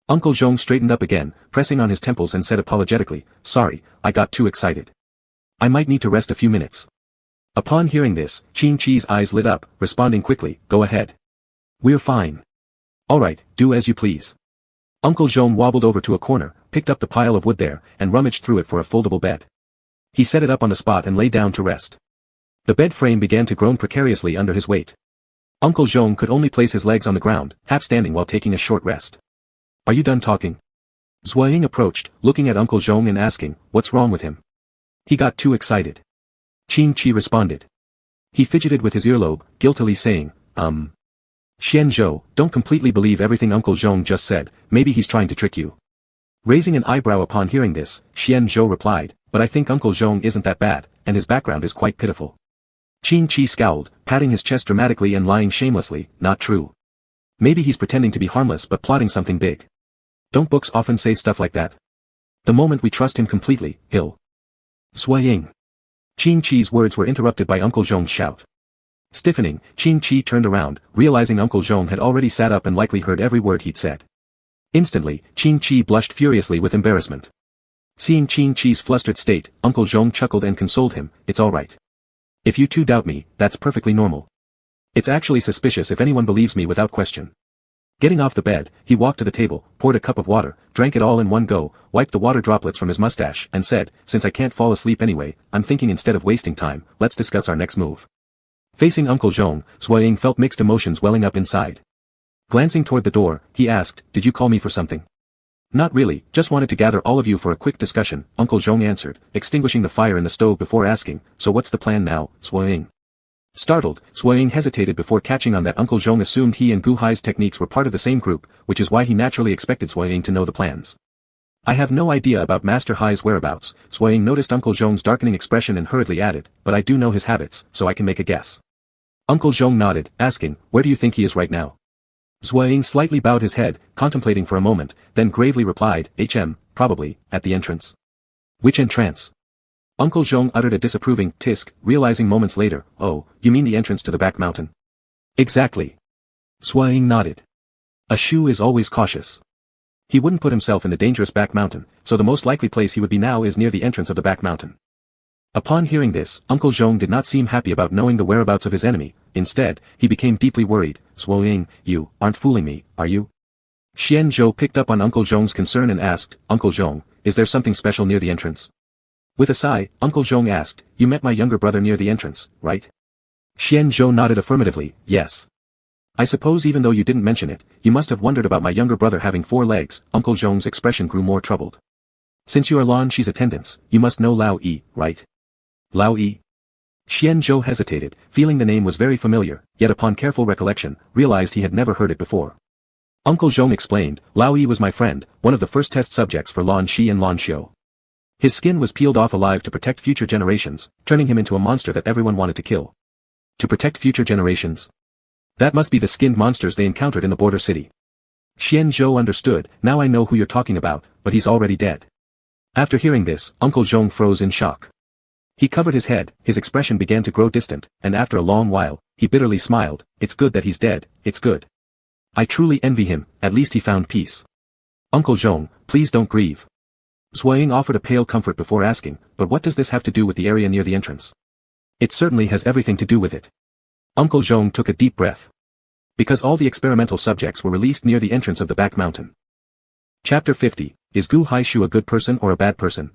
Uncle Zhong straightened up again, pressing on his temples and said apologetically, "Sorry, I got too excited. I might need to rest a few minutes." Upon hearing this, Qing Qi's eyes lit up, responding quickly, "Go ahead. We're fine." "All right, do as you please." Uncle Zhong wobbled over to a corner, picked up the pile of wood there, and rummaged through it for a foldable bed. He set it up on the spot and lay down to rest. The bed frame began to groan precariously under his weight. Uncle Zhong could only place his legs on the ground, half standing while taking a short rest. "Are you done talking?" Zhuang approached, looking at Uncle Zhong and asking, "What's wrong with him?" "He got too excited." Qing Qi responded. He fidgeted with his earlobe, guiltily saying, Xian Zhou, don't completely believe everything Uncle Zhong just said, maybe he's trying to trick you." Raising an eyebrow upon hearing this, Xian Zhou replied, "But I think Uncle Zhong isn't that bad, and his background is quite pitiful." Qing Qi scowled, patting his chest dramatically and lying shamelessly, "Not true. Maybe he's pretending to be harmless but plotting something big. Don't books often say stuff like that? The moment we trust him completely, he'll..." "Swaying." Qing Qi's words were interrupted by Uncle Zhong's shout. Stiffening, Qing Qi turned around, realizing Uncle Zhong had already sat up and likely heard every word he'd said. Instantly, Qing Qi blushed furiously with embarrassment. Seeing Qing Qi's flustered state, Uncle Zhong chuckled and consoled him, "It's all right. If you two doubt me, that's perfectly normal. It's actually suspicious if anyone believes me without question." Getting off the bed, he walked to the table, poured a cup of water, drank it all in one go, wiped the water droplets from his mustache, and said, "Since I can't fall asleep anyway, I'm thinking instead of wasting time, let's discuss our next move." Facing Uncle Zhong, Zhuang felt mixed emotions welling up inside. Glancing toward the door, he asked, "Did you call me for something?" "Not really, just wanted to gather all of you for a quick discussion," Uncle Zhong answered, extinguishing the fire in the stove before asking, "So what's the plan now, Zhuang?" Startled, Zhuang hesitated before catching on that Uncle Zhong assumed he and Gu Hai's techniques were part of the same group, which is why he naturally expected Zhuang to know the plans. "I have no idea about Master Hai's whereabouts," Zhuang noticed Uncle Zhong's darkening expression and hurriedly added, "but I do know his habits, so I can make a guess." Uncle Zhong nodded, asking, "Where do you think he is right now?" Zhuang slightly bowed his head, contemplating for a moment, then gravely replied, Probably, at the entrance." "Which entrance?" Uncle Zhong uttered a disapproving tisk, realizing moments later, "Oh, you mean the entrance to the back mountain?" "Exactly." Zhuang nodded. A Shu is always cautious. He wouldn't put himself in the dangerous back mountain, so the most likely place he would be now is near the entrance of the back mountain. Upon hearing this, Uncle Zhong did not seem happy about knowing the whereabouts of his enemy. Instead, he became deeply worried. Zhuoying, you aren't fooling me, are you? Xian Zhou picked up on Uncle Zhong's concern and asked, Uncle Zhong, is there something special near the entrance? With a sigh, Uncle Zhong asked, you met my younger brother near the entrance, right? Xian Zhou nodded affirmatively, yes. I suppose even though you didn't mention it, you must have wondered about my younger brother having 4 legs. Uncle Zhong's expression grew more troubled. Since you are Lan Shi's attendants, you must know Lao Yi, right? Lao Yi? Xian Zhou hesitated, feeling the name was very familiar, yet upon careful recollection, realized he had never heard it before. Uncle Zhong explained, Lao Yi was my friend, one of the first test subjects for Lan Shi and Lan Xiu. His skin was peeled off alive to protect future generations, turning him into a monster that everyone wanted to kill. To protect future generations? That must be the skinned monsters they encountered in the border city. Xian Zhou understood, now I know who you're talking about, but he's already dead. After hearing this, Uncle Zhong froze in shock. He covered his head, his expression began to grow distant, and after a long while, he bitterly smiled, it's good that he's dead, it's good. I truly envy him, at least he found peace. Uncle Zhong, please don't grieve. Zhuoying offered a pale comfort before asking, but what does this have to do with the area near the entrance? It certainly has everything to do with it. Uncle Zhong took a deep breath. Because all the experimental subjects were released near the entrance of the back mountain. Chapter 50, Is Gu Haishu a good person or a bad person?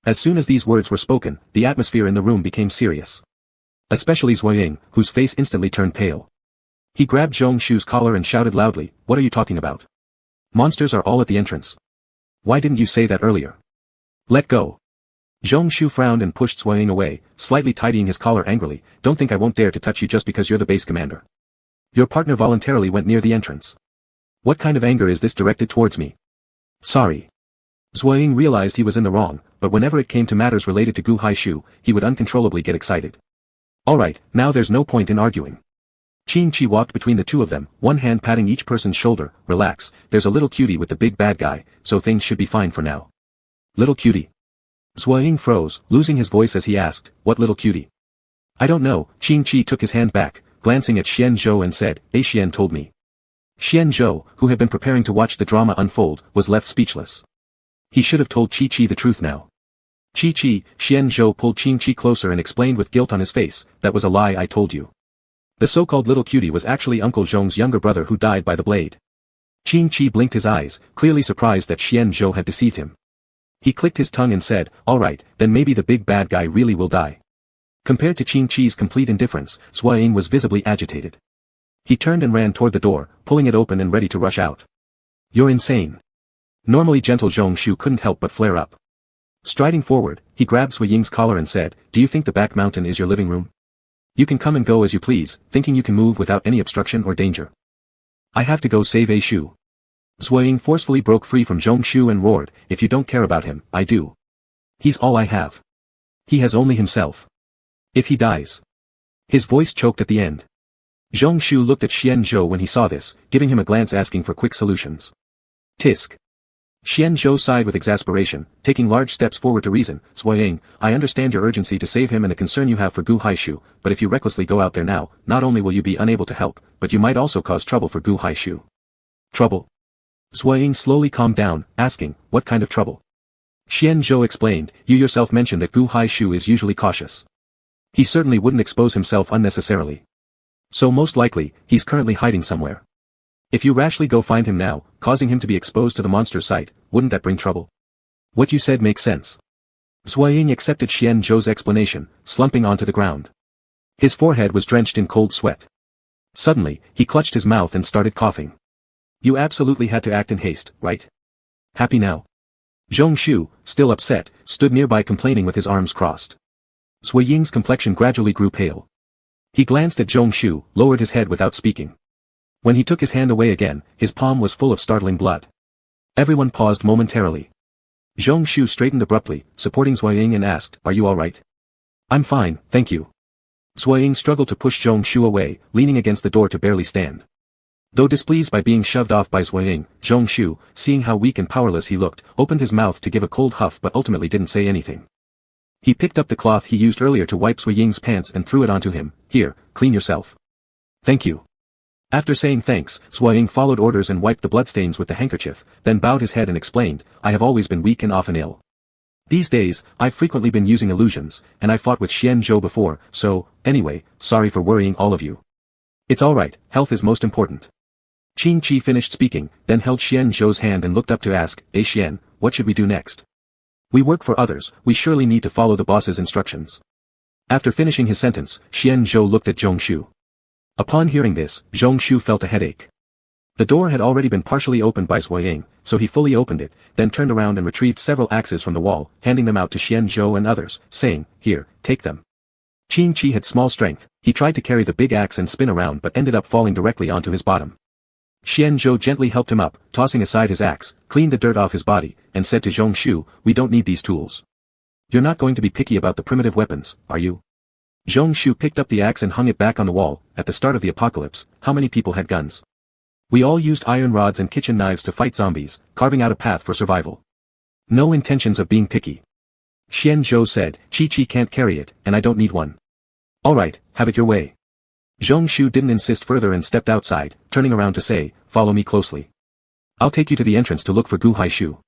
As soon as these words were spoken, the atmosphere in the room became serious. Especially Zhuoying, whose face instantly turned pale. He grabbed Zhong Shu's collar and shouted loudly, what are you talking about? Monsters are all at the entrance. Why didn't you say that earlier? Let go. Zhong Shu frowned and pushed Zhuoying away, slightly tidying his collar angrily, don't think I won't dare to touch you just because you're the base commander. Your partner voluntarily went near the entrance. What kind of anger is this directed towards me? Sorry. Zhuoying realized he was in the wrong, but whenever it came to matters related to Gu Haishu, he would uncontrollably get excited. Alright, now there's no point in arguing. Qing Chi walked between the two of them, one hand patting each person's shoulder, relax, there's a little cutie with the big bad guy, so things should be fine for now. Little cutie. Zhuoying froze, losing his voice as he asked, what little cutie? I don't know, Qing Chi took his hand back, glancing at Xian Zhou and said, Xian told me. Xian Zhou, who had been preparing to watch the drama unfold, was left speechless. He should have told Qi Qi the truth now. Qi Qi, Xian Zhou pulled Qing Qi closer and explained with guilt on his face, that was a lie I told you. The so-called little cutie was actually Uncle Zhong's younger brother who died by the blade. Qing Qi blinked his eyes, clearly surprised that Xian Zhou had deceived him. He clicked his tongue and said, alright, then maybe the big bad guy really will die. Compared to Qing Qi's complete indifference, Zhuoying was visibly agitated. He turned and ran toward the door, pulling it open and ready to rush out. You're insane. Normally gentle Zhong Shu couldn't help but flare up. Striding forward, he grabbed Zhuoying's collar and said, do you think the back mountain is your living room? You can come and go as you please, thinking you can move without any obstruction or danger. I have to go save A Shu. Zhuoying forcefully broke free from Zhong Shu and roared, if you don't care about him, I do. He's all I have. He has only himself. If he dies. His voice choked at the end. Zhong Shu looked at Xian Zhou when he saw this, giving him a glance asking for quick solutions. Tisk. Xian Zhou sighed with exasperation, taking large steps forward to reason, Zhuoying, I understand your urgency to save him and the concern you have for Gu Haishu, but if you recklessly go out there now, not only will you be unable to help, but you might also cause trouble for Gu Haishu. Trouble? Zhuoying slowly calmed down, asking, what kind of trouble? Xian Zhou explained, you yourself mentioned that Gu Haishu is usually cautious. He certainly wouldn't expose himself unnecessarily. So most likely, he's currently hiding somewhere. If you rashly go find him now, causing him to be exposed to the monster's sight, wouldn't that bring trouble? What you said makes sense. Zhuoying accepted Xian Zhou's explanation, slumping onto the ground. His forehead was drenched in cold sweat. Suddenly, he clutched his mouth and started coughing. You absolutely had to act in haste, right? Happy now? Zhong Shu, still upset, stood nearby complaining with his arms crossed. Zhuoying's complexion gradually grew pale. He glanced at Zhong Shu, lowered his head without speaking. When he took his hand away again, his palm was full of startling blood. Everyone paused momentarily. Zhong Shu straightened abruptly, supporting Zhuoying and asked, are you alright? I'm fine, thank you. Zhuoying struggled to push Zhong Shu away, leaning against the door to barely stand. Though displeased by being shoved off by Zhuoying, Zhong Shu, seeing how weak and powerless he looked, opened his mouth to give a cold huff but ultimately didn't say anything. He picked up the cloth he used earlier to wipe Zhuoying's pants and threw it onto him, here, clean yourself. Thank you. After saying thanks, Zhuoying followed orders and wiped the bloodstains with the handkerchief, then bowed his head and explained, I have always been weak and often ill. These days, I've frequently been using illusions, and I fought with Xian Zhou before, so, anyway, sorry for worrying all of you. It's alright, health is most important. Qin Chi finished speaking, then held Xian Zhou's hand and looked up to ask, Xian, what should we do next? We work for others, we surely need to follow the boss's instructions. After finishing his sentence, Xian Zhou looked at Zhongshu. Upon hearing this, Zhongshu felt a headache. The door had already been partially opened by Zhuo Ying, so he fully opened it, then turned around and retrieved several axes from the wall, handing them out to Xian Zhou and others, saying, Here, take them. Qin Chi had small strength, he tried to carry the big axe and spin around but ended up falling directly onto his bottom. Xian Zhou gently helped him up, tossing aside his axe, cleaned the dirt off his body, and said to Zhongshu, We don't need these tools. You're not going to be picky about the primitive weapons, are you? Zhongshu picked up the axe and hung it back on the wall. At the start of the apocalypse, how many people had guns? We all used iron rods and kitchen knives to fight zombies, carving out a path for survival. No intentions of being picky. Xian Zhou said, Chi can't carry it, and I don't need one. Alright, have it your way. Zhongshu didn't insist further and stepped outside, turning around to say, Follow me closely. I'll take you to the entrance to look for Gu Haishu.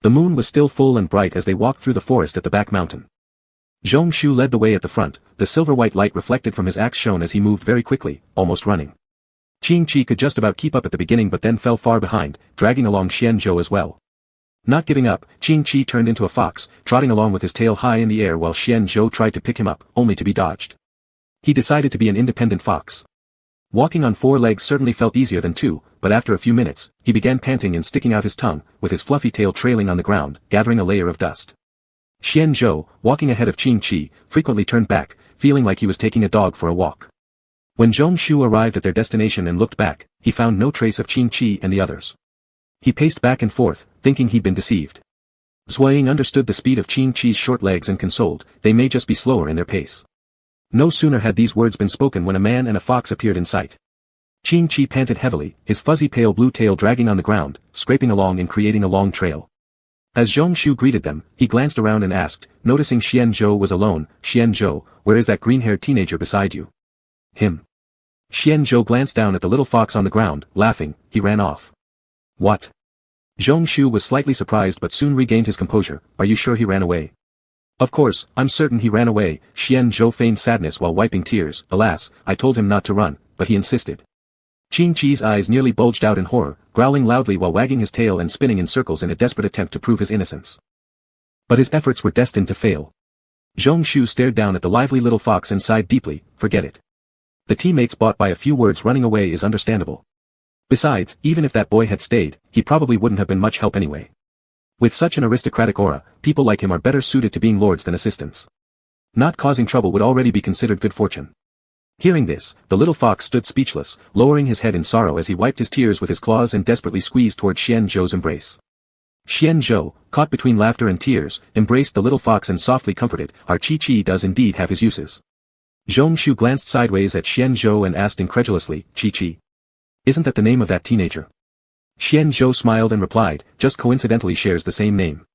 The moon was still full and bright as they walked through the forest at the back mountain. Zhongshu led the way at the front, the silver-white light reflected from his axe shone as he moved very quickly, almost running. Qin Chi could just about keep up at the beginning but then fell far behind, dragging along Xian Zhou as well. Not giving up, Qin Chi turned into a fox, trotting along with his tail high in the air while Xian Zhou tried to pick him up, only to be dodged. He decided to be an independent fox. Walking on 4 legs certainly felt easier than 2, but after a few minutes, he began panting and sticking out his tongue, with his fluffy tail trailing on the ground, gathering a layer of dust. Xian Zhou, walking ahead of Qin Chi, frequently turned back, feeling like he was taking a dog for a walk. When Zhongshu arrived at their destination and looked back, he found no trace of Qin Chi and the others. He paced back and forth, thinking he'd been deceived. Zhuo Ying understood the speed of Qin Chi's short legs and consoled, they may just be slower in their pace. No sooner had these words been spoken when a man and a fox appeared in sight. Qin Chi panted heavily, his fuzzy pale blue tail dragging on the ground, scraping along and creating a long trail. As Zhongshu greeted them, he glanced around and asked, noticing Xian Zhou was alone, Xian Zhou, where is that green-haired teenager beside you? Him. Xian Zhou glanced down at the little fox on the ground, laughing, he ran off. What? Zhongshu was slightly surprised but soon regained his composure, are you sure he ran away? Of course, I'm certain he ran away, Xian Zhou feigned sadness while wiping tears, alas, I told him not to run, but he insisted. Qin Chi's eyes nearly bulged out in horror, growling loudly while wagging his tail and spinning in circles in a desperate attempt to prove his innocence. But his efforts were destined to fail. Zhongshu stared down at the lively little fox and sighed deeply, forget it. The teammates bought by a few words running away is understandable. Besides, even if that boy had stayed, he probably wouldn't have been much help anyway. With such an aristocratic aura, people like him are better suited to being lords than assistants. Not causing trouble would already be considered good fortune. Hearing this, the little fox stood speechless, lowering his head in sorrow as he wiped his tears with his claws and desperately squeezed toward Xian Zhou's embrace. Xian Zhou, caught between laughter and tears, embraced the little fox and softly comforted, our Chi does indeed have his uses. Zhongshu glanced sideways at Xian Zhou and asked incredulously, Chi. Isn't that the name of that teenager? Xian Zhou smiled and replied, just coincidentally shares the same name.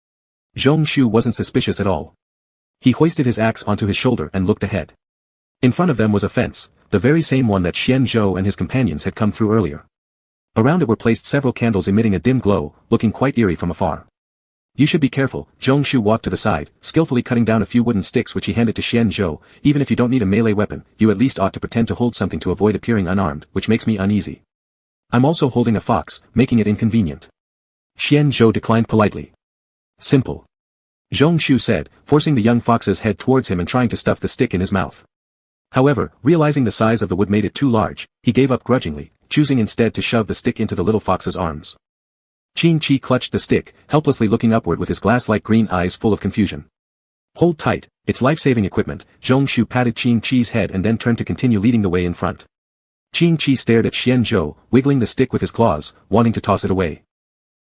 Zhongshu wasn't suspicious at all. He hoisted his axe onto his shoulder and looked ahead. In front of them was a fence, the very same one that Xian Zhou and his companions had come through earlier. Around it were placed several candles emitting a dim glow, looking quite eerie from afar. You should be careful, Zhongshu walked to the side, skillfully cutting down a few wooden sticks which he handed to Xian Zhou, even if you don't need a melee weapon, you at least ought to pretend to hold something to avoid appearing unarmed, which makes me uneasy. I'm also holding a fox, making it inconvenient. Xian Zhou declined politely. Simple. Zhongshu said, forcing the young fox's head towards him and trying to stuff the stick in his mouth. However, realizing the size of the wood made it too large, he gave up grudgingly, choosing instead to shove the stick into the little fox's arms. Qin Chi clutched the stick, helplessly looking upward with his glass-like green eyes full of confusion. Hold tight, it's life-saving equipment, Zhongshu patted Qin Chi's head and then turned to continue leading the way in front. Qin Chi stared at Xian Zhou, wiggling the stick with his claws, wanting to toss it away.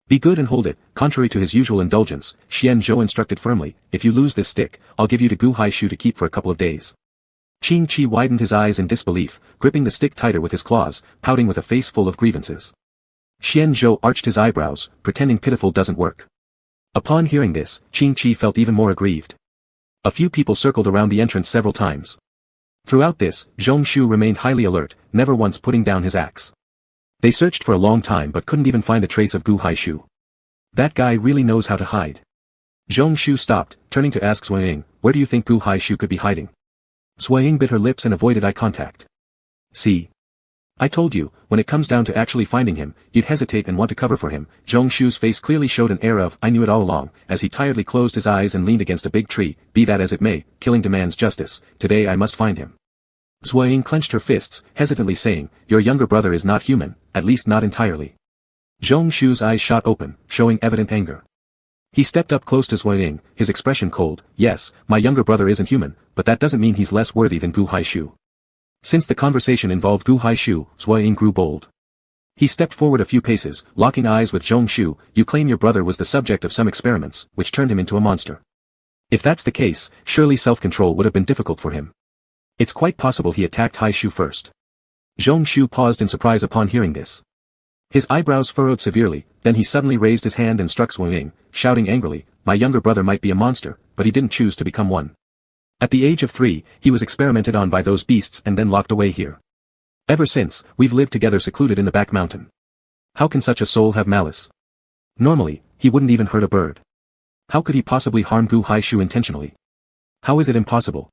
Be good and hold it, contrary to his usual indulgence, Xian Zhou instructed firmly, if you lose this stick, I'll give you to Gu Haishu to keep for a couple of days. Qin Chi widened his eyes in disbelief, gripping the stick tighter with his claws, pouting with a face full of grievances. Xian Zhou arched his eyebrows, pretending pitiful doesn't work. Upon hearing this, Qin Chi felt even more aggrieved. A few people circled around the entrance several times. Throughout this, Zhongshu remained highly alert, never once putting down his axe. They searched for a long time but couldn't even find a trace of Gu Haishu. That guy really knows how to hide. Zhong Shu stopped, turning to ask Zui Ying, where do you think Gu Haishu could be hiding? Zui Ying bit her lips and avoided eye contact. See? I told you, when it comes down to actually finding him, you'd hesitate and want to cover for him. Zhong Shu's face clearly showed an air of, I knew it all along, as he tiredly closed his eyes and leaned against a big tree. Be that as it may, killing demands justice. Today I must find him. Zui Ying clenched her fists, hesitantly saying, your younger brother is not human, at least not entirely. Zhong Shu's eyes shot open, showing evident anger. He stepped up close to Zui Ying, his expression cold. Yes, my younger brother isn't human, but that doesn't mean he's less worthy than Gu Haishu. Since the conversation involved Gu Haishu, Zui Ying grew bold. He stepped forward a few paces, locking eyes with Zhong Shu. You claim your brother was the subject of some experiments, which turned him into a monster. If that's the case, surely self-control would have been difficult for him. It's quite possible he attacked Haishu first. Zhong Shu paused in surprise upon hearing this. His eyebrows furrowed severely, then he suddenly raised his hand and struck Zui Ying, shouting angrily, my younger brother might be a monster, but he didn't choose to become one. At the age of 3, he was experimented on by those beasts and then locked away here. Ever since, we've lived together secluded in the back mountain. How can such a soul have malice? Normally, he wouldn't even hurt a bird. How could he possibly harm Gu Haishu intentionally? How is it impossible?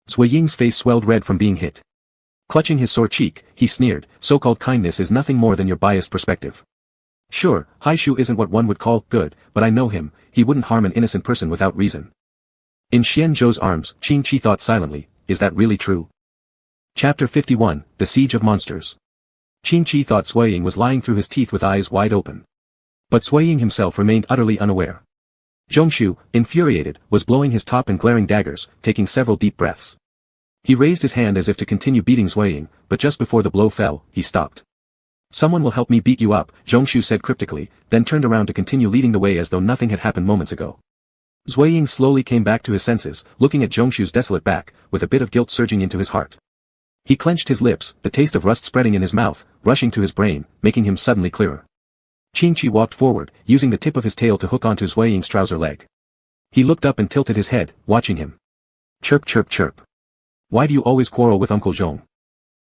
Zui Ying's face swelled red from being hit. Clutching his sore cheek, he sneered, so-called kindness is nothing more than your biased perspective. Sure, Haishu isn't what one would call good, but I know him, he wouldn't harm an innocent person without reason. In Xianzhou's arms, Qing Qi thought silently, is that really true? Chapter 51, The Siege of Monsters. Qing Qi thought Zui Ying was lying through his teeth with eyes wide open. But Zui Ying himself remained utterly unaware. Zhong Shu, infuriated, was blowing his top and glaring daggers, taking several deep breaths. He raised his hand as if to continue beating Zui Ying, but just before the blow fell, he stopped. Someone will help me beat you up, Zhong Shu said cryptically, then turned around to continue leading the way as though nothing had happened moments ago. Zui Ying slowly came back to his senses, looking at Zhong Shu's desolate back, with a bit of guilt surging into his heart. He clenched his lips, the taste of rust spreading in his mouth, rushing to his brain, making him suddenly clearer. Qing Qi walked forward, using the tip of his tail to hook onto Zui Ying's trouser leg. He looked up and tilted his head, watching him. Chirp chirp chirp. Why do you always quarrel with Uncle Zhong?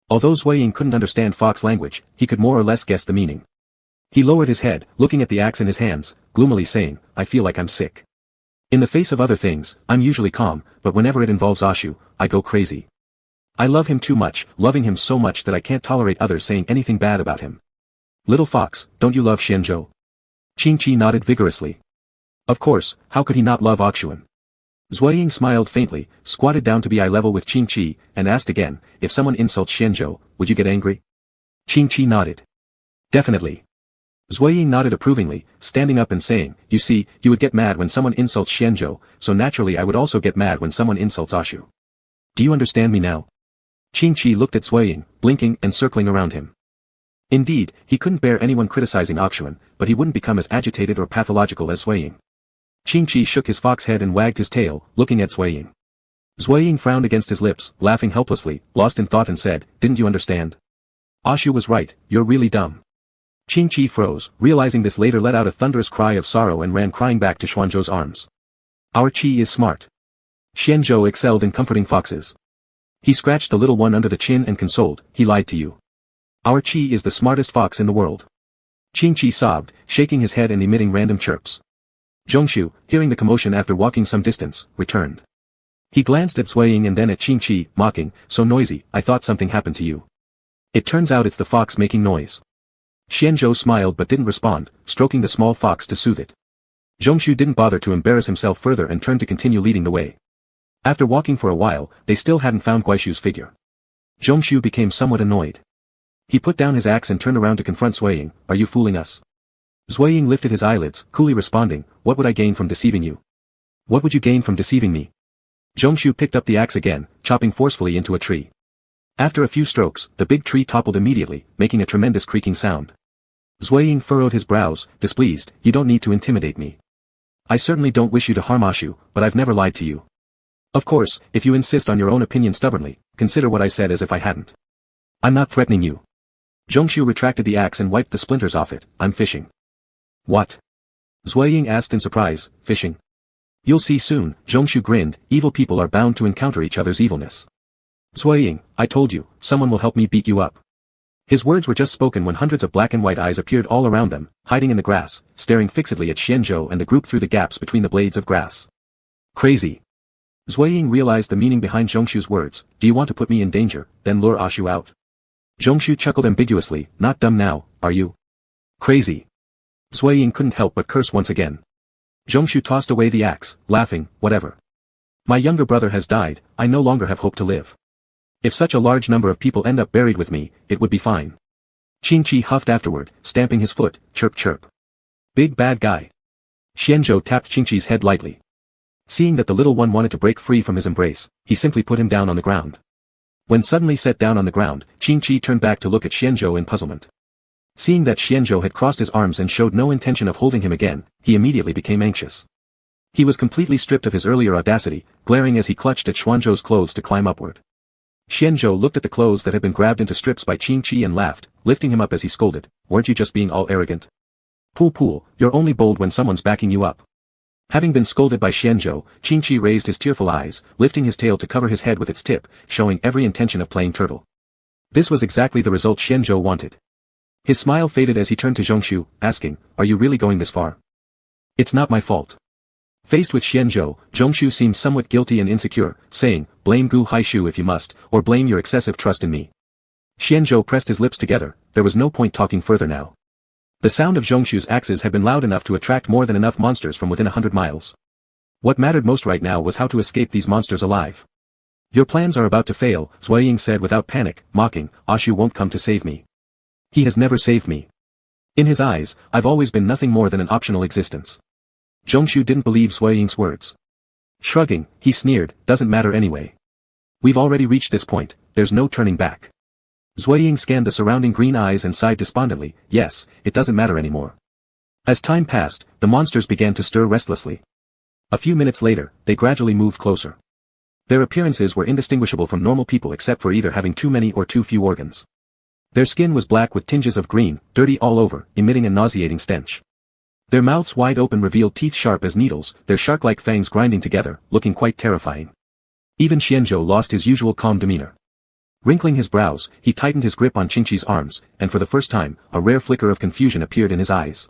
Although Zui Ying couldn't understand fox language, he could more or less guess the meaning. He lowered his head, looking at the axe in his hands, gloomily saying, I feel like I'm sick. In the face of other things, I'm usually calm, but whenever it involves Ashu, I go crazy. I love him too much, loving him so much that I can't tolerate others saying anything bad about him. Little fox, don't you love Xianzhou? Qing Qi nodded vigorously. Of course, how could he not love Akshuan? Zui Ying smiled faintly, squatted down to be eye level with Qing Qi, and asked again, if someone insults Xianzhou, would you get angry? Qing Qi nodded. Definitely. Zui Ying nodded approvingly, standing up and saying, you see, you would get mad when someone insults Xianzhou, so naturally I would also get mad when someone insults Ashu. Do you understand me now? Qing Qi looked at Zui Ying, blinking and circling around him. Indeed, he couldn't bear anyone criticizing Akshuan, but he wouldn't become as agitated or pathological as Zui Ying. Qing Qi shook his fox head and wagged his tail, looking at Zui Ying. Zui Ying frowned against his lips, laughing helplessly, lost in thought and said, didn't you understand? Ashu was right, you're really dumb. Qing Qi froze, realizing this later let out a thunderous cry of sorrow and ran crying back to Xuanzhou's arms. Our Qi is smart. Xianzhou excelled in comforting foxes. He scratched the little one under the chin and consoled, he lied to you. Our Qi is the smartest fox in the world. Qing Qi sobbed, shaking his head and emitting random chirps. Zhong Shu, hearing the commotion after walking some distance, returned. He glanced at Zui Ying and then at Qing Qi, mocking, so noisy, I thought something happened to you. It turns out it's the fox making noise. Xianzhou smiled but didn't respond, stroking the small fox to soothe it. Zhong Shu didn't bother to embarrass himself further and turned to continue leading the way. After walking for a while, they still hadn't found Guaishu's figure. Zhong Shu became somewhat annoyed. He put down his axe and turned around to confront Zui Ying, are you fooling us? Zui Ying lifted his eyelids, coolly responding, what would I gain from deceiving you? What would you gain from deceiving me? Zhong Shu picked up the axe again, chopping forcefully into a tree. After a few strokes, the big tree toppled immediately, making a tremendous creaking sound. Zui Ying furrowed his brows, displeased, you don't need to intimidate me. I certainly don't wish you to harm Ashu, but I've never lied to you. Of course, if you insist on your own opinion stubbornly, consider what I said as if I hadn't. I'm not threatening you. Zhong Shu retracted the axe and wiped the splinters off it, I'm fishing. What? Zui Ying asked in surprise, fishing? You'll see soon, Zhong Shu grinned, evil people are bound to encounter each other's evilness. Zui Ying, I told you, someone will help me beat you up. His words were just spoken when hundreds of black and white eyes appeared all around them, hiding in the grass, staring fixedly at Xianzhou and the group through the gaps between the blades of grass. Crazy. Zhuiying realized the meaning behind Zhongshu's words. Do you want to put me in danger, then lure Ashu out? Zhongshu chuckled ambiguously. Not dumb now, are you? Crazy. Zhuiying couldn't help but curse once again. Zhongshu tossed away the axe, laughing. Whatever. My younger brother has died, I no longer have hope to live. If such a large number of people end up buried with me, it would be fine. Qingqi huffed afterward, stamping his foot. Chirp chirp. Big bad guy. Xianzhou tapped Qingqi's head lightly. Seeing that the little one wanted to break free from his embrace, he simply put him down on the ground. When suddenly set down on the ground, Qingqi turned back to look at Xianzhou in puzzlement. Seeing that Xianzhou had crossed his arms and showed no intention of holding him again, he immediately became anxious. He was completely stripped of his earlier audacity, glaring as he clutched at Xuanzhou's clothes to climb upward. Xianzhou looked at the clothes that had been grabbed into strips by Qingqi and laughed, lifting him up as he scolded. Weren't you just being all arrogant? Pool, you're only bold when someone's backing you up. Having been scolded by Xianzhou, Qingqi raised his tearful eyes, lifting his tail to cover his head with its tip, showing every intention of playing turtle. This was exactly the result Xianzhou wanted. His smile faded as he turned to Zhongshu, asking, are you really going this far? It's not my fault. Faced with Xianzhou, Zhongshu seemed somewhat guilty and insecure, saying, blame Gu Haishu if you must, or blame your excessive trust in me. Xianzhou pressed his lips together, there was no point talking further now. The sound of Zhongshu's axes had been loud enough to attract more than enough monsters from within 100 miles. What mattered most right now was how to escape these monsters alive. Your plans are about to fail, Zhuiying said without panic, mocking, Ashu won't come to save me. He has never saved me. In his eyes, I've always been nothing more than an optional existence. Zhongshu didn't believe Zhuiying's words. Shrugging, he sneered, doesn't matter anyway. We've already reached this point, there's no turning back. Zhuiying scanned the surrounding green eyes and sighed despondently, yes, it doesn't matter anymore. As time passed, the monsters began to stir restlessly. A few minutes later, they gradually moved closer. Their appearances were indistinguishable from normal people except for either having too many or too few organs. Their skin was black with tinges of green, dirty all over, emitting a nauseating stench. Their mouths wide open revealed teeth sharp as needles, their shark-like fangs grinding together, looking quite terrifying. Even Xianzhou lost his usual calm demeanor. Wrinkling his brows, he tightened his grip on Qingqi's arms, and for the first time, a rare flicker of confusion appeared in his eyes.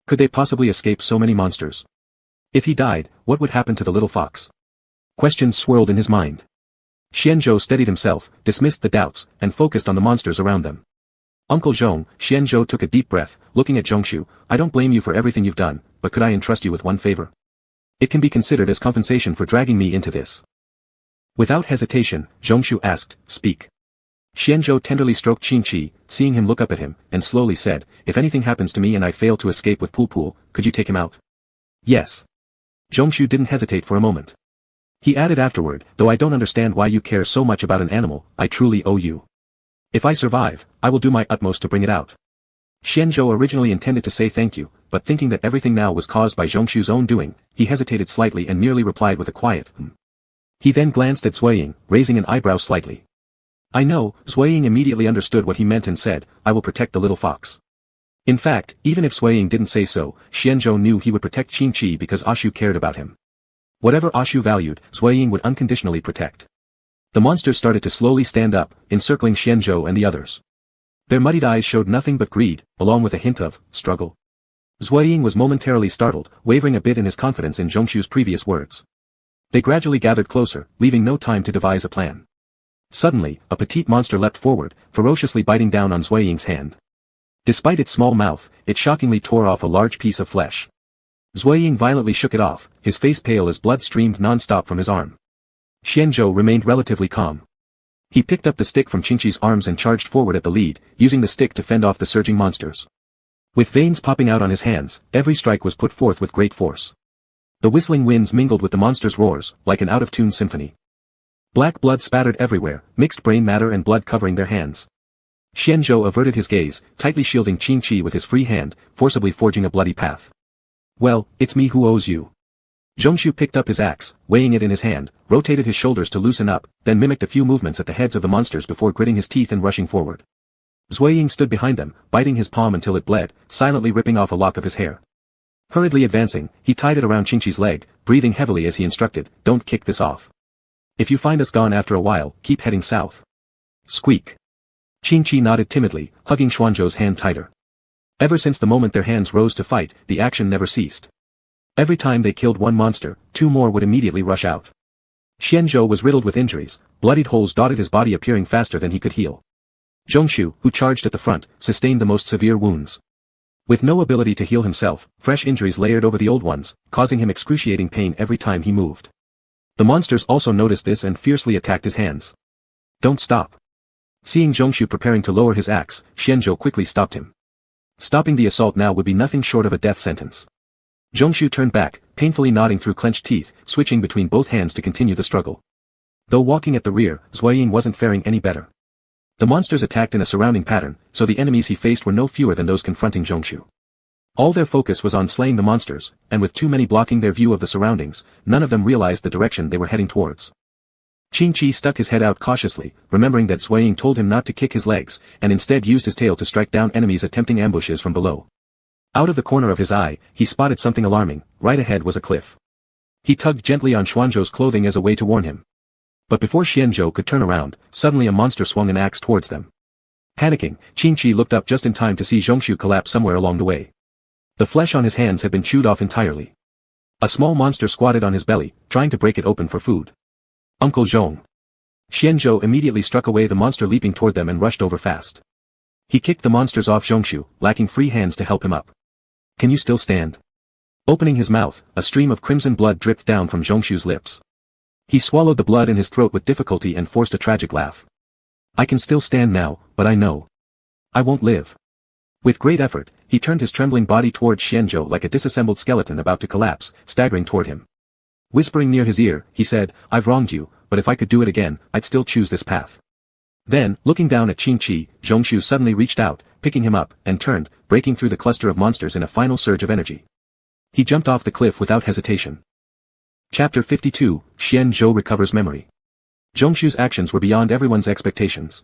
Could they possibly escape so many monsters? If he died, what would happen to the little fox? Questions swirled in his mind. Xianzhou steadied himself, dismissed the doubts, and focused on the monsters around them. Uncle Zhong, Xianzhou took a deep breath, looking at Zhongshu, I don't blame you for everything you've done, but could I entrust you with one favor? It can be considered as compensation for dragging me into this. Without hesitation, Zhongshu asked, speak. Xianzhou tenderly stroked Qingqi, seeing him look up at him, and slowly said, if anything happens to me and I fail to escape with Pool, could you take him out? Yes. Zhongshu didn't hesitate for a moment. He added afterward, though I don't understand why you care so much about an animal, I truly owe you. If I survive, I will do my utmost to bring it out. Xianzhou originally intended to say thank you, but thinking that everything now was caused by Zhongshu's own doing, he hesitated slightly and merely replied with a quiet, He then glanced at Zhuiying, raising an eyebrow slightly. I know, Zhuiying immediately understood what he meant and said, I will protect the little fox. In fact, even if Zhuiying didn't say so, Xianzhou knew he would protect Qingqi because Ashu cared about him. Whatever Ashu valued, Zhuiying would unconditionally protect. The monsters started to slowly stand up, encircling Xianzhou and the others. Their muddied eyes showed nothing but greed, along with a hint of struggle. Zhuiying was momentarily startled, wavering a bit in his confidence in Zhongshu's previous words. They gradually gathered closer, leaving no time to devise a plan. Suddenly, a petite monster leapt forward, ferociously biting down on Zhuiying's hand. Despite its small mouth, it shockingly tore off a large piece of flesh. Zhuiying violently shook it off, his face pale as blood streamed non-stop from his arm. Xianzhou remained relatively calm. He picked up the stick from Qingqi's arms and charged forward at the lead, using the stick to fend off the surging monsters. With veins popping out on his hands, every strike was put forth with great force. The whistling winds mingled with the monsters' roars, like an out-of-tune symphony. Black blood spattered everywhere, mixed brain matter and blood covering their hands. Xianzhou averted his gaze, tightly shielding Qingqi with his free hand, forcibly forging a bloody path. Well, it's me who owes you. Zhongshu picked up his axe, weighing it in his hand, rotated his shoulders to loosen up, then mimicked a few movements at the heads of the monsters before gritting his teeth and rushing forward. Zhuiying stood behind them, biting his palm until it bled, silently ripping off a lock of his hair. Hurriedly advancing, he tied it around Qingqi's leg, breathing heavily as he instructed, don't kick this off. If you find us gone after a while, keep heading south. Squeak. Qingqi nodded timidly, hugging Xuanzhou's hand tighter. Ever since the moment their hands rose to fight, the action never ceased. Every time they killed one monster, two more would immediately rush out. Xianzhou was riddled with injuries, bloodied holes dotted his body appearing faster than he could heal. Zhongshu, who charged at the front, sustained the most severe wounds. With no ability to heal himself, fresh injuries layered over the old ones, causing him excruciating pain every time he moved. The monsters also noticed this and fiercely attacked his hands. Don't stop. Seeing Zhongshu preparing to lower his axe, Xianzhou quickly stopped him. Stopping the assault now would be nothing short of a death sentence. Zhongshu turned back, painfully nodding through clenched teeth, switching between both hands to continue the struggle. Though walking at the rear, Zhuaying wasn't faring any better. The monsters attacked in a surrounding pattern, so the enemies he faced were no fewer than those confronting Zhongshu. All their focus was on slaying the monsters, and with too many blocking their view of the surroundings, none of them realized the direction they were heading towards. Qingqi stuck his head out cautiously, remembering that Zhuaying told him not to kick his legs, and instead used his tail to strike down enemies attempting ambushes from below. Out of the corner of his eye, he spotted something alarming. Right ahead was a cliff. He tugged gently on Xuanzhou's clothing as a way to warn him. But before Xianzhou could turn around, suddenly a monster swung an axe towards them. Panicking, Qingqi looked up just in time to see Zhongshu collapse somewhere along the way. The flesh on his hands had been chewed off entirely. A small monster squatted on his belly, trying to break it open for food. Uncle Zhong. Xianzhou immediately struck away the monster leaping toward them and rushed over fast. He kicked the monsters off Zhongshu, lacking free hands to help him up. Can you still stand? Opening his mouth, a stream of crimson blood dripped down from Zhongshu's lips. He swallowed the blood in his throat with difficulty and forced a tragic laugh. I can still stand now, but I know I won't live. With great effort, he turned his trembling body towards Xianzhou like a disassembled skeleton about to collapse, staggering toward him. Whispering near his ear, he said, I've wronged you, but if I could do it again, I'd still choose this path. Then, looking down at Qingqi, Zhongshu suddenly reached out, picking him up, and turned, breaking through the cluster of monsters in a final surge of energy. He jumped off the cliff without hesitation. Chapter 52, Xianzhou recovers memory. Zhongshu's actions were beyond everyone's expectations.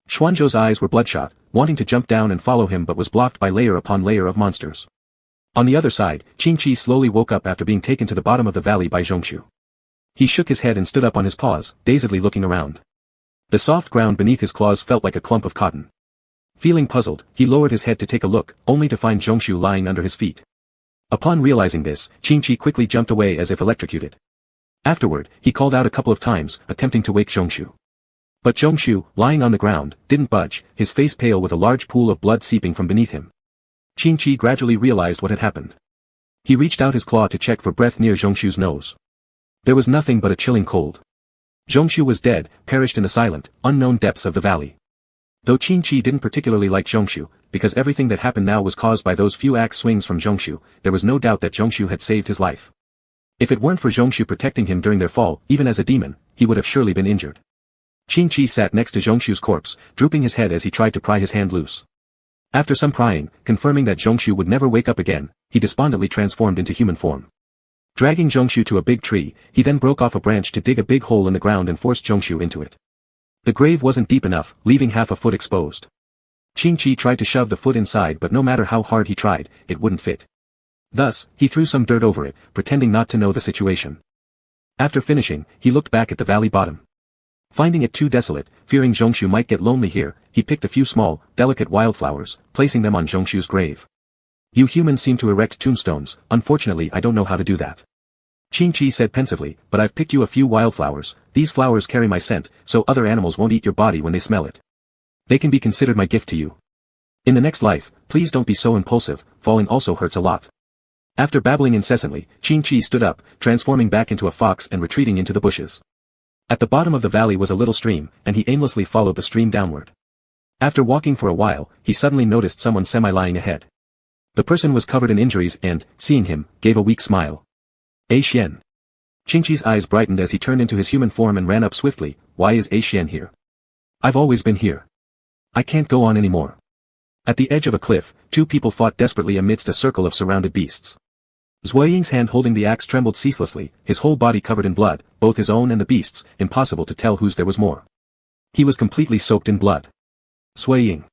Xuanzhou's eyes were bloodshot, wanting to jump down and follow him but was blocked by layer upon layer of monsters. On the other side, Qingqi slowly woke up after being taken to the bottom of the valley by Zhongshu. He shook his head and stood up on his paws, dazedly looking around. The soft ground beneath his claws felt like a clump of cotton. Feeling puzzled, he lowered his head to take a look, only to find Zhongshu lying under his feet. Upon realizing this, Qingqi quickly jumped away as if electrocuted. Afterward, he called out a couple of times, attempting to wake Zhongshu. But Zhongshu, lying on the ground, didn't budge, his face pale with a large pool of blood seeping from beneath him. Qingqi gradually realized what had happened. He reached out his claw to check for breath near Zhongshu's nose. There was nothing but a chilling cold. Zhongshu was dead, perished in the silent, unknown depths of the valley. Though Qingqi didn't particularly like Zhongshu, because everything that happened now was caused by those few axe swings from Zhongshu, there was no doubt that Zhongshu had saved his life. If it weren't for Zhongshu protecting him during their fall, even as a demon, he would have surely been injured. Qingqi sat next to Zhongshu's corpse, drooping his head as he tried to pry his hand loose. After some prying, confirming that Zhongshu would never wake up again, he despondently transformed into human form. Dragging Zhongshu to a big tree, he then broke off a branch to dig a big hole in the ground and forced Zhongshu into it. The grave wasn't deep enough, leaving half a foot exposed. Qingqi tried to shove the foot inside but no matter how hard he tried, it wouldn't fit. Thus, he threw some dirt over it, pretending not to know the situation. After finishing, he looked back at the valley bottom. Finding it too desolate, fearing Zhongshu might get lonely here, he picked a few small, delicate wildflowers, placing them on Zhongshu's grave. You humans seem to erect tombstones, unfortunately I don't know how to do that. Qingqi said pensively, but I've picked you a few wildflowers, these flowers carry my scent, so other animals won't eat your body when they smell it. They can be considered my gift to you. In the next life, please don't be so impulsive, falling also hurts a lot. After babbling incessantly, Qingqi stood up, transforming back into a fox and retreating into the bushes. At the bottom of the valley was a little stream, and he aimlessly followed the stream downward. After walking for a while, he suddenly noticed someone semi-lying ahead. The person was covered in injuries and, seeing him, gave a weak smile. A Xian. Qingqi's eyes brightened as he turned into his human form and ran up swiftly. Why is A Xian here? I've always been here. I can't go on anymore. At the edge of a cliff, two people fought desperately amidst a circle of surrounded beasts. Zhuaying's hand holding the axe trembled ceaselessly, his whole body covered in blood, both his own and the beast's, impossible to tell whose there was more. He was completely soaked in blood. Zhuaying.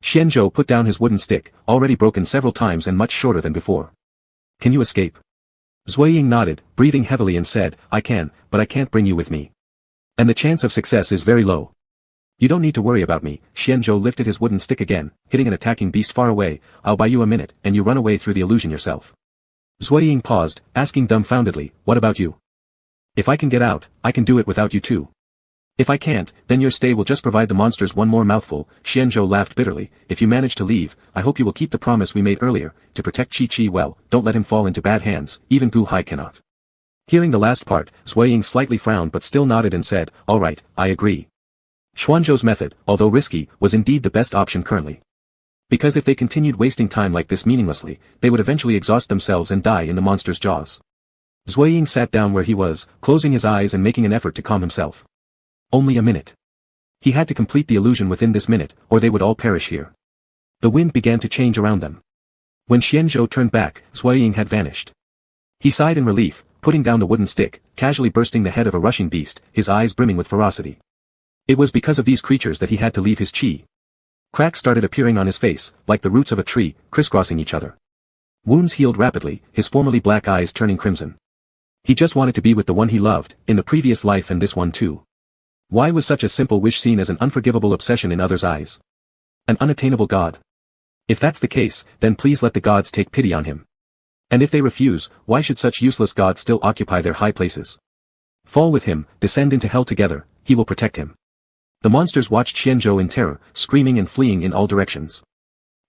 Xianzhou put down his wooden stick, already broken several times and much shorter than before. Can you escape? Zhuaying nodded, breathing heavily and said, I can, but I can't bring you with me. And the chance of success is very low. You don't need to worry about me. Xianzhou lifted his wooden stick again, hitting an attacking beast far away. I'll buy you a minute, and you run away through the illusion yourself. Zhuiying paused, asking dumbfoundedly, what about you? If I can get out, I can do it without you too. If I can't, then your stay will just provide the monsters one more mouthful. Xianzhou laughed bitterly. If you manage to leave, I hope you will keep the promise we made earlier, to protect Qi well, don't let him fall into bad hands, even Gu Hai cannot. Hearing the last part, Zhuiying slightly frowned but still nodded and said, all right, I agree. Xuanzhou's method, although risky, was indeed the best option currently. Because if they continued wasting time like this meaninglessly, they would eventually exhaust themselves and die in the monster's jaws. Zhuiying sat down where he was, closing his eyes and making an effort to calm himself. Only a minute. He had to complete the illusion within this minute, or they would all perish here. The wind began to change around them. When Xianzhou turned back, Zhuiying had vanished. He sighed in relief, putting down the wooden stick, casually bursting the head of a rushing beast, his eyes brimming with ferocity. It was because of these creatures that he had to leave his qi. Cracks started appearing on his face, like the roots of a tree, crisscrossing each other. Wounds healed rapidly, his formerly black eyes turning crimson. He just wanted to be with the one he loved, in the previous life and this one too. Why was such a simple wish seen as an unforgivable obsession in others' eyes? An unattainable god? If that's the case, then please let the gods take pity on him. And if they refuse, why should such useless gods still occupy their high places? Fall with him, descend into hell together, he will protect him. The monsters watched Xianzhou in terror, screaming and fleeing in all directions.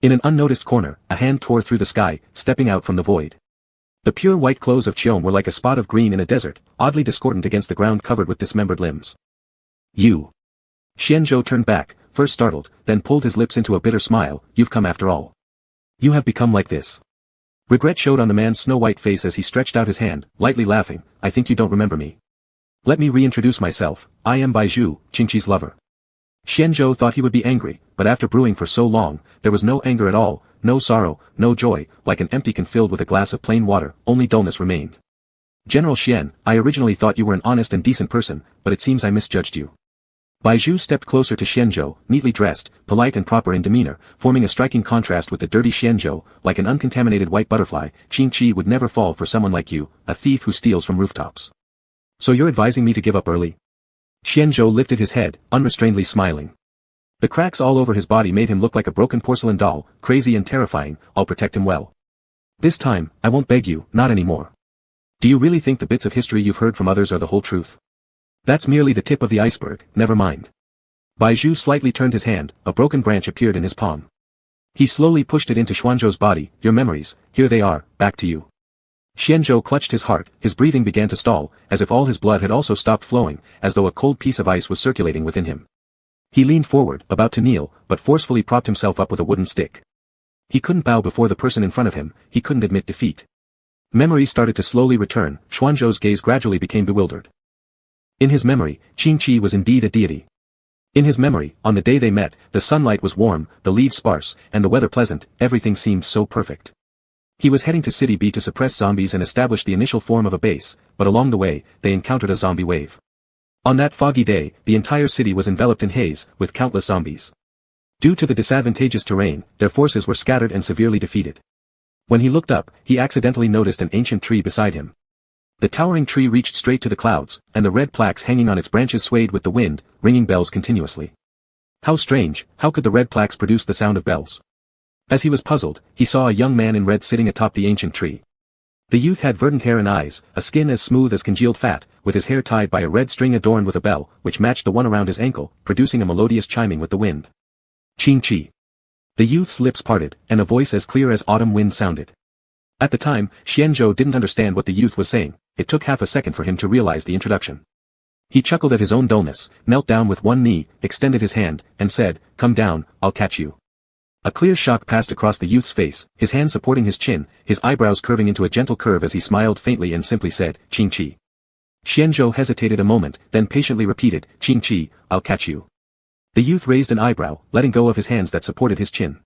In an unnoticed corner, a hand tore through the sky, stepping out from the void. The pure white clothes of Qiom were like a spot of green in a desert, oddly discordant against the ground covered with dismembered limbs. You. Xianzhou turned back, first startled, then pulled his lips into a bitter smile. You've come after all. You have become like this. Regret showed on the man's snow-white face as he stretched out his hand, lightly laughing. I think you don't remember me. Let me reintroduce myself. I am Baizhu, Qingqi's lover. Xianzhou thought he would be angry, but after brewing for so long, there was no anger at all, no sorrow, no joy, like an empty can filled with a glass of plain water, only dullness remained. General Xian, I originally thought you were an honest and decent person, but it seems I misjudged you. Baizhu stepped closer to Xianzhou, neatly dressed, polite and proper in demeanor, forming a striking contrast with the dirty Xianzhou, like an uncontaminated white butterfly. Qingqi would never fall for someone like you, a thief who steals from rooftops. So you're advising me to give up early? Xianzhou lifted his head, unrestrainedly smiling. The cracks all over his body made him look like a broken porcelain doll, crazy and terrifying. I'll protect him well. This time, I won't beg you, not anymore. Do you really think the bits of history you've heard from others are the whole truth? That's merely the tip of the iceberg, never mind. Baizhu slightly turned his hand, a broken branch appeared in his palm. He slowly pushed it into Xuanzhou's body. Your memories, here they are, back to you. Xianzhou clutched his heart, his breathing began to stall, as if all his blood had also stopped flowing, as though a cold piece of ice was circulating within him. He leaned forward, about to kneel, but forcefully propped himself up with a wooden stick. He couldn't bow before the person in front of him, he couldn't admit defeat. Memories started to slowly return. Xuanzhou's gaze gradually became bewildered. In his memory, Qingqi was indeed a deity. In his memory, on the day they met, the sunlight was warm, the leaves sparse, and the weather pleasant, everything seemed so perfect. He was heading to City B to suppress zombies and establish the initial form of a base, but along the way, they encountered a zombie wave. On that foggy day, the entire city was enveloped in haze, with countless zombies. Due to the disadvantageous terrain, their forces were scattered and severely defeated. When he looked up, he accidentally noticed an ancient tree beside him. The towering tree reached straight to the clouds, and the red plaques hanging on its branches swayed with the wind, ringing bells continuously. How strange, how could the red plaques produce the sound of bells? As he was puzzled, he saw a young man in red sitting atop the ancient tree. The youth had verdant hair and eyes, a skin as smooth as congealed fat, with his hair tied by a red string adorned with a bell, which matched the one around his ankle, producing a melodious chiming with the wind. Qingqi. The youth's lips parted, and a voice as clear as autumn wind sounded. At the time, Xianzhou didn't understand what the youth was saying. It took half a second for him to realize the introduction. He chuckled at his own dullness, knelt down with one knee, extended his hand, and said, "Come down, I'll catch you." A clear shock passed across the youth's face, his hand supporting his chin, his eyebrows curving into a gentle curve as he smiled faintly and simply said, "Qingqi." Xianzhou hesitated a moment, then patiently repeated, "Qingqi, I'll catch you." The youth raised an eyebrow, letting go of his hands that supported his chin.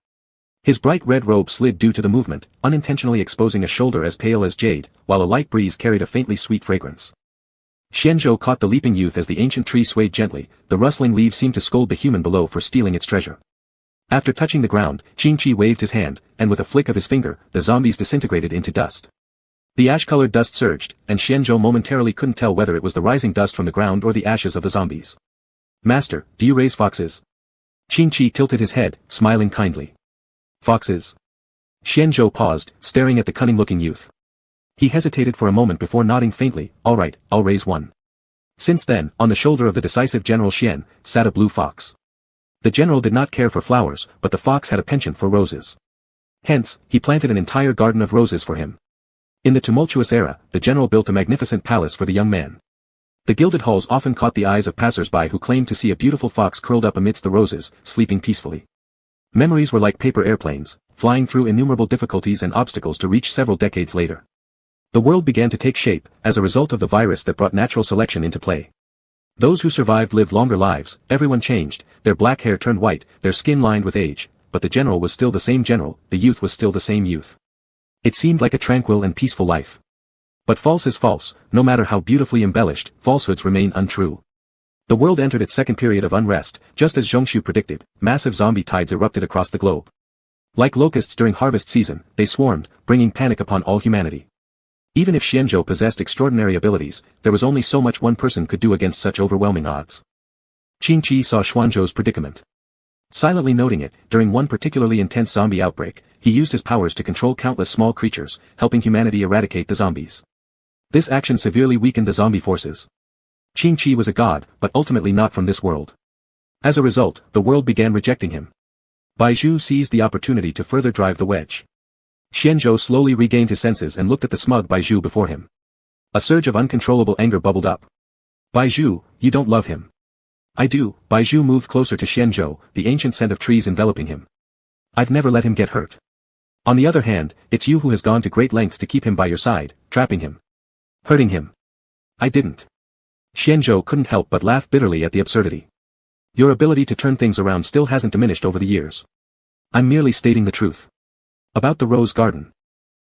His bright red robe slid due to the movement, unintentionally exposing a shoulder as pale as jade, while a light breeze carried a faintly sweet fragrance. Xianzhou caught the leaping youth as the ancient tree swayed gently, the rustling leaves seemed to scold the human below for stealing its treasure. After touching the ground, Qingqi waved his hand, and with a flick of his finger, the zombies disintegrated into dust. The ash-colored dust surged, and Xianzhou momentarily couldn't tell whether it was the rising dust from the ground or the ashes of the zombies. Master, do you raise foxes? Qingqi tilted his head, smiling kindly. Foxes? Xianzhou paused, staring at the cunning-looking youth. He hesitated for a moment before nodding faintly. All right, I'll raise one. Since then, on the shoulder of the decisive General Xian, sat a blue fox. The general did not care for flowers, but the fox had a penchant for roses. Hence, he planted an entire garden of roses for him. In the tumultuous era, the general built a magnificent palace for the young man. The gilded halls often caught the eyes of passers-by who claimed to see a beautiful fox curled up amidst the roses, sleeping peacefully. Memories were like paper airplanes, flying through innumerable difficulties and obstacles to reach several decades later. The world began to take shape, as a result of the virus that brought natural selection into play. Those who survived lived longer lives, everyone changed, their black hair turned white, their skin lined with age, but the general was still the same general, the youth was still the same youth. It seemed like a tranquil and peaceful life. But false is false, no matter how beautifully embellished, falsehoods remain untrue. The world entered its second period of unrest, just as Zhongshu predicted, massive zombie tides erupted across the globe. Like locusts during harvest season, they swarmed, bringing panic upon all humanity. Even if Xianzhou possessed extraordinary abilities, there was only so much one person could do against such overwhelming odds. Qingqi saw Xuanzhou's predicament. Silently noting it, during one particularly intense zombie outbreak, he used his powers to control countless small creatures, helping humanity eradicate the zombies. This action severely weakened the zombie forces. Qingqi was a god, but ultimately not from this world. As a result, the world began rejecting him. Baizhu seized the opportunity to further drive the wedge. Xianzhou slowly regained his senses and looked at the smug Baizhu before him. A surge of uncontrollable anger bubbled up. Baizhu, you don't love him. I do. Baizhu moved closer to Xianzhou, the ancient scent of trees enveloping him. I've never let him get hurt. On the other hand, it's you who has gone to great lengths to keep him by your side, trapping him. Hurting him. I didn't. Xianzhou couldn't help but laugh bitterly at the absurdity. Your ability to turn things around still hasn't diminished over the years. I'm merely stating the truth. About the rose garden.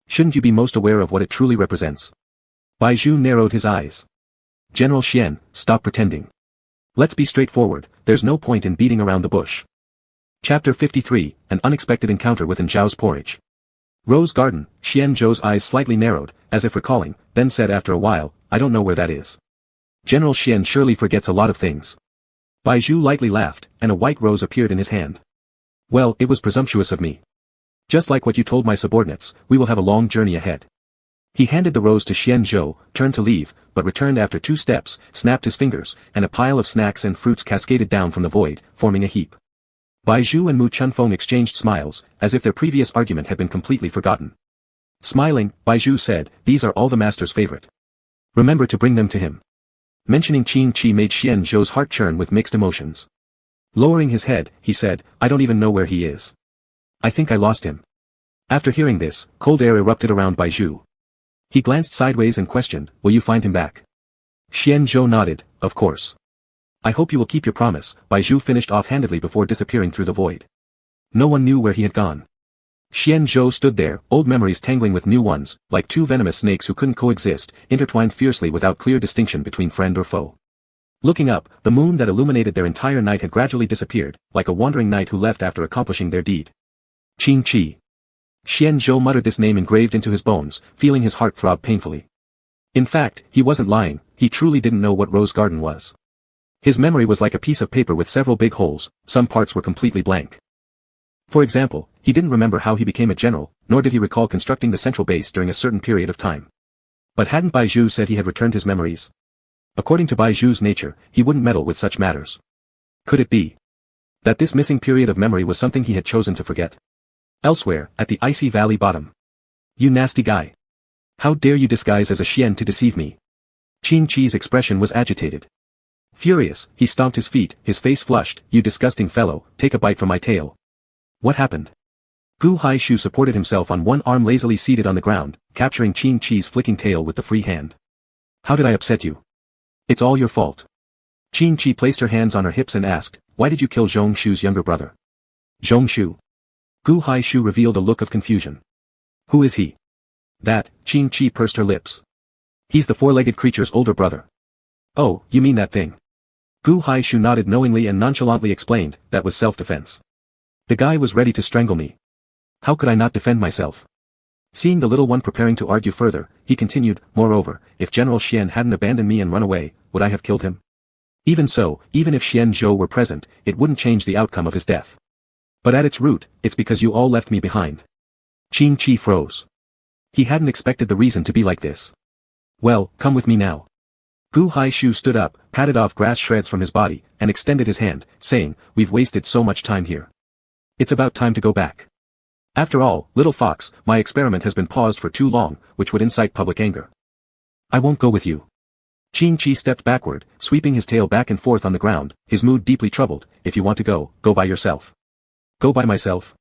Shouldn't you be most aware of what it truly represents? Baizhu narrowed his eyes. General Xian, stop pretending. Let's be straightforward, there's no point in beating around the bush. Chapter 53, An Unexpected Encounter with Zhao's Porridge. Rose Garden, Xianzhou's eyes slightly narrowed, as if recalling, then said after a while, I don't know where that is. General Xian surely forgets a lot of things. Baizhu lightly laughed, and a white rose appeared in his hand. Well, it was presumptuous of me. Just like what you told my subordinates, we will have a long journey ahead. He handed the rose to Xianzhou, turned to leave, but returned after 2 steps, snapped his fingers, and a pile of snacks and fruits cascaded down from the void, forming a heap. Baizhu and Mu Chunfeng exchanged smiles, as if their previous argument had been completely forgotten. Smiling, Baizhu said, these are all the master's favorite. Remember to bring them to him. Mentioning Qingqi made Xianzhou's heart churn with mixed emotions. Lowering his head, he said, I don't even know where he is. I think I lost him. After hearing this, cold air erupted around Baizhu. He glanced sideways and questioned, will you find him back? Xianzhou nodded, of course. I hope you will keep your promise, Baizhu finished offhandedly before disappearing through the void. No one knew where he had gone. Xianzhou stood there, old memories tangling with new ones, like 2 venomous snakes who couldn't coexist, intertwined fiercely without clear distinction between friend or foe. Looking up, the moon that illuminated their entire night had gradually disappeared, like a wandering knight who left after accomplishing their deed. Qingqi. Xianzhou muttered this name engraved into his bones, feeling his heart throb painfully. In fact, he wasn't lying, he truly didn't know what Rose Garden was. His memory was like a piece of paper with several big holes, some parts were completely blank. For example, he didn't remember how he became a general, nor did he recall constructing the central base during a certain period of time. But hadn't Baizhu said he had returned his memories? According to Baizhu's nature, he wouldn't meddle with such matters. Could it be that this missing period of memory was something he had chosen to forget? Elsewhere, at the icy valley bottom. You nasty guy. How dare you disguise as a Xian to deceive me? Qingqi's expression was agitated. Furious, he stomped his feet, his face flushed, you disgusting fellow, take a bite from my tail. What happened? Gu Haishu supported himself on one arm lazily seated on the ground, capturing Qingqi's flicking tail with the free hand. How did I upset you? It's all your fault. Qingqi placed her hands on her hips and asked, why did you kill Zhongshu's younger brother? Zhongshu. Gu Haishu revealed a look of confusion. Who is he? That, Qingqi pursed her lips. He's the 4-legged creature's older brother. Oh, you mean that thing? Gu Haishu nodded knowingly and nonchalantly explained, that was self-defense. The guy was ready to strangle me. How could I not defend myself? Seeing the little one preparing to argue further, he continued, moreover, if General Xian hadn't abandoned me and run away, would I have killed him? Even so, even if Xian Zhou were present, it wouldn't change the outcome of his death. But at its root, it's because you all left me behind. Qing Qi froze. He hadn't expected the reason to be like this. Well, come with me now. Gu Haishu stood up, patted off grass shreds from his body, and extended his hand, saying, we've wasted so much time here. It's about time to go back. After all, little fox, my experiment has been paused for too long, which would incite public anger. I won't go with you. Qing Qi stepped backward, sweeping his tail back and forth on the ground, his mood deeply troubled. If you want to go, go by yourself. Go by myself?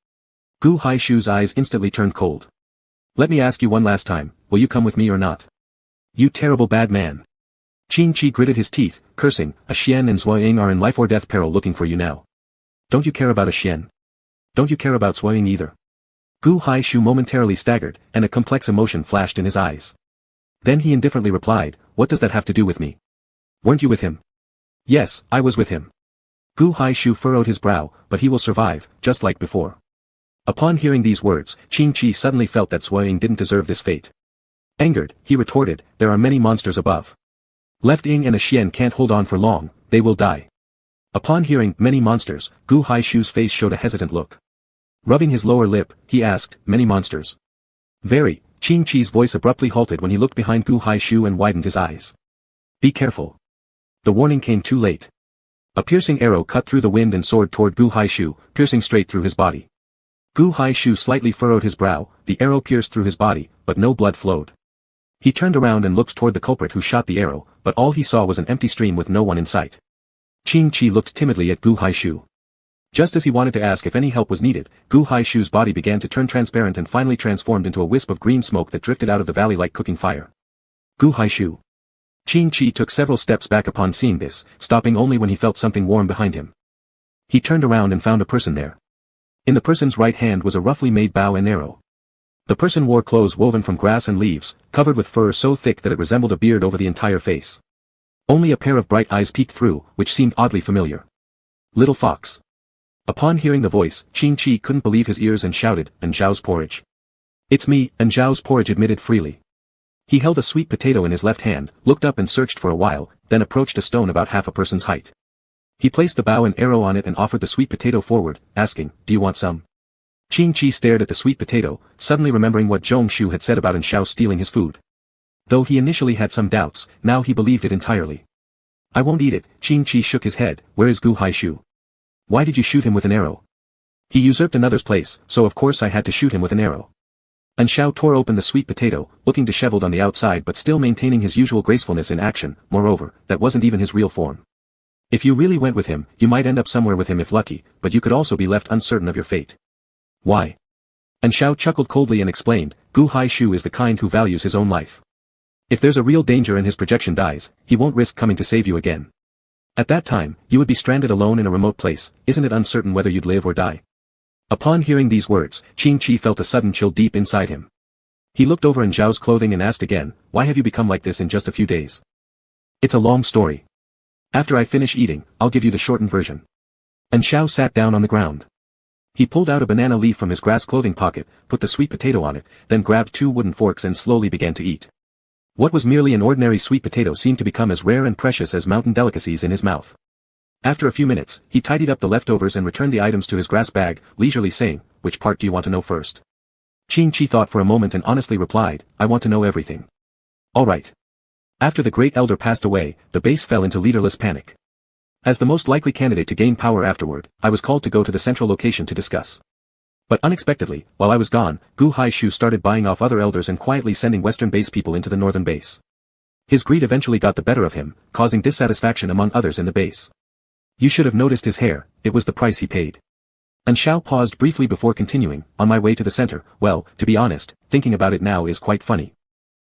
Gu Haishu's eyes instantly turned cold. Let me ask you one last time, will you come with me or not? You terrible bad man. Qing Qi gritted his teeth, cursing, a Xian and Zuoying are in life or death peril looking for you now. Don't you care about a Xian? Don't you care about Zuoying either? Gu Haishu momentarily staggered, and a complex emotion flashed in his eyes. Then he indifferently replied, what does that have to do with me? Weren't you with him? Yes, I was with him. Gu Haishu furrowed his brow, but he will survive, just like before. Upon hearing these words, Qing Qi suddenly felt that Zuoying didn't deserve this fate. Angered, he retorted, there are many monsters above. Left Ying and a Xian can't hold on for long, they will die. Upon hearing many monsters, Gu Haishu's face showed a hesitant look. Rubbing his lower lip, he asked, many monsters? Very. Qing Qi's voice abruptly halted when he looked behind Gu Haishu and widened his eyes. Be careful. The warning came too late. A piercing arrow cut through the wind and soared toward Gu Haishu, piercing straight through his body. Gu Haishu slightly furrowed his brow, the arrow pierced through his body, but no blood flowed. He turned around and looked toward the culprit who shot the arrow, but all he saw was an empty stream with no one in sight. Qing Qi looked timidly at Gu Haishu. Just as he wanted to ask if any help was needed, Gu Haishu's body began to turn transparent and finally transformed into a wisp of green smoke that drifted out of the valley like cooking fire. Gu Haishu. Qing Qi took several steps back upon seeing this, stopping only when he felt something warm behind him. He turned around and found a person there. In the person's right hand was a roughly made bow and arrow. The person wore clothes woven from grass and leaves, covered with fur so thick that it resembled a beard over the entire face. Only a pair of bright eyes peeked through, which seemed oddly familiar. Little fox. Upon hearing the voice, Qing Qi couldn't believe his ears and shouted, "And Zhao's porridge." It's me, and Zhao's porridge admitted freely. He held a sweet potato in his left hand, looked up and searched for a while, then approached a stone about half a person's height. He placed the bow and arrow on it and offered the sweet potato forward, asking, do you want some? Qing Qi stared at the sweet potato, suddenly remembering what Zhong Shu had said about Zhao stealing his food. Though he initially had some doubts, now he believed it entirely. I won't eat it. Qing Qi shook his head. Where is Gu Haishu? Why did you shoot him with an arrow? He usurped another's place, so of course I had to shoot him with an arrow. Zhao tore open the sweet potato, looking disheveled on the outside but still maintaining his usual gracefulness in action. Moreover, that wasn't even his real form. If you really went with him, you might end up somewhere with him if lucky, but you could also be left uncertain of your fate. Why? Zhao chuckled coldly and explained, Gu Haishu is the kind who values his own life. If there's a real danger and his projection dies, he won't risk coming to save you again. At that time, you would be stranded alone in a remote place, isn't it uncertain whether you'd live or die? Upon hearing these words, Qing Qi felt a sudden chill deep inside him. He looked over Zhao's clothing and asked again, why have you become like this in just a few days? It's a long story. After I finish eating, I'll give you the shortened version. Zhao sat down on the ground. He pulled out a banana leaf from his grass clothing pocket, put the sweet potato on it, then grabbed 2 wooden forks and slowly began to eat. What was merely an ordinary sweet potato seemed to become as rare and precious as mountain delicacies in his mouth. After a few minutes, he tidied up the leftovers and returned the items to his grass bag, leisurely saying, which part do you want to know first? Qing Qi thought for a moment and honestly replied, I want to know everything. All right. After the great elder passed away, the base fell into leaderless panic. As the most likely candidate to gain power afterward, I was called to go to the central location to discuss. But unexpectedly, while I was gone, Gu Haishu started buying off other elders and quietly sending western base people into the northern base. His greed eventually got the better of him, causing dissatisfaction among others in the base. You should have noticed his hair, it was the price he paid. Zhao paused briefly before continuing, on my way to the center, well, to be honest, thinking about it now is quite funny.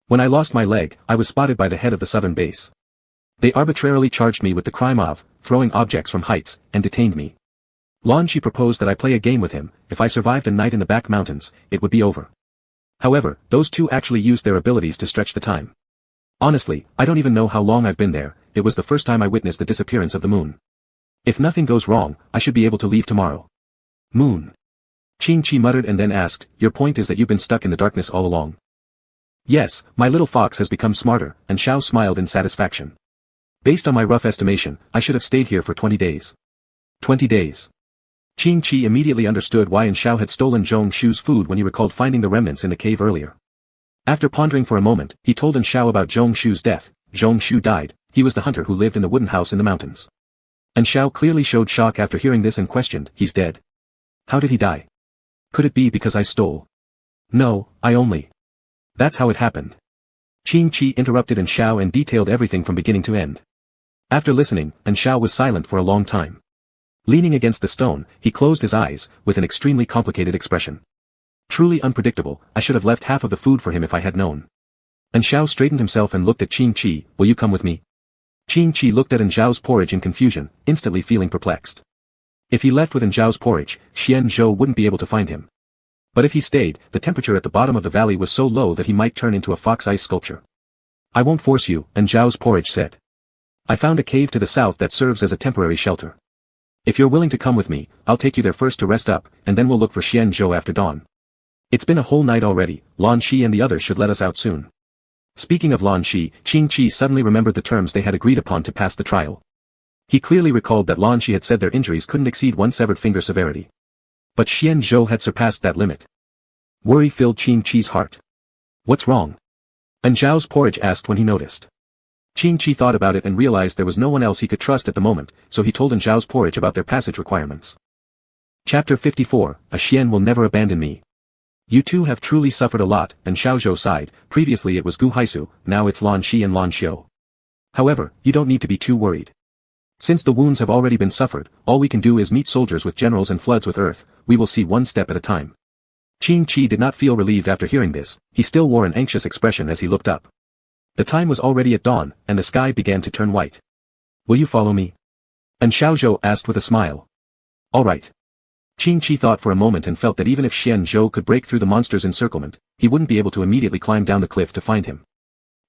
When I lost my leg, I was spotted by the head of the southern base. They arbitrarily charged me with the crime of throwing objects from heights, and detained me. Lan Shi proposed that I play a game with him. If I survived a night in the back mountains, it would be over. However, those two actually used their abilities to stretch the time. Honestly, I don't even know how long I've been there. It was the first time I witnessed the disappearance of the moon. If nothing goes wrong, I should be able to leave tomorrow. Moon. Qing Qi muttered and then asked, your point is that you've been stuck in the darkness all along? Yes, my little fox has become smarter, and Zhao smiled in satisfaction. Based on my rough estimation, I should have stayed here for 20 days. 20 days. Qing Chi immediately understood why Xiao had stolen Zhong Shu's food when he recalled finding the remnants in the cave earlier. After pondering for a moment, he told Xiao about Zhong Shu's death. Zhong Shu died, he was the hunter who lived in the wooden house in the mountains. Xiao clearly showed shock after hearing this and questioned, he's dead. How did he die? Could it be because I stole? No, I only. That's how it happened. Qing Chi interrupted Xiao and detailed everything from beginning to end. After listening, Xiao was silent for a long time. Leaning against the stone, he closed his eyes, with an extremely complicated expression. Truly unpredictable, I should have left half of the food for him if I had known. Xiao straightened himself and looked at Qing Chi, will you come with me? Qing Chi looked at Xiao's porridge in confusion, instantly feeling perplexed. If he left with Xiao's porridge, Xian Zhou wouldn't be able to find him. But if he stayed, the temperature at the bottom of the valley was so low that he might turn into a fox ice sculpture. I won't force you, Xiao's porridge said. I found a cave to the south that serves as a temporary shelter. If you're willing to come with me, I'll take you there first to rest up, and then we'll look for Xian Zhou after dawn. It's been a whole night already, Lan Shi and the others should let us out soon. Speaking of Lan Shi, Qing Chi suddenly remembered the terms they had agreed upon to pass the trial. He clearly recalled that Lan Shi had said their injuries couldn't exceed one severed finger severity. But Xian Zhou had surpassed that limit. Worry filled Qing Chi's heart. What's wrong? Zhao's porridge asked when he noticed. Qing Chi thought about it and realized there was no one else he could trust at the moment, so he told Zhao's porridge about their passage requirements. Chapter 54, A Xian Will Never Abandon Me. You two have truly suffered a lot, Xiaozhou sighed. Previously it was Gu Haisu, now it's Lan Shi and Lan Xiu. However, you don't need to be too worried. Since the wounds have already been suffered, all we can do is meet soldiers with generals and floods with earth, we will see one step at a time. Qing Chi did not feel relieved after hearing this, he still wore an anxious expression as he looked up. The time was already at dawn, and the sky began to turn white. Will you follow me? Xiaozhou asked with a smile. All right. Qing Chi thought for a moment and felt that even if Xian Zhou could break through the monster's encirclement, he wouldn't be able to immediately climb down the cliff to find him.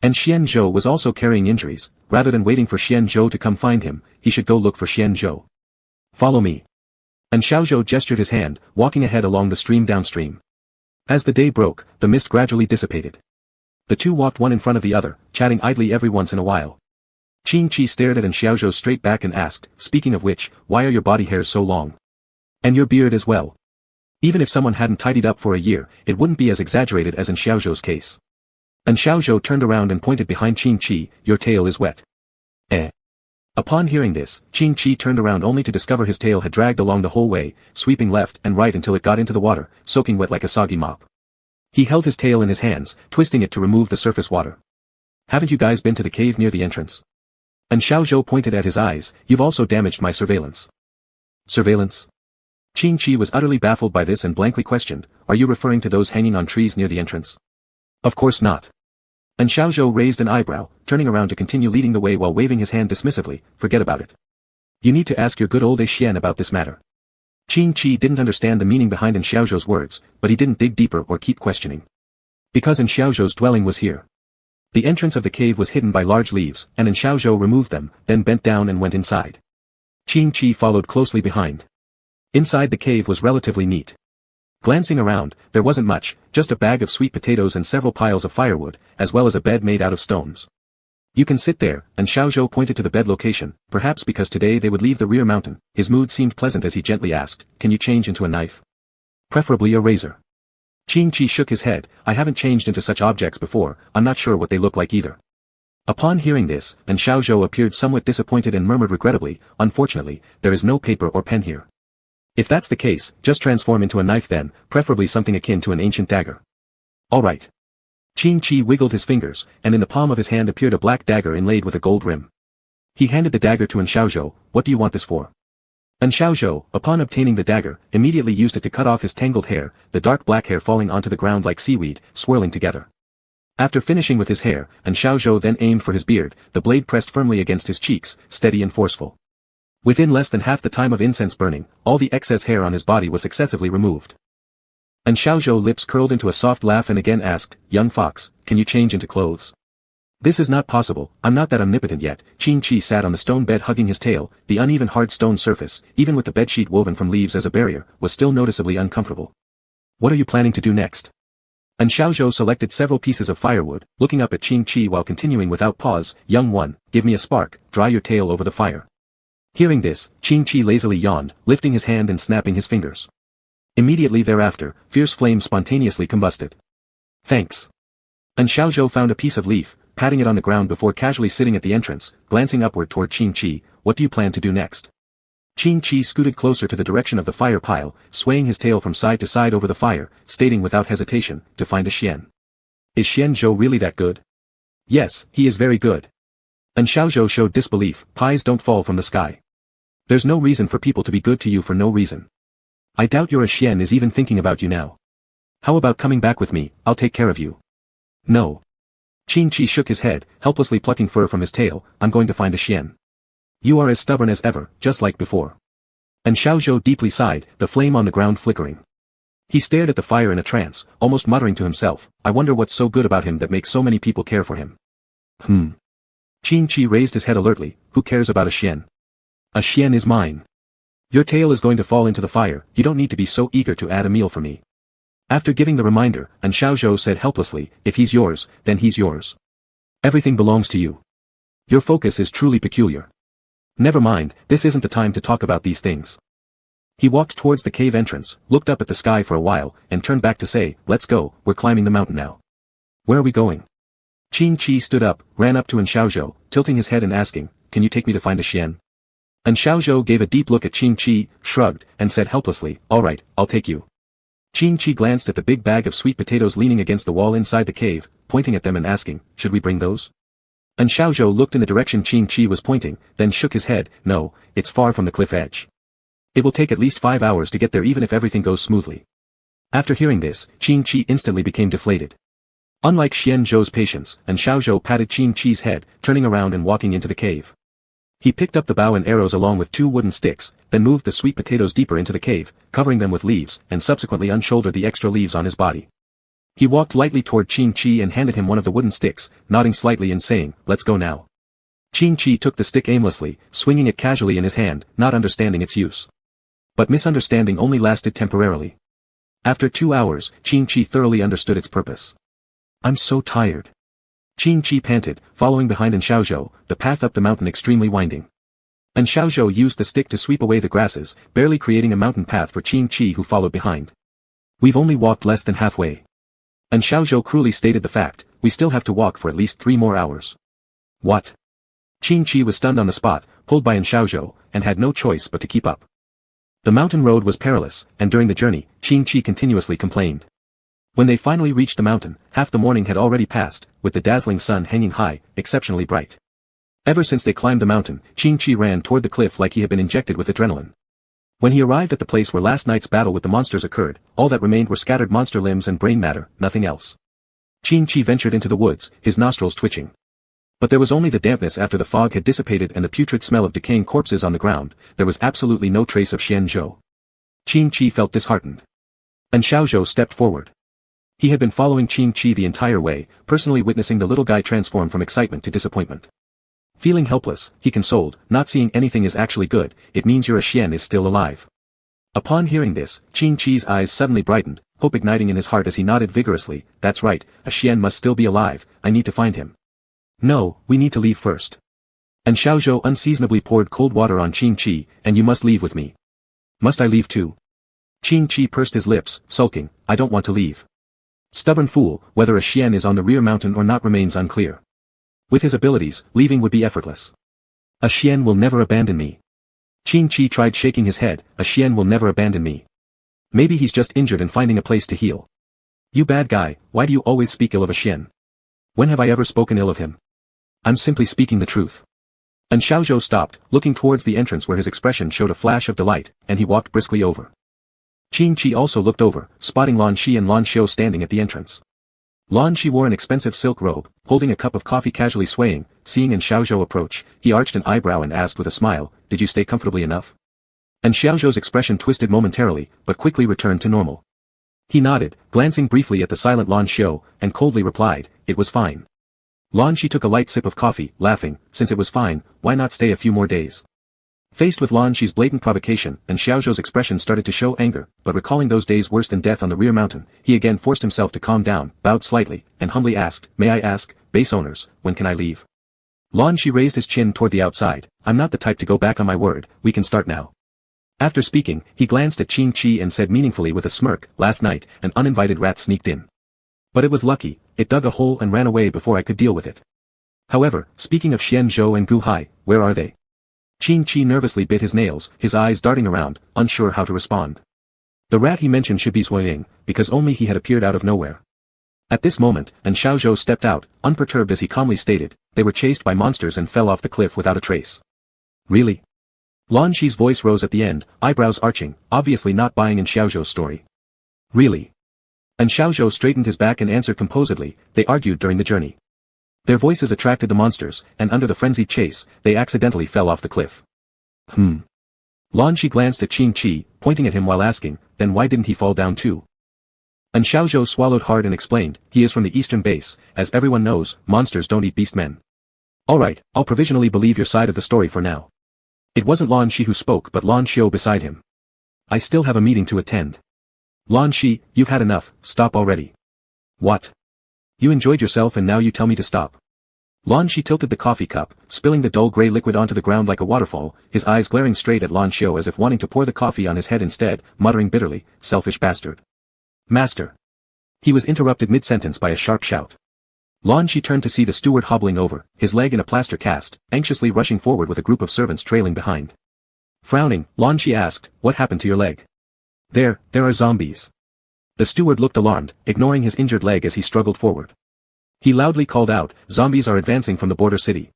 And Xian Zhou was also carrying injuries, rather than waiting for Xian Zhou to come find him, he should go look for Xian Zhou. Follow me. Xiaozhou gestured his hand, walking ahead along the stream downstream. As the day broke, the mist gradually dissipated. The two walked one in front of the other, chatting idly every once in a while. Qing Chi stared at Xiaozhou straight back and asked, speaking of which, why are your body hairs so long? And your beard as well. Even if someone hadn't tidied up for a year, it wouldn't be as exaggerated as in Xiaozhou's case. Xiaozhou turned around and pointed behind Qing Chi, your tail is wet. Eh. Upon hearing this, Qing Chi turned around only to discover his tail had dragged along the whole way, sweeping left and right until it got into the water, soaking wet like a soggy mop. He held his tail in his hands, twisting it to remove the surface water. Haven't you guys been to the cave near the entrance? Xiaozhou pointed at his eyes, you've also damaged my surveillance. Surveillance? Qing Chi was utterly baffled by this and blankly questioned, are you referring to those hanging on trees near the entrance? Of course not. Xiaozhou raised an eyebrow, turning around to continue leading the way while waving his hand dismissively, forget about it. You need to ask your good old Xian about this matter. Qing Chi didn't understand the meaning behind Xiaozhou's words, but he didn't dig deeper or keep questioning. Because Xiaozhou's dwelling was here. The entrance of the cave was hidden by large leaves, and Xiaozhou removed them, then bent down and went inside. Qing Chi followed closely behind. Inside the cave was relatively neat. Glancing around, there wasn't much, just a bag of sweet potatoes and several piles of firewood, as well as a bed made out of stones. You can sit there, Xiaozhou pointed to the bed location, perhaps because today they would leave the rear mountain. His mood seemed pleasant as he gently asked, can you change into a knife? Preferably a razor. Qing Chi shook his head, I haven't changed into such objects before, I'm not sure what they look like either. Upon hearing this, Xiaozhou appeared somewhat disappointed and murmured regrettably, unfortunately, there is no paper or pen here. If that's the case, just transform into a knife then, preferably something akin to an ancient dagger. All right. Qing Chi wiggled his fingers, and in the palm of his hand appeared a black dagger inlaid with a gold rim. He handed the dagger to Xiaozhou, what do you want this for? Xiaozhou, upon obtaining the dagger, immediately used it to cut off his tangled hair, the dark black hair falling onto the ground like seaweed, swirling together. After finishing with his hair, Xiaozhou then aimed for his beard, the blade pressed firmly against his cheeks, steady and forceful. Within less than half the time of incense burning, all the excess hair on his body was successively removed. Xiaozhou's lips curled into a soft laugh and again asked, young fox, can you change into clothes? This is not possible, I'm not that omnipotent yet. Qing Chi sat on the stone bed hugging his tail, the uneven hard stone surface, even with the bedsheet woven from leaves as a barrier, was still noticeably uncomfortable. What are you planning to do next? And Xiaozhou selected several pieces of firewood, looking up at Qing Qi while continuing without pause, young one, give me a spark, dry your tail over the fire. Hearing this, Qing Qi lazily yawned, lifting his hand and snapping his fingers. Immediately thereafter, fierce flames spontaneously combusted. Thanks. And Xiaozhou found a piece of leaf, patting it on the ground before casually sitting at the entrance, glancing upward toward Qing Qi, what do you plan to do next? Qing Qi scooted closer to the direction of the fire pile, swaying his tail from side to side over the fire, stating without hesitation, to find a Xian. Is Xian Zhou really that good? Yes, he is very good. And Xiaozhou showed disbelief, pies don't fall from the sky. There's no reason for people to be good to you for no reason. I doubt your Xian is even thinking about you now. How about coming back with me, I'll take care of you. No. Qing Qi shook his head, helplessly plucking fur from his tail, I'm going to find a Xian. You are as stubborn as ever, just like before. And Xiaozhou deeply sighed, the flame on the ground flickering. He stared at the fire in a trance, almost muttering to himself, I wonder what's so good about him that makes so many people care for him. Qing Qi raised his head alertly, who cares about a Xian? A Xian is mine. Your tail is going to fall into the fire, you don't need to be so eager to add a meal for me. After giving the reminder, and Xiaozhou said helplessly, if he's yours, then he's yours. Everything belongs to you. Your focus is truly peculiar. Never mind, this isn't the time to talk about these things. He walked towards the cave entrance, looked up at the sky for a while, and turned back to say, let's go, we're climbing the mountain now. Where are we going? Qing Qi stood up, ran up to Xiaozhou, tilting his head and asking, can you take me to find a Xian? And Xiaozhou gave a deep look at Qing Qi, shrugged, and said helplessly, all right, I'll take you. Qing Qi glanced at the big bag of sweet potatoes leaning against the wall inside the cave, pointing at them and asking, should we bring those? And Xiaozhou looked in the direction Qing Qi was pointing, then shook his head, no, it's far from the cliff edge. It will take at least 5 hours to get there even if everything goes smoothly. After hearing this, Qing Qi instantly became deflated. Unlike Xian Zhou's patience, and Xiaozhou patted Qing Qi's head, turning around and walking into the cave. He picked up the bow and arrows along with 2 wooden sticks, then moved the sweet potatoes deeper into the cave, covering them with leaves, and subsequently unshouldered the extra leaves on his body. He walked lightly toward Qing Qi and handed him one of the wooden sticks, nodding slightly and saying, let's go now. Qing Qi took the stick aimlessly, swinging it casually in his hand, not understanding its use. But misunderstanding only lasted temporarily. After 2 hours, Qing Qi thoroughly understood its purpose. I'm so tired. Qing Qi panted, following behind Xiaozhou, the path up the mountain extremely winding. And Xiaozhou used the stick to sweep away the grasses, barely creating a mountain path for Qing Qi who followed behind. We've only walked less than halfway. And Xiaozhou cruelly stated the fact, we still have to walk for at least 3 more hours. What? Qing Qi was stunned on the spot, pulled by Xiaozhou, and had no choice but to keep up. The mountain road was perilous, and during the journey, Qing Qi continuously complained. When they finally reached the mountain, half the morning had already passed, with the dazzling sun hanging high, exceptionally bright. Ever since they climbed the mountain, Qing Qi ran toward the cliff like he had been injected with adrenaline. When he arrived at the place where last night's battle with the monsters occurred, all that remained were scattered monster limbs and brain matter, nothing else. Qing Qi ventured into the woods, his nostrils twitching. But there was only the dampness after the fog had dissipated and the putrid smell of decaying corpses on the ground, there was absolutely no trace of Xian Zhou. Qing Qi felt disheartened. And Xiaozhou stepped forward. He had been following Qing Qi the entire way, personally witnessing the little guy transform from excitement to disappointment. Feeling helpless, he consoled, not seeing anything is actually good, it means your Xian is still alive. Upon hearing this, Qing Qi's eyes suddenly brightened, hope igniting in his heart as he nodded vigorously, that's right, a Xian must still be alive, I need to find him. No, we need to leave first. And Xiaozhou unseasonably poured cold water on Qing Qi, and you must leave with me. Must I leave too? Qing Qi pursed his lips, sulking, I don't want to leave. Stubborn fool, whether a Xian is on the rear mountain or not remains unclear. With his abilities, leaving would be effortless. A Xian will never abandon me. Qing Qi tried shaking his head, a Xian will never abandon me. Maybe he's just injured and finding a place to heal. You bad guy, why do you always speak ill of a Xian? When have I ever spoken ill of him? I'm simply speaking the truth. And Xiaozhou stopped, looking towards the entrance where his expression showed a flash of delight, and he walked briskly over. Qing Qi also looked over, spotting Lan Shi and Lan Xiu standing at the entrance. Lan Shi wore an expensive silk robe, holding a cup of coffee casually swaying, seeing Xiaozhou approach, he arched an eyebrow and asked with a smile, did you stay comfortably enough? And Xiaozhou's expression twisted momentarily, but quickly returned to normal. He nodded, glancing briefly at the silent Lan Xiu, and coldly replied, it was fine. Lan Shi took a light sip of coffee, laughing, since it was fine, why not stay a few more days? Faced with Lan Shi's blatant provocation, and Xiao Zhou's expression started to show anger, but recalling those days worse than death on the rear mountain, he again forced himself to calm down, bowed slightly, and humbly asked, "May I ask, base owners, when can I leave?" Lan Shi raised his chin toward the outside. "I'm not the type to go back on my word, we can start now." After speaking, he glanced at Qing Chi and said meaningfully with a smirk, "Last night, an uninvited rat sneaked in. But it was lucky, it dug a hole and ran away before I could deal with it. However, speaking of Xian Zhou and Gu Hai, where are they?" Qing Chi nervously bit his nails, his eyes darting around, unsure how to respond. The rat he mentioned should be Zui Ying, because only he had appeared out of nowhere. At this moment, and Xiao Zhou stepped out, unperturbed as he calmly stated, "They were chased by monsters and fell off the cliff without a trace." "Really?" Lan Shi's voice rose at the end, eyebrows arching, obviously not buying in Xiao Zhou's story. "Really?" And Xiao Zhou straightened his back and answered composedly, "They argued during the journey. Their voices attracted the monsters, and under the frenzied chase, they accidentally fell off the cliff." Lan Shi glanced at Qing Chi, pointing at him while asking, "Then why didn't he fall down too?" And Xiao Zhou swallowed hard and explained, "He is from the eastern base, as everyone knows, monsters don't eat beastmen." "Alright, I'll provisionally believe your side of the story for now." It wasn't Lan Shi who spoke but Lan Xiu beside him. "I still have a meeting to attend." "Lan Shi, you've had enough, stop already." "What? You enjoyed yourself and now you tell me to stop?" Lan Shi tilted the coffee cup, spilling the dull grey liquid onto the ground like a waterfall, his eyes glaring straight at Lan Xiu as if wanting to pour the coffee on his head instead, muttering bitterly, "Selfish bastard." "Master." He was interrupted mid-sentence by a sharp shout. Lan Shi turned to see the steward hobbling over, his leg in a plaster cast, anxiously rushing forward with a group of servants trailing behind. Frowning, Lan Shi asked, "What happened to your leg?" There are zombies." The steward looked alarmed, ignoring his injured leg as he struggled forward. He loudly called out, "Zombies are advancing from the border city.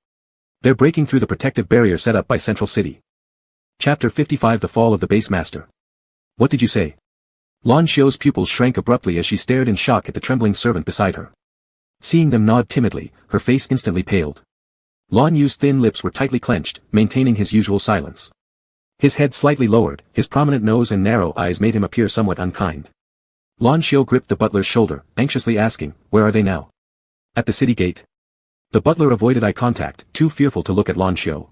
They're breaking through the protective barrier set up by Central City." Chapter 55 The Fall of the Base Master. "What did you say?" Lan Xiu's pupils shrank abruptly as she stared in shock at the trembling servant beside her. Seeing them nod timidly, her face instantly paled. Lan Yu's thin lips were tightly clenched, maintaining his usual silence. His head slightly lowered, his prominent nose and narrow eyes made him appear somewhat unkind. Lan Xiu gripped the butler's shoulder, anxiously asking, "Where are they now?" "At the city gate." The butler avoided eye contact, too fearful to look at Lan Xiu.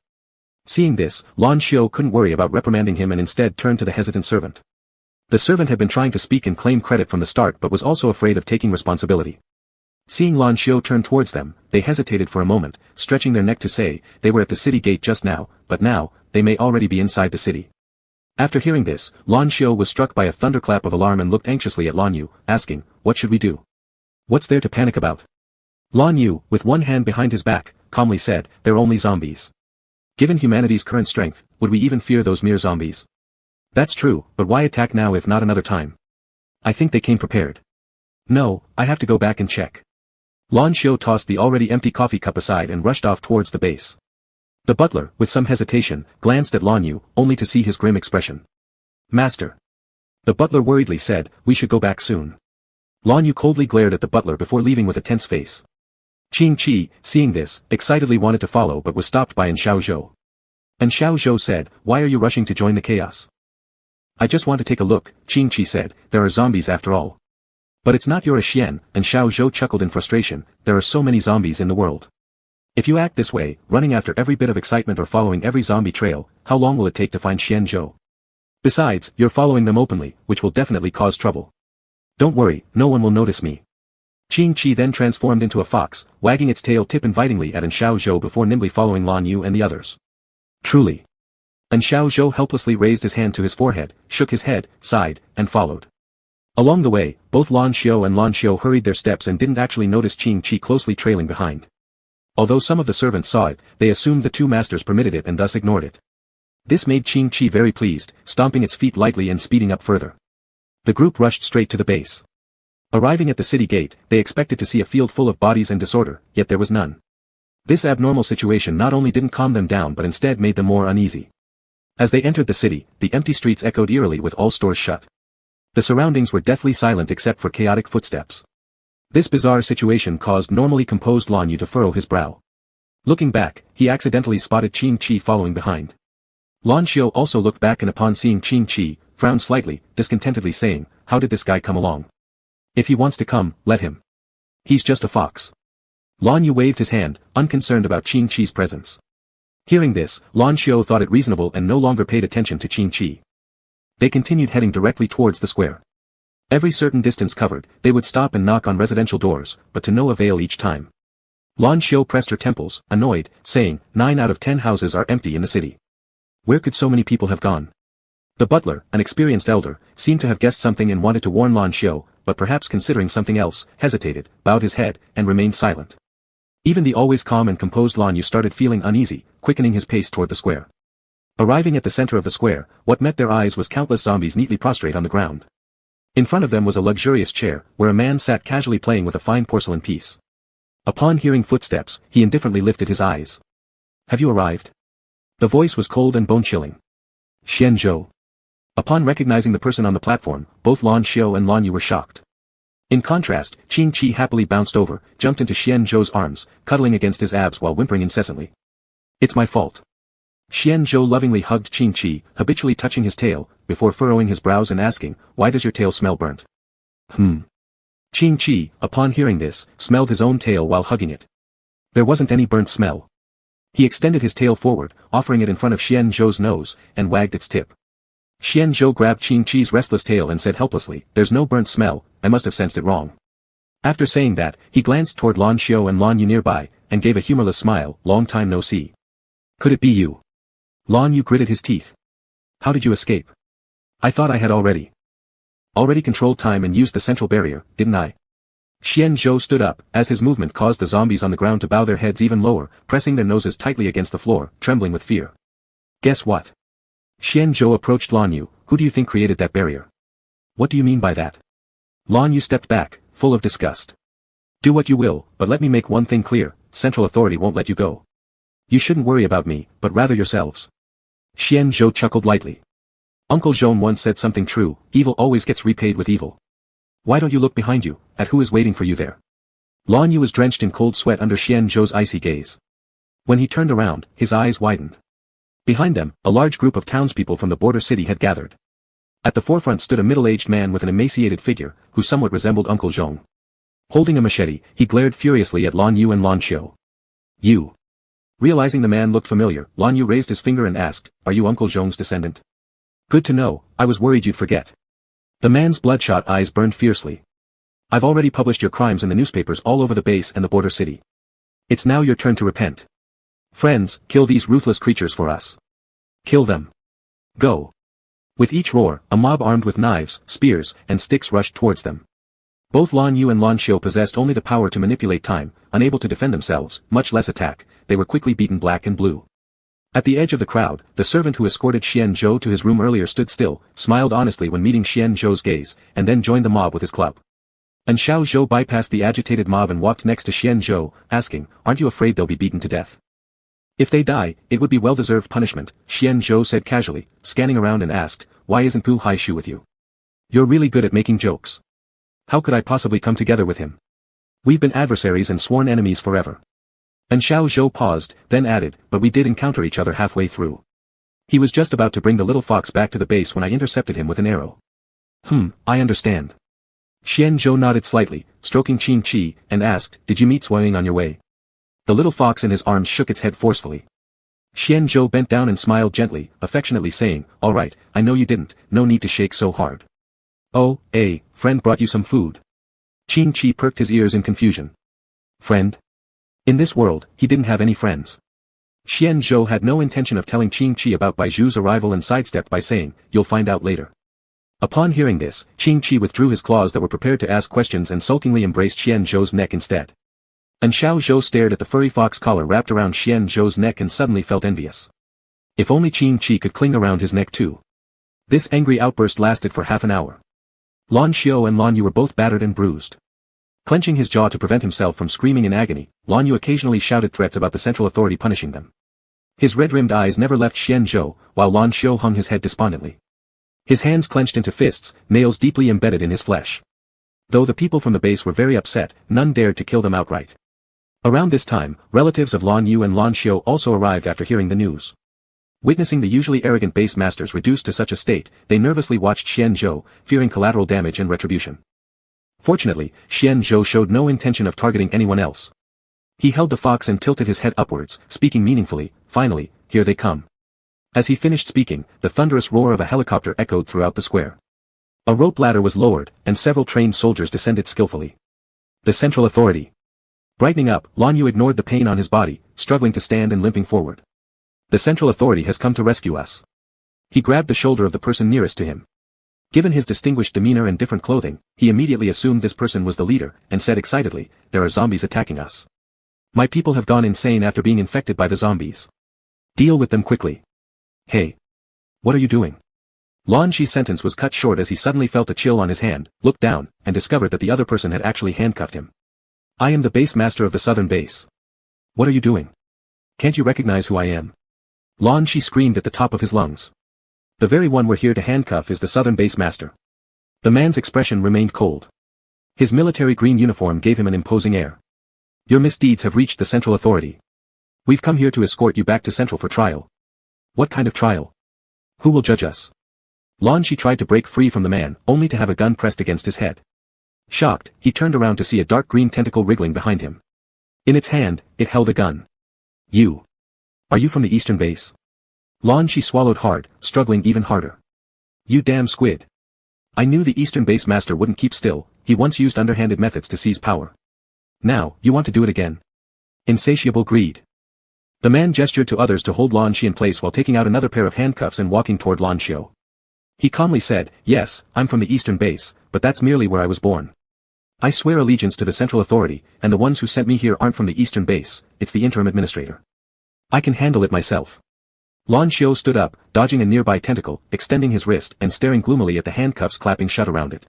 Seeing this, Lan Xiu couldn't worry about reprimanding him and instead turned to the hesitant servant. The servant had been trying to speak and claim credit from the start but was also afraid of taking responsibility. Seeing Lan Xiu turn towards them, they hesitated for a moment, stretching their neck to say, "They were at the city gate just now, but now, they may already be inside the city." After hearing this, Lan Xiu was struck by a thunderclap of alarm and looked anxiously at Lan Yu, asking, "What should we do? What's there to panic about?" Lan Yu, with one hand behind his back, calmly said, "They're only zombies. Given humanity's current strength, would we even fear those mere zombies?" "That's true, but why attack now if not another time? I think they came prepared." "No, I have to go back and check." Lan Xiu tossed the already empty coffee cup aside and rushed off towards the base. The butler, with some hesitation, glanced at Lan Yu, only to see his grim expression. "Master." The butler worriedly said, "We should go back soon." Lan Yu coldly glared at the butler before leaving with a tense face. Qing Chi, seeing this, excitedly wanted to follow but was stopped by Xiao Zhou. And Xiao Zhou said, "Why are you rushing to join the chaos?" "I just want to take a look," Qing Chi said, "there are zombies after all." "But it's not your Xian," and Xiao Zhou chuckled in frustration, "there are so many zombies in the world. If you act this way, running after every bit of excitement or following every zombie trail, how long will it take to find Xian Zhou? Besides, you're following them openly, which will definitely cause trouble." "Don't worry, no one will notice me." Qing Chi then transformed into a fox, wagging its tail tip invitingly at Xiao Zhou before nimbly following Lan Yu and the others. "Truly." And Xiao Zhou helplessly raised his hand to his forehead, shook his head, sighed, and followed. Along the way, both Lan Xiu and Lan Xiu hurried their steps and didn't actually notice Qing Chi closely trailing behind. Although some of the servants saw it, they assumed the two masters permitted it and thus ignored it. This made Qing Chi very pleased, stomping its feet lightly and speeding up further. The group rushed straight to the base. Arriving at the city gate, they expected to see a field full of bodies and disorder, yet there was none. This abnormal situation not only didn't calm them down but instead made them more uneasy. As they entered the city, the empty streets echoed eerily with all stores shut. The surroundings were deathly silent except for chaotic footsteps. This bizarre situation caused normally composed Lan Yu to furrow his brow. Looking back, he accidentally spotted Qing Chi following behind. Lan Xiu also looked back and upon seeing Qing Chi, frowned slightly, discontentedly saying, "How did this guy come along? If he wants to come, let him. He's just a fox." Lan Yu waved his hand, unconcerned about Qing Chi's presence. Hearing this, Lan Xiao thought it reasonable and no longer paid attention to Qing Qi. They continued heading directly towards the square. Every certain distance covered, they would stop and knock on residential doors, but to no avail each time. Lan Xiao pressed her temples, annoyed, saying, 9 out of 10 houses are empty in the city. Where could so many people have gone? The butler, an experienced elder, seemed to have guessed something and wanted to warn Lan Xiao, but perhaps considering something else, hesitated, bowed his head, and remained silent. Even the always calm and composed Lan Yu started feeling uneasy, quickening his pace toward the square. Arriving at the center of the square, what met their eyes was countless zombies neatly prostrate on the ground. In front of them was a luxurious chair, where a man sat casually playing with a fine porcelain piece. Upon hearing footsteps, he indifferently lifted his eyes. Have you arrived? The voice was cold and bone-chilling. Xian Zhou. Upon recognizing the person on the platform, both Lan Xiao and Lan Yu were shocked. In contrast, Qing Qi happily bounced over, jumped into Xian Zhou's arms, cuddling against his abs while whimpering incessantly. It's my fault. Xian Zhou lovingly hugged Qing Qi, habitually touching his tail, before furrowing his brows and asking, why does your tail smell burnt? Qing Qi, upon hearing this, smelled his own tail while hugging it. There wasn't any burnt smell. He extended his tail forward, offering it in front of Xian Zhou's nose, and wagged its tip. Xian Zhou grabbed Qing Qi's restless tail and said helplessly, there's no burnt smell, I must have sensed it wrong. After saying that, he glanced toward Lan Xiao and Lan Yu nearby, and gave a humorless smile, long time no see. Could it be you? Lan Yu gritted his teeth. How did you escape? I thought I had already controlled time and used the central barrier, didn't I? Xian Zhou stood up, as his movement caused the zombies on the ground to bow their heads even lower, pressing their noses tightly against the floor, trembling with fear. Guess what? Xian Zhou approached Lan Yu, who do you think created that barrier? What do you mean by that? Lan Yu stepped back, full of disgust. Do what you will, but let me make one thing clear, central authority won't let you go. You shouldn't worry about me, but rather yourselves. Xian Zhou chuckled lightly. Uncle Zhong once said something true, evil always gets repaid with evil. Why don't you look behind you, at who is waiting for you there? Lan Yu was drenched in cold sweat under Xian Zhou's icy gaze. When he turned around, his eyes widened. Behind them, a large group of townspeople from the border city had gathered. At the forefront stood a middle-aged man with an emaciated figure, who somewhat resembled Uncle Zhong. Holding a machete, he glared furiously at Lan Yu and Lan Xiao. You. Realizing the man looked familiar, Lan Yu raised his finger and asked, are you Uncle Zhong's descendant? Good to know, I was worried you'd forget. The man's bloodshot eyes burned fiercely. I've already published your crimes in the newspapers all over the base and the border city. It's now your turn to repent. Friends, kill these ruthless creatures for us. Kill them. Go. With each roar, a mob armed with knives, spears, and sticks rushed towards them. Both Lan Yu and Lan Xiao possessed only the power to manipulate time, unable to defend themselves, much less attack. They were quickly beaten black and blue. At the edge of the crowd, the servant who escorted Xian Zhou to his room earlier stood still, smiled honestly when meeting Xian Zhou's gaze, and then joined the mob with his club. And Xiao Zhou bypassed the agitated mob and walked next to Xian Zhou, asking, aren't you afraid they'll be beaten to death? If they die, it would be well-deserved punishment, Xian Zhou said casually, scanning around and asked, why isn't Gu Haishu with you? You're really good at making jokes. How could I possibly come together with him? We've been adversaries and sworn enemies forever. And Xiao Zhou paused, then added, but we did encounter each other halfway through. He was just about to bring the little fox back to the base when I intercepted him with an arrow. I understand. Xian Zhou nodded slightly, stroking Qing Qi, and asked, did you meet Suoying on your way? The little fox in his arms shook its head forcefully. Xian Zhou bent down and smiled gently, affectionately saying, all right, I know you didn't, no need to shake so hard. Oh, friend brought you some food. Qing Qi perked his ears in confusion. Friend? In this world, he didn't have any friends. Xian Zhou had no intention of telling Qing Qi about Baiju's arrival and sidestepped by saying, you'll find out later. Upon hearing this, Qing Qi withdrew his claws that were prepared to ask questions and sulkingly embraced Xian Zhou's neck instead. And Xiao Zhou stared at the furry fox collar wrapped around Xian Zhou's neck and suddenly felt envious. If only Qing Qi could cling around his neck too. This angry outburst lasted for half an hour. Lan Xiao and Lan Yu were both battered and bruised. Clenching his jaw to prevent himself from screaming in agony, Lan Yu occasionally shouted threats about the central authority punishing them. His red-rimmed eyes never left Xian Zhou, while Lan Xiao hung his head despondently. His hands clenched into fists, nails deeply embedded in his flesh. Though the people from the base were very upset, none dared to kill them outright. Around this time, relatives of Lan Yu and Lan Xiao also arrived after hearing the news. Witnessing the usually arrogant base masters reduced to such a state, they nervously watched Xian Zhou, fearing collateral damage and retribution. Fortunately, Xian Zhou showed no intention of targeting anyone else. He held the fox and tilted his head upwards, speaking meaningfully, finally, here they come. As he finished speaking, the thunderous roar of a helicopter echoed throughout the square. A rope ladder was lowered, and several trained soldiers descended skillfully. The Central Authority. Brightening up, Lan Yu ignored the pain on his body, struggling to stand and limping forward. The Central Authority has come to rescue us. He grabbed the shoulder of the person nearest to him. Given his distinguished demeanor and different clothing, he immediately assumed this person was the leader, and said excitedly, "There are zombies attacking us. My people have gone insane after being infected by the zombies. Deal with them quickly." "Hey. What are you doing?" Lan Shi's sentence was cut short as he suddenly felt a chill on his hand, looked down, and discovered that the other person had actually handcuffed him. "I am the base master of the southern base. What are you doing? Can't you recognize who I am?" Lan Shi screamed at the top of his lungs. "The very one we're here to handcuff is the southern base master." The man's expression remained cold. His military green uniform gave him an imposing air. "Your misdeeds have reached the Central Authority. We've come here to escort you back to Central for trial." "What kind of trial? Who will judge us?" Lan Shi tried to break free from the man, only to have a gun pressed against his head. Shocked, he turned around to see a dark green tentacle wriggling behind him. In its hand, it held a gun. "You. Are you from the eastern base?" Lan Shi swallowed hard, struggling even harder. "You damn squid. I knew the eastern base master wouldn't keep still, he once used underhanded methods to seize power. Now, you want to do it again? Insatiable greed." The man gestured to others to hold Lan Shi in place while taking out another pair of handcuffs and walking toward Lan Xiu. He calmly said, "Yes, I'm from the eastern base, but that's merely where I was born. I swear allegiance to the Central Authority, and the ones who sent me here aren't from the eastern base, it's the interim administrator. I can handle it myself." Lan Xiu stood up, dodging a nearby tentacle, extending his wrist and staring gloomily at the handcuffs clapping shut around it.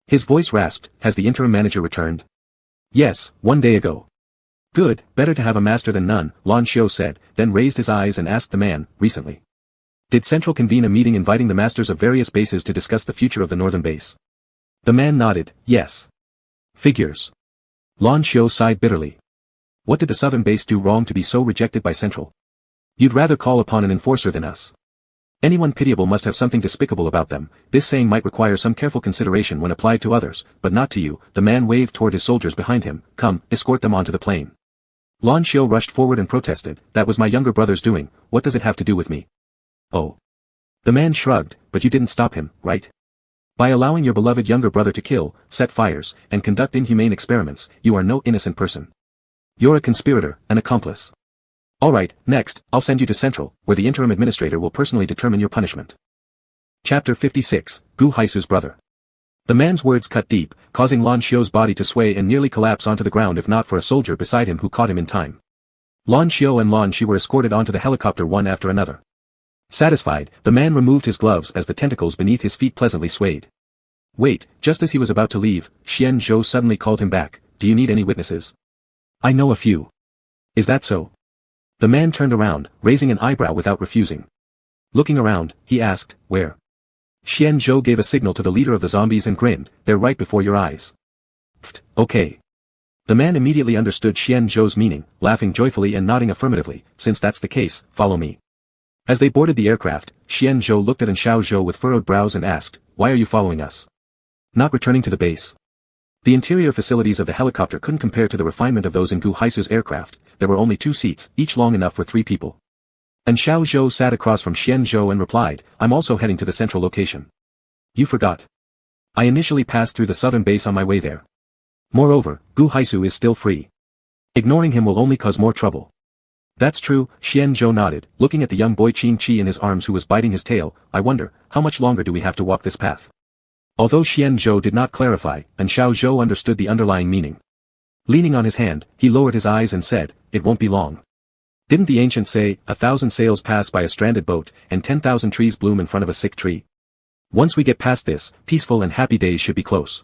His voice rasped, "Has the interim manager returned?" "Yes, 1 day ago." "Good, better to have a master than none," Lan Xiu said, then raised his eyes and asked the man, "Recently? Did Central convene a meeting inviting the masters of various bases to discuss the future of the northern base?" The man nodded, "Yes." "Figures." Lan Xiu sighed bitterly. What did the southern base do wrong to be so rejected by Central? You'd rather call upon an enforcer than us. Anyone pitiable must have something despicable about them. This saying might require some careful consideration when applied to others, but not to you. The man waved toward his soldiers behind him. "Come, escort them onto the plane." Lan Xiu rushed forward and protested, "That was my younger brother's doing, what does it have to do with me?" "Oh." The man shrugged, "But you didn't stop him, right? By allowing your beloved younger brother to kill, set fires, and conduct inhumane experiments, you are no innocent person. You're a conspirator, an accomplice. Alright, next, I'll send you to Central, where the interim administrator will personally determine your punishment." Chapter 56, Gu Haisu's Brother. The man's words cut deep, causing Lan Xiu's body to sway and nearly collapse onto the ground if not for a soldier beside him who caught him in time. Lan Xiu and Lan Shi were escorted onto the helicopter one after another. Satisfied, the man removed his gloves as the tentacles beneath his feet pleasantly swayed. "Wait," just as he was about to leave, Xian Zhou suddenly called him back. "Do you need any witnesses?" "I know a few." "Is that so?" The man turned around, raising an eyebrow without refusing. Looking around, he asked, "Where?" Xian Zhou gave a signal to the leader of the zombies and grinned, "They're right before your eyes." "Pfft, okay." The man immediately understood Xian Zhou's meaning, laughing joyfully and nodding affirmatively, "Since that's the case, follow me." As they boarded the aircraft, Xian Zhou looked at Xiao Zhou with furrowed brows and asked, "Why are you following us? Not returning to the base?" The interior facilities of the helicopter couldn't compare to the refinement of those in Gu Haisu's aircraft. There were only 2 seats, each long enough for 3 people. And Xiao Zhou sat across from Xian Zhou and replied, "I'm also heading to the central location." "You forgot. I initially passed through the southern base on my way there. Moreover, Gu Haisu is still free. Ignoring him will only cause more trouble." "That's true," Xian Zhou nodded, looking at the young boy Qing Qi in his arms who was biting his tail. "I wonder, how much longer do we have to walk this path?" Although Xian Zhou did not clarify, and Xiao Zhou understood the underlying meaning. Leaning on his hand, he lowered his eyes and said, "It won't be long. Didn't the ancients say, 1,000 sails pass by a stranded boat, and 10,000 trees bloom in front of a sick tree? Once we get past this, peaceful and happy days should be close."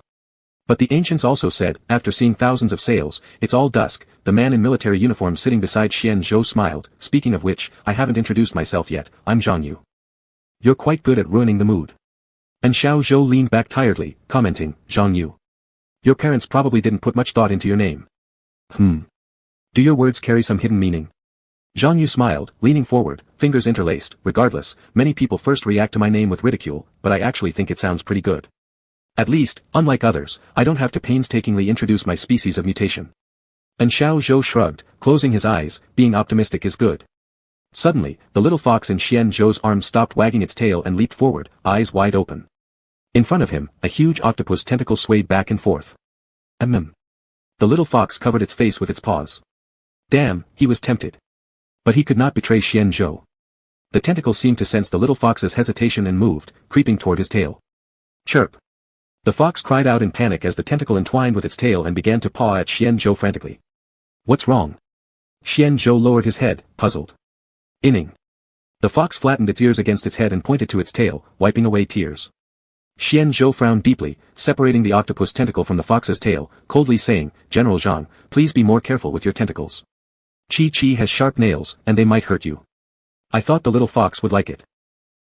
But the ancients also said, after seeing thousands of sails, it's all dusk. The man in military uniform sitting beside Xian Zhou smiled, "Speaking of which, I haven't introduced myself yet, I'm Zhang Yu." "You're quite good at ruining the mood." And Xiao Zhou leaned back tiredly, commenting, "Zhang Yu. Your parents probably didn't put much thought into your name." "Do your words carry some hidden meaning?" Zhang Yu smiled, leaning forward, fingers interlaced. "Regardless, many people first react to my name with ridicule, but I actually think it sounds pretty good. At least, unlike others, I don't have to painstakingly introduce my species of mutation." And Xiao Zhou shrugged, closing his eyes, "Being optimistic is good. Suddenly, the little fox in Xian Zhou's arms stopped wagging its tail and leaped forward, eyes wide open. In front of him, a huge octopus tentacle swayed back and forth. The little fox covered its face with its paws. Damn, he was tempted. But he could not betray Xian Zhou. The tentacle seemed to sense the little fox's hesitation and moved, creeping toward his tail. Chirp. The fox cried out in panic as the tentacle entwined with its tail and began to paw at Xian Zhou frantically. What's wrong? Xian Zhou lowered his head, puzzled. Inning. The fox flattened its ears against its head and pointed to its tail, wiping away tears. Xian Zhou frowned deeply, separating the octopus tentacle from the fox's tail, coldly saying, General Zhang, please be more careful with your tentacles. Chi has sharp nails, and they might hurt you. I thought the little fox would like it.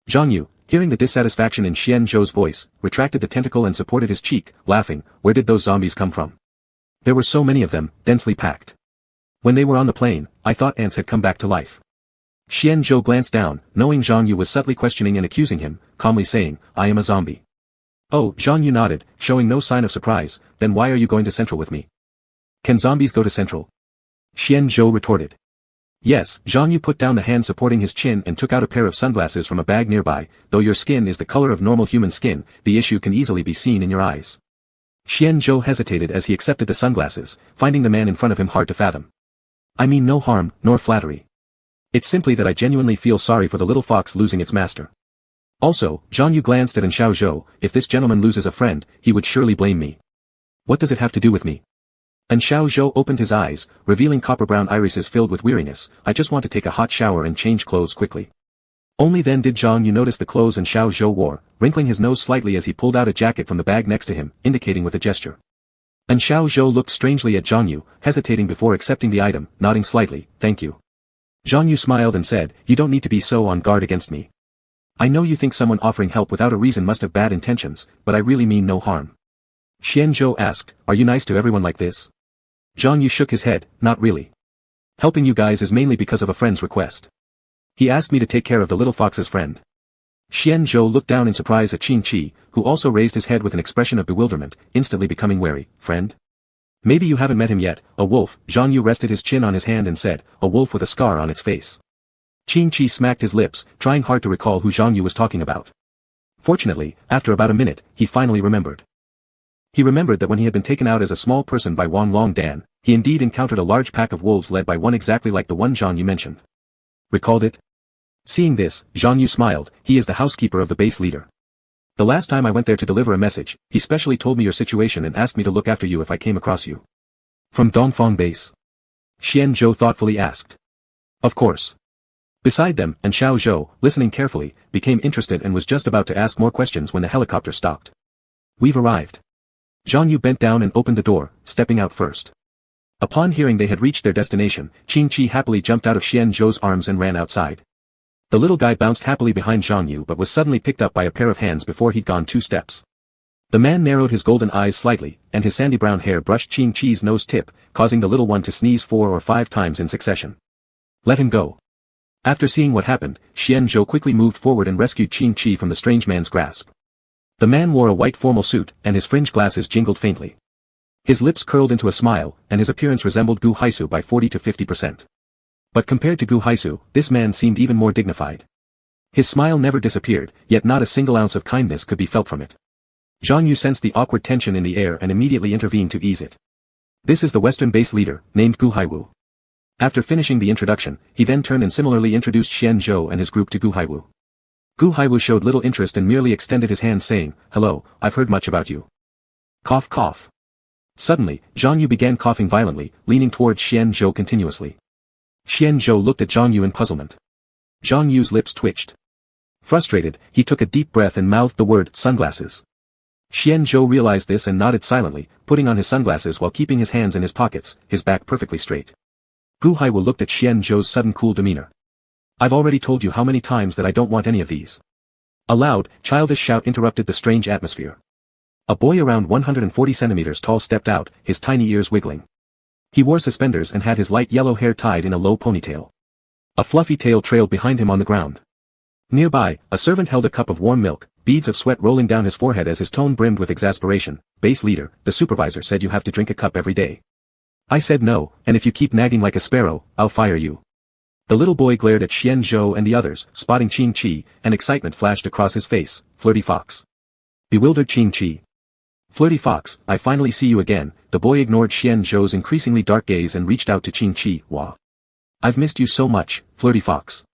Zhang Yu, hearing the dissatisfaction in Xian Zhou's voice, retracted the tentacle and supported his cheek, laughing, where did those zombies come from? There were so many of them, densely packed. When they were on the plane, I thought ants had come back to life. Xian Zhou glanced down, knowing Zhang Yu was subtly questioning and accusing him, calmly saying, I am a zombie. Oh, Zhang Yu nodded, showing no sign of surprise, then why are you going to Central with me? Can zombies go to Central? Xian Zhou retorted. Yes, Zhang Yu put down the hand supporting his chin and took out a pair of sunglasses from a bag nearby, though your skin is the color of normal human skin, the issue can easily be seen in your eyes. Xian Zhou hesitated as he accepted the sunglasses, finding the man in front of him hard to fathom. I mean no harm, nor flattery. It's simply that I genuinely feel sorry for the little fox losing its master. Also, Zhang Yu glanced at Xiao Zhou, if this gentleman loses a friend, he would surely blame me. What does it have to do with me? Xiao Zhou opened his eyes, revealing copper-brown irises filled with weariness, I just want to take a hot shower and change clothes quickly. Only then did Zhang Yu notice the clothes Xiao Zhou wore, wrinkling his nose slightly as he pulled out a jacket from the bag next to him, indicating with a gesture. Xiao Zhou looked strangely at Zhang Yu, hesitating before accepting the item, nodding slightly, thank you. Zhang Yu smiled and said, you don't need to be so on guard against me. I know you think someone offering help without a reason must have bad intentions, but I really mean no harm. Xian Zhou asked, are you nice to everyone like this? Zhang Yu shook his head, not really. Helping you guys is mainly because of a friend's request. He asked me to take care of the little fox's friend. Xian Zhou looked down in surprise at Qin Qi, who also raised his head with an expression of bewilderment, instantly becoming wary, friend? Maybe you haven't met him yet, a wolf. Zhang Yu rested his chin on his hand and said, a wolf with a scar on its face. Qin Qi smacked his lips, trying hard to recall who Zhang Yu was talking about. Fortunately, after about a minute, he finally remembered. He remembered that when he had been taken out as a small person by Wang Long Dan, he indeed encountered a large pack of wolves led by one exactly like the one Zhang Yu mentioned. Recalled it? Seeing this, Zhang Yu smiled, he is the housekeeper of the base leader. The last time I went there to deliver a message, he specially told me your situation and asked me to look after you if I came across you. From Dongfang base? Xian Zhou thoughtfully asked. Of course. Beside them, Xiao Zhou, listening carefully, became interested and was just about to ask more questions when the helicopter stopped. We've arrived. Zhang Yu bent down and opened the door, stepping out first. Upon hearing they had reached their destination, Qin Qi happily jumped out of Xian Zhou's arms and ran outside. The little guy bounced happily behind Zhang Yu but was suddenly picked up by a pair of hands before he'd gone 2 steps. The man narrowed his golden eyes slightly, and his sandy brown hair brushed Qin Qi's nose tip, causing the little one to sneeze 4 or 5 times in succession. Let him go. After seeing what happened, Xian Zhou quickly moved forward and rescued Qin Qi from the strange man's grasp. The man wore a white formal suit, and his fringed glasses jingled faintly. His lips curled into a smile, and his appearance resembled Gu Haisu by 40 to 50%. But compared to Gu Haisu, this man seemed even more dignified. His smile never disappeared, yet not a single ounce of kindness could be felt from it. Zhang Yu sensed the awkward tension in the air and immediately intervened to ease it. This is the Western base leader, named Gu Haiwu. After finishing the introduction, he then turned and similarly introduced Xian Zhou and his group to Gu Haiwu. Gu Haiwu showed little interest and merely extended his hand saying, hello, I've heard much about you. Cough cough. Suddenly, Zhang Yu began coughing violently, leaning towards Xian Zhou continuously. Xian Zhou looked at Zhang Yu in puzzlement. Zhang Yu's lips twitched. Frustrated, he took a deep breath and mouthed the word, sunglasses. Xian Zhou realized this and nodded silently, putting on his sunglasses while keeping his hands in his pockets, his back perfectly straight. Gu Haiwu looked at Xian Zhou's sudden cool demeanor. I've already told you how many times that I don't want any of these. A loud, childish shout interrupted the strange atmosphere. A boy around 140 centimeters tall stepped out, his tiny ears wiggling. He wore suspenders and had his light yellow hair tied in a low ponytail. A fluffy tail trailed behind him on the ground. Nearby, a servant held a cup of warm milk, beads of sweat rolling down his forehead as his tone brimmed with exasperation. Base leader, the supervisor said you have to drink a cup every day. I said no, and if you keep nagging like a sparrow, I'll fire you. The little boy glared at Xian Zhou and the others, spotting Qing Qi, and excitement flashed across his face. Flirty fox. Bewildered Qing Qi. Flirty fox, I finally see you again. The boy ignored Xian Zhou's increasingly dark gaze and reached out to Qing Qi. Wah. I've missed you so much, flirty fox.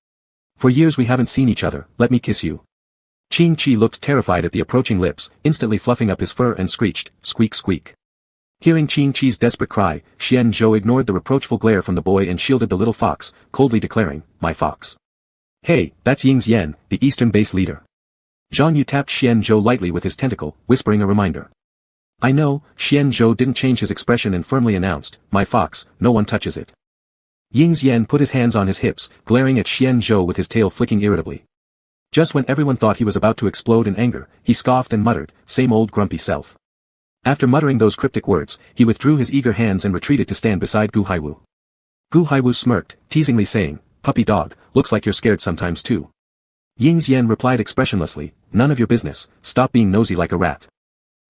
For years we haven't seen each other, let me kiss you. Qing Qi looked terrified at the approaching lips, instantly fluffing up his fur and screeched, squeak squeak. Hearing Qing Qi's desperate cry, Xian Zhou ignored the reproachful glare from the boy and shielded the little fox, coldly declaring, my fox. Hey, that's Ying's Yan, the eastern base leader. Zhang Yu tapped Xian Zhou lightly with his tentacle, whispering a reminder. I know, Xian Zhou didn't change his expression and firmly announced, my fox, no one touches it. Ying's Yan put his hands on his hips, glaring at Xian Zhou with his tail flicking irritably. Just when everyone thought he was about to explode in anger, he scoffed and muttered, same old grumpy self. After muttering those cryptic words, he withdrew his eager hands and retreated to stand beside Gu Haiwu. Gu Haiwu smirked, teasingly saying, puppy dog, looks like you're scared sometimes too. Ying's Yan replied expressionlessly, none of your business, stop being nosy like a rat.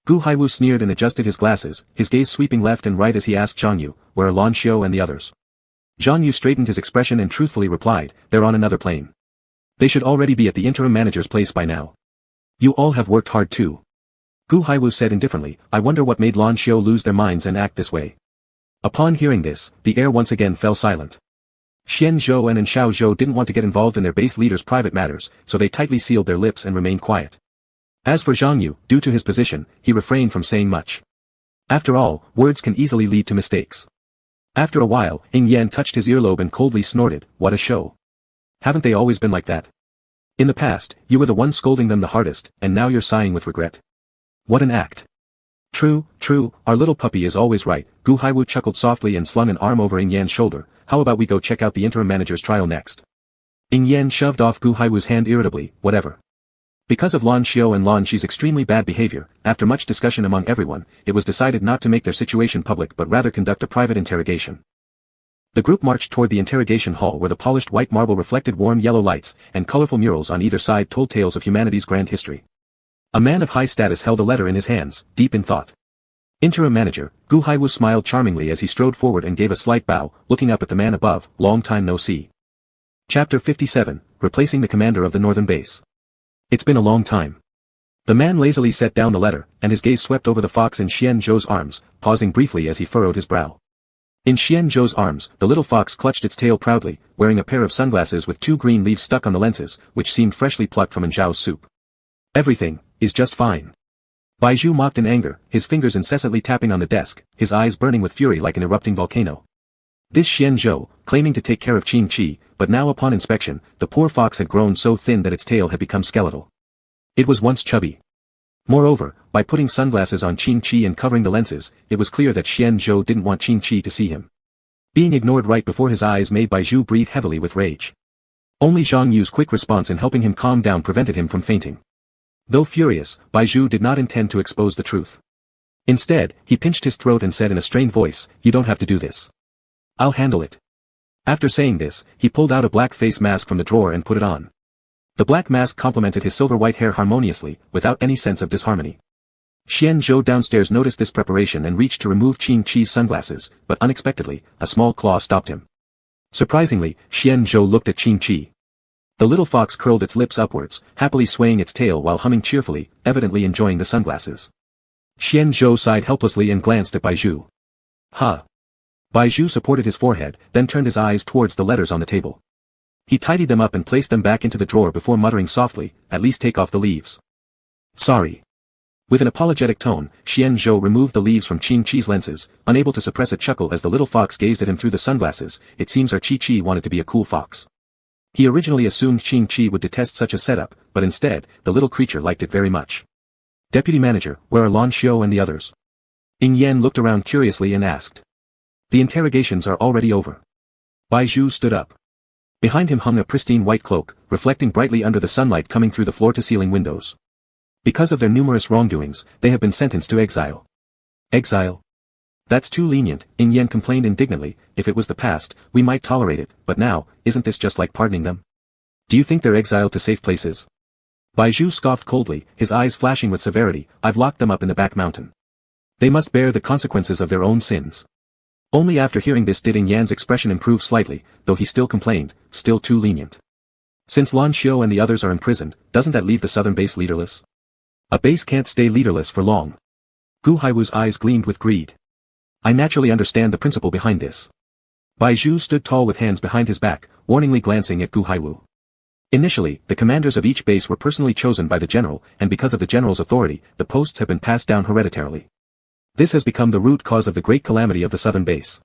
Gu Haiwu sneered and adjusted his glasses, his gaze sweeping left and right as he asked Zhang Yu, where are Lan Xiu and the others? Zhang Yu straightened his expression and truthfully replied, they're on another plane. They should already be at the interim manager's place by now. You all have worked hard too. Gu Haiwu said indifferently, I wonder what made Lan Xiu lose their minds and act this way. Upon hearing this, the air once again fell silent. Xian Zhou and Xiao Zhou didn't want to get involved in their base leader's private matters, so they tightly sealed their lips and remained quiet. As for Zhang Yu, due to his position, he refrained from saying much. After all, words can easily lead to mistakes. After a while, Ying Yan touched his earlobe and coldly snorted, what a show. Haven't they always been like that? In the past, you were the one scolding them the hardest, and now you're sighing with regret. What an act. True, our little puppy is always right. Gu Haiwu chuckled softly and slung an arm over Ying Yan's shoulder. How about we go check out the interim manager's trial next? Ying Yan shoved off Gu Haiwu's hand irritably, whatever. Because of Lan Xiu and Lan Xi's extremely bad behavior, after much discussion among everyone, it was decided not to make their situation public but rather conduct a private interrogation. The group marched toward the interrogation hall where the polished white marble reflected warm yellow lights, and colorful murals on either side told tales of humanity's grand history. A man of high status held a letter in his hands, deep in thought. Interim manager, Gu Haiwu smiled charmingly as he strode forward and gave a slight bow, looking up at the man above, long time no see. Chapter 57, Replacing the Commander of the Northern Base. It's been a long time. The man lazily set down the letter, and his gaze swept over the fox in Xian Zhou's arms, pausing briefly as he furrowed his brow. In Xian Zhou's arms, the little fox clutched its tail proudly, wearing a pair of sunglasses with 2 green leaves stuck on the lenses, which seemed freshly plucked from Zhao's soup. Everything is just fine. Bai Zhu mocked in anger, his fingers incessantly tapping on the desk, his eyes burning with fury like an erupting volcano. This Xian Zhou, claiming to take care of Qing Qi, but now upon inspection, the poor fox had grown so thin that its tail had become skeletal. It was once chubby. Moreover, by putting sunglasses on Qing Qi and covering the lenses, it was clear that Xian Zhou didn't want Qing Qi to see him. Being ignored right before his eyes made Bai Zhu breathe heavily with rage. Only Zhang Yu's quick response in helping him calm down prevented him from fainting. Though furious, Bai Zhu did not intend to expose the truth. Instead, he pinched his throat and said in a strained voice, you don't have to do this. I'll handle it. After saying this, he pulled out a black face mask from the drawer and put it on. The black mask complemented his silver-white hair harmoniously, without any sense of disharmony. Xian Zhou downstairs noticed this preparation and reached to remove Qing Qi's sunglasses, but unexpectedly, a small claw stopped him. Surprisingly, Xian Zhou looked at Qing Qi. The little fox curled its lips upwards, happily swaying its tail while humming cheerfully, evidently enjoying the sunglasses. Xian Zhou sighed helplessly and glanced at Bai Zhu. Huh. Bai Zhu supported his forehead, then turned his eyes towards the letters on the table. He tidied them up and placed them back into the drawer before muttering softly, at least take off the leaves. Sorry. With an apologetic tone, Xian Zhou removed the leaves from Qing Qi's lenses, unable to suppress a chuckle as the little fox gazed at him through the sunglasses. It seems our Qi Qi wanted to be a cool fox. He originally assumed Qing Qi would detest such a setup, but instead, the little creature liked it very much. Deputy manager, where are Lan Xiu and the others? Ying Yan looked around curiously and asked. The interrogations are already over. Bai Zhu stood up. Behind him hung a pristine white cloak, reflecting brightly under the sunlight coming through the floor-to-ceiling windows. Because of their numerous wrongdoings, they have been sentenced to exile. Exile? That's too lenient, Ying Yan complained indignantly. If it was the past, we might tolerate it, but now, isn't this just like pardoning them? Do you think they're exiled to safe places? Bai Zhu scoffed coldly, his eyes flashing with severity. I've locked them up in the back mountain. They must bear the consequences of their own sins. Only after hearing this did Ing Yan's expression improve slightly, though he still complained, still too lenient. Since Lan Xiu and the others are imprisoned, doesn't that leave the southern base leaderless? A base can't stay leaderless for long. Gu Haiwu's eyes gleamed with greed. I naturally understand the principle behind this. Bai Zhu stood tall with hands behind his back, warningly glancing at Gu Haiwu. Initially, the commanders of each base were personally chosen by the general, and because of the general's authority, the posts have been passed down hereditarily. This has become the root cause of the great calamity of the southern base.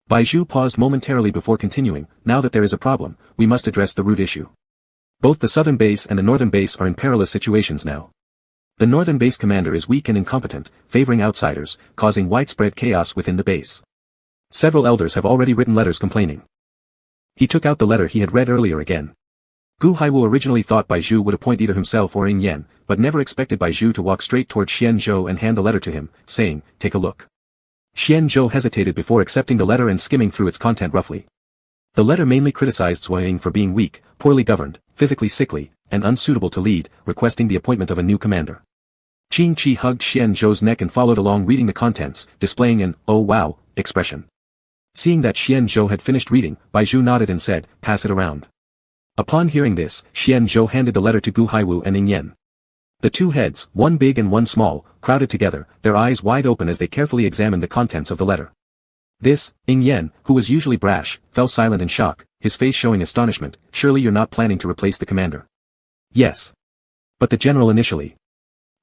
Bai Zhu paused momentarily before continuing. Now that there is a problem, we must address the root issue. Both the southern base and the northern base are in perilous situations now. The northern base commander is weak and incompetent, favoring outsiders, causing widespread chaos within the base. Several elders have already written letters complaining. He took out the letter he had read earlier again. Gu Haiwu originally thought Bai Zhu would appoint either himself or Ing Yan, but never expected Bai Zhu to walk straight toward Xian Zhou and hand the letter to him, saying, "Take a look." Xian Zhou hesitated before accepting the letter and skimming through its content roughly. The letter mainly criticized Zhuo Ying for being weak, poorly governed, physically sickly, and unsuitable to lead, requesting the appointment of a new commander. Qing Qi hugged Xian Zhou's neck and followed along reading the contents, displaying an "oh wow" expression. Seeing that Xian Zhou had finished reading, Bai Zhu nodded and said, "Pass it around." Upon hearing this, Xian Zhou handed the letter to Gu Haiwu and Ing Yan. The two heads, one big and one small, crowded together, their eyes wide open as they carefully examined the contents of the letter. This, Ing Yan, who was usually brash, fell silent in shock, his face showing astonishment. "Surely you're not planning to replace the commander?" "Yes. But the general initially.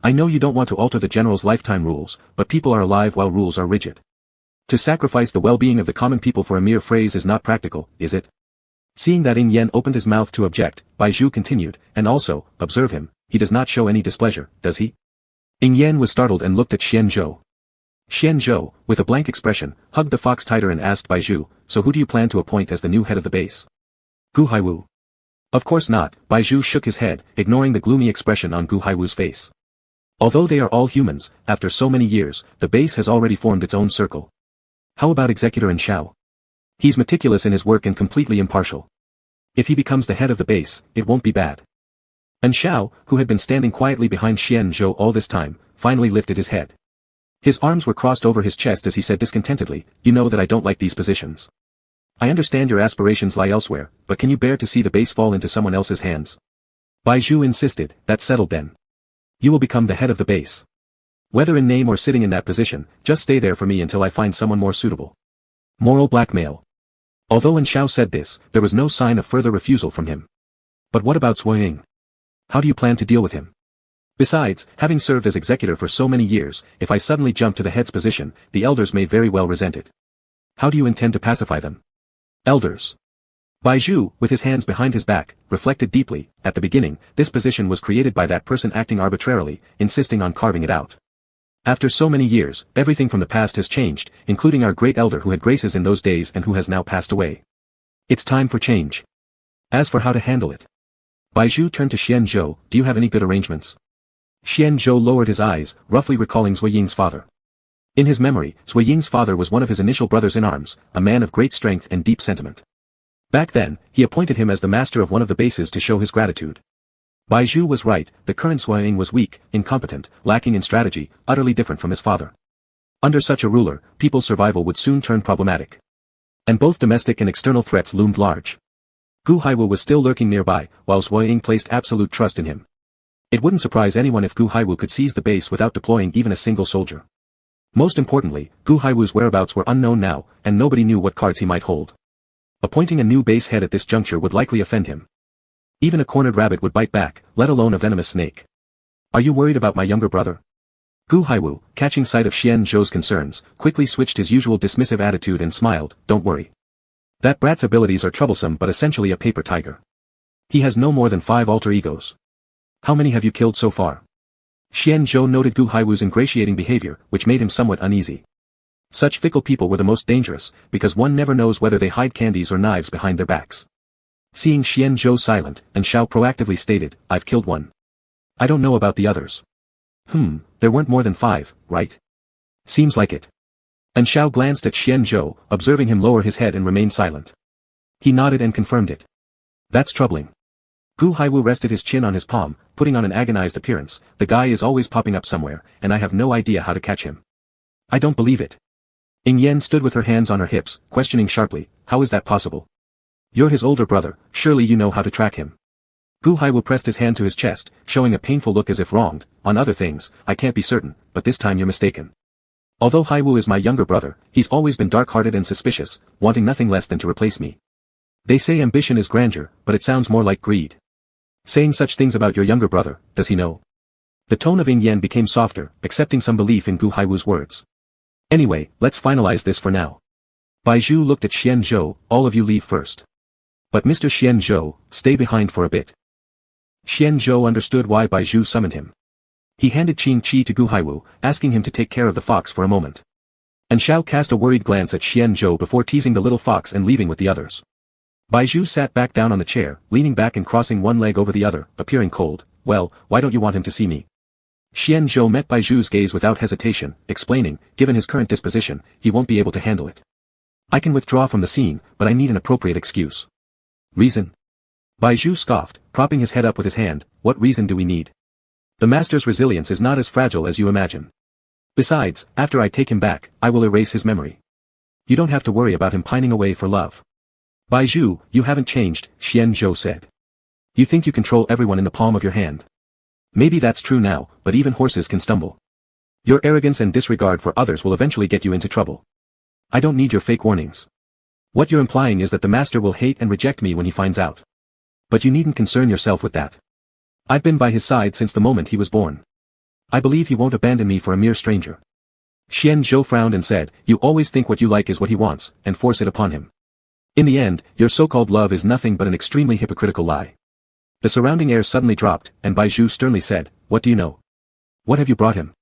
I know you don't want to alter the general's lifetime rules, but people are alive while rules are rigid. To sacrifice the well-being of the common people for a mere phrase is not practical, is it?" Seeing that Ing Yan opened his mouth to object, Bai Zhu continued, "And also, observe him, he does not show any displeasure, does he?" Ing Yan was startled and looked at Xian Zhou. Xian Zhou, with a blank expression, hugged the fox tighter and asked Bai Zhu, "So who do you plan to appoint as the new head of the base?" "Gu Haiwu." "Of course not." Bai Zhu shook his head, ignoring the gloomy expression on Gu Haiwu's face. "Although they are all humans, after so many years, the base has already formed its own circle. How about Executor and Shao? He's meticulous in his work and completely impartial. If he becomes the head of the base, it won't be bad." And Shao, who had been standing quietly behind Xian Zhou all this time, finally lifted his head. His arms were crossed over his chest as he said discontentedly, "You know that I don't like these positions. I understand your aspirations lie elsewhere, but can you bear to see the base fall into someone else's hands?" Bai Zhu insisted. "That's settled then. You will become the head of the base. Whether in name or sitting in that position, just stay there for me until I find someone more suitable." Moral blackmail. Although when Shao said this, there was no sign of further refusal from him. But what about Zhuo Ying? How do you plan to deal with him? Besides, having served as executor for so many years, if I suddenly jump to the head's position, the elders may very well resent it. How do you intend to pacify them? Elders. Bai Zhu, with his hands behind his back, reflected deeply. At the beginning, this position was created by that person acting arbitrarily, insisting on carving it out. After so many years, everything from the past has changed, including our great elder who had graces in those days and who has now passed away. It's time for change. As for how to handle it. Bai Zhu turned to Xian Zhou, "Do you have any good arrangements?" Xian Zhou lowered his eyes, roughly recalling Zhuo Ying's father. In his memory, Zhuo Ying's father was one of his initial brothers in arms, a man of great strength and deep sentiment. Back then, he appointed him as the master of one of the bases to show his gratitude. Bai Zhu was right, the current Zhuo Ying was weak, incompetent, lacking in strategy, utterly different from his father. Under such a ruler, people's survival would soon turn problematic. And both domestic and external threats loomed large. Gu Haiwu was still lurking nearby, while Zhuo Ying placed absolute trust in him. It wouldn't surprise anyone if Gu Haiwu could seize the base without deploying even a single soldier. Most importantly, Gu Haiwu's whereabouts were unknown now, and nobody knew what cards he might hold. Appointing a new base head at this juncture would likely offend him. Even a cornered rabbit would bite back, let alone a venomous snake. "Are you worried about my younger brother?" Gu Haiwu, catching sight of Xian Zhou's concerns, quickly switched his usual dismissive attitude and smiled, "Don't worry. That brat's abilities are troublesome but essentially a paper tiger. He has no more than 5 alter egos. How many have you killed so far?" Xian Zhou noted Gu Haiwu's ingratiating behavior, which made him somewhat uneasy. Such fickle people were the most dangerous, because one never knows whether they hide candies or knives behind their backs. Seeing Xian Zhou silent, and Shao proactively stated, "I've killed one. I don't know about the others." There weren't more than 5, right? Seems like it. And Shao glanced at Xian Zhou, observing him lower his head and remain silent. He nodded and confirmed it. "That's troubling." Gu Haiwu rested his chin on his palm, putting on an agonized appearance. "The guy is always popping up somewhere, and I have no idea how to catch him." "I don't believe it." Ing Yen stood with her hands on her hips, questioning sharply, how is that possible? You're his older brother, surely you know how to track him. Gu Haiwu pressed his hand to his chest, showing a painful look as if wronged. On other things, I can't be certain, but this time you're mistaken. Although Haiwu is my younger brother, he's always been dark-hearted and suspicious, wanting nothing less than to replace me. They say ambition is grandeur, but it sounds more like greed. Saying such things about your younger brother, does he know? The tone of Ing Yen became softer, accepting some belief in Gu Haiwu's words. Anyway, let's finalize this for now. Bai Zhu looked at Xian Zhou, all of you leave first. But Mr. Xian Zhou, stay behind for a bit. Xian Zhou understood why Bai Zhu summoned him. He handed Qing Qi to Gu Haiwu, asking him to take care of the fox for a moment. And Xiao cast a worried glance at Xian Zhou before teasing the little fox and leaving with the others. Bai Zhu sat back down on the chair, leaning back and crossing one leg over the other, appearing cold. Well, why don't you want him to see me? Xian Zhou met Bai Zhu's gaze without hesitation, explaining, given his current disposition, he won't be able to handle it. I can withdraw from the scene, but I need an appropriate excuse. Reason? Bai Zhu scoffed, propping his head up with his hand, what reason do we need? The master's resilience is not as fragile as you imagine. Besides, after I take him back, I will erase his memory. You don't have to worry about him pining away for love. Bai Zhu, you haven't changed, Xian Zhou said. You think you control everyone in the palm of your hand. Maybe that's true now, but even horses can stumble. Your arrogance and disregard for others will eventually get you into trouble. I don't need your fake warnings. What you're implying is that the master will hate and reject me when he finds out. But you needn't concern yourself with that. I've been by his side since the moment he was born. I believe he won't abandon me for a mere stranger. Xian Zhou frowned and said, you always think what you like is what he wants, and force it upon him. In the end, your so-called love is nothing but an extremely hypocritical lie. The surrounding air suddenly dropped, and Bai Zhu sternly said, what do you know? What have you brought him?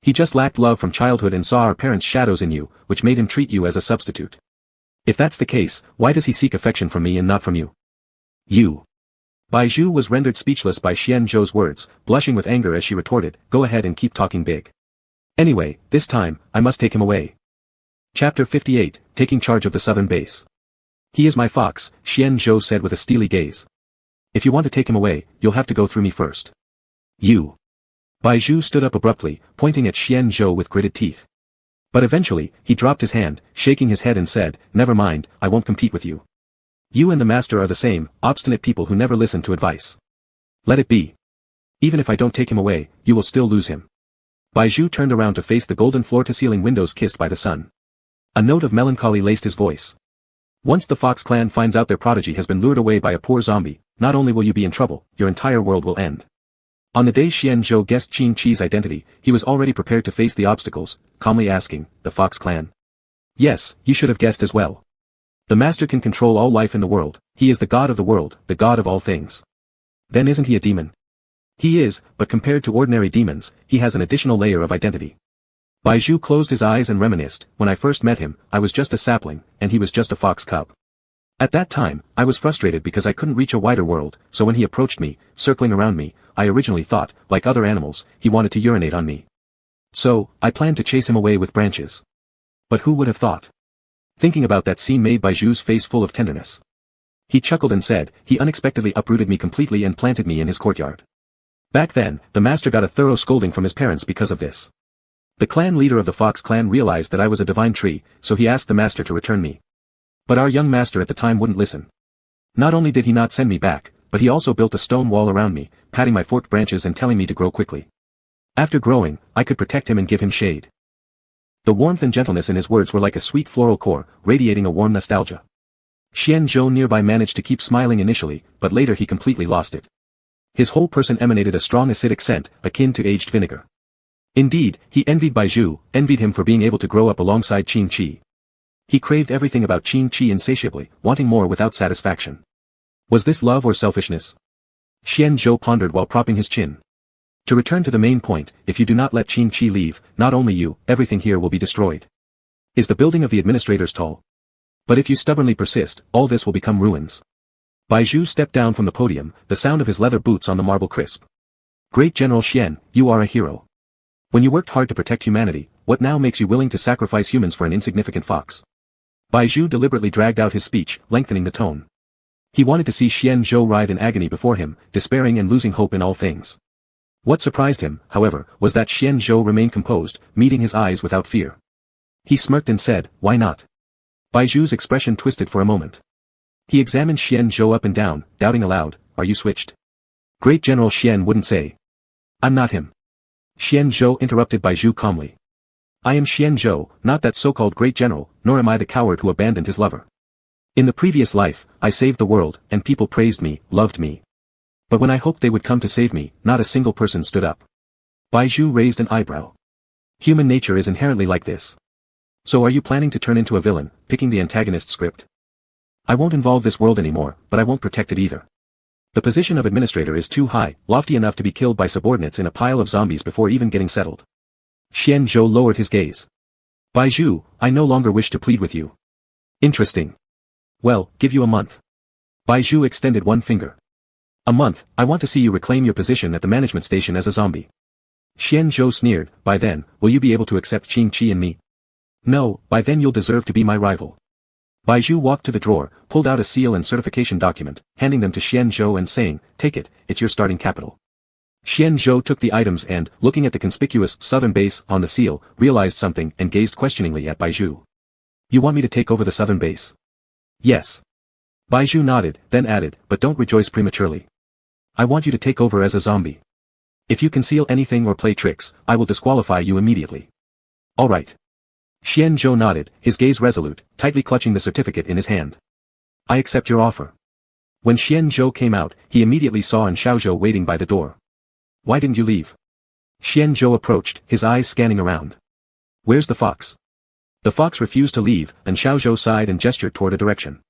He just lacked love from childhood and saw our parents' shadows in you, which made him treat you as a substitute. If that's the case, why does he seek affection from me and not from you? You. Bai Zhu was rendered speechless by Xian Zhou's words, blushing with anger as she retorted, go ahead and keep talking big. Anyway, this time, I must take him away. Chapter 58, Taking Charge of the Southern Base. He is my fox, Xian Zhou said with a steely gaze. If you want to take him away, you'll have to go through me first. You. Bai Zhu stood up abruptly, pointing at Xian Zhou with gritted teeth. But eventually, he dropped his hand, shaking his head and said, never mind, I won't compete with you. You and the master are the same, obstinate people who never listen to advice. Let it be. Even if I don't take him away, you will still lose him. Bai Zhu turned around to face the golden floor-to-ceiling windows kissed by the sun. A note of melancholy laced his voice. Once the Fox clan finds out their prodigy has been lured away by a poor zombie, not only will you be in trouble, your entire world will end. On the day Xian Zhou guessed Qing Qi's identity, he was already prepared to face the obstacles, calmly asking, the Fox clan? Yes, you should have guessed as well. The master can control all life in the world, he is the god of the world, the god of all things. Then isn't he a demon? He is, but compared to ordinary demons, he has an additional layer of identity. Bai Zhu closed his eyes and reminisced, when I first met him, I was just a sapling, and he was just a fox cub. At that time, I was frustrated because I couldn't reach a wider world, so when he approached me, circling around me, I originally thought, like other animals, he wanted to urinate on me. So, I planned to chase him away with branches. But who would have thought? Thinking about that scene made Bai Zhu's face full of tenderness. He chuckled and said, he unexpectedly uprooted me completely and planted me in his courtyard. Back then, the master got a thorough scolding from his parents because of this. The clan leader of the Fox clan realized that I was a divine tree, so he asked the master to return me. But our young master at the time wouldn't listen. Not only did he not send me back, but he also built a stone wall around me, patting my forked branches and telling me to grow quickly. After growing, I could protect him and give him shade. The warmth and gentleness in his words were like a sweet floral core, radiating a warm nostalgia. Xian Zhou nearby managed to keep smiling initially, but later he completely lost it. His whole person emanated a strong acidic scent, akin to aged vinegar. Indeed, he envied Bai Zhu, envied him for being able to grow up alongside Qing Qi. He craved everything about Qing Qi insatiably, wanting more without satisfaction. Was this love or selfishness? Xian Zhou pondered while propping his chin. To return to the main point, if you do not let Qing Qi leave, not only you, everything here will be destroyed. Is the building of the administrators tall? But if you stubbornly persist, all this will become ruins. Bai Zhu stepped down from the podium, the sound of his leather boots on the marble crisp. Great General Xian, you are a hero. When you worked hard to protect humanity, what now makes you willing to sacrifice humans for an insignificant fox? Bai Zhu deliberately dragged out his speech, lengthening the tone. He wanted to see Xian Zhou writhe in agony before him, despairing and losing hope in all things. What surprised him, however, was that Xian Zhou remained composed, meeting his eyes without fear. He smirked and said, why not? Baiju's expression twisted for a moment. He examined Xian Zhou up and down, doubting aloud, are you switched? Great General Xian wouldn't say. I'm not him. Xian Zhou interrupted Baiju calmly. I am Xian Zhou, not that so-called great general, nor am I the coward who abandoned his lover. In the previous life, I saved the world, and people praised me, loved me. But when I hoped they would come to save me, not a single person stood up. Baiju raised an eyebrow. Human nature is inherently like this. So are you planning to turn into a villain, picking the antagonist script? I won't involve this world anymore, but I won't protect it either. The position of administrator is too high, lofty enough to be killed by subordinates in a pile of zombies before even getting settled. Xian Zhou lowered his gaze. Baiju, I no longer wish to plead with you. Interesting. Well, give you a month. Baiju extended one finger. A month, I want to see you reclaim your position at the management station as a zombie. Xian Zhou sneered, by then, will you be able to accept Qing Qi and me? No, by then you'll deserve to be my rival. Baiju walked to the drawer, pulled out a seal and certification document, handing them to Xian Zhou and saying, take it, it's your starting capital. Xian Zhou took the items and, looking at the conspicuous southern base on the seal, realized something and gazed questioningly at Baiju. You want me to take over the southern base? Yes. Baiju nodded, then added, but don't rejoice prematurely. I want you to take over as a zombie. If you conceal anything or play tricks, I will disqualify you immediately. All right. Xian Zhou nodded, his gaze resolute, tightly clutching the certificate in his hand. I accept your offer. When Xian Zhou came out, he immediately saw An Xiaozhou waiting by the door. Why didn't you leave? Xian Zhou approached, his eyes scanning around. Where's the fox? The fox refused to leave, and Xiaozhou sighed and gestured toward a direction.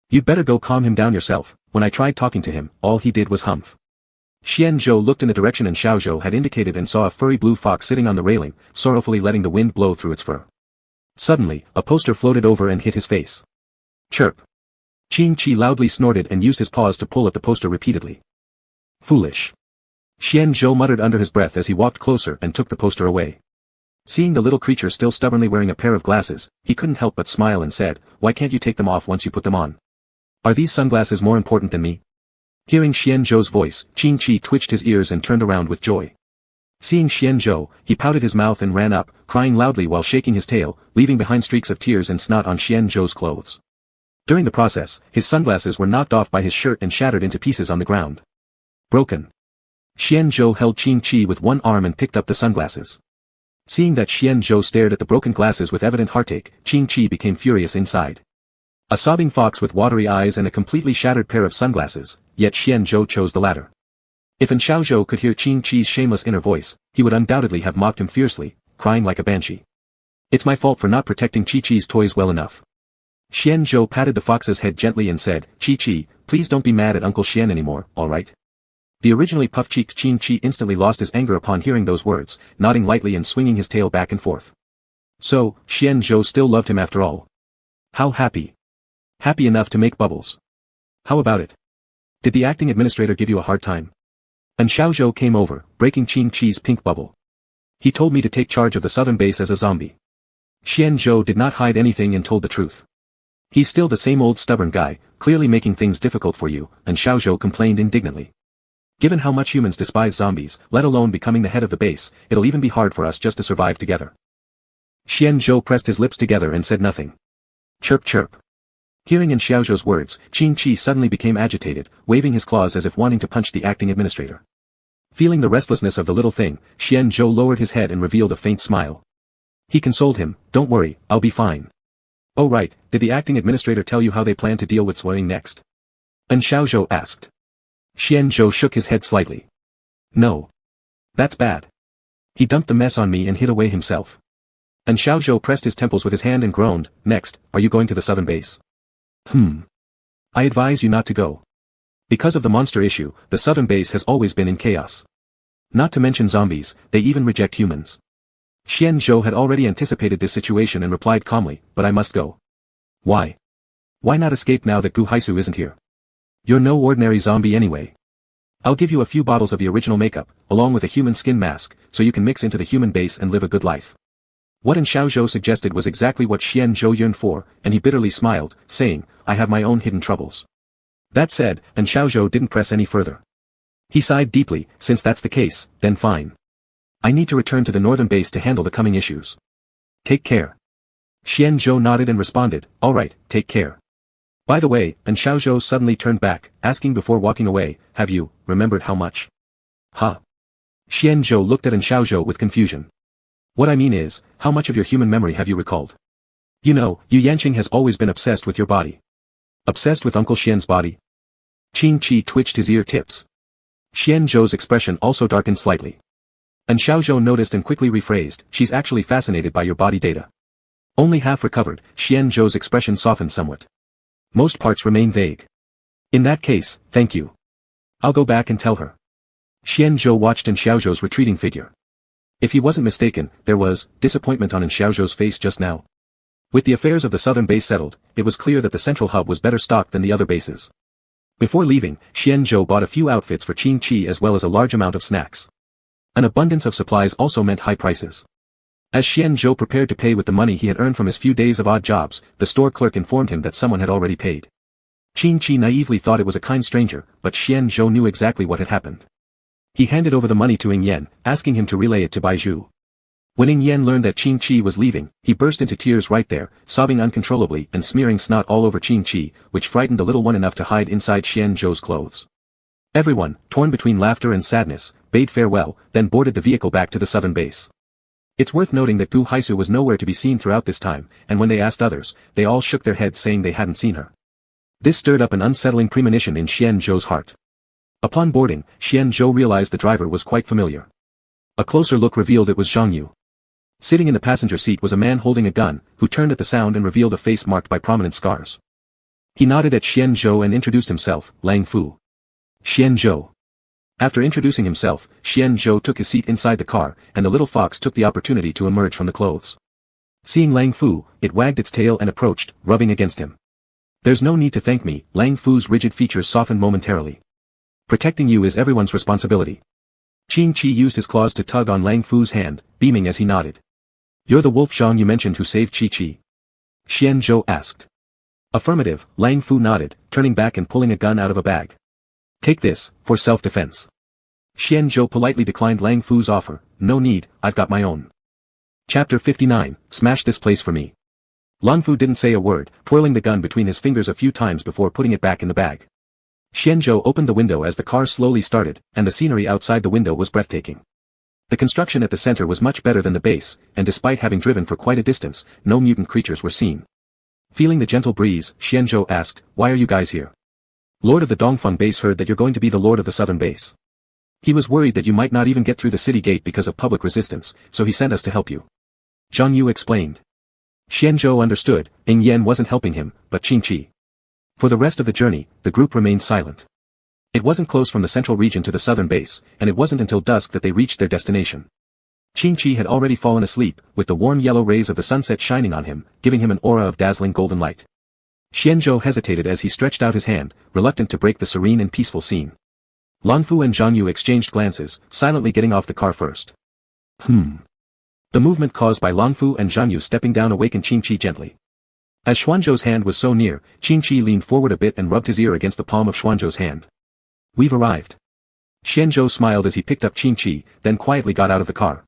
You'd better go calm him down yourself. When I tried talking to him, all he did was humph. Xian Zhou looked in the direction An Xiaozhou had indicated and saw a furry blue fox sitting on the railing, sorrowfully letting the wind blow through its fur. Suddenly, a poster floated over and hit his face. Chirp. Qing Qi loudly snorted and used his paws to pull at the poster repeatedly. Foolish. Xian Zhou muttered under his breath as he walked closer and took the poster away. Seeing the little creature still stubbornly wearing a pair of glasses, he couldn't help but smile and said, why can't you take them off once you put them on? Are these sunglasses more important than me? Hearing Xian Zhou's voice, Qing Qi twitched his ears and turned around with joy. Seeing Xian Zhou, he pouted his mouth and ran up, crying loudly while shaking his tail, leaving behind streaks of tears and snot on Xian Zhou's clothes. During the process, his sunglasses were knocked off by his shirt and shattered into pieces on the ground. Broken. Xian Zhou held Qing Qi with one arm and picked up the sunglasses. Seeing that Xian Zhou stared at the broken glasses with evident heartache, Qing Qi became furious inside. A sobbing fox with watery eyes and a completely shattered pair of sunglasses, yet Xian Zhou chose the latter. If An Xiaozhou could hear Qing Qi's shameless inner voice, he would undoubtedly have mocked him fiercely, crying like a banshee. It's my fault for not protecting Qi Qi's toys well enough. Xian Zhou patted the fox's head gently and said, Qi Qi, please don't be mad at Uncle Xian anymore, alright? The originally puff-cheeked Qing Qi instantly lost his anger upon hearing those words, nodding lightly and swinging his tail back and forth. So, Xian Zhou still loved him after all. How happy. Happy enough to make bubbles. How about it? Did the acting administrator give you a hard time? An Xiaozhou came over, breaking Qing Qi's pink bubble. He told me to take charge of the southern base as a zombie. Xian Zhou did not hide anything and told the truth. He's still the same old stubborn guy, clearly making things difficult for you, An Xiaozhou complained indignantly. Given how much humans despise zombies, let alone becoming the head of the base, it'll even be hard for us just to survive together. Xian Zhou pressed his lips together and said nothing. Chirp chirp. Hearing An Xiaozhou's words, Qing Qi suddenly became agitated, waving his claws as if wanting to punch the acting administrator. Feeling the restlessness of the little thing, Xian Zhou lowered his head and revealed a faint smile. He consoled him, don't worry, I'll be fine. Oh right, did the acting administrator tell you how they plan to deal with swelling next? An Xiaozhou asked. Xian Zhou shook his head slightly. No. That's bad. He dumped the mess on me and hid away himself. An Xiaozhou pressed his temples with his hand and groaned, next, are you going to the southern base? I advise you not to go. Because of the monster issue, the southern base has always been in chaos. Not to mention zombies, they even reject humans. Xian Zhou had already anticipated this situation and replied calmly, but I must go. Why? Why not escape now that Gu Haisu isn't here? You're no ordinary zombie anyway. I'll give you a few bottles of the original makeup, along with a human skin mask, so you can mix into the human base and live a good life. What An Xiaozhou suggested was exactly what Xian Zhou yearned for, and he bitterly smiled, saying, I have my own hidden troubles. That said, An Xiaozhou didn't press any further. He sighed deeply, since that's the case, then fine. I need to return to the northern base to handle the coming issues. Take care. Xianzhou nodded and responded, alright, take care. By the way, and Xiaozhou suddenly turned back, asking before walking away, have you, remembered how much? Huh? Xianzhou looked at An Xiaozhou with confusion. What I mean is, how much of your human memory have you recalled? You know, Yu Yanqing has always been obsessed with your body. Obsessed with Uncle Xian's body? Qing Qi twitched his ear tips. Xianzhou's expression also darkened slightly. An Xiaozhou noticed and quickly rephrased, she's actually fascinated by your body data. Only half recovered, Xianzhou's expression softened somewhat. Most parts remain vague. In that case, thank you. I'll go back and tell her. Xianzhou watched An Xiaozhou's retreating figure. If he wasn't mistaken, there was disappointment on An Xiaozhou's face just now. With the affairs of the southern base settled, it was clear that the central hub was better stocked than the other bases. Before leaving, Xianzhou bought a few outfits for Qing Qi as well as a large amount of snacks. An abundance of supplies also meant high prices. As Xianzhou prepared to pay with the money he had earned from his few days of odd jobs, the store clerk informed him that someone had already paid. Qing Qi naively thought it was a kind stranger, but Xianzhou knew exactly what had happened. He handed over the money to Ing Yen, asking him to relay it to Bai Zhu. When Ing Yen learned that Qing Qi was leaving, he burst into tears right there, sobbing uncontrollably and smearing snot all over Qing Qi, which frightened the little one enough to hide inside Xianzhou's clothes. Everyone, torn between laughter and sadness, bade farewell, then boarded the vehicle back to the southern base. It's worth noting that Gu Haisu was nowhere to be seen throughout this time, and when they asked others, they all shook their heads saying they hadn't seen her. This stirred up an unsettling premonition in Xianzhou's heart. Upon boarding, Xianzhou realized the driver was quite familiar. A closer look revealed it was Zhang Yu. Sitting in the passenger seat was a man holding a gun, who turned at the sound and revealed a face marked by prominent scars. He nodded at Xianzhou and introduced himself, Lang Fu. Xianzhou. After introducing himself, Xianzhou took his seat inside the car, and the little fox took the opportunity to emerge from the clothes. Seeing Lang Fu, it wagged its tail and approached, rubbing against him. There's no need to thank me, Lang Fu's rigid features softened momentarily. Protecting you is everyone's responsibility. Qing Qi used his claws to tug on Lang Fu's hand, beaming as he nodded. You're the wolf Zhang you mentioned who saved Qi Qi? Xianzhou asked. Affirmative, Lang Fu nodded, turning back and pulling a gun out of a bag. Take this, for self-defense. Xianzhou politely declined Lang Fu's offer, no need, I've got my own. Chapter 59, Smash this place for me. Lang Fu didn't say a word, twirling the gun between his fingers a few times before putting it back in the bag. Xianzhou opened the window as the car slowly started, and the scenery outside the window was breathtaking. The construction at the center was much better than the base, and despite having driven for quite a distance, no mutant creatures were seen. Feeling the gentle breeze, Xianzhou asked, why are you guys here? Lord of the Dongfeng base heard that you're going to be the lord of the southern base. He was worried that you might not even get through the city gate because of public resistance, so he sent us to help you. Zhang Yu explained. Xianzhou understood, Ing Yen wasn't helping him, but Qing Qi. For the rest of the journey, the group remained silent. It wasn't close from the central region to the southern base, and it wasn't until dusk that they reached their destination. Qing Qi had already fallen asleep, with the warm yellow rays of the sunset shining on him, giving him an aura of dazzling golden light. Xianzhou hesitated as he stretched out his hand, reluctant to break the serene and peaceful scene. Lang Fu and Zhang Yu exchanged glances, silently getting off the car first. The movement caused by Lang Fu and Zhang Yu stepping down awakened Qing Qi gently. As Xuanzhou's hand was so near, Qing Qi leaned forward a bit and rubbed his ear against the palm of Xuanzhou's hand. We've arrived. Xianzhou smiled as he picked up Qing Qi, then quietly got out of the car.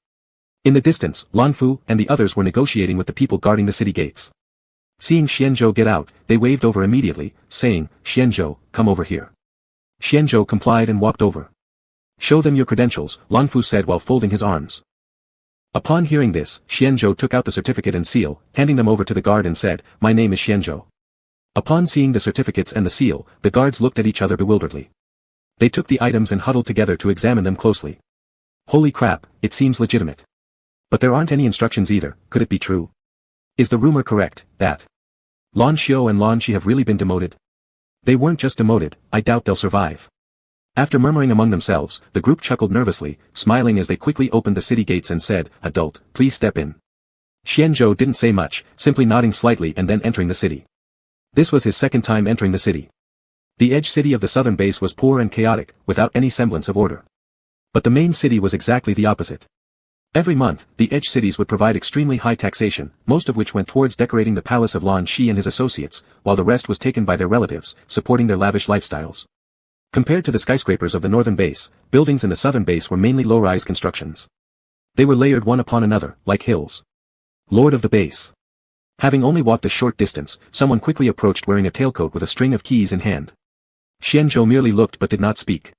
In the distance, Lang Fu and the others were negotiating with the people guarding the city gates. Seeing Xianzhou get out, they waved over immediately, saying, Xianzhou, come over here. Xianzhou complied and walked over. Show them your credentials, Lang Fu said while folding his arms. Upon hearing this, Xianzhou took out the certificate and seal, handing them over to the guard and said, my name is Xianzhou. Upon seeing the certificates and the seal, the guards looked at each other bewilderedly. They took the items and huddled together to examine them closely. Holy crap, it seems legitimate. But there aren't any instructions either, could it be true? Is the rumor correct, that Lan Xiu and Lan Qi have really been demoted? They weren't just demoted, I doubt they'll survive. After murmuring among themselves, the group chuckled nervously, smiling as they quickly opened the city gates and said, adult, please step in. Xianzhou didn't say much, simply nodding slightly and then entering the city. This was his second time entering the city. The edge city of the southern base was poor and chaotic, without any semblance of order. But the main city was exactly the opposite. Every month, the edge cities would provide extremely high taxation, most of which went towards decorating the palace of Lan Xi and his associates, while the rest was taken by their relatives, supporting their lavish lifestyles. Compared to the skyscrapers of the northern base, buildings in the southern base were mainly low-rise constructions. They were layered one upon another, like hills. Lord of the base. Having only walked a short distance, someone quickly approached wearing a tailcoat with a string of keys in hand. Xianzhou merely looked but did not speak.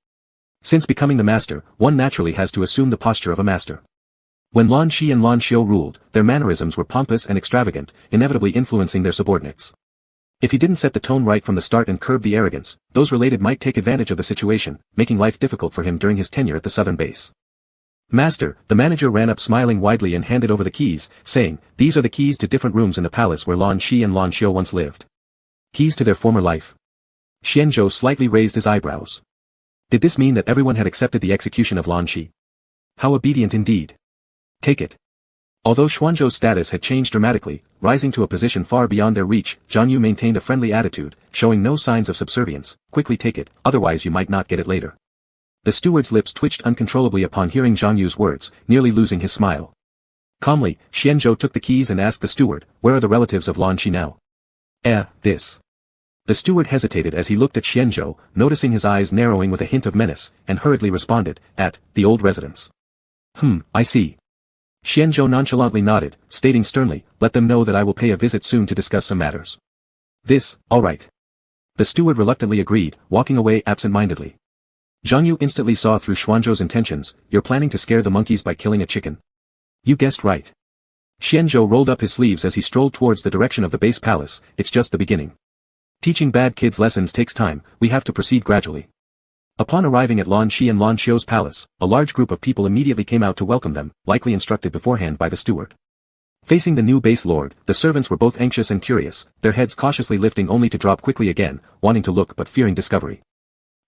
Since becoming the master, one naturally has to assume the posture of a master. When Lan Shi and Lan Xiu ruled, their mannerisms were pompous and extravagant, inevitably influencing their subordinates. If he didn't set the tone right from the start and curb the arrogance, those related might take advantage of the situation, making life difficult for him during his tenure at the southern base. Master, the manager ran up smiling widely and handed over the keys, saying, "These are the keys to different rooms in the palace where Lan Shi and Lan Xiu once lived. Keys to their former life." Xianzhou slightly raised his eyebrows. Did this mean that everyone had accepted the execution of Lan Shi? How obedient indeed. Take it. Although Xuanzhou's status had changed dramatically, rising to a position far beyond their reach, Zhang Yu maintained a friendly attitude, showing no signs of subservience. Quickly take it, otherwise you might not get it later. The steward's lips twitched uncontrollably upon hearing Zhang Yu's words, nearly losing his smile. Calmly, Xianzhou took the keys and asked the steward, "Where are the relatives of Lan Shi now?" This. The steward hesitated as he looked at Xianzhou, noticing his eyes narrowing with a hint of menace, and hurriedly responded, "At the old residence." I see. Xianzhou nonchalantly nodded, stating sternly, "Let them know that I will pay a visit soon to discuss some matters." All right. The steward reluctantly agreed, walking away absent-mindedly. Zhang Yu instantly saw through Xuanzhou's intentions. "You're planning to scare the monkeys by killing a chicken?" "You guessed right." Xianzhou rolled up his sleeves as he strolled towards the direction of the base palace. "It's just the beginning. Teaching bad kids lessons takes time, we have to proceed gradually." Upon arriving at Lan Shi and Lan Xiu's palace, a large group of people immediately came out to welcome them, likely instructed beforehand by the steward. Facing the new base lord, the servants were both anxious and curious, their heads cautiously lifting only to drop quickly again, wanting to look but fearing discovery.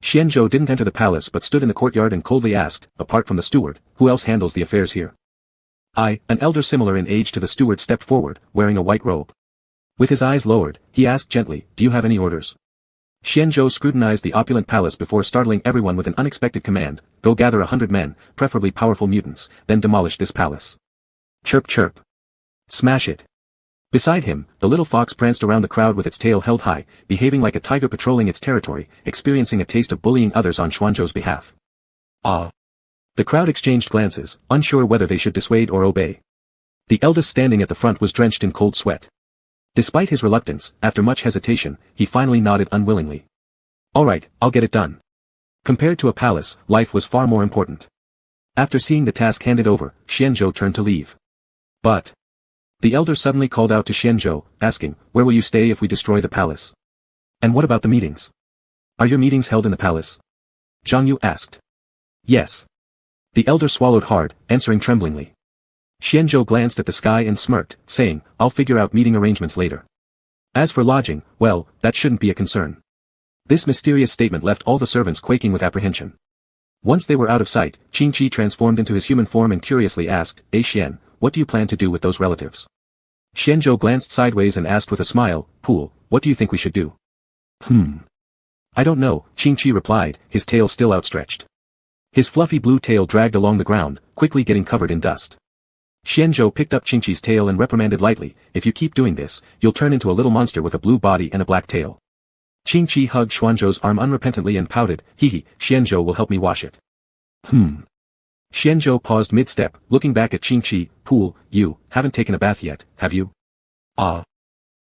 Xianzhou didn't enter the palace but stood in the courtyard and coldly asked, "Apart from the steward, who else handles the affairs here?" An elder similar in age to the steward stepped forward, wearing a white robe. With his eyes lowered, he asked gently, "Do you have any orders?" Xianzhou scrutinized the opulent palace before startling everyone with an unexpected command, "Go gather 100 men, preferably powerful mutants, then demolish this palace." Chirp chirp. Smash it. Beside him, the little fox pranced around the crowd with its tail held high, behaving like a tiger patrolling its territory, experiencing a taste of bullying others on Xuanzhou's behalf. The crowd exchanged glances, unsure whether they should dissuade or obey. The eldest standing at the front was drenched in cold sweat. Despite his reluctance, after much hesitation, he finally nodded unwillingly. "All right, I'll get it done." Compared to a palace, life was far more important. After seeing the task handed over, Xianzhou turned to leave. But the elder suddenly called out to Xianzhou, asking, "Where will you stay if we destroy the palace? And what about the meetings? Are your meetings held in the palace?" Zhang Yu asked. "Yes." The elder swallowed hard, answering tremblingly. Xianzhou glanced at the sky and smirked, saying, "I'll figure out meeting arrangements later. As for lodging, well, that shouldn't be a concern." This mysterious statement left all the servants quaking with apprehension. Once they were out of sight, Qingqi transformed into his human form and curiously asked, Xian, what do you plan to do with those relatives?" Xianzhou glanced sideways and asked with a smile, "Pool, what do you think we should do?" "I don't know," Qingqi replied, his tail still outstretched. His fluffy blue tail dragged along the ground, quickly getting covered in dust. Xianzhou picked up Qingqi's tail and reprimanded lightly, "If you keep doing this, you'll turn into a little monster with a blue body and a black tail." Qingqi hugged Xuanzhou's arm unrepentantly and pouted, "Hehe, Xianzhou will help me wash it." Xianzhou paused mid-step, looking back at Qingqi. "Pool, you haven't taken a bath yet, have you?"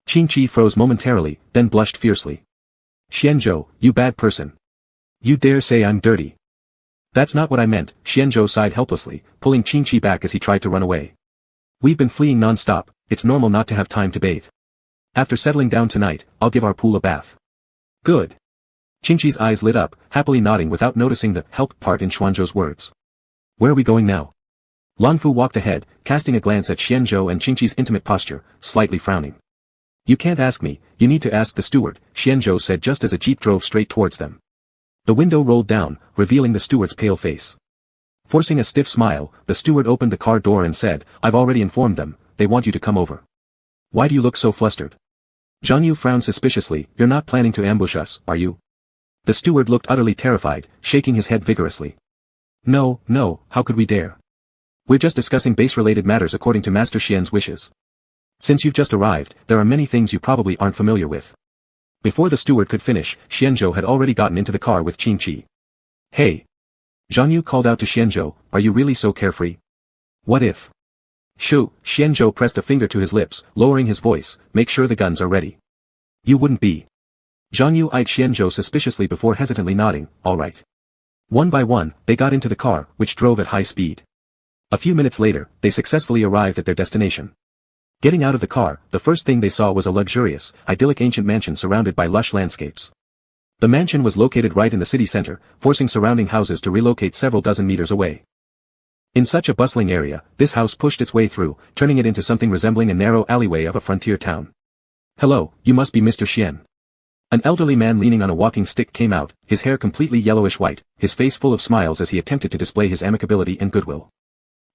Qingqi froze momentarily, then blushed fiercely. "Xianzhou, you bad person. You dare say I'm dirty?" "That's not what I meant," Xianzhou sighed helplessly, pulling Qingqi back as he tried to run away. "We've been fleeing non-stop, it's normal not to have time to bathe. After settling down tonight, I'll give our pool a bath." "Good." Qingqi's eyes lit up, happily nodding without noticing the help part in Xuanzhou's words. "Where are we going now?" Langfu walked ahead, casting a glance at Xianzhou and Qingqi's intimate posture, slightly frowning. "You can't ask me, you need to ask the steward," Xianzhou said just as a jeep drove straight towards them. The window rolled down, revealing the steward's pale face. Forcing a stiff smile, the steward opened the car door and said, "I've already informed them, they want you to come over." "Why do you look so flustered?" Zhang Yu frowned suspiciously. "You're not planning to ambush us, are you?" The steward looked utterly terrified, shaking his head vigorously. No, how could we dare? We're just discussing base-related matters according to Master Xian's wishes. Since you've just arrived, there are many things you probably aren't familiar with." Before the steward could finish, Xianzhou had already gotten into the car with Qingqi. "Hey!" Zhang Yu called out to Xianzhou, "Are you really so carefree? What if Shoo, Xianzhou pressed a finger to his lips, lowering his voice, make sure the guns are ready. You wouldn't be. Zhang Yu eyed Xianzhou suspiciously before hesitantly nodding, all right. One by one, they got into the car, which drove at high speed. A few minutes later, they successfully arrived at their destination. Getting out of the car, the first thing they saw was a luxurious, idyllic ancient mansion surrounded by lush landscapes. The mansion was located right in the city center, forcing surrounding houses to relocate several dozen meters away. In such a bustling area, this house pushed its way through, turning it into something resembling a narrow alleyway of a frontier town. Hello, you must be Mr. Xian. An elderly man leaning on a walking stick came out, his hair completely yellowish-white, his face full of smiles as he attempted to display his amicability and goodwill.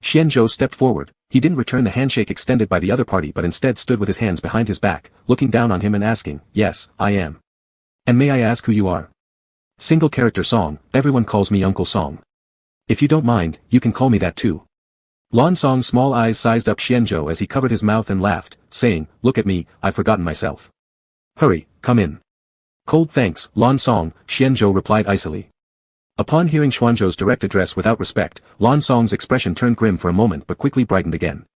Xianzhou stepped forward. He didn't return the handshake extended by the other party but instead stood with his hands behind his back, looking down on him and asking, yes, I am. And may I ask who you are? Single character Song, everyone calls me Uncle Song. If you don't mind, you can call me that too. Lan Song's small eyes sized up Xianzhou as he covered his mouth and laughed, saying, look at me, I've forgotten myself. Hurry, come in. Cold thanks, Lan Song, Xianzhou replied icily. Upon hearing Xuanzhou's direct address without respect, Lan Song's expression turned grim for a moment but quickly brightened again.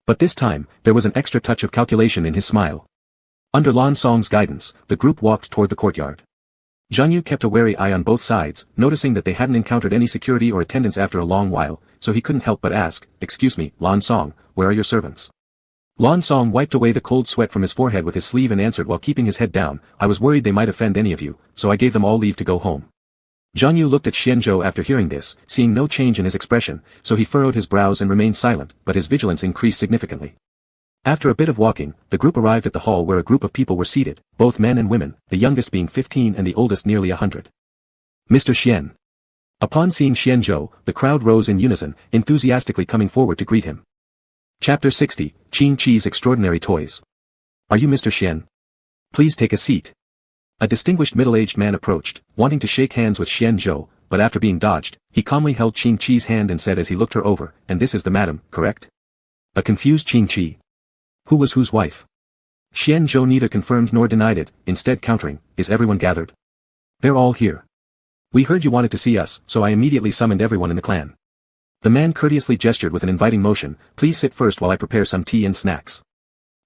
But this time, there was an extra touch of calculation in his smile. Under Lan Song's guidance, the group walked toward the courtyard. Zhang Yu kept a wary eye on both sides, noticing that they hadn't encountered any security or attendants after a long while, so he couldn't help but ask, excuse me, Lan Song, where are your servants? Lan Song wiped away the cold sweat from his forehead with his sleeve and answered while keeping his head down, I was worried they might offend any of you, so I gave them all leave to go home. Zhang Yu looked at Xianzhou after hearing this, seeing no change in his expression, so he furrowed his brows and remained silent, but his vigilance increased significantly. After a bit of walking, the group arrived at the hall where a group of people were seated, both men and women, the youngest being 15 and the oldest nearly 100. Mr. Xian. Upon seeing Xianzhou, the crowd rose in unison, enthusiastically coming forward to greet him. Chapter 60, Qing Chi's Extraordinary Toys. Are you Mr. Xian? Please take a seat. A distinguished middle-aged man approached, wanting to shake hands with Xianzhou, but after being dodged, he calmly held Qing Chi's hand and said as he looked her over, and this is the madam, correct? A confused Qing Chi. Who was whose wife? Xianzhou neither confirmed nor denied it, instead countering, is everyone gathered? They're all here. We heard you wanted to see us, so I immediately summoned everyone in the clan. The man courteously gestured with an inviting motion, please sit first while I prepare some tea and snacks.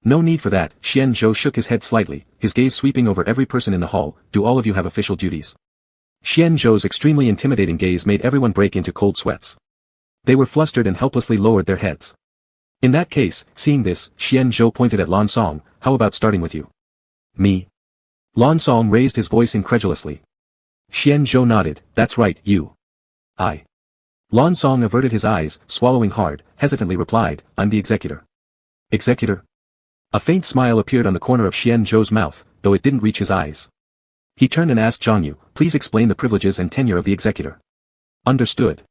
No need for that, Xianzhou shook his head slightly, his gaze sweeping over every person in the hall, do all of you have official duties? Xianzhou's extremely intimidating gaze made everyone break into cold sweats. They were flustered and helplessly lowered their heads. In that case, seeing this, Xianzhou pointed at Lan Song, how about starting with you? Me? Lan Song raised his voice incredulously. Xianzhou nodded, that's right, you. I. Lan Song averted his eyes, swallowing hard, hesitantly replied, I'm the executor. Executor? A faint smile appeared on the corner of Xianzhou's mouth, though it didn't reach his eyes. He turned and asked Zhang Yu, please explain the privileges and tenure of the executor. Understood.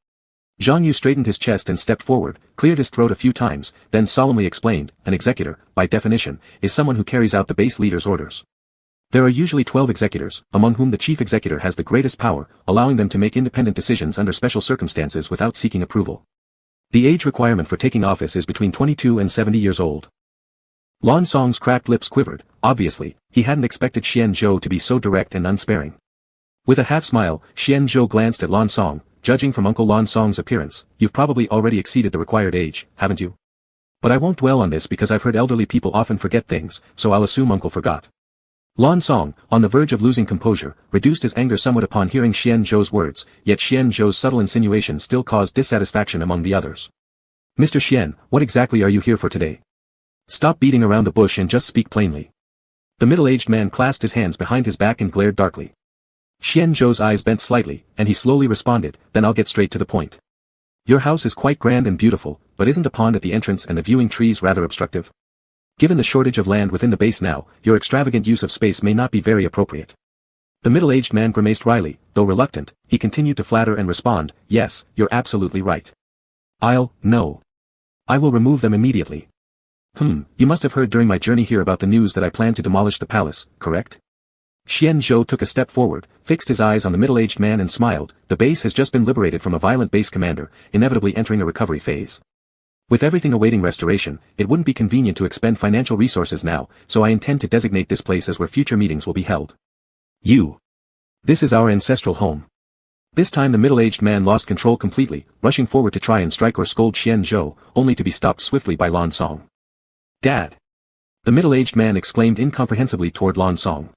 Zhang Yu straightened his chest and stepped forward, cleared his throat a few times, then solemnly explained, an executor, by definition, is someone who carries out the base leader's orders. There are usually 12 executors, among whom the chief executor has the greatest power, allowing them to make independent decisions under special circumstances without seeking approval. The age requirement for taking office is between 22 and 70 years old. Lan Song's cracked lips quivered, obviously, he hadn't expected Xianzhou to be so direct and unsparing. With a half-smile, Xianzhou glanced at Lan Song, judging from Uncle Lan Song's appearance, you've probably already exceeded the required age, haven't you? But I won't dwell on this because I've heard elderly people often forget things, so I'll assume Uncle forgot. Lan Song, on the verge of losing composure, reduced his anger somewhat upon hearing Xianzhou's words, yet Xianzhou's subtle insinuation still caused dissatisfaction among the others. Mr. Xian, what exactly are you here for today? Stop beating around the bush and just speak plainly. The middle-aged man clasped his hands behind his back and glared darkly. Xianzhou's eyes bent slightly, and he slowly responded, then I'll get straight to the point. Your house is quite grand and beautiful, but isn't the pond at the entrance and the viewing trees rather obstructive? Given the shortage of land within the base now, your extravagant use of space may not be very appropriate. The middle-aged man grimaced wryly, though reluctant, he continued to flatter and respond, yes, you're absolutely right. No. I will remove them immediately. You must have heard during my journey here about the news that I plan to demolish the palace, correct? Xianzhou took a step forward, fixed his eyes on the middle-aged man and smiled, the base has just been liberated from a violent base commander, inevitably entering a recovery phase. With everything awaiting restoration, it wouldn't be convenient to expend financial resources now, so I intend to designate this place as where future meetings will be held. This is our ancestral home. This time the middle-aged man lost control completely, rushing forward to try and strike or scold Xian Zhou, only to be stopped swiftly by Lan Song. "Dad!" The middle-aged man exclaimed incomprehensibly toward Lan Song.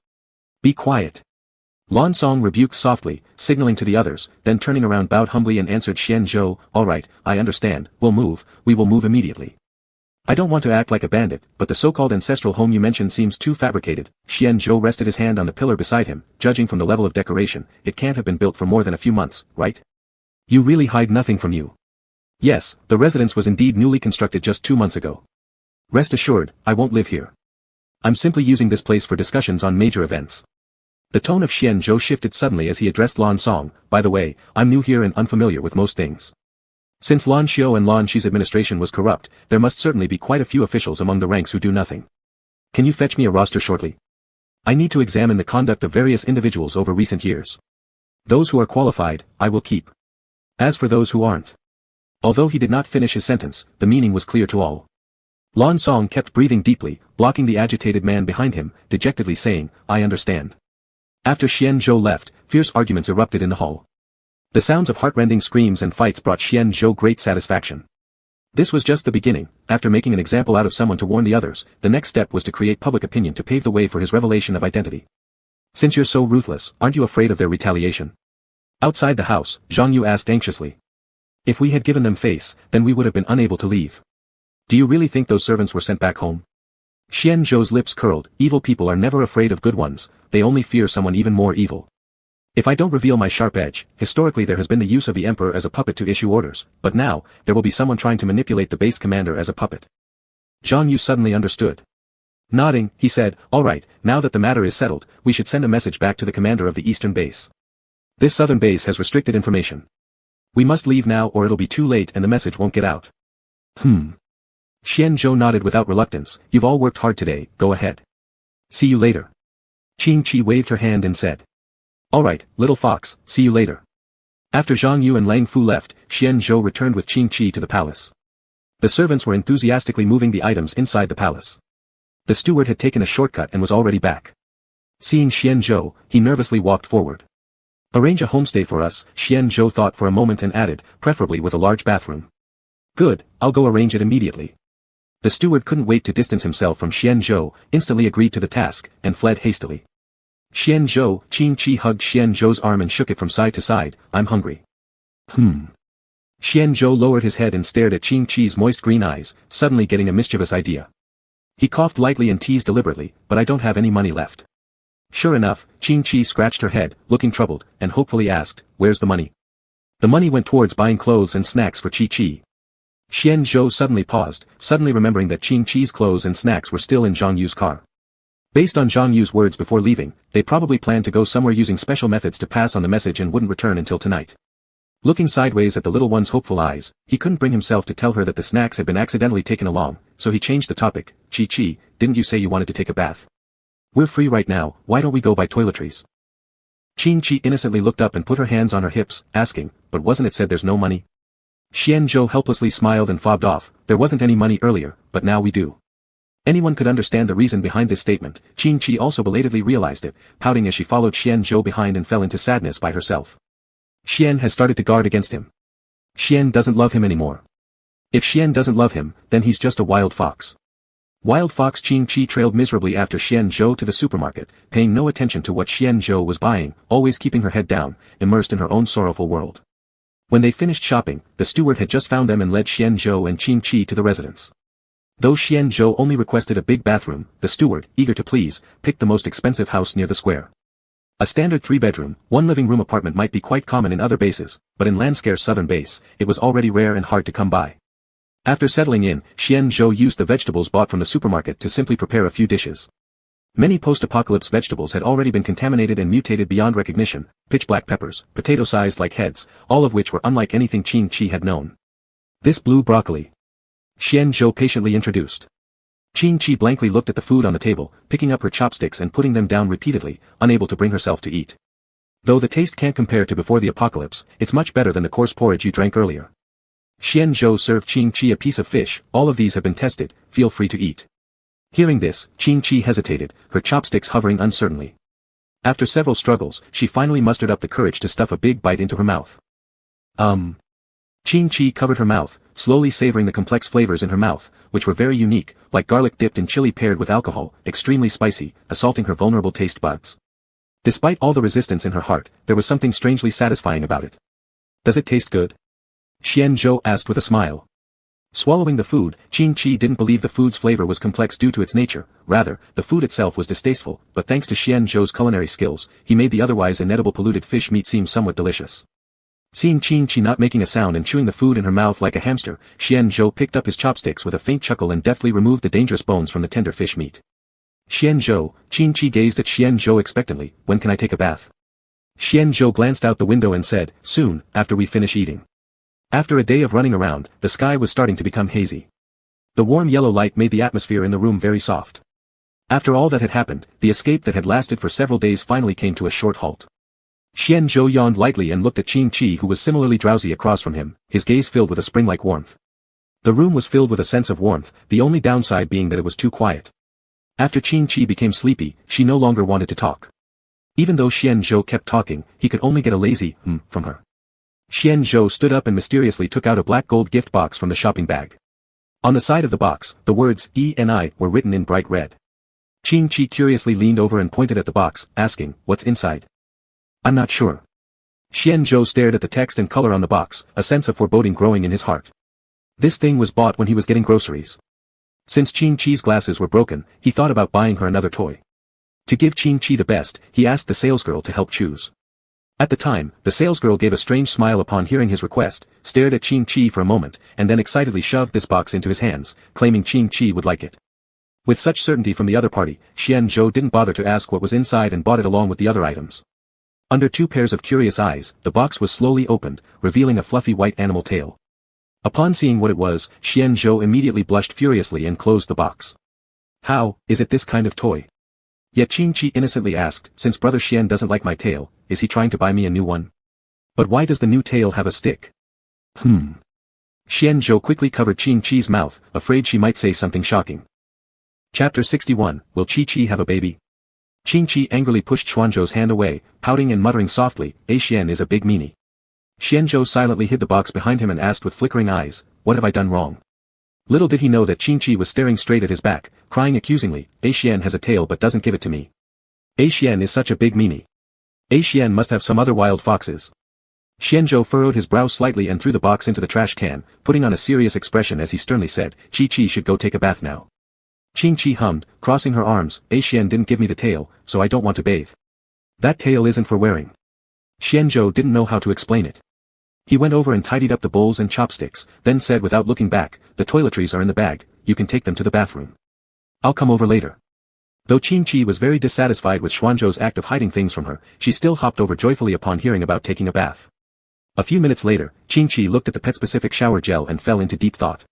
"Be quiet." Lan Song rebuked softly, signaling to the others, then turning around bowed humbly and answered Xian Zhou, "All right, I understand, we will move immediately. I don't want to act like a bandit, but the so-called ancestral home you mentioned seems too fabricated." Xian Zhou rested his hand on the pillar beside him, judging from the level of decoration, it can't have been built for more than a few months, right? "You really hide nothing from you." "Yes, the residence was indeed newly constructed just 2 months ago. Rest assured, I won't live here. I'm simply using this place for discussions on major events." The tone of Xian Zhou shifted suddenly as he addressed Lan Song. "By the way, I'm new here and unfamiliar with most things. Since Lan Xiu and Lan Shi's administration was corrupt, there must certainly be quite a few officials among the ranks who do nothing. Can you fetch me a roster shortly? I need to examine the conduct of various individuals over recent years. Those who are qualified, I will keep. As for those who aren't." Although he did not finish his sentence, the meaning was clear to all. Lan Song kept breathing deeply, blocking the agitated man behind him, dejectedly saying, "I understand." After Xian Zhou left, fierce arguments erupted in the hall. The sounds of heartrending screams and fights brought Xian Zhou great satisfaction. This was just the beginning. After making an example out of someone to warn the others, the next step was to create public opinion to pave the way for his revelation of identity. "Since you're so ruthless, aren't you afraid of their retaliation?" Outside the house, Zhang Yu asked anxiously. "If we had given them face, then we would have been unable to leave. Do you really think those servants were sent back home?" Xian Zhou's lips curled. "Evil people are never afraid of good ones, they only fear someone even more evil. If I don't reveal my sharp edge, historically there has been the use of the emperor as a puppet to issue orders, but now, there will be someone trying to manipulate the base commander as a puppet." Zhang Yu suddenly understood. Nodding, he said, "All right, now that the matter is settled, we should send a message back to the commander of the eastern base. This southern base has restricted information. We must leave now or it'll be too late and the message won't get out." Xian Zhou nodded without reluctance. "You've all worked hard today, go ahead. See you later." Qing Qi waved her hand and said, "All right, little fox, see you later." After Zhang Yu and Lang Fu left, Xian Zhou returned with Qing Qi to the palace. The servants were enthusiastically moving the items inside the palace. The steward had taken a shortcut and was already back. Seeing Xian Zhou, he nervously walked forward. "Arrange a homestay for us," Xian Zhou thought for a moment and added, "preferably with a large bathroom." "Good, I'll go arrange it immediately." The steward couldn't wait to distance himself from Xian Zhou, instantly agreed to the task, and fled hastily. Xian Zhou, Qing Qi hugged Xian Zhou's arm and shook it from side to side. "I'm hungry." Xian Zhou lowered his head and stared at Qing Qi's moist green eyes, suddenly getting a mischievous idea. He coughed lightly and teased deliberately, "But I don't have any money left." Sure enough, Qing Qi scratched her head, looking troubled, and hopefully asked, "Where's the money?" The money went towards buying clothes and snacks for Qi Qi. Xian Zhou suddenly paused, suddenly remembering that Qing Qi's clothes and snacks were still in Zhang Yu's car. Based on Zhang Yu's words before leaving, they probably planned to go somewhere using special methods to pass on the message and wouldn't return until tonight. Looking sideways at the little one's hopeful eyes, he couldn't bring himself to tell her that the snacks had been accidentally taken along, so he changed the topic. "Qi Qi, didn't you say you wanted to take a bath? We're free right now, why don't we go buy toiletries?" Qing Qi innocently looked up and put her hands on her hips, asking, "But wasn't it said there's no money?" Xian Zhou helplessly smiled and fobbed off, "There wasn't any money earlier, but now we do." Anyone could understand the reason behind this statement. Qing Qi also belatedly realized it, pouting as she followed Xian Zhou behind and fell into sadness by herself. Xian has started to guard against him. Xian doesn't love him anymore. If Xian doesn't love him, then he's just a wild fox. Wild fox. Qing Qi trailed miserably after Xian Zhou to the supermarket, paying no attention to what Xian Zhou was buying, always keeping her head down, immersed in her own sorrowful world. When they finished shopping, the steward had just found them and led Xian Zhou and Qing Qi to the residence. Though Xian Zhou only requested a big bathroom, the steward, eager to please, picked the most expensive house near the square. A standard 3-bedroom, 1-living-room apartment might be quite common in other bases, but in Landscare's southern base, it was already rare and hard to come by. After settling in, Xian Zhou used the vegetables bought from the supermarket to simply prepare a few dishes. Many post-apocalypse vegetables had already been contaminated and mutated beyond recognition, pitch-black peppers, potato-sized like heads, all of which were unlike anything Qing Qi had known. "This blue broccoli," Xian Zhou patiently introduced. Qing Qi blankly looked at the food on the table, picking up her chopsticks and putting them down repeatedly, unable to bring herself to eat. "Though the taste can't compare to before the apocalypse, it's much better than the coarse porridge you drank earlier." Xian Zhou served Qing Qi a piece of fish. "All of these have been tested, feel free to eat." Hearing this, Qing Qi hesitated, her chopsticks hovering uncertainly. After several struggles, she finally mustered up the courage to stuff a big bite into her mouth. Qing covered her mouth, slowly savoring the complex flavors in her mouth, which were very unique, like garlic dipped in chili paired with alcohol, extremely spicy, assaulting her vulnerable taste buds. Despite all the resistance in her heart, there was something strangely satisfying about it. Does it taste good? Xianzhou asked with a smile. Swallowing the food, Qing didn't believe the food's flavor was complex due to its nature, rather, the food itself was distasteful, but thanks to Xianzhou's culinary skills, he made the otherwise inedible polluted fish meat seem somewhat delicious. Seeing Qing not making a sound and chewing the food in her mouth like a hamster, Xianzhou picked up his chopsticks with a faint chuckle and deftly removed the dangerous bones from the tender fish meat. Xianzhou, Qing gazed at Xianzhou expectantly. When can I take a bath? Xianzhou glanced out the window and said, soon, after we finish eating. After a day of running around, the sky was starting to become hazy. The warm yellow light made the atmosphere in the room very soft. After all that had happened, the escape that had lasted for several days finally came to a short halt. Xianzhou yawned lightly and looked at Qing who was similarly drowsy across from him, his gaze filled with a spring-like warmth. The room was filled with a sense of warmth, the only downside being that it was too quiet. After Qing became sleepy, she no longer wanted to talk. Even though Xianzhou kept talking, he could only get a lazy from her. Xianzhou stood up and mysteriously took out a black gold gift box from the shopping bag. On the side of the box, the words E&I were written in bright red. Qing curiously leaned over and pointed at the box, asking, what's inside? I'm not sure. Xianzhou stared at the text and color on the box, a sense of foreboding growing in his heart. This thing was bought when he was getting groceries. Since Qing's glasses were broken, he thought about buying her another toy. To give Qing the best, he asked the salesgirl to help choose. At the time, the salesgirl gave a strange smile upon hearing his request, stared at Qing for a moment, and then excitedly shoved this box into his hands, claiming Qing would like it. With such certainty from the other party, Xianzhou didn't bother to ask what was inside and bought it along with the other items. Under two pairs of curious eyes, the box was slowly opened, revealing a fluffy white animal tail. Upon seeing what it was, Xianzhou immediately blushed furiously and closed the box. How, is it this kind of toy? Yet Qing innocently asked, since brother Xian doesn't like my tail, is he trying to buy me a new one? But why does the new tail have a stick? Xianzhou quickly covered Qing's mouth, afraid she might say something shocking. Chapter 61, Will Qi have a baby? Qing angrily pushed Xuanzhou's hand away, pouting and muttering softly, Xian is a big meanie. Xianzhou silently hid the box behind him and asked with flickering eyes, what have I done wrong? Little did he know that Qing was staring straight at his back, crying accusingly, Xian has a tail but doesn't give it to me. Xian is such a big meanie. Xian must have some other wild foxes. Xianzhou furrowed his brow slightly and threw the box into the trash can, putting on a serious expression as he sternly said, Qi should go take a bath now. Qing hummed, crossing her arms, Xian didn't give me the tail, so I don't want to bathe. That tail isn't for wearing. Xianzhou didn't know how to explain it. He went over and tidied up the bowls and chopsticks, then said without looking back, the toiletries are in the bag, you can take them to the bathroom. I'll come over later. Though Qing was very dissatisfied with Xuanzhou's act of hiding things from her, she still hopped over joyfully upon hearing about taking a bath. A few minutes later, Qing looked at the pet-specific shower gel and fell into deep thought.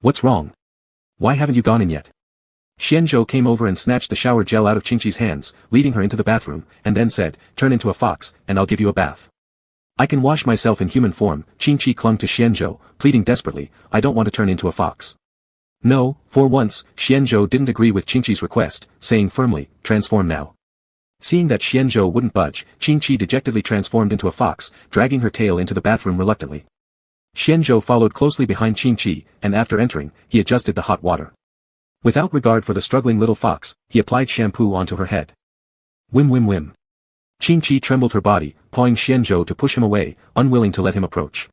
What's wrong? Why haven't you gone in yet? Xianzhou came over and snatched the shower gel out of Qing's hands, leading her into the bathroom, and then said, turn into a fox, and I'll give you a bath. I can wash myself in human form. Qing clung to Xianzhou, pleading desperately, I don't want to turn into a fox. No, for once, Xianzhou didn't agree with Qing's request, saying firmly, transform now. Seeing that Xianzhou wouldn't budge, Qing dejectedly transformed into a fox, dragging her tail into the bathroom reluctantly. Xianzhou followed closely behind Qing, and after entering, he adjusted the hot water. Without regard for the struggling little fox, he applied shampoo onto her head. Whim. Qing trembled her body, pawing Xianzhou to push him away, unwilling to let him approach.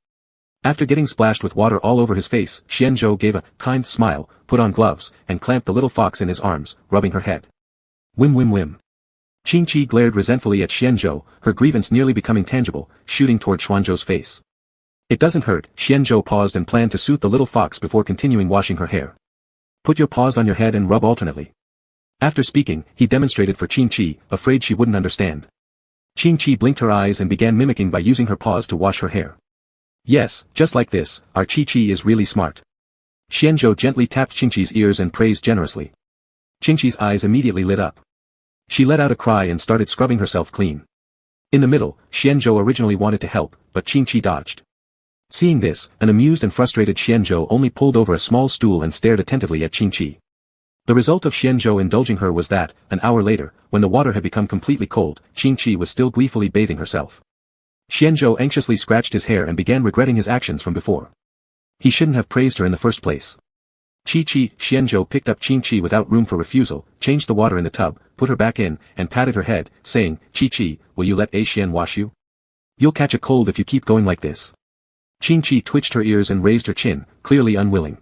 After getting splashed with water all over his face, Xianzhou gave a kind smile, put on gloves, and clamped the little fox in his arms, rubbing her head. Whim. Qing glared resentfully at Xianzhou, her grievance nearly becoming tangible, shooting toward Xuanzhou's face. It doesn't hurt. Xianzhou paused and planned to soothe the little fox before continuing washing her hair. Put your paws on your head and rub alternately. After speaking, he demonstrated for Qing, afraid she wouldn't understand. Qing blinked her eyes and began mimicking by using her paws to wash her hair. Yes, just like this, our Qi is really smart. Xianzhou gently tapped Qing's ears and praised generously. Qing's eyes immediately lit up. She let out a cry and started scrubbing herself clean. In the middle, Xianzhou originally wanted to help, but Qing dodged. Seeing this, an amused and frustrated Xianzhou only pulled over a small stool and stared attentively at Qing. The result of Xianzhou indulging her was that, an hour later, when the water had become completely cold, Qingqi was still gleefully bathing herself. Xianzhou anxiously scratched his hair and began regretting his actions from before. He shouldn't have praised her in the first place. Xianzhou picked up Qingqi without room for refusal, changed the water in the tub, put her back in, and patted her head, saying, "Qi, will you let A Xian wash you? You'll catch a cold if you keep going like this." Qingqi twitched her ears and raised her chin, clearly unwilling.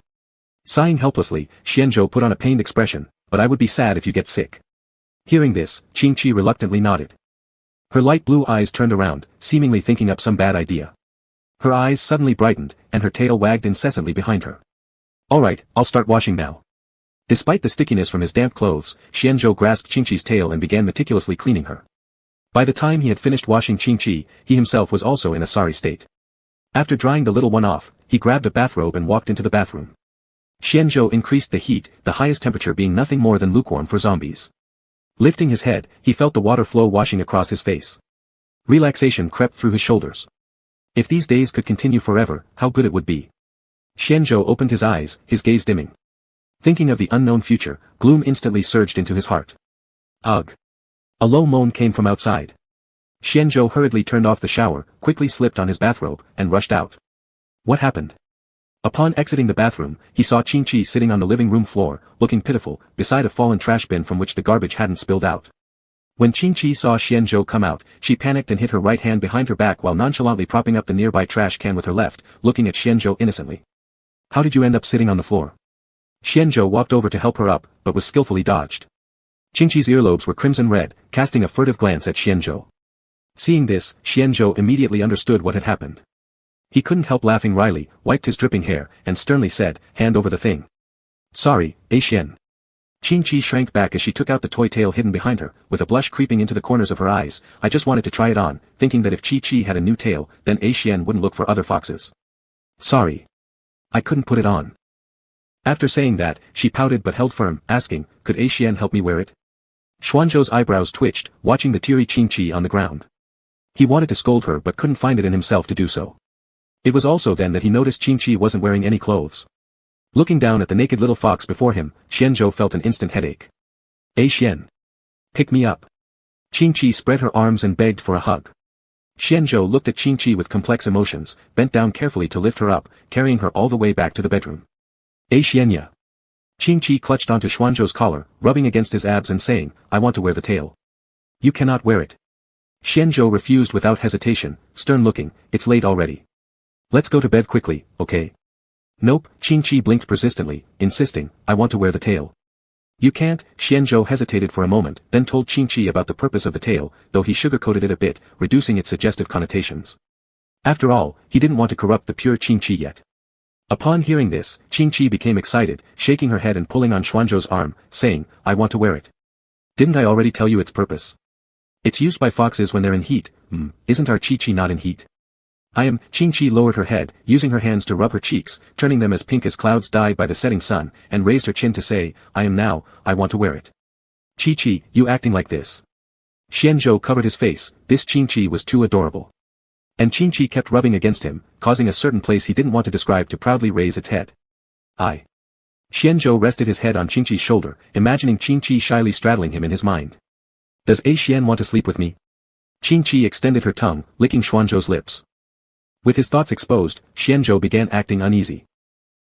Sighing helplessly, Xianzhou put on a pained expression, "But I would be sad if you get sick." Hearing this, Qingqi reluctantly nodded. Her light blue eyes turned around, seemingly thinking up some bad idea. Her eyes suddenly brightened, and her tail wagged incessantly behind her. "Alright, I'll start washing now." Despite the stickiness from his damp clothes, Xianzhou grasped Qingqi's tail and began meticulously cleaning her. By the time he had finished washing Qingqi, he himself was also in a sorry state. After drying the little one off, he grabbed a bathrobe and walked into the bathroom. Xianzhou increased the heat, the highest temperature being nothing more than lukewarm for zombies. Lifting his head, he felt the water flow washing across his face. Relaxation crept through his shoulders. If these days could continue forever, how good it would be. Xianzhou opened his eyes, his gaze dimming. Thinking of the unknown future, gloom instantly surged into his heart. Ugh! A low moan came from outside. Xianzhou hurriedly turned off the shower, quickly slipped on his bathrobe, and rushed out. What happened? Upon exiting the bathroom, he saw Qingqi sitting on the living room floor, looking pitiful, beside a fallen trash bin from which the garbage hadn't spilled out. When Qingqi saw Xianzhou come out, she panicked and hid her right hand behind her back while nonchalantly propping up the nearby trash can with her left, looking at Xianzhou innocently. "How did you end up sitting on the floor?" Xianzhou walked over to help her up, but was skillfully dodged. Qingqi's earlobes were crimson red, casting a furtive glance at Xianzhou. Seeing this, Xianzhou immediately understood what had happened. He couldn't help laughing wryly, wiped his dripping hair, and sternly said, "Hand over the thing." "Sorry, A Xian." Qingqi shrank back as she took out the toy tail hidden behind her, with a blush creeping into the corners of her eyes. "I just wanted to try it on, thinking that if Qi had a new tail, then A Xian wouldn't look for other foxes. Sorry. I couldn't put it on." After saying that, she pouted but held firm, asking, "Could A Xian help me wear it?" Xuanzhou's eyebrows twitched, watching the teary Qingqi on the ground. He wanted to scold her but couldn't find it in himself to do so. It was also then that he noticed Qingqi wasn't wearing any clothes. Looking down at the naked little fox before him, Xianzhou felt an instant headache. "A Xian. Pick me up." Qingqi spread her arms and begged for a hug. Xianzhou looked at Qingqi with complex emotions, bent down carefully to lift her up, carrying her all the way back to the bedroom. "A Xianya." Qingqi clutched onto Xuanzhou's collar, rubbing against his abs and saying, "I want to wear the tail." "You cannot wear it." Xianzhou refused without hesitation, stern looking, "It's late already. Let's go to bed quickly, okay?" "Nope," Qingqi blinked persistently, insisting, "I want to wear the tail." "You can't." Xianzhou hesitated for a moment, then told Qingqi about the purpose of the tail, though he sugarcoated it a bit, reducing its suggestive connotations. After all, he didn't want to corrupt the pure Qingqi yet. Upon hearing this, Qingqi became excited, shaking her head and pulling on Xuanzhou's arm, saying, "I want to wear it. Didn't I already tell you its purpose? It's used by foxes when they're in heat. Isn't our Qi not in heat?" "I am." Qingqi lowered her head, using her hands to rub her cheeks, turning them as pink as clouds dyed by the setting sun, and raised her chin to say, "I am now, I want to wear it." "Qi, you acting like this." Xianzhou covered his face, this Qingqi was too adorable. And Qingqi kept rubbing against him, causing a certain place he didn't want to describe to proudly raise its head. "I." Xianzhou rested his head on Qingqi's shoulder, imagining Qingqi shyly straddling him in his mind. "Does A Xian want to sleep with me?" Qingqi extended her tongue, licking Xuanzhou's lips. With his thoughts exposed, Xianzhou began acting uneasy.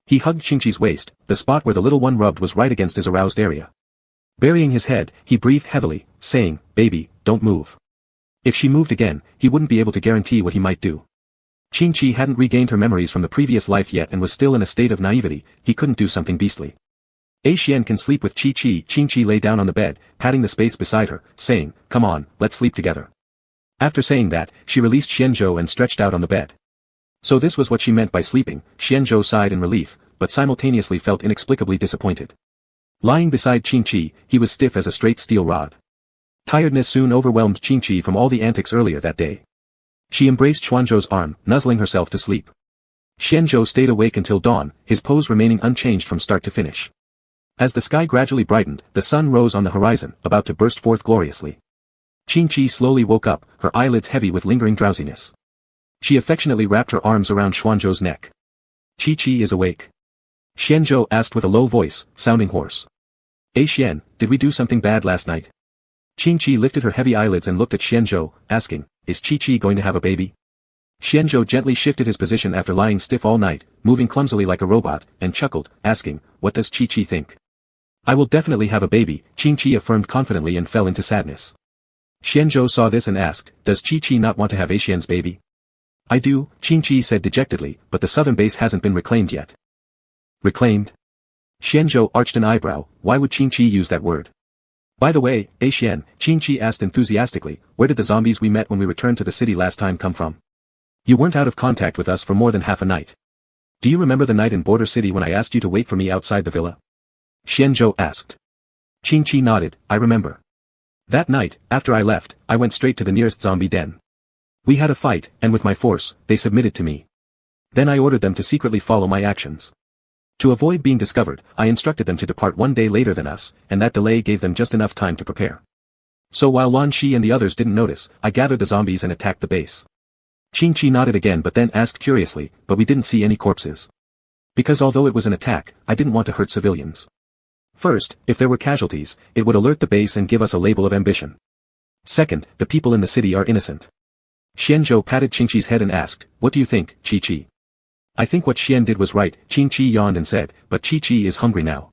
He hugged Qingqi's waist, the spot where the little one rubbed was right against his aroused area. Burying his head, he breathed heavily, saying, "Baby, don't move." If she moved again, he wouldn't be able to guarantee what he might do. Qingqi hadn't regained her memories from the previous life yet and was still in a state of naivety, he couldn't do something beastly. "A Xian can sleep with Qi." Qingqi lay down on the bed, patting the space beside her, saying, "Come on, let's sleep together." After saying that, she released Xianzhou and stretched out on the bed. So this was what she meant by sleeping. Xianzhou sighed in relief, but simultaneously felt inexplicably disappointed. Lying beside Qingqi, he was stiff as a straight steel rod. Tiredness soon overwhelmed Qingqi from all the antics earlier that day. She embraced Xuanzhou's arm, nuzzling herself to sleep. Xianzhou stayed awake until dawn, his pose remaining unchanged from start to finish. As the sky gradually brightened, the sun rose on the horizon, about to burst forth gloriously. Qingqi slowly woke up, her eyelids heavy with lingering drowsiness. She affectionately wrapped her arms around Xuanzhou's neck. "Qi is awake?" Xianzhou asked with a low voice, sounding hoarse. Xian, did we do something bad last night? Qingqi lifted her heavy eyelids and looked at Xianzhou, asking, is Qi going to have a baby? Xianzhou gently shifted his position after lying stiff all night, moving clumsily like a robot, and chuckled, asking, what does Qi think? I will definitely have a baby, Qingqi affirmed confidently and fell into sadness. Xianzhou saw this and asked, does Qi not want to have Xian's baby? I do, Qingqi said dejectedly, but the southern base hasn't been reclaimed yet. Reclaimed? Xianzhou arched an eyebrow, why would Qingqi use that word? By the way, Xian, Qingqi asked enthusiastically, where did the zombies we met when we returned to the city last time come from? You weren't out of contact with us for more than half a night. Do you remember the night in Border City when I asked you to wait for me outside the villa? Xianzhou asked. Qingqi nodded, I remember. That night, after I left, I went straight to the nearest zombie den. We had a fight, and with my force, they submitted to me. Then I ordered them to secretly follow my actions. To avoid being discovered, I instructed them to depart one day later than us, and that delay gave them just enough time to prepare. So while Lan Shi and the others didn't notice, I gathered the zombies and attacked the base. Qingqi nodded again but then asked curiously, but we didn't see any corpses. Because although it was an attack, I didn't want to hurt civilians. First, if there were casualties, it would alert the base and give us a label of ambition. Second, the people in the city are innocent. Xianzhou patted Qingqi's head and asked, what do you think, Qi? I think what Xian did was right, Qingqi yawned and said, but Qi is hungry now.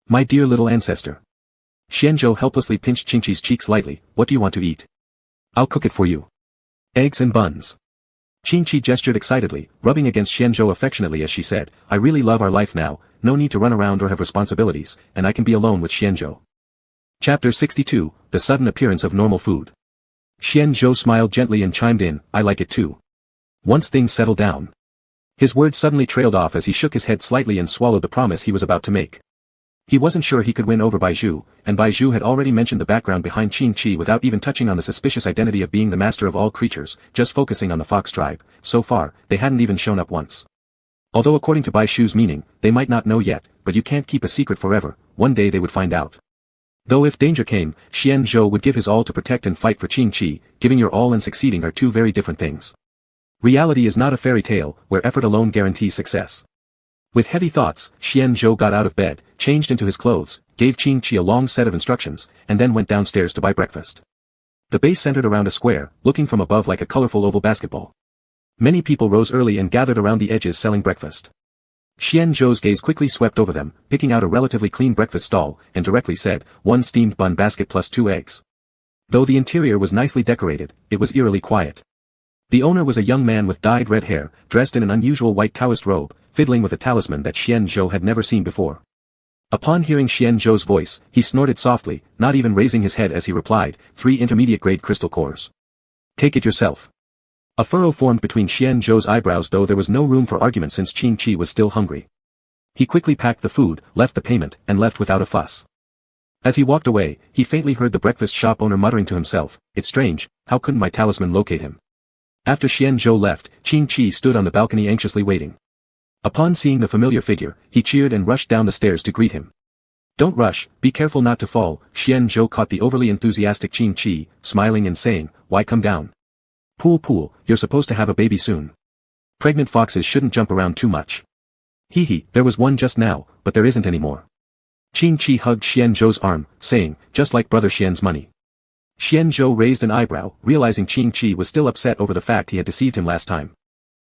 My dear little ancestor. Xianzhou helplessly pinched Qingqi's cheeks lightly, what do you want to eat? I'll cook it for you. Eggs and buns. Qingqi gestured excitedly, rubbing against Xianzhou affectionately as she said, I really love our life now, no need to run around or have responsibilities, and I can be alone with Xianzhou. Chapter 62, The Sudden Appearance of Normal Food. Xianzhou smiled gently and chimed in, I like it too. Once things settle down. His words suddenly trailed off as he shook his head slightly and swallowed the promise he was about to make. He wasn't sure he could win over Baizhu, and Baizhu had already mentioned the background behind Qingqi without even touching on the suspicious identity of being the master of all creatures, just focusing on the fox tribe. So far, they hadn't even shown up once. Although according to Baizhu's meaning, they might not know yet, but you can't keep a secret forever, one day they would find out. Though if danger came, Xianzhou would give his all to protect and fight for Qingqi, giving your all and succeeding are two very different things. Reality is not a fairy tale, where effort alone guarantees success. With heavy thoughts, Xianzhou got out of bed, changed into his clothes, gave Qingqi a long set of instructions, and then went downstairs to buy breakfast. The base centered around a square, looking from above like a colorful oval basketball. Many people rose early and gathered around the edges selling breakfast. Xianzhou's gaze quickly swept over them, picking out a relatively clean breakfast stall, and directly said, 1 steamed bun basket plus 2 eggs. Though the interior was nicely decorated, it was eerily quiet. The owner was a young man with dyed red hair, dressed in an unusual white Taoist robe, fiddling with a talisman that Xianzhou had never seen before. Upon hearing Xianzhou's voice, he snorted softly, not even raising his head as he replied, 3 intermediate-grade crystal cores. Take it yourself. A furrow formed between Xianzhou's eyebrows though there was no room for argument since Qingqi was still hungry. He quickly packed the food, left the payment, and left without a fuss. As he walked away, he faintly heard the breakfast shop owner muttering to himself, it's strange, how couldn't my talisman locate him? After Xianzhou left, Qingqi stood on the balcony anxiously waiting. Upon seeing the familiar figure, he cheered and rushed down the stairs to greet him. Don't rush, be careful not to fall, Xianzhou caught the overly enthusiastic Qingqi, smiling and saying, why come down? Pool, you're supposed to have a baby soon. Pregnant foxes shouldn't jump around too much. Hee, there was one just now, but there isn't any more. Qingqi hugged Xianzhou's arm, saying, just like brother Xian's money. Xianzhou raised an eyebrow, realizing Qingqi was still upset over the fact he had deceived him last time.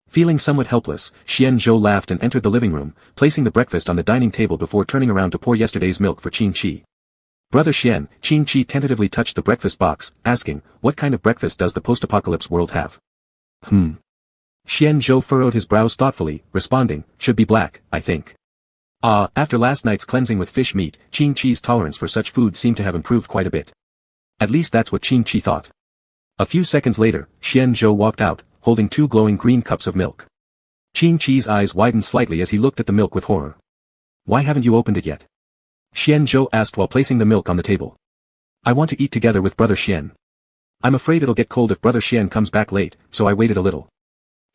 Feeling somewhat helpless, Xianzhou laughed and entered the living room, placing the breakfast on the dining table before turning around to pour yesterday's milk for Qingqi. Brother Xian, Qingqi tentatively touched the breakfast box, asking, what kind of breakfast does the post-apocalypse world have? Xianzhou furrowed his brows thoughtfully, responding, should be black, I think. After last night's cleansing with fish meat, Qingqi's tolerance for such food seemed to have improved quite a bit. At least that's what Qingqi thought. A few seconds later, Xianzhou walked out, holding 2 glowing green cups of milk. Qingqi's eyes widened slightly as he looked at the milk with horror. Why haven't you opened it yet? Xianzhou asked while placing the milk on the table. I want to eat together with brother Xian. I'm afraid it'll get cold if brother Xian comes back late, so I waited a little.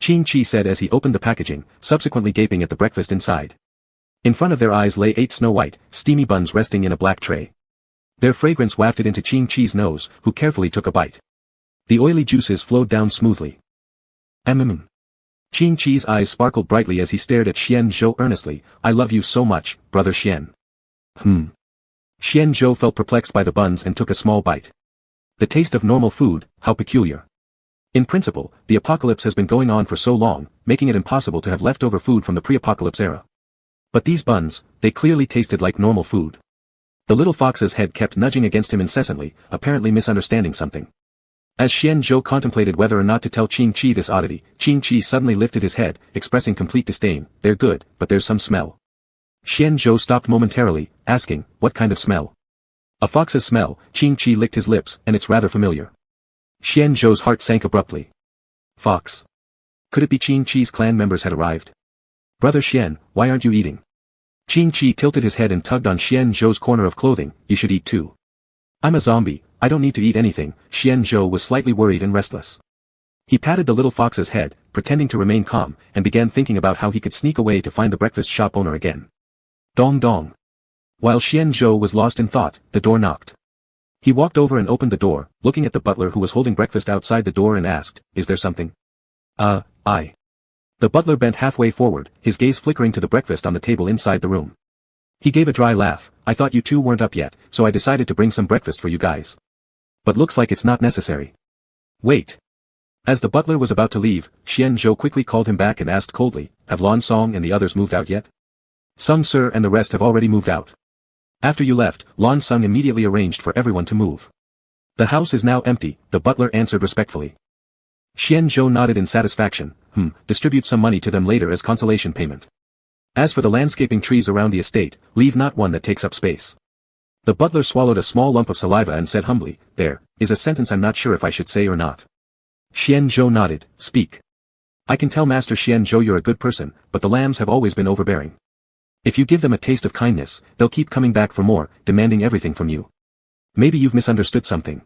Qingqi said as he opened the packaging, subsequently gaping at the breakfast inside. In front of their eyes lay 8 snow-white, steamy buns resting in a black tray. Their fragrance wafted into Qingqi's nose, who carefully took a bite. The oily juices flowed down smoothly. Qingqi's eyes sparkled brightly as he stared at Xianzhou earnestly, I love you so much, brother Xian. Xian Zhou felt perplexed by the buns and took a small bite. The taste of normal food, how peculiar. In principle, the apocalypse has been going on for so long, making it impossible to have leftover food from the pre-apocalypse era. But these buns, they clearly tasted like normal food. The little fox's head kept nudging against him incessantly, apparently misunderstanding something. As Xian Zhou contemplated whether or not to tell Qing Qi this oddity, Qing Qi suddenly lifted his head, expressing complete disdain. They're good, but there's some smell. Xian Zhou stopped momentarily, asking, what kind of smell? A fox's smell. Qing Qi licked his lips, and it's rather familiar. Xian Zhou's heart sank abruptly. Fox. Could it be Qing Qi's clan members had arrived? Brother Xian, why aren't you eating? Qing Qi tilted his head and tugged on Xian Zhou's corner of clothing. You should eat too. I'm a zombie, I don't need to eat anything. Xian Zhou was slightly worried and restless. He patted the little fox's head, pretending to remain calm, and began thinking about how he could sneak away to find the breakfast shop owner again. Dong dong. While Xian Zhou was lost in thought, the door knocked. He walked over and opened the door, looking at the butler who was holding breakfast outside the door and asked, is there something? I. The butler bent halfway forward, his gaze flickering to the breakfast on the table inside the room. He gave a dry laugh. I thought you two weren't up yet, so I decided to bring some breakfast for you guys. But looks like it's not necessary. Wait. As the butler was about to leave, Xian Zhou quickly called him back and asked coldly, have Lan Song and the others moved out yet? Sung Sir and the rest have already moved out. After you left, Lan Sung immediately arranged for everyone to move. The house is now empty, the butler answered respectfully. Xian Zhou nodded in satisfaction. Distribute some money to them later as consolation payment. As for the landscaping trees around the estate, leave not one that takes up space. The butler swallowed a small lump of saliva and said humbly, there is a sentence I'm not sure if I should say or not. Xian Zhou nodded, speak. I can tell Master Xian Zhou you're a good person, but the lambs have always been overbearing. If you give them a taste of kindness, they'll keep coming back for more, demanding everything from you. Maybe you've misunderstood something.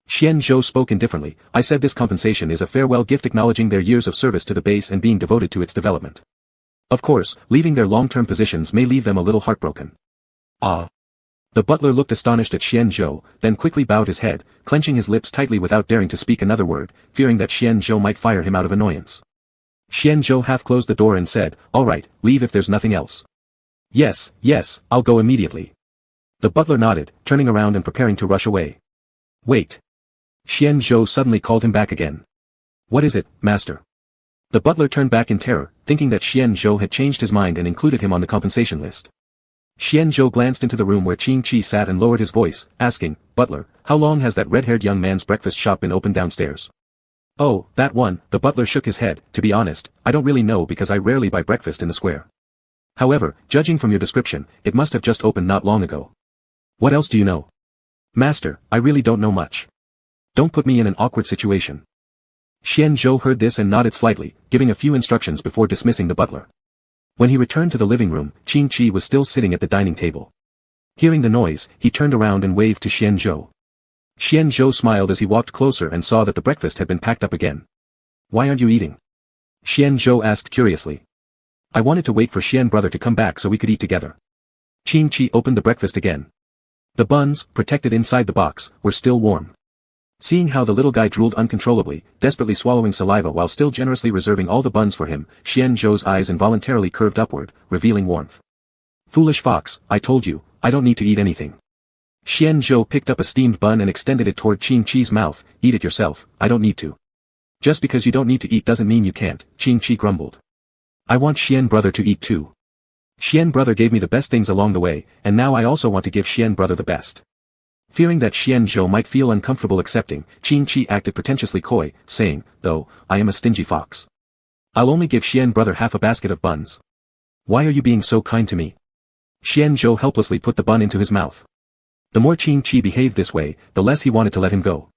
Xian Zhou spoke indifferently. I said this compensation is a farewell gift acknowledging their years of service to the base and being devoted to its development. Of course, leaving their long-term positions may leave them a little heartbroken. Ah. The butler looked astonished at Xian Zhou, then quickly bowed his head, clenching his lips tightly without daring to speak another word, fearing that Xian Zhou might fire him out of annoyance. Xian Zhou half closed the door and said, all right, leave if there's nothing else. Yes, I'll go immediately. The butler nodded, turning around and preparing to rush away. Wait. Xian Zhou suddenly called him back again. What is it, master? The butler turned back in terror, thinking that Xian Zhou had changed his mind and included him on the compensation list. Xian Zhou glanced into the room where Qing Qi sat and lowered his voice, asking, Butler, how long has that red-haired young man's breakfast shop been open downstairs? Oh, that one. The butler shook his head. To be honest, I don't really know because I rarely buy breakfast in the square. However, judging from your description, it must have just opened not long ago. What else do you know? Master, I really don't know much. Don't put me in an awkward situation. Xian Zhou heard this and nodded slightly, giving a few instructions before dismissing the butler. When he returned to the living room, Qing Qi was still sitting at the dining table. Hearing the noise, he turned around and waved to Xian Zhou. Xian Zhou smiled as he walked closer and saw that the breakfast had been packed up again. Why aren't you eating? Xian Zhou asked curiously. I wanted to wait for Xian brother to come back so we could eat together. Qing Qi opened the breakfast again. The buns, protected inside the box, were still warm. Seeing how the little guy drooled uncontrollably, desperately swallowing saliva while still generously reserving all the buns for him, Xian Zhou's eyes involuntarily curved upward, revealing warmth. Foolish fox, I told you, I don't need to eat anything. Xian Zhou picked up a steamed bun and extended it toward Qing Qi's mouth. Eat it yourself, I don't need to. Just because you don't need to eat doesn't mean you can't, Qing Qi grumbled. I want Xian brother to eat too. Xian brother gave me the best things along the way, and now I also want to give Xian brother the best. Fearing that Xian Zhou might feel uncomfortable accepting, Qing Qi acted pretentiously coy, saying, though, I am a stingy fox. I'll only give Xian brother half a basket of buns. Why are you being so kind to me? Xian Zhou helplessly put the bun into his mouth. The more Qing Qi behaved this way, the less he wanted to let him go.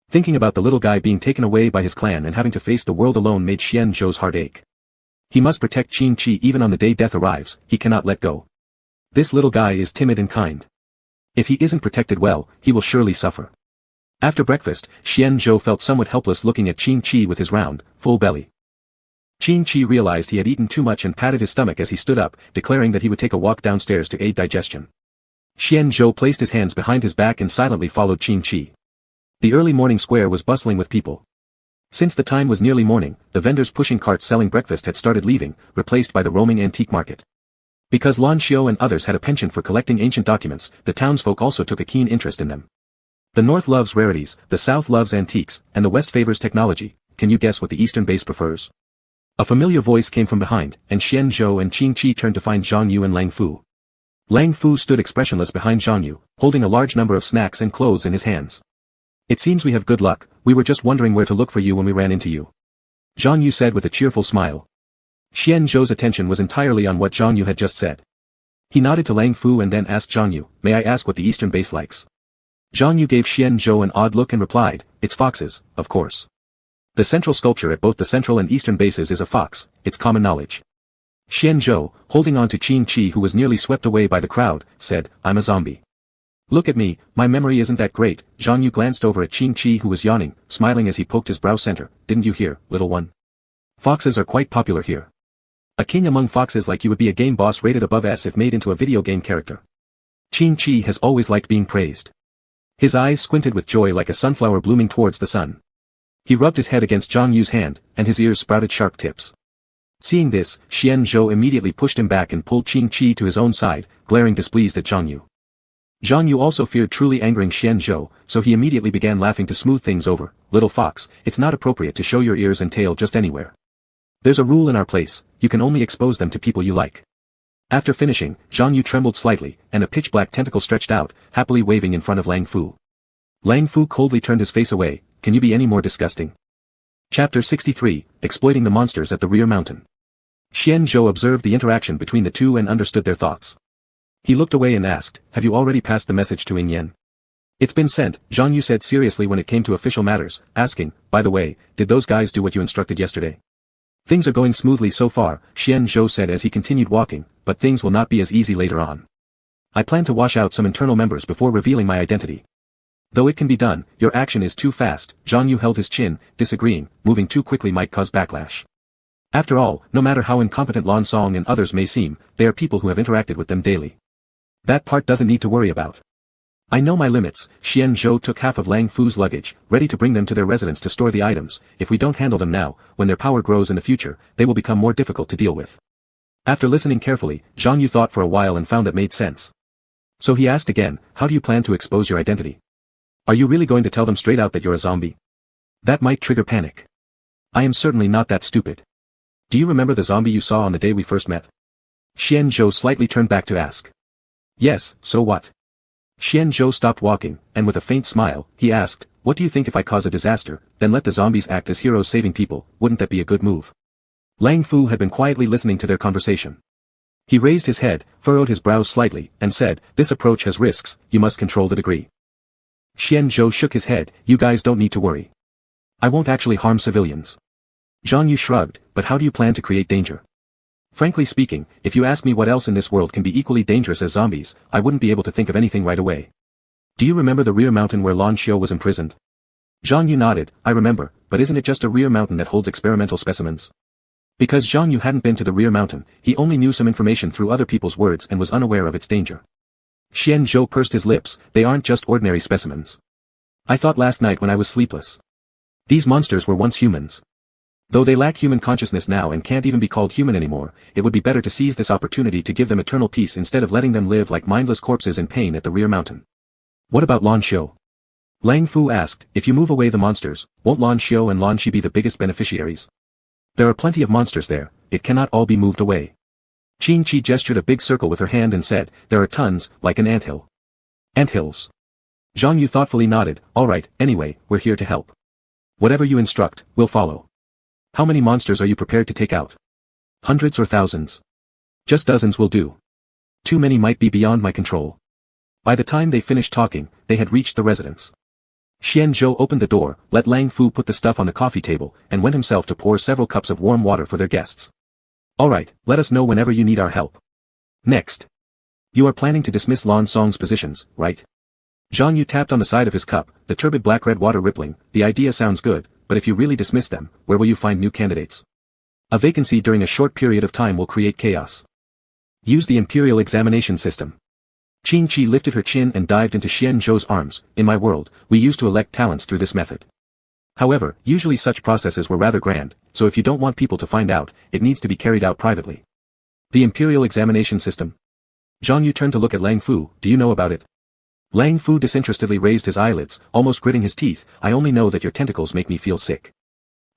Thinking about the little guy being taken away by his clan and having to face the world alone made Xian Zhou's heart ache. He must protect Qing Qi even on the day death arrives, he cannot let go. This little guy is timid and kind. If he isn't protected well, he will surely suffer. After breakfast, Xian Zhou felt somewhat helpless looking at Qing Qi with his round, full belly. Qing Qi realized he had eaten too much and patted his stomach as he stood up, declaring that he would take a walk downstairs to aid digestion. Xian Zhou placed his hands behind his back and silently followed Qing Qi. The early morning square was bustling with people. Since the time was nearly morning, the vendors pushing carts selling breakfast had started leaving, replaced by the roaming antique market. Because Lan Xiao and others had a penchant for collecting ancient documents, the townsfolk also took a keen interest in them. The North loves rarities, the South loves antiques, and the West favors technology. Can you guess what the Eastern base prefers? A familiar voice came from behind, and Xian Zhou and Qing Qi turned to find Zhang Yu and Lang Fu. Lang Fu stood expressionless behind Zhang Yu, holding a large number of snacks and clothes in his hands. It seems we have good luck, we were just wondering where to look for you when we ran into you. Zhang Yu said with a cheerful smile. Xian Zhou's attention was entirely on what Zhang Yu had just said. He nodded to Lang Fu and then asked Zhang Yu, may I ask what the Eastern base likes? Zhang Yu gave Xian Zhou an odd look and replied, it's foxes, of course. The central sculpture at both the central and eastern bases is a fox, it's common knowledge. Xian Zhou, holding on to Qing Qi who was nearly swept away by the crowd, said, I'm a zombie. Look at me, my memory isn't that great. Zhang Yu glanced over at Qing Qi who was yawning, smiling as he poked his brow center. Didn't you hear, little one? Foxes are quite popular here. A king among foxes like you would be a game boss rated above S if made into a video game character. Qing Qi has always liked being praised. His eyes squinted with joy like a sunflower blooming towards the sun. He rubbed his head against Zhang Yu's hand, and his ears sprouted sharp tips. Seeing this, Xian Zhou immediately pushed him back and pulled Qing Qi to his own side, glaring displeased at Zhang Yu. Zhang Yu also feared truly angering Xian Zhou, so he immediately began laughing to smooth things over. Little fox, it's not appropriate to show your ears and tail just anywhere. There's a rule in our place, you can only expose them to people you like. After finishing, Zhang Yu trembled slightly, and a pitch-black tentacle stretched out, happily waving in front of Lang Fu. Lang Fu coldly turned his face away. Can you be any more disgusting? Chapter 63, Exploiting the Monsters at the Rear Mountain. Xian Zhou observed the interaction between the two and understood their thoughts. He looked away and asked, have you already passed the message to Ing Yen? It's been sent, Zhang Yu said seriously when it came to official matters, asking, by the way, did those guys do what you instructed yesterday? Things are going smoothly so far, Xian Zhou said as he continued walking, but things will not be as easy later on. I plan to wash out some internal members before revealing my identity. Though it can be done, your action is too fast. Zhang Yu held his chin, disagreeing, moving too quickly might cause backlash. After all, no matter how incompetent Lan Song and others may seem, they are people who have interacted with them daily. That part doesn't need to worry about. I know my limits. Xian Zhou took half of Lang Fu's luggage, ready to bring them to their residence to store the items. If we don't handle them now, when their power grows in the future, they will become more difficult to deal with. After listening carefully, Zhang Yu thought for a while and found that made sense. So he asked again, how do you plan to expose your identity? Are you really going to tell them straight out that you're a zombie? That might trigger panic. I am certainly not that stupid. Do you remember the zombie you saw on the day we first met? Xian Zhou slightly turned back to ask. Yes, so what? Xian Zhou stopped walking, and with a faint smile, he asked, what do you think if I cause a disaster, then let the zombies act as heroes saving people, wouldn't that be a good move? Lang Fu had been quietly listening to their conversation. He raised his head, furrowed his brows slightly, and said, this approach has risks, you must control the degree. Xian Zhou shook his head, you guys don't need to worry. I won't actually harm civilians. Zhang Yu shrugged, but how do you plan to create danger? Frankly speaking, if you ask me what else in this world can be equally dangerous as zombies, I wouldn't be able to think of anything right away. Do you remember the rear mountain where Lan Xiao was imprisoned? Zhang Yu nodded, I remember, but isn't it just a rear mountain that holds experimental specimens? Because Zhang Yu hadn't been to the rear mountain, he only knew some information through other people's words and was unaware of its danger. Xian Zhou pursed his lips, they aren't just ordinary specimens. I thought last night when I was sleepless. These monsters were once humans. Though they lack human consciousness now and can't even be called human anymore, it would be better to seize this opportunity to give them eternal peace instead of letting them live like mindless corpses in pain at the rear mountain. What about Lan Xiao? Lang Fu asked, if you move away the monsters, won't Lan Xiao and Lan Shi be the biggest beneficiaries? There are plenty of monsters there, it cannot all be moved away. Qing Qi gestured a big circle with her hand and said, there are tons, like an anthill. Anthills. Zhang Yu thoughtfully nodded, alright, anyway, we're here to help. Whatever you instruct, we'll follow. How many monsters are you prepared to take out? Hundreds or thousands? Just dozens will do. Too many might be beyond my control. By the time they finished talking, they had reached the residence. Xian Zhou opened the door, let Lang Fu put the stuff on the coffee table, and went himself to pour several cups of warm water for their guests. Alright, let us know whenever you need our help. Next. You are planning to dismiss Lan Song's positions, right? Zhang Yu tapped on the side of his cup, the turbid black-red water rippling, the idea sounds good, but if you really dismiss them, where will you find new candidates? A vacancy during a short period of time will create chaos. Use the Imperial Examination System. Qing Qi lifted her chin and dived into Xian Zhou's arms. In my world, we used to elect talents through this method. However, usually such processes were rather grand, so if you don't want people to find out, it needs to be carried out privately. The Imperial Examination System. Zhang Yu turned to look at Lang Fu. Do you know about it? Lang Fu disinterestedly raised his eyelids, almost gritting his teeth. I only know that your tentacles make me feel sick.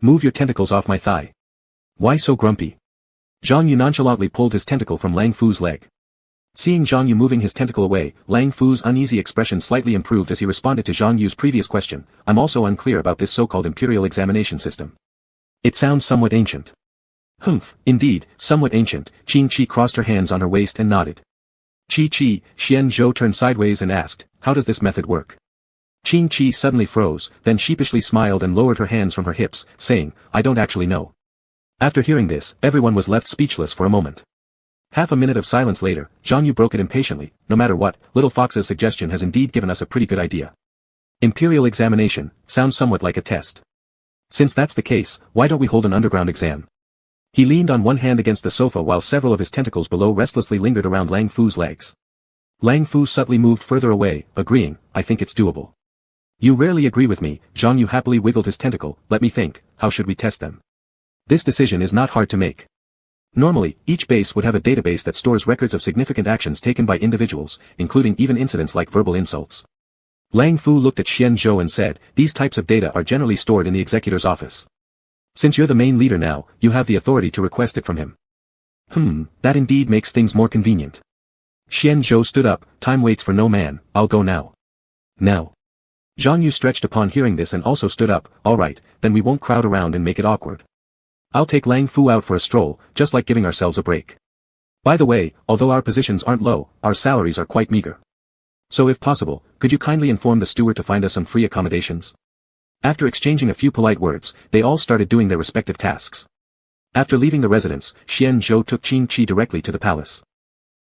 Move your tentacles off my thigh. Why so grumpy? Zhang Yu nonchalantly pulled his tentacle from Lang Fu's leg. Seeing Zhang Yu moving his tentacle away, Lang Fu's uneasy expression slightly improved as he responded to Zhang Yu's previous question. I'm also unclear about this so-called Imperial Examination System. It sounds somewhat ancient. Humph, indeed, somewhat ancient. Qing Qi crossed her hands on her waist and nodded. Qi, Xian Zhou turned sideways and asked, how does this method work? Qing Qi suddenly froze, then sheepishly smiled and lowered her hands from her hips, saying, I don't actually know. After hearing this, everyone was left speechless for a moment. Half a minute of silence later, Zhang Yu broke it impatiently. No matter what, Little Fox's suggestion has indeed given us a pretty good idea. Imperial examination sounds somewhat like a test. Since that's the case, why don't we hold an underground exam? He leaned on one hand against the sofa while several of his tentacles below restlessly lingered around Lang Fu's legs. Lang Fu subtly moved further away, agreeing, I think it's doable. You rarely agree with me. Zhang Yu happily wiggled his tentacle. Let me think, how should we test them? This decision is not hard to make. Normally, each base would have a database that stores records of significant actions taken by individuals, including even incidents like verbal insults. Lang Fu looked at Xian Zhou and said, these types of data are generally stored in the executor's office. Since you're the main leader now, you have the authority to request it from him. That indeed makes things more convenient. Xian Zhou stood up. Time waits for no man. I'll go now. Now. Zhang Yu stretched upon hearing this and also stood up. All right, then we won't crowd around and make it awkward. I'll take Lang Fu out for a stroll, just like giving ourselves a break. By the way, although our positions aren't low, our salaries are quite meager. So if possible, could you kindly inform the steward to find us some free accommodations? After exchanging a few polite words, they all started doing their respective tasks. After leaving the residence, Xian Zhou took Qing Qi directly to the palace.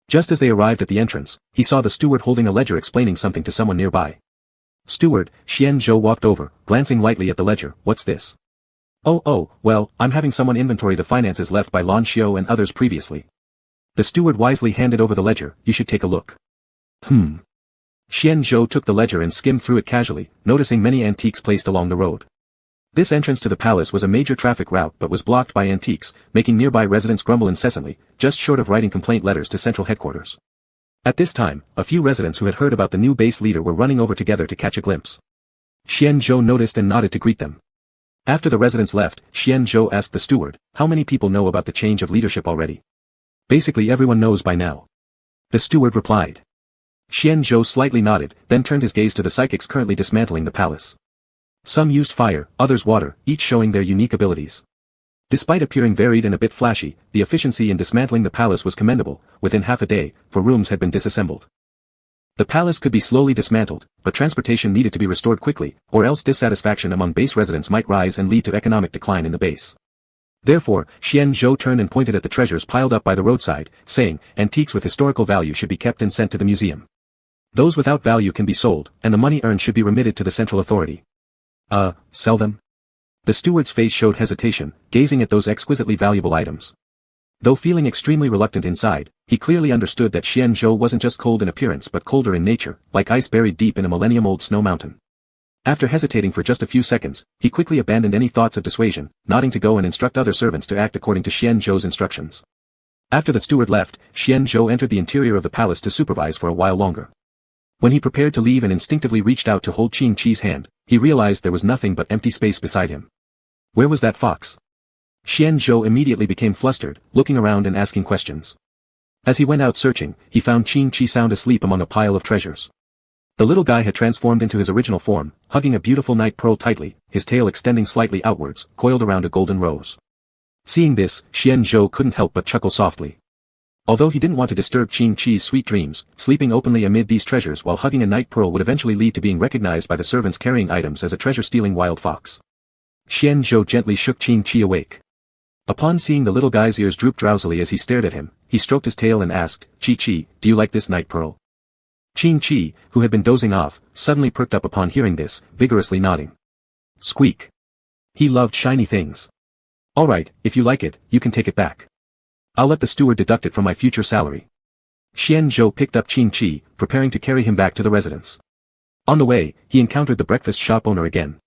Just as they arrived at the entrance, he saw the steward holding a ledger explaining something to someone nearby. Steward, Xian Zhou walked over, glancing lightly at the ledger. What's this? Oh, well, I'm having someone inventory the finances left by Lan Xiao and others previously. The steward wisely handed over the ledger. You should take a look. Xian Zhou took the ledger and skimmed through it casually, noticing many antiques placed along the road. This entrance to the palace was a major traffic route but was blocked by antiques, making nearby residents grumble incessantly, just short of writing complaint letters to central headquarters. At this time, a few residents who had heard about the new base leader were running over together to catch a glimpse. Xian Zhou noticed and nodded to greet them. After the residents left, Xian Zhou asked the steward, how many people know about the change of leadership already? Basically everyone knows by now. The steward replied. Xian Zhou slightly nodded, then turned his gaze to the psychics currently dismantling the palace. Some used fire, others water, each showing their unique abilities. Despite appearing varied and a bit flashy, the efficiency in dismantling the palace was commendable. Within half a day, 4 rooms had been disassembled. The palace could be slowly dismantled, but transportation needed to be restored quickly, or else dissatisfaction among base residents might rise and lead to economic decline in the base. Therefore, Xian Zhou turned and pointed at the treasures piled up by the roadside, saying, antiques with historical value should be kept and sent to the museum. Those without value can be sold, and the money earned should be remitted to the central authority. Sell them? The steward's face showed hesitation, gazing at those exquisitely valuable items. Though feeling extremely reluctant inside, he clearly understood that Xian Zhou wasn't just cold in appearance but colder in nature, like ice buried deep in a millennium-old snow mountain. After hesitating for just a few seconds, he quickly abandoned any thoughts of dissuasion, nodding to go and instruct other servants to act according to Xian Zhou's instructions. After the steward left, Xian Zhou entered the interior of the palace to supervise for a while longer. When he prepared to leave and instinctively reached out to hold Qing Qi's hand, he realized there was nothing but empty space beside him. Where was that fox? Xian Zhou immediately became flustered, looking around and asking questions. As he went out searching, he found Qing Qi sound asleep among a pile of treasures. The little guy had transformed into his original form, hugging a beautiful night pearl tightly, his tail extending slightly outwards, coiled around a golden rose. Seeing this, Xian Zhou couldn't help but chuckle softly. Although he didn't want to disturb Qing Qi's sweet dreams, sleeping openly amid these treasures while hugging a night pearl would eventually lead to being recognized by the servants carrying items as a treasure-stealing wild fox. Xian Zhou gently shook Qing Qi awake. Upon seeing the little guy's ears droop drowsily as he stared at him, he stroked his tail and asked, Qi Qi, do you like this night pearl? Qing Qi, who had been dozing off, suddenly perked up upon hearing this, vigorously nodding. Squeak. He loved shiny things. All right, if you like it, you can take it back. I'll let the steward deduct it from my future salary. Xian Zhou picked up Qing Qi, preparing to carry him back to the residence. On the way, he encountered the breakfast shop owner again.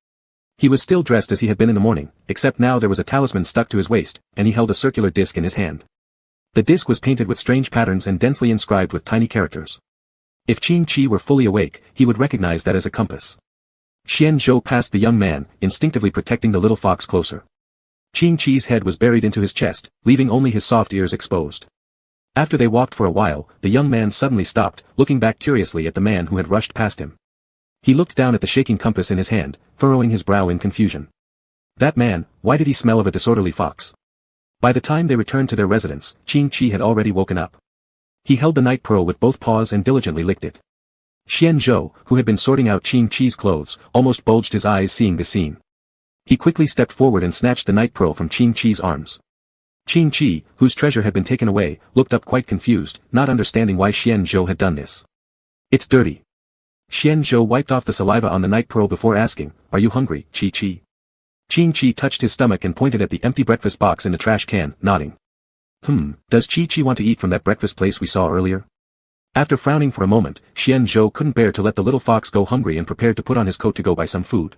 He was still dressed as he had been in the morning, except now there was a talisman stuck to his waist, and he held a circular disc in his hand. The disc was painted with strange patterns and densely inscribed with tiny characters. If Qing Chi were fully awake, he would recognize that as a compass. Xian Zhou passed the young man, instinctively protecting the little fox closer. Qing Chi's head was buried into his chest, leaving only his soft ears exposed. After they walked for a while, the young man suddenly stopped, looking back curiously at the man who had rushed past him. He looked down at the shaking compass in his hand, furrowing his brow in confusion. That man, why did he smell of a disorderly fox? By the time they returned to their residence, Qing Chi had already woken up. He held the night pearl with both paws and diligently licked it. Xian Zhou, who had been sorting out Qing Chi's clothes, almost bulged his eyes seeing the scene. He quickly stepped forward and snatched the night pearl from Qing Chi's arms. Qing Chi, whose treasure had been taken away, looked up quite confused, not understanding why Xian Zhou had done this. It's dirty. Xian Zhou wiped off the saliva on the night pearl before asking, are you hungry, Qi Chi? Qing Chi touched his stomach and pointed at the empty breakfast box in the trash can, nodding. Does Qi Chi want to eat from that breakfast place we saw earlier? After frowning for a moment, Xian Zhou couldn't bear to let the little fox go hungry and prepared to put on his coat to go buy some food.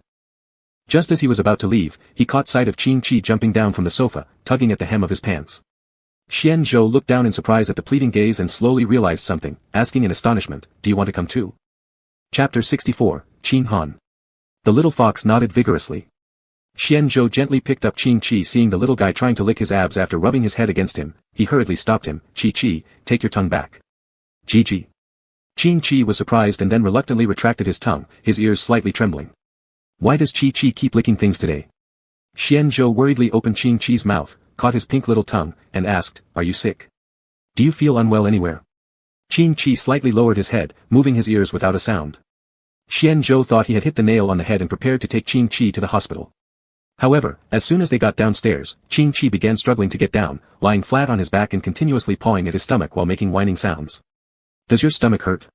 Just as he was about to leave, he caught sight of Qing Chi jumping down from the sofa, tugging at the hem of his pants. Xian Zhou looked down in surprise at the pleading gaze and slowly realized something, asking in astonishment, do you want to come too? Chapter 64, Qing Han. The little fox nodded vigorously. Xian Zhou gently picked up Qing Chi. Seeing the little guy trying to lick his abs after rubbing his head against him, he hurriedly stopped him. Qi Chi, take your tongue back. Gigi. Qing Chi was surprised and then reluctantly retracted his tongue, his ears slightly trembling. Why does Qi Chi keep licking things today? Xian Zhou worriedly opened Qing Chi's mouth, caught his pink little tongue, and asked, are you sick? Do you feel unwell anywhere? Qing Chi slightly lowered his head, moving his ears without a sound. Xian Zhou thought he had hit the nail on the head and prepared to take Qing Chi to the hospital. However, as soon as they got downstairs, Qing Chi began struggling to get down, lying flat on his back and continuously pawing at his stomach while making whining sounds. Does your stomach hurt?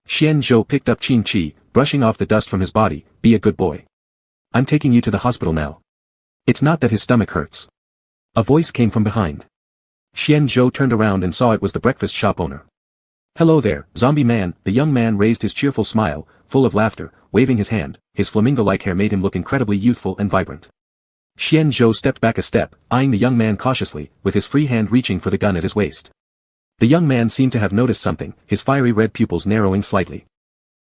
Xian Zhou picked up Qing Chi, brushing off the dust from his body. Be a good boy. I'm taking you to the hospital now. It's not that his stomach hurts. A voice came from behind. Xian Zhou turned around and saw it was the breakfast shop owner. Hello there, zombie man. The young man raised his cheerful smile, full of laughter, waving his hand. His flamingo-like hair made him look incredibly youthful and vibrant. Xian Zhou stepped back a step, eyeing the young man cautiously, with his free hand reaching for the gun at his waist. The young man seemed to have noticed something, his fiery red pupils narrowing slightly.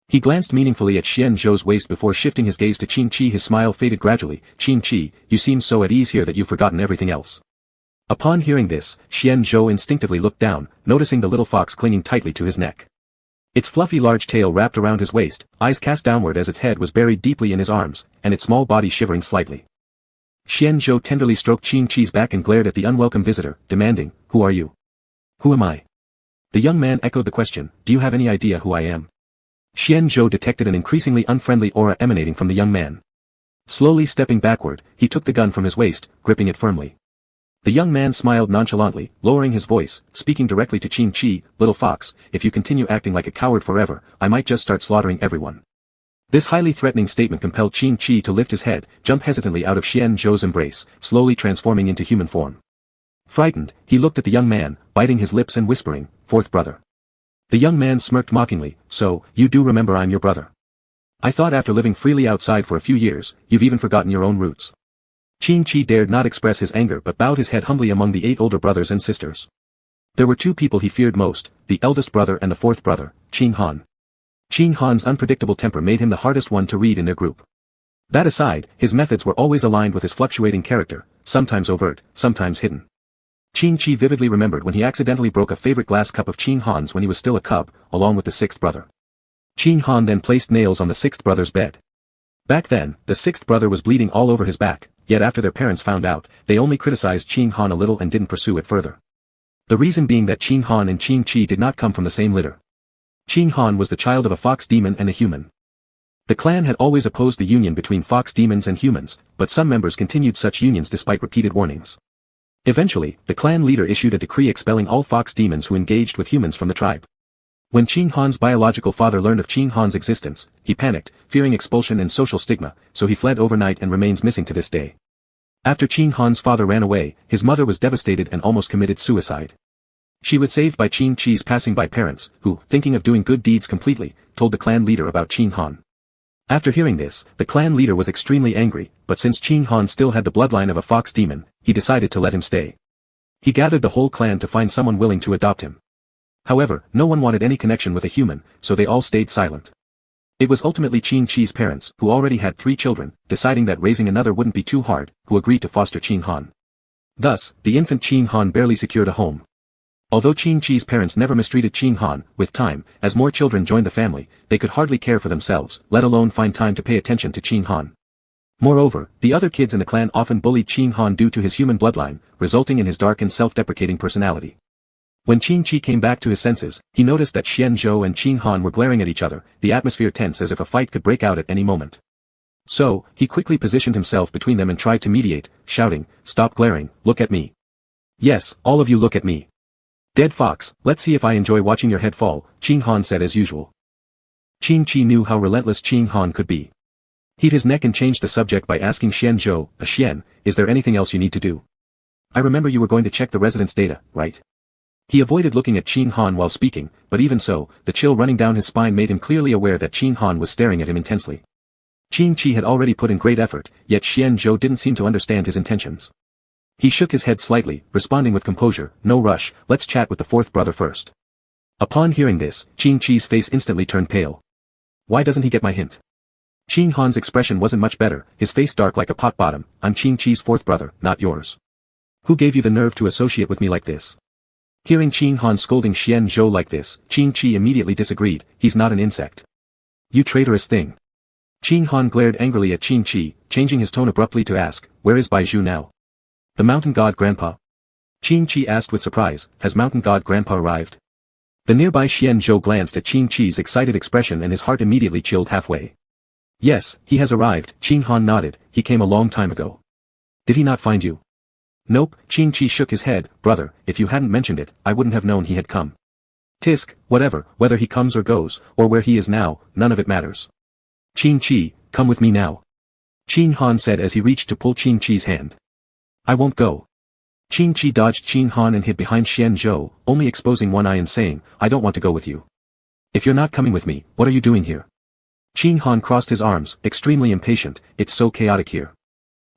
He glanced meaningfully at Xian Zhou's waist before shifting his gaze to Qing Chi. His smile faded gradually. Qing Chi, you seem so at ease here that you've forgotten everything else. Upon hearing this, Xian Zhou instinctively looked down, noticing the little fox clinging tightly to his neck. Its fluffy large tail wrapped around his waist, eyes cast downward as its head was buried deeply in his arms, and its small body shivering slightly. Xian Zhou tenderly stroked Qing Chi's back and glared at the unwelcome visitor, demanding, who are you? Who am I? The young man echoed the question, do you have any idea who I am? Xian Zhou detected an increasingly unfriendly aura emanating from the young man. Slowly stepping backward, he took the gun from his waist, gripping it firmly. The young man smiled nonchalantly, lowering his voice, speaking directly to Qing Chi, little fox, if you continue acting like a coward forever, I might just start slaughtering everyone. This highly threatening statement compelled Qing Chi to lift his head, jump hesitantly out of Xian Zhou's embrace, slowly transforming into human form. Frightened, he looked at the young man, biting his lips and whispering, fourth brother. The young man smirked mockingly, so, you do remember I'm your brother. I thought after living freely outside for a few years, you've even forgotten your own roots. Qing Chi dared not express his anger but bowed his head humbly among the 8 older brothers and sisters. There were 2 people he feared most, the eldest brother and the 4th brother, Qing Han. Qing Han's unpredictable temper made him the hardest one to read in their group. That aside, his methods were always aligned with his fluctuating character, sometimes overt, sometimes hidden. Qing Chi vividly remembered when he accidentally broke a favorite glass cup of Qing Han's when he was still a cub, along with the 6th brother. Qing Han then placed nails on the 6th brother's bed. Back then, the 6th brother was bleeding all over his back, yet after their parents found out, they only criticized Qing Han a little and didn't pursue it further. The reason being that Qing Han and Qing Chi did not come from the same litter. Qing Han was the child of a fox demon and a human. The clan had always opposed the union between fox demons and humans, but some members continued such unions despite repeated warnings. Eventually, the clan leader issued a decree expelling all fox demons who engaged with humans from the tribe. When Qing Han's biological father learned of Qing Han's existence, he panicked, fearing expulsion and social stigma, so he fled overnight and remains missing to this day. After Qing Han's father ran away, his mother was devastated and almost committed suicide. She was saved by Qing Chi's passing-by parents, who, thinking of doing good deeds completely, told the clan leader about Qing Han. After hearing this, the clan leader was extremely angry, but since Qing Han still had the bloodline of a fox demon, he decided to let him stay. He gathered the whole clan to find someone willing to adopt him. However, no one wanted any connection with a human, so they all stayed silent. It was ultimately Qin Chi's parents, who already had 3 children, deciding that raising another wouldn't be too hard, who agreed to foster Qin Han. Thus, the infant Qin Han barely secured a home. Although Qin Chi's parents never mistreated Qin Han, with time, as more children joined the family, they could hardly care for themselves, let alone find time to pay attention to Qin Han. Moreover, the other kids in the clan often bullied Qin Han due to his human bloodline, resulting in his dark and self-deprecating personality. When Qin Chi came back to his senses, he noticed that Xian Zhou and Qin Han were glaring at each other, the atmosphere tense as if a fight could break out at any moment. So, he quickly positioned himself between them and tried to mediate, shouting, "Stop glaring, look at me. Yes, all of you look at me. Dead fox, let's see if I enjoy watching your head fall," Qin Han said as usual. Qin Chi knew how relentless Qin Han could be. He'd his neck and changed the subject by asking Xian Zhou, "Xian, is there anything else you need to do? I remember you were going to check the residence data, right?" He avoided looking at Qin Han while speaking, but even so, the chill running down his spine made him clearly aware that Qin Han was staring at him intensely. Qin Chi had already put in great effort, yet Xian Zhou didn't seem to understand his intentions. He shook his head slightly, responding with composure, "No rush, let's chat with the 4th brother first." Upon hearing this, Qin Chi's face instantly turned pale. Why doesn't he get my hint? Qin Han's expression wasn't much better, his face dark like a pot bottom. "I'm Qin Chi's 4th brother, not yours. Who gave you the nerve to associate with me like this?" Hearing Qin Han scolding Xian Zhou like this, Qin Chi immediately disagreed, "He's not an insect. You traitorous thing." Qin Han glared angrily at Qin Chi, changing his tone abruptly to ask, "Where is Bai Zhu now? The mountain god grandpa?" Qin Chi asked with surprise, "Has mountain god grandpa arrived?" The nearby Xian Zhou glanced at Qin Chi's excited expression and his heart immediately chilled halfway. "Yes, he has arrived," Qin Han nodded, "he came a long time ago." "Did he not find you?" "Nope," Qin Chi shook his head, "Brother, if you hadn't mentioned it, I wouldn't have known he had come." "Tisk, whatever, whether he comes or goes, or where he is now, none of it matters. Qin Chi, come with me now," Qin Han said as he reached to pull Qin Chi's hand. "I won't go." Qin Chi dodged Qin Han and hid behind Xian Zhou, only exposing one eye and saying, "I don't want to go with you. If you're not coming with me, what are you doing here?" Qin Han crossed his arms, extremely impatient, "It's so chaotic here.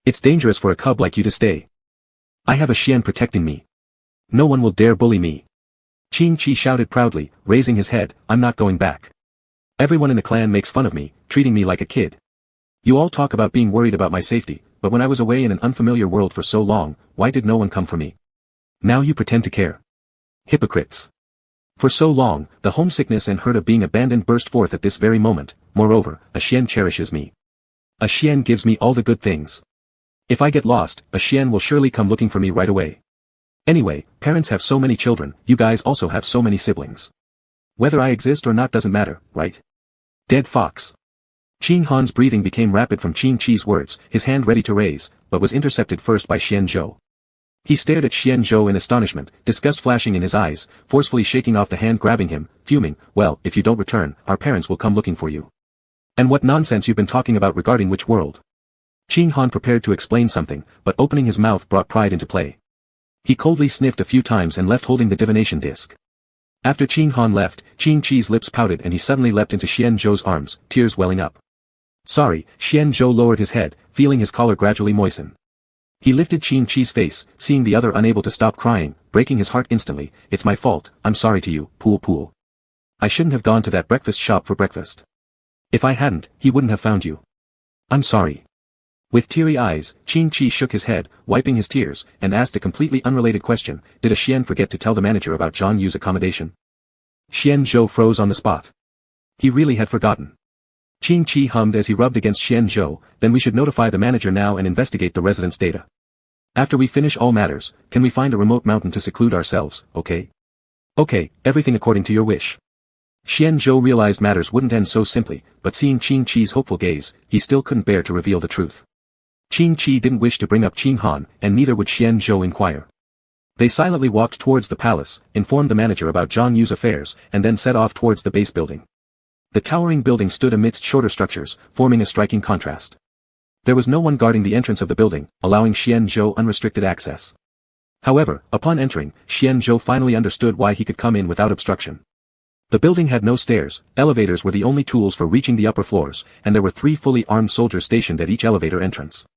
It's dangerous for a cub like you to stay. I have a Xian protecting me. No one will dare bully me." Qin Chi shouted proudly, raising his head, "I'm not going back. Everyone in the clan makes fun of me, treating me like a kid. You all talk about being worried about my safety, but when I was away in an unfamiliar world for so long, why did no one come for me? Now you pretend to care. Hypocrites. For so long, the homesickness and hurt of being abandoned burst forth at this very moment. Moreover, a Xian cherishes me. A Xian gives me all the good things. If I get lost, a Xian will surely come looking for me right away. Anyway, parents have so many children, you guys also have so many siblings. Whether I exist or not doesn't matter, right? Dead fox." Qin Han's breathing became rapid from Qin Chi's words, his hand ready to raise, but was intercepted first by Xian Zhou. He stared at Xian Zhou in astonishment, disgust flashing in his eyes, forcefully shaking off the hand grabbing him, fuming, "Well, if you don't return, our parents will come looking for you. And what nonsense you've been talking about regarding which world?" Qin Han prepared to explain something, but opening his mouth brought pride into play. He coldly sniffed a few times and left holding the divination disc. After Qin Han left, Qin Chi's lips pouted and he suddenly leapt into Xian Zhou's arms, tears welling up. "Sorry," Xian Zhou lowered his head, feeling his collar gradually moisten. He lifted Qin Chi's face, seeing the other unable to stop crying, breaking his heart instantly. "It's my fault, I'm sorry to you, Pool. I shouldn't have gone to that breakfast shop for breakfast. If I hadn't, he wouldn't have found you. I'm sorry." With teary eyes, Qin Chi shook his head, wiping his tears, and asked a completely unrelated question, "Did a Xian forget to tell the manager about Zhang Yu's accommodation?" Xian Zhou froze on the spot. He really had forgotten. Qin Chi hummed as he rubbed against Xian Zhou, "Then we should notify the manager now and investigate the residence data. After we finish all matters, can we find a remote mountain to seclude ourselves, okay?" "Okay, everything according to your wish." Xian Zhou realized matters wouldn't end so simply, but seeing Qin Chi's hopeful gaze, he still couldn't bear to reveal the truth. Qin Chi didn't wish to bring up Qin Han, and neither would Xian Zhou inquire. They silently walked towards the palace, informed the manager about Zhang Yu's affairs, and then set off towards the base building. The towering building stood amidst shorter structures, forming a striking contrast. There was no one guarding the entrance of the building, allowing Xian Zhou unrestricted access. However, upon entering, Xian Zhou finally understood why he could come in without obstruction. The building had no stairs, elevators were the only tools for reaching the upper floors, and there were 3 fully armed soldiers stationed at each elevator entrance.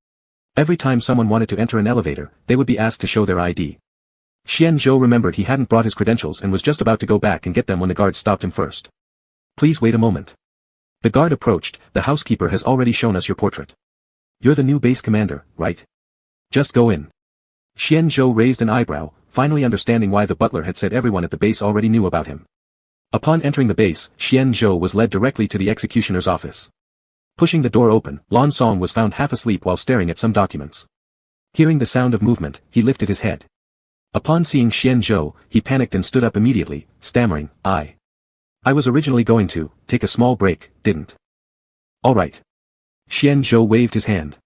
Every time someone wanted to enter an elevator, they would be asked to show their ID. Xian Zhou remembered he hadn't brought his credentials and was just about to go back and get them when the guard stopped him first. Please wait a moment. The guard approached. The housekeeper has already shown us your portrait. You're the new base commander, right? Just go in. Xian Zhou raised an eyebrow, finally understanding why the butler had said everyone at the base already knew about him. Upon entering the base, Xian Zhou was led directly to the executioner's office. Pushing the door open, Lan Song was found half asleep while staring at some documents. Hearing the sound of movement, he lifted his head. Upon seeing Xian Zhou, he panicked and stood up immediately, stammering, I was originally going to take a small break, didn't. All right. Xian Zhou waved his hand.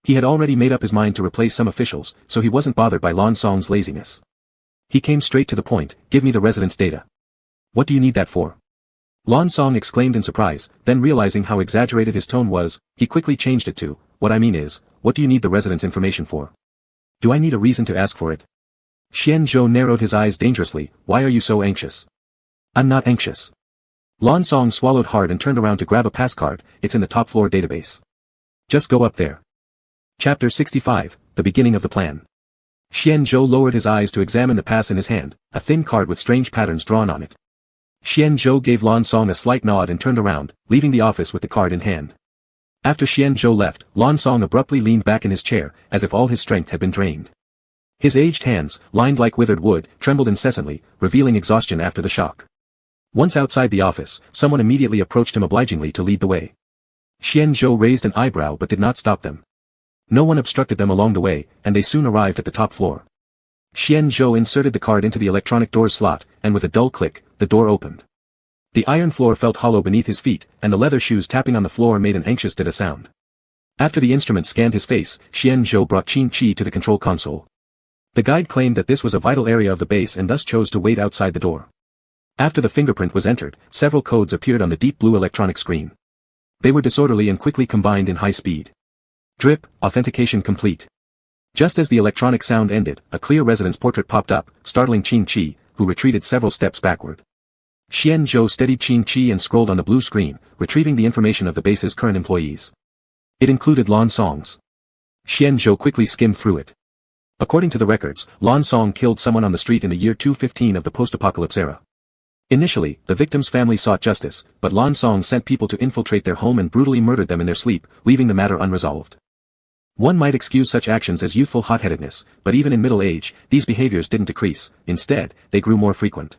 He had already made up his mind to replace some officials, so he wasn't bothered by Lan Song's laziness. He came straight to the point, give me the residence data. What do you need that for? Lan Song exclaimed in surprise, then realizing how exaggerated his tone was, he quickly changed it to, what I mean is, what do you need the residence information for? Do I need a reason to ask for it? Xian Zhou narrowed his eyes dangerously, why are you so anxious? I'm not anxious. Lan Song swallowed hard and turned around to grab a pass card, it's in the top floor database. Just go up there. Chapter 65, The Beginning of the Plan. Xian Zhou lowered his eyes to examine the pass in his hand, a thin card with strange patterns drawn on it. Xian Zhou gave Lan Song a slight nod and turned around, leaving the office with the card in hand. After Xian Zhou left, Lan Song abruptly leaned back in his chair, as if all his strength had been drained. His aged hands, lined like withered wood, trembled incessantly, revealing exhaustion after the shock. Once outside the office, someone immediately approached him obligingly to lead the way. Xian Zhou raised an eyebrow but did not stop them. No one obstructed them along the way, and they soon arrived at the top floor. Xian Zhou inserted the card into the electronic door's slot, and with a dull click, the door opened. The iron floor felt hollow beneath his feet, and the leather shoes tapping on the floor made an anxious did a sound. After the instrument scanned his face, Xian Zhou brought Qin Qi to the control console. The guide claimed that this was a vital area of the base and thus chose to wait outside the door. After the fingerprint was entered, several codes appeared on the deep blue electronic screen. They were disorderly and quickly combined in high speed. Drip, authentication complete. Just as the electronic sound ended, a clear residence portrait popped up, startling Qin Qi, who retreated several steps backward. Xian Zhou steadied Qin Qi and scrolled on the blue screen, retrieving the information of the base's current employees. It included Lan Song's. Xian Zhou quickly skimmed through it. According to the records, Lan Song killed someone on the street in the year 215 of the post-apocalypse era. Initially, the victim's family sought justice, but Lan Song sent people to infiltrate their home and brutally murdered them in their sleep, leaving the matter unresolved. One might excuse such actions as youthful hot-headedness, but even in middle age, these behaviors didn't decrease, instead, they grew more frequent.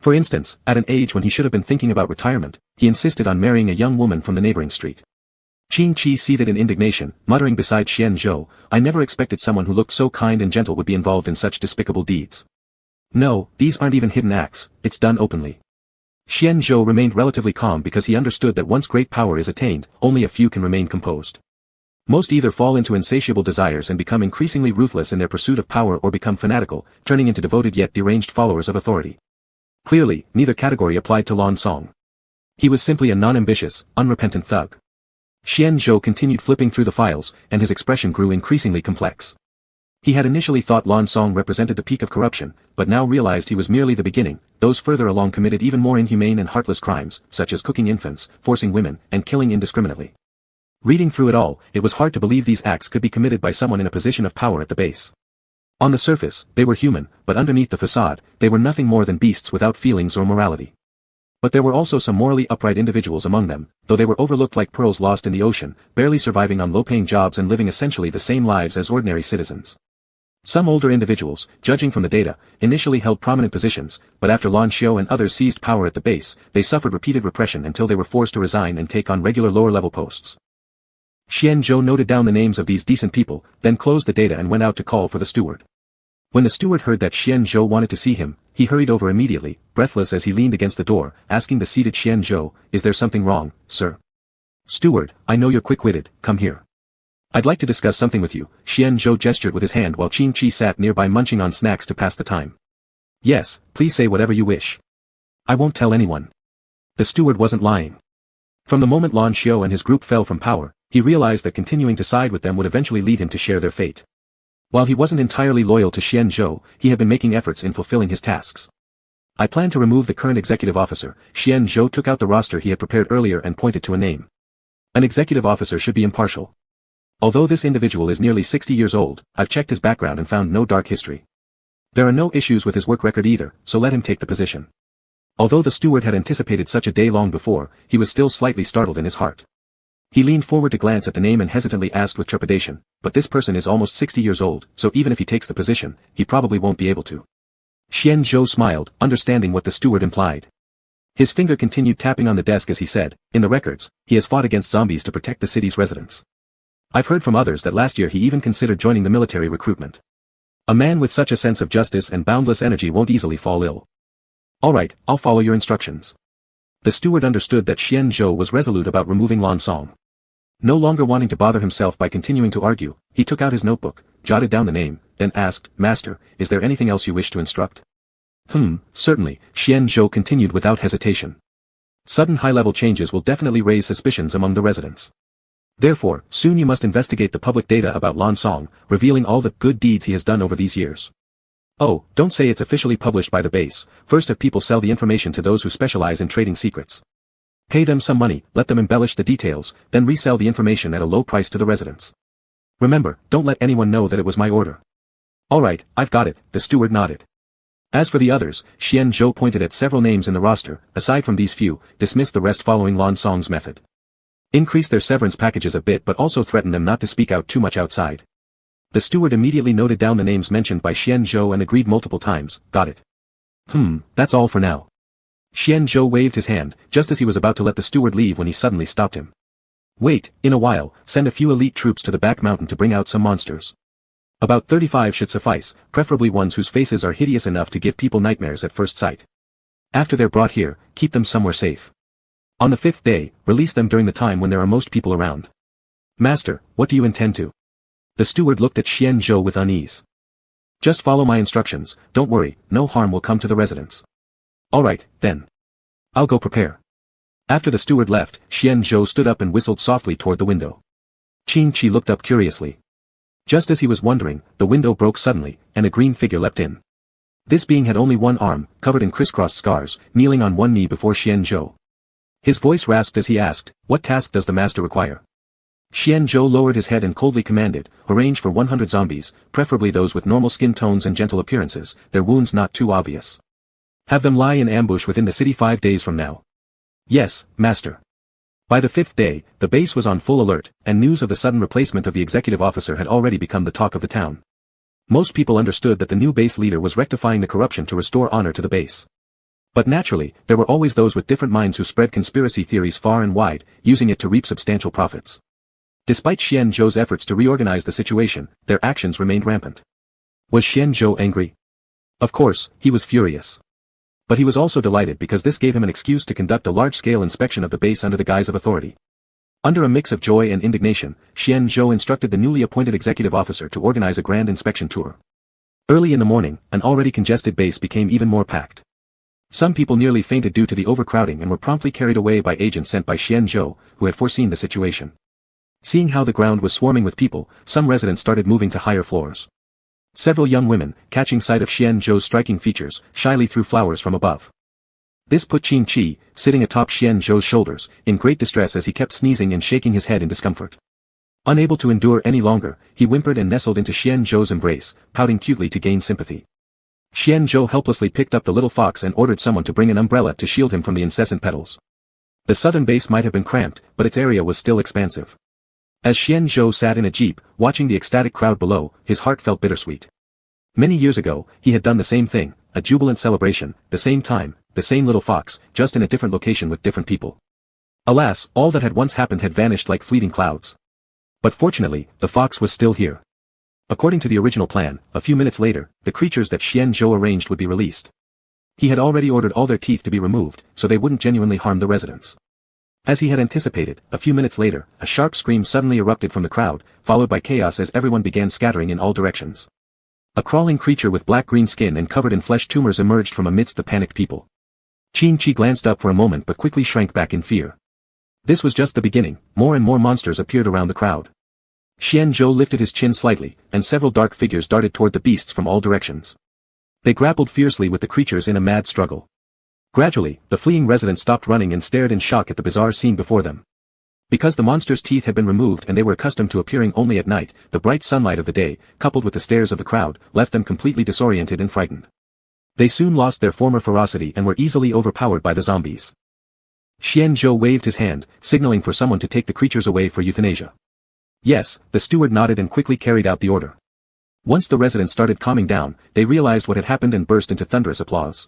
For instance, at an age when he should have been thinking about retirement, he insisted on marrying a young woman from the neighboring street. Qin Qi seethed in indignation, muttering beside Xian Zhou, I never expected someone who looked so kind and gentle would be involved in such despicable deeds. No, these aren't even hidden acts, it's done openly. Xian Zhou remained relatively calm because he understood that once great power is attained, only a few can remain composed. Most either fall into insatiable desires and become increasingly ruthless in their pursuit of power or become fanatical, turning into devoted yet deranged followers of authority. Clearly, neither category applied to Lan Song. He was simply a non-ambitious, unrepentant thug. Xian Zhou continued flipping through the files, and his expression grew increasingly complex. He had initially thought Lan Song represented the peak of corruption, but now realized he was merely the beginning. Those further along committed even more inhumane and heartless crimes, such as cooking infants, forcing women, and killing indiscriminately. Reading through it all, it was hard to believe these acts could be committed by someone in a position of power at the base. On the surface, they were human, but underneath the facade, they were nothing more than beasts without feelings or morality. But there were also some morally upright individuals among them, though they were overlooked like pearls lost in the ocean, barely surviving on low-paying jobs and living essentially the same lives as ordinary citizens. Some older individuals, judging from the data, initially held prominent positions, but after Lan Xiao and others seized power at the base, they suffered repeated repression until they were forced to resign and take on regular lower-level posts. Xian Zhou noted down the names of these decent people, then closed the data and went out to call for the steward. When the steward heard that Xian Zhou wanted to see him, he hurried over immediately, breathless as he leaned against the door, asking the seated Xian Zhou, is there something wrong, sir? Steward, I know you're quick-witted, come here. I'd like to discuss something with you, Xian Zhou gestured with his hand while Qin Qi sat nearby munching on snacks to pass the time. Yes, please say whatever you wish. I won't tell anyone. The steward wasn't lying. From the moment Lan Xiao and his group fell from power, he realized that continuing to side with them would eventually lead him to share their fate. While he wasn't entirely loyal to Xian Zhou, he had been making efforts in fulfilling his tasks. I plan to remove the current executive officer. Xian Zhou took out the roster he had prepared earlier and pointed to a name. An executive officer should be impartial. Although this individual is nearly 60 years old, I've checked his background and found no dark history. There are no issues with his work record either, so let him take the position. Although the steward had anticipated such a day long before, he was still slightly startled in his heart. He leaned forward to glance at the name and hesitantly asked with trepidation, but this person is almost 60 years old, so even if he takes the position, he probably won't be able to. Xian Zhou smiled, understanding what the steward implied. His finger continued tapping on the desk as he said, in the records, he has fought against zombies to protect the city's residents. I've heard from others that last year he even considered joining the military recruitment. A man with such a sense of justice and boundless energy won't easily fall ill. Alright, I'll follow your instructions. The steward understood that Xian Zhou was resolute about removing Lan Song. No longer wanting to bother himself by continuing to argue, he took out his notebook, jotted down the name, then asked, Master, is there anything else you wish to instruct? Certainly, Xian Zhou continued without hesitation. Sudden high-level changes will definitely raise suspicions among the residents. Therefore, soon you must investigate the public data about Lan Song, revealing all the good deeds he has done over these years. Oh, don't say it's officially published by the base, first have people sell the information to those who specialize in trading secrets. Pay them some money, let them embellish the details, then resell the information at a low price to the residents. Remember, don't let anyone know that it was my order. Alright, I've got it, the steward nodded. As for the others, Xian Zhou pointed at several names in the roster, aside from these few, dismissed the rest following Lan Song's method. Increase their severance packages a bit but also threatened them not to speak out too much outside. The steward immediately noted down the names mentioned by Xian Zhou and agreed multiple times, got it. That's all for now. Xian Zhou waved his hand, just as he was about to let the steward leave when he suddenly stopped him. Wait, in a while, send a few elite troops to the back mountain to bring out some monsters. About 35 should suffice, preferably ones whose faces are hideous enough to give people nightmares at first sight. After they're brought here, keep them somewhere safe. On the 5th day, release them during the time when there are most people around. Master, what do you intend to? The steward looked at Xian Zhou with unease. Just follow my instructions, don't worry, no harm will come to the residents. Alright, then. I'll go prepare. After the steward left, Xian Zhou stood up and whistled softly toward the window. Qin Chi looked up curiously. Just as he was wondering, the window broke suddenly, and a green figure leapt in. This being had only one arm, covered in crisscross scars, kneeling on one knee before Xian Zhou. His voice rasped as he asked, what task does the master require? Xian Zhou lowered his head and coldly commanded, arrange for 100 zombies, preferably those with normal skin tones and gentle appearances, their wounds not too obvious. Have them lie in ambush within the city 5 days from now. Yes, master. By the 5th day, the base was on full alert, and news of the sudden replacement of the executive officer had already become the talk of the town. Most people understood that the new base leader was rectifying the corruption to restore honor to the base. But naturally, there were always those with different minds who spread conspiracy theories far and wide, using it to reap substantial profits. Despite Xian Zhou's efforts to reorganize the situation, their actions remained rampant. Was Xian Zhou angry? Of course, he was furious. But he was also delighted because this gave him an excuse to conduct a large-scale inspection of the base under the guise of authority. Under a mix of joy and indignation, Xian Zhou instructed the newly appointed executive officer to organize a grand inspection tour. Early in the morning, an already congested base became even more packed. Some people nearly fainted due to the overcrowding and were promptly carried away by agents sent by Xian Zhou, who had foreseen the situation. Seeing how the ground was swarming with people, some residents started moving to higher floors. Several young women, catching sight of Xian Zhou's striking features, shyly threw flowers from above. This put Qin Chi, sitting atop Xian Zhou's shoulders, in great distress as he kept sneezing and shaking his head in discomfort. Unable to endure any longer, he whimpered and nestled into Xian Zhou's embrace, pouting cutely to gain sympathy. Xian Zhou helplessly picked up the little fox and ordered someone to bring an umbrella to shield him from the incessant petals. The southern base might have been cramped, but its area was still expansive. As Xian Zhou sat in a jeep, watching the ecstatic crowd below, his heart felt bittersweet. Many years ago, he had done the same thing, a jubilant celebration, the same time, the same little fox, just in a different location with different people. Alas, all that had once happened had vanished like fleeting clouds. But fortunately, the fox was still here. According to the original plan, a few minutes later, the creatures that Xian Zhou arranged would be released. He had already ordered all their teeth to be removed, so they wouldn't genuinely harm the residents. As he had anticipated, a few minutes later, a sharp scream suddenly erupted from the crowd, followed by chaos as everyone began scattering in all directions. A crawling creature with black-green skin and covered in flesh tumors emerged from amidst the panicked people. Qin Chi glanced up for a moment but quickly shrank back in fear. This was just the beginning, more and more monsters appeared around the crowd. Xian Zhou lifted his chin slightly, and several dark figures darted toward the beasts from all directions. They grappled fiercely with the creatures in a mad struggle. Gradually, the fleeing residents stopped running and stared in shock at the bizarre scene before them. Because the monster's teeth had been removed and they were accustomed to appearing only at night, the bright sunlight of the day, coupled with the stares of the crowd, left them completely disoriented and frightened. They soon lost their former ferocity and were easily overpowered by the zombies. Xianzhou waved his hand, signaling for someone to take the creatures away for euthanasia. Yes, the steward nodded and quickly carried out the order. Once the residents started calming down, they realized what had happened and burst into thunderous applause.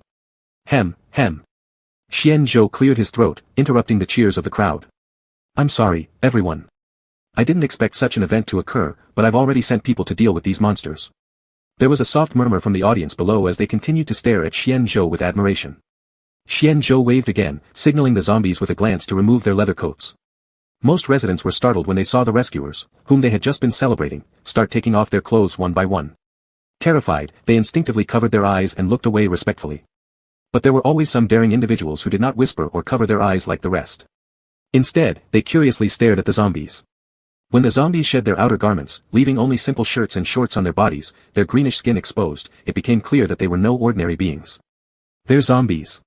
Hem. Xianzhou cleared his throat, interrupting the cheers of the crowd. I'm sorry, everyone. I didn't expect such an event to occur, but I've already sent people to deal with these monsters. There was a soft murmur from the audience below as they continued to stare at Xianzhou with admiration. Xianzhou waved again, signaling the zombies with a glance to remove their leather coats. Most residents were startled when they saw the rescuers, whom they had just been celebrating, start taking off their clothes one by one. Terrified, they instinctively covered their eyes and looked away respectfully. But there were always some daring individuals who did not whisper or cover their eyes like the rest. Instead, they curiously stared at the zombies. When the zombies shed their outer garments, leaving only simple shirts and shorts on their bodies, their greenish skin exposed, it became clear that they were no ordinary beings. They're zombies.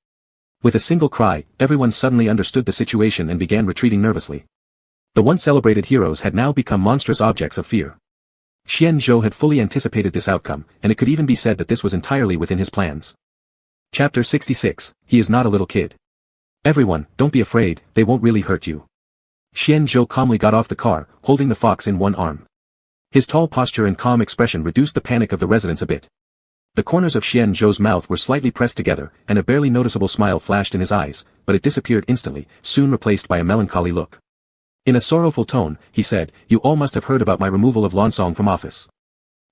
With a single cry, everyone suddenly understood the situation and began retreating nervously. The once celebrated heroes had now become monstrous objects of fear. Xianzhou had fully anticipated this outcome, and it could even be said that this was entirely within his plans. Chapter 66, He is not a little kid. Everyone, don't be afraid, they won't really hurt you. Xianzhou calmly got off the car, holding the fox in one arm. His tall posture and calm expression reduced the panic of the residents a bit. The corners of Xianzhou's mouth were slightly pressed together, and a barely noticeable smile flashed in his eyes, but it disappeared instantly, soon replaced by a melancholy look. In a sorrowful tone, he said, You all must have heard about my removal of Lansong from office.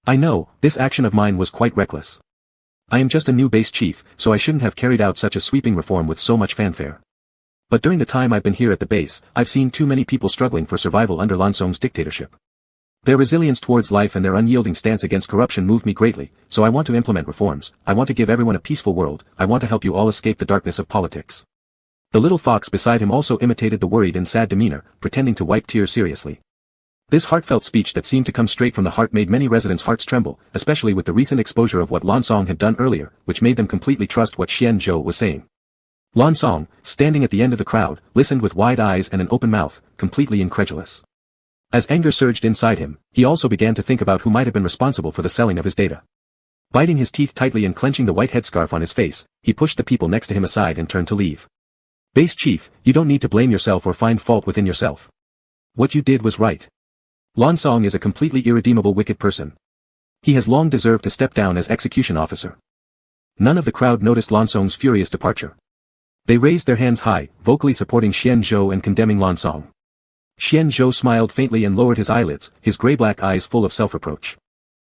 I know, this action of mine was quite reckless. I am just a new base chief, so I shouldn't have carried out such a sweeping reform with so much fanfare. But during the time I've been here at the base, I've seen too many people struggling for survival under Lansong's dictatorship. Their resilience towards life and their unyielding stance against corruption moved me greatly, so I want to implement reforms, I want to give everyone a peaceful world, I want to help you all escape the darkness of politics. The little fox beside him also imitated the worried and sad demeanor, pretending to wipe tears seriously. This heartfelt speech that seemed to come straight from the heart made many residents' hearts tremble, especially with the recent exposure of what Lansong had done earlier, which made them completely trust what Xianzhou was saying. Lansong, standing at the end of the crowd, listened with wide eyes and an open mouth, completely incredulous. As anger surged inside him, he also began to think about who might have been responsible for the selling of his data. Biting his teeth tightly and clenching the white headscarf on his face, he pushed the people next to him aside and turned to leave. Base Chief, you don't need to blame yourself or find fault within yourself. What you did was right. Lansong is a completely irredeemable wicked person. He has long deserved to step down as execution officer. None of the crowd noticed Lansong's furious departure. They raised their hands high, vocally supporting Xianzhou and condemning Lansong. Xianzhou smiled faintly and lowered his eyelids, his gray-black eyes full of self-reproach.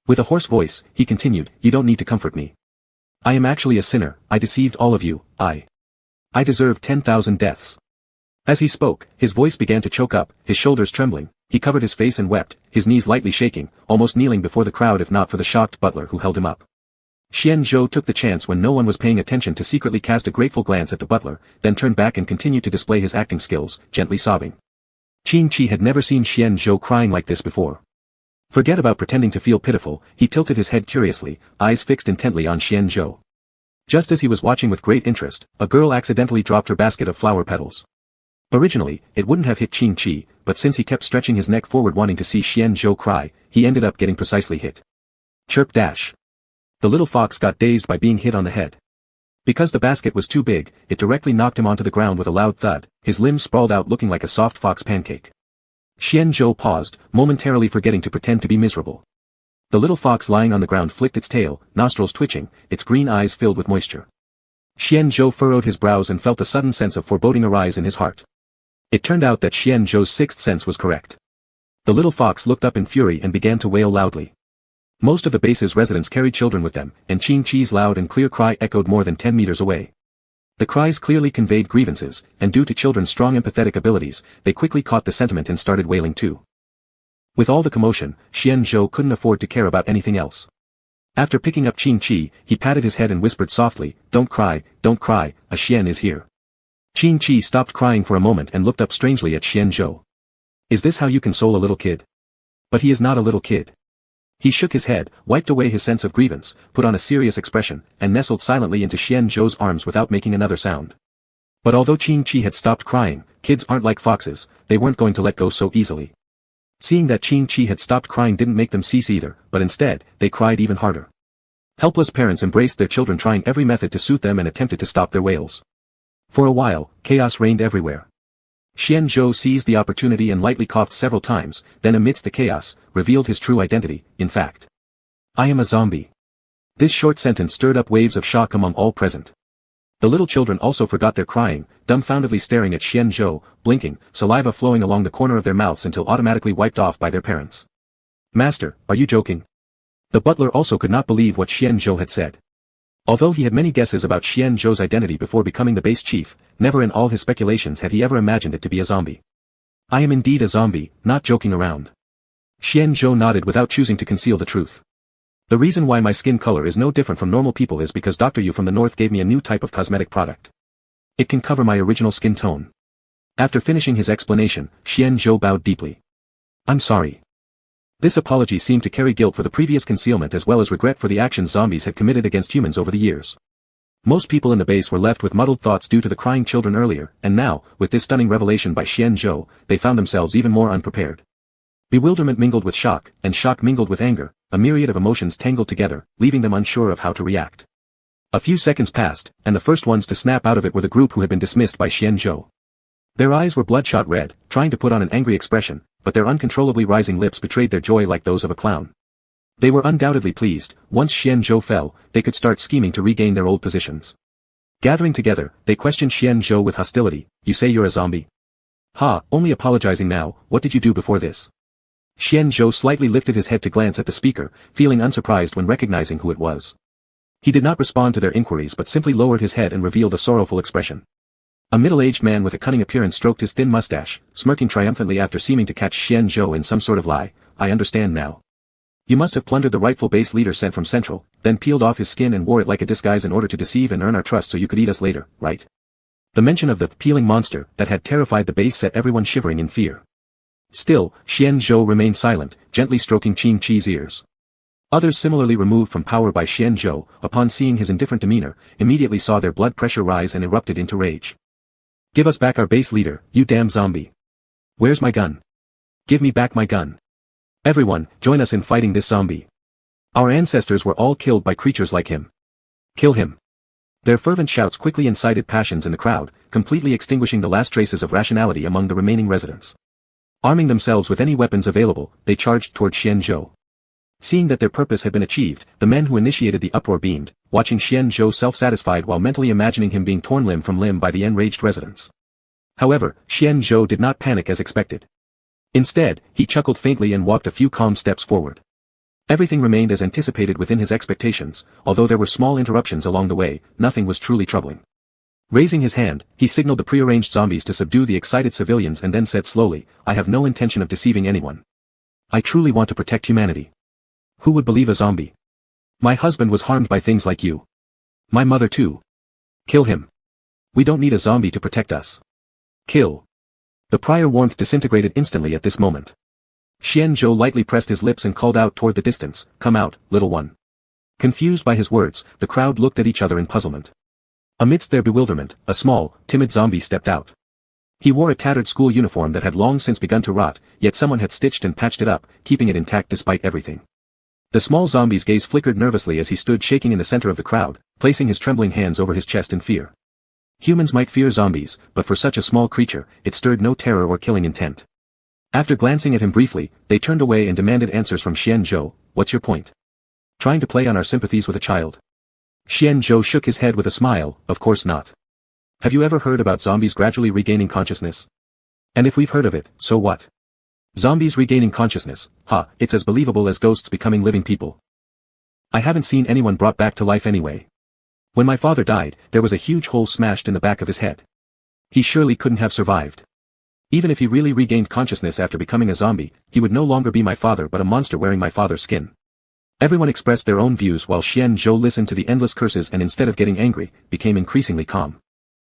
With a hoarse voice, he continued, You don't need to comfort me. I am actually a sinner, I deceived all of you, I deserve 10,000 deaths. As he spoke, his voice began to choke up, his shoulders trembling, he covered his face and wept, his knees lightly shaking, almost kneeling before the crowd if not for the shocked butler who held him up. Xianzhou took the chance when no one was paying attention to secretly cast a grateful glance at the butler, then turned back and continued to display his acting skills, gently sobbing. Qingqi had never seen Xianzhou crying like this before. Forget about pretending to feel pitiful, he tilted his head curiously, eyes fixed intently on Xianzhou. Just as he was watching with great interest, a girl accidentally dropped her basket of flower petals. Originally, it wouldn't have hit Qingqi, but since he kept stretching his neck forward wanting to see Xianzhou cry, he ended up getting precisely hit. Chirp dash. The little fox got dazed by being hit on the head. Because the basket was too big, it directly knocked him onto the ground with a loud thud, his limbs sprawled out looking like a soft fox pancake. Xianzhou paused, momentarily forgetting to pretend to be miserable. The little fox lying on the ground flicked its tail, nostrils twitching, its green eyes filled with moisture. Xianzhou furrowed his brows and felt a sudden sense of foreboding arise in his heart. It turned out that Xianzhou's sixth sense was correct. The little fox looked up in fury and began to wail loudly. Most of the base's residents carried children with them, and Qingqi's loud and clear cry echoed more than 10 meters away. The cries clearly conveyed grievances, and due to children's strong empathetic abilities, they quickly caught the sentiment and started wailing too. With all the commotion, Xianzhou couldn't afford to care about anything else. After picking up Qingqi, he patted his head and whispered softly, Don't cry, a Xian is here. Qingqi stopped crying for a moment and looked up strangely at Xianzhou. Is this how you console a little kid? But he is not a little kid. He shook his head, wiped away his sense of grievance, put on a serious expression, and nestled silently into Xianzhou's arms without making another sound. But although Qing-Chi had stopped crying, kids aren't like foxes, they weren't going to let go so easily. Seeing that Qing-Chi had stopped crying didn't make them cease either, but instead, they cried even harder. Helpless parents embraced their children, trying every method to soothe them and attempted to stop their wails. For a while, chaos reigned everywhere. Xian Zhou seized the opportunity and lightly coughed several times, then amidst the chaos, revealed his true identity. In fact, I am a zombie. This short sentence stirred up waves of shock among all present. The little children also forgot their crying, dumbfoundedly staring at Xian Zhou, blinking, saliva flowing along the corner of their mouths until automatically wiped off by their parents. Master, are you joking? The butler also could not believe what Xian Zhou had said. Although he had many guesses about Xian Zhou's identity before becoming the base chief, never in all his speculations had he ever imagined it to be a zombie. I am indeed a zombie, not joking around. Xian Zhou nodded without choosing to conceal the truth. The reason why my skin color is no different from normal people is because Dr. Yu from the north gave me a new type of cosmetic product. It can cover my original skin tone. After finishing his explanation, Xian Zhou bowed deeply. I'm sorry. This apology seemed to carry guilt for the previous concealment as well as regret for the actions zombies had committed against humans over the years. Most people in the base were left with muddled thoughts due to the crying children earlier, and now, with this stunning revelation by Xian Zhou, they found themselves even more unprepared. Bewilderment mingled with shock, and shock mingled with anger, a myriad of emotions tangled together, leaving them unsure of how to react. A few seconds passed, and the first ones to snap out of it were the group who had been dismissed by Xian Zhou. Their eyes were bloodshot red, trying to put on an angry expression, but their uncontrollably rising lips betrayed their joy like those of a clown. They were undoubtedly pleased. Once Xian Zhou fell, they could start scheming to regain their old positions. Gathering together, they questioned Xian Zhou with hostility. You say you're a zombie? Ha, only apologizing now, what did you do before this? Xian Zhou slightly lifted his head to glance at the speaker, feeling unsurprised when recognizing who it was. He did not respond to their inquiries but simply lowered his head and revealed a sorrowful expression. A middle-aged man with a cunning appearance stroked his thin mustache, smirking triumphantly after seeming to catch Xian Zhou in some sort of lie. I understand now. You must have plundered the rightful base leader sent from Central, then peeled off his skin and wore it like a disguise in order to deceive and earn our trust so you could eat us later, right? The mention of the peeling monster that had terrified the base set everyone shivering in fear. Still, Xian Zhou remained silent, gently stroking Qing-Chi's ears. Others similarly removed from power by Xian Zhou, upon seeing his indifferent demeanor, immediately saw their blood pressure rise and erupted into rage. Give us back our base leader, you damn zombie. Where's my gun? Give me back my gun. Everyone, join us in fighting this zombie. Our ancestors were all killed by creatures like him. Kill him. Their fervent shouts quickly incited passions in the crowd, completely extinguishing the last traces of rationality among the remaining residents. Arming themselves with any weapons available, they charged toward Xian Zhou. Seeing that their purpose had been achieved, the men who initiated the uproar beamed, watching Xian Zhou self-satisfied while mentally imagining him being torn limb from limb by the enraged residents. However, Xian Zhou did not panic as expected. Instead, he chuckled faintly and walked a few calm steps forward. Everything remained as anticipated within his expectations, although there were small interruptions along the way, nothing was truly troubling. Raising his hand, he signaled the prearranged zombies to subdue the excited civilians and then said slowly, I have no intention of deceiving anyone. I truly want to protect humanity. Who would believe a zombie? My husband was harmed by things like you. My mother too. Kill him. We don't need a zombie to protect us. Kill. The prior warmth disintegrated instantly at this moment. Xian Zhou lightly pressed his lips and called out toward the distance, come out, little one. Confused by his words, the crowd looked at each other in puzzlement. Amidst their bewilderment, a small, timid zombie stepped out. He wore a tattered school uniform that had long since begun to rot, yet someone had stitched and patched it up, keeping it intact despite everything. The small zombie's gaze flickered nervously as he stood shaking in the center of the crowd, placing his trembling hands over his chest in fear. Humans might fear zombies, but for such a small creature, it stirred no terror or killing intent. After glancing at him briefly, they turned away and demanded answers from Xian Zhou. What's your point? Trying to play on our sympathies with a child? Xian Zhou shook his head with a smile, of course not. Have you ever heard about zombies gradually regaining consciousness? And if we've heard of it, so what? Zombies regaining consciousness, it's as believable as ghosts becoming living people. I haven't seen anyone brought back to life anyway. When my father died, there was a huge hole smashed in the back of his head. He surely couldn't have survived. Even if he really regained consciousness after becoming a zombie, he would no longer be my father but a monster wearing my father's skin. Everyone expressed their own views while Xian Zhou listened to the endless curses and instead of getting angry, became increasingly calm.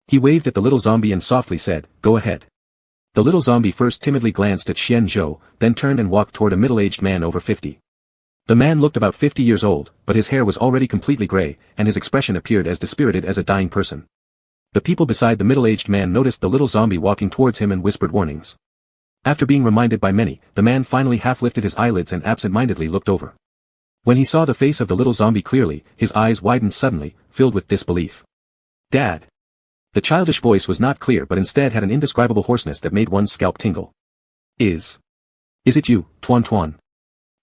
He waved at the little zombie and softly said, go ahead. The little zombie first timidly glanced at Xian Zhou, then turned and walked toward a middle-aged man over 50. The man looked about 50 years old, but his hair was already completely gray, and his expression appeared as dispirited as a dying person. The people beside the middle-aged man noticed the little zombie walking towards him and whispered warnings. After being reminded by many, the man finally half lifted his eyelids and absent-mindedly looked over. When he saw the face of the little zombie clearly, his eyes widened suddenly, filled with disbelief. "Dad." The childish voice was not clear but instead had an indescribable hoarseness that made one's scalp tingle. Is it you, Tuan Tuan?"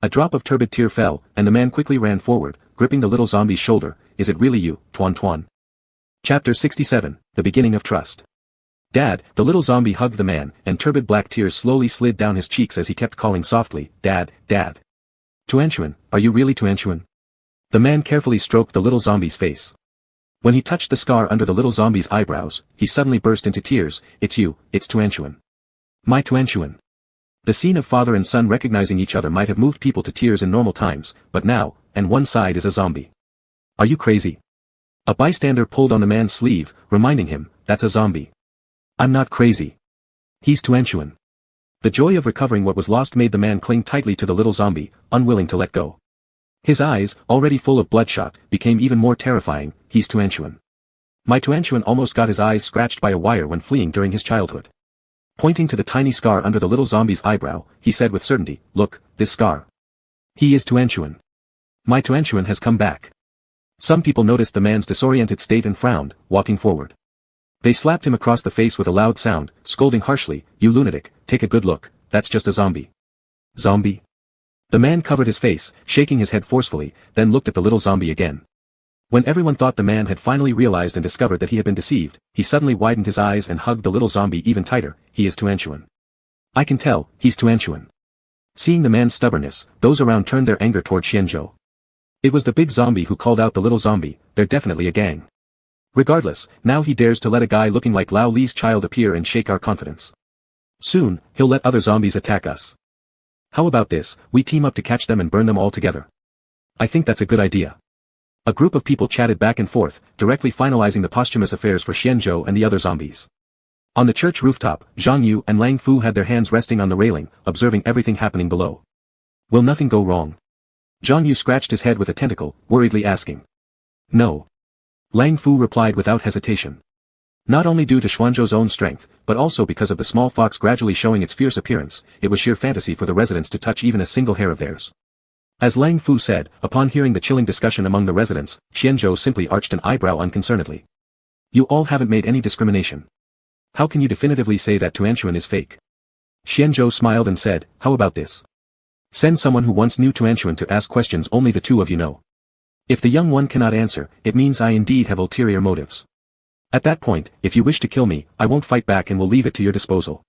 A drop of turbid tear fell, and the man quickly ran forward, gripping the little zombie's shoulder. "Is it really you, Tuan Tuan?" Chapter 67, The Beginning of Trust. "Dad," the little zombie hugged the man, and turbid black tears slowly slid down his cheeks as he kept calling softly, "Dad, Dad." "Tuan Tuan, are you really Tuan Tuan?" The man carefully stroked the little zombie's face. When he touched the scar under the little zombie's eyebrows, he suddenly burst into tears. "It's you, it's Tuan Tuan. My Tuan Tuan." The scene of father and son recognizing each other might have moved people to tears in normal times, but now, and one side is a zombie. "Are you crazy?" A bystander pulled on the man's sleeve, reminding him, "That's a zombie." "I'm not crazy. He's Tuan Tuan." The joy of recovering what was lost made the man cling tightly to the little zombie, unwilling to let go. His eyes, already full of bloodshot, became even more terrifying. "He's Tuan Tuan. My Tuan Tuan almost got his eyes scratched by a wire when fleeing during his childhood." Pointing to the tiny scar under the little zombie's eyebrow, he said with certainty, "Look, this scar. He is Tuan Tuan. My Tuan Tuan has come back." Some people noticed the man's disoriented state and frowned, walking forward. They slapped him across the face with a loud sound, scolding harshly, "You lunatic, take a good look, that's just a zombie." "Zombie?" The man covered his face, shaking his head forcefully, then looked at the little zombie again. When everyone thought the man had finally realized and discovered that he had been deceived, he suddenly widened his eyes and hugged the little zombie even tighter. "He is Tuan Tuan. I can tell, he's Tuan Tuan." Seeing the man's stubbornness, those around turned their anger toward Xianzhou. It was the big zombie who called out the little zombie. "They're definitely a gang. Regardless, now he dares to let a guy looking like Lao Li's child appear and shake our confidence. Soon, he'll let other zombies attack us. How about this, we team up to catch them and burn them all together?" "I think that's a good idea." A group of people chatted back and forth, directly finalizing the posthumous affairs for Xianzhou and the other zombies. On the church rooftop, Zhang Yu and Lang Fu had their hands resting on the railing, observing everything happening below. "Will nothing go wrong?" Zhang Yu scratched his head with a tentacle, worriedly asking. "No." Lang Fu replied without hesitation. Not only due to Xuanzhou's own strength, but also because of the small fox gradually showing its fierce appearance, it was sheer fantasy for the residents to touch even a single hair of theirs. As Lang Fu said, upon hearing the chilling discussion among the residents, Xianzhou simply arched an eyebrow unconcernedly. "You all haven't made any discrimination. How can you definitively say that Tuan Tuan is fake?" Xianzhou smiled and said, "How about this? Send someone who once knew Tuan Tuan to ask questions only the two of you know. If the young one cannot answer, it means I indeed have ulterior motives. At that point, if you wish to kill me, I won't fight back and will leave it to your disposal."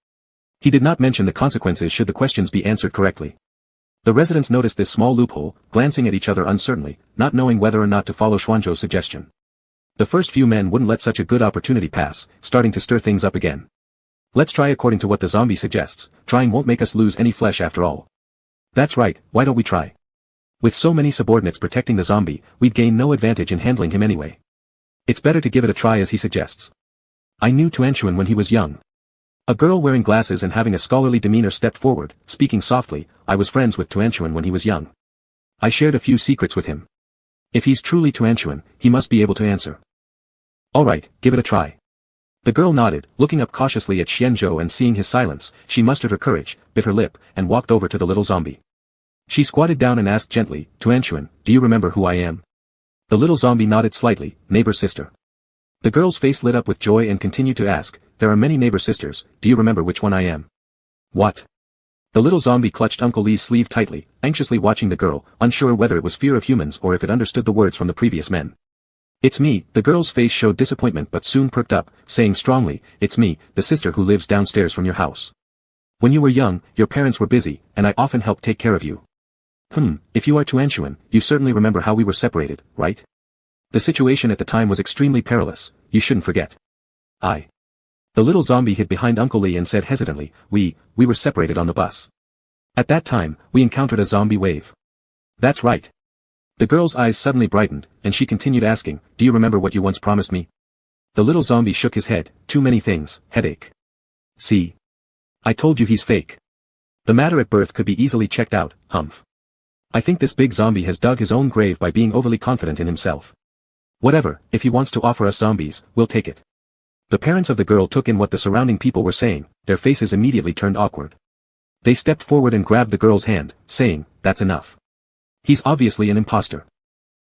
He did not mention the consequences should the questions be answered correctly. The residents noticed this small loophole, glancing at each other uncertainly, not knowing whether or not to follow Xuanzhou's suggestion. The first few men wouldn't let such a good opportunity pass, starting to stir things up again. "Let's try according to what the zombie suggests. Trying won't make us lose any flesh after all." "That's right, why don't we try? With so many subordinates protecting the zombie, we'd gain no advantage in handling him anyway. It's better to give it a try as he suggests. I knew Tuan Tuan when he was young." A girl wearing glasses and having a scholarly demeanor stepped forward, speaking softly. "I was friends with Tuan Tuan when he was young. I shared a few secrets with him. If he's truly Tuan Tuan, he must be able to answer." "All right, give it a try." The girl nodded, looking up cautiously at Xianzhou and seeing his silence, she mustered her courage, bit her lip, and walked over to the little zombie. She squatted down and asked gently, "Tuan Tuan, do you remember who I am?" The little zombie nodded slightly. "Neighbor sister." The girl's face lit up with joy and continued to ask, "There are many neighbor sisters, do you remember which one I am?" "What?" The little zombie clutched Uncle Lee's sleeve tightly, anxiously watching the girl, unsure whether it was fear of humans or if it understood the words from the previous men. "It's me." The girl's face showed disappointment but soon perked up, saying strongly, "It's me, the sister who lives downstairs from your house. When you were young, your parents were busy, and I often helped take care of you. If you are Tuan Tuan, you certainly remember how we were separated, right? The situation at the time was extremely perilous, you shouldn't forget." "I." The little zombie hid behind Uncle Lee and said hesitantly, We were separated on the bus. At that time, we encountered a zombie wave." "That's right." The girl's eyes suddenly brightened, and she continued asking, "Do you remember what you once promised me?" The little zombie shook his head. "Too many things, headache. See? I told you he's fake. The matter at birth could be easily checked out, humph. I think this big zombie has dug his own grave by being overly confident in himself. Whatever, if he wants to offer us zombies, we'll take it." The parents of the girl took in what the surrounding people were saying, their faces immediately turned awkward. They stepped forward and grabbed the girl's hand, saying, "That's enough. He's obviously an imposter.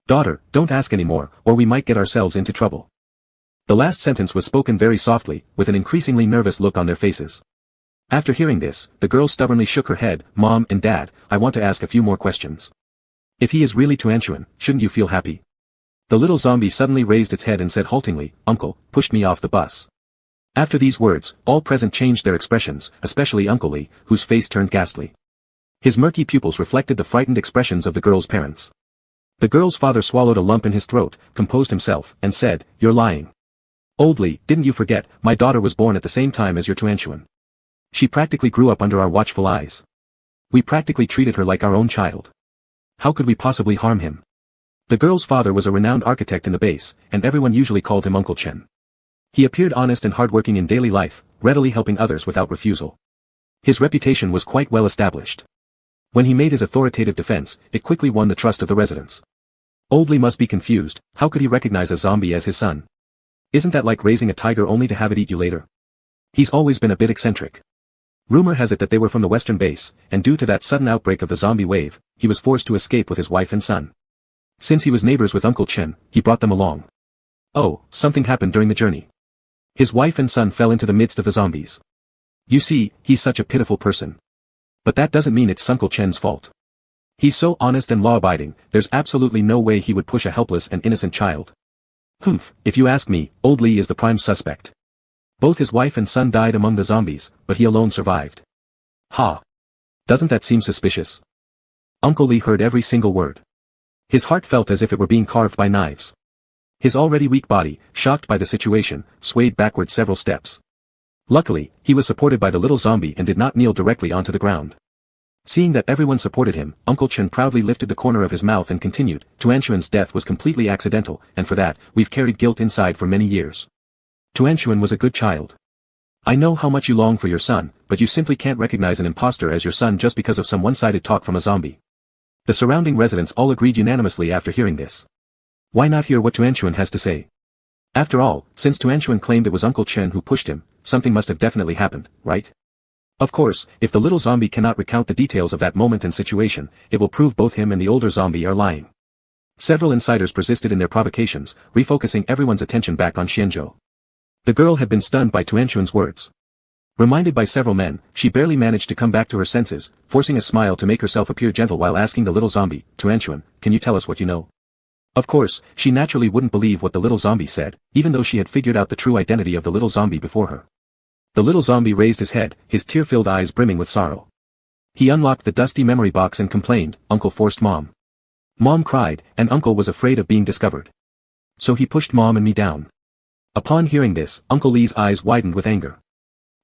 Daughter, don't ask anymore, or we might get ourselves into trouble." The last sentence was spoken very softly, with an increasingly nervous look on their faces. After hearing this, the girl stubbornly shook her head. "Mom and Dad, I want to ask a few more questions. If he is really Tuanchuan, shouldn't you feel happy?" The little zombie suddenly raised its head and said haltingly, "Uncle, pushed me off the bus." After these words, all present changed their expressions, especially Uncle Lee, whose face turned ghastly. His murky pupils reflected the frightened expressions of the girl's parents. The girl's father swallowed a lump in his throat, composed himself, and said, "You're lying. Old Lee, didn't you forget, my daughter was born at the same time as your Tuanchuan. She practically grew up under our watchful eyes. We practically treated her like our own child. How could we possibly harm him?" The girl's father was a renowned architect in the base, and everyone usually called him Uncle Chen. He appeared honest and hardworking in daily life, readily helping others without refusal. His reputation was quite well established. When he made his authoritative defense, it quickly won the trust of the residents. Old Lee must be confused. How could he recognize a zombie as his son? Isn't that like raising a tiger only to have it eat you later? He's always been a bit eccentric. Rumor has it that they were from the western base, and due to that sudden outbreak of the zombie wave, he was forced to escape with his wife and son. Since he was neighbors with Uncle Chen, he brought them along. Oh, something happened during the journey. His wife and son fell into the midst of the zombies. You see, he's such a pitiful person. But that doesn't mean it's Uncle Chen's fault. He's so honest and law-abiding, there's absolutely no way he would push a helpless and innocent child. Humph, if you ask me, Old Lee is the prime suspect. Both his wife and son died among the zombies, but he alone survived. Ha! Doesn't that seem suspicious? Uncle Lee heard every single word. His heart felt as if it were being carved by knives. His already weak body, shocked by the situation, swayed backward several steps. Luckily, he was supported by the little zombie and did not kneel directly onto the ground. Seeing that everyone supported him, Uncle Chen proudly lifted the corner of his mouth and continued, "Tuanchuan's death was completely accidental, and for that, we've carried guilt inside for many years. Tuanchuan was a good child. I know how much you long for your son, but you simply can't recognize an imposter as your son just because of some one-sided talk from a zombie." The surrounding residents all agreed unanimously after hearing this. Why not hear what Tuanchuan has to say? After all, since Tuanchuan claimed it was Uncle Chen who pushed him, something must have definitely happened, right? Of course, if the little zombie cannot recount the details of that moment and situation, it will prove both him and the older zombie are lying. Several insiders persisted in their provocations, refocusing everyone's attention back on Xianzhou. The girl had been stunned by Tuanchuan's words. Reminded by several men, she barely managed to come back to her senses, forcing a smile to make herself appear gentle while asking the little zombie, "Tuanchuan, can you tell us what you know?" Of course, she naturally wouldn't believe what the little zombie said, even though she had figured out the true identity of the little zombie before her. The little zombie raised his head, his tear-filled eyes brimming with sorrow. He unlocked the dusty memory box and complained, "Uncle forced Mom." Mom cried, and Uncle was afraid of being discovered. So he pushed Mom and me down. Upon hearing this, Uncle Lee's eyes widened with anger.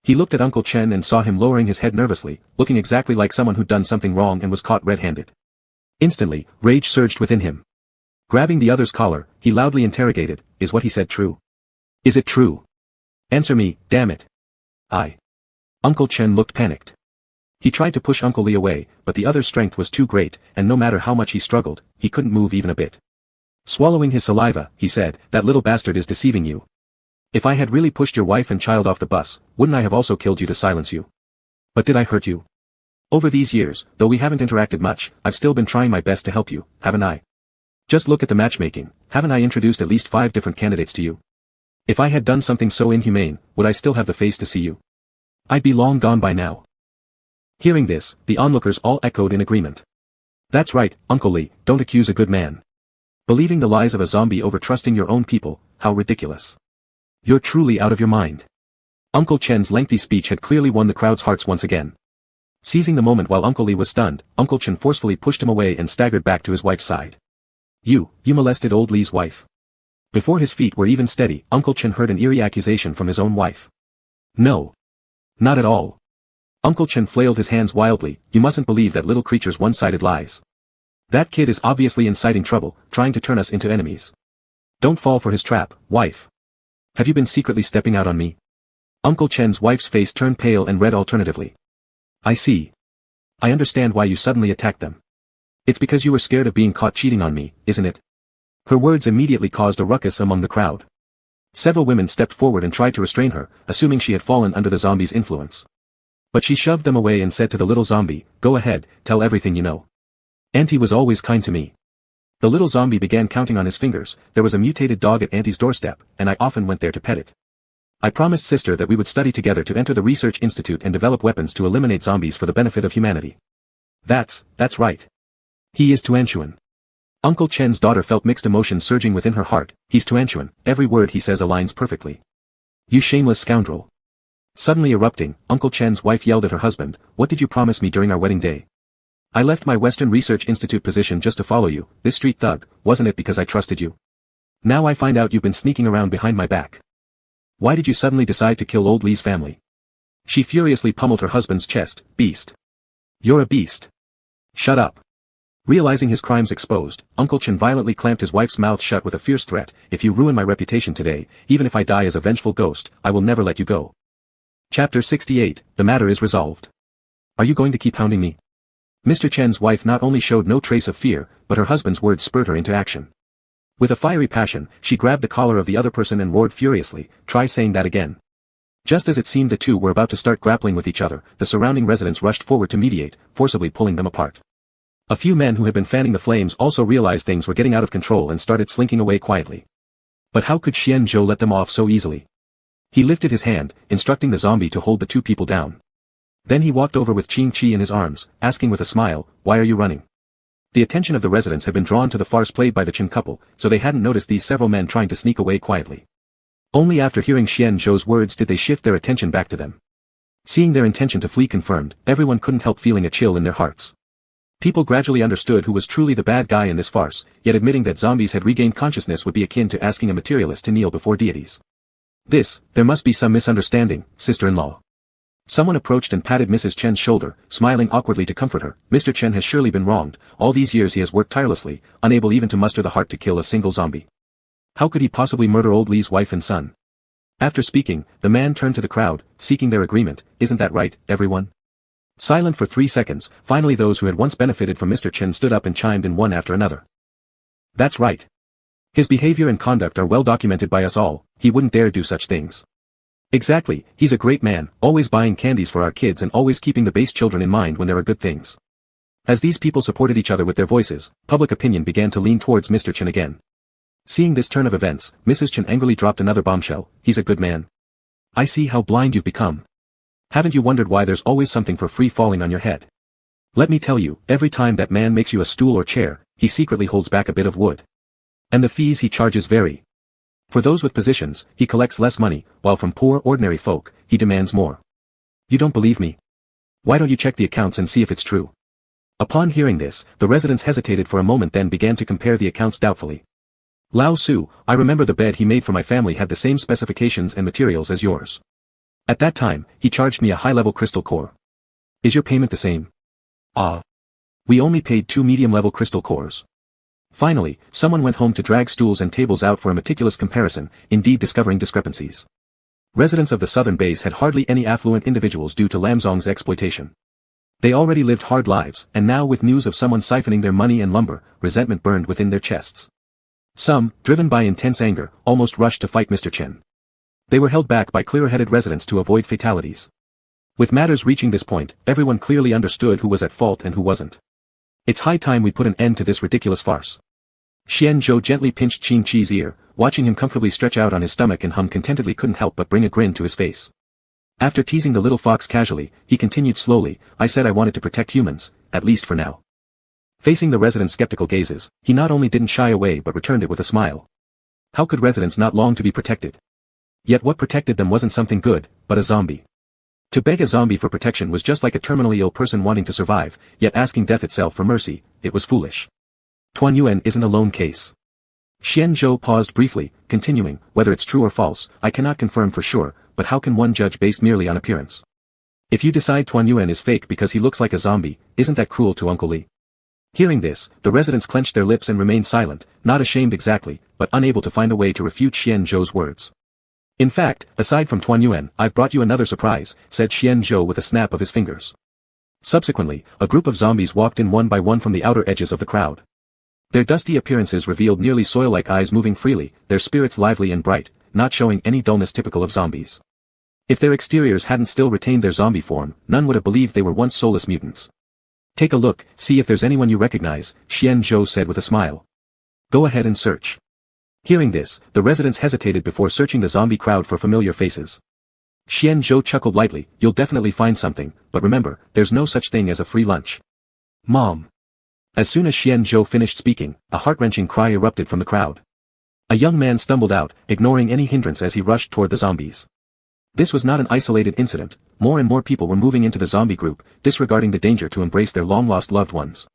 He looked at Uncle Chen and saw him lowering his head nervously, looking exactly like someone who'd done something wrong and was caught red-handed. Instantly, rage surged within him. Grabbing the other's collar, he loudly interrogated, "Is what he said true? Is it true? Answer me, damn it." Uncle Chen looked panicked. He tried to push Uncle Lee away, but the other's strength was too great, and no matter how much he struggled, he couldn't move even a bit. Swallowing his saliva, he said, "That little bastard is deceiving you. If I had really pushed your wife and child off the bus, wouldn't I have also killed you to silence you? But did I hurt you? Over these years, though we haven't interacted much, I've still been trying my best to help you, haven't I? Just look at the matchmaking, haven't I introduced at least 5 different candidates to you? If I had done something so inhumane, would I still have the face to see you? I'd be long gone by now." Hearing this, the onlookers all echoed in agreement. "That's right, Uncle Lee, don't accuse a good man. Believing the lies of a zombie over trusting your own people, how ridiculous. You're truly out of your mind." Uncle Chen's lengthy speech had clearly won the crowd's hearts once again. Seizing the moment while Uncle Lee was stunned, Uncle Chen forcefully pushed him away and staggered back to his wife's side. You molested Old Lee's wife." Before his feet were even steady, Uncle Chen heard an eerie accusation from his own wife. "No. Not at all." Uncle Chen flailed his hands wildly, "You mustn't believe that little creature's one-sided lies. That kid is obviously inciting trouble, trying to turn us into enemies. Don't fall for his trap, wife. Have you been secretly stepping out on me?" Uncle Chen's wife's face turned pale and red alternatively. "I see. I understand why you suddenly attacked them. It's because you were scared of being caught cheating on me, isn't it?" Her words immediately caused a ruckus among the crowd. Several women stepped forward and tried to restrain her, assuming she had fallen under the zombie's influence. But she shoved them away and said to the little zombie, "Go ahead, tell everything you know. Auntie was always kind to me." The little zombie began counting on his fingers. "There was a mutated dog at Auntie's doorstep, and I often went there to pet it. I promised sister that we would study together to enter the research institute and develop weapons to eliminate zombies for the benefit of humanity." That's right. He is Tuanchuan. Uncle Chen's daughter felt mixed emotions surging within her heart. He's Tuanchuan, every word he says aligns perfectly. "You shameless scoundrel." Suddenly erupting, Uncle Chen's wife yelled at her husband, "What did you promise me during our wedding day? I left my Western Research Institute position just to follow you, this street thug, wasn't it because I trusted you? Now I find out you've been sneaking around behind my back. Why did you suddenly decide to kill old Lee's family?" She furiously pummeled her husband's chest. "Beast. You're a beast. Shut up." Realizing his crimes exposed, Uncle Chen violently clamped his wife's mouth shut with a fierce threat, "If you ruin my reputation today, even if I die as a vengeful ghost, I will never let you go." Chapter 68, The matter is resolved. "Are you going to keep hounding me?" Mr. Chen's wife not only showed no trace of fear, but her husband's words spurred her into action. With a fiery passion, she grabbed the collar of the other person and roared furiously, "Try saying that again." Just as it seemed the two were about to start grappling with each other, the surrounding residents rushed forward to mediate, forcibly pulling them apart. A few men who had been fanning the flames also realized things were getting out of control and started slinking away quietly. But how could Xian Zhou let them off so easily? He lifted his hand, instructing the zombie to hold the two people down. Then he walked over with Qing Qi in his arms, asking with a smile, "Why are you running?" The attention of the residents had been drawn to the farce played by the Chen couple, so they hadn't noticed these several men trying to sneak away quietly. Only after hearing Xian Zhou's words did they shift their attention back to them. Seeing their intention to flee confirmed, everyone couldn't help feeling a chill in their hearts. People gradually understood who was truly the bad guy in this farce, yet admitting that zombies had regained consciousness would be akin to asking a materialist to kneel before deities. There must be some misunderstanding, sister-in-law." Someone approached and patted Mrs. Chen's shoulder, smiling awkwardly to comfort her. "Mr. Chen has surely been wronged. All these years he has worked tirelessly, unable even to muster the heart to kill a single zombie. How could he possibly murder old Lee's wife and son?" After speaking, the man turned to the crowd, seeking their agreement. "Isn't that right, everyone?" Silent for 3 seconds, finally those who had once benefited from Mr. Chen stood up and chimed in one after another. "That's right. His behavior and conduct are well documented by us all, he wouldn't dare do such things." "Exactly, he's a great man, always buying candies for our kids and always keeping the base children in mind when there are good things." As these people supported each other with their voices, public opinion began to lean towards Mr. Chen again. Seeing this turn of events, Mrs. Chen angrily dropped another bombshell. "He's a good man. I see how blind you've become. Haven't you wondered why there's always something for free falling on your head? Let me tell you, every time that man makes you a stool or chair, he secretly holds back a bit of wood. And the fees he charges vary. For those with positions, he collects less money, while from poor ordinary folk, he demands more. You don't believe me? Why don't you check the accounts and see if it's true?" Upon hearing this, the residents hesitated for a moment then began to compare the accounts doubtfully. "Lao Su, I remember the bed he made for my family had the same specifications and materials as yours. At that time, he charged me a high-level crystal core. Is your payment the same?" "Ah. We only paid 2 medium-level crystal cores." Finally, someone went home to drag stools and tables out for a meticulous comparison, indeed discovering discrepancies. Residents of the southern base had hardly any affluent individuals due to Lamzong's exploitation. They already lived hard lives, and now with news of someone siphoning their money and lumber, resentment burned within their chests. Some, driven by intense anger, almost rushed to fight Mr. Chen. They were held back by clear-headed residents to avoid fatalities. With matters reaching this point, everyone clearly understood who was at fault and who wasn't. "It's high time we put an end to this ridiculous farce." Xian Zhou gently pinched Qing Qi's ear, watching him comfortably stretch out on his stomach and hum contentedly couldn't help but bring a grin to his face. After teasing the little fox casually, he continued slowly, "I said I wanted to protect humans, at least for now." Facing the residents' skeptical gazes, he not only didn't shy away but returned it with a smile. How could residents not long to be protected? Yet what protected them wasn't something good, but a zombie. To beg a zombie for protection was just like a terminally ill person wanting to survive, yet asking death itself for mercy, it was foolish. Tuan Yuan isn't a lone case. Xian Zhou paused briefly, continuing, "Whether it's true or false, I cannot confirm for sure, but how can one judge based merely on appearance? If you decide Tuan Yuan is fake because he looks like a zombie, isn't that cruel to Uncle Li?" Hearing this, the residents clenched their lips and remained silent, not ashamed exactly, but unable to find a way to refute Xian Zhou's words. "In fact, aside from Tuan Yuan, I've brought you another surprise," said Xian Zhou with a snap of his fingers. Subsequently, a group of zombies walked in one by one from the outer edges of the crowd. Their dusty appearances revealed nearly soil-like eyes moving freely, their spirits lively and bright, not showing any dullness typical of zombies. If their exteriors hadn't still retained their zombie form, none would have believed they were once soulless mutants. Take a look, see if there's anyone you recognize, Xian Zhou said with a smile. Go ahead and search. Hearing this, the residents hesitated before searching the zombie crowd for familiar faces. Xian Zhou chuckled lightly, you'll definitely find something, but remember, there's no such thing as a free lunch. Mom. As soon as Xian Zhou finished speaking, a heart-wrenching cry erupted from the crowd. A young man stumbled out, ignoring any hindrance as he rushed toward the zombies. This was not an isolated incident, more and more people were moving into the zombie group, disregarding the danger to embrace their long-lost loved ones.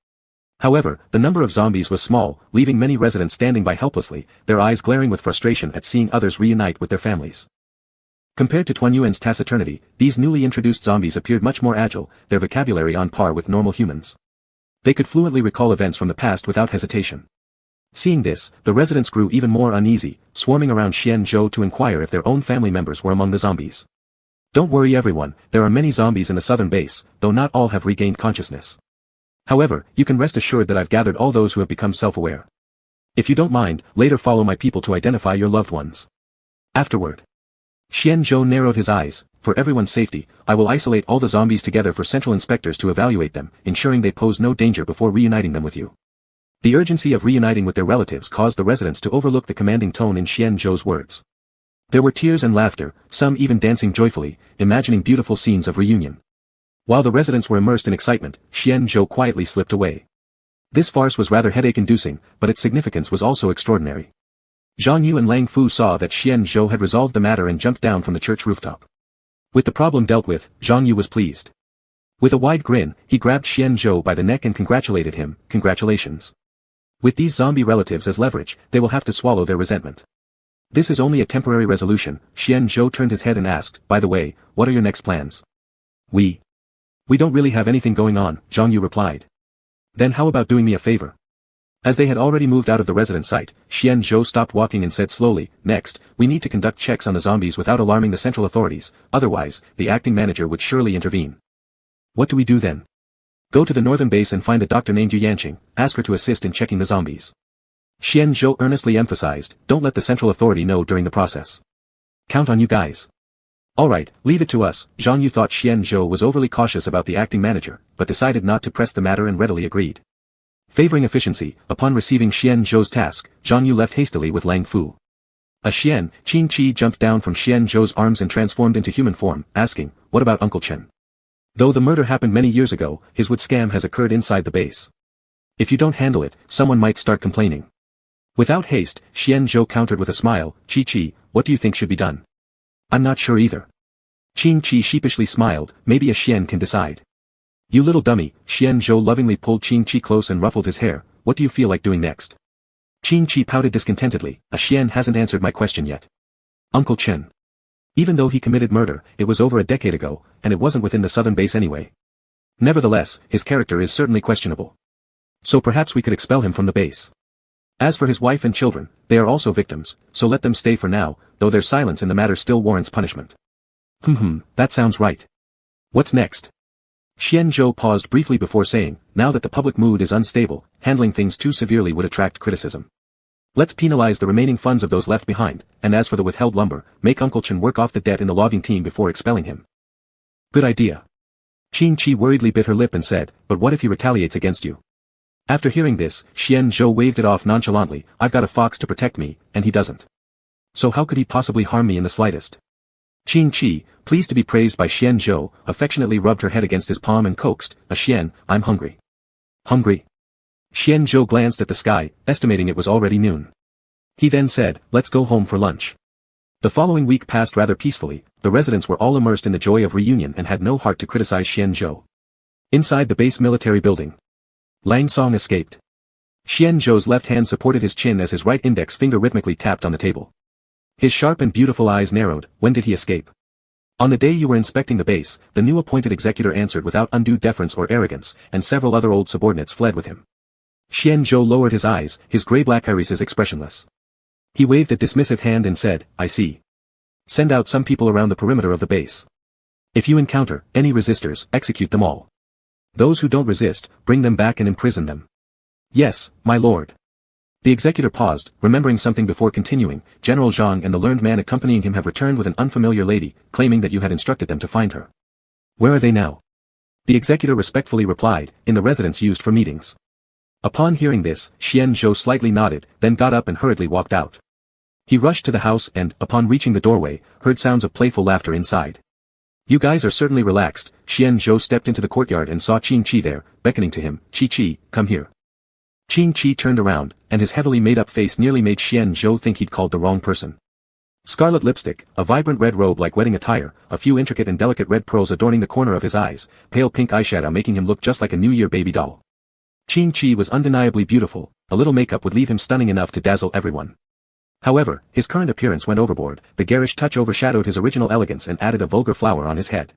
However, the number of zombies was small, leaving many residents standing by helplessly, their eyes glaring with frustration at seeing others reunite with their families. Compared to Tuan Yuan's taciturnity, these newly introduced zombies appeared much more agile, their vocabulary on par with normal humans. They could fluently recall events from the past without hesitation. Seeing this, the residents grew even more uneasy, swarming around Xian Zhou to inquire if their own family members were among the zombies. Don't worry everyone, there are many zombies in the southern base, though not all have regained consciousness. However, you can rest assured that I've gathered all those who have become self-aware. If you don't mind, later follow my people to identify your loved ones. Afterward. Xian Zhou narrowed his eyes, for everyone's safety, I will isolate all the zombies together for central inspectors to evaluate them, ensuring they pose no danger before reuniting them with you. The urgency of reuniting with their relatives caused the residents to overlook the commanding tone in Xian Zhou's words. There were tears and laughter, some even dancing joyfully, imagining beautiful scenes of reunion. While the residents were immersed in excitement, Xian Zhou quietly slipped away. This farce was rather headache-inducing, but its significance was also extraordinary. Zhang Yu and Lang Fu saw that Xian Zhou had resolved the matter and jumped down from the church rooftop. With the problem dealt with, Zhang Yu was pleased. With a wide grin, he grabbed Xian Zhou by the neck and congratulated him, congratulations. With these zombie relatives as leverage, they will have to swallow their resentment. This is only a temporary resolution, Xian Zhou turned his head and asked, by the way, what are your next plans? We don't really have anything going on, Zhang Yu replied. Then how about doing me a favor? As they had already moved out of the resident site, Xian Zhou stopped walking and said slowly, next, we need to conduct checks on the zombies without alarming the central authorities, otherwise, the acting manager would surely intervene. What do we do then? Go to the northern base and find a doctor named Yu Yanqing, ask her to assist in checking the zombies. Xian Zhou earnestly emphasized, don't let the central authority know during the process. Count on you guys. Alright, leave it to us, Zhang Yu thought Xian Zhou was overly cautious about the acting manager, but decided not to press the matter and readily agreed. Favoring efficiency, upon receiving Xian Zhou's task, Zhang Yu left hastily with Lang Fu. A Xian, Qin Chi jumped down from Xian Zhou's arms and transformed into human form, asking, what about Uncle Chen? Though the murder happened many years ago, his wood scam has occurred inside the base. If you don't handle it, someone might start complaining. Without haste, Xian Zhou countered with a smile, Chi, what do you think should be done? I'm not sure either. Qin Chi sheepishly smiled, maybe a Xian can decide. You little dummy, Xian Zhou lovingly pulled Qin Chi close and ruffled his hair, what do you feel like doing next? Qin Chi pouted discontentedly, a Xian hasn't answered my question yet. Uncle Chen. Even though he committed murder, it was over a decade ago, and it wasn't within the southern base anyway. Nevertheless, his character is certainly questionable. So perhaps we could expel him from the base. As for his wife and children, they are also victims, so let them stay for now, though their silence in the matter still warrants punishment. That sounds right. What's next? Xian Zhou paused briefly before saying, now that the public mood is unstable, handling things too severely would attract criticism. Let's penalize the remaining funds of those left behind, and as for the withheld lumber, make Uncle Chen work off the debt in the logging team before expelling him. Good idea. Qin Chi worriedly bit her lip and said, but what if he retaliates against you? After hearing this, Xian Zhou waved it off nonchalantly, I've got a fox to protect me, and he doesn't. So how could he possibly harm me in the slightest? Qin Chi, pleased to be praised by Xian Zhou, affectionately rubbed her head against his palm and coaxed, a Xian, I'm hungry. Hungry? Xian Zhou glanced at the sky, estimating it was already noon. He then said, let's go home for lunch. The following week passed rather peacefully, the residents were all immersed in the joy of reunion and had no heart to criticize Xian Zhou. Inside the base military building. Lang Song escaped. Xian Zhou's left hand supported his chin as his right index finger rhythmically tapped on the table. His sharp and beautiful eyes narrowed, when did he escape? On the day you were inspecting the base, the new appointed executor answered without undue deference or arrogance, and several other old subordinates fled with him. Xian Zhou lowered his eyes, his gray-black irises expressionless. He waved a dismissive hand and said, I see. Send out some people around the perimeter of the base. If you encounter any resistors, execute them all. Those who don't resist, bring them back and imprison them. Yes, my lord. The executor paused, remembering something before continuing. General Zhang and the learned man accompanying him have returned with an unfamiliar lady, claiming that you had instructed them to find her. Where are they now? The executor respectfully replied, in the residence used for meetings. Upon hearing this, Xian Zhou slightly nodded, then got up and hurriedly walked out. He rushed to the house and, upon reaching the doorway, heard sounds of playful laughter inside. You guys are certainly relaxed. Xian Zhou stepped into the courtyard and saw Qing Qi there, beckoning to him. Qi, come here. Qing Qi turned around, and his heavily made-up face nearly made Xian Zhou think he'd called the wrong person. Scarlet lipstick, a vibrant red robe like wedding attire, a few intricate and delicate red pearls adorning the corner of his eyes, pale pink eyeshadow making him look just like a New Year baby doll. Qing Qi was undeniably beautiful. A little makeup would leave him stunning enough to dazzle everyone. However, his current appearance went overboard. The garish touch overshadowed his original elegance and added a vulgar flower on his head.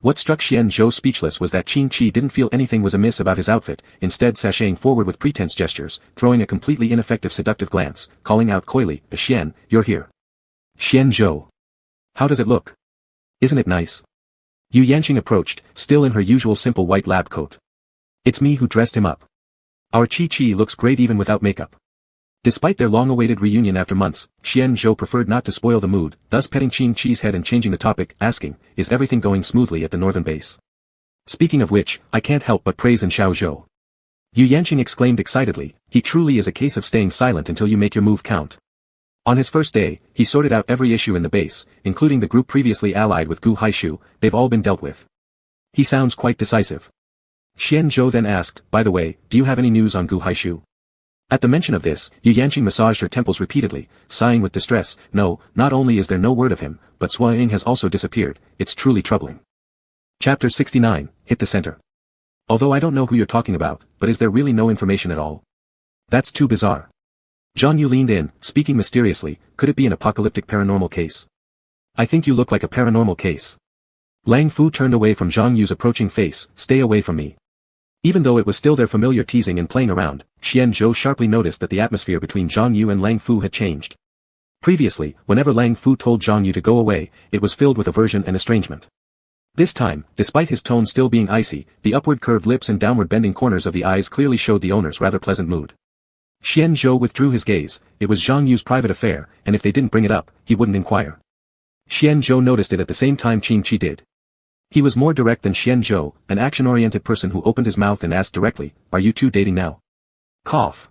What struck Xian Zhou speechless was that Qing Qi didn't feel anything was amiss about his outfit, instead sashaying forward with pretense gestures, throwing a completely ineffective seductive glance, calling out coyly, Xian, you're here. Xian Zhou. How does it look? Isn't it nice? Yu Yanqing approached, still in her usual simple white lab coat. It's me who dressed him up. Our Qi Qi looks great even without makeup. Despite their long-awaited reunion after months, Xian Zhou preferred not to spoil the mood, thus petting Qing Qi's head and changing the topic, asking, is everything going smoothly at the northern base? Speaking of which, I can't help but praise in Xiao Zhou. Yu Yanqing exclaimed excitedly, he truly is a case of staying silent until you make your move count. On his first day, he sorted out every issue in the base, including the group previously allied with Gu Haishu, they've all been dealt with. He sounds quite decisive. Xian Zhou then asked, by the way, do you have any news on Gu Haishu? At the mention of this, Yu Yanqing massaged her temples repeatedly, sighing with distress, no, not only is there no word of him, but Sua Ying has also disappeared, it's truly troubling. Chapter 69, Hit the Center. Although I don't know who you're talking about, but is there really no information at all? That's too bizarre. Zhang Yu leaned in, speaking mysteriously, could it be an apocalyptic paranormal case? I think you look like a paranormal case. Lang Fu turned away from Zhang Yu's approaching face, stay away from me. Even though it was still their familiar teasing and playing around, Xian Zhou sharply noticed that the atmosphere between Zhang Yu and Lang Fu had changed. Previously, whenever Lang Fu told Zhang Yu to go away, it was filled with aversion and estrangement. This time, despite his tone still being icy, the upward curved lips and downward bending corners of the eyes clearly showed the owner's rather pleasant mood. Xian Zhou withdrew his gaze, it was Zhang Yu's private affair, and if they didn't bring it up, he wouldn't inquire. Xian Zhou noticed it at the same time Qing Qi did. He was more direct than Xian Zhou, an action-oriented person who opened his mouth and asked directly, are you two dating now? Cough.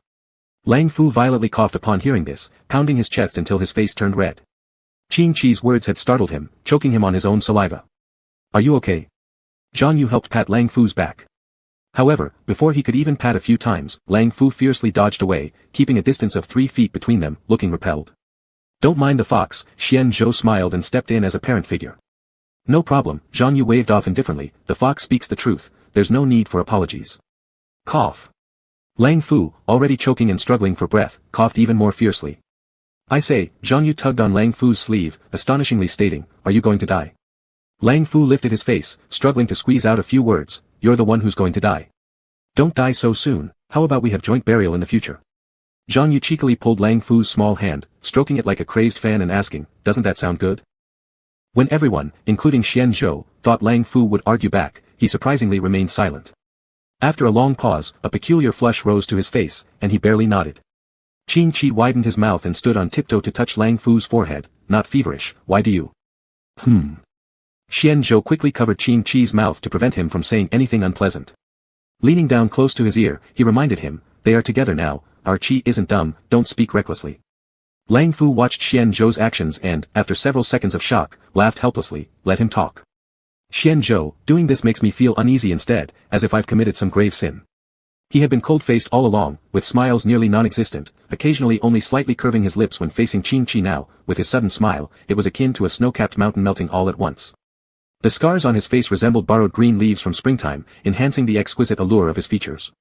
Lang Fu violently coughed upon hearing this, pounding his chest until his face turned red. Qing Qi's words had startled him, choking him on his own saliva. Are you okay? Zhang Yu helped pat Lang Fu's back. However, before he could even pat a few times, Lang Fu fiercely dodged away, keeping a distance of 3 feet between them, looking repelled. Don't mind the fox, Xian Zhou smiled and stepped in as a parent figure. No problem, Zhang Yu waved off indifferently, the fox speaks the truth, there's no need for apologies. Cough. Lang Fu, already choking and struggling for breath, coughed even more fiercely. I say, Zhang Yu tugged on Lang Fu's sleeve, astonishingly stating, are you going to die? Lang Fu lifted his face, struggling to squeeze out a few words, you're the one who's going to die. Don't die so soon, how about we have joint burial in the future? Zhang Yu cheekily pulled Lang Fu's small hand, stroking it like a crazed fan and asking, doesn't that sound good? When everyone, including Xian Zhou, thought Lang Fu would argue back, he surprisingly remained silent. After a long pause, a peculiar flush rose to his face, and he barely nodded. Qing Qi widened his mouth and stood on tiptoe to touch Lang Fu's forehead, not feverish, why do you? Xian Zhou quickly covered Qing Qi's mouth to prevent him from saying anything unpleasant. Leaning down close to his ear, he reminded him, they are together now, our Qi isn't dumb, don't speak recklessly. Lang Fu watched Xian Zhou's actions and, after several seconds of shock, laughed helplessly, let him talk. Xian Zhou, doing this makes me feel uneasy instead, as if I've committed some grave sin. He had been cold-faced all along, with smiles nearly non-existent, occasionally only slightly curving his lips when facing Qing Qi now, with his sudden smile, it was akin to a snow-capped mountain melting all at once. The scars on his face resembled borrowed green leaves from springtime, enhancing the exquisite allure of his features.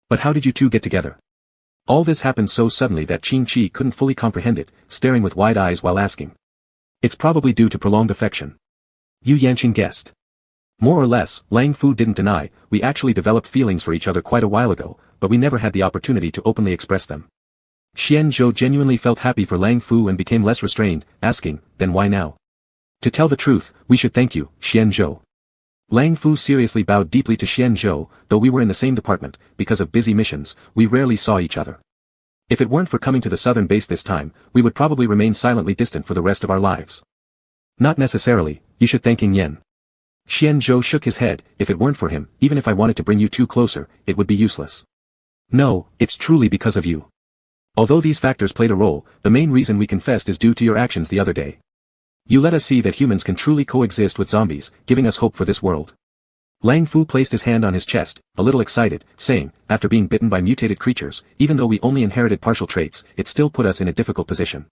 But how did you two get together? All this happened so suddenly that Qing Qi couldn't fully comprehend it, staring with wide eyes while asking. It's probably due to prolonged affection. Yu Yanqing guessed. More or less, Lang Fu didn't deny, we actually developed feelings for each other quite a while ago, but we never had the opportunity to openly express them. Xian Zhou genuinely felt happy for Lang Fu and became less restrained, asking, then why now? To tell the truth, we should thank you, Xian Zhou. Lang Fu seriously bowed deeply to Xian Zhou, though we were in the same department, because of busy missions, we rarely saw each other. If it weren't for coming to the southern base this time, we would probably remain silently distant for the rest of our lives. Not necessarily, you should thank Yen. Xianzhou shook his head. If it weren't for him, even if I wanted to bring you two closer, it would be useless. No, it's truly because of you. Although these factors played a role, the main reason we confessed is due to your actions the other day. You let us see that humans can truly coexist with zombies, giving us hope for this world. Lang Fu placed his hand on his chest, a little excited, saying, after being bitten by mutated creatures, even though we only inherited partial traits, it still put us in a difficult position.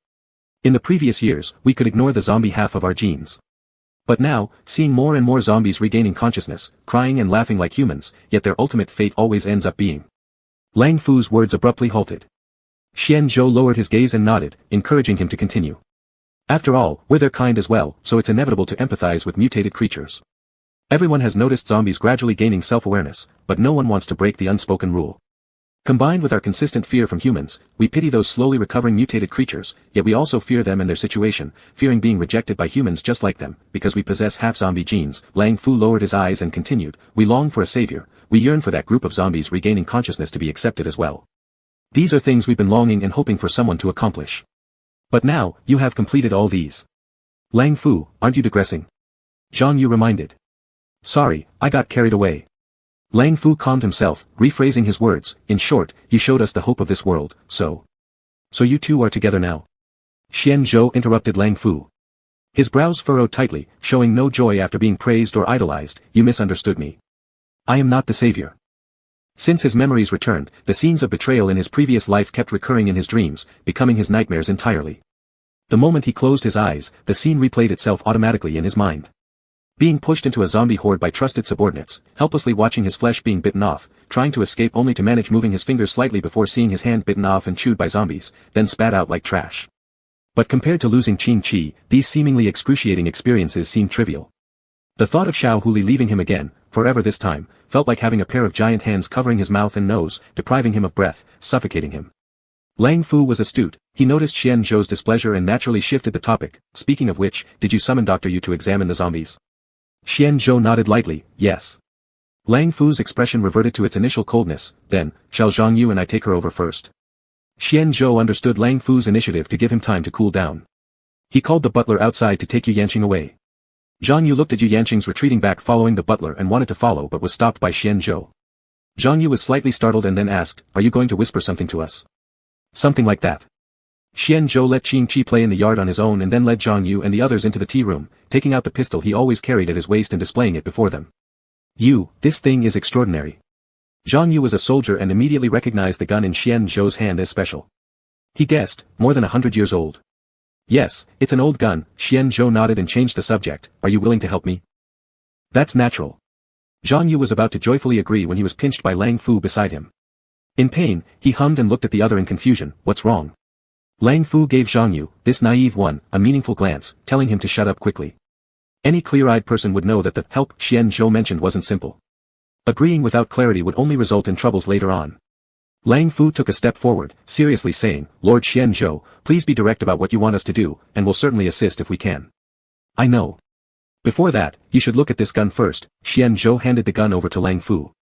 In the previous years, we could ignore the zombie half of our genes. But now, seeing more and more zombies regaining consciousness, crying and laughing like humans, yet their ultimate fate always ends up being. Lang Fu's words abruptly halted. Xianzhou lowered his gaze and nodded, encouraging him to continue. After all, we're their kind as well, so it's inevitable to empathize with mutated creatures. Everyone has noticed zombies gradually gaining self-awareness, but no one wants to break the unspoken rule. Combined with our consistent fear from humans, we pity those slowly recovering mutated creatures, yet we also fear them and their situation, fearing being rejected by humans just like them, because we possess half-zombie genes. Lang Fu lowered his eyes and continued, we long for a savior, we yearn for that group of zombies regaining consciousness to be accepted as well. These are things we've been longing and hoping for someone to accomplish. But now, you have completed all these. Lang Fu, aren't you digressing? Zhang Yu reminded. Sorry, I got carried away. Lang Fu calmed himself, rephrasing his words, in short, you showed us the hope of this world, so you two are together now? Xianzhou interrupted Lang Fu. His brows furrowed tightly, showing no joy after being praised or idolized. You misunderstood me. I am not the savior. Since his memories returned, the scenes of betrayal in his previous life kept recurring in his dreams, becoming his nightmares entirely. The moment he closed his eyes, the scene replayed itself automatically in his mind. Being pushed into a zombie horde by trusted subordinates, helplessly watching his flesh being bitten off, trying to escape only to manage moving his fingers slightly before seeing his hand bitten off and chewed by zombies, then spat out like trash. But compared to losing Qin Chi, these seemingly excruciating experiences seemed trivial. The thought of Xiao Huli leaving him again, forever this time, felt like having a pair of giant hands covering his mouth and nose, depriving him of breath, suffocating him. Lang Fu was astute. He noticed Xianzhou's displeasure and naturally shifted the topic. Speaking of which, did you summon Dr. Yu to examine the zombies? Xianzhou nodded lightly, yes. Lang Fu's expression reverted to its initial coldness. Then, shall Zhang Yu and I take her over first? Xianzhou understood Lang Fu's initiative to give him time to cool down. He called the butler outside to take Yu Yanqing away. Zhang Yu looked at Yu Yanqing's retreating back following the butler and wanted to follow but was stopped by Xianzhou. Zhang Yu was slightly startled and then asked, are you going to whisper something to us? Something like that. Xianzhou let Qin Chi play in the yard on his own and then led Zhang Yu and the others into the tea room, taking out the pistol he always carried at his waist and displaying it before them. This thing is extraordinary. Zhang Yu was a soldier and immediately recognized the gun in Xianzhou's hand as special. He guessed, more than 100 years old. Yes, it's an old gun. Xianzhou nodded and changed the subject. Are you willing to help me? That's natural. Zhang Yu was about to joyfully agree when he was pinched by Lang Fu beside him. In pain, he hummed and looked at the other in confusion. What's wrong? Lang Fu gave Zhang Yu, this naive one, a meaningful glance, telling him to shut up quickly. Any clear-eyed person would know that the help Xianzhou mentioned wasn't simple. Agreeing without clarity would only result in troubles later on. Lang Fu took a step forward, seriously saying, Lord Xianzhou, please be direct about what you want us to do, and we'll certainly assist if we can. I know. Before that, you should look at this gun first. Xianzhou handed the gun over to Lang Fu.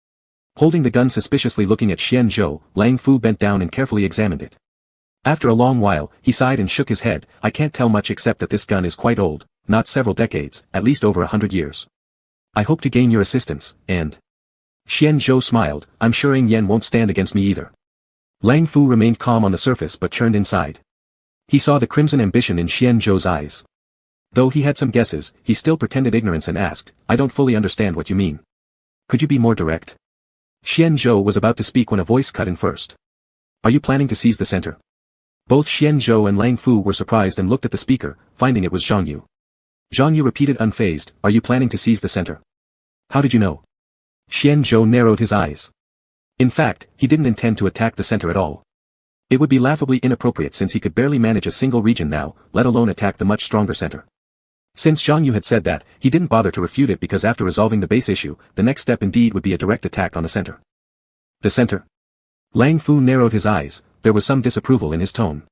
Holding the gun suspiciously looking at Xianzhou, Lang Fu bent down and carefully examined it. After a long while, he sighed and shook his head. I can't tell much except that this gun is quite old, not several decades, at least over 100 years. I hope to gain your assistance, and... Xianzhou smiled, I'm sure Yen won't stand against me either. Lang Fu remained calm on the surface but churned inside. He saw the crimson ambition in Xianzhou's eyes. Though he had some guesses, he still pretended ignorance and asked, I don't fully understand what you mean. Could you be more direct? Xianzhou was about to speak when a voice cut in first. Are you planning to seize the center? Both Xianzhou and Lang Fu were surprised and looked at the speaker, finding it was Zhang Yu. Zhang Yu repeated unfazed, are you planning to seize the center? How did you know? Xianzhou narrowed his eyes. In fact, he didn't intend to attack the center at all. It would be laughably inappropriate since he could barely manage a single region now, let alone attack the much stronger center. Since Zhang Yu had said that, he didn't bother to refute it because after resolving the base issue, the next step indeed would be a direct attack on the center. The center? Lang Fu narrowed his eyes, there was some disapproval in his tone.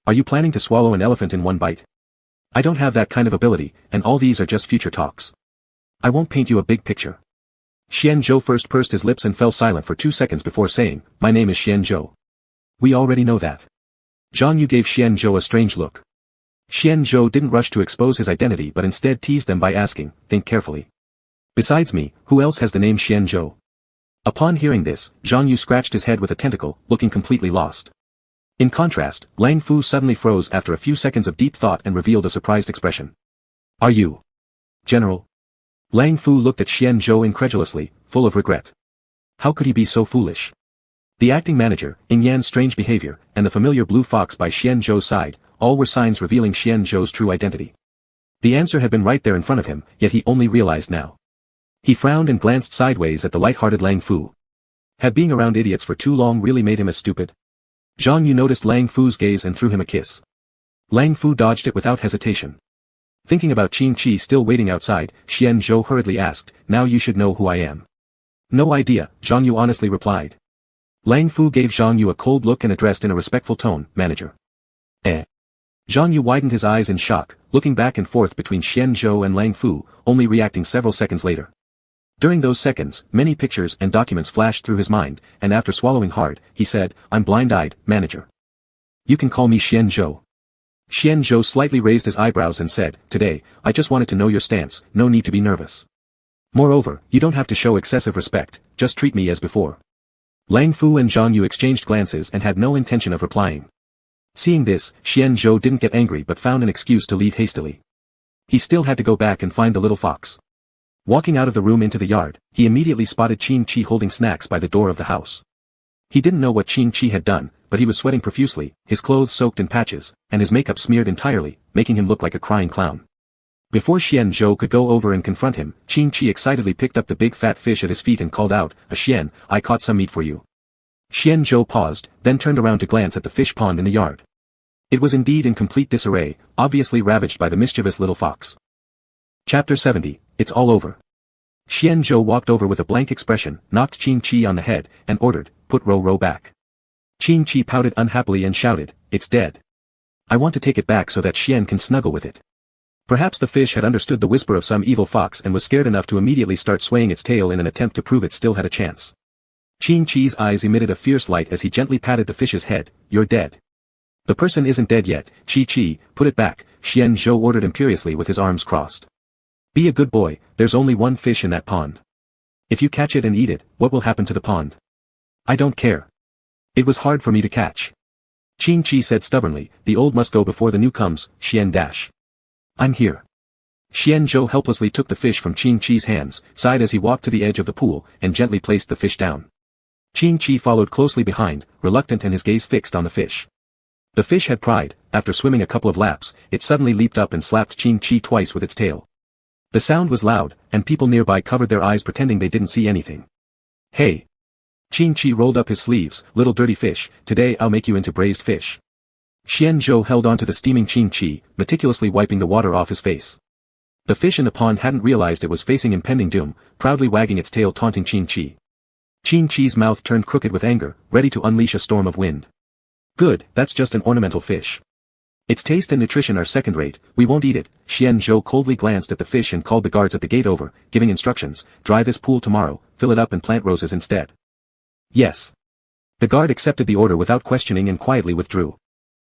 Are you planning to swallow an elephant in one bite? I don't have that kind of ability, and all these are just future talks. I won't paint you a big picture. Xianzhou first pursed his lips and fell silent for 2 seconds before saying, my name is Xianzhou. We already know that. Zhang Yu gave Xian Zhou a strange look. Xian Zhou didn't rush to expose his identity but instead teased them by asking, think carefully. Besides me, who else has the name Xian Zhou? Upon hearing this, Zhang Yu scratched his head with a tentacle, looking completely lost. In contrast, Lang Fu suddenly froze after a few seconds of deep thought and revealed a surprised expression. Are you General? Lang Fu looked at Xian Zhou incredulously, full of regret. How could he be so foolish? The acting manager, Ing Yan's strange behavior, and the familiar blue fox by Xian Zhou's side, all were signs revealing Xian Zhou's true identity. The answer had been right there in front of him, yet he only realized now. He frowned and glanced sideways at the light-hearted Lang Fu. Had being around idiots for too long really made him as stupid? Zhang Yu noticed Lang Fu's gaze and threw him a kiss. Lang Fu dodged it without hesitation. Thinking about Qing Chi still waiting outside, Xian Zhou hurriedly asked, now you should know who I am. No idea, Zhang Yu honestly replied. Lang Fu gave Zhang Yu a cold look and addressed in a respectful tone, manager. Zhang Yu widened his eyes in shock, looking back and forth between Xian Zhou and Lang Fu, only reacting several seconds later. During those seconds, many pictures and documents flashed through his mind, and after swallowing hard, he said, I'm blind-eyed, manager. You can call me Xian Zhou. Xian Zhou slightly raised his eyebrows and said, today, I just wanted to know your stance, no need to be nervous. Moreover, you don't have to show excessive respect, just treat me as before. Lang Fu and Zhang Yu exchanged glances and had no intention of replying. Seeing this, Xian Zhou didn't get angry but found an excuse to leave hastily. He still had to go back and find the little fox. Walking out of the room into the yard, he immediately spotted Qing Chi holding snacks by the door of the house. He didn't know what Qing Chi had done, but he was sweating profusely, his clothes soaked in patches, and his makeup smeared entirely, making him look like a crying clown. Before Xian Zhou could go over and confront him, Qing Chi excitedly picked up the big fat fish at his feet and called out, Xian, I caught some meat for you. Xian Zhou paused, then turned around to glance at the fish pond in the yard. It was indeed in complete disarray, obviously ravaged by the mischievous little fox. Chapter 70, It's all over. Xian Zhou walked over with a blank expression, knocked Qing Chi on the head, and ordered, put Ro back. Qing Chi pouted unhappily and shouted, it's dead. I want to take it back so that Xian can snuggle with it. Perhaps the fish had understood the whisper of some evil fox and was scared enough to immediately start swaying its tail in an attempt to prove it still had a chance. Qing Chi's eyes emitted a fierce light as he gently patted the fish's head, you're dead. The person isn't dead yet, Chi, put it back, Xian Zhou ordered imperiously with his arms crossed. Be a good boy, there's only one fish in that pond. If you catch it and eat it, what will happen to the pond? I don't care. It was hard for me to catch. Qing Chi said stubbornly, the old must go before the new comes, Xian dash. I'm here. Xian Zhou helplessly took the fish from Qing Chi's hands, sighed as he walked to the edge of the pool, and gently placed the fish down. Qing Chi followed closely behind, reluctant and his gaze fixed on the fish. The fish had pride, after swimming a couple of laps, it suddenly leaped up and slapped Qing Chi twice with its tail. The sound was loud, and people nearby covered their eyes pretending they didn't see anything. Hey! Qing Chi rolled up his sleeves, little dirty fish, today I'll make you into braised fish. Xian Zhou held on to the steaming Qing Chi, meticulously wiping the water off his face. The fish in the pond hadn't realized it was facing impending doom, proudly wagging its tail taunting Qing Chi. Qing Chi's mouth turned crooked with anger, ready to unleash a storm of wind. Good, that's just an ornamental fish. Its taste and nutrition are second-rate, we won't eat it. Xian Zhou coldly glanced at the fish and called the guards at the gate over, giving instructions, dry this pool tomorrow, fill it up and plant roses instead. Yes. The guard accepted the order without questioning and quietly withdrew.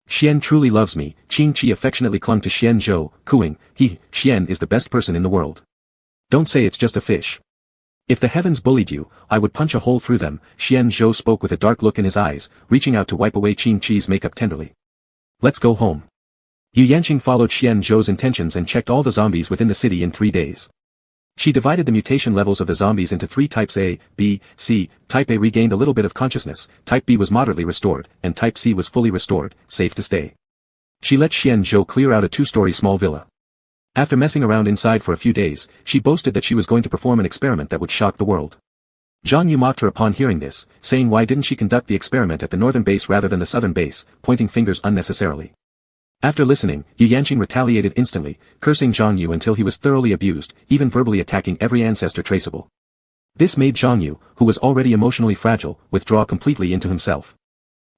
Xian truly loves me, Qing Chi affectionately clung to Xian Zhou, cooing, Xian is the best person in the world. Don't say it's just a fish. If the heavens bullied you, I would punch a hole through them, Xian Zhou spoke with a dark look in his eyes, reaching out to wipe away Qing Chi's makeup tenderly. Let's go home. Yu Yanqing followed Xian Zhou's intentions and checked all the zombies within the city in 3 days. She divided the mutation levels of the zombies into 3 types A, B, C. Type A regained a little bit of consciousness, Type B was moderately restored, and Type C was fully restored, safe to stay. She let Xian Zhou clear out a 2-story small villa. After messing around inside for a few days, she boasted that she was going to perform an experiment that would shock the world. Zhang Yu mocked her upon hearing this, saying why didn't she conduct the experiment at the northern base rather than the southern base, pointing fingers unnecessarily. After listening, Yu Yanqing retaliated instantly, cursing Zhang Yu until he was thoroughly abused, even verbally attacking every ancestor traceable. This made Zhang Yu, who was already emotionally fragile, withdraw completely into himself.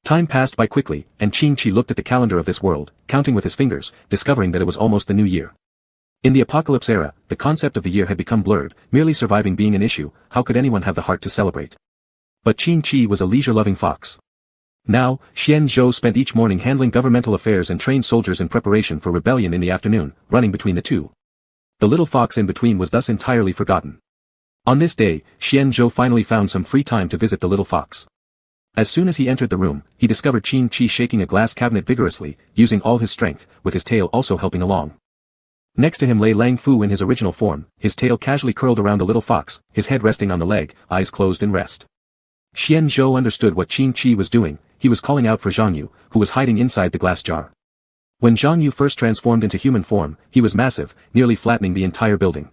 Time passed by quickly, and Qing Chi looked at the calendar of this world, counting with his fingers, discovering that it was almost the new year. In the apocalypse era, the concept of the year had become blurred, merely surviving being an issue, how could anyone have the heart to celebrate? But Qing Chi was a leisure-loving fox. Now, Xian Zhou spent each morning handling governmental affairs and trained soldiers in preparation for rebellion in the afternoon, running between the two. The little fox in between was thus entirely forgotten. On this day, Xian Zhou finally found some free time to visit the little fox. As soon as he entered the room, he discovered Qin Chi shaking a glass cabinet vigorously, using all his strength, with his tail also helping along. Next to him lay Lang Fu in his original form, his tail casually curled around the little fox, his head resting on the leg, eyes closed in rest. Xian Zhou understood what Qin Chi was doing. He was calling out for Zhang Yu, who was hiding inside the glass jar. When Zhang Yu first transformed into human form, he was massive, nearly flattening the entire building.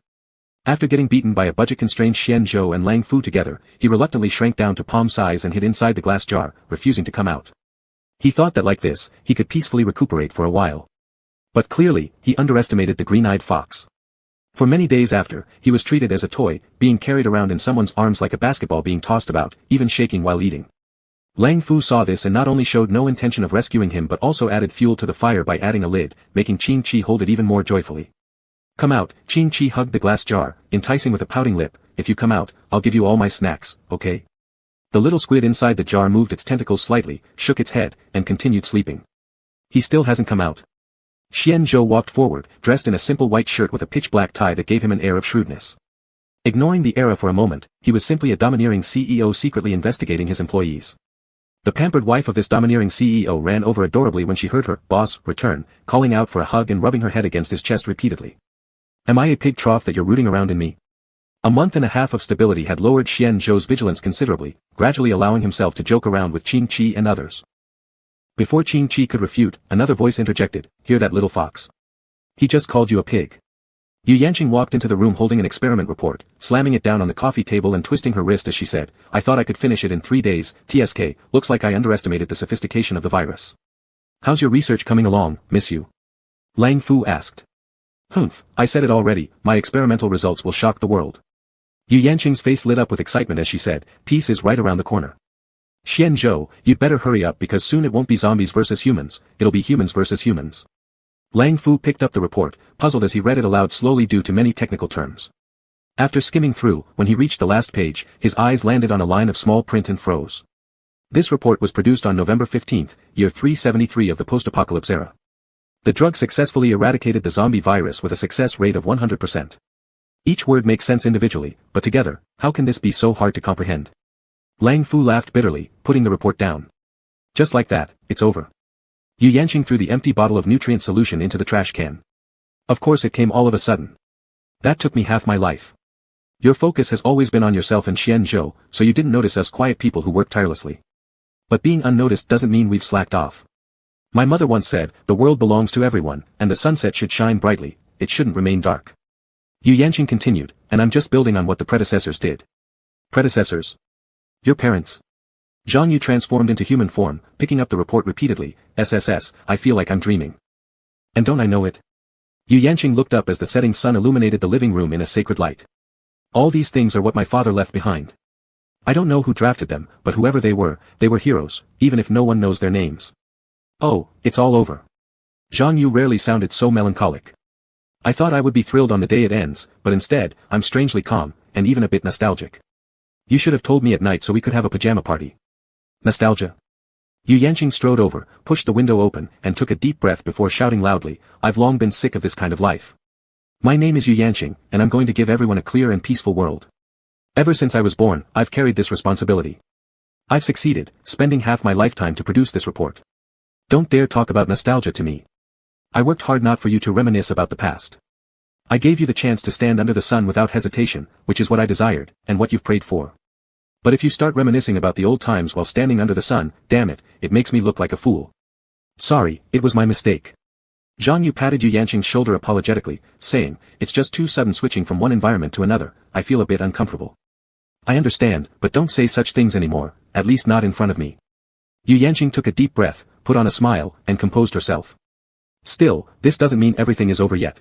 After getting beaten by a budget-constrained Xian Zhou and Lang Fu together, he reluctantly shrank down to palm size and hid inside the glass jar, refusing to come out. He thought that like this, he could peacefully recuperate for a while. But clearly, he underestimated the green-eyed fox. For many days after, he was treated as a toy, being carried around in someone's arms like a basketball being tossed about, even shaking while eating. Lang Fu saw this and not only showed no intention of rescuing him but also added fuel to the fire by adding a lid, making Qin Chi hold it even more joyfully. "Come out," Qin Chi hugged the glass jar, enticing with a pouting lip. "If you come out, I'll give you all my snacks, okay?" The little squid inside the jar moved its tentacles slightly, shook its head, and continued sleeping. "He still hasn't come out." Xian Zhou walked forward, dressed in a simple white shirt with a pitch-black tie that gave him an air of shrewdness. Ignoring the era for a moment, he was simply a domineering CEO secretly investigating his employees. The pampered wife of this domineering CEO ran over adorably when she heard her boss return, calling out for a hug and rubbing her head against his chest repeatedly. "Am I a pig trough that you're rooting around in me?" A month and a half of stability had lowered Xian Zhou's vigilance considerably, gradually allowing himself to joke around with Qin Chi and others. Before Qin Chi could refute, another voice interjected, "Hear that, little fox? He just called you a pig." Yu Yanqing walked into the room holding an experiment report, slamming it down on the coffee table and twisting her wrist as she said, "I thought I could finish it in 3 days, TSK, looks like I underestimated the sophistication of the virus." "How's your research coming along, Miss Yu?" Lang Fu asked. "Humph, I said it already, my experimental results will shock the world." Yu Yanqing's face lit up with excitement as she said, "Peace is right around the corner. Xian Zhou, you'd better hurry up because soon it won't be zombies versus humans, it'll be humans versus humans." Lang Fu picked up the report, puzzled as he read it aloud slowly due to many technical terms. After skimming through, when he reached the last page, his eyes landed on a line of small print and froze. This report was produced on November 15, year 373 of the post-apocalypse era. The drug successfully eradicated the zombie virus with a success rate of 100%. Each word makes sense individually, but together, how can this be so hard to comprehend? Lang Fu laughed bitterly, putting the report down. Just like that, it's over. Yu Yanqing threw the empty bottle of nutrient solution into the trash can. "Of course it came all of a sudden. That took me half my life. Your focus has always been on yourself and Xian Zhou, so you didn't notice us quiet people who work tirelessly. But being unnoticed doesn't mean we've slacked off. My mother once said, the world belongs to everyone, and the sunset should shine brightly, it shouldn't remain dark." Yu Yanqing continued, "And I'm just building on what the predecessors did." "Predecessors? Your parents?" Zhang Yu transformed into human form, picking up the report repeatedly, "SSS, I feel like I'm dreaming. And don't I know it?" Yu Yanqing looked up as the setting sun illuminated the living room in a sacred light. "All these things are what my father left behind. I don't know who drafted them, but whoever they were heroes, even if no one knows their names. Oh, it's all over." Zhang Yu rarely sounded so melancholic. "I thought I would be thrilled on the day it ends, but instead, I'm strangely calm, and even a bit nostalgic. You should have told me at night so we could have a pajama party." "Nostalgia?" Yu Yanqing strode over, pushed the window open, and took a deep breath before shouting loudly, "I've long been sick of this kind of life. My name is Yu Yanqing, and I'm going to give everyone a clear and peaceful world. Ever since I was born, I've carried this responsibility. I've succeeded, spending half my lifetime to produce this report. Don't dare talk about nostalgia to me. I worked hard not for you to reminisce about the past. I gave you the chance to stand under the sun without hesitation, which is what I desired, and what you've prayed for. But if you start reminiscing about the old times while standing under the sun, damn it, it makes me look like a fool. Sorry, it was my mistake." Zhang Yu patted Yu Yanqing's shoulder apologetically, saying, "It's just too sudden switching from one environment to another, I feel a bit uncomfortable." "I understand, but don't say such things anymore, at least not in front of me." Yu Yanqing took a deep breath, put on a smile, and composed herself. "Still, this doesn't mean everything is over yet.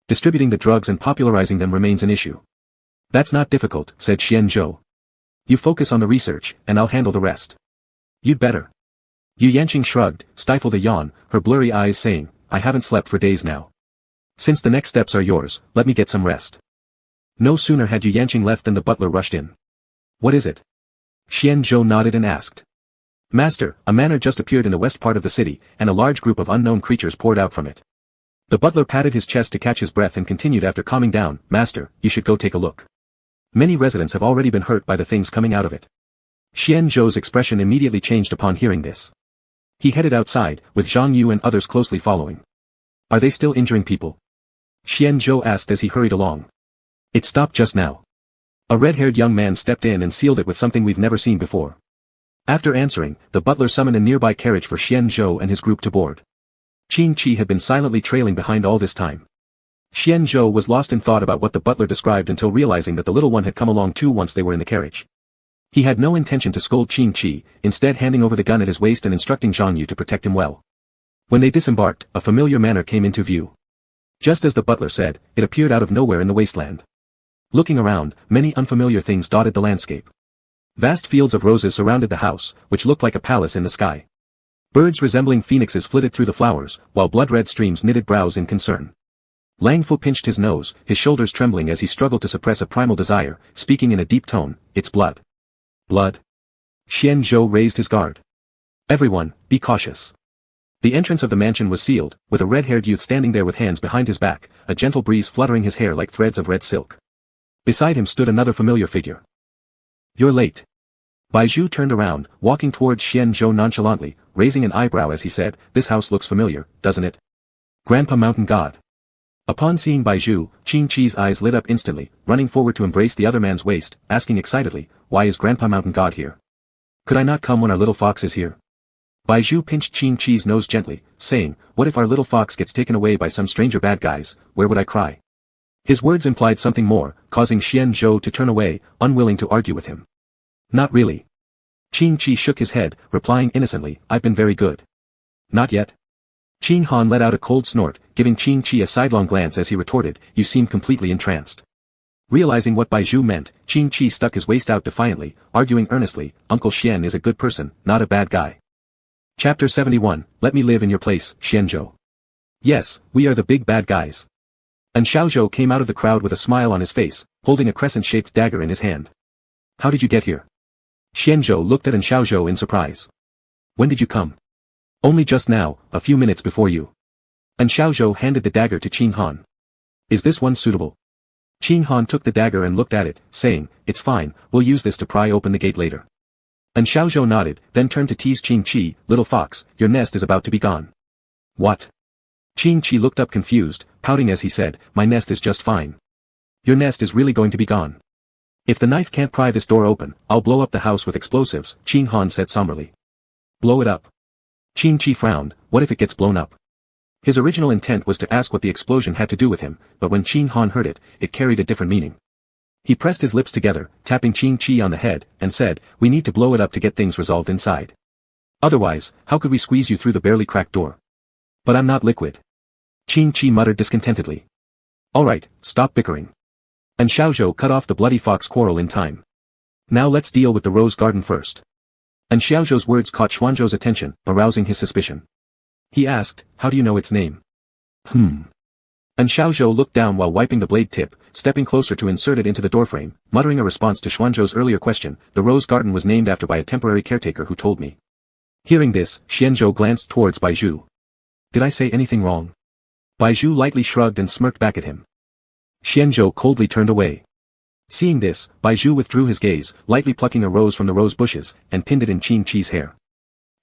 Distributing the drugs and popularizing them remains an issue." "That's not difficult," said Xian Zhou. "You focus on the research, and I'll handle the rest." "You'd better." Yu Yanqing shrugged, stifled a yawn, her blurry eyes saying, "I haven't slept for days now. Since the next steps are yours, let me get some rest." No sooner had Yu Yanqing left than the butler rushed in. "What is it?" Xian Zhou nodded and asked. Master, a manor just appeared in the west part of the city, and a large group of unknown creatures poured out from it. The butler patted his chest to catch his breath and continued after calming down, Master, you should go take a look. Many residents have already been hurt by the things coming out of it. Xian Zhou's expression immediately changed upon hearing this. He headed outside, with Zhang Yu and others closely following. Are they still injuring people? Xian Zhou asked as he hurried along. It stopped just now. A red-haired young man stepped in and sealed it with something we've never seen before. After answering, the butler summoned a nearby carriage for Xian Zhou and his group to board. Qing Qi had been silently trailing behind all this time. Xian Zhou was lost in thought about what the butler described until realizing that the little one had come along too once they were in the carriage. He had no intention to scold Qing Qi, instead handing over the gun at his waist and instructing Zhang Yu to protect him well. When they disembarked, a familiar manor came into view. Just as the butler said, it appeared out of nowhere in the wasteland. Looking around, many unfamiliar things dotted the landscape. Vast fields of roses surrounded the house, which looked like a palace in the sky. Birds resembling phoenixes flitted through the flowers, while blood-red streams knitted brows in concern. Lang Fu pinched his nose, his shoulders trembling as he struggled to suppress a primal desire, speaking in a deep tone, it's blood. Blood? Xian Zhou raised his guard. Everyone, be cautious. The entrance of the mansion was sealed, with a red-haired youth standing there with hands behind his back, a gentle breeze fluttering his hair like threads of red silk. Beside him stood another familiar figure. You're late. Baizhu turned around, walking towards Xian Zhou nonchalantly, raising an eyebrow as he said, this house looks familiar, doesn't it? Grandpa Mountain God. Upon seeing Baizhu, Qing Qi's eyes lit up instantly, running forward to embrace the other man's waist, asking excitedly, why is Grandpa Mountain God here? Could I not come when our little fox is here? Baizhu pinched Qing Qi's nose gently, saying, what if our little fox gets taken away by some stranger bad guys, where would I cry? His words implied something more, causing Xian Zhou to turn away, unwilling to argue with him. Not really. Qing Qi shook his head, replying innocently, I've been very good. Not yet. Qing Han let out a cold snort, giving Qing Qi a sidelong glance as he retorted, you seem completely entranced. Realizing what Baizhu meant, Qing Qi stuck his waist out defiantly, arguing earnestly, Uncle Xian is a good person, not a bad guy. Chapter 71, Let me live in your place, Xianzhou. Yes, we are the big bad guys. And Xiaozhou came out of the crowd with a smile on his face, holding a crescent-shaped dagger in his hand. How did you get here? Xianzhou looked at An Xiaozhou in surprise. When did you come? Only just now, a few minutes before you. An Xiaozhou handed the dagger to Qing Han. Is this one suitable? Qing Han took the dagger and looked at it, saying, it's fine, we'll use this to pry open the gate later. An Xiaozhou nodded, then turned to tease Qing Qi, little fox, your nest is about to be gone. What? Qing Qi looked up confused, pouting as he said, my nest is just fine. Your nest is really going to be gone. If the knife can't pry this door open, I'll blow up the house with explosives, Qing Han said somberly. Blow it up. Qing Qi frowned, what if it gets blown up? His original intent was to ask what the explosion had to do with him, but when Qing Han heard it, it carried a different meaning. He pressed his lips together, tapping Qing Qi on the head, and said, we need to blow it up to get things resolved inside. Otherwise, how could we squeeze you through the barely cracked door? But I'm not liquid. Qing Qi muttered discontentedly. Alright, stop bickering. And Xiaozhou cut off the bloody fox quarrel in time. Now let's deal with the rose garden first. And Xiaozhou's words caught Xuanzhou's attention, arousing his suspicion. He asked, how do you know its name? And Xiaozhou looked down while wiping the blade tip, stepping closer to insert it into the doorframe, muttering a response to Xuanzhou's earlier question, the rose garden was named after by a temporary caretaker who told me. Hearing this, Xianzhou glanced towards Baizhu. Did I say anything wrong? Baizhu lightly shrugged and smirked back at him. Xianzhou coldly turned away. Seeing this, Baizhu withdrew his gaze, lightly plucking a rose from the rose bushes, and pinned it in Qing Qi's hair.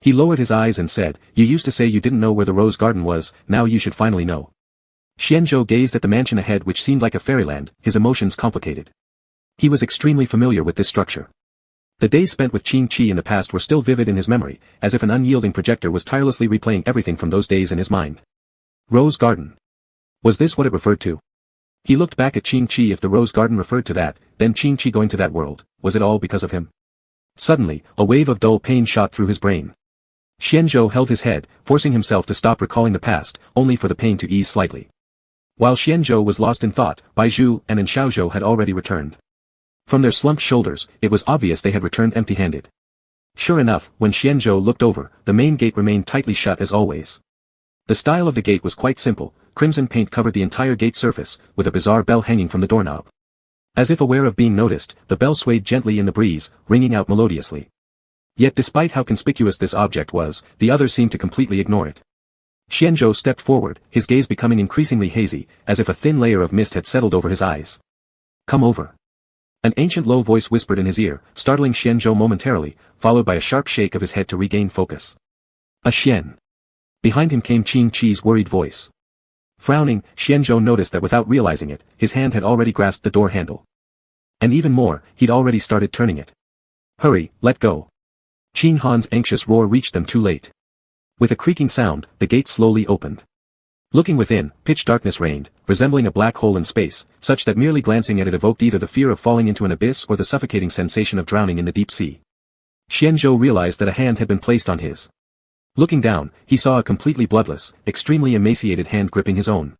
He lowered his eyes and said, you used to say you didn't know where the rose garden was, now you should finally know. Xianzhou gazed at the mansion ahead which seemed like a fairyland, his emotions complicated. He was extremely familiar with this structure. The days spent with Qing Qi in the past were still vivid in his memory, as if an unyielding projector was tirelessly replaying everything from those days in his mind. Rose garden. Was this what it referred to? He looked back at Qing Qi. If the rose garden referred to that, then Qing Qi going to that world, was it all because of him? Suddenly, a wave of dull pain shot through his brain. Xianzhou held his head, forcing himself to stop recalling the past, only for the pain to ease slightly. While Xianzhou was lost in thought, Baizhu and An Xiaozhou had already returned. From their slumped shoulders, it was obvious they had returned empty-handed. Sure enough, when Xianzhou looked over, the main gate remained tightly shut as always. The style of the gate was quite simple, crimson paint covered the entire gate surface, with a bizarre bell hanging from the doorknob. As if aware of being noticed, the bell swayed gently in the breeze, ringing out melodiously. Yet despite how conspicuous this object was, the others seemed to completely ignore it. Xianzhou stepped forward, his gaze becoming increasingly hazy, as if a thin layer of mist had settled over his eyes. Come over. An ancient low voice whispered in his ear, startling Xianzhou momentarily, followed by a sharp shake of his head to regain focus. A Xian. Behind him came Qing Chi's worried voice. Frowning, Xianzhou noticed that without realizing it, his hand had already grasped the door handle. And even more, he'd already started turning it. Hurry, let go. Qing Han's anxious roar reached them too late. With a creaking sound, the gate slowly opened. Looking within, pitch darkness reigned, resembling a black hole in space, such that merely glancing at it evoked either the fear of falling into an abyss or the suffocating sensation of drowning in the deep sea. Xianzhou realized that a hand had been placed on his. Looking down, he saw a completely bloodless, extremely emaciated hand gripping his own.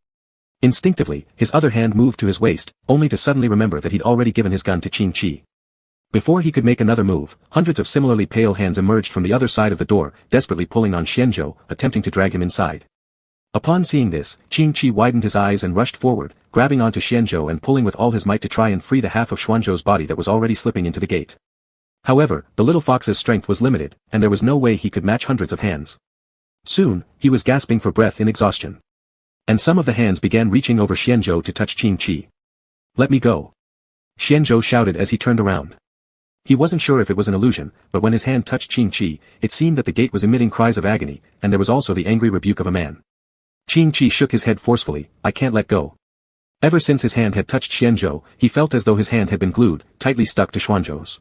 Instinctively, his other hand moved to his waist, only to suddenly remember that he'd already given his gun to Qing Chi. Before he could make another move, hundreds of similarly pale hands emerged from the other side of the door, desperately pulling on Xianzhou, attempting to drag him inside. Upon seeing this, Qing Chi widened his eyes and rushed forward, grabbing onto Xianzhou and pulling with all his might to try and free the half of Xuanzhou's body that was already slipping into the gate. However, the little fox's strength was limited, and there was no way he could match hundreds of hands. Soon, he was gasping for breath in exhaustion. And some of the hands began reaching over Xianzhou to touch Qing Chi. Let me go. Xianzhou shouted as he turned around. He wasn't sure if it was an illusion, but when his hand touched Qing Chi, it seemed that the gate was emitting cries of agony, and there was also the angry rebuke of a man. Qing Chi shook his head forcefully, I can't let go. Ever since his hand had touched Xianzhou, he felt as though his hand had been glued, tightly stuck to Xuanzhou's.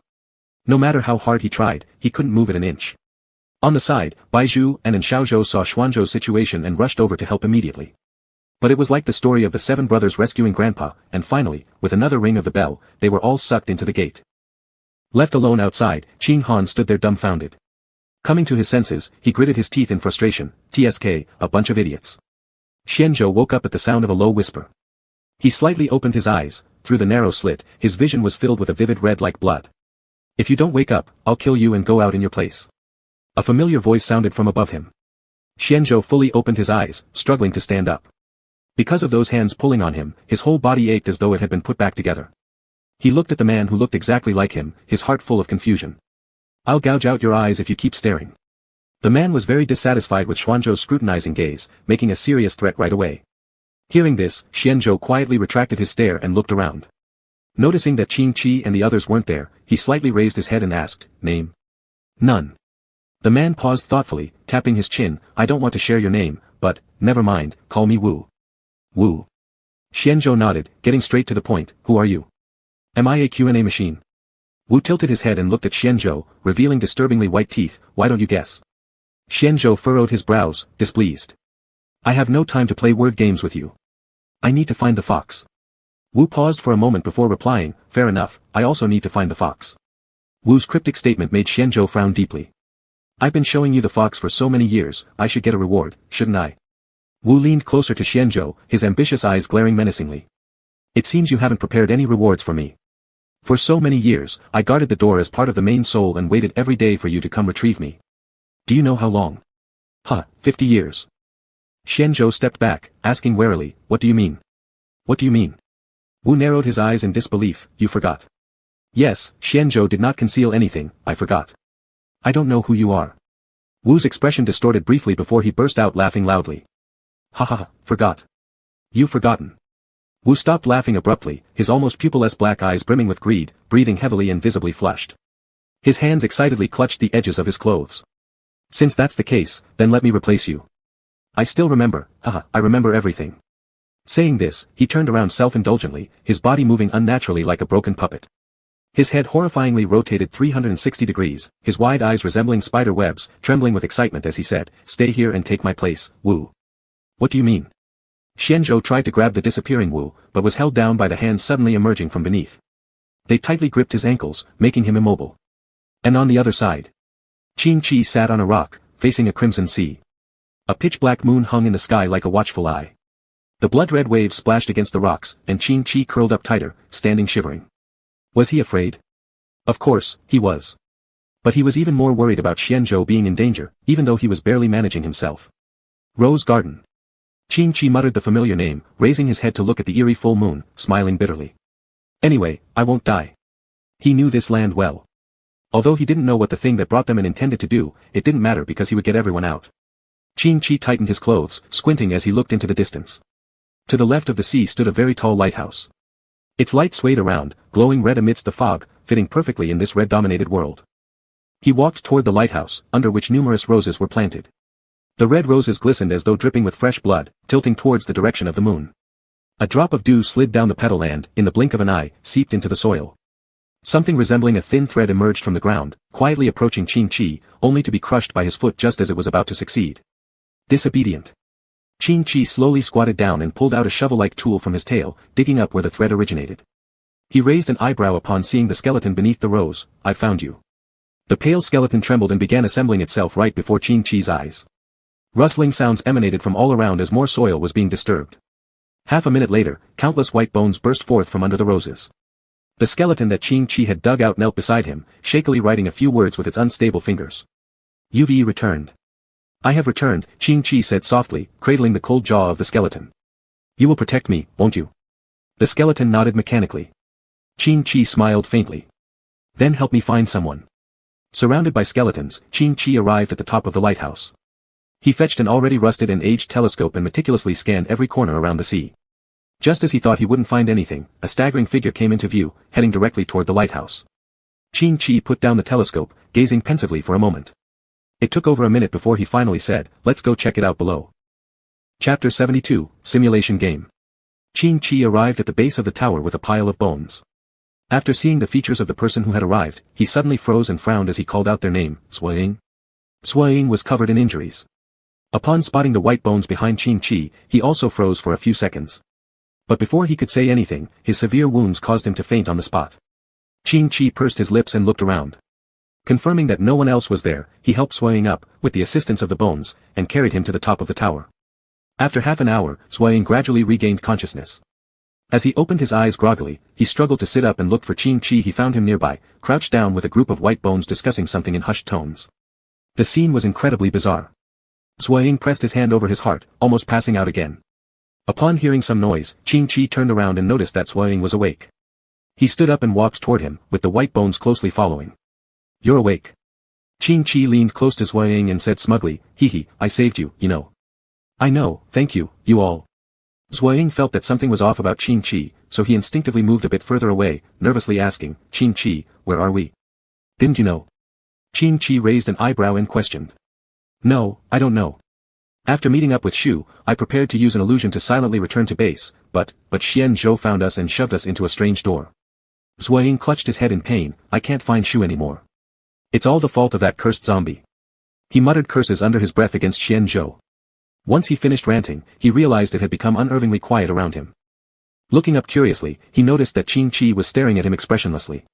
No matter how hard he tried, he couldn't move it an inch. On the side, Baizhu and Xiaozhou saw Xuanzhou's situation and rushed over to help immediately. But it was like the story of the 7 brothers rescuing Grandpa, and finally, with another ring of the bell, they were all sucked into the gate. Left alone outside, Qing Han stood there dumbfounded. Coming to his senses, he gritted his teeth in frustration, TSK, a bunch of idiots. Xianzhou woke up at the sound of a low whisper. He slightly opened his eyes, through the narrow slit, his vision was filled with a vivid red like blood. If you don't wake up, I'll kill you and go out in your place. A familiar voice sounded from above him. Xianzhou fully opened his eyes, struggling to stand up. Because of those hands pulling on him, his whole body ached as though it had been put back together. He looked at the man who looked exactly like him, his heart full of confusion. I'll gouge out your eyes if you keep staring. The man was very dissatisfied with Xuanzhou's scrutinizing gaze, making a serious threat right away. Hearing this, Xianzhou quietly retracted his stare and looked around. Noticing that Qing Chi and the others weren't there, he slightly raised his head and asked, Name? None. The man paused thoughtfully, tapping his chin, I don't want to share your name, but, never mind, call me Wu. Wu. Xianzhou nodded, getting straight to the point, who are you? Am I a Q&A machine? Wu tilted his head and looked at Xianzhou, revealing disturbingly white teeth, why don't you guess? Xianzhou furrowed his brows, displeased. I have no time to play word games with you. I need to find the fox. Wu paused for a moment before replying, fair enough, I also need to find the fox. Wu's cryptic statement made Xianzhou frown deeply. I've been showing you the fox for so many years, I should get a reward, shouldn't I? Wu leaned closer to Xianzhou, his ambitious eyes glaring menacingly. It seems you haven't prepared any rewards for me. For so many years, I guarded the door as part of the main soul and waited every day for you to come retrieve me. Do you know how long? 50 years. Xianzhou stepped back, asking warily, what do you mean? What do you mean? Wu narrowed his eyes in disbelief, you forgot. Yes, Xianzhou did not conceal anything, I forgot. I don't know who you are. Wu's expression distorted briefly before he burst out laughing loudly. Forgot. You've forgotten. Wu stopped laughing abruptly, his almost pupilless black eyes brimming with greed, breathing heavily and visibly flushed. His hands excitedly clutched the edges of his clothes. Since that's the case, then let me replace you. I still remember, I remember everything. Saying this, he turned around self-indulgently, his body moving unnaturally like a broken puppet. His head horrifyingly rotated 360 degrees, his wide eyes resembling spider webs, trembling with excitement as he said, stay here and take my place, Wu. What do you mean? Xianzhou tried to grab the disappearing Wu, but was held down by the hands suddenly emerging from beneath. They tightly gripped his ankles, making him immobile. And on the other side, Qing Chi sat on a rock, facing a crimson sea. A pitch-black moon hung in the sky like a watchful eye. The blood-red waves splashed against the rocks, and Qing Chi curled up tighter, standing shivering. Was he afraid? Of course, he was. But he was even more worried about Xianzhou being in danger, even though he was barely managing himself. Rose Garden. Qing Chi muttered the familiar name, raising his head to look at the eerie full moon, smiling bitterly. Anyway, I won't die. He knew this land well. Although he didn't know what the thing that brought them in intended to do, it didn't matter because he would get everyone out. Qing-Chi tightened his clothes, squinting as he looked into the distance. To the left of the sea stood a very tall lighthouse. Its light swayed around, glowing red amidst the fog, fitting perfectly in this red-dominated world. He walked toward the lighthouse, under which numerous roses were planted. The red roses glistened as though dripping with fresh blood, tilting towards the direction of the moon. A drop of dew slid down the petal and, in the blink of an eye, seeped into the soil. Something resembling a thin thread emerged from the ground, quietly approaching Qing-Chi, only to be crushed by his foot just as it was about to succeed. Disobedient. Qing-Chi slowly squatted down and pulled out a shovel-like tool from his tail, digging up where the thread originated. He raised an eyebrow upon seeing the skeleton beneath the rose. "I found you." The pale skeleton trembled and began assembling itself right before Qing-Chi's eyes. Rustling sounds emanated from all around as more soil was being disturbed. Half a minute later, countless white bones burst forth from under the roses. The skeleton that Qing-Chi had dug out knelt beside him, shakily writing a few words with its unstable fingers. "You've returned." "I have returned," Qing-Chi said softly, cradling the cold jaw of the skeleton. "You will protect me, won't you?" The skeleton nodded mechanically. Qing-Chi smiled faintly. "Then help me find someone." Surrounded by skeletons, Qing-Chi arrived at the top of the lighthouse. He fetched an already rusted and aged telescope and meticulously scanned every corner around the sea. Just as he thought he wouldn't find anything, a staggering figure came into view, heading directly toward the lighthouse. Qing-Chi put down the telescope, gazing pensively for a moment. It took over a minute before he finally said, "Let's go check it out below." Chapter 72, Simulation Game. Qing-Chi arrived at the base of the tower with a pile of bones. After seeing the features of the person who had arrived, he suddenly froze and frowned as he called out their name, Swaing. Swaing was covered in injuries. Upon spotting the white bones behind Qing-Chi, he also froze for a few seconds. But before he could say anything, his severe wounds caused him to faint on the spot. Qing-Chi pursed his lips and looked around. Confirming that no one else was there, he helped Swaing up, with the assistance of the bones, and carried him to the top of the tower. After half an hour, Swaing gradually regained consciousness. As he opened his eyes groggily, he struggled to sit up and looked for Qing-Chi. He found him nearby, crouched down with a group of white bones discussing something in hushed tones. The scene was incredibly bizarre. Swaing pressed his hand over his heart, almost passing out again. Upon hearing some noise, Qing-Chi turned around and noticed that Swaing was awake. He stood up and walked toward him, with the white bones closely following. "You're awake." Qing-Chi leaned close to Swaing and said smugly, "Hee, I saved you, you know." "I know, thank you, you all." Swaing felt that something was off about Qing-Chi, so he instinctively moved a bit further away, nervously asking, "Qing-Chi, where are we?" "Didn't you know?" Qing-Chi raised an eyebrow and questioned. "No, I don't know. After meeting up with Shu, I prepared to use an illusion to silently return to base, but Xian Zhou found us and shoved us into a strange door." Swaing clutched his head in pain. "I can't find Shu anymore. It's all the fault of that cursed zombie." He muttered curses under his breath against Xian Zhou. Once he finished ranting, he realized it had become unnervingly quiet around him. Looking up curiously, he noticed that Qing-Chi was staring at him expressionlessly.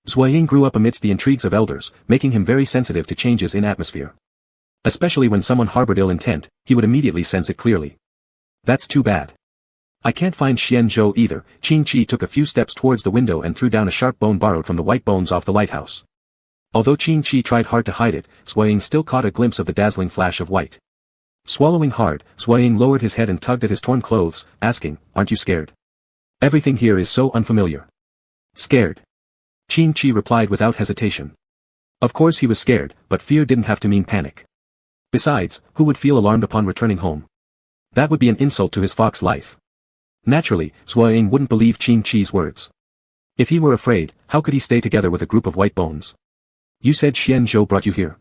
Swaing grew up amidst the intrigues of elders, making him very sensitive to changes in atmosphere. Especially when someone harbored ill intent, he would immediately sense it clearly. "That's too bad. I can't find Xian Zhou either." Qing-Chi took a few steps towards the window and threw down a sharp bone borrowed from the white bones off the lighthouse. Although Qing-Chi tried hard to hide it, Swaing still caught a glimpse of the dazzling flash of white. Swallowing hard, Swaing lowered his head and tugged at his torn clothes, asking, "Aren't you scared? Everything here is so unfamiliar." "Scared?" Qing-Chi replied without hesitation. Of course he was scared, but fear didn't have to mean panic. Besides, who would feel alarmed upon returning home? That would be an insult to his fox life. Naturally, Swaing wouldn't believe Qing-Chi's words. If he were afraid, how could he stay together with a group of white bones? "You said Xian Zhou brought you here?"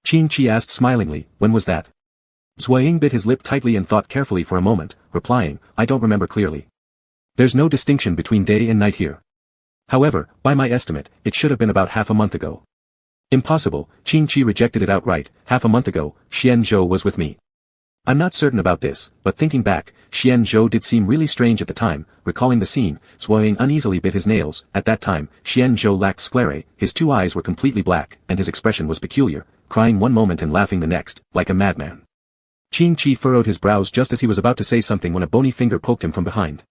Qing-Chi asked smilingly. "When was that?" Swaing bit his lip tightly and thought carefully for a moment, replying, "I don't remember clearly. There's no distinction between day and night here. However, by my estimate, it should have been about half a month ago." "Impossible," Qing-Chi rejected it outright. "Half a month ago, Xian Zhou was with me." "I'm not certain about this, but thinking back, Xian Zhou did seem really strange at the time." Recalling the scene, Swaing uneasily bit his nails. At that time, Xian Zhou lacked sclerae, his two eyes were completely black, and his expression was peculiar, crying one moment and laughing the next, like a madman. Qing-Chi furrowed his brows just as he was about to say something when a bony finger poked him from behind.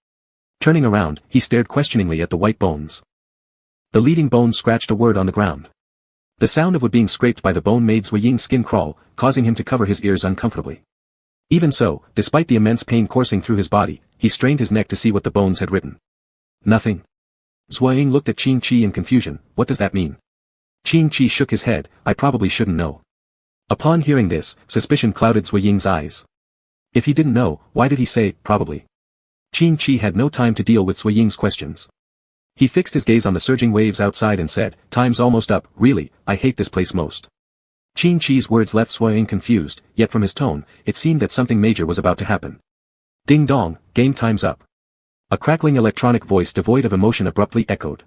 Turning around, he stared questioningly at the white bones. The leading bone scratched a word on the ground. The sound of wood being scraped by the bone made Swaing's skin crawl, causing him to cover his ears uncomfortably. Even so, despite the immense pain coursing through his body, he strained his neck to see what the bones had written. "Nothing." Swaing looked at Qing-Chi in confusion. "What does that mean?" Qing Chi shook his head, I probably shouldn't know. Upon hearing this, suspicion clouded Cui Ying's eyes. If he didn't know, why did he say, probably? Qing Chi had no time to deal with Cui Ying's questions. He fixed his gaze on the surging waves outside and said, time's almost up, really, I hate this place most. Qing Chi's words left Cui Ying confused, yet from his tone, it seemed that something major was about to happen. Ding dong, game time's up. A crackling electronic voice devoid of emotion abruptly echoed.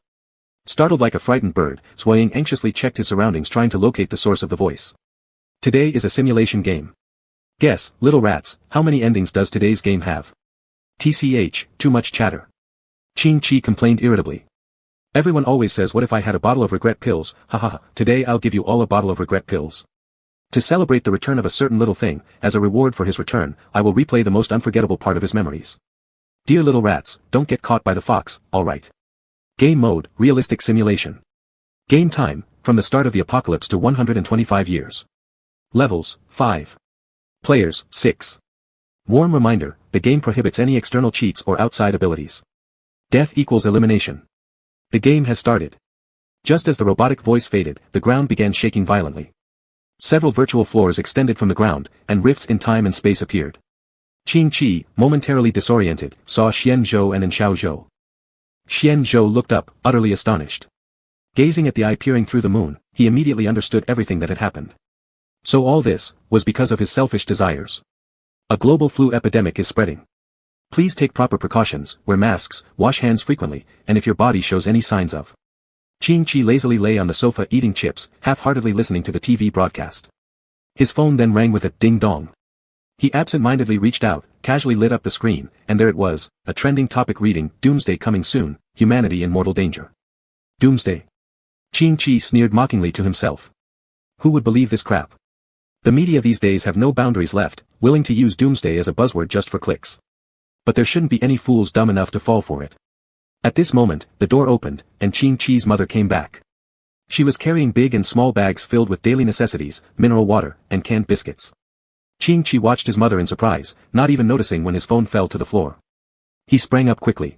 Startled like a frightened bird, Cui Ying anxiously checked his surroundings trying to locate the source of the voice. Today is a simulation game. Guess, little rats, how many endings does today's game have? TCH, too much chatter. Qing Chi complained irritably. Everyone always says what if I had a bottle of regret pills, haha, today I'll give you all a bottle of regret pills. To celebrate the return of a certain little thing, as a reward for his return, I will replay the most unforgettable part of his memories. Dear little rats, don't get caught by the fox, alright. Game mode, realistic simulation. Game time, from the start of the apocalypse to 125 years. Levels, 5. Players, 6. Warm reminder, the game prohibits any external cheats or outside abilities. Death equals elimination. The game has started. Just as the robotic voice faded, the ground began shaking violently. Several virtual floors extended from the ground, and rifts in time and space appeared. Qing Chi, momentarily disoriented, saw Xian Zhou and Xiao Zhou. Xian Zhou looked up, utterly astonished. Gazing at the eye peering through the moon, he immediately understood everything that had happened. So all this, was because of his selfish desires. A global flu epidemic is spreading. Please take proper precautions, wear masks, wash hands frequently, and if your body shows any signs of. Qing Chi lazily lay on the sofa eating chips, half-heartedly listening to the TV broadcast. His phone then rang with a ding-dong. He absent-mindedly reached out, casually lit up the screen, and there it was, a trending topic reading, Doomsday coming soon, humanity in mortal danger. Doomsday. Qing Chi sneered mockingly to himself. Who would believe this crap? The media these days have no boundaries left, willing to use doomsday as a buzzword just for clicks. But there shouldn't be any fools dumb enough to fall for it. At this moment, the door opened, and Qing Chi's mother came back. She was carrying big and small bags filled with daily necessities, mineral water, and canned biscuits. Qing Chi watched his mother in surprise, not even noticing when his phone fell to the floor. He sprang up quickly.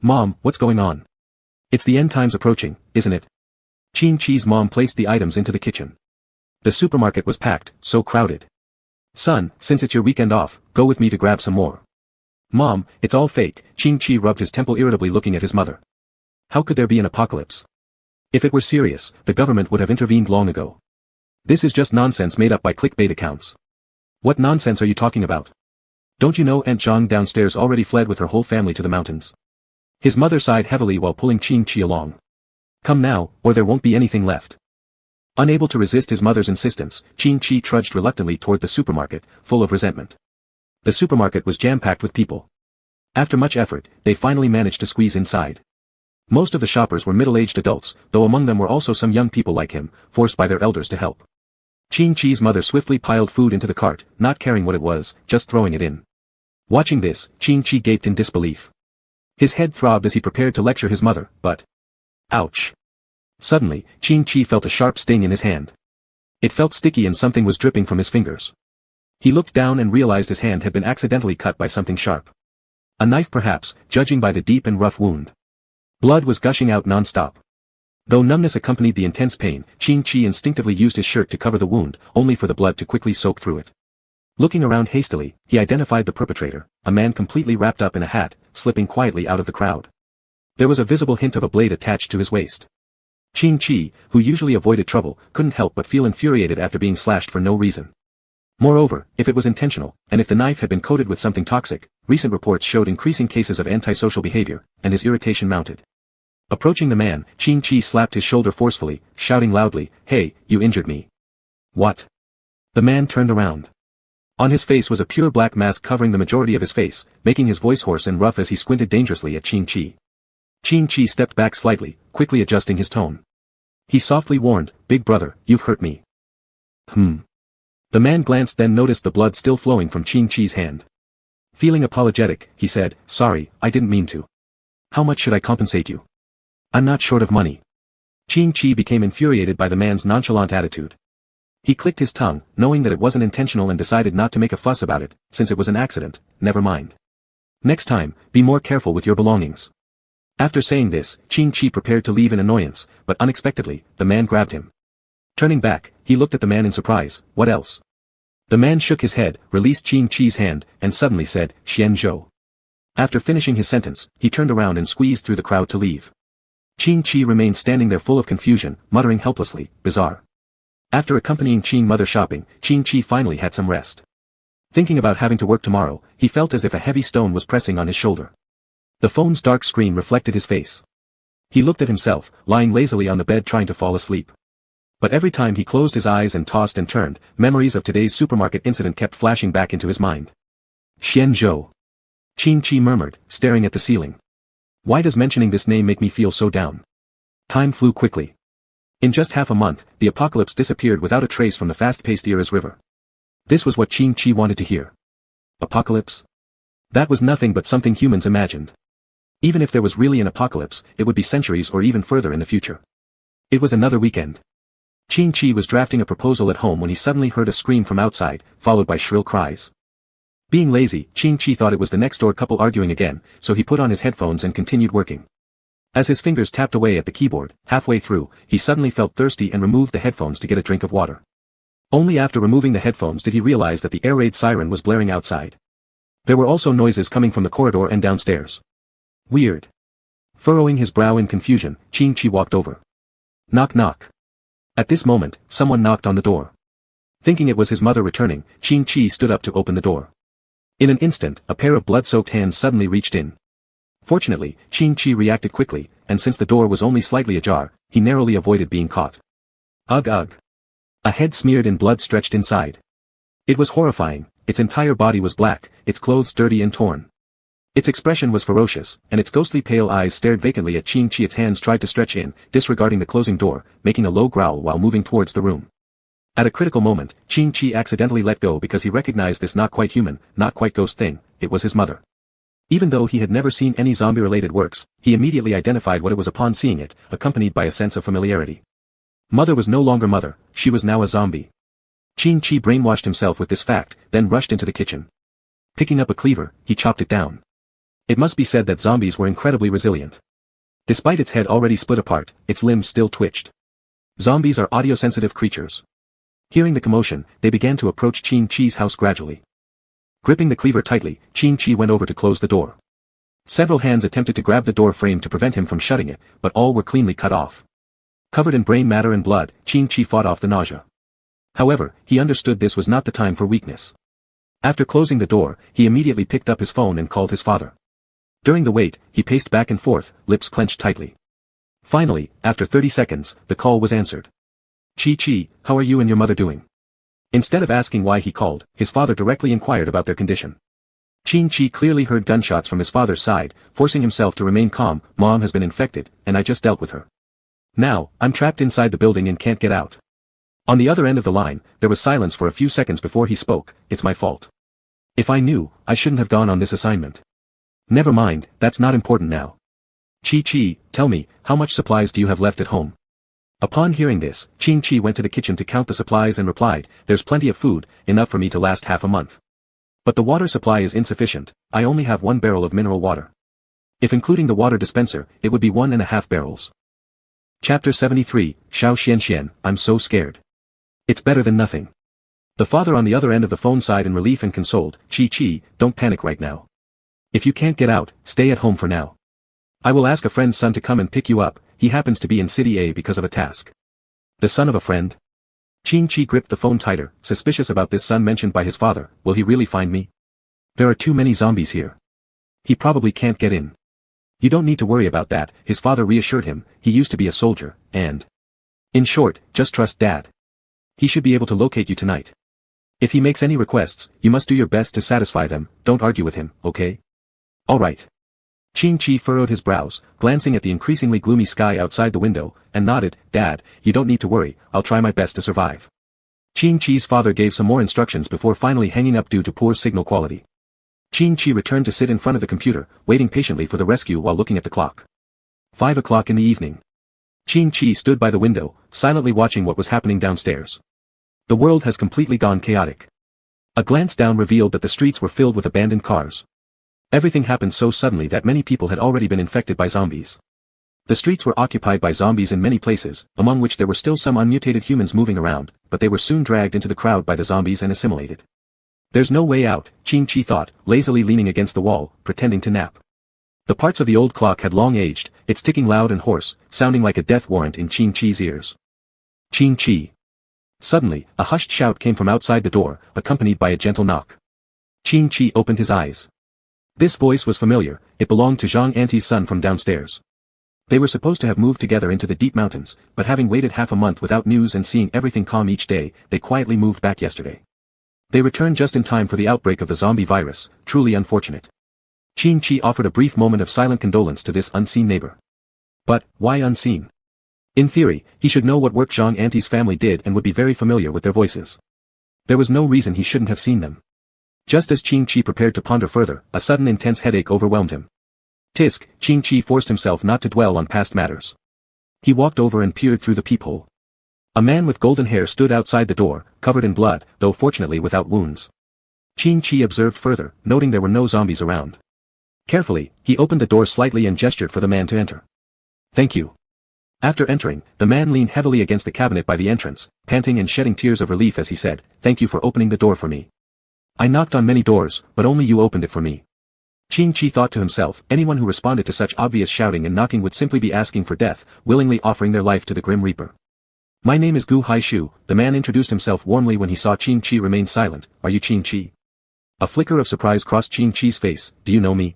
Mom, what's going on? It's the end times approaching, isn't it? Qing Chi's mom placed the items into the kitchen. The supermarket was packed, so crowded. Son, since it's your weekend off, go with me to grab some more. Mom, it's all fake, Qing Chi rubbed his temple irritably looking at his mother. How could there be an apocalypse? If it were serious, the government would have intervened long ago. This is just nonsense made up by clickbait accounts. What nonsense are you talking about? Don't you know Aunt Zhang downstairs already fled with her whole family to the mountains? His mother sighed heavily while pulling Qing Chi along. Come now, or there won't be anything left. Unable to resist his mother's insistence, Qing Chi trudged reluctantly toward the supermarket, full of resentment. The supermarket was jam-packed with people. After much effort, they finally managed to squeeze inside. Most of the shoppers were middle-aged adults, though among them were also some young people like him, forced by their elders to help. Qing Chi's mother swiftly piled food into the cart, not caring what it was, just throwing it in. Watching this, Qing Chi gaped in disbelief. His head throbbed as he prepared to lecture his mother, but... Ouch! Suddenly, Qing Chi felt a sharp sting in his hand. It felt sticky and something was dripping from his fingers. He looked down and realized his hand had been accidentally cut by something sharp. A knife perhaps, judging by the deep and rough wound. Blood was gushing out non-stop. Though numbness accompanied the intense pain, Qing Chi instinctively used his shirt to cover the wound, only for the blood to quickly soak through it. Looking around hastily, he identified the perpetrator, a man completely wrapped up in a hat, slipping quietly out of the crowd. There was a visible hint of a blade attached to his waist. Qing Chi, who usually avoided trouble, couldn't help but feel infuriated after being slashed for no reason. Moreover, if it was intentional, and if the knife had been coated with something toxic, recent reports showed increasing cases of antisocial behavior, and his irritation mounted. Approaching the man, Qing Chi slapped his shoulder forcefully, shouting loudly, "Hey, you injured me." What? The man turned around. On his face was a pure black mask covering the majority of his face, making his voice hoarse and rough as he squinted dangerously at Qing Chi. Qing Chi stepped back slightly, quickly adjusting his tone. He softly warned, "Big brother, you've hurt me." The man glanced then noticed the blood still flowing from Qing Chi's hand. Feeling apologetic, he said, "Sorry, I didn't mean to. How much should I compensate you? I'm not short of money." Qing Chi became infuriated by the man's nonchalant attitude. He clicked his tongue, knowing that it wasn't intentional and decided not to make a fuss about it, since it was an accident, never mind. Next time, be more careful with your belongings. After saying this, Qing-Chi prepared to leave in annoyance, but unexpectedly, the man grabbed him. Turning back, he looked at the man in surprise. What else? The man shook his head, released Qing-Chi's hand, and suddenly said, Xian Zhou. After finishing his sentence, he turned around and squeezed through the crowd to leave. Qing-Chi remained standing there full of confusion, muttering helplessly, bizarre. After accompanying Qing mother shopping, Qing-Chi finally had some rest. Thinking about having to work tomorrow, he felt as if a heavy stone was pressing on his shoulder. The phone's dark screen reflected his face. He looked at himself, lying lazily on the bed trying to fall asleep. But every time he closed his eyes and tossed and turned, memories of today's supermarket incident kept flashing back into his mind. Xian Zhou. Qing-Chi murmured, staring at the ceiling. Why does mentioning this name make me feel so down? Time flew quickly. In just half a month, the apocalypse disappeared without a trace from the fast-paced era's river. This was what Qing-Chi wanted to hear. Apocalypse? That was nothing but something humans imagined. Even if there was really an apocalypse, it would be centuries or even further in the future. It was another weekend. Qing-Chi was drafting a proposal at home when he suddenly heard a scream from outside, followed by shrill cries. Being lazy, Qing-Chi thought it was the next-door couple arguing again, so he put on his headphones and continued working. As his fingers tapped away at the keyboard, halfway through, he suddenly felt thirsty and removed the headphones to get a drink of water. Only after removing the headphones did he realize that the air raid siren was blaring outside. There were also noises coming from the corridor and downstairs. Weird. Furrowing his brow in confusion, Qing-Chi walked over. Knock knock. At this moment, someone knocked on the door. Thinking it was his mother returning, Qing-Chi stood up to open the door. In an instant, a pair of blood-soaked hands suddenly reached in. Fortunately, Qing-Chi reacted quickly, and since the door was only slightly ajar, he narrowly avoided being caught. Ugh ugh. A head smeared in blood stretched inside. It was horrifying, its entire body was black, its clothes dirty and torn. Its expression was ferocious, and its ghostly pale eyes stared vacantly at Qing-Chi. Its hands tried to stretch in, disregarding the closing door, making a low growl while moving towards the room. At a critical moment, Qing-Chi accidentally let go because he recognized this not quite human, not quite ghost thing. It was his mother. Even though he had never seen any zombie-related works, he immediately identified what it was upon seeing it, accompanied by a sense of familiarity. Mother was no longer mother, she was now a zombie. Qing-Chi brainwashed himself with this fact, then rushed into the kitchen. Picking up a cleaver, he chopped it down. It must be said that zombies were incredibly resilient. Despite its head already split apart, its limbs still twitched. Zombies are audio-sensitive creatures. Hearing the commotion, they began to approach Qing-Chi's house gradually. Gripping the cleaver tightly, Qing-Chi went over to close the door. Several hands attempted to grab the door frame to prevent him from shutting it, but all were cleanly cut off. Covered in brain matter and blood, Qing-Chi fought off the nausea. However, he understood this was not the time for weakness. After closing the door, he immediately picked up his phone and called his father. During the wait, he paced back and forth, lips clenched tightly. Finally, after 30 seconds, the call was answered. Chi-Chi, how are you and your mother doing? Instead of asking why he called, his father directly inquired about their condition. Qing-Chi clearly heard gunshots from his father's side, forcing himself to remain calm. Mom has been infected, and I just dealt with her. Now, I'm trapped inside the building and can't get out. On the other end of the line, there was silence for a few seconds before he spoke. It's my fault. If I knew, I shouldn't have gone on this assignment. Never mind, that's not important now. Chi-Chi, tell me, how much supplies do you have left at home? Upon hearing this, Qing-Chi went to the kitchen to count the supplies and replied, there's plenty of food, enough for me to last half a month. But the water supply is insufficient, I only have 1 barrel of mineral water. If including the water dispenser, it would be 1.5 barrels. Chapter 73, Xiao Xian, I'm so scared. It's better than nothing. The father on the other end of the phone sighed in relief and consoled, Chi-Chi, don't panic right now. If you can't get out, stay at home for now. I will ask a friend's son to come and pick you up, he happens to be in City A because of a task. The son of a friend? Qing-Chi gripped the phone tighter, suspicious about this son mentioned by his father. Will he really find me? There are too many zombies here. He probably can't get in. You don't need to worry about that, his father reassured him. He used to be a soldier, and... In short, just trust Dad. He should be able to locate you tonight. If he makes any requests, you must do your best to satisfy them. Don't argue with him, okay? All right. Qing-Chi furrowed his brows, glancing at the increasingly gloomy sky outside the window, and nodded, Dad, you don't need to worry, I'll try my best to survive. Qing-Chi's father gave some more instructions before finally hanging up due to poor signal quality. Qing-Chi returned to sit in front of the computer, waiting patiently for the rescue while looking at the clock. 5 o'clock in the evening. Qing-Chi stood by the window, silently watching what was happening downstairs. The world has completely gone chaotic. A glance down revealed that the streets were filled with abandoned cars. Everything happened so suddenly that many people had already been infected by zombies. The streets were occupied by zombies in many places, among which there were still some unmutated humans moving around, but they were soon dragged into the crowd by the zombies and assimilated. There's no way out, Qing-Chi thought, lazily leaning against the wall, pretending to nap. The parts of the old clock had long aged, its ticking loud and hoarse, sounding like a death warrant in Qing-Chi's ears. Qing-Chi. Suddenly, a hushed shout came from outside the door, accompanied by a gentle knock. Qing-Chi opened his eyes. This voice was familiar, it belonged to Zhang Auntie's son from downstairs. They were supposed to have moved together into the deep mountains, but having waited half a month without news and seeing everything calm each day, they quietly moved back yesterday. They returned just in time for the outbreak of the zombie virus, truly unfortunate. Qing-Chi offered a brief moment of silent condolence to this unseen neighbor. But, why unseen? In theory, he should know what work Zhang Auntie's family did and would be very familiar with their voices. There was no reason he shouldn't have seen them. Just as Qing-Chi prepared to ponder further, a sudden intense headache overwhelmed him. Tisk, Qing-Chi forced himself not to dwell on past matters. He walked over and peered through the peephole. A man with golden hair stood outside the door, covered in blood, though fortunately without wounds. Qing-Chi observed further, noting there were no zombies around. Carefully, he opened the door slightly and gestured for the man to enter. Thank you. After entering, the man leaned heavily against the cabinet by the entrance, panting and shedding tears of relief as he said, "Thank you for opening the door for me. I knocked on many doors, but only you opened it for me." Qing-Chi thought to himself, anyone who responded to such obvious shouting and knocking would simply be asking for death, willingly offering their life to the Grim Reaper. "My name is Gu Haishu," the man introduced himself warmly when he saw Qing-Chi remain silent. "Are you Qing-Chi?" A flicker of surprise crossed Qing-Chi's face. "Do you know me?"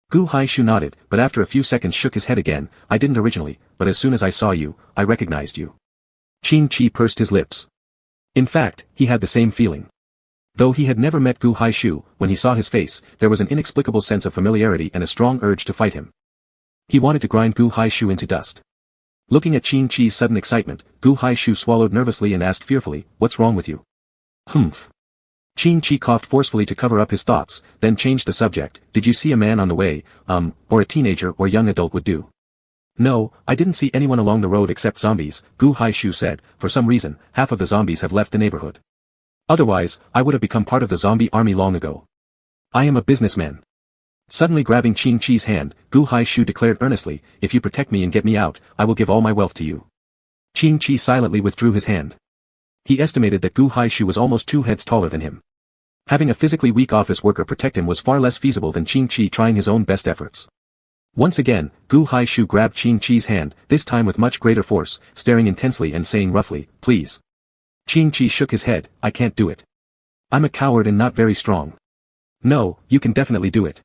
Gu Haishu nodded, but after a few seconds shook his head again. "I didn't originally, but as soon as I saw you, I recognized you." Qing-Chi pursed his lips. In fact, he had the same feeling. Though he had never met Gu Haishu, when he saw his face, there was an inexplicable sense of familiarity and a strong urge to fight him. He wanted to grind Gu Haishu into dust. Looking at Qing-Chi's sudden excitement, Gu Haishu swallowed nervously and asked fearfully, "What's wrong with you?" "Humph." Qing-Chi coughed forcefully to cover up his thoughts, then changed the subject. "Did you see a man on the way, or a teenager or young adult would do?" "No, I didn't see anyone along the road except zombies," Gu Haishu said. "For some reason, half of the zombies have left the neighborhood. Otherwise, I would have become part of the zombie army long ago. I am a businessman." Suddenly grabbing Qing-Chi's hand, Gu Haishu declared earnestly, "If you protect me and get me out, I will give all my wealth to you." Qing-Chi silently withdrew his hand. He estimated that Gu Haishu was almost 2 heads taller than him. Having a physically weak office worker protect him was far less feasible than Qing-Chi trying his own best efforts. Once again, Gu Haishu grabbed Qing-Chi's hand, this time with much greater force, staring intensely and saying roughly, "Please." Qing-Chi shook his head. "I can't do it. I'm a coward and not very strong." "No, you can definitely do it.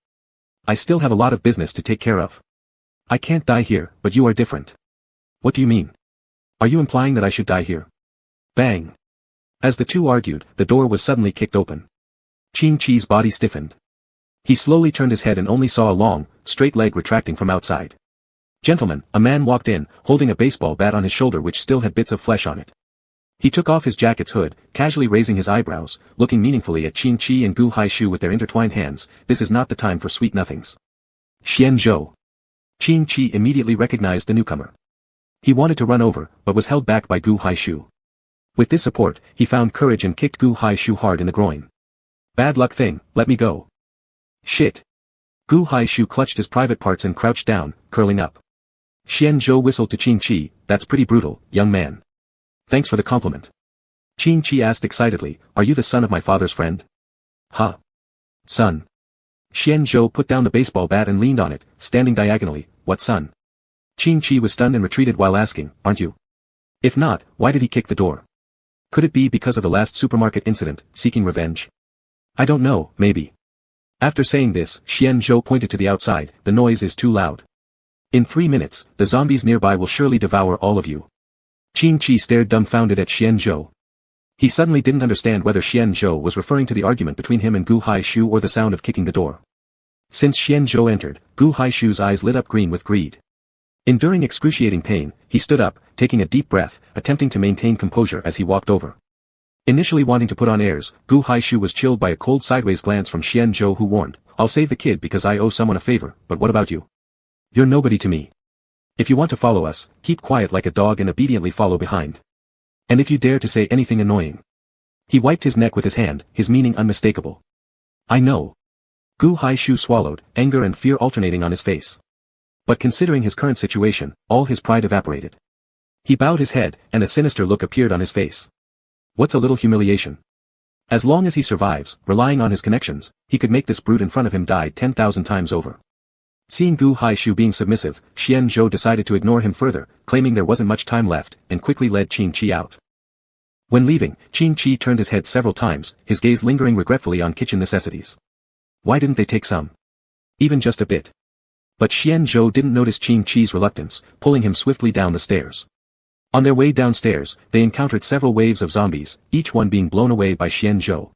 I still have a lot of business to take care of. I can't die here, but you are different." "What do you mean? Are you implying that I should die here?" Bang. As the two argued, the door was suddenly kicked open. Qing-Chi's body stiffened. He slowly turned his head and only saw a long, straight leg retracting from outside. "Gentlemen," a man walked in, holding a baseball bat on his shoulder which still had bits of flesh on it. He took off his jacket's hood, casually raising his eyebrows, looking meaningfully at Qing-Chi and Gu Haishu with their intertwined hands. "This is not the time for sweet nothings." "Xian Zhou." Qing-Chi immediately recognized the newcomer. He wanted to run over, but was held back by Gu Haishu. With this support, he found courage and kicked Gu Haishu hard in the groin. "Bad luck thing, let me go." "Shit." Gu Haishu clutched his private parts and crouched down, curling up. Xian Zhou whistled to Qing-Chi. "That's pretty brutal, young man. Thanks for the compliment." Qing-Chi asked excitedly, "Are you the son of my father's friend?" "Huh? Son?" Xian Zhou put down the baseball bat and leaned on it, standing diagonally. "What son?" Qing-Chi was stunned and retreated while asking, "Aren't you?" If not, why did he kick the door? Could it be because of the last supermarket incident, seeking revenge? "I don't know, maybe." After saying this, Xian Zhou pointed to the outside. "The noise is too loud. In 3 minutes, the zombies nearby will surely devour all of you." Qing-Chi stared dumbfounded at Xian Zhou. He suddenly didn't understand whether Xian Zhou was referring to the argument between him and Gu Haishu or the sound of kicking the door. Since Xian Zhou entered, Gu Haishu's eyes lit up green with greed. Enduring excruciating pain, he stood up, taking a deep breath, attempting to maintain composure as he walked over. Initially wanting to put on airs, Gu Haishu was chilled by a cold sideways glance from Xian Zhou who warned, "I'll save the kid because I owe someone a favor, but what about you? You're nobody to me. If you want to follow us, keep quiet like a dog and obediently follow behind. And if you dare to say anything annoying." He wiped his neck with his hand, his meaning unmistakable. "I know. Gu Haishu swallowed, anger and fear alternating on his face. But considering his current situation, all his pride evaporated. He bowed his head, and a sinister look appeared on his face. What's a little humiliation? As long as he survives, relying on his connections, he could make this brute in front of him die 10,000 times over. Seeing Gu Haishu being submissive, Xian Zhou decided to ignore him further, claiming there wasn't much time left, and quickly led Qin Chi out. When leaving, Qin Chi turned his head several times, his gaze lingering regretfully on kitchen necessities. Why didn't they take some? Even just a bit. But Xian Zhou didn't notice Qin Chi's reluctance, pulling him swiftly down the stairs. On their way downstairs, they encountered several waves of zombies, each one being blown away by Xian Zhou.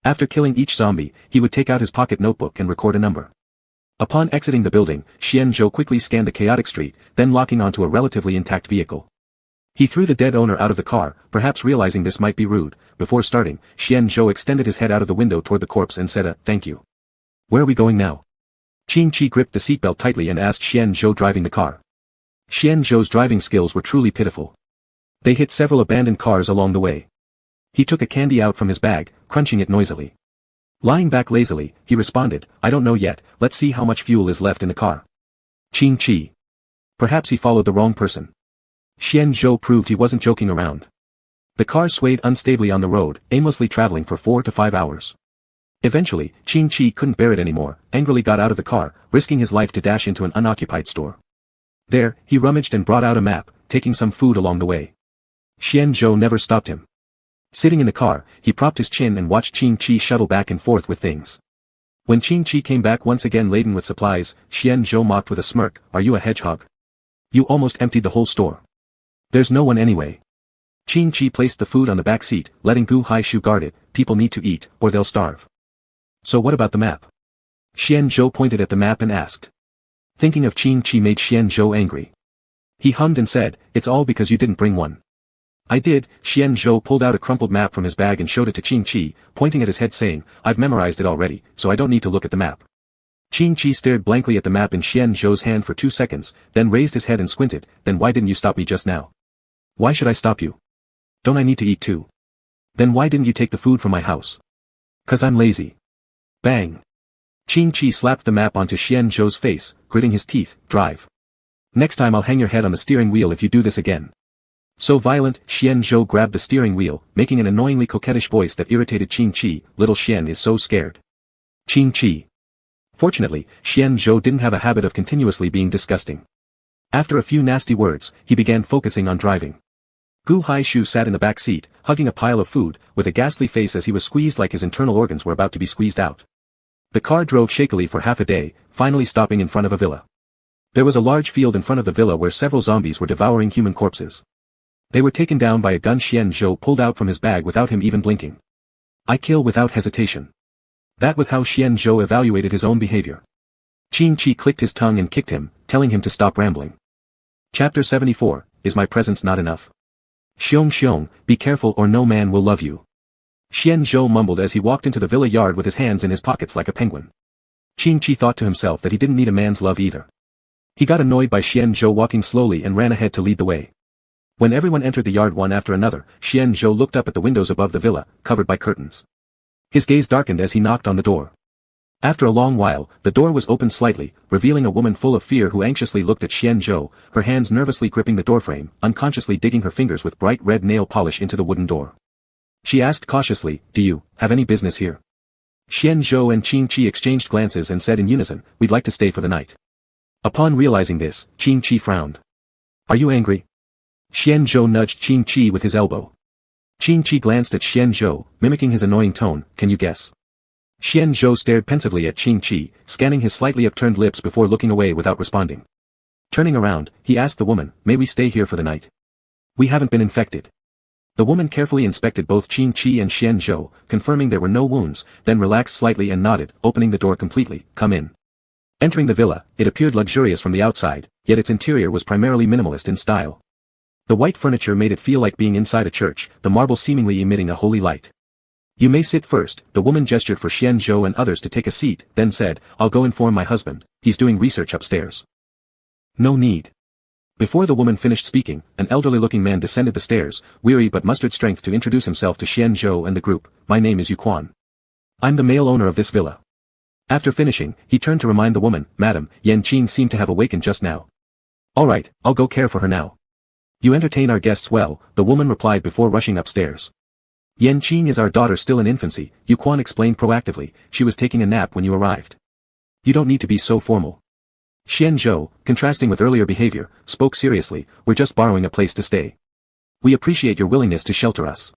After killing each zombie, he would take out his pocket notebook and record a number. Upon exiting the building, Xian Zhou quickly scanned the chaotic street, then locking onto a relatively intact vehicle. He threw the dead owner out of the car, perhaps realizing this might be rude. Before starting, Xian Zhou extended his head out of the window toward the corpse and said thank you. Where are we going now? Qin Chi gripped the seatbelt tightly and asked Xian Zhou driving the car. Xian Zhou's driving skills were truly pitiful. They hit several abandoned cars along the way. He took a candy out from his bag, crunching it noisily. Lying back lazily, he responded, I don't know yet, let's see how much fuel is left in the car. Qin Chi. Perhaps he followed the wrong person. Xian Zhou proved he wasn't joking around. The car swayed unstably on the road, aimlessly traveling for 4 to 5 hours. Eventually, Qin Chi couldn't bear it anymore, angrily got out of the car, risking his life to dash into an unoccupied store. There, he rummaged and brought out a map, taking some food along the way. Xian Zhou never stopped him. Sitting in the car, he propped his chin and watched Qin Chi shuttle back and forth with things. When Qin Chi came back once again laden with supplies, Xian Zhou mocked with a smirk, are you a hedgehog? You almost emptied the whole store. There's no one anyway. Qin Chi placed the food on the back seat, letting Gu Haishu guard it, people need to eat, or they'll starve. So what about the map? Xian Zhou pointed at the map and asked. Thinking of Qin Chi made Xian Zhou angry. He hummed and said, it's all because you didn't bring one. I did. Xian Zhou pulled out a crumpled map from his bag and showed it to Qin Chi, pointing at his head saying, I've memorized it already, so I don't need to look at the map. Qin Chi stared blankly at the map in Xian Zhou's hand for 2 seconds, then raised his head and squinted, then why didn't you stop me just now? Why should I stop you? Don't I need to eat too? Then why didn't you take the food from my house? 'Cause I'm lazy. Bang. Qin Chi slapped the map onto Xian Zhou's face, gritting his teeth, drive. Next time I'll hang your head on the steering wheel if you do this again. So violent, Xian Zhou grabbed the steering wheel, making an annoyingly coquettish voice that irritated Qin Chi, little Xian is so scared. Qin Chi. Fortunately, Xian Zhou didn't have a habit of continuously being disgusting. After a few nasty words, he began focusing on driving. Gu Haishu sat in the back seat, hugging a pile of food, with a ghastly face as he was squeezed like his internal organs were about to be squeezed out. The car drove shakily for half a day, finally stopping in front of a villa. There was a large field in front of the villa where several zombies were devouring human corpses. They were taken down by a gun Xian Zhou pulled out from his bag without him even blinking. I kill without hesitation. That was how Xian Zhou evaluated his own behavior. Qin Chi clicked his tongue and kicked him, telling him to stop rambling. Chapter 74, Is My Presence Not Enough? Xiong, be careful or no man will love you. Xian Zhou mumbled as he walked into the villa yard with his hands in his pockets like a penguin. Qin Chi thought to himself that he didn't need a man's love either. He got annoyed by Xian Zhou walking slowly and ran ahead to lead the way. When everyone entered the yard one after another, Xian Zhou looked up at the windows above the villa, covered by curtains. His gaze darkened as he knocked on the door. After a long while, the door was opened slightly, revealing a woman full of fear who anxiously looked at Xian Zhou, her hands nervously gripping the doorframe, unconsciously digging her fingers with bright red nail polish into the wooden door. She asked cautiously, do you have any business here? Xian Zhou and Qin Chi exchanged glances and said in unison, we'd like to stay for the night. Upon realizing this, Qin Chi frowned. Are you angry? Xian Zhou nudged Qin Chi with his elbow. Qin Chi glanced at Xian Zhou, mimicking his annoying tone, can you guess? Xian Zhou stared pensively at Qin Chi, scanning his slightly upturned lips before looking away without responding. Turning around, he asked the woman, may we stay here for the night? We haven't been infected. The woman carefully inspected both Qin Chi and Xian Zhou, confirming there were no wounds, then relaxed slightly and nodded, opening the door completely, come in. Entering the villa, it appeared luxurious from the outside, yet its interior was primarily minimalist in style. The white furniture made it feel like being inside a church, the marble seemingly emitting a holy light. You may sit first, the woman gestured for Xian Zhou and others to take a seat, then said, I'll go inform my husband, he's doing research upstairs. No need. Before the woman finished speaking, an elderly-looking man descended the stairs, weary but mustered strength to introduce himself to Xian Zhou and the group, my name is Yu Quan. I'm the male owner of this villa. After finishing, he turned to remind the woman, "Madam, Yan Qing seemed to have awakened just now." "All right, I'll go care for her now." "You entertain our guests well," the woman replied before rushing upstairs. "Yan Qing is our daughter still in infancy," Yu Quan explained proactively. "She was taking a nap when you arrived. You don't need to be so formal." Xian Zhou, contrasting with earlier behavior, spoke seriously. "We're just borrowing a place to stay. We appreciate your willingness to shelter us.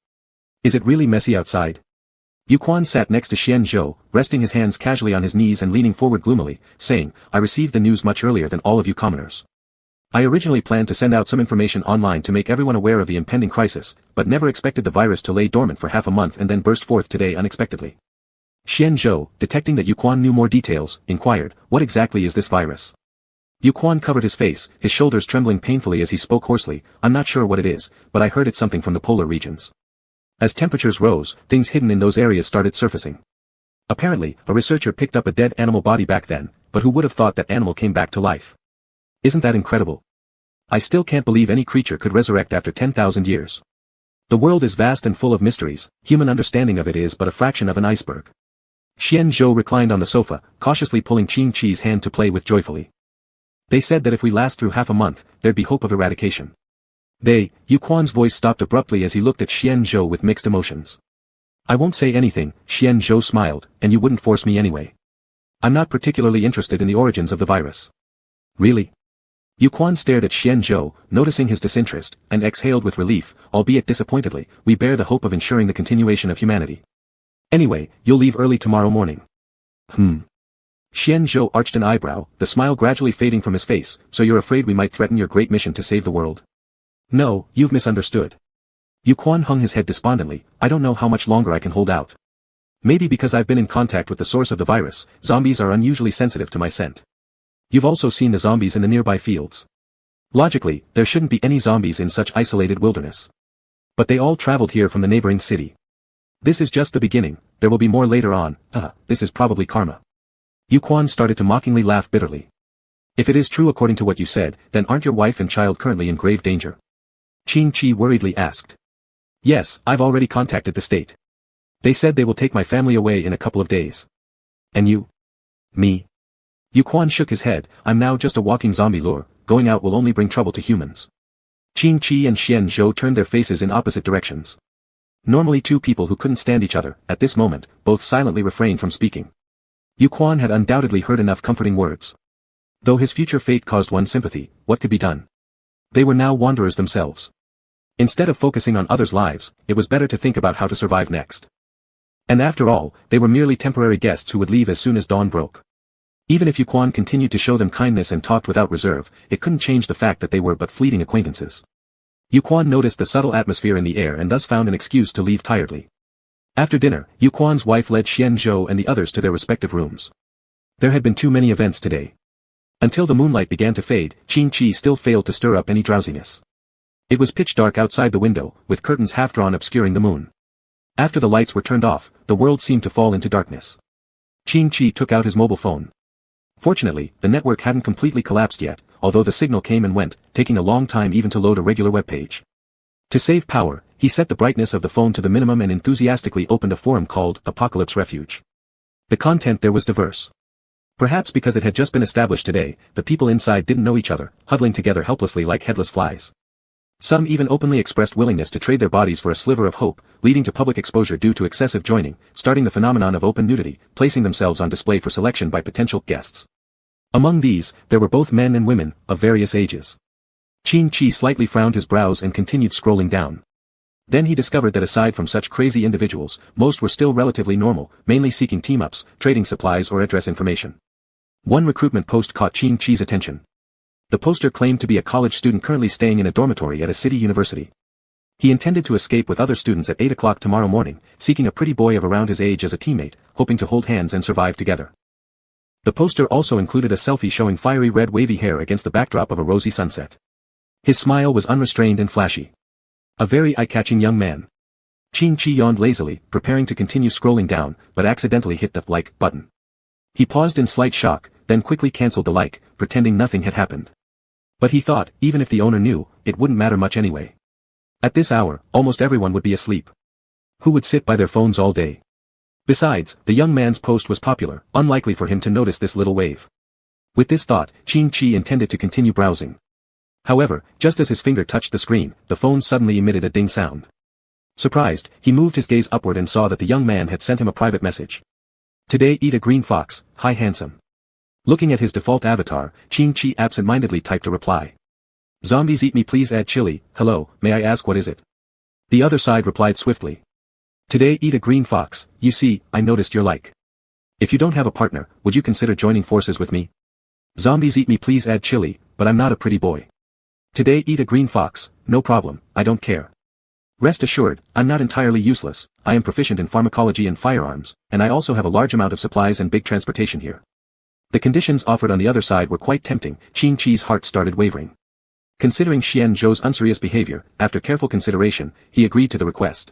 Is it really messy outside?" Yu Quan sat next to Xian Zhou, resting his hands casually on his knees and leaning forward gloomily, saying, "I received the news much earlier than all of you commoners. I originally planned to send out some information online to make everyone aware of the impending crisis, but never expected the virus to lay dormant for half a month and then burst forth today unexpectedly." Xian Zhou, detecting that Yu Quan knew more details, inquired, "What exactly is this virus?" Yu Quan covered his face, his shoulders trembling painfully as he spoke hoarsely, "I'm not sure what it is, but I heard it's something from the polar regions. As temperatures rose, things hidden in those areas started surfacing. Apparently, a researcher picked up a dead animal body back then, but who would have thought that animal came back to life? Isn't that incredible? I still can't believe any creature could resurrect after 10,000 years. The world is vast and full of mysteries, human understanding of it is but a fraction of an iceberg." Xian Zhou reclined on the sofa, cautiously pulling Qing Chi's hand to play with joyfully. "They said that if we last through half a month, there'd be hope of eradication." Yu Quan's voice stopped abruptly as he looked at Xian Zhou with mixed emotions. "I won't say anything," Xian Zhou smiled, "and you wouldn't force me anyway. I'm not particularly interested in the origins of the virus." "Really?" Yu Quan stared at Xian Zhou, noticing his disinterest, and exhaled with relief, albeit disappointedly. "We bear the hope of ensuring the continuation of humanity. Anyway, you'll leave early tomorrow morning." Xian Zhou arched an eyebrow, the smile gradually fading from his face. "So you're afraid we might threaten your great mission to save the world?" "No, you've misunderstood." Yu Quan hung his head despondently. "I don't know how much longer I can hold out. Maybe because I've been in contact with the source of the virus, zombies are unusually sensitive to my scent. You've also seen the zombies in the nearby fields. Logically, there shouldn't be any zombies in such isolated wilderness. But they all traveled here from the neighboring city. This is just the beginning, there will be more later on. This is probably karma." Yu Quan started to mockingly laugh bitterly. "If it is true according to what you said, then aren't your wife and child currently in grave danger?" Qing Chi worriedly asked. "Yes, I've already contacted the state. They said they will take my family away in a couple of days." "And you?" "Me?" Yu Quan shook his head. "I'm now just a walking zombie lure, going out will only bring trouble to humans." Qing Chi and Xian Zhou turned their faces in opposite directions. Normally two people who couldn't stand each other, at this moment, both silently refrained from speaking. Yu Quan had undoubtedly heard enough comforting words. Though his future fate caused one sympathy, what could be done? They were now wanderers themselves. Instead of focusing on others' lives, it was better to think about how to survive next. And after all, they were merely temporary guests who would leave as soon as dawn broke. Even if Yu Quan continued to show them kindness and talked without reserve, it couldn't change the fact that they were but fleeting acquaintances. Yu Quan noticed the subtle atmosphere in the air and thus found an excuse to leave tiredly. After dinner, Yu Quan's wife led Xian Zhou and the others to their respective rooms. There had been too many events today. Until the moonlight began to fade, Qing Chi still failed to stir up any drowsiness. It was pitch dark outside the window, with curtains half drawn obscuring the moon. After the lights were turned off, the world seemed to fall into darkness. Qing Chi took out his mobile phone. Fortunately, the network hadn't completely collapsed yet, although the signal came and went, taking a long time even to load a regular web page. To save power, he set the brightness of the phone to the minimum and enthusiastically opened a forum called Apocalypse Refuge. The content there was diverse. Perhaps because it had just been established today, the people inside didn't know each other, huddling together helplessly like headless flies. Some even openly expressed willingness to trade their bodies for a sliver of hope, leading to public exposure due to excessive joining, starting the phenomenon of open nudity, placing themselves on display for selection by potential guests. Among these, there were both men and women, of various ages. Qing Chi slightly frowned his brows and continued scrolling down. Then he discovered that aside from such crazy individuals, most were still relatively normal, mainly seeking team-ups, trading supplies or address information. One recruitment post caught Qing Chi's attention. The poster claimed to be a college student currently staying in a dormitory at a city university. He intended to escape with other students at 8 o'clock tomorrow morning, seeking a pretty boy of around his age as a teammate, hoping to hold hands and survive together. The poster also included a selfie showing fiery red wavy hair against the backdrop of a rosy sunset. His smile was unrestrained and flashy. A very eye-catching young man. Qing Chi yawned lazily, preparing to continue scrolling down, but accidentally hit the like button. He paused in slight shock, then quickly cancelled the like, pretending nothing had happened. But he thought, even if the owner knew, it wouldn't matter much anyway. At this hour, almost everyone would be asleep. Who would sit by their phones all day? Besides, the young man's post was popular, unlikely for him to notice this little wave. With this thought, Qin Shi intended to continue browsing. However, just as his finger touched the screen, the phone suddenly emitted a ding sound. Surprised, he moved his gaze upward and saw that the young man had sent him a private message. Today eat a green fox, hi handsome. Looking at his default avatar, Qin Shi absent-mindedly typed a reply. Zombies eat me please add chili, hello, may I ask what is it? The other side replied swiftly. Today eat a green fox, you see, I noticed you're like. If you don't have a partner, would you consider joining forces with me? Zombies eat me please add chili, but I'm not a pretty boy. Today eat a green fox, no problem, I don't care. Rest assured, I'm not entirely useless, I am proficient in pharmacology and firearms, and I also have a large amount of supplies and big transportation here. The conditions offered on the other side were quite tempting. Qin Shi's heart started wavering. Considering Xian Zhou's unserious behavior, after careful consideration, he agreed to the request.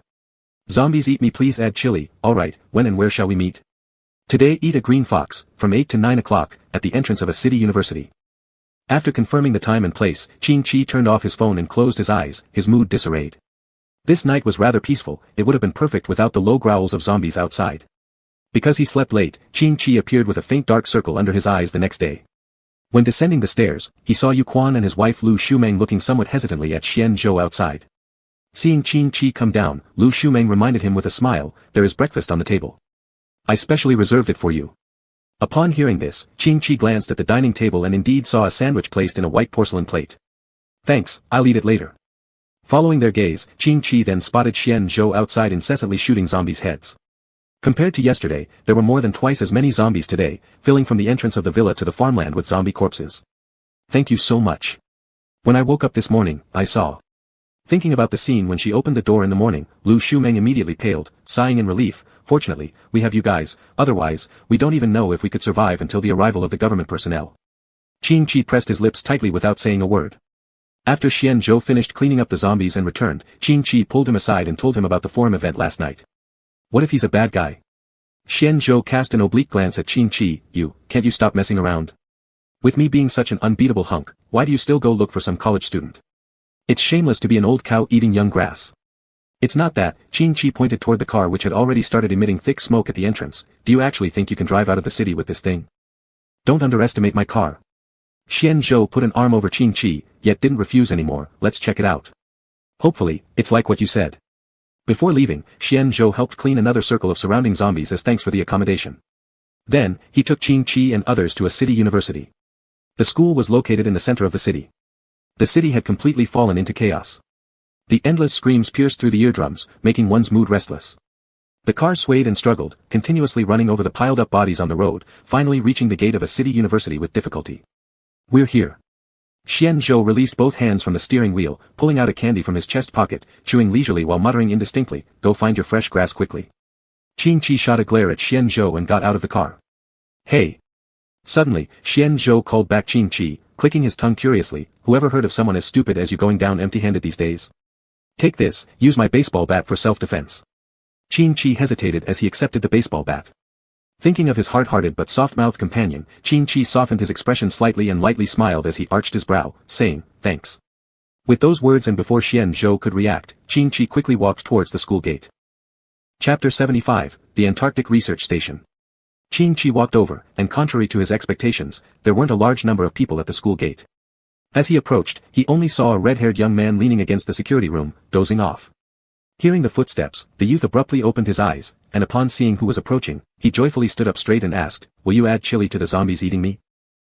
Zombies eat me please add chili, alright, when and where shall we meet? Today eat a green fox, from 8 to 9 o'clock, at the entrance of a city university. After confirming the time and place, Qin Shi turned off his phone and closed his eyes, his mood disarrayed. This night was rather peaceful, it would have been perfect without the low growls of zombies outside. Because he slept late, Qin Shi appeared with a faint dark circle under his eyes the next day. When descending the stairs, he saw Yu Quan and his wife Lu Shumeng looking somewhat hesitantly at Xian Zhou outside. Seeing Qin Shi come down, Lu Shumeng reminded him with a smile, there is breakfast on the table. I specially reserved it for you. Upon hearing this, Qin Shi glanced at the dining table and indeed saw a sandwich placed in a white porcelain plate. Thanks, I'll eat it later. Following their gaze, Qin Shi then spotted Xian Zhou outside incessantly shooting zombies' heads. Compared to yesterday, there were more than twice as many zombies today, filling from the entrance of the villa to the farmland with zombie corpses. Thank you so much. When I woke up this morning, I saw. Thinking about the scene when she opened the door in the morning, Lu Shumeng immediately paled, sighing in relief, fortunately, we have you guys, otherwise, we don't even know if we could survive until the arrival of the government personnel. Qin Shi pressed his lips tightly without saying a word. After Xian Zhou finished cleaning up the zombies and returned, Qin Shi pulled him aside and told him about the forum event last night. What if he's a bad guy? Xian Zhou cast an oblique glance at Qin Shi, can't you stop messing around? With me being such an unbeatable hunk, why do you still go look for some college student? It's shameless to be an old cow eating young grass. It's not that, Qin Shi pointed toward the car which had already started emitting thick smoke at the entrance, do you actually think you can drive out of the city with this thing? Don't underestimate my car. Xian Zhou put an arm over Qin Shi, yet didn't refuse anymore, let's check it out. Hopefully, it's like what you said. Before leaving, Xian Zhou helped clean another circle of surrounding zombies as thanks for the accommodation. Then, he took Qin Shi and others to a city university. The school was located in the center of the city. The city had completely fallen into chaos. The endless screams pierced through the eardrums, making one's mood restless. The car swayed and struggled, continuously running over the piled-up bodies on the road, finally reaching the gate of a city university with difficulty. We're here. Xian Zhou released both hands from the steering wheel, pulling out a candy from his chest pocket, chewing leisurely while muttering indistinctly, go find your fresh grass quickly. Qin Shi shot a glare at Xian Zhou and got out of the car. Hey! Suddenly, Xian Zhou called back Qin Shi, clicking his tongue curiously, whoever heard of someone as stupid as you going down empty-handed these days? Take this, use my baseball bat for self-defense. Qin Shi hesitated as he accepted the baseball bat. Thinking of his hard-hearted but soft-mouthed companion, Qin Shi softened his expression slightly and lightly smiled as he arched his brow, saying, thanks. With those words and before Xian Zhou could react, Qin Shi quickly walked towards the school gate. Chapter 75, The Antarctic Research Station. Qin Shi walked over, and contrary to his expectations, there weren't a large number of people at the school gate. As he approached, he only saw a red-haired young man leaning against the security room, dozing off. Hearing the footsteps, the youth abruptly opened his eyes, and upon seeing who was approaching, he joyfully stood up straight and asked, will you add chili to the zombies eating me?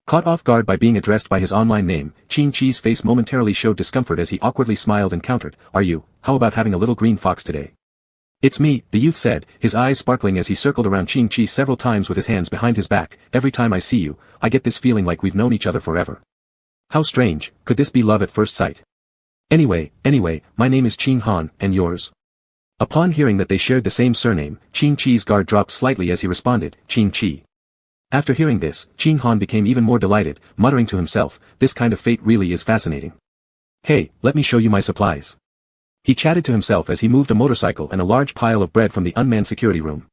Caught off guard by being addressed by his online name, Qin Shi's face momentarily showed discomfort as he awkwardly smiled and countered, how about having a little green fox today? It's me, the youth said, his eyes sparkling as he circled around Qin Shi several times with his hands behind his back, every time I see you, I get this feeling like we've known each other forever. How strange, could this be love at first sight? Anyway, my name is Qin Han, and yours? Upon hearing that they shared the same surname, Qin Shi's guard dropped slightly as he responded, Qin Shi. After hearing this, Qin Han became even more delighted, muttering to himself, this kind of fate really is fascinating. Hey, let me show you my supplies. He chatted to himself as he moved a motorcycle and a large pile of bread from the unmanned security room.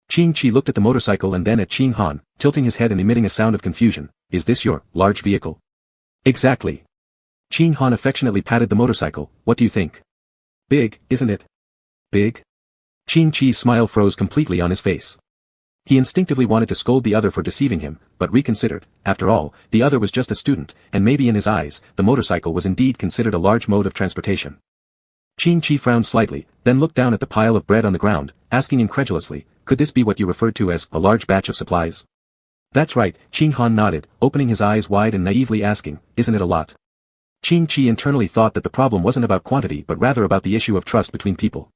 Qin Shi looked at the motorcycle and then at Qin Han, tilting his head and emitting a sound of confusion, is this your large vehicle? Exactly. Qin Han affectionately patted the motorcycle, what do you think? Big, isn't it? Big? Qing Chi's smile froze completely on his face. He instinctively wanted to scold the other for deceiving him, but reconsidered. After all, the other was just a student, and maybe in his eyes, the motorcycle was indeed considered a large mode of transportation. Qing Chi frowned slightly, then looked down at the pile of bread on the ground, asking incredulously, could this be what you referred to as a large batch of supplies? That's right, Qing Han nodded, opening his eyes wide and naively asking, isn't it a lot? Qing Chi internally thought that the problem wasn't about quantity but rather about the issue of trust between people.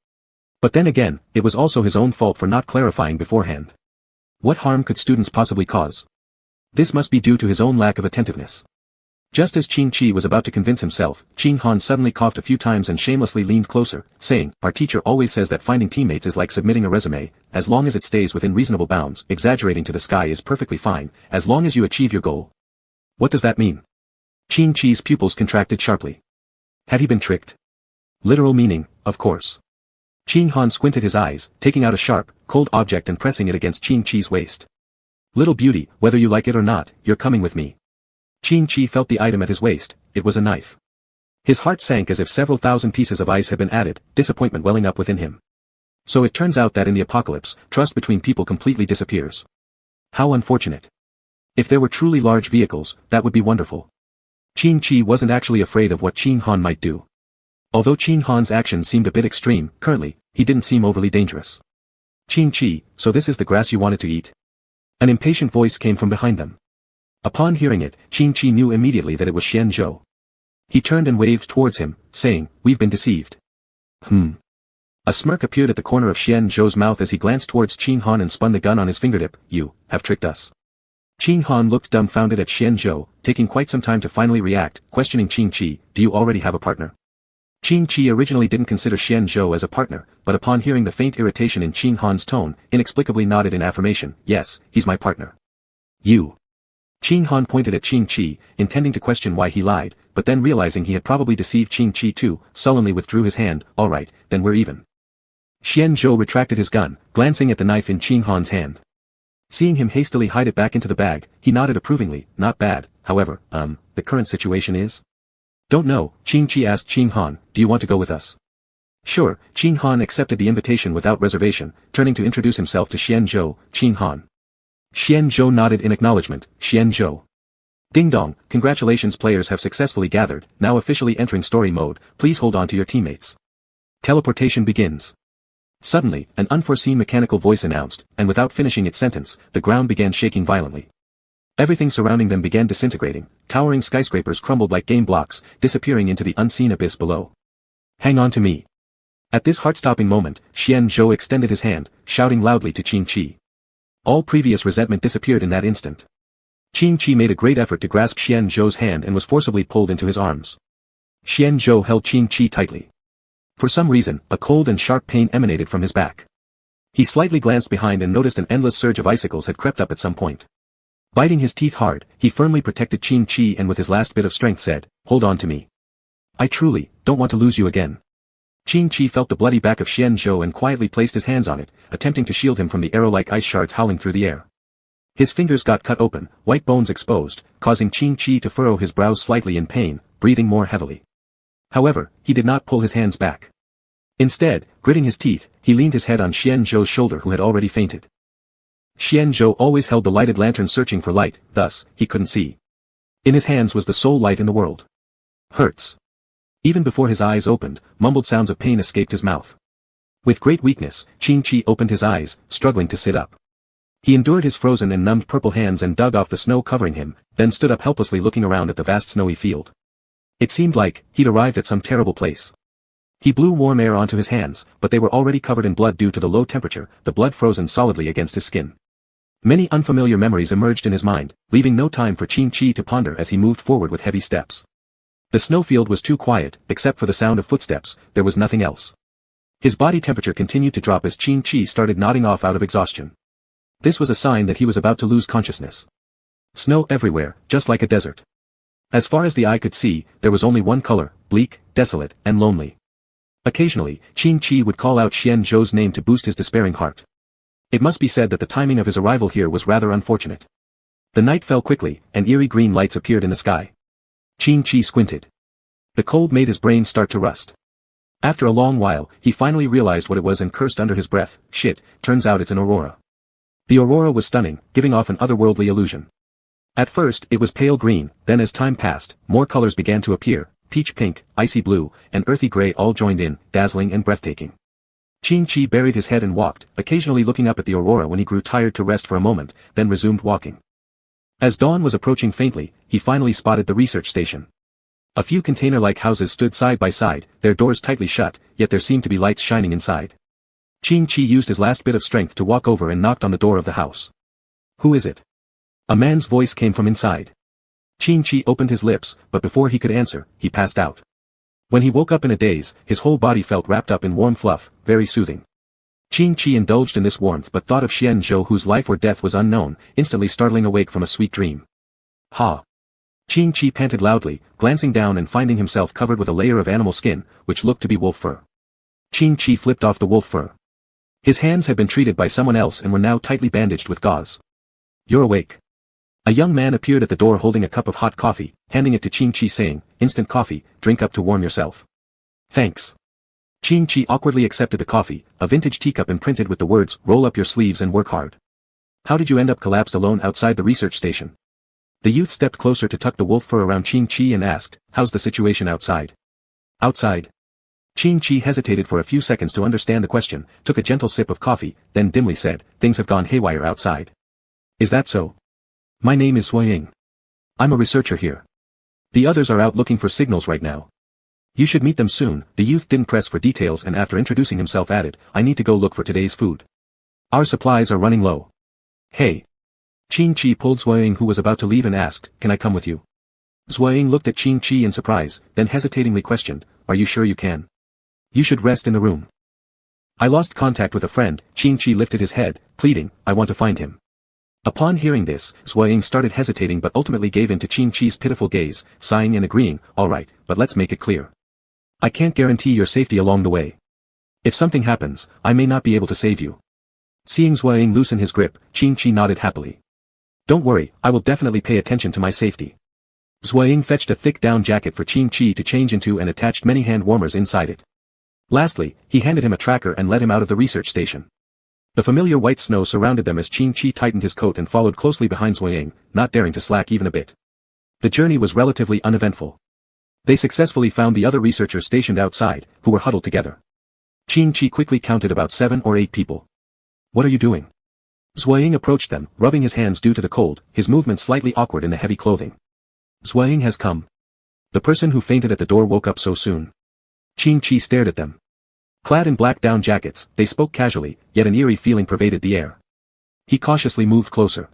But then again, it was also his own fault for not clarifying beforehand. What harm could students possibly cause? This must be due to his own lack of attentiveness. Just as Qing Chi was about to convince himself, Qing Han suddenly coughed a few times and shamelessly leaned closer, saying, our teacher always says that finding teammates is like submitting a resume, as long as it stays within reasonable bounds, exaggerating to the sky is perfectly fine, as long as you achieve your goal. What does that mean? Qing Chi's pupils contracted sharply. Had he been tricked? Literal meaning, of course. Qing Han squinted his eyes, taking out a sharp, cold object and pressing it against Qing Chi's waist. Little beauty, whether you like it or not, you're coming with me. Qing Chi felt the item at his waist. It was a knife. His heart sank as if several thousand pieces of ice had been added, disappointment welling up within him. So it turns out that in the apocalypse, trust between people completely disappears. How unfortunate. If there were truly large vehicles, that would be wonderful. Qing Chi wasn't actually afraid of what Qing Han might do. Although Qing Han's action seemed a bit extreme, currently, he didn't seem overly dangerous. Qing Chi, so this is the grass you wanted to eat? An impatient voice came from behind them. Upon hearing it, Qing Chi knew immediately that it was Xian Zhou. He turned and waved towards him, saying, we've been deceived. A smirk appeared at the corner of Xian Zhou's mouth as he glanced towards Qing Han and spun the gun on his fingertip. You have tricked us. Qing Han looked dumbfounded at Xian Zhou, taking quite some time to finally react, questioning Qing Chi, do you already have a partner? Qing Chi originally didn't consider Xian Zhou as a partner, but upon hearing the faint irritation in Qing Han's tone, inexplicably nodded in affirmation, yes, he's my partner. You. Qing Han pointed at Qing Chi, intending to question why he lied, but then realizing he had probably deceived Qing Chi too, sullenly withdrew his hand, alright, then we're even. Xian Zhou retracted his gun, glancing at the knife in Qing Han's hand. Seeing him hastily hide it back into the bag, he nodded approvingly, not bad, however, the current situation is? Don't know, Qing Chi asked Qing Han, do you want to go with us? Sure, Qing Han accepted the invitation without reservation, turning to introduce himself to Xian Zhou, Qing Han. Xian Zhou nodded in acknowledgement, Xian Zhou. Ding dong, congratulations, players have successfully gathered, now officially entering story mode, please hold on to your teammates. Teleportation begins. Suddenly, an unforeseen mechanical voice announced, and without finishing its sentence, the ground began shaking violently. Everything surrounding them began disintegrating, towering skyscrapers crumbled like game blocks, disappearing into the unseen abyss below. Hang on to me. At this heart-stopping moment, Xian Zhou extended his hand, shouting loudly to Qing Chi. All previous resentment disappeared in that instant. Qing Chi made a great effort to grasp Xian Zhou's hand and was forcibly pulled into his arms. Xian Zhou held Qing Chi tightly. For some reason, a cold and sharp pain emanated from his back. He slightly glanced behind and noticed an endless surge of icicles had crept up at some point. Biting his teeth hard, he firmly protected Qing Chi and with his last bit of strength said, hold on to me. I truly don't want to lose you again. Qing Chi felt the bloody back of Xian Zhou and quietly placed his hands on it, attempting to shield him from the arrow-like ice shards howling through the air. His fingers got cut open, white bones exposed, causing Qing Chi to furrow his brows slightly in pain, breathing more heavily. However, he did not pull his hands back. Instead, gritting his teeth, he leaned his head on Xian Zhou's shoulder who had already fainted. Xian Zhou always held the lighted lantern searching for light, thus, he couldn't see. In his hands was the sole light in the world. Hurts. Even before his eyes opened, mumbled sounds of pain escaped his mouth. With great weakness, Qing Chi opened his eyes, struggling to sit up. He endured his frozen and numbed purple hands and dug off the snow covering him, then stood up helplessly looking around at the vast snowy field. It seemed like he'd arrived at some terrible place. He blew warm air onto his hands, but they were already covered in blood due to the low temperature, the blood frozen solidly against his skin. Many unfamiliar memories emerged in his mind, leaving no time for Qing Chi to ponder as he moved forward with heavy steps. The snowfield was too quiet, except for the sound of footsteps, there was nothing else. His body temperature continued to drop as Qing Chi started nodding off out of exhaustion. This was a sign that he was about to lose consciousness. Snow everywhere, just like a desert. As far as the eye could see, there was only one color, bleak, desolate, and lonely. Occasionally, Qing Chi would call out Xian Zhou's name to boost his despairing heart. It must be said that the timing of his arrival here was rather unfortunate. The night fell quickly, and eerie green lights appeared in the sky. Qing Chi squinted. The cold made his brain start to rust. After a long while, he finally realized what it was and cursed under his breath, shit, turns out it's an aurora. The aurora was stunning, giving off an otherworldly illusion. At first, it was pale green, then as time passed, more colors began to appear, peach pink, icy blue, and earthy gray all joined in, dazzling and breathtaking. Qin-Chi buried his head and walked, occasionally looking up at the aurora when he grew tired to rest for a moment, then resumed walking. As dawn was approaching faintly, he finally spotted the research station. A few container-like houses stood side by side, their doors tightly shut, yet there seemed to be lights shining inside. Qin-Chi used his last bit of strength to walk over and knocked on the door of the house. "Who is it?" A man's voice came from inside. Qin-Chi opened his lips, but before he could answer, he passed out. When he woke up in a daze, his whole body felt wrapped up in warm fluff, very soothing. Qin-Chi indulged in this warmth but thought of Xian-Zhou whose life or death was unknown, instantly startling awake from a sweet dream. Ha! Qin-Chi panted loudly, glancing down and finding himself covered with a layer of animal skin, which looked to be wolf fur. Qin-Chi flipped off the wolf fur. His hands had been treated by someone else and were now tightly bandaged with gauze. "You're awake." A young man appeared at the door holding a cup of hot coffee, handing it to Qin-Chi saying, "Instant coffee, drink up to warm yourself." "Thanks." Qin-Chi awkwardly accepted the coffee, a vintage teacup imprinted with the words, "Roll up your sleeves and work hard." "How did you end up collapsed alone outside the research station?" The youth stepped closer to tuck the wolf fur around Qin-Chi and asked, "How's the situation outside?" "Outside?" Qin-Chi hesitated for a few seconds to understand the question, took a gentle sip of coffee, then dimly said, "Things have gone haywire outside." "Is that so?" "My name is Sui-Ying. I'm a researcher here. The others are out looking for signals right now. You should meet them soon." The youth didn't press for details and after introducing himself added, "I need to go look for today's food. Our supplies are running low." "Hey." Qin-Chi pulled Sui-Ying who was about to leave and asked, "Can I come with you?" Sui-Ying looked at Qin-Chi in surprise, then hesitatingly questioned, "Are you sure you can? You should rest in the room." "I lost contact with a friend." Qin-Chi lifted his head, pleading, "I want to find him." Upon hearing this, Sui-Ying started hesitating but ultimately gave in to Qin-Chi's pitiful gaze, sighing and agreeing, "All right, but let's make it clear. I can't guarantee your safety along the way. If something happens, I may not be able to save you." Seeing Sui-Ying loosen his grip, Qin-Chi nodded happily. "Don't worry, I will definitely pay attention to my safety." Sui-Ying fetched a thick down jacket for Qin-Chi to change into and attached many hand warmers inside it. Lastly, he handed him a tracker and led him out of the research station. The familiar white snow surrounded them as Qin-Chi tightened his coat and followed closely behind Sui-Ying, not daring to slack even a bit. The journey was relatively uneventful. They successfully found the other researchers stationed outside, who were huddled together. Qin-Chi quickly counted about 7 or 8 people. "What are you doing?" Sui-Ying approached them, rubbing his hands due to the cold, his movements slightly awkward in the heavy clothing. "Sui-Ying has come. The person who fainted at the door woke up so soon." Qin-Chi stared at them. Clad in black down jackets, they spoke casually, yet an eerie feeling pervaded the air. He cautiously moved closer.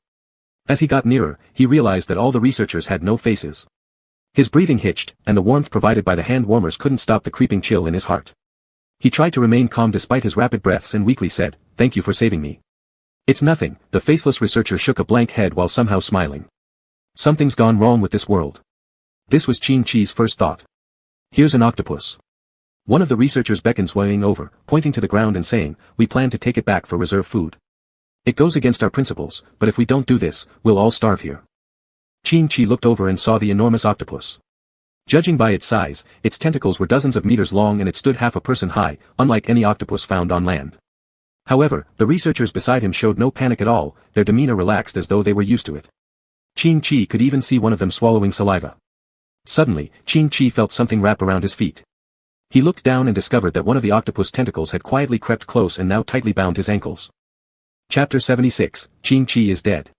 As he got nearer, he realized that all the researchers had no faces. His breathing hitched, and the warmth provided by the hand warmers couldn't stop the creeping chill in his heart. He tried to remain calm despite his rapid breaths and weakly said, "Thank you for saving me." "It's nothing," the faceless researcher shook a blank head while somehow smiling. "Something's gone wrong with this world." This was Qin-Chi's first thought. "Here's an octopus." One of the researchers beckoned Sui-Ying over, pointing to the ground and saying, "We plan to take it back for reserve food. It goes against our principles, but if we don't do this, we'll all starve here." Qin-Chi looked over and saw the enormous octopus. Judging by its size, its tentacles were dozens of meters long and it stood half a person high, unlike any octopus found on land. However, the researchers beside him showed no panic at all, their demeanor relaxed as though they were used to it. Qin-Chi could even see one of them swallowing saliva. Suddenly, Qin-Chi felt something wrap around his feet. He looked down and discovered that one of the octopus tentacles had quietly crept close and now tightly bound his ankles. Chapter 76, Qin-Chi is dead.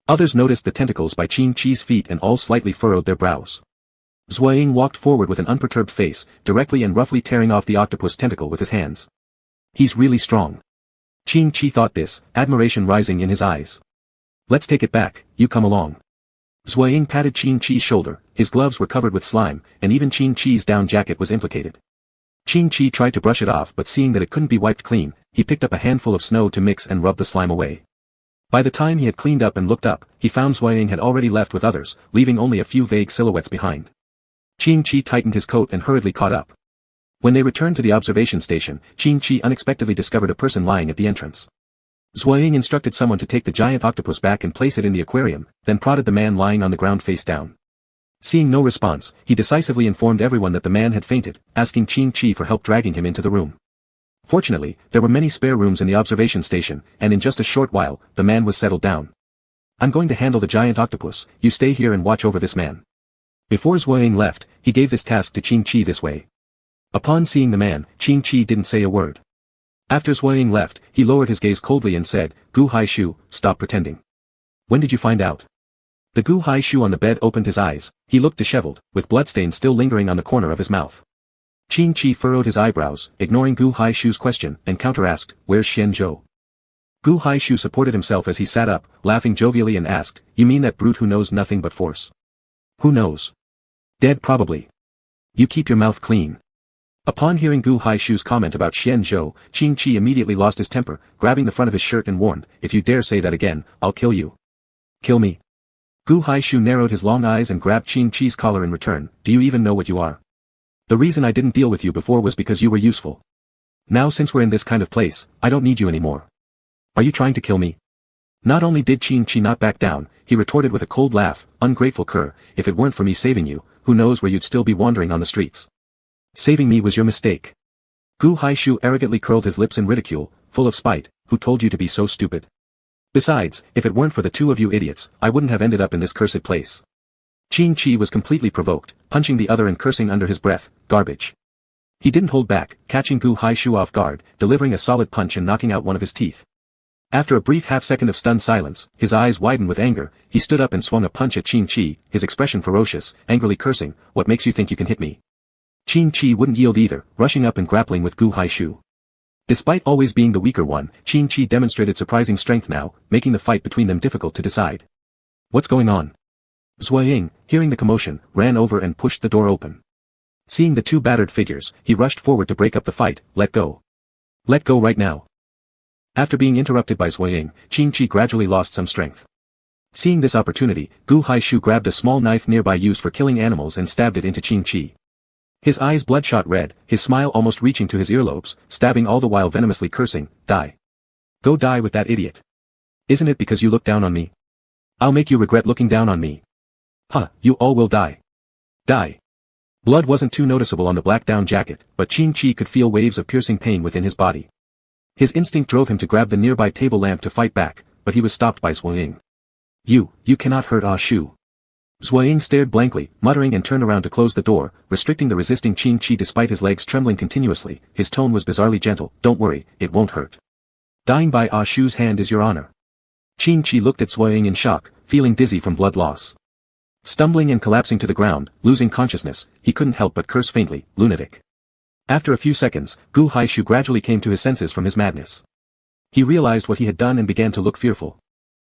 Others noticed the tentacles by Qin-Chi's feet and all slightly furrowed their brows. Sui-Ying walked forward with an unperturbed face, directly and roughly tearing off the octopus tentacle with his hands. "He's really strong." Qin-Chi thought this, admiration rising in his eyes. "Let's take it back, you come along." Sui-Ying patted Qin-Chi's shoulder, his gloves were covered with slime, and even Qin-Chi's down jacket was implicated. Qin-Chi tried to brush it off but seeing that it couldn't be wiped clean, he picked up a handful of snow to mix and rub the slime away. By the time he had cleaned up and looked up, he found Sui-Ying had already left with others, leaving only a few vague silhouettes behind. Qin-Chi tightened his coat and hurriedly caught up. When they returned to the observation station, Qin-Chi unexpectedly discovered a person lying at the entrance. Sui-Ying instructed someone to take the giant octopus back and place it in the aquarium, then prodded the man lying on the ground face down. Seeing no response, he decisively informed everyone that the man had fainted, asking Qing Chi for help dragging him into the room. Fortunately, there were many spare rooms in the observation station, and in just a short while, the man was settled down. I'm going to handle the giant octopus, you stay here and watch over this man. Before Zhuoying left, he gave this task to Qing Chi this way. Upon seeing the man, Qing Chi didn't say a word. After Zhuoying left, he lowered his gaze coldly and said, Gu Hai Shu, stop pretending. When did you find out? The Gu Hai Shu on the bed opened his eyes, he looked disheveled, with bloodstains still lingering on the corner of his mouth. Qing Chi furrowed his eyebrows, ignoring Gu Hai Shu's question, and counter-asked, where's Xian Zhou? Gu Hai Shu supported himself as he sat up, laughing jovially and asked, you mean that brute who knows nothing but force? Who knows? Dead probably. You keep your mouth clean. Upon hearing Gu Hai Shu's comment about Xian Zhou, Qing Chi immediately lost his temper, grabbing the front of his shirt and warned, if you dare say that again, I'll kill you. Kill me. Gu Hai Shu narrowed his long eyes and grabbed Qing Chi's collar in return, do you even know what you are? The reason I didn't deal with you before was because you were useful. Now since we're in this kind of place, I don't need you anymore. Are you trying to kill me? Not only did Qing Chi not back down, he retorted with a cold laugh, ungrateful cur, if it weren't for me saving you, who knows where you'd still be wandering on the streets. Saving me was your mistake. Gu Hai Shu arrogantly curled his lips in ridicule, full of spite, who told you to be so stupid? Besides, if it weren't for the two of you idiots, I wouldn't have ended up in this cursed place. Qing Chi was completely provoked, punching the other and cursing under his breath, garbage. He didn't hold back, catching Gu Hai Shu off guard, delivering a solid punch and knocking out one of his teeth. After a brief half-second of stunned silence, his eyes widened with anger, he stood up and swung a punch at Qing Chi, his expression ferocious, angrily cursing, what makes you think you can hit me? Qing Chi wouldn't yield either, rushing up and grappling with Gu Hai Shu. Despite always being the weaker one, Qing Chi demonstrated surprising strength now, making the fight between them difficult to decide. What's going on? Zhuoying, hearing the commotion, ran over and pushed the door open. Seeing the two battered figures, he rushed forward to break up the fight, let go. Let go right now. After being interrupted by Zhuoying, Qing Chi gradually lost some strength. Seeing this opportunity, Gu Hai Shu grabbed a small knife nearby used for killing animals and stabbed it into Qing Chi. His eyes bloodshot red, his smile almost reaching to his earlobes, stabbing all the while venomously cursing, die. Go die with that idiot. Isn't it because you look down on me? I'll make you regret looking down on me. Huh, you all will die. Die. Blood wasn't too noticeable on the black down jacket, but Qing Chi could feel waves of piercing pain within his body. His instinct drove him to grab the nearby table lamp to fight back, but he was stopped by Zhuoying. You cannot hurt Ah Shu. Zhuoying stared blankly, muttering and turned around to close the door, restricting the resisting Qing Chi despite his legs trembling continuously. His tone was bizarrely gentle, don't worry, it won't hurt. Dying by Ah Shu's hand is your honor. Qing Chi looked at Zhuoying in shock, feeling dizzy from blood loss. Stumbling and collapsing to the ground, losing consciousness, he couldn't help but curse faintly, lunatic. After a few seconds, Gu Hai Shu gradually came to his senses from his madness. He realized what he had done and began to look fearful.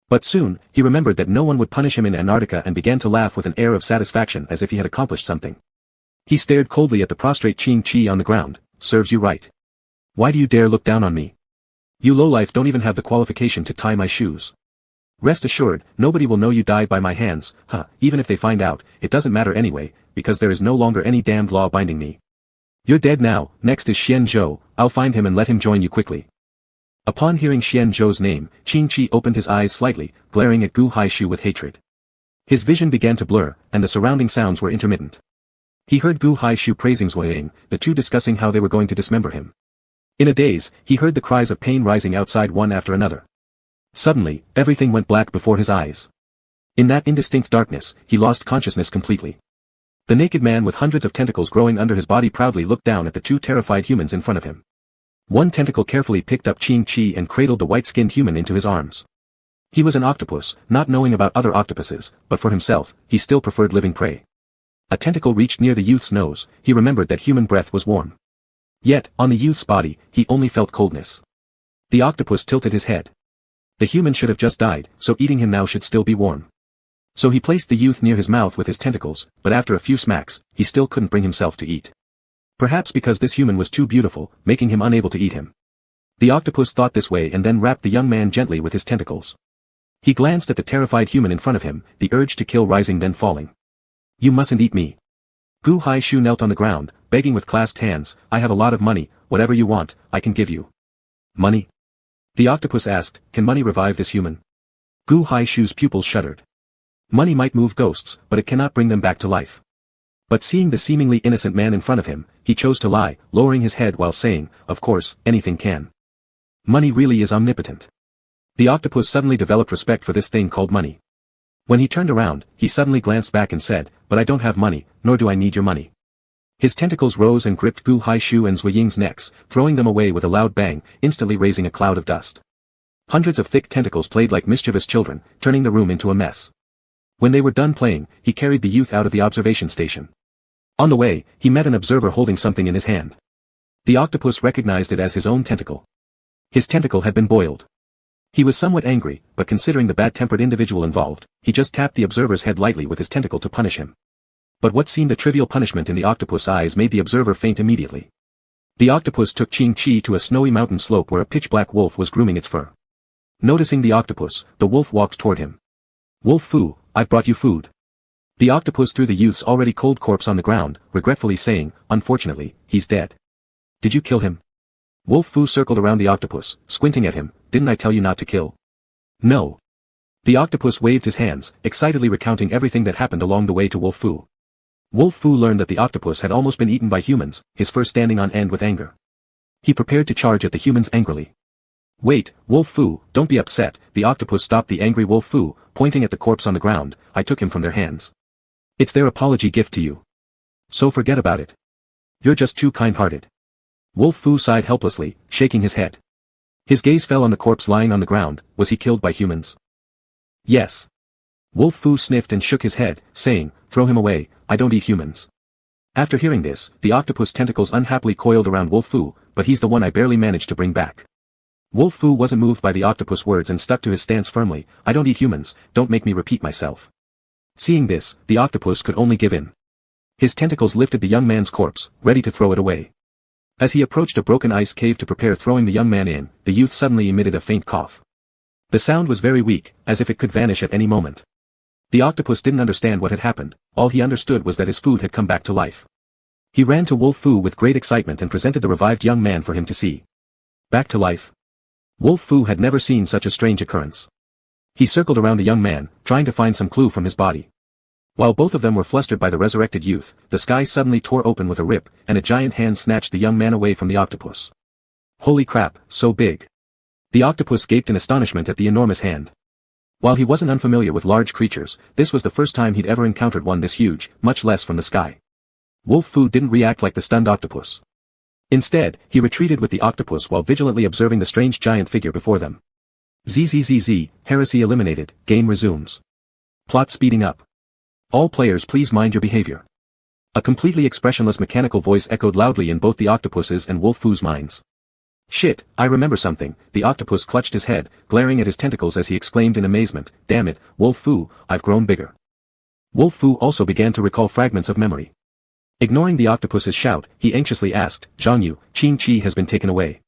But soon, he remembered that no one would punish him in Antarctica and began to laugh with an air of satisfaction as if he had accomplished something. He stared coldly at the prostrate Qing Chi on the ground, serves you right. Why do you dare look down on me? You lowlife don't even have the qualification to tie my shoes. Rest assured, nobody will know you died by my hands, even if they find out, it doesn't matter anyway, because there is no longer any damned law binding me. You're dead now, next is Xian Zhou, I'll find him and let him join you quickly. Upon hearing Xian Zhou's name, Qing Chi opened his eyes slightly, glaring at Gu Hai Shu with hatred. His vision began to blur, and the surrounding sounds were intermittent. He heard Gu Hai Shu praising Zhuoying, the two discussing how they were going to dismember him. In a daze, he heard the cries of pain rising outside one after another. Suddenly, everything went black before his eyes. In that indistinct darkness, he lost consciousness completely. The naked man with hundreds of tentacles growing under his body proudly looked down at the two terrified humans in front of him. One tentacle carefully picked up Qing Chi and cradled the white-skinned human into his arms. He was an octopus, not knowing about other octopuses, but for himself, he still preferred living prey. A tentacle reached near the youth's nose, he remembered that human breath was warm. Yet, on the youth's body, he only felt coldness. The octopus tilted his head. The human should have just died, so eating him now should still be warm. So he placed the youth near his mouth with his tentacles, but after a few smacks, he still couldn't bring himself to eat. Perhaps because this human was too beautiful, making him unable to eat him. The octopus thought this way and then wrapped the young man gently with his tentacles. He glanced at the terrified human in front of him, the urge to kill rising then falling. You mustn't eat me. Gu Hai Shu knelt on the ground, begging with clasped hands, I have a lot of money, whatever you want, I can give you. Money? The octopus asked, can money revive this human? Gu Hai Shu's pupils shuddered. Money might move ghosts, but it cannot bring them back to life. But seeing the seemingly innocent man in front of him, he chose to lie, lowering his head while saying, "Of course, anything can. Money really is omnipotent." The octopus suddenly developed respect for this thing called money. When he turned around, he suddenly glanced back and said, "But I don't have money, nor do I need your money." His tentacles rose and gripped Gu Haishu and Zui Ying's necks, throwing them away with a loud bang, instantly raising a cloud of dust. Hundreds of thick tentacles played like mischievous children, turning the room into a mess. When they were done playing, he carried the youth out of the observation station. On the way, he met an observer holding something in his hand. The octopus recognized it as his own tentacle. His tentacle had been boiled. He was somewhat angry, but considering the bad-tempered individual involved, he just tapped the observer's head lightly with his tentacle to punish him. But what seemed a trivial punishment in the octopus' eyes made the observer faint immediately. The octopus took Qing Chi to a snowy mountain slope where a pitch-black wolf was grooming its fur. Noticing the octopus, the wolf walked toward him. "Wolf Fu, I've brought you food." The octopus threw the youth's already cold corpse on the ground, regretfully saying, "Unfortunately, he's dead." "Did you kill him?" Wolf Fu circled around the octopus, squinting at him. "Didn't I tell you not to kill?" "No." The octopus waved his hands, excitedly recounting everything that happened along the way to Wolf Fu. Wolf Fu learned that the octopus had almost been eaten by humans, his fur standing on end with anger. He prepared to charge at the humans angrily. "Wait, Wolf Fu, don't be upset." The octopus stopped the angry Wolf Fu, pointing at the corpse on the ground. "I took him from their hands. It's their apology gift to you. So forget about it. You're just too kind-hearted." Wolf Fu sighed helplessly, shaking his head. His gaze fell on the corpse lying on the ground. Was he killed by humans? "Yes." Wolf Fu sniffed and shook his head, saying, "Throw him away, I don't eat humans." After hearing this, the octopus tentacles unhappily coiled around Wolf Fu, "But he's the one I barely managed to bring back." Wolf Fu wasn't moved by the octopus words and stuck to his stance firmly. "I don't eat humans, don't make me repeat myself." Seeing this, the octopus could only give in. His tentacles lifted the young man's corpse, ready to throw it away. As he approached a broken ice cave to prepare throwing the young man in, the youth suddenly emitted a faint cough. The sound was very weak, as if it could vanish at any moment. The octopus didn't understand what had happened. All he understood was that his food had come back to life. He ran to Wolf Fu with great excitement and presented the revived young man for him to see. Back to life. Wolf Fu had never seen such a strange occurrence. He circled around the young man, trying to find some clue from his body. While both of them were flustered by the resurrected youth, the sky suddenly tore open with a rip, and a giant hand snatched the young man away from the octopus. Holy crap, so big. The octopus gaped in astonishment at the enormous hand. While he wasn't unfamiliar with large creatures, this was the first time he'd ever encountered one this huge, much less from the sky. Wolf Fu didn't react like the stunned octopus. Instead, he retreated with the octopus while vigilantly observing the strange giant figure before them. ZZZZ, heresy eliminated, game resumes. Plot speeding up. All players please mind your behavior. A completely expressionless mechanical voice echoed loudly in both the octopus's and Wolf Fu's minds. Shit, I remember something. The octopus clutched his head, glaring at his tentacles as he exclaimed in amazement, "Damn it, Wolf Fu, I've grown bigger." Wolf Fu also began to recall fragments of memory. Ignoring the octopus's shout, he anxiously asked, "Zhang Yu, Qing Chi has been taken away."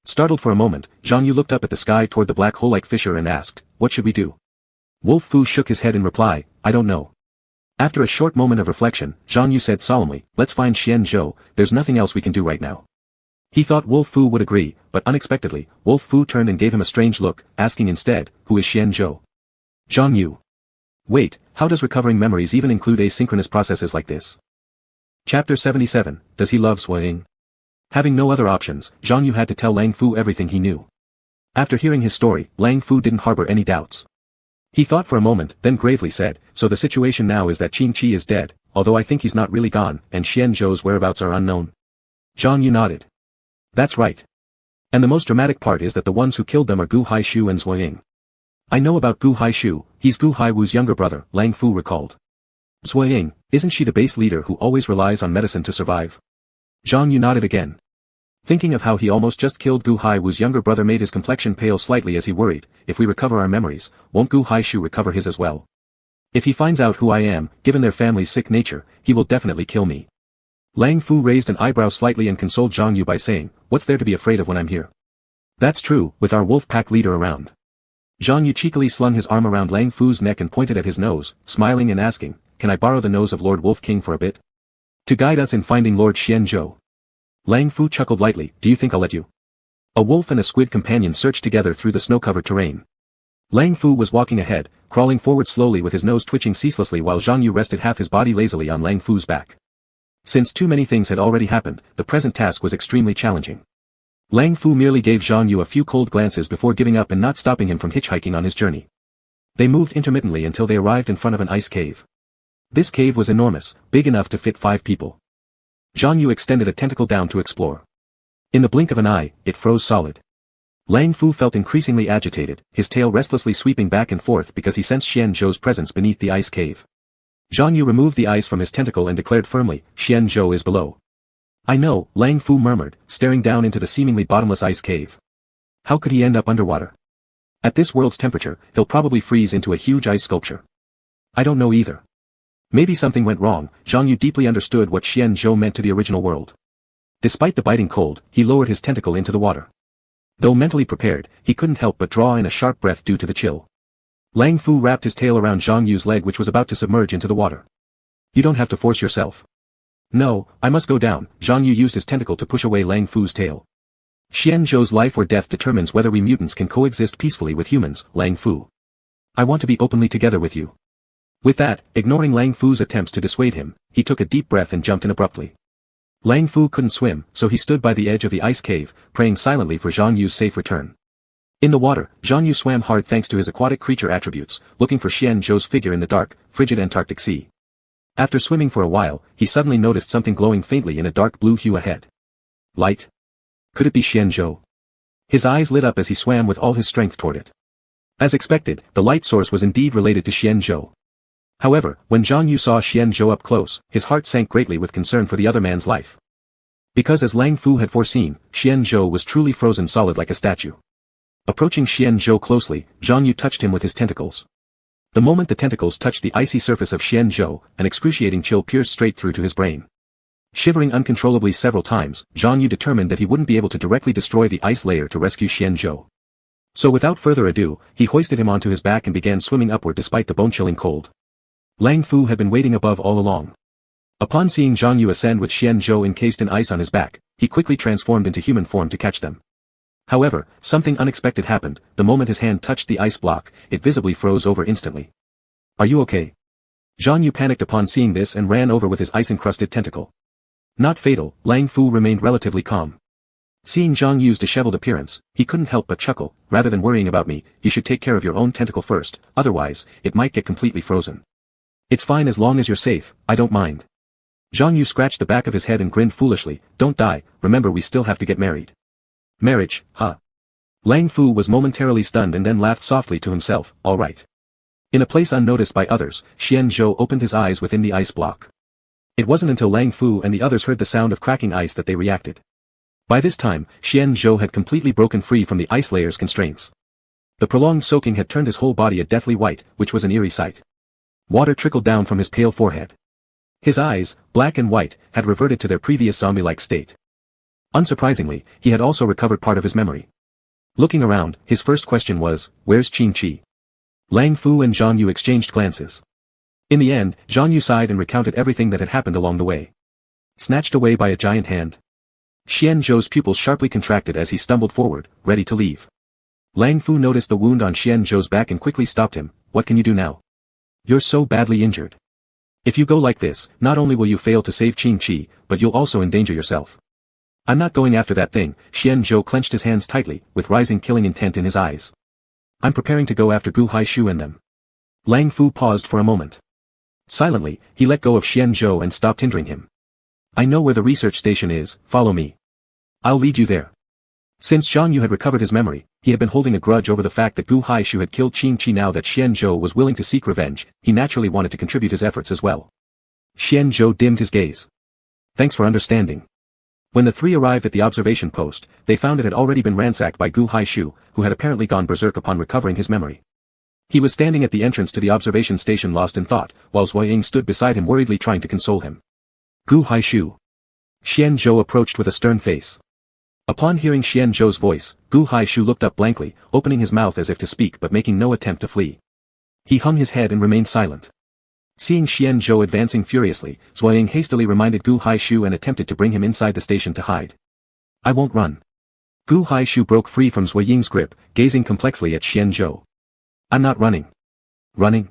Startled for a moment, Zhang Yu looked up at the sky toward the black hole-like fissure and asked, "What should we do?" Wolf Fu shook his head in reply, "I don't know." After a short moment of reflection, Zhang Yu said solemnly, "Let's find Xian Zhou, there's nothing else we can do right now." He thought Wolf Fu would agree, but unexpectedly, Wolf Fu turned and gave him a strange look, asking instead, "Who is Xian Zhou?" Zhang Yu. Wait, how does recovering memories even include asynchronous processes like this? Chapter 77, Does he love Zui Ying? Having no other options, Zhang Yu had to tell Lang Fu everything he knew. After hearing his story, Lang Fu didn't harbor any doubts. He thought for a moment, then gravely said, "So the situation now is that Qing Chi is dead, although I think he's not really gone, and Xian Zhou's whereabouts are unknown." Zhang Yu nodded. "That's right. And the most dramatic part is that the ones who killed them are Gu Haishu and Zui Ying." "I know about Gu Haishu, he's Gu Haiwu's younger brother," Lang Fu recalled. "Zui Ying, isn't she the base leader who always relies on medicine to survive?" Zhang Yu nodded again. Thinking of how he almost just killed Gu Haiwu's younger brother made his complexion pale slightly as he worried, "If we recover our memories, won't Gu Haishu recover his as well? If he finds out who I am, given their family's sick nature, he will definitely kill me." Lang Fu raised an eyebrow slightly and consoled Zhang Yu by saying, "What's there to be afraid of when I'm here?" "That's true, with our wolf pack leader around." Zhang Yu cheekily slung his arm around Lang Fu's neck and pointed at his nose, smiling and asking, "Can I borrow the nose of Lord Wolf King for a bit? To guide us in finding Lord Xian Zhou?" Lang Fu chuckled lightly, "Do you think I'll let you?" A wolf and a squid companion searched together through the snow-covered terrain. Lang Fu was walking ahead, crawling forward slowly with his nose twitching ceaselessly while Zhang Yu rested half his body lazily on Lang Fu's back. Since too many things had already happened, the present task was extremely challenging. Lang Fu merely gave Zhang Yu a few cold glances before giving up and not stopping him from hitchhiking on his journey. They moved intermittently until they arrived in front of an ice cave. This cave was enormous, big enough to fit 5 people. Zhang Yu extended a tentacle down to explore. In the blink of an eye, it froze solid. Lang Fu felt increasingly agitated, his tail restlessly sweeping back and forth because he sensed Xian Zhou's presence beneath the ice cave. Zhang Yu removed the ice from his tentacle and declared firmly, Xian Zhou is below. I know, Lang Fu murmured, staring down into the seemingly bottomless ice cave. How could he end up underwater? At this world's temperature, he'll probably freeze into a huge ice sculpture. I don't know either. Maybe something went wrong. Zhang Yu deeply understood what Xian Zhou meant to the original world. Despite the biting cold, he lowered his tentacle into the water. Though mentally prepared, he couldn't help but draw in a sharp breath due to the chill. Lang Fu wrapped his tail around Zhang Yu's leg which was about to submerge into the water. You don't have to force yourself. No, I must go down. Zhang Yu used his tentacle to push away Lang Fu's tail. Xian Zhou's life or death determines whether we mutants can coexist peacefully with humans, Lang Fu. I want to be openly together with you. With that, ignoring Lang Fu's attempts to dissuade him, he took a deep breath and jumped in abruptly. Lang Fu couldn't swim, so he stood by the edge of the ice cave, praying silently for Zhang Yu's safe return. In the water, Zhang Yu swam hard thanks to his aquatic creature attributes, looking for Xian Zhou's figure in the dark, frigid Antarctic Sea. After swimming for a while, he suddenly noticed something glowing faintly in a dark blue hue ahead. Light? Could it be Xian Zhou? His eyes lit up as he swam with all his strength toward it. As expected, the light source was indeed related to Xian Zhou. However, when Zhang Yu saw Xian Zhou up close, his heart sank greatly with concern for the other man's life. Because as Lang Fu had foreseen, Xian Zhou was truly frozen solid like a statue. Approaching Xian Zhou closely, Zhang Yu touched him with his tentacles. The moment the tentacles touched the icy surface of Xian Zhou, an excruciating chill pierced straight through to his brain. Shivering uncontrollably several times, Zhang Yu determined that he wouldn't be able to directly destroy the ice layer to rescue Xian Zhou. So without further ado, he hoisted him onto his back and began swimming upward despite the bone-chilling cold. Lang Fu had been waiting above all along. Upon seeing Zhang Yu ascend with Xian Zhou encased in ice on his back, he quickly transformed into human form to catch them. However, something unexpected happened. The moment his hand touched the ice block, it visibly froze over instantly. Are you okay? Zhang Yu panicked upon seeing this and ran over with his ice-encrusted tentacle. Not fatal, Lang Fu remained relatively calm. Seeing Zhang Yu's disheveled appearance, he couldn't help but chuckle. Rather than worrying about me, you should take care of your own tentacle first, otherwise, it might get completely frozen. It's fine as long as you're safe, I don't mind. Zhang Yu scratched the back of his head and grinned foolishly. Don't die, remember we still have to get married. Marriage, huh? Lang Fu was momentarily stunned and then laughed softly to himself, all right. In a place unnoticed by others, Xian Zhou opened his eyes within the ice block. It wasn't until Lang Fu and the others heard the sound of cracking ice that they reacted. By this time, Xian Zhou had completely broken free from the ice layer's constraints. The prolonged soaking had turned his whole body a deathly white, which was an eerie sight. Water trickled down from his pale forehead. His eyes, black and white, had reverted to their previous zombie-like state. Unsurprisingly, he had also recovered part of his memory. Looking around, his first question was, where's Qingqi? Lang Fu and Zhang Yu exchanged glances. In the end, Zhang Yu sighed and recounted everything that had happened along the way. Snatched away by a giant hand. Xian Zhou's pupils sharply contracted as he stumbled forward, ready to leave. Lang Fu noticed the wound on Xian Zhou's back and quickly stopped him. What can you do now? You're so badly injured. If you go like this, not only will you fail to save Qingqi, but you'll also endanger yourself. I'm not going after that thing. Xian Zhou clenched his hands tightly, with rising killing intent in his eyes. I'm preparing to go after Gu Haishu and them. Lang Fu paused for a moment. Silently, he let go of Xian Zhou and stopped hindering him. I know where the research station is, follow me. I'll lead you there. Since Zhang Yu had recovered his memory, he had been holding a grudge over the fact that Gu Haishu had killed Qingqi. Now that Xian Zhou was willing to seek revenge, he naturally wanted to contribute his efforts as well. Xian Zhou dimmed his gaze. Thanks for understanding. When the three arrived at the observation post, they found it had already been ransacked by Gu Haishu, who had apparently gone berserk upon recovering his memory. He was standing at the entrance to the observation station lost in thought, while Zhuo Ying stood beside him worriedly trying to console him. Gu Haishu. Xian Zhou approached with a stern face. Upon hearing Xian Zhou's voice, Gu Haishu looked up blankly, opening his mouth as if to speak but making no attempt to flee. He hung his head and remained silent. Seeing Xian Zhou advancing furiously, Zhuo Ying hastily reminded Gu Haishu and attempted to bring him inside the station to hide. I won't run. Gu Haishu broke free from Zhuo Ying's grip, gazing complexly at Xian Zhou. I'm not running. Running?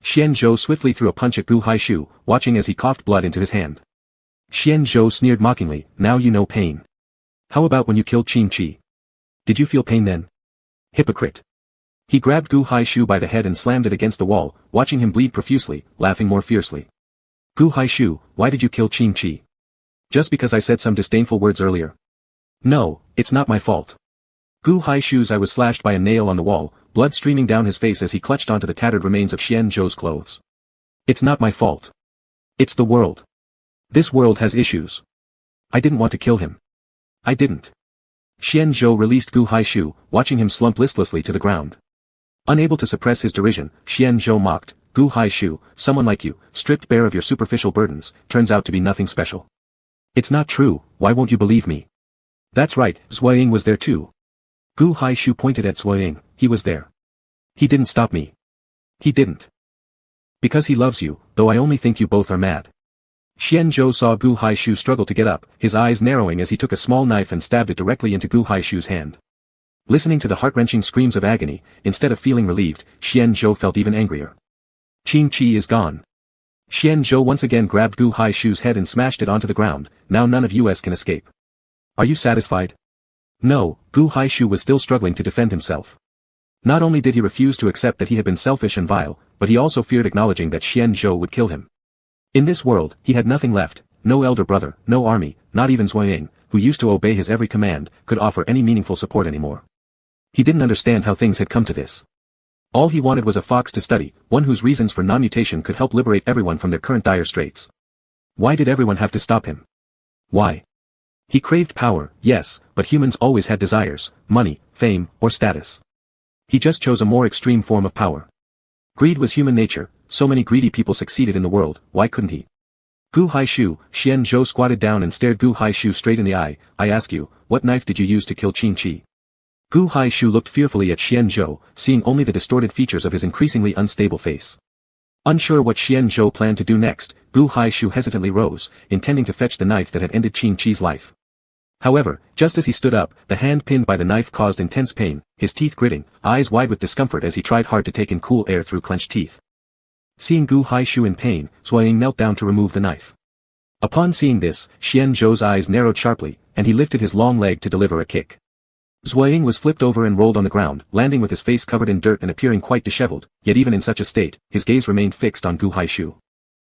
Xian Zhou swiftly threw a punch at Gu Haishu, watching as he coughed blood into his hand. Xian Zhou sneered mockingly, now you know pain. How about when you killed Qing Qi? Did you feel pain then? Hypocrite. He grabbed Gu Haishu by the head and slammed it against the wall, watching him bleed profusely, laughing more fiercely. Gu Haishu, why did you kill Qing Qi? Just because I said some disdainful words earlier? No, it's not my fault. Gu Haishu's eye was slashed by a nail on the wall, blood streaming down his face as he clutched onto the tattered remains of Xian Zhou's clothes. It's not my fault. It's the world. This world has issues. I didn't want to kill him. I didn't. Xian Zhou released Gu Haishu, watching him slump listlessly to the ground. Unable to suppress his derision, Xian Zhou mocked, Gu Haishu, someone like you, stripped bare of your superficial burdens, turns out to be nothing special. It's not true, why won't you believe me? That's right, Zhuoying was there too. Gu Haishu pointed at Zhuoying, he was there. He didn't stop me. He didn't. Because he loves you, though I only think you both are mad. Xian Zhou saw Gu Haishu struggle to get up, his eyes narrowing as he took a small knife and stabbed it directly into Gu Haishu's hand. Listening to the heart-wrenching screams of agony, instead of feeling relieved, Xian Zhou felt even angrier. Qing Qi is gone. Xian Zhou once again grabbed Gu Haishu's head and smashed it onto the ground, now none of us can escape. Are you satisfied? No, Gu Haishu was still struggling to defend himself. Not only did he refuse to accept that he had been selfish and vile, but he also feared acknowledging that Xian Zhou would kill him. In this world, he had nothing left, no elder brother, no army, not even Zhuoying, who used to obey his every command, could offer any meaningful support anymore. He didn't understand how things had come to this. All he wanted was a fox to study, one whose reasons for non-mutation could help liberate everyone from their current dire straits. Why did everyone have to stop him? Why? He craved power, yes, but humans always had desires, money, fame, or status. He just chose a more extreme form of power. Greed was human nature, so many greedy people succeeded in the world, why couldn't he? Gu Haishu, Xian Zhou squatted down and stared Gu Haishu straight in the eye, I ask you, what knife did you use to kill Qing Qi? Gu Haishu looked fearfully at Xian Zhou, seeing only the distorted features of his increasingly unstable face. Unsure what Xian Zhou planned to do next, Gu Haishu hesitantly rose, intending to fetch the knife that had ended Qing Qi's life. However, just as he stood up, the hand pinned by the knife caused intense pain, his teeth gritting, eyes wide with discomfort as he tried hard to take in cool air through clenched teeth. Seeing Gu Haishu in pain, Zhuoying knelt down to remove the knife. Upon seeing this, Xian Zhou's eyes narrowed sharply, and he lifted his long leg to deliver a kick. Zhuoying was flipped over and rolled on the ground, landing with his face covered in dirt and appearing quite disheveled, yet even in such a state, his gaze remained fixed on Gu Haishu.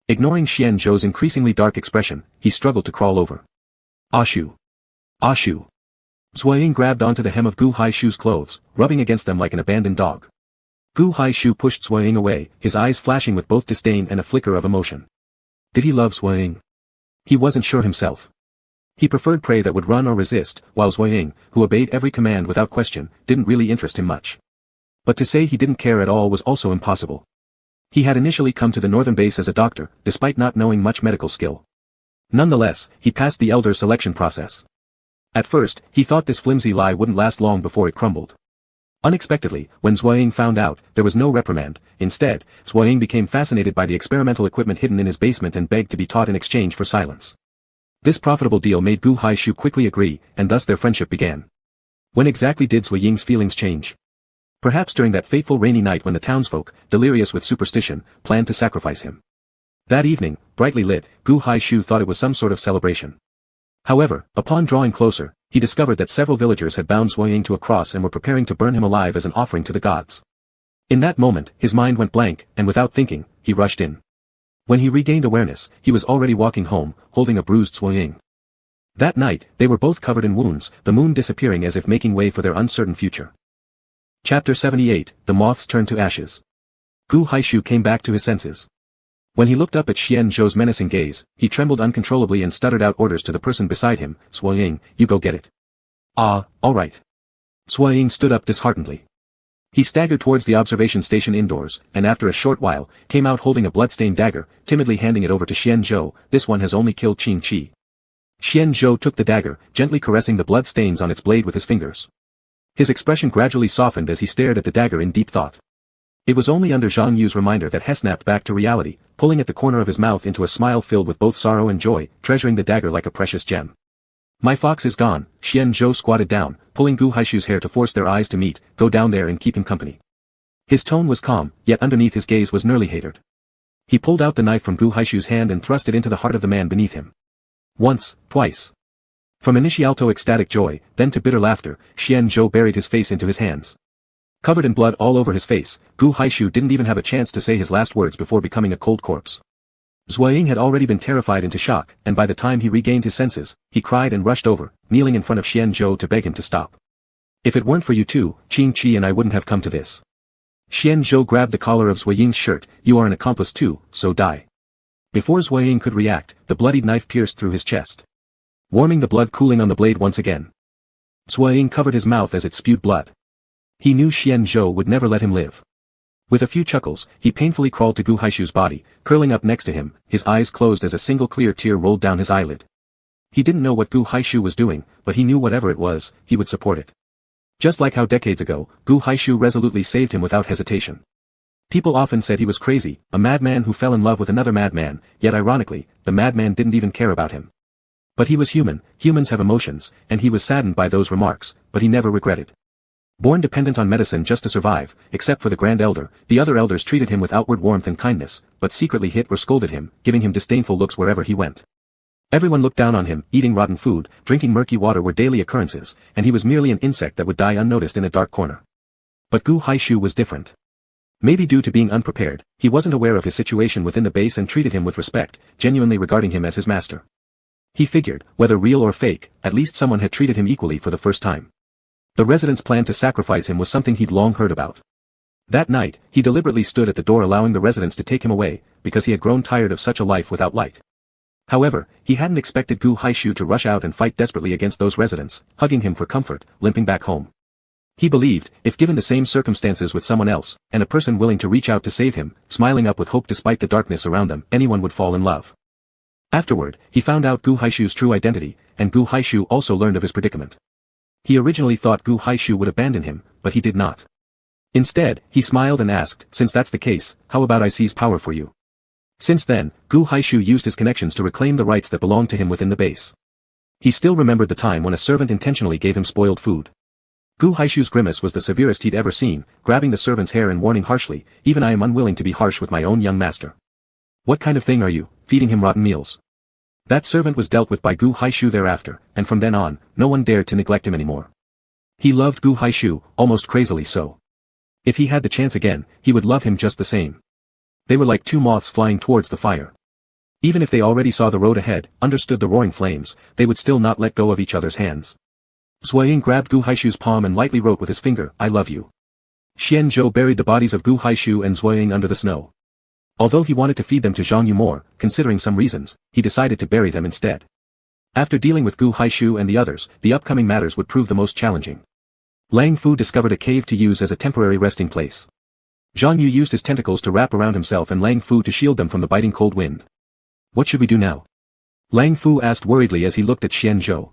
Ignoring Xian Zhou's increasingly dark expression, he struggled to crawl over. Ashu. Ashu. Zhuoying grabbed onto the hem of Gu Haishu's clothes, rubbing against them like an abandoned dog. Gu Haishu pushed Zhuoying away, his eyes flashing with both disdain and a flicker of emotion. Did he love Zhuoying? He wasn't sure himself. He preferred prey that would run or resist, while Zhuoying, who obeyed every command without question, didn't really interest him much. But to say he didn't care at all was also impossible. He had initially come to the northern base as a doctor, despite not knowing much medical skill. Nonetheless, he passed the elder selection process. At first, he thought this flimsy lie wouldn't last long before it crumbled. Unexpectedly, when Zhuoying found out, there was no reprimand. Instead, Zhuoying became fascinated by the experimental equipment hidden in his basement and begged to be taught in exchange for silence. This profitable deal made Gu Haishu quickly agree, and thus their friendship began. When exactly did Zhuoying's feelings change? Perhaps during that fateful rainy night when the townsfolk, delirious with superstition, planned to sacrifice him. That evening, brightly lit, Gu Haishu thought it was some sort of celebration. However, upon drawing closer, he discovered that several villagers had bound Zhuoying to a cross and were preparing to burn him alive as an offering to the gods. In that moment, his mind went blank, and without thinking, he rushed in. When he regained awareness, he was already walking home, holding a bruised Zhuoying. That night, they were both covered in wounds, the moon disappearing as if making way for their uncertain future. Chapter 78, The Moths Turn to Ashes. Gu Haishu came back to his senses. When he looked up at Xian Zhou's menacing gaze, he trembled uncontrollably and stuttered out orders to the person beside him, Zhuoying, you go get it. Ah, all right. Zhuoying stood up disheartenedly. He staggered towards the observation station indoors, and after a short while, came out holding a blood-stained dagger, timidly handing it over to Xian Zhou, this one has only killed Qing Qi. Xian Zhou took the dagger, gently caressing the blood stains on its blade with his fingers. His expression gradually softened as he stared at the dagger in deep thought. It was only under Zhang Yu's reminder that he snapped back to reality, pulling at the corner of his mouth into a smile filled with both sorrow and joy, treasuring the dagger like a precious gem. My fox is gone, Xian Zhou squatted down, pulling Gu Haishu's hair to force their eyes to meet, go down there and keep him company. His tone was calm, yet underneath his gaze was nearly hatred. He pulled out the knife from Gu Haishu's hand and thrust it into the heart of the man beneath him. Once, twice. From initialto ecstatic joy, then to bitter laughter, Xianzhou buried his face into his hands. Covered in blood all over his face, Gu Haishu didn't even have a chance to say his last words before becoming a cold corpse. Zuoying had already been terrified into shock, and by the time he regained his senses, he cried and rushed over, kneeling in front of Xianzhou to beg him to stop. If it weren't for you two, Qingqi and I wouldn't have come to this. Xianzhou grabbed the collar of Zuoying's shirt. You are an accomplice too, so die. Before Zuoying could react, the bloodied knife pierced through his chest, warming the blood cooling on the blade once again. Zuoying covered his mouth as it spewed blood. He knew Xianzhou would never let him live. With a few chuckles, he painfully crawled to Gu Haishu's body, curling up next to him, his eyes closed as a single clear tear rolled down his eyelid. He didn't know what Gu Haishu was doing, but he knew whatever it was, he would support it. Just like how decades ago, Gu Haishu resolutely saved him without hesitation. People often said he was crazy, a madman who fell in love with another madman, yet ironically, the madman didn't even care about him. But he was human, humans have emotions, and he was saddened by those remarks, but he never regretted. Born dependent on medicine just to survive, except for the Grand Elder, the other elders treated him with outward warmth and kindness, but secretly hit or scolded him, giving him disdainful looks wherever he went. Everyone looked down on him, eating rotten food, drinking murky water were daily occurrences, and he was merely an insect that would die unnoticed in a dark corner. But Gu Haishu was different. Maybe due to being unprepared, he wasn't aware of his situation within the base and treated him with respect, genuinely regarding him as his master. He figured, whether real or fake, at least someone had treated him equally for the first time. The residents' plan to sacrifice him was something he'd long heard about. That night, he deliberately stood at the door allowing the residents to take him away, because he had grown tired of such a life without light. However, he hadn't expected Gu Haishu to rush out and fight desperately against those residents, hugging him for comfort, limping back home. He believed, if given the same circumstances with someone else, and a person willing to reach out to save him, smiling up with hope despite the darkness around them, anyone would fall in love. Afterward, he found out Gu Haishu's true identity, and Gu Haishu also learned of his predicament. He originally thought Gu Haishu would abandon him, but he did not. Instead, he smiled and asked, since that's the case, how about I seize power for you? Since then, Gu Haishu used his connections to reclaim the rights that belonged to him within the base. He still remembered the time when a servant intentionally gave him spoiled food. Gu Haishu's grimace was the severest he'd ever seen, grabbing the servant's hair and warning harshly, even I am unwilling to be harsh with my own young master. What kind of thing are you, feeding him rotten meals? That servant was dealt with by Gu Haishu thereafter, and from then on, no one dared to neglect him anymore. He loved Gu Haishu, almost crazily so. If he had the chance again, he would love him just the same. They were like two moths flying towards the fire. Even if they already saw the road ahead, understood the roaring flames, they would still not let go of each other's hands. Zuoying grabbed Gu Haishu's palm and lightly wrote with his finger, I love you. Xianzhou buried the bodies of Gu Haishu and Zuoying under the snow. Although he wanted to feed them to Zhang Yumor, considering some reasons, he decided to bury them instead. After dealing with Gu Haishu and the others, the upcoming matters would prove the most challenging. Lang Fu discovered a cave to use as a temporary resting place. Zhang Yu used his tentacles to wrap around himself and Lang Fu to shield them from the biting cold wind. What should we do now? Lang Fu asked worriedly as he looked at Xianzhou.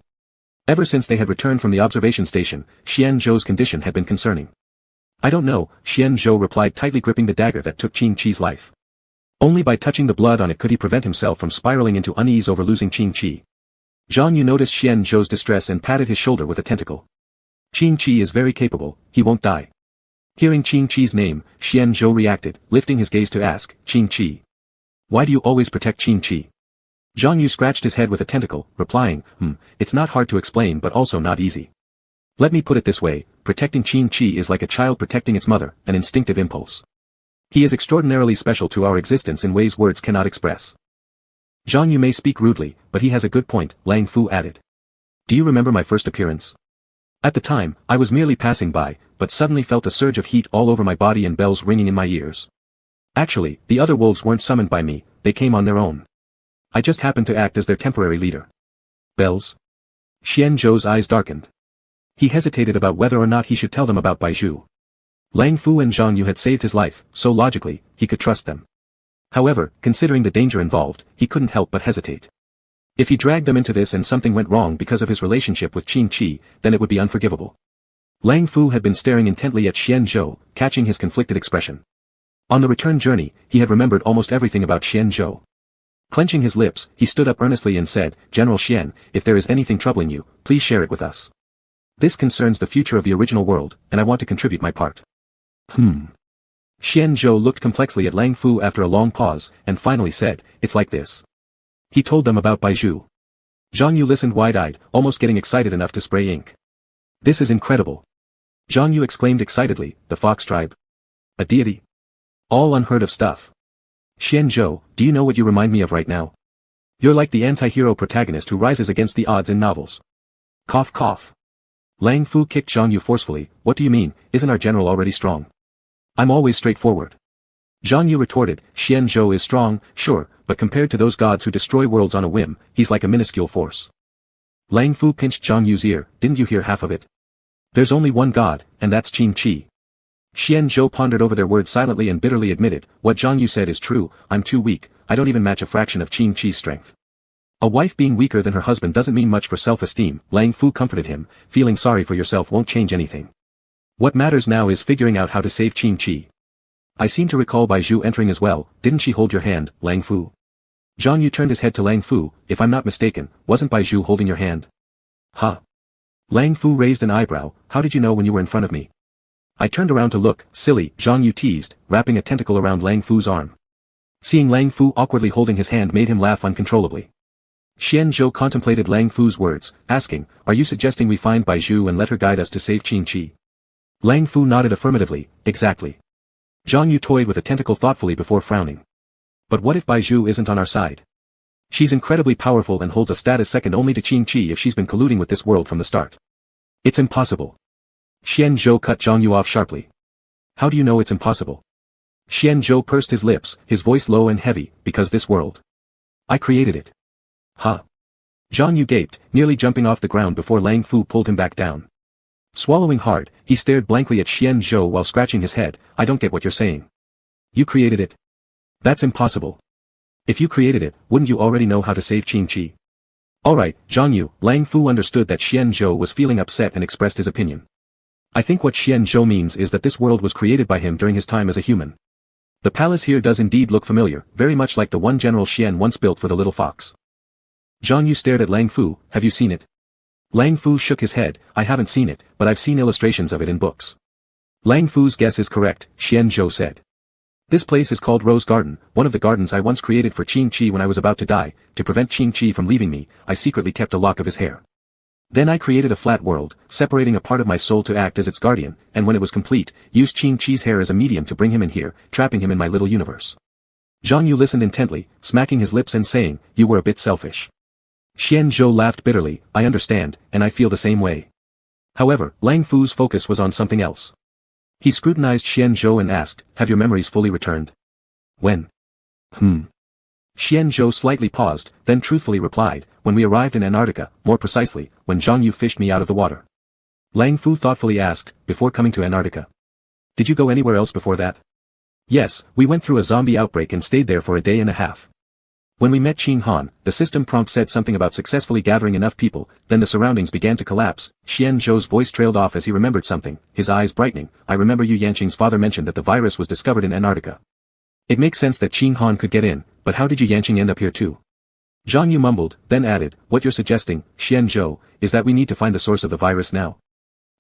Ever since they had returned from the observation station, Xianzhou's condition had been concerning. I don't know, Xianzhou replied, tightly gripping the dagger that took Qingqi's life. Only by touching the blood on it could he prevent himself from spiraling into unease over losing Qingqi. Zhang Yu noticed Xianzhou's distress and patted his shoulder with a tentacle. Qingqi is very capable, he won't die. Hearing Qingqi's name, Xianzhou reacted, lifting his gaze to ask, Qingqi. Why do you always protect Qingqi? Zhang Yu scratched his head with a tentacle, replying, it's not hard to explain but also not easy. Let me put it this way, protecting Qingqi is like a child protecting its mother, an instinctive impulse. He is extraordinarily special to our existence in ways words cannot express. Zhang Yu may speak rudely, but he has a good point, Lang Fu added. Do you remember my first appearance? At the time, I was merely passing by, but suddenly felt a surge of heat all over my body and bells ringing in my ears. Actually, the other wolves weren't summoned by me, they came on their own. I just happened to act as their temporary leader. Bells? Xianzhou's eyes darkened. He hesitated about whether or not he should tell them about Baizhu. Lang Fu and Zhang Yu had saved his life, so logically, he could trust them. However, considering the danger involved, he couldn't help but hesitate. If he dragged them into this and something went wrong because of his relationship with Qingqi, then it would be unforgivable. Lang Fu had been staring intently at Xianzhou, catching his conflicted expression. On the return journey, he had remembered almost everything about Xianzhou. Clenching his lips, he stood up earnestly and said, General Xian, if there is anything troubling you, please share it with us. This concerns the future of the original world, and I want to contribute my part. Xian Zhou looked complexly at Lang Fu after a long pause, and finally said, "It's like this." He told them about Baizhu. Zhang Yu listened wide-eyed, almost getting excited enough to spray ink. "This is incredible." Zhang Yu exclaimed excitedly, "The Fox Tribe? A deity? All unheard of stuff. Xian Zhou, do you know what you remind me of right now? You're like the anti-hero protagonist who rises against the odds in novels." Cough cough. Lang Fu kicked Zhang Yu forcefully. "What do you mean, isn't our general already strong? I'm always straightforward." Zhang Yu retorted, "Xian Zhou is strong, sure, but compared to those gods who destroy worlds on a whim, he's like a minuscule force." Lang Fu pinched Zhang Yu's ear. "Didn't you hear half of it? There's only one god, and that's Qin Qi." Xian Zhou pondered over their words silently and bitterly admitted, "What Zhang Yu said is true, I'm too weak, I don't even match a fraction of Qin Qi's strength." A wife being weaker than her husband doesn't mean much for self-esteem, Lang Fu comforted him, "Feeling sorry for yourself won't change anything. What matters now is figuring out how to save Qin Qi. I seem to recall Baizhu entering as well, didn't she hold your hand, Lang Fu?" Zhang Yu turned his head to Lang Fu, "If I'm not mistaken, wasn't Baizhu holding your hand?" "Huh?" Lang Fu raised an eyebrow, "How did you know when you were in front of me?" "I turned around to look, silly," Zhang Yu teased, wrapping a tentacle around Lang Fu's arm. Seeing Lang Fu awkwardly holding his hand made him laugh uncontrollably. Xian Zhou contemplated Lang Fu's words, asking, "Are you suggesting we find Baizhu and let her guide us to save Qin Qi?" Lang Fu nodded affirmatively, "Exactly." Zhang Yu toyed with a tentacle thoughtfully before frowning. "But what if Baizhu isn't on our side? She's incredibly powerful and holds a status second only to Qin Qi if she's been colluding with this world from the start." "It's impossible." Xian Zhou cut Zhang Yu off sharply. "How do you know it's impossible?" Xian Zhou pursed his lips, his voice low and heavy, "Because this world. I created it." "Huh?" Zhang Yu gaped, nearly jumping off the ground before Lang Fu pulled him back down. Swallowing hard, he stared blankly at Xian Zhou while scratching his head. "I don't get what you're saying. You created it? That's impossible. If you created it, wouldn't you already know how to save Qin Qi?" "Alright, Zhang Yu." Lang Fu understood that Xian Zhou was feeling upset and expressed his opinion. "I think what Xian Zhou means is that this world was created by him during his time as a human. The palace here does indeed look familiar, very much like the one General Xian once built for the little fox." Zhang Yu stared at Lang Fu, "Have you seen it?" Lang Fu shook his head, "I haven't seen it, but I've seen illustrations of it in books." Lang Fu's guess is correct, Xian Zhou said. "This place is called Rose Garden, one of the gardens I once created for Qin Qi when I was about to die. To prevent Qin Qi from leaving me, I secretly kept a lock of his hair. Then I created a flat world, separating a part of my soul to act as its guardian, and when it was complete, used Qin Qi's hair as a medium to bring him in here, trapping him in my little universe." Zhang Yu listened intently, smacking his lips and saying, "You were a bit selfish." Xian Zhou laughed bitterly, "I understand, and I feel the same way." However, Lang Fu's focus was on something else. He scrutinized Xian Zhou and asked, "Have your memories fully returned?" "When?" Xian Zhou slightly paused, then truthfully replied, "When we arrived in Antarctica, more precisely, when Zhang Yu fished me out of the water." Lang Fu thoughtfully asked, "Before coming to Antarctica? Did you go anywhere else before that?" "Yes, we went through a zombie outbreak and stayed there for a day and a half. When we met Qin Han, the system prompt said something about successfully gathering enough people, then the surroundings began to collapse." Xian Zhou's voice trailed off as he remembered something, his eyes brightening. "I remember Yu Yanqing's father mentioned that the virus was discovered in Antarctica. It makes sense that Qin Han could get in, but how did Yu Yanqing end up here too?" Zhang Yu mumbled, then added, "What you're suggesting, Xian Zhou, is that we need to find the source of the virus now."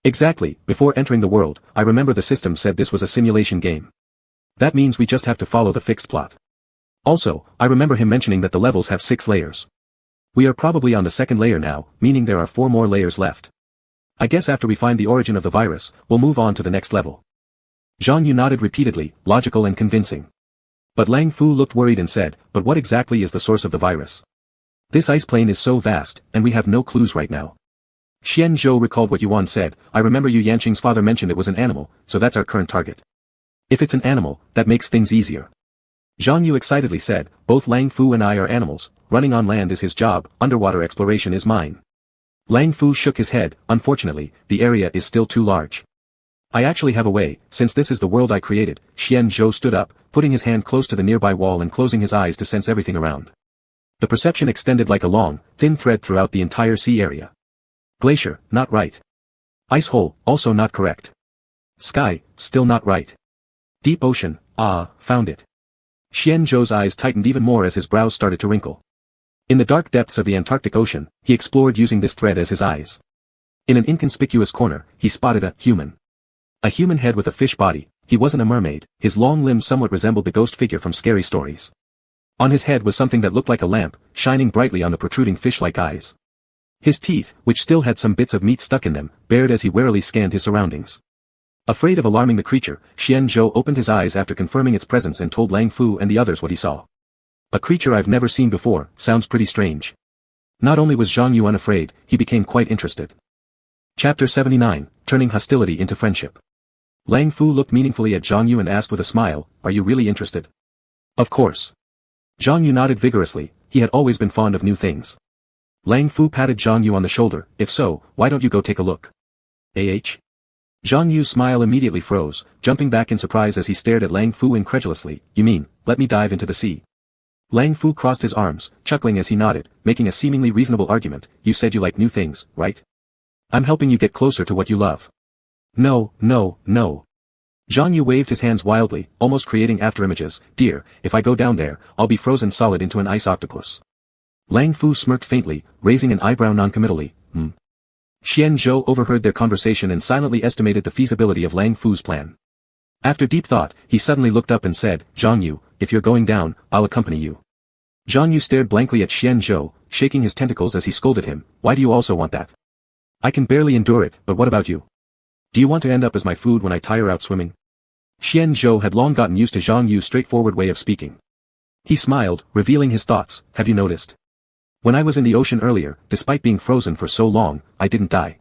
"Exactly, before entering the world, I remember the system said this was a simulation game. That means we just have to follow the fixed plot. Also, I remember him mentioning that the levels have 6 layers. We are probably on the 2nd layer now, meaning there are 4 more layers left. I guess after we find the origin of the virus, we'll move on to the next level." Zhang Yu nodded repeatedly, logical and convincing. But Lang Fu looked worried and said, "But what exactly is the source of the virus? This ice plain is so vast, and we have no clues right now." Xian Zhou recalled what Yuan said, "I remember Yu Yanqing's father mentioned it was an animal, so that's our current target. If it's an animal, that makes things easier." Zhang Yu excitedly said, "Both Lang Fu and I are animals, running on land is his job, underwater exploration is mine." Lang Fu shook his head, "Unfortunately, the area is still too large. I actually have a way, since this is the world I created." Xian Zhou stood up, putting his hand close to the nearby wall and closing his eyes to sense everything around. The perception extended like a long, thin thread throughout the entire sea area. Glacier, not right. Ice hole, also not correct. Sky, still not right. Deep ocean, found it. Xian Zhou's eyes tightened even more as his brows started to wrinkle. In the dark depths of the Antarctic Ocean, he explored using this thread as his eyes. In an inconspicuous corner, he spotted a human. A human head with a fish body, he wasn't a mermaid, his long limbs somewhat resembled the ghost figure from scary stories. On his head was something that looked like a lamp, shining brightly on the protruding fish-like eyes. His teeth, which still had some bits of meat stuck in them, bared as he warily scanned his surroundings. Afraid of alarming the creature, Xianzhou opened his eyes after confirming its presence and told Lang Fu and the others what he saw. A creature I've never seen before, sounds pretty strange. Not only was Zhang Yu unafraid, he became quite interested. Chapter 79, Turning Hostility into Friendship. Lang Fu looked meaningfully at Zhang Yu and asked with a smile, "Are you really interested?" "Of course." Zhang Yu nodded vigorously, he had always been fond of new things. Lang Fu patted Zhang Yu on the shoulder, "If so, why don't you go take a look?" Zhang Yu's smile immediately froze, jumping back in surprise as he stared at Lang Fu incredulously. "You mean, let me dive into the sea?" Lang Fu crossed his arms, chuckling as he nodded, making a seemingly reasonable argument. "You said you like new things, right? I'm helping you get closer to what you love." "No, no, no." Zhang Yu waved his hands wildly, almost creating afterimages. "Dear, if I go down there, I'll be frozen solid into an ice octopus." Lang Fu smirked faintly, raising an eyebrow noncommittally. Xianzhou overheard their conversation and silently estimated the feasibility of Lang Fu's plan. After deep thought, he suddenly looked up and said, "Zhang Yu, if you're going down, I'll accompany you." Zhang Yu stared blankly at Xianzhou, shaking his tentacles as he scolded him. "Why do you also want that? I can barely endure it, but what about you? Do you want to end up as my food when I tire out swimming?" Xianzhou had long gotten used to Zhang Yu's straightforward way of speaking. He smiled, revealing his thoughts. "Have you noticed? When I was in the ocean earlier, despite being frozen for so long, I didn't die.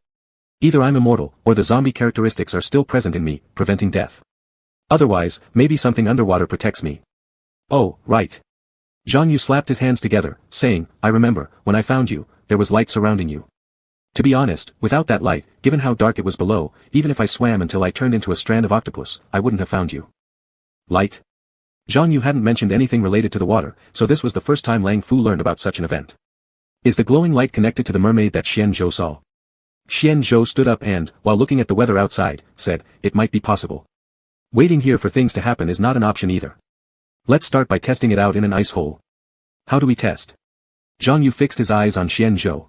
Either I'm immortal, or the zombie characteristics are still present in me, preventing death. Otherwise, maybe something underwater protects me." "Oh, right." Zhang Yu slapped his hands together, saying, "I remember, when I found you, there was light surrounding you. To be honest, without that light, given how dark it was below, even if I swam until I turned into a strand of octopus, I wouldn't have found you." Light? Zhang Yu hadn't mentioned anything related to the water, so this was the first time Lang Fu learned about such an event. Is the glowing light connected to the mermaid that Xianzhou saw? Xianzhou stood up and, while looking at the weather outside, said, "It might be possible. Waiting here for things to happen is not an option either. Let's start by testing it out in an ice hole." "How do we test?" Zhang Yu fixed his eyes on Xianzhou.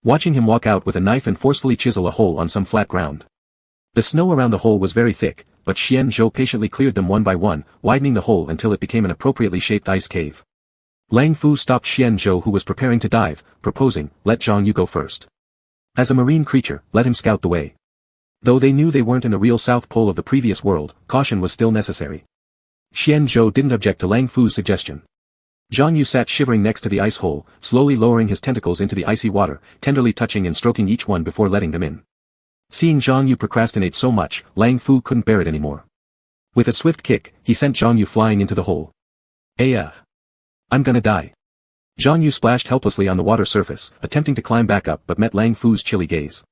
Watching him walk out with a knife and forcefully chisel a hole on some flat ground. The snow around the hole was very thick, but Xianzhou patiently cleared them one by one, widening the hole until it became an appropriately shaped ice cave. Lang Fu stopped Xianzhou who was preparing to dive, proposing, "Let Zhang Yu go first. As a marine creature, let him scout the way." Though they knew they weren't in the real South Pole of the previous world, caution was still necessary. Xianzhou didn't object to Lang Fu's suggestion. Zhang Yu sat shivering next to the ice hole, slowly lowering his tentacles into the icy water, tenderly touching and stroking each one before letting them in. Seeing Zhang Yu procrastinate so much, Lang Fu couldn't bear it anymore. With a swift kick, he sent Zhang Yu flying into the hole. I'm gonna die." Zhang Yu splashed helplessly on the water surface, attempting to climb back up but met Lang Fu's chilly gaze.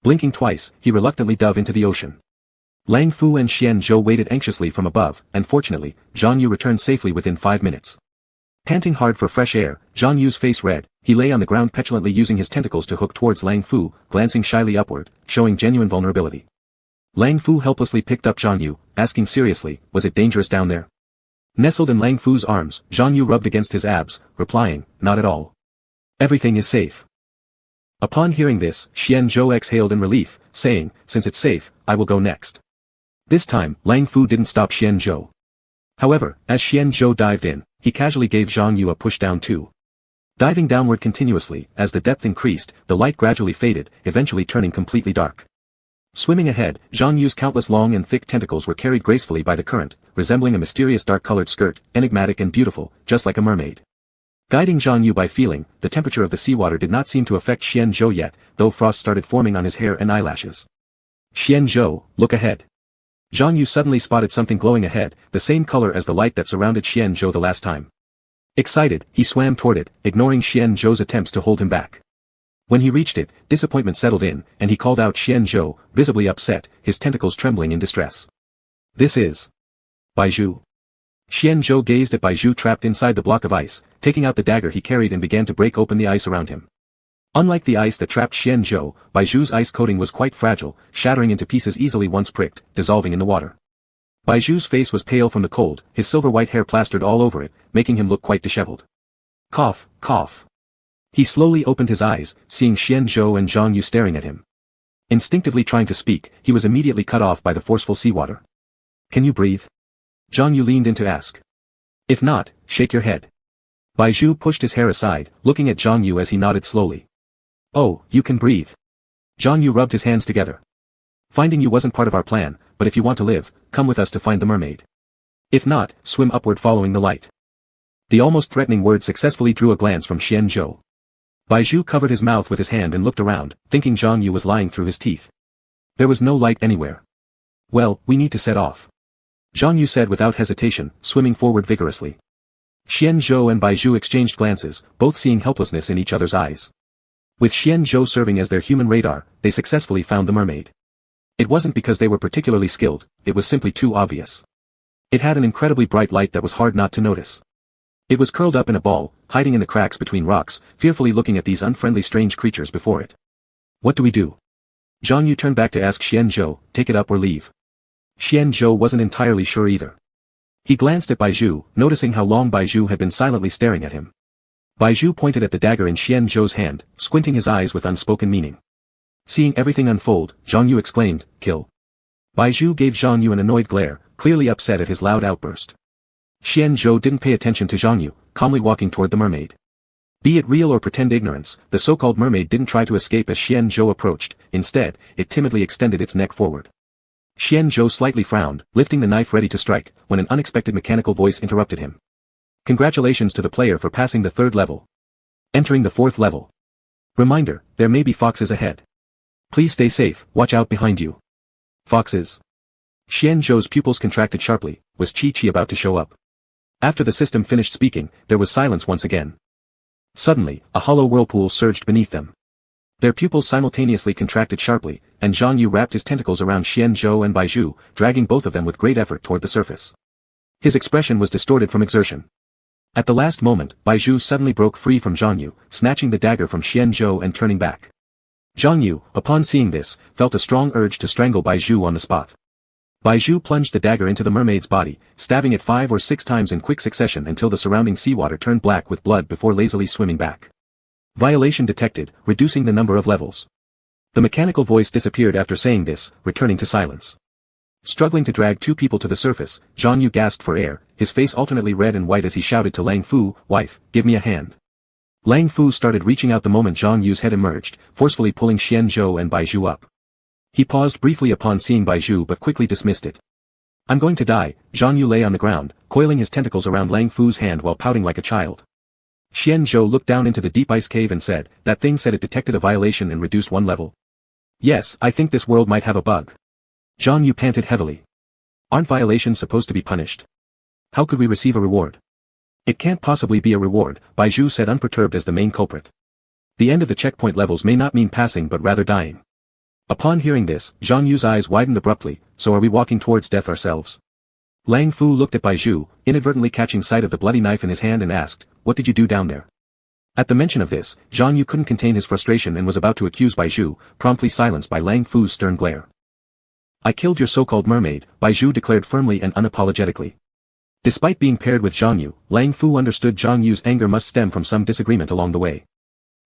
Blinking twice, he reluctantly dove into the ocean. Lang Fu and Xianzhou waited anxiously from above, and fortunately, Zhang Yu returned safely within 5 minutes. Panting hard for fresh air, Zhang Yu's face red, he lay on the ground petulantly using his tentacles to hook towards Lang Fu, glancing shyly upward, showing genuine vulnerability. Lang Fu helplessly picked up Zhang Yu, asking seriously, "Was it dangerous down there?" Nestled in Lang Fu's arms, Zhang Yu rubbed against his abs, replying, "Not at all. Everything is safe." Upon hearing this, Xianzhou exhaled in relief, saying, "Since it's safe, I will go next." This time, Lang Fu didn't stop Xianzhou. However, as Xianzhou dived in, he casually gave Zhang Yu a push down too. Diving downward continuously, as the depth increased, the light gradually faded, eventually turning completely dark. Swimming ahead, Zhang Yu's countless long and thick tentacles were carried gracefully by the current, resembling a mysterious dark-colored skirt, enigmatic and beautiful, just like a mermaid. Guiding Zhang Yu by feeling, the temperature of the seawater did not seem to affect Xianzhou yet, though frost started forming on his hair and eyelashes. "Xianzhou, look ahead." Zhang Yu suddenly spotted something glowing ahead, the same color as the light that surrounded Xianzhou the last time. Excited, he swam toward it, ignoring Xianzhou's attempts to hold him back. When he reached it, disappointment settled in, and he called out Xianzhou, visibly upset, his tentacles trembling in distress. "This is Baizhu." Xianzhou gazed at Baizhu trapped inside the block of ice, taking out the dagger he carried and began to break open the ice around him. Unlike the ice that trapped Xianzhou, Baizhu's ice coating was quite fragile, shattering into pieces easily once pricked, dissolving in the water. Baizhu's face was pale from the cold, his silver-white hair plastered all over it, making him look quite disheveled. Cough, cough. He slowly opened his eyes, seeing Xianzhou and Zhang Yu staring at him. Instinctively trying to speak, he was immediately cut off by the forceful seawater. Can you breathe? Zhang Yu leaned in to ask. If not, shake your head. Bai Zhu pushed his hair aside, looking at Zhang Yu as he nodded slowly. Oh, you can breathe. Zhang Yu rubbed his hands together. Finding you wasn't part of our plan, but if you want to live, come with us to find the mermaid. If not, swim upward following the light. The almost threatening word successfully drew a glance from Xian Zhou. Bai Zhu covered his mouth with his hand and looked around, thinking Zhang Yu was lying through his teeth. There was no light anywhere. Well, we need to set off. Zhang Yu said without hesitation, swimming forward vigorously. Xian Zhou and Bai Zhu exchanged glances, both seeing helplessness in each other's eyes. With Xian Zhou serving as their human radar, they successfully found the mermaid. It wasn't because they were particularly skilled, it was simply too obvious. It had an incredibly bright light that was hard not to notice. It was curled up in a ball, hiding in the cracks between rocks, fearfully looking at these unfriendly strange creatures before it. What do we do? Zhang Yu turned back to ask Xian Zhou, take it up or leave. Xian Zhou wasn't entirely sure either. He glanced at Bai Zhu, noticing how long Bai Zhu had been silently staring at him. Bai Zhu pointed at the dagger in Xian Zhou's hand, squinting his eyes with unspoken meaning. Seeing everything unfold, Zhang Yu exclaimed, kill. Bai Zhu gave Zhang Yu an annoyed glare, clearly upset at his loud outburst. Xian Zhou didn't pay attention to Zhang Yu, calmly walking toward the mermaid. Be it real or pretend ignorance, the so-called mermaid didn't try to escape as Xian Zhou approached, instead, it timidly extended its neck forward. Xian Zhou slightly frowned, lifting the knife ready to strike, when an unexpected mechanical voice interrupted him. Congratulations to the player for passing the 3rd level. Entering the 4th level. Reminder, there may be foxes ahead. Please stay safe, watch out behind you. Foxes. Xian Zhou's pupils contracted sharply, was Chi about to show up? After the system finished speaking, there was silence once again. Suddenly, a hollow whirlpool surged beneath them. Their pupils simultaneously contracted sharply, and Zhang Yu wrapped his tentacles around Xian Zhou and Bai Zhu, dragging both of them with great effort toward the surface. His expression was distorted from exertion. At the last moment, Bai Zhu suddenly broke free from Zhang Yu, snatching the dagger from Xian Zhou and turning back. Zhang Yu, upon seeing this, felt a strong urge to strangle Bai Zhu on the spot. Bai Zhu plunged the dagger into the mermaid's body, stabbing it 5 or 6 times in quick succession until the surrounding seawater turned black with blood before lazily swimming back. Violation detected, reducing the number of levels. The mechanical voice disappeared after saying this, returning to silence. Struggling to drag 2 people to the surface, Zhang Yu gasped for air, his face alternately red and white as he shouted to Lang Fu, wife, give me a hand. Lang Fu started reaching out the moment Zhang Yu's head emerged, forcefully pulling Xian Zhou and Bai Zhu up. He paused briefly upon seeing Bai Zhu but quickly dismissed it. I'm going to die. Zhang Yu lay on the ground, coiling his tentacles around Lang Fu's hand while pouting like a child. Xian Zhou looked down into the deep ice cave and said, that thing said it detected a violation and reduced 1 level. Yes, I think this world might have a bug. Zhang Yu panted heavily. Aren't violations supposed to be punished? How could we receive a reward? It can't possibly be a reward, Bai Zhu said unperturbed as the main culprit. The end of the checkpoint levels may not mean passing but rather dying. Upon hearing this, Zhang Yu's eyes widened abruptly, so are we walking towards death ourselves? Lang Fu looked at Bai Zhu, inadvertently catching sight of the bloody knife in his hand and asked, what did you do down there? At the mention of this, Zhang Yu couldn't contain his frustration and was about to accuse Bai Zhu, promptly silenced by Lang Fu's stern glare. I killed your so-called mermaid, Bai Zhu declared firmly and unapologetically. Despite being paired with Zhang Yu, Lang Fu understood Zhang Yu's anger must stem from some disagreement along the way.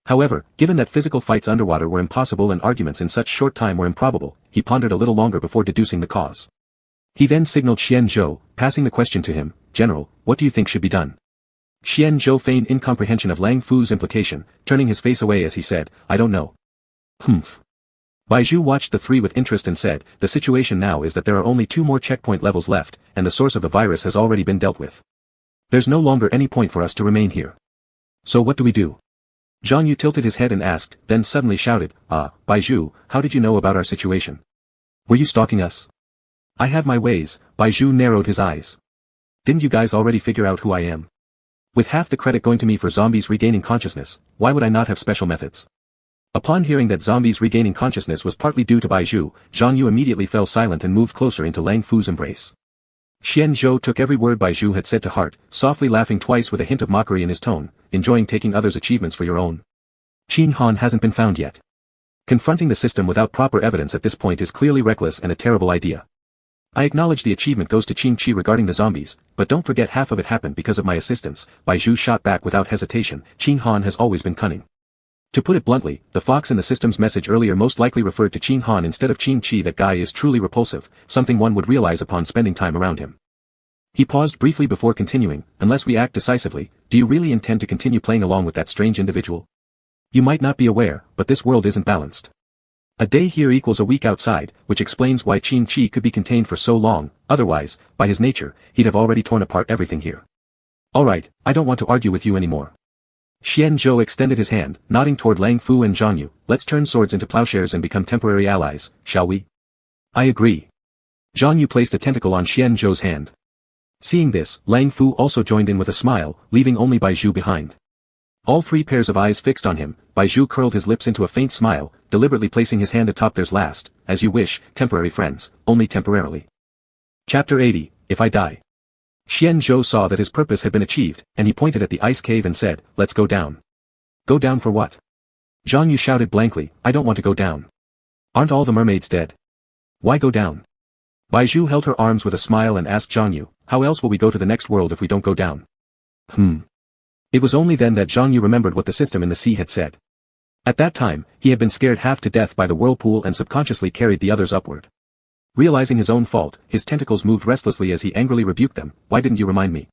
However, given that physical fights underwater were impossible and arguments in such short time were improbable, he pondered a little longer before deducing the cause. He then signaled Xian Zhou, passing the question to him, General, what do you think should be done? Xian Zhou feigned incomprehension of Lang Fu's implication, turning his face away as he said, I don't know. Humph. Bai Zhu watched the 3 with interest and said, the situation now is that there are only 2 more checkpoint levels left, and the source of the virus has already been dealt with. There's no longer any point for us to remain here. So what do we do? Zhang Yu tilted his head and asked, then suddenly shouted, Bai Zhu, how did you know about our situation? Were you stalking us? I have my ways, Bai Zhu narrowed his eyes. Didn't you guys already figure out who I am? With half the credit going to me for zombies regaining consciousness, why would I not have special methods? Upon hearing that zombies regaining consciousness was partly due to Bai Zhu, Zhang Yu immediately fell silent and moved closer into Lang Fu's embrace. Xian Zhou took every word Bai Zhu had said to heart, softly laughing twice with a hint of mockery in his tone, enjoying taking others' achievements for your own. Qin Han hasn't been found yet. Confronting the system without proper evidence at this point is clearly reckless and a terrible idea. I acknowledge the achievement goes to Qin Chi regarding the zombies, but don't forget half of it happened because of my assistance, Bai Zhu shot back without hesitation, Qin Han has always been cunning. To put it bluntly, the fox in the system's message earlier most likely referred to Qing Han instead of Qing Chi. That guy is truly repulsive, something one would realize upon spending time around him. He paused briefly before continuing, unless we act decisively, do you really intend to continue playing along with that strange individual? You might not be aware, but this world isn't balanced. A day here equals a week outside, which explains why Qing Chi could be contained for so long, otherwise, by his nature, he'd have already torn apart everything here. Alright, I don't want to argue with you anymore. Xian Zhou extended his hand, nodding toward Lang Fu and Zhang Yu. Let's turn swords into plowshares and become temporary allies, shall we? I agree. Zhang Yu placed a tentacle on Xian Zhou's hand. Seeing this, Lang Fu also joined in with a smile, leaving only Bai Zhu behind. All three pairs of eyes fixed on him, Bai Zhu curled his lips into a faint smile, deliberately placing his hand atop theirs. Last, as you wish, temporary friends, only temporarily. Chapter 80, If I Die. Xian Zhou saw that his purpose had been achieved, and he pointed at the ice cave and said, let's go down. Go down for what? Zhang Yu shouted blankly, I don't want to go down. Aren't all the mermaids dead? Why go down? Bai Zhu held her arms with a smile and asked Zhang Yu, how else will we go to the next world if we don't go down? It was only then that Zhang Yu remembered what the system in the sea had said. At that time, he had been scared half to death by the whirlpool and subconsciously carried the others upward. Realizing his own fault, his tentacles moved restlessly as he angrily rebuked them, why didn't you remind me?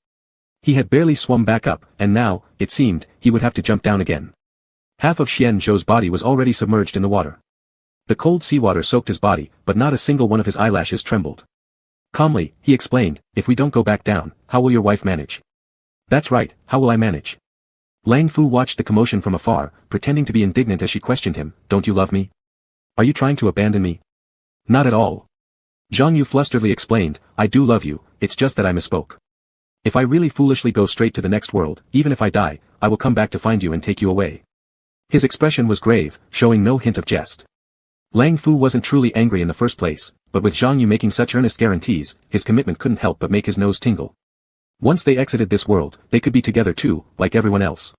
He had barely swum back up, and now, it seemed, he would have to jump down again. Half of Xian Zhou's body was already submerged in the water. The cold seawater soaked his body, but not a single one of his eyelashes trembled. Calmly, he explained, if we don't go back down, how will your wife manage? That's right, how will I manage? Lang Fu watched the commotion from afar, pretending to be indignant as she questioned him, don't you love me? Are you trying to abandon me? Not at all. Zhang Yu flusteredly explained, I do love you, it's just that I misspoke. If I really foolishly go straight to the next world, even if I die, I will come back to find you and take you away. His expression was grave, showing no hint of jest. Lang Fu wasn't truly angry in the first place, but with Zhang Yu making such earnest guarantees, his commitment couldn't help but make his nose tingle. Once they exited this world, they could be together too, like everyone else.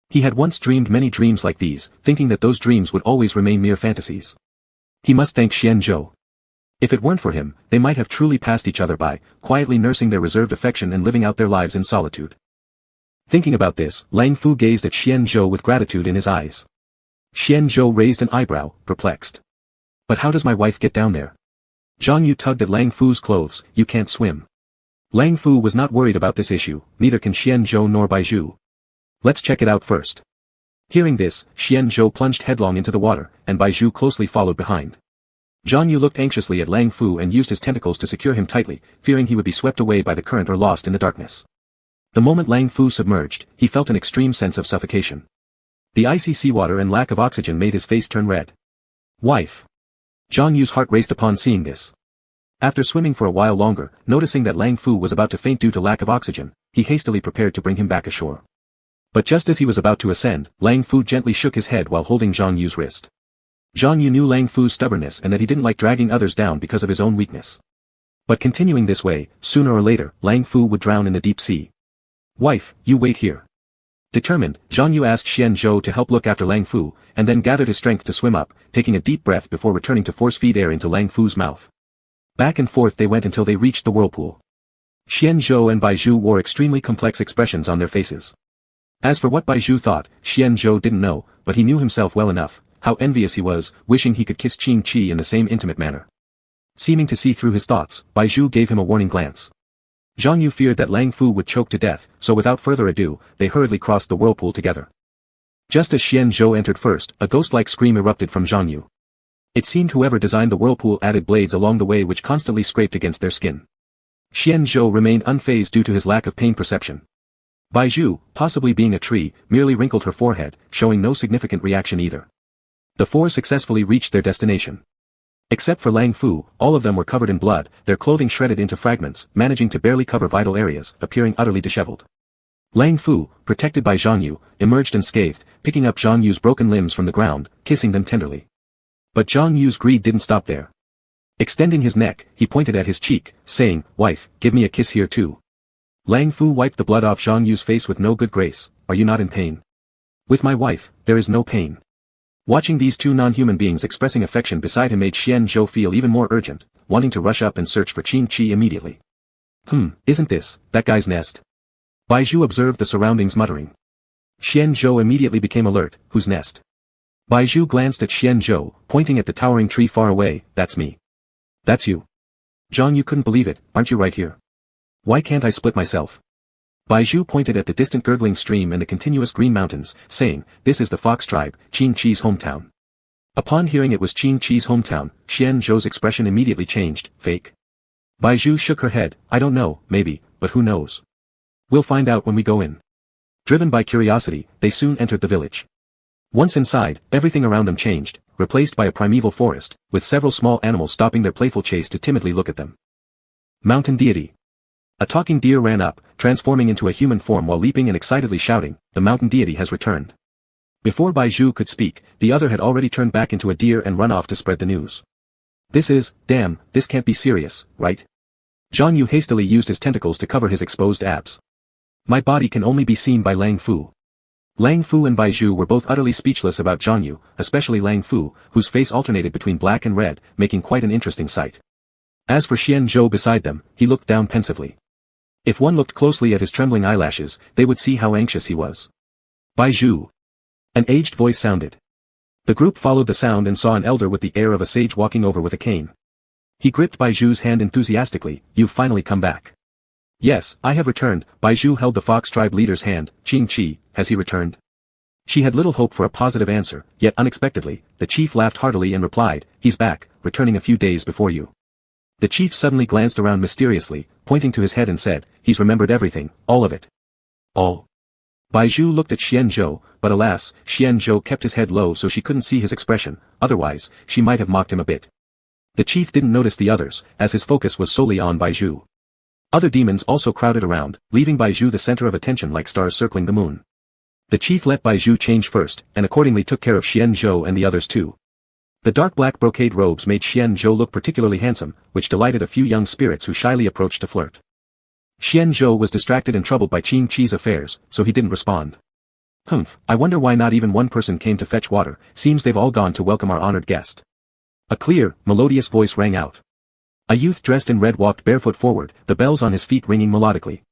He had once dreamed many dreams like these, thinking that those dreams would always remain mere fantasies. He must thank Xian Zhou. If it weren't for him, they might have truly passed each other by, quietly nursing their reserved affection and living out their lives in solitude. Thinking about this, Lang Fu gazed at Xian Zhou with gratitude in his eyes. Xian Zhou raised an eyebrow, perplexed. But how does my wife get down there? Zhang Yu tugged at Lang Fu's clothes, you can't swim. Lang Fu was not worried about this issue, neither can Xian Zhou nor Bai Zhu. Let's check it out first. Hearing this, Xian Zhou plunged headlong into the water, and Bai Zhu closely followed behind. Zhang Yu looked anxiously at Lang Fu and used his tentacles to secure him tightly, fearing he would be swept away by the current or lost in the darkness. The moment Lang Fu submerged, he felt an extreme sense of suffocation. The icy seawater and lack of oxygen made his face turn red. Wife. Zhang Yu's heart raced upon seeing this. After swimming for a while longer, noticing that Lang Fu was about to faint due to lack of oxygen, he hastily prepared to bring him back ashore. But just as he was about to ascend, Lang Fu gently shook his head while holding Zhang Yu's wrist. Zhang Yu knew Lang Fu's stubbornness and that he didn't like dragging others down because of his own weakness. But continuing this way, sooner or later, Lang Fu would drown in the deep sea. Wife, you wait here. Determined, Zhang Yu asked Xian Zhou to help look after Lang Fu, and then gathered his strength to swim up, taking a deep breath before returning to force-feed air into Lang Fu's mouth. Back and forth they went until they reached the whirlpool. Xian Zhou and Bai Zhu wore extremely complex expressions on their faces. As for what Bai Zhu thought, Xian Zhou didn't know, but he knew himself well enough. How envious he was, wishing he could kiss Qing Chi in the same intimate manner. Seeming to see through his thoughts, Bai Zhu gave him a warning glance. Zhang Yu feared that Lang Fu would choke to death, so without further ado, they hurriedly crossed the whirlpool together. Just as Xian Zhou entered first, a ghost-like scream erupted from Zhang Yu. It seemed whoever designed the whirlpool added blades along the way which constantly scraped against their skin. Xian Zhou remained unfazed due to his lack of pain perception. Bai Zhu, possibly being a tree, merely wrinkled her forehead, showing no significant reaction either. The four successfully reached their destination. Except for Lang Fu, all of them were covered in blood, their clothing shredded into fragments, managing to barely cover vital areas, appearing utterly disheveled. Lang Fu, protected by Zhang Yu, emerged unscathed, picking up Zhang Yu's broken limbs from the ground, kissing them tenderly. But Zhang Yu's greed didn't stop there. Extending his neck, he pointed at his cheek, saying, "Wife, give me a kiss here too." Lang Fu wiped the blood off Zhang Yu's face with no good grace. "Are you not in pain?" "With my wife, there is no pain." Watching these two non-human beings expressing affection beside him made Xian Zhou feel even more urgent, wanting to rush up and search for Qing Chi immediately. Isn't this that guy's nest? Bai Zhu observed the surroundings muttering. Xian Zhou immediately became alert. Whose nest? Bai Zhu glanced at Xian Zhou, pointing at the towering tree far away. That's me. That's you. John, you couldn't believe it, aren't you right here? Why can't I split myself? Bai Zhu pointed at the distant gurgling stream and the continuous green mountains, saying, this is the Fox tribe, Qing Chi's hometown. Upon hearing it was Qing Chi's hometown, Xian Zhou's expression immediately changed. Fake? Bai Zhu shook her head. I don't know, maybe, but who knows? We'll find out when we go in. Driven by curiosity, they soon entered the village. Once inside, everything around them changed, replaced by a primeval forest, with several small animals stopping their playful chase to timidly look at them. Mountain deity. A talking deer ran up, transforming into a human form while leaping and excitedly shouting, the mountain deity has returned. Before Bai Zhu could speak, the other had already turned back into a deer and run off to spread the news. Damn, this can't be serious, right? Zhang Yu hastily used his tentacles to cover his exposed abs. My body can only be seen by Lang Fu. Lang Fu and Bai Zhu were both utterly speechless about Zhang Yu, especially Lang Fu, whose face alternated between black and red, making quite an interesting sight. As for Xian Zhou beside them, he looked down pensively. If one looked closely at his trembling eyelashes, they would see how anxious he was. Bai Zhu. An aged voice sounded. The group followed the sound and saw an elder with the air of a sage walking over with a cane. He gripped Bai Zhu's hand enthusiastically. You've finally come back. Yes, I have returned. Bai Zhu held the Fox tribe leader's hand. Qing Chi, has he returned? She had little hope for a positive answer, yet unexpectedly, the chief laughed heartily and replied, he's back, returning a few days before you. The chief suddenly glanced around mysteriously, pointing to his head and said, he's remembered everything, all of it. All. Bai Zhu looked at Xian Zhou, but alas, Xian Zhou kept his head low so she couldn't see his expression, otherwise, she might have mocked him a bit. The chief didn't notice the others, as his focus was solely on Bai Zhu. Other demons also crowded around, leaving Bai Zhu the center of attention like stars circling the moon. The chief let Bai Zhu change first, and accordingly took care of Xian Zhou and the others too. The dark black brocade robes made Xian Zhou look particularly handsome, which delighted a few young spirits who shyly approached to flirt. Xian Zhou was distracted and troubled by Qing Chi's affairs, so he didn't respond. Humph, I wonder why not even one person came to fetch water, seems they've all gone to welcome our honored guest. A clear, melodious voice rang out. A youth dressed in red walked barefoot forward, the bells on his feet ringing melodically.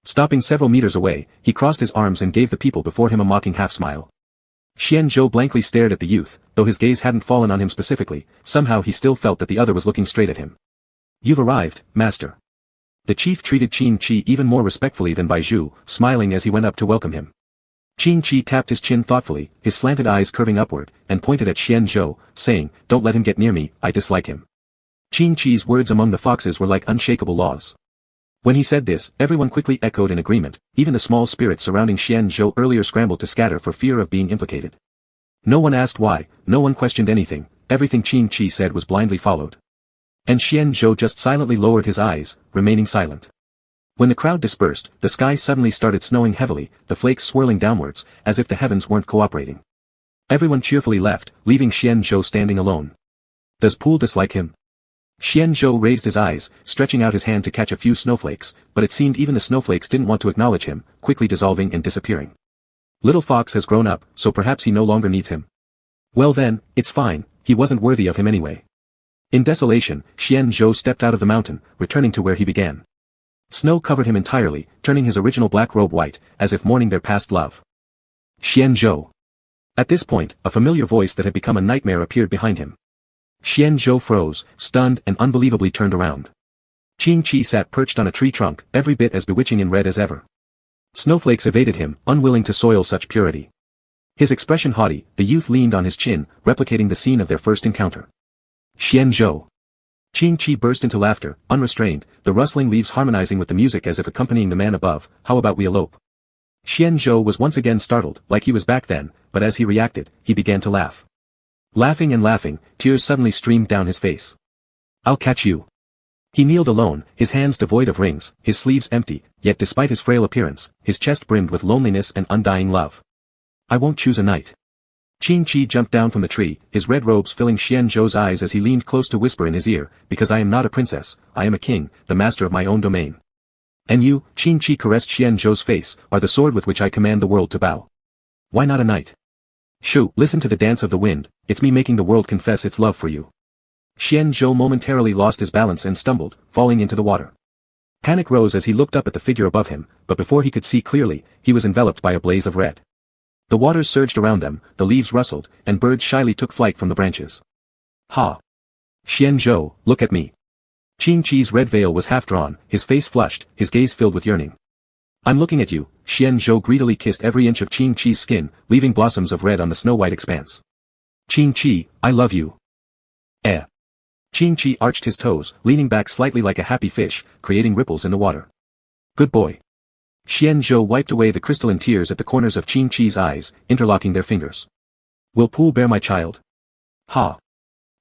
Stopping several meters away, he crossed his arms and gave the people before him a mocking half-smile. Xian Zhou blankly stared at the youth, though his gaze hadn't fallen on him specifically, somehow he still felt that the other was looking straight at him. You've arrived, master. The chief treated Qing Chi even more respectfully than Bai Zhu, smiling as he went up to welcome him. Qing Chi tapped his chin thoughtfully, his slanted eyes curving upward, and pointed at Xian Zhou, saying, don't let him get near me, I dislike him. Qing Chi's words among the foxes were like unshakable laws. When he said this, everyone quickly echoed in agreement, even the small spirits surrounding Xian Zhou earlier scrambled to scatter for fear of being implicated. No one asked why, no one questioned anything, everything Qing Chi said was blindly followed. And Xian Zhou just silently lowered his eyes, remaining silent. When the crowd dispersed, the sky suddenly started snowing heavily, the flakes swirling downwards, as if the heavens weren't cooperating. Everyone cheerfully left, leaving Xian Zhou standing alone. Does Pool dislike him? Xian Zhou raised his eyes, stretching out his hand to catch a few snowflakes, but it seemed even the snowflakes didn't want to acknowledge him, quickly dissolving and disappearing. Little Fox has grown up, so perhaps he no longer needs him. Well then, it's fine, he wasn't worthy of him anyway. In desolation, Xian Zhou stepped out of the mountain, returning to where he began. Snow covered him entirely, turning his original black robe white, as if mourning their past love. Xian Zhou. At this point, a familiar voice that had become a nightmare appeared behind him. Xian Zhou froze, stunned and unbelievably turned around. Qing Chi sat perched on a tree trunk, every bit as bewitching in red as ever. Snowflakes evaded him, unwilling to soil such purity. His expression haughty, the youth leaned on his chin, replicating the scene of their first encounter. Xian Zhou. Qing Chi burst into laughter, unrestrained, the rustling leaves harmonizing with the music as if accompanying the man above. How about we elope? Xian Zhou was once again startled, like he was back then, but as he reacted, he began to laugh. Laughing and laughing, tears suddenly streamed down his face. I'll catch you. He kneeled alone, his hands devoid of rings, his sleeves empty, yet despite his frail appearance, his chest brimmed with loneliness and undying love. I won't choose a knight. Qing Chi jumped down from the tree, his red robes filling Xian Zhou's eyes as he leaned close to whisper in his ear, because I am not a princess, I am a king, the master of my own domain. And you, Qing Chi caressed Xian Zhou's face, are the sword with which I command the world to bow. Why not a knight? Shoo, listen to the dance of the wind, it's me making the world confess its love for you. Xian Zhou momentarily lost his balance and stumbled, falling into the water. Panic rose as he looked up at the figure above him, but before he could see clearly, he was enveloped by a blaze of red. The waters surged around them, the leaves rustled, and birds shyly took flight from the branches. Ha! Xianzhou, look at me. Qing Chi's red veil was half drawn, his face flushed, his gaze filled with yearning. I'm looking at you. Xianzhou greedily kissed every inch of Qing Chi's skin, leaving blossoms of red on the snow-white expanse. Qing Chi, I love you. Eh. Qing Chi arched his toes, leaning back slightly like a happy fish, creating ripples in the water. Good boy. Xianzhou wiped away the crystalline tears at the corners of Qing Chi's eyes, interlocking their fingers. Will Pool bear my child? Ha.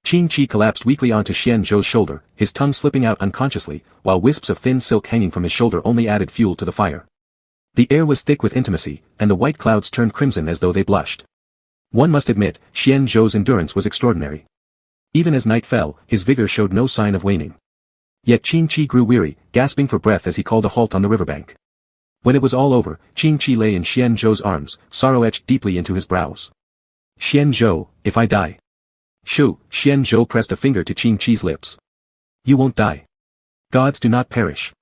Qing Chi collapsed weakly onto Xianzhou's shoulder, his tongue slipping out unconsciously, while wisps of thin silk hanging from his shoulder only added fuel to the fire. The air was thick with intimacy, and the white clouds turned crimson as though they blushed. One must admit, Xianzhou's endurance was extraordinary. Even as night fell, his vigor showed no sign of waning. Yet Qing Chi grew weary, gasping for breath as he called a halt on the riverbank. When it was all over, Qing Chi lay in Xianzhou's arms, sorrow etched deeply into his brows. Xianzhou, if I die. Shoo, Xianzhou pressed a finger to Qing Chi's lips. You won't die. Gods do not perish.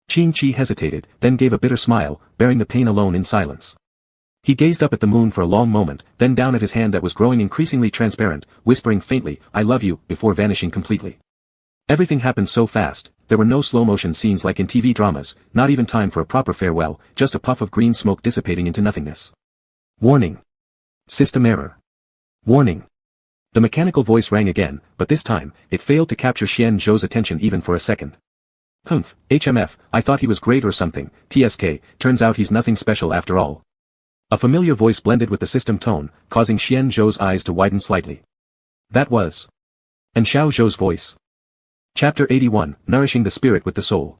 Qing Chi hesitated, then gave a bitter smile, bearing the pain alone in silence. He gazed up at the moon for a long moment, then down at his hand that was growing increasingly transparent, whispering faintly, I love you, before vanishing completely. Everything happened so fast, there were no slow-motion scenes like in TV dramas, not even time for a proper farewell, just a puff of green smoke dissipating into nothingness. Warning. System error. Warning. The mechanical voice rang again, but this time, it failed to capture Xianzhou's attention even for a second. Humph, HMF, I thought he was great or something, TSK, turns out he's nothing special after all. A familiar voice blended with the system tone, causing Xianzhou's eyes to widen slightly. That was and Xiaozhou's voice. Chapter 81, Nourishing the Spirit with the Soul.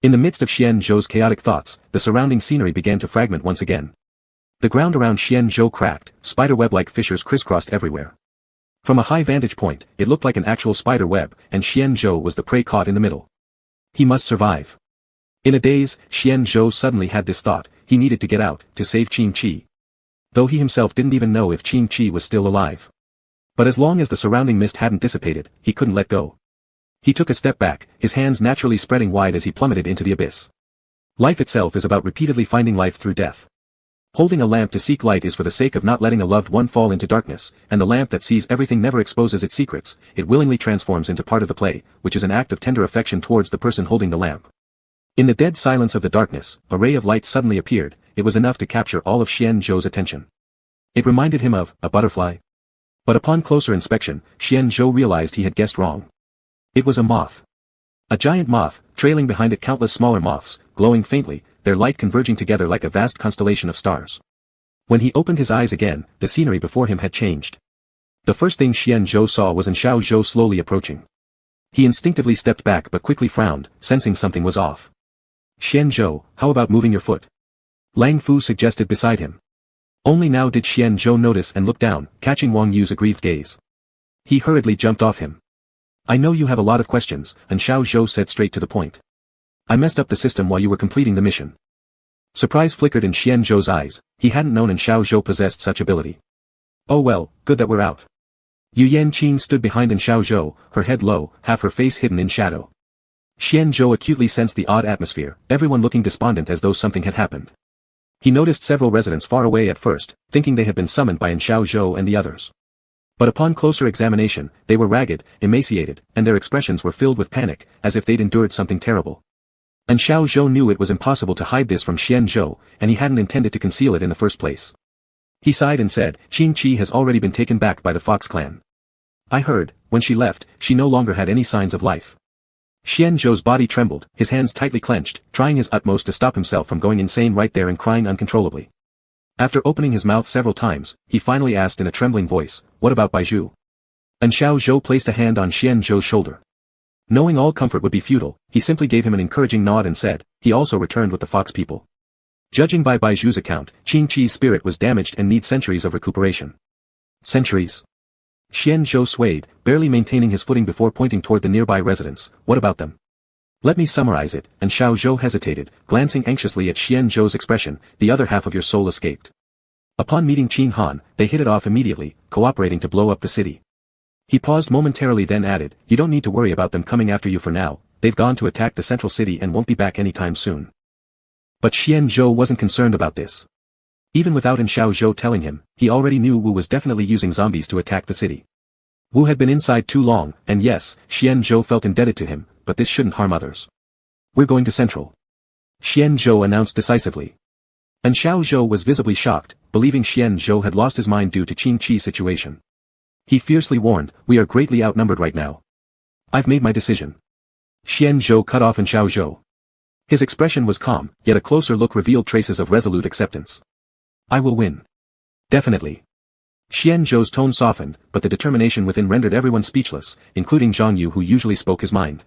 In the midst of Xianzhou's chaotic thoughts, the surrounding scenery began to fragment once again. The ground around Xianzhou cracked, spiderweb-like fissures crisscrossed everywhere. From a high vantage point, it looked like an actual spider web, and Xianzhou was the prey caught in the middle. He must survive. In a daze, Xianzhou suddenly had this thought, he needed to get out, to save Qing Chi. Though he himself didn't even know if Qing Chi was still alive. But as long as the surrounding mist hadn't dissipated, he couldn't let go. He took a step back, his hands naturally spreading wide as he plummeted into the abyss. Life itself is about repeatedly finding life through death. Holding a lamp to seek light is for the sake of not letting a loved one fall into darkness, and the lamp that sees everything never exposes its secrets, it willingly transforms into part of the play, which is an act of tender affection towards the person holding the lamp. In the dead silence of the darkness, a ray of light suddenly appeared, it was enough to capture all of Xianzhou's attention. It reminded him of a butterfly. But upon closer inspection, Xianzhou realized he had guessed wrong. It was a moth. A giant moth, trailing behind it countless smaller moths, glowing faintly, their light converging together like a vast constellation of stars. When he opened his eyes again, the scenery before him had changed. The first thing Xianzhou saw was Xiaozhou slowly approaching. He instinctively stepped back but quickly frowned, sensing something was off. Xianzhou, how about moving your foot? Lang Fu suggested beside him. Only now did Xianzhou notice and look down, catching Wang Yu's aggrieved gaze. He hurriedly jumped off him. I know you have a lot of questions, and Xiaozhou said straight to the point. I messed up the system while you were completing the mission. Surprise flickered in Xianzhou's eyes, he hadn't known Xiaozhou possessed such ability. Oh well, good that we're out. Yu Yanqing stood behind Xiaozhou, her head low, half her face hidden in shadow. Xianzhou acutely sensed the odd atmosphere, everyone looking despondent as though something had happened. He noticed several residents far away at first, thinking they had been summoned by Xiaozhou and the others. But upon closer examination, they were ragged, emaciated, and their expressions were filled with panic, as if they'd endured something terrible. And Xiaozhou knew it was impossible to hide this from Xianzhou, and he hadn't intended to conceal it in the first place. He sighed and said, Qing Chi has already been taken back by the Fox clan. I heard, when she left, she no longer had any signs of life. Xianzhou's body trembled, his hands tightly clenched, trying his utmost to stop himself from going insane right there and crying uncontrollably. After opening his mouth several times, he finally asked in a trembling voice, what about Baizhu? And Xiaozhou placed a hand on Xianzhou's shoulder. Knowing all comfort would be futile, he simply gave him an encouraging nod and said, he also returned with the Fox people. Judging by Baizhu's account, Qing Chi's spirit was damaged and needs centuries of recuperation. Centuries? Xianzhou swayed, barely maintaining his footing before pointing toward the nearby residents. What about them? Let me summarize it, and Xiaozhou hesitated, glancing anxiously at Xianzhou's expression, the other half of your soul escaped. Upon meeting Qin Han, they hit it off immediately, cooperating to blow up the city. He paused momentarily then added, you don't need to worry about them coming after you for now, they've gone to attack the central city and won't be back anytime soon. But Xianzhou wasn't concerned about this. Even without Xiao Zhou telling him, he already knew Wu was definitely using zombies to attack the city. Wu had been inside too long, and yes, Xian Zhou felt indebted to him, but this shouldn't harm others. We're going to Central. Xian Zhou announced decisively. And Xiao Zhou was visibly shocked, believing Xian Zhou had lost his mind due to Qing Chi's situation. He fiercely warned, we are greatly outnumbered right now. I've made my decision. Xian Zhou cut off Xiao Zhou. His expression was calm, yet a closer look revealed traces of resolute acceptance. I will win. Definitely. Xian Zhou's tone softened, but the determination within rendered everyone speechless, including Zhang Yu who usually spoke his mind.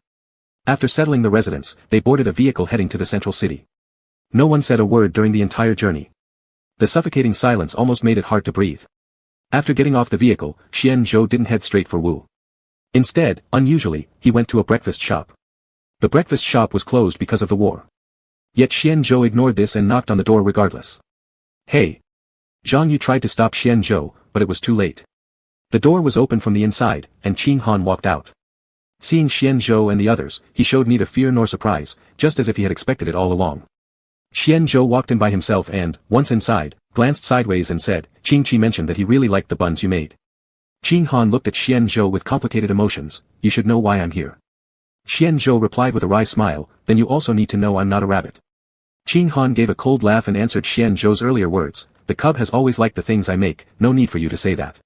After settling the residence, they boarded a vehicle heading to the central city. No one said a word during the entire journey. The suffocating silence almost made it hard to breathe. After getting off the vehicle, Xian Zhou didn't head straight for Wu. Instead, unusually, he went to a breakfast shop. The breakfast shop was closed because of the war. Yet Xian Zhou ignored this and knocked on the door regardless. Hey! Zhang Yu tried to stop Xian Zhou, but it was too late. The door was open from the inside, and Qing Han walked out. Seeing Xian Zhou and the others, he showed neither fear nor surprise, just as if he had expected it all along. Xian Zhou walked in by himself and, once inside, glanced sideways and said, Qing Chi mentioned that he really liked the buns you made. Qing Han looked at Xian Zhou with complicated emotions, you should know why I'm here. Xian Zhou replied with a wry smile, then you also need to know I'm not a rabbit. Qing Han gave a cold laugh and answered Xian Zhou's earlier words, the cub has always liked the things I make, no need for you to say that.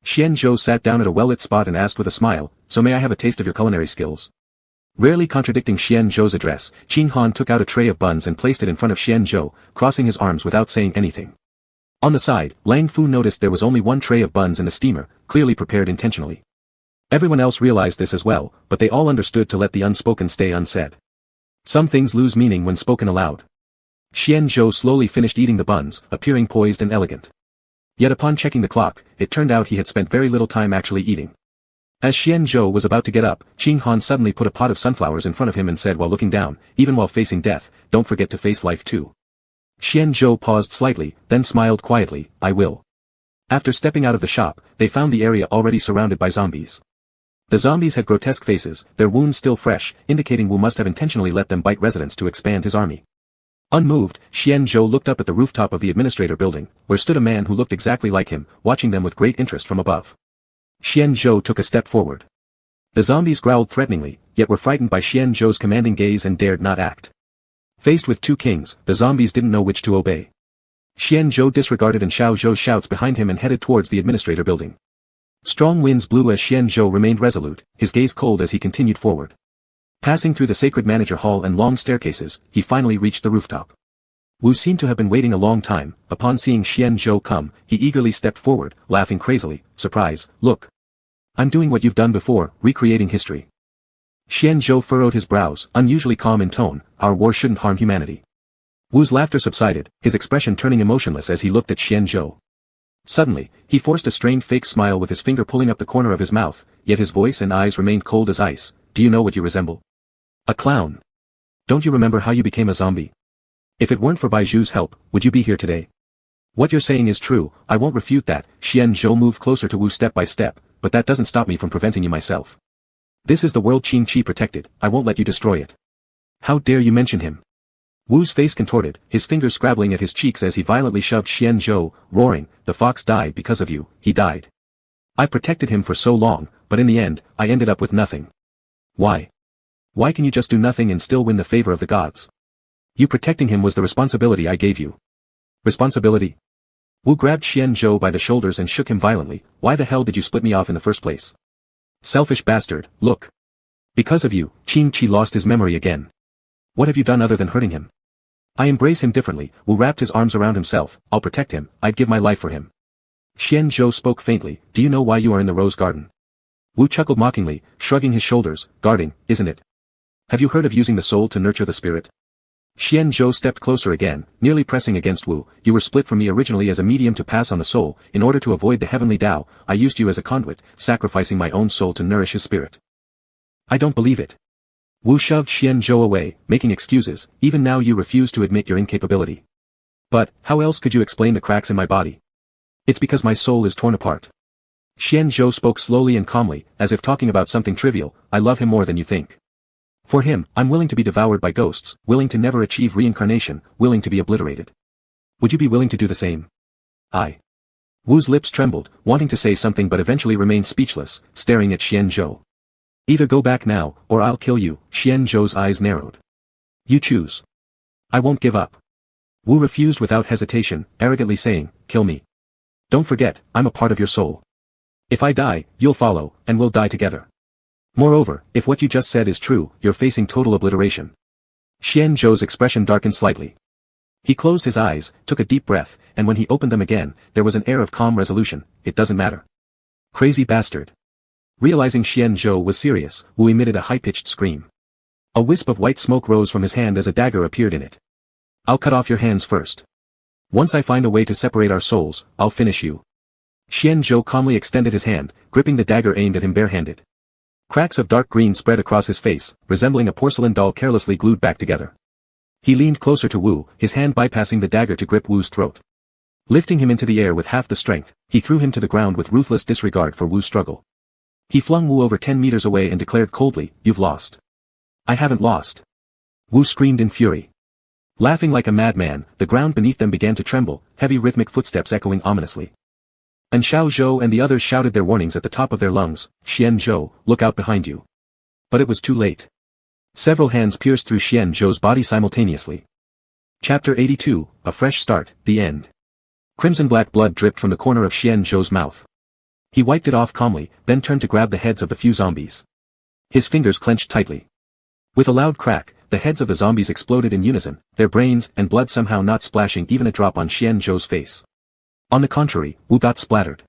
Xian Zhou sat down at a well-lit spot and asked with a smile, so may I have a taste of your culinary skills? Rarely contradicting Xian Zhou's address, Qing Han took out a tray of buns and placed it in front of Xian Zhou, crossing his arms without saying anything. On the side, Lang Fu noticed there was only one tray of buns in the steamer, clearly prepared intentionally. Everyone else realized this as well, but they all understood to let the unspoken stay unsaid. Some things lose meaning when spoken aloud. Xian Zhou slowly finished eating the buns, appearing poised and elegant. Yet upon checking the clock, it turned out he had spent very little time actually eating. As Xian Zhou was about to get up, Qing Han suddenly put a pot of sunflowers in front of him and said while looking down, even while facing death, don't forget to face life too. Xian Zhou paused slightly, then smiled quietly, I will. After stepping out of the shop, they found the area already surrounded by zombies. The zombies had grotesque faces, their wounds still fresh, indicating Wu must have intentionally let them bite residents to expand his army. Unmoved, Xian Zhou looked up at the rooftop of the administrator building, where stood a man who looked exactly like him, watching them with great interest from above. Xian Zhou took a step forward. The zombies growled threateningly, yet were frightened by Xian Zhou's commanding gaze and dared not act. Faced with two kings, the zombies didn't know which to obey. Xian Zhou disregarded Xiao Zhou's shouts behind him and headed towards the administrator building. Strong winds blew as Xian Zhou remained resolute, his gaze cold as he continued forward. Passing through the sacred manager hall and long staircases, he finally reached the rooftop. Wu seemed to have been waiting a long time. Upon seeing Xian Zhou come, he eagerly stepped forward, laughing crazily, surprise, look. I'm doing what you've done before, recreating history. Xian Zhou furrowed his brows, unusually calm in tone, our war shouldn't harm humanity. Wu's laughter subsided, his expression turning emotionless as he looked at Xian Zhou. Suddenly, he forced a strained fake smile with his finger pulling up the corner of his mouth, yet his voice and eyes remained cold as ice. Do you know what you resemble? A clown. Don't you remember how you became a zombie? If it weren't for Baiju's help, would you be here today? What you're saying is true, I won't refute that. Xian Zhou moved closer to Wu step by step, but that doesn't stop me from preventing you myself. This is the world Qing Chi protected, I won't let you destroy it. How dare you mention him? Wu's face contorted, his fingers scrabbling at his cheeks as he violently shoved Xian Zhou, roaring, the fox died because of you, he died. I protected him for so long, but in the end, I ended up with nothing. Why? Why can you just do nothing and still win the favor of the gods? You protecting him was the responsibility I gave you. Responsibility? Wu grabbed Xian Zhou by the shoulders and shook him violently, why the hell did you split me off in the first place? Selfish bastard, look. Because of you, Qing Chi lost his memory again. What have you done other than hurting him? I embrace him differently. Wu wrapped his arms around himself, I'll protect him, I'd give my life for him. Xian Zhou spoke faintly, do you know why you are in the rose garden? Wu chuckled mockingly, shrugging his shoulders, guarding, isn't it? Have you heard of using the soul to nurture the spirit? Xian Zhou stepped closer again, nearly pressing against Wu, you were split from me originally as a medium to pass on the soul, in order to avoid the Heavenly Dao, I used you as a conduit, sacrificing my own soul to nourish his spirit. I don't believe it. Wu shoved Xian Zhou away, making excuses, even now you refuse to admit your incapability. But, how else could you explain the cracks in my body? It's because my soul is torn apart. Xian Zhou spoke slowly and calmly, as if talking about something trivial, I love him more than you think. For him, I'm willing to be devoured by ghosts, willing to never achieve reincarnation, willing to be obliterated. Would you be willing to do the same? I. Wu's lips trembled, wanting to say something but eventually remained speechless, staring at Xianzhou. Either go back now, or I'll kill you. Xianzhou's eyes narrowed. You choose. I won't give up. Wu refused without hesitation, arrogantly saying, kill me. Don't forget, I'm a part of your soul. If I die, you'll follow, and we'll die together. Moreover, if what you just said is true, you're facing total obliteration. Xianzhou's expression darkened slightly. He closed his eyes, took a deep breath, and when he opened them again, there was an air of calm resolution. It doesn't matter. Crazy bastard. Realizing Xianzhou was serious, Wu emitted a high-pitched scream. A wisp of white smoke rose from his hand as a dagger appeared in it. I'll cut off your hands first. Once I find a way to separate our souls, I'll finish you. Xianzhou calmly extended his hand, gripping the dagger aimed at him barehanded. Cracks of dark green spread across his face, resembling a porcelain doll carelessly glued back together. He leaned closer to Wu, his hand bypassing the dagger to grip Wu's throat. Lifting him into the air with half the strength, he threw him to the ground with ruthless disregard for Wu's struggle. He flung Wu over 10 meters away and declared coldly, you've lost. I haven't lost. Wu screamed in fury. Laughing like a madman, the ground beneath them began to tremble, heavy rhythmic footsteps echoing ominously. And Xiaozhou and the others shouted their warnings at the top of their lungs, Xianzhou, look out behind you. But it was too late. Several hands pierced through Xianzhou's body simultaneously. Chapter 82, A Fresh Start, The End. Crimson-black blood dripped from the corner of Xianzhou's mouth. He wiped it off calmly, then turned to grab the heads of the few zombies. His fingers clenched tightly. With a loud crack, the heads of the zombies exploded in unison, their brains and blood somehow not splashing even a drop on Xianzhou's face. On the contrary, Wu got splattered.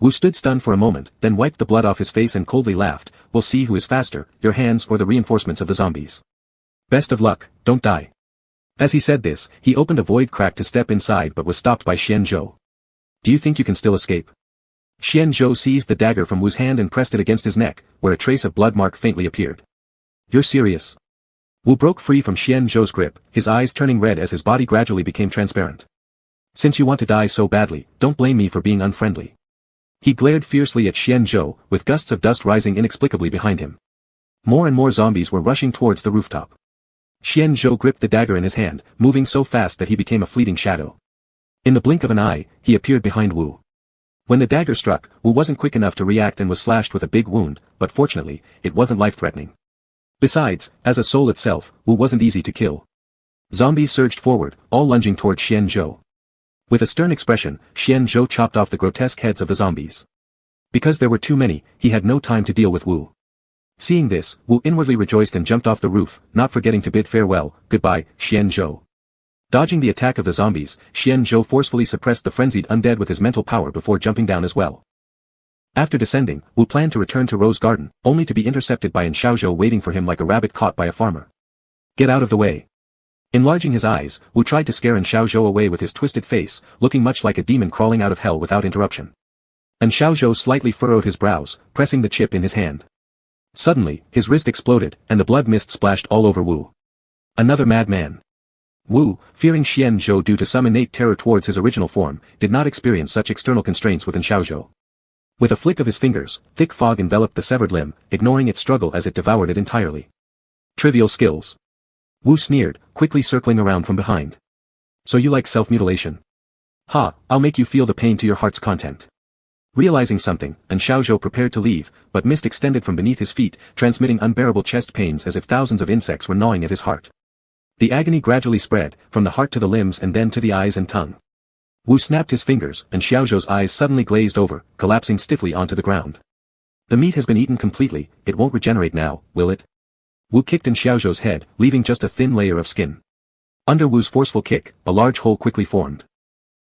Wu stood stunned for a moment, then wiped the blood off his face and coldly laughed, we'll see who is faster, your hands or the reinforcements of the zombies. Best of luck, don't die. As he said this, he opened a void crack to step inside but was stopped by Xianzhou. Do you think you can still escape? Xianzhou seized the dagger from Wu's hand and pressed it against his neck, where a trace of blood mark faintly appeared. You're serious? Wu broke free from Xianzhou's grip, his eyes turning red as his body gradually became transparent. Since you want to die so badly, don't blame me for being unfriendly. He glared fiercely at Xianzhou, with gusts of dust rising inexplicably behind him. More and more zombies were rushing towards the rooftop. Xianzhou gripped the dagger in his hand, moving so fast that he became a fleeting shadow. In the blink of an eye, he appeared behind Wu. When the dagger struck, Wu wasn't quick enough to react and was slashed with a big wound, but fortunately, it wasn't life-threatening. Besides, as a soul itself, Wu wasn't easy to kill. Zombies surged forward, all lunging toward Xianzhou. With a stern expression, Xianzhou chopped off the grotesque heads of the zombies. Because there were too many, he had no time to deal with Wu. Seeing this, Wu inwardly rejoiced and jumped off the roof, not forgetting to bid farewell, goodbye, Xianzhou. Dodging the attack of the zombies, Xianzhou forcefully suppressed the frenzied undead with his mental power before jumping down as well. After descending, Wu planned to return to Rose Garden, only to be intercepted by Xiaozhou waiting for him like a rabbit caught by a farmer. Get out of the way. Enlarging his eyes, Wu tried to scare Xiaozhou away with his twisted face, looking much like a demon crawling out of hell without interruption. Xiaozhou slightly furrowed his brows, pressing the chip in his hand. Suddenly, his wrist exploded, and the blood mist splashed all over Wu. Another madman. Wu, fearing Xianzhou due to some innate terror towards his original form, did not experience such external constraints within Xiaozhou. With a flick of his fingers, thick fog enveloped the severed limb, ignoring its struggle as it devoured it entirely. Trivial skills. Wu sneered, quickly circling around from behind. So you like self-mutilation? Ha, I'll make you feel the pain to your heart's content. Realizing something, Xiaozhou prepared to leave, but mist extended from beneath his feet, transmitting unbearable chest pains as if thousands of insects were gnawing at his heart. The agony gradually spread, from the heart to the limbs and then to the eyes and tongue. Wu snapped his fingers, and Xiaozhou's eyes suddenly glazed over, collapsing stiffly onto the ground. The meat has been eaten completely, it won't regenerate now, will it? Wu kicked in Xiaozhou's head, leaving just a thin layer of skin. Under Wu's forceful kick, a large hole quickly formed.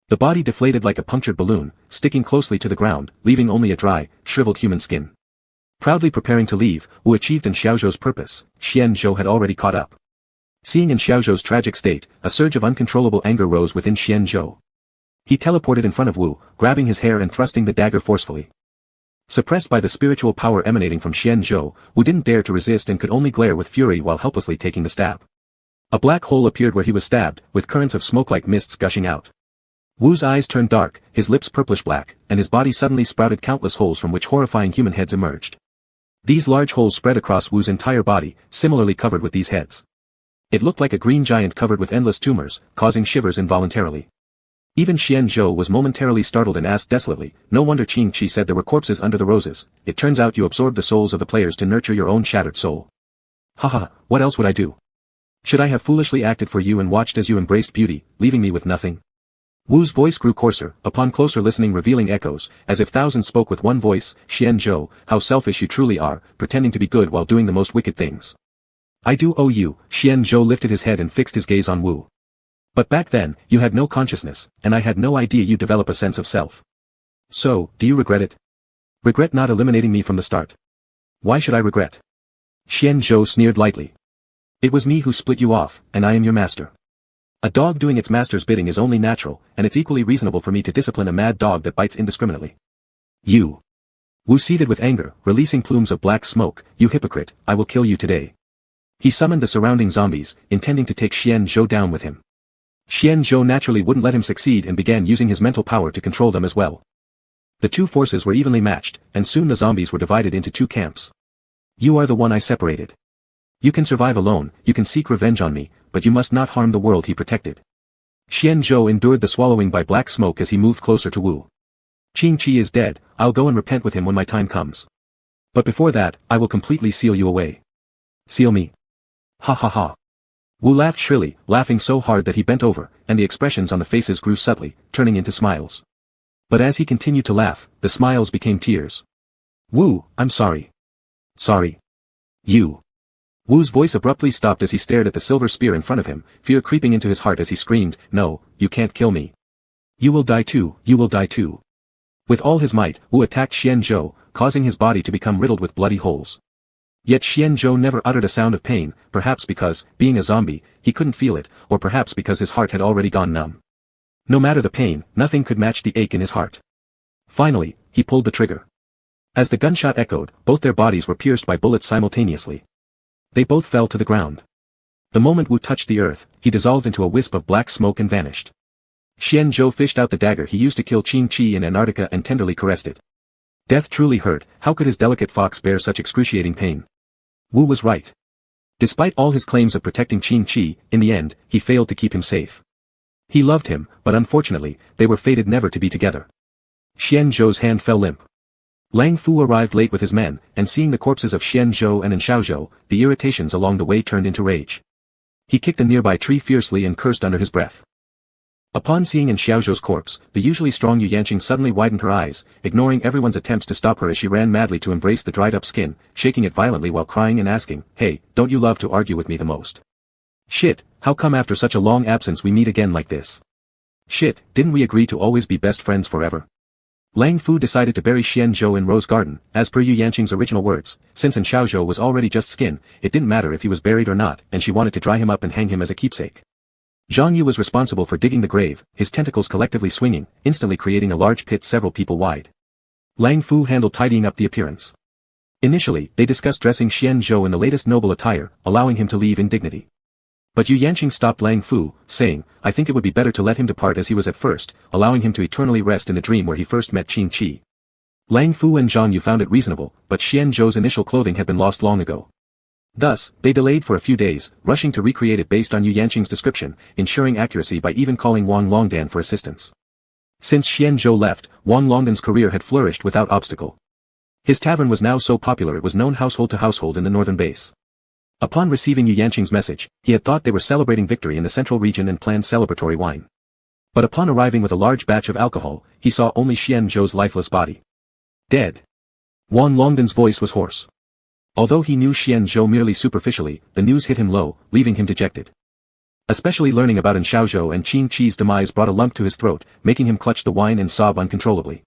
The body deflated like a punctured balloon, sticking closely to the ground, leaving only a dry, shriveled human skin. Proudly preparing to leave, Wu achieved Xiaozhou's purpose. Xianzhou had already caught up. Seeing Xiaozhou's tragic state, a surge of uncontrollable anger rose within Xianzhou. He teleported in front of Wu, grabbing his hair and thrusting the dagger forcefully. Suppressed by the spiritual power emanating from Xianzhou, Wu didn't dare to resist and could only glare with fury while helplessly taking the stab. A black hole appeared where he was stabbed, with currents of smoke like mists gushing out. Wu's eyes turned dark, his lips purplish-black, and his body suddenly sprouted countless holes from which horrifying human heads emerged. These large holes spread across Wu's entire body, similarly covered with these heads. It looked like a green giant covered with endless tumors, causing shivers involuntarily. Even Xian Zhou was momentarily startled and asked desolately, no wonder Qing Qi said there were corpses under the roses, it turns out you absorbed the souls of the players to nurture your own shattered soul. Haha, what else would I do? Should I have foolishly acted for you and watched as you embraced beauty, leaving me with nothing? Wu's voice grew coarser, upon closer listening revealing echoes, as if thousands spoke with one voice, Xian Zhou, how selfish you truly are, pretending to be good while doing the most wicked things. I do owe you, Xian Zhou lifted his head and fixed his gaze on Wu. But back then, you had no consciousness, and I had no idea you'd develop a sense of self. So, do you regret it? Regret not eliminating me from the start? Why should I regret? Xian Zhou sneered lightly. It was me who split you off, and I am your master. A dog doing its master's bidding is only natural, and it's equally reasonable for me to discipline a mad dog that bites indiscriminately. You. Wu seethed with anger, releasing plumes of black smoke, you hypocrite, I will kill you today. He summoned the surrounding zombies, intending to take Xian Zhou down with him. Xian Zhou naturally wouldn't let him succeed and began using his mental power to control them as well. The two forces were evenly matched, and soon the zombies were divided into two camps. You are the one I separated. You can survive alone, you can seek revenge on me, but you must not harm the world he protected. Xian Zhou endured the swallowing by black smoke as he moved closer to Wu. Qing Qi is dead, I'll go and repent with him when my time comes. But before that, I will completely seal you away. Seal me? Ha ha ha. Wu laughed shrilly, laughing so hard that he bent over, and the expressions on the faces grew subtly, turning into smiles. But as he continued to laugh, the smiles became tears. Wu, I'm sorry. Sorry. You. Wu's voice abruptly stopped as he stared at the silver spear in front of him, fear creeping into his heart as he screamed, no, you can't kill me. You will die too, you will die too. With all his might, Wu attacked Xian Zhou, causing his body to become riddled with bloody holes. Yet Xian Zhou never uttered a sound of pain, perhaps because, being a zombie, he couldn't feel it, or perhaps because his heart had already gone numb. No matter the pain, nothing could match the ache in his heart. Finally, he pulled the trigger. As the gunshot echoed, both their bodies were pierced by bullets simultaneously. They both fell to the ground. The moment Wu touched the earth, he dissolved into a wisp of black smoke and vanished. Xian Zhou fished out the dagger he used to kill Qing Qi in Antarctica and tenderly caressed it. Death truly hurt, how could his delicate fox bear such excruciating pain? Wu was right. Despite all his claims of protecting Qing Qi, in the end, he failed to keep him safe. He loved him, but unfortunately, they were fated never to be together. Xian Zhou's hand fell limp. Lang Fu arrived late with his men, and seeing the corpses of Xian Zhou and Xiaozhou, the irritations along the way turned into rage. He kicked a nearby tree fiercely and cursed under his breath. Upon seeing Xiaozhou's corpse, the usually strong Yu Yanqing suddenly widened her eyes, ignoring everyone's attempts to stop her as she ran madly to embrace the dried-up skin, shaking it violently while crying and asking, hey, don't you love to argue with me the most? Shit, how come after such a long absence we meet again like this? Shit, didn't we agree to always be best friends forever? Lang Fu decided to bury Xian Zhou in Rose Garden, as per Yu Yanqing's original words, since Xiaozhou was already just skin, it didn't matter if he was buried or not, and she wanted to dry him up and hang him as a keepsake. Zhang Yu was responsible for digging the grave, his tentacles collectively swinging, instantly creating a large pit several people wide. Lang Fu handled tidying up the appearance. Initially, they discussed dressing Xian Zhou in the latest noble attire, allowing him to leave in dignity. But Yu Yanqing stopped Lang Fu, saying, I think it would be better to let him depart as he was at first, allowing him to eternally rest in the dream where he first met Qing Qi. Lang Fu and Zhang Yu found it reasonable, but Xian Zhou's initial clothing had been lost long ago. Thus, they delayed for a few days, rushing to recreate it based on Yu Yanqing's description, ensuring accuracy by even calling Wang Longdan for assistance. Since Xian Zhou left, Wang Longdan's career had flourished without obstacle. His tavern was now so popular it was known household to household in the northern base. Upon receiving Yu Yanqing's message, he had thought they were celebrating victory in the central region and planned celebratory wine. But upon arriving with a large batch of alcohol, he saw only Xian Zhou's lifeless body. Dead. Wang Longdan's voice was hoarse. Although he knew Xian Zhou merely superficially, the news hit him low, leaving him dejected. Especially learning about Xiaozhou and Qing Qi's demise brought a lump to his throat, making him clutch the wine and sob uncontrollably.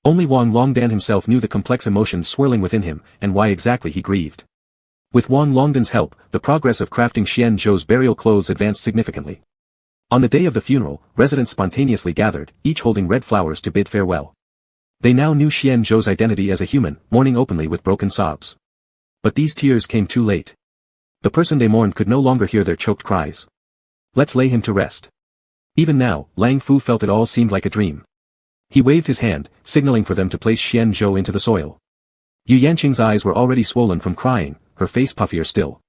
Only Wang Longdan himself knew the complex emotions swirling within him, and why exactly he grieved. With Wang Longdan's help, the progress of crafting Xian Zhou's burial clothes advanced significantly. On the day of the funeral, residents spontaneously gathered, each holding red flowers to bid farewell. They now knew Xian Zhou's identity as a human, mourning openly with broken sobs. But these tears came too late. The person they mourned could no longer hear their choked cries. Let's lay him to rest. Even now, Lang Fu felt it all seemed like a dream. He waved his hand, signaling for them to place Xian Zhou into the soil. Yu Yanqing's eyes were already swollen from crying, her face puffier still.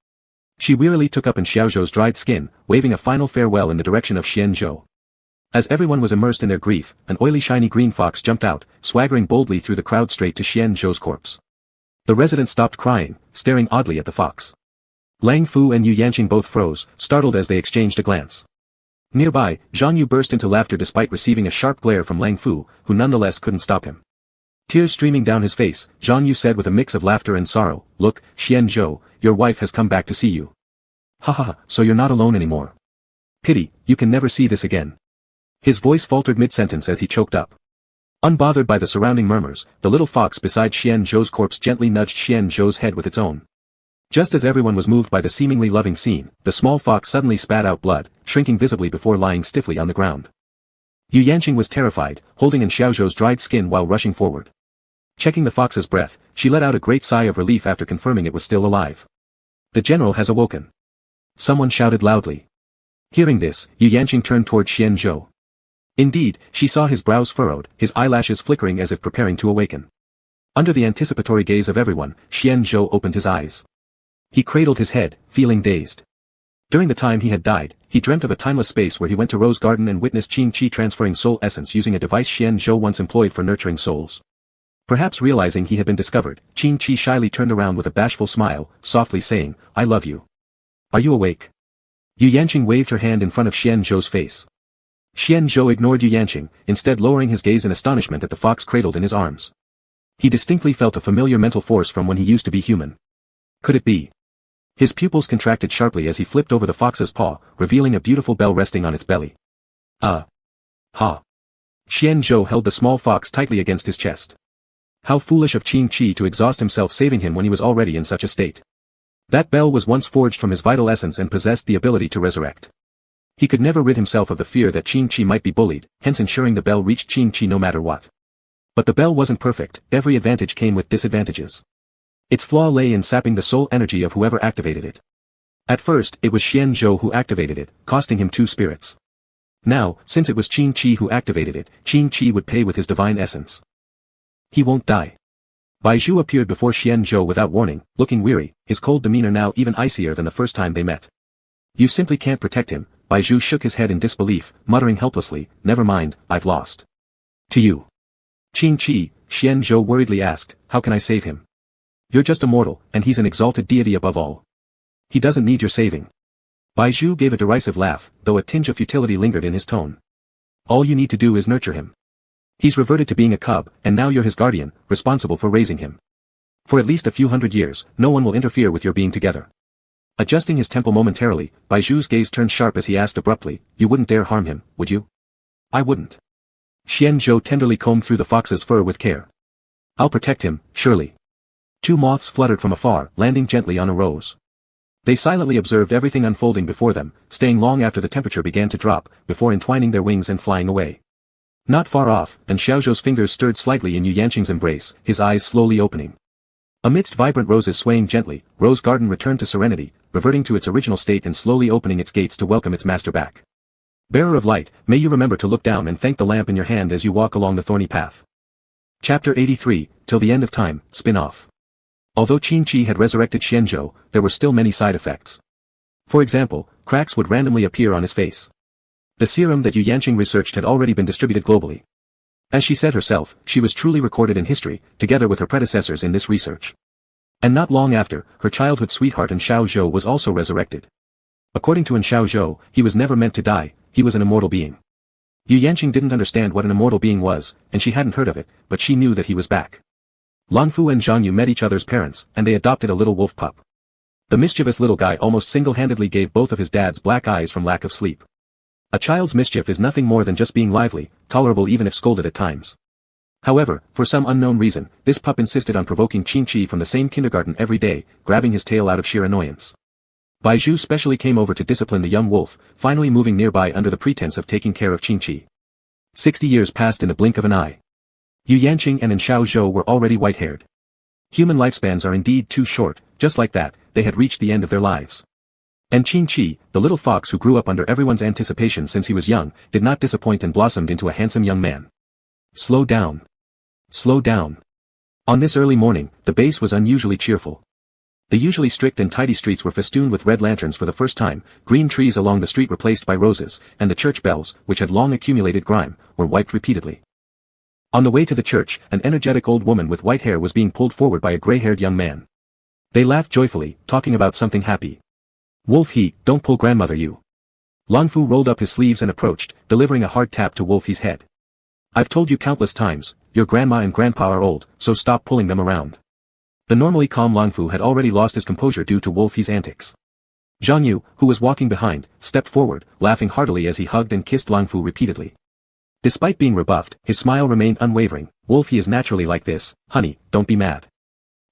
She wearily took up Xiaozhou's dried skin, waving a final farewell in the direction of Xian Zhou. As everyone was immersed in their grief, an oily shiny green fox jumped out, swaggering boldly through the crowd straight to Xian Zhou's corpse. The residents stopped crying, staring oddly at the fox. Lang Fu and Yu Yanqing both froze, startled as they exchanged a glance. Nearby, Zhang Yu burst into laughter despite receiving a sharp glare from Lang Fu, who nonetheless couldn't stop him. Tears streaming down his face, Zhang Yu said with a mix of laughter and sorrow, "Look, Xian Zhou, your wife has come back to see you. Ha ha ha, so you're not alone anymore. Pity, you can never see this again." His voice faltered mid-sentence as he choked up. Unbothered by the surrounding murmurs, the little fox beside Xian Zhou's corpse gently nudged Xian Zhou's head with its own. Just as everyone was moved by the seemingly loving scene, the small fox suddenly spat out blood, shrinking visibly before lying stiffly on the ground. Yu Yanqing was terrified, holding in Xiao Zhou's dried skin while rushing forward. Checking the fox's breath, she let out a great sigh of relief after confirming it was still alive. "The general has awoken," someone shouted loudly. Hearing this, Yu Yanqing turned toward Xian Zhou. Indeed, she saw his brows furrowed, his eyelashes flickering as if preparing to awaken. Under the anticipatory gaze of everyone, Xian Zhou opened his eyes. He cradled his head, feeling dazed. During the time he had died, he dreamt of a timeless space where he went to Rose Garden and witnessed Qing Qi transferring soul essence using a device Xian Zhou once employed for nurturing souls. Perhaps realizing he had been discovered, Qing Qi shyly turned around with a bashful smile, softly saying, "I love you. Are you awake?" Yu Yanqing waved her hand in front of Xian Zhou's face. Xian Zhou ignored Yu Yanqing, instead lowering his gaze in astonishment at the fox cradled in his arms. He distinctly felt a familiar mental force from when he used to be human. Could it be? His pupils contracted sharply as he flipped over the fox's paw, revealing a beautiful bell resting on its belly. Ha! Xian Zhou held the small fox tightly against his chest. How foolish of Qing Qi to exhaust himself saving him when he was already in such a state. That bell was once forged from his vital essence and possessed the ability to resurrect. He could never rid himself of the fear that Qing Qi might be bullied, hence ensuring the bell reached Qing Qi no matter what. But the bell wasn't perfect, every advantage came with disadvantages. Its flaw lay in sapping the soul energy of whoever activated it. At first, it was Xian Zhou who activated it, costing him 2 spirits. Now, since it was Qing Qi who activated it, Qing Qi would pay with his divine essence. He won't die. Baizhu appeared before Xian Zhou without warning, looking weary, his cold demeanor now even icier than the first time they met. "You simply can't protect him." Baizhu shook his head in disbelief, muttering helplessly, "Never mind, I've lost." "To you." "Qing Qi," Xian Zhou worriedly asked, "how can I save him? You're just a mortal, and he's an exalted deity above all. He doesn't need your saving." Baizhu gave a derisive laugh, though a tinge of futility lingered in his tone. "All you need to do is nurture him. He's reverted to being a cub, and now you're his guardian, responsible for raising him. For at least a few hundred years, no one will interfere with your being together." Adjusting his tempo momentarily, Baizhu's gaze turned sharp as he asked abruptly, "You wouldn't dare harm him, would you?" "I wouldn't." Xian Zhou tenderly combed through the fox's fur with care. "I'll protect him, surely." 2 moths fluttered from afar, landing gently on a rose. They silently observed everything unfolding before them, staying long after the temperature began to drop, before entwining their wings and flying away. Not far off, and Xiaozhou's fingers stirred slightly in Yu Yanqing's embrace, his eyes slowly opening. Amidst vibrant roses swaying gently, Rose Garden returned to serenity, reverting to its original state and slowly opening its gates to welcome its master back. "Bearer of light, may you remember to look down and thank the lamp in your hand as you walk along the thorny path." Chapter 83, Till the End of Time, Spin-off. Although Qing Qi had resurrected Xianzhou, there were still many side effects. For example, cracks would randomly appear on his face. The serum that Yu Yanqing researched had already been distributed globally. As she said herself, she was truly recorded in history, together with her predecessors in this research. And not long after, her childhood sweetheart Xiao Zhou was also resurrected. According to Xiao Zhou, he was never meant to die, he was an immortal being. Yu Yanqing didn't understand what an immortal being was, and she hadn't heard of it, but she knew that he was back. Lanfu and Zhang Yu met each other's parents, and they adopted a little wolf pup. The mischievous little guy almost single-handedly gave both of his dads black eyes from lack of sleep. A child's mischief is nothing more than just being lively, tolerable even if scolded at times. However, for some unknown reason, this pup insisted on provoking Qing Qi from the same kindergarten every day, grabbing his tail out of sheer annoyance. Baizhu specially came over to discipline the young wolf, finally moving nearby under the pretense of taking care of Qing Qi. 60 years passed in the blink of an eye. Yu Yanqing and Xiao Zhou were already white-haired. Human lifespans are indeed too short, just like that, they had reached the end of their lives. And Qing Qi, the little fox who grew up under everyone's anticipation since he was young, did not disappoint and blossomed into a handsome young man. Slow down. Slow down. On this early morning, the base was unusually cheerful. The usually strict and tidy streets were festooned with red lanterns for the first time, green trees along the street replaced by roses, and the church bells, which had long accumulated grime, were wiped repeatedly. On the way to the church, an energetic old woman with white hair was being pulled forward by a gray-haired young man. They laughed joyfully, talking about something happy. Wolf He, don't pull grandmother you. Lanfu rolled up his sleeves and approached, delivering a hard tap to Wolf He's head. I've told you countless times, your grandma and grandpa are old, so stop pulling them around. The normally calm Lanfu had already lost his composure due to Wolf He's antics. Zhang Yu, who was walking behind, stepped forward, laughing heartily as he hugged and kissed Lanfu repeatedly. Despite being rebuffed, his smile remained unwavering. Wolf He is naturally like this, honey, don't be mad.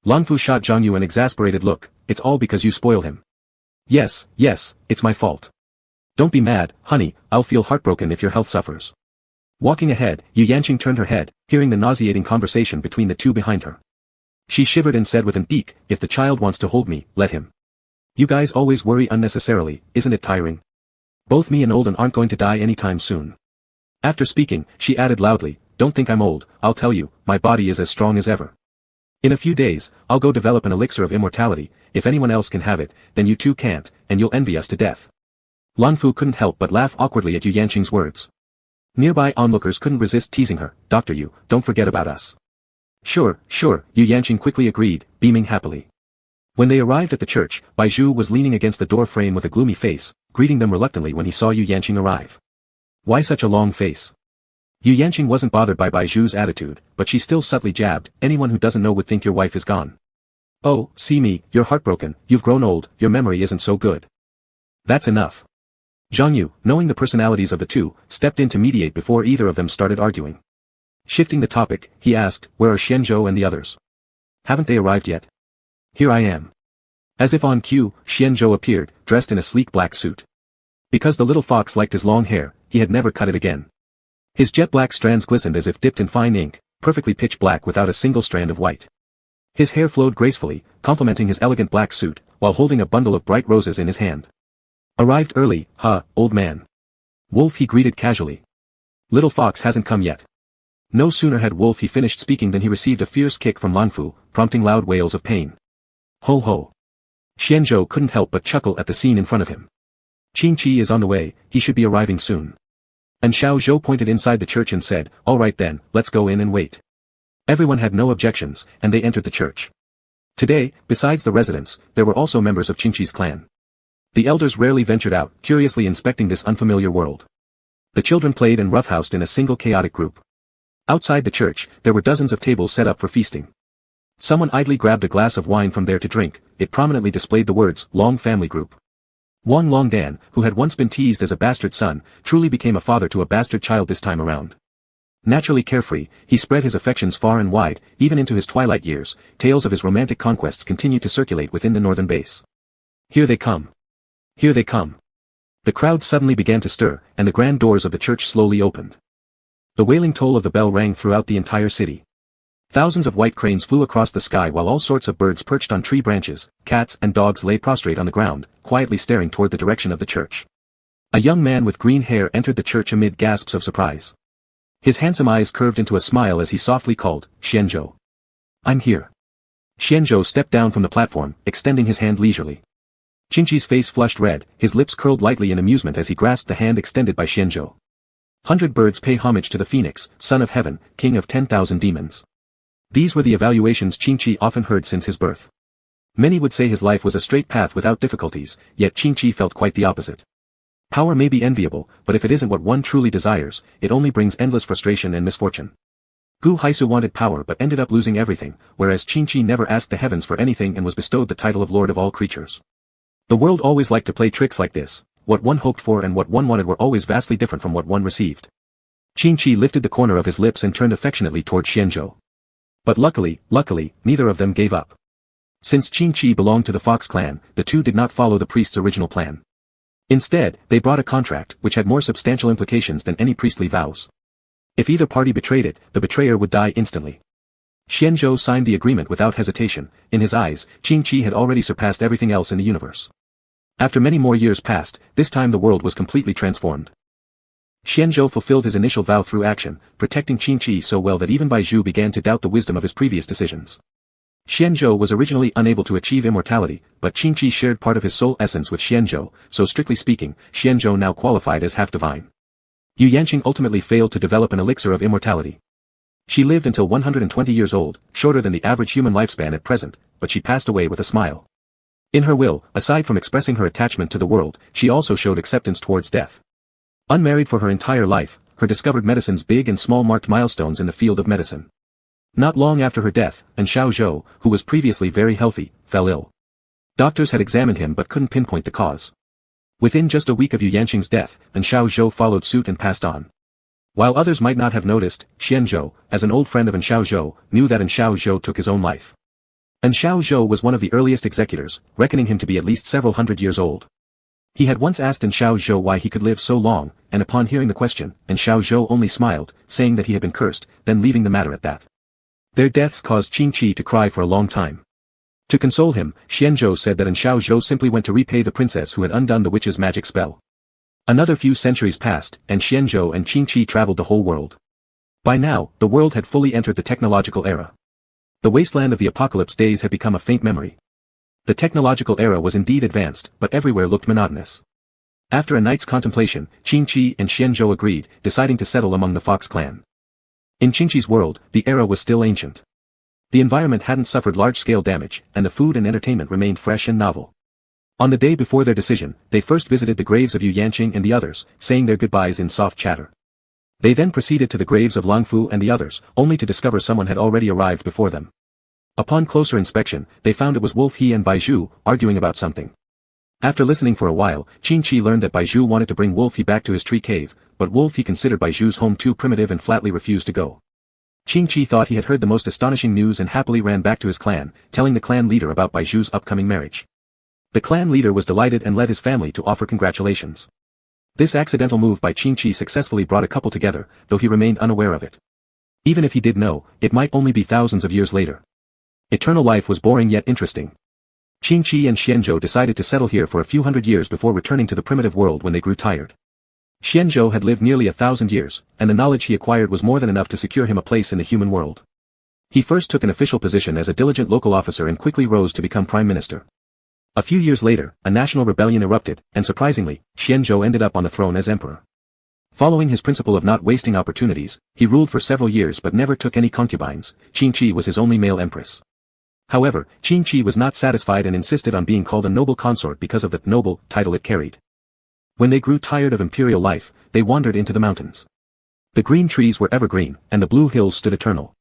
Lanfu shot Zhang Yu an exasperated look, it's all because you spoil him. Yes, it's my fault. Don't be mad, honey, I'll feel heartbroken if your health suffers. Walking ahead, Yu Yanqing turned her head, hearing the nauseating conversation between the two behind her. She shivered and said with an eek, if the child wants to hold me, let him. You guys always worry unnecessarily, isn't it tiring? Both me and Olden aren't going to die anytime soon. After speaking, she added loudly, don't think I'm old, I'll tell you, my body is as strong as ever. In a few days, I'll go develop an elixir of immortality, if anyone else can have it, then you too can't, and you'll envy us to death. Lanfu couldn't help but laugh awkwardly at Yu Yanqing's words. Nearby onlookers couldn't resist teasing her, Dr. Yu, don't forget about us. Sure, Yu Yanqing quickly agreed, beaming happily. When they arrived at the church, Baizhu was leaning against the door frame with a gloomy face, greeting them reluctantly when he saw Yu Yanqing arrive. Why such a long face? Yu Yanqing wasn't bothered by Baizhu's attitude, but she still subtly jabbed, anyone who doesn't know would think your wife is gone. Oh, see me, you're heartbroken, you've grown old, your memory isn't so good. That's enough. Zhang Yu, knowing the personalities of the two, stepped in to mediate before either of them started arguing. Shifting the topic, he asked, where are Xianzhou and the others? Haven't they arrived yet? Here I am. As if on cue, Xianzhou appeared, dressed in a sleek black suit. Because the little fox liked his long hair, he had never cut it again. His jet black strands glistened as if dipped in fine ink, perfectly pitch black without a single strand of white. His hair flowed gracefully, complementing his elegant black suit, while holding a bundle of bright roses in his hand. Arrived early, huh, old man. Wolf He greeted casually. Little fox hasn't come yet. No sooner had Wolf He finished speaking than he received a fierce kick from Lanfu, prompting loud wails of pain. Ho ho. Xianzhou couldn't help but chuckle at the scene in front of him. Qingqi is on the way, he should be arriving soon. And Xiao Zhou pointed inside the church and said, all right then, let's go in and wait. Everyone had no objections, and they entered the church. Today, besides the residents, there were also members of Qingqi's clan. The elders rarely ventured out, curiously inspecting this unfamiliar world. The children played and roughhoused in a single chaotic group. Outside the church, there were dozens of tables set up for feasting. Someone idly grabbed a glass of wine from there to drink, it prominently displayed the words, Long Family Group. Wang Longdan, who had once been teased as a bastard son, truly became a father to a bastard child this time around. Naturally carefree, he spread his affections far and wide, even into his twilight years. Tales of his romantic conquests continued to circulate within the northern base. Here they come. Here they come. The crowd suddenly began to stir, and the grand doors of the church slowly opened. The wailing toll of the bell rang throughout the entire city. Thousands of white cranes flew across the sky while all sorts of birds perched on tree branches, cats and dogs lay prostrate on the ground, quietly staring toward the direction of the church. A young man with green hair entered the church amid gasps of surprise. His handsome eyes curved into a smile as he softly called, Xianzhou. I'm here. Xianzhou stepped down from the platform, extending his hand leisurely. Qingqi's face flushed red, his lips curled lightly in amusement as he grasped the hand extended by Xianzhou. 100 birds pay homage to the phoenix, son of heaven, king of 10,000 demons. These were the evaluations Qingqi often heard since his birth. Many would say his life was a straight path without difficulties, yet Qingqi felt quite the opposite. Power may be enviable, but if it isn't what one truly desires, it only brings endless frustration and misfortune. Gu Haisu wanted power but ended up losing everything, whereas Qingqi never asked the heavens for anything and was bestowed the title of Lord of all creatures. The world always liked to play tricks like this. What one hoped for and what one wanted were always vastly different from what one received. Qingqi lifted the corner of his lips and turned affectionately toward Xianzhou. But luckily, neither of them gave up. Since Qingqi belonged to the Fox clan, the two did not follow the priest's original plan. Instead, they brought a contract which had more substantial implications than any priestly vows. If either party betrayed it, the betrayer would die instantly. Xianzhou signed the agreement without hesitation. In his eyes, Qingqi had already surpassed everything else in the universe. After many more years passed, this time the world was completely transformed. Xianzhou fulfilled his initial vow through action, protecting Qingqi so well that even Baizhu began to doubt the wisdom of his previous decisions. Xianzhou was originally unable to achieve immortality, but Qingqi shared part of his soul essence with Xianzhou, so strictly speaking, Xianzhou now qualified as half-divine. Yu Yanqing ultimately failed to develop an elixir of immortality. She lived until 120 years old, shorter than the average human lifespan at present, but she passed away with a smile. In her will, aside from expressing her attachment to the world, she also showed acceptance towards death. Unmarried for her entire life, her discovered medicines big and small marked milestones in the field of medicine. Not long after her death, and Xiao Zhou, who was previously very healthy, fell ill. Doctors had examined him but couldn't pinpoint the cause. Within just a week of Yu Yanqing's death, and Xiao Zhou followed suit and passed on. While others might not have noticed, Xianzhou, as an old friend of Xiao Zhou, knew that Xiao Zhou took his own life. Xiao Zhou was one of the earliest executors, reckoning him to be at least several hundred years old. He had once asked Xiao Zhou why he could live so long, and upon hearing the question, Xiao Zhou only smiled, saying that he had been cursed, then leaving the matter at that. Their deaths caused Qingqi to cry for a long time. To console him, Xianzhou said that Xiao Zhou simply went to repay the princess who had undone the witch's magic spell. Another few centuries passed, and Xianzhou and Qingqi traveled the whole world. By now, the world had fully entered the technological era. The wasteland of the apocalypse days had become a faint memory. The technological era was indeed advanced, but everywhere looked monotonous. After a night's contemplation, Qingqi and Xianzhou agreed, deciding to settle among the Fox clan. In Qingqi's world, the era was still ancient. The environment hadn't suffered large-scale damage, and the food and entertainment remained fresh and novel. On the day before their decision, they first visited the graves of Yu Yanqing and the others, saying their goodbyes in soft chatter. They then proceeded to the graves of Langfu and the others, only to discover someone had already arrived before them. Upon closer inspection, they found it was Wolf He and Baizhu, arguing about something. After listening for a while, Qingqi learned that Baizhu wanted to bring Wolf He back to his tree cave, but Wolf He considered Baizhu's home too primitive and flatly refused to go. Qingqi thought he had heard the most astonishing news and happily ran back to his clan, telling the clan leader about Baizhu's upcoming marriage. The clan leader was delighted and led his family to offer congratulations. This accidental move by Qingqi successfully brought a couple together, though he remained unaware of it. Even if he did know, it might only be thousands of years later. Eternal life was boring yet interesting. Qingqi and Xianzhou decided to settle here for a few hundred years before returning to the primitive world when they grew tired. Xianzhou had lived nearly 1,000 years, and the knowledge he acquired was more than enough to secure him a place in the human world. He first took an official position as a diligent local officer and quickly rose to become prime minister. A few years later, a national rebellion erupted, and surprisingly, Xianzhou ended up on the throne as emperor. Following his principle of not wasting opportunities, he ruled for several years but never took any concubines. Qingqi was his only male empress. However, Qingqi was not satisfied and insisted on being called a noble consort because of the noble title it carried. When they grew tired of imperial life, they wandered into the mountains. The green trees were evergreen, and the blue hills stood eternal.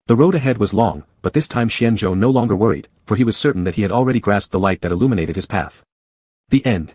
The road ahead was long, but this time Xianzhou no longer worried, for he was certain that he had already grasped the light that illuminated his path. The end.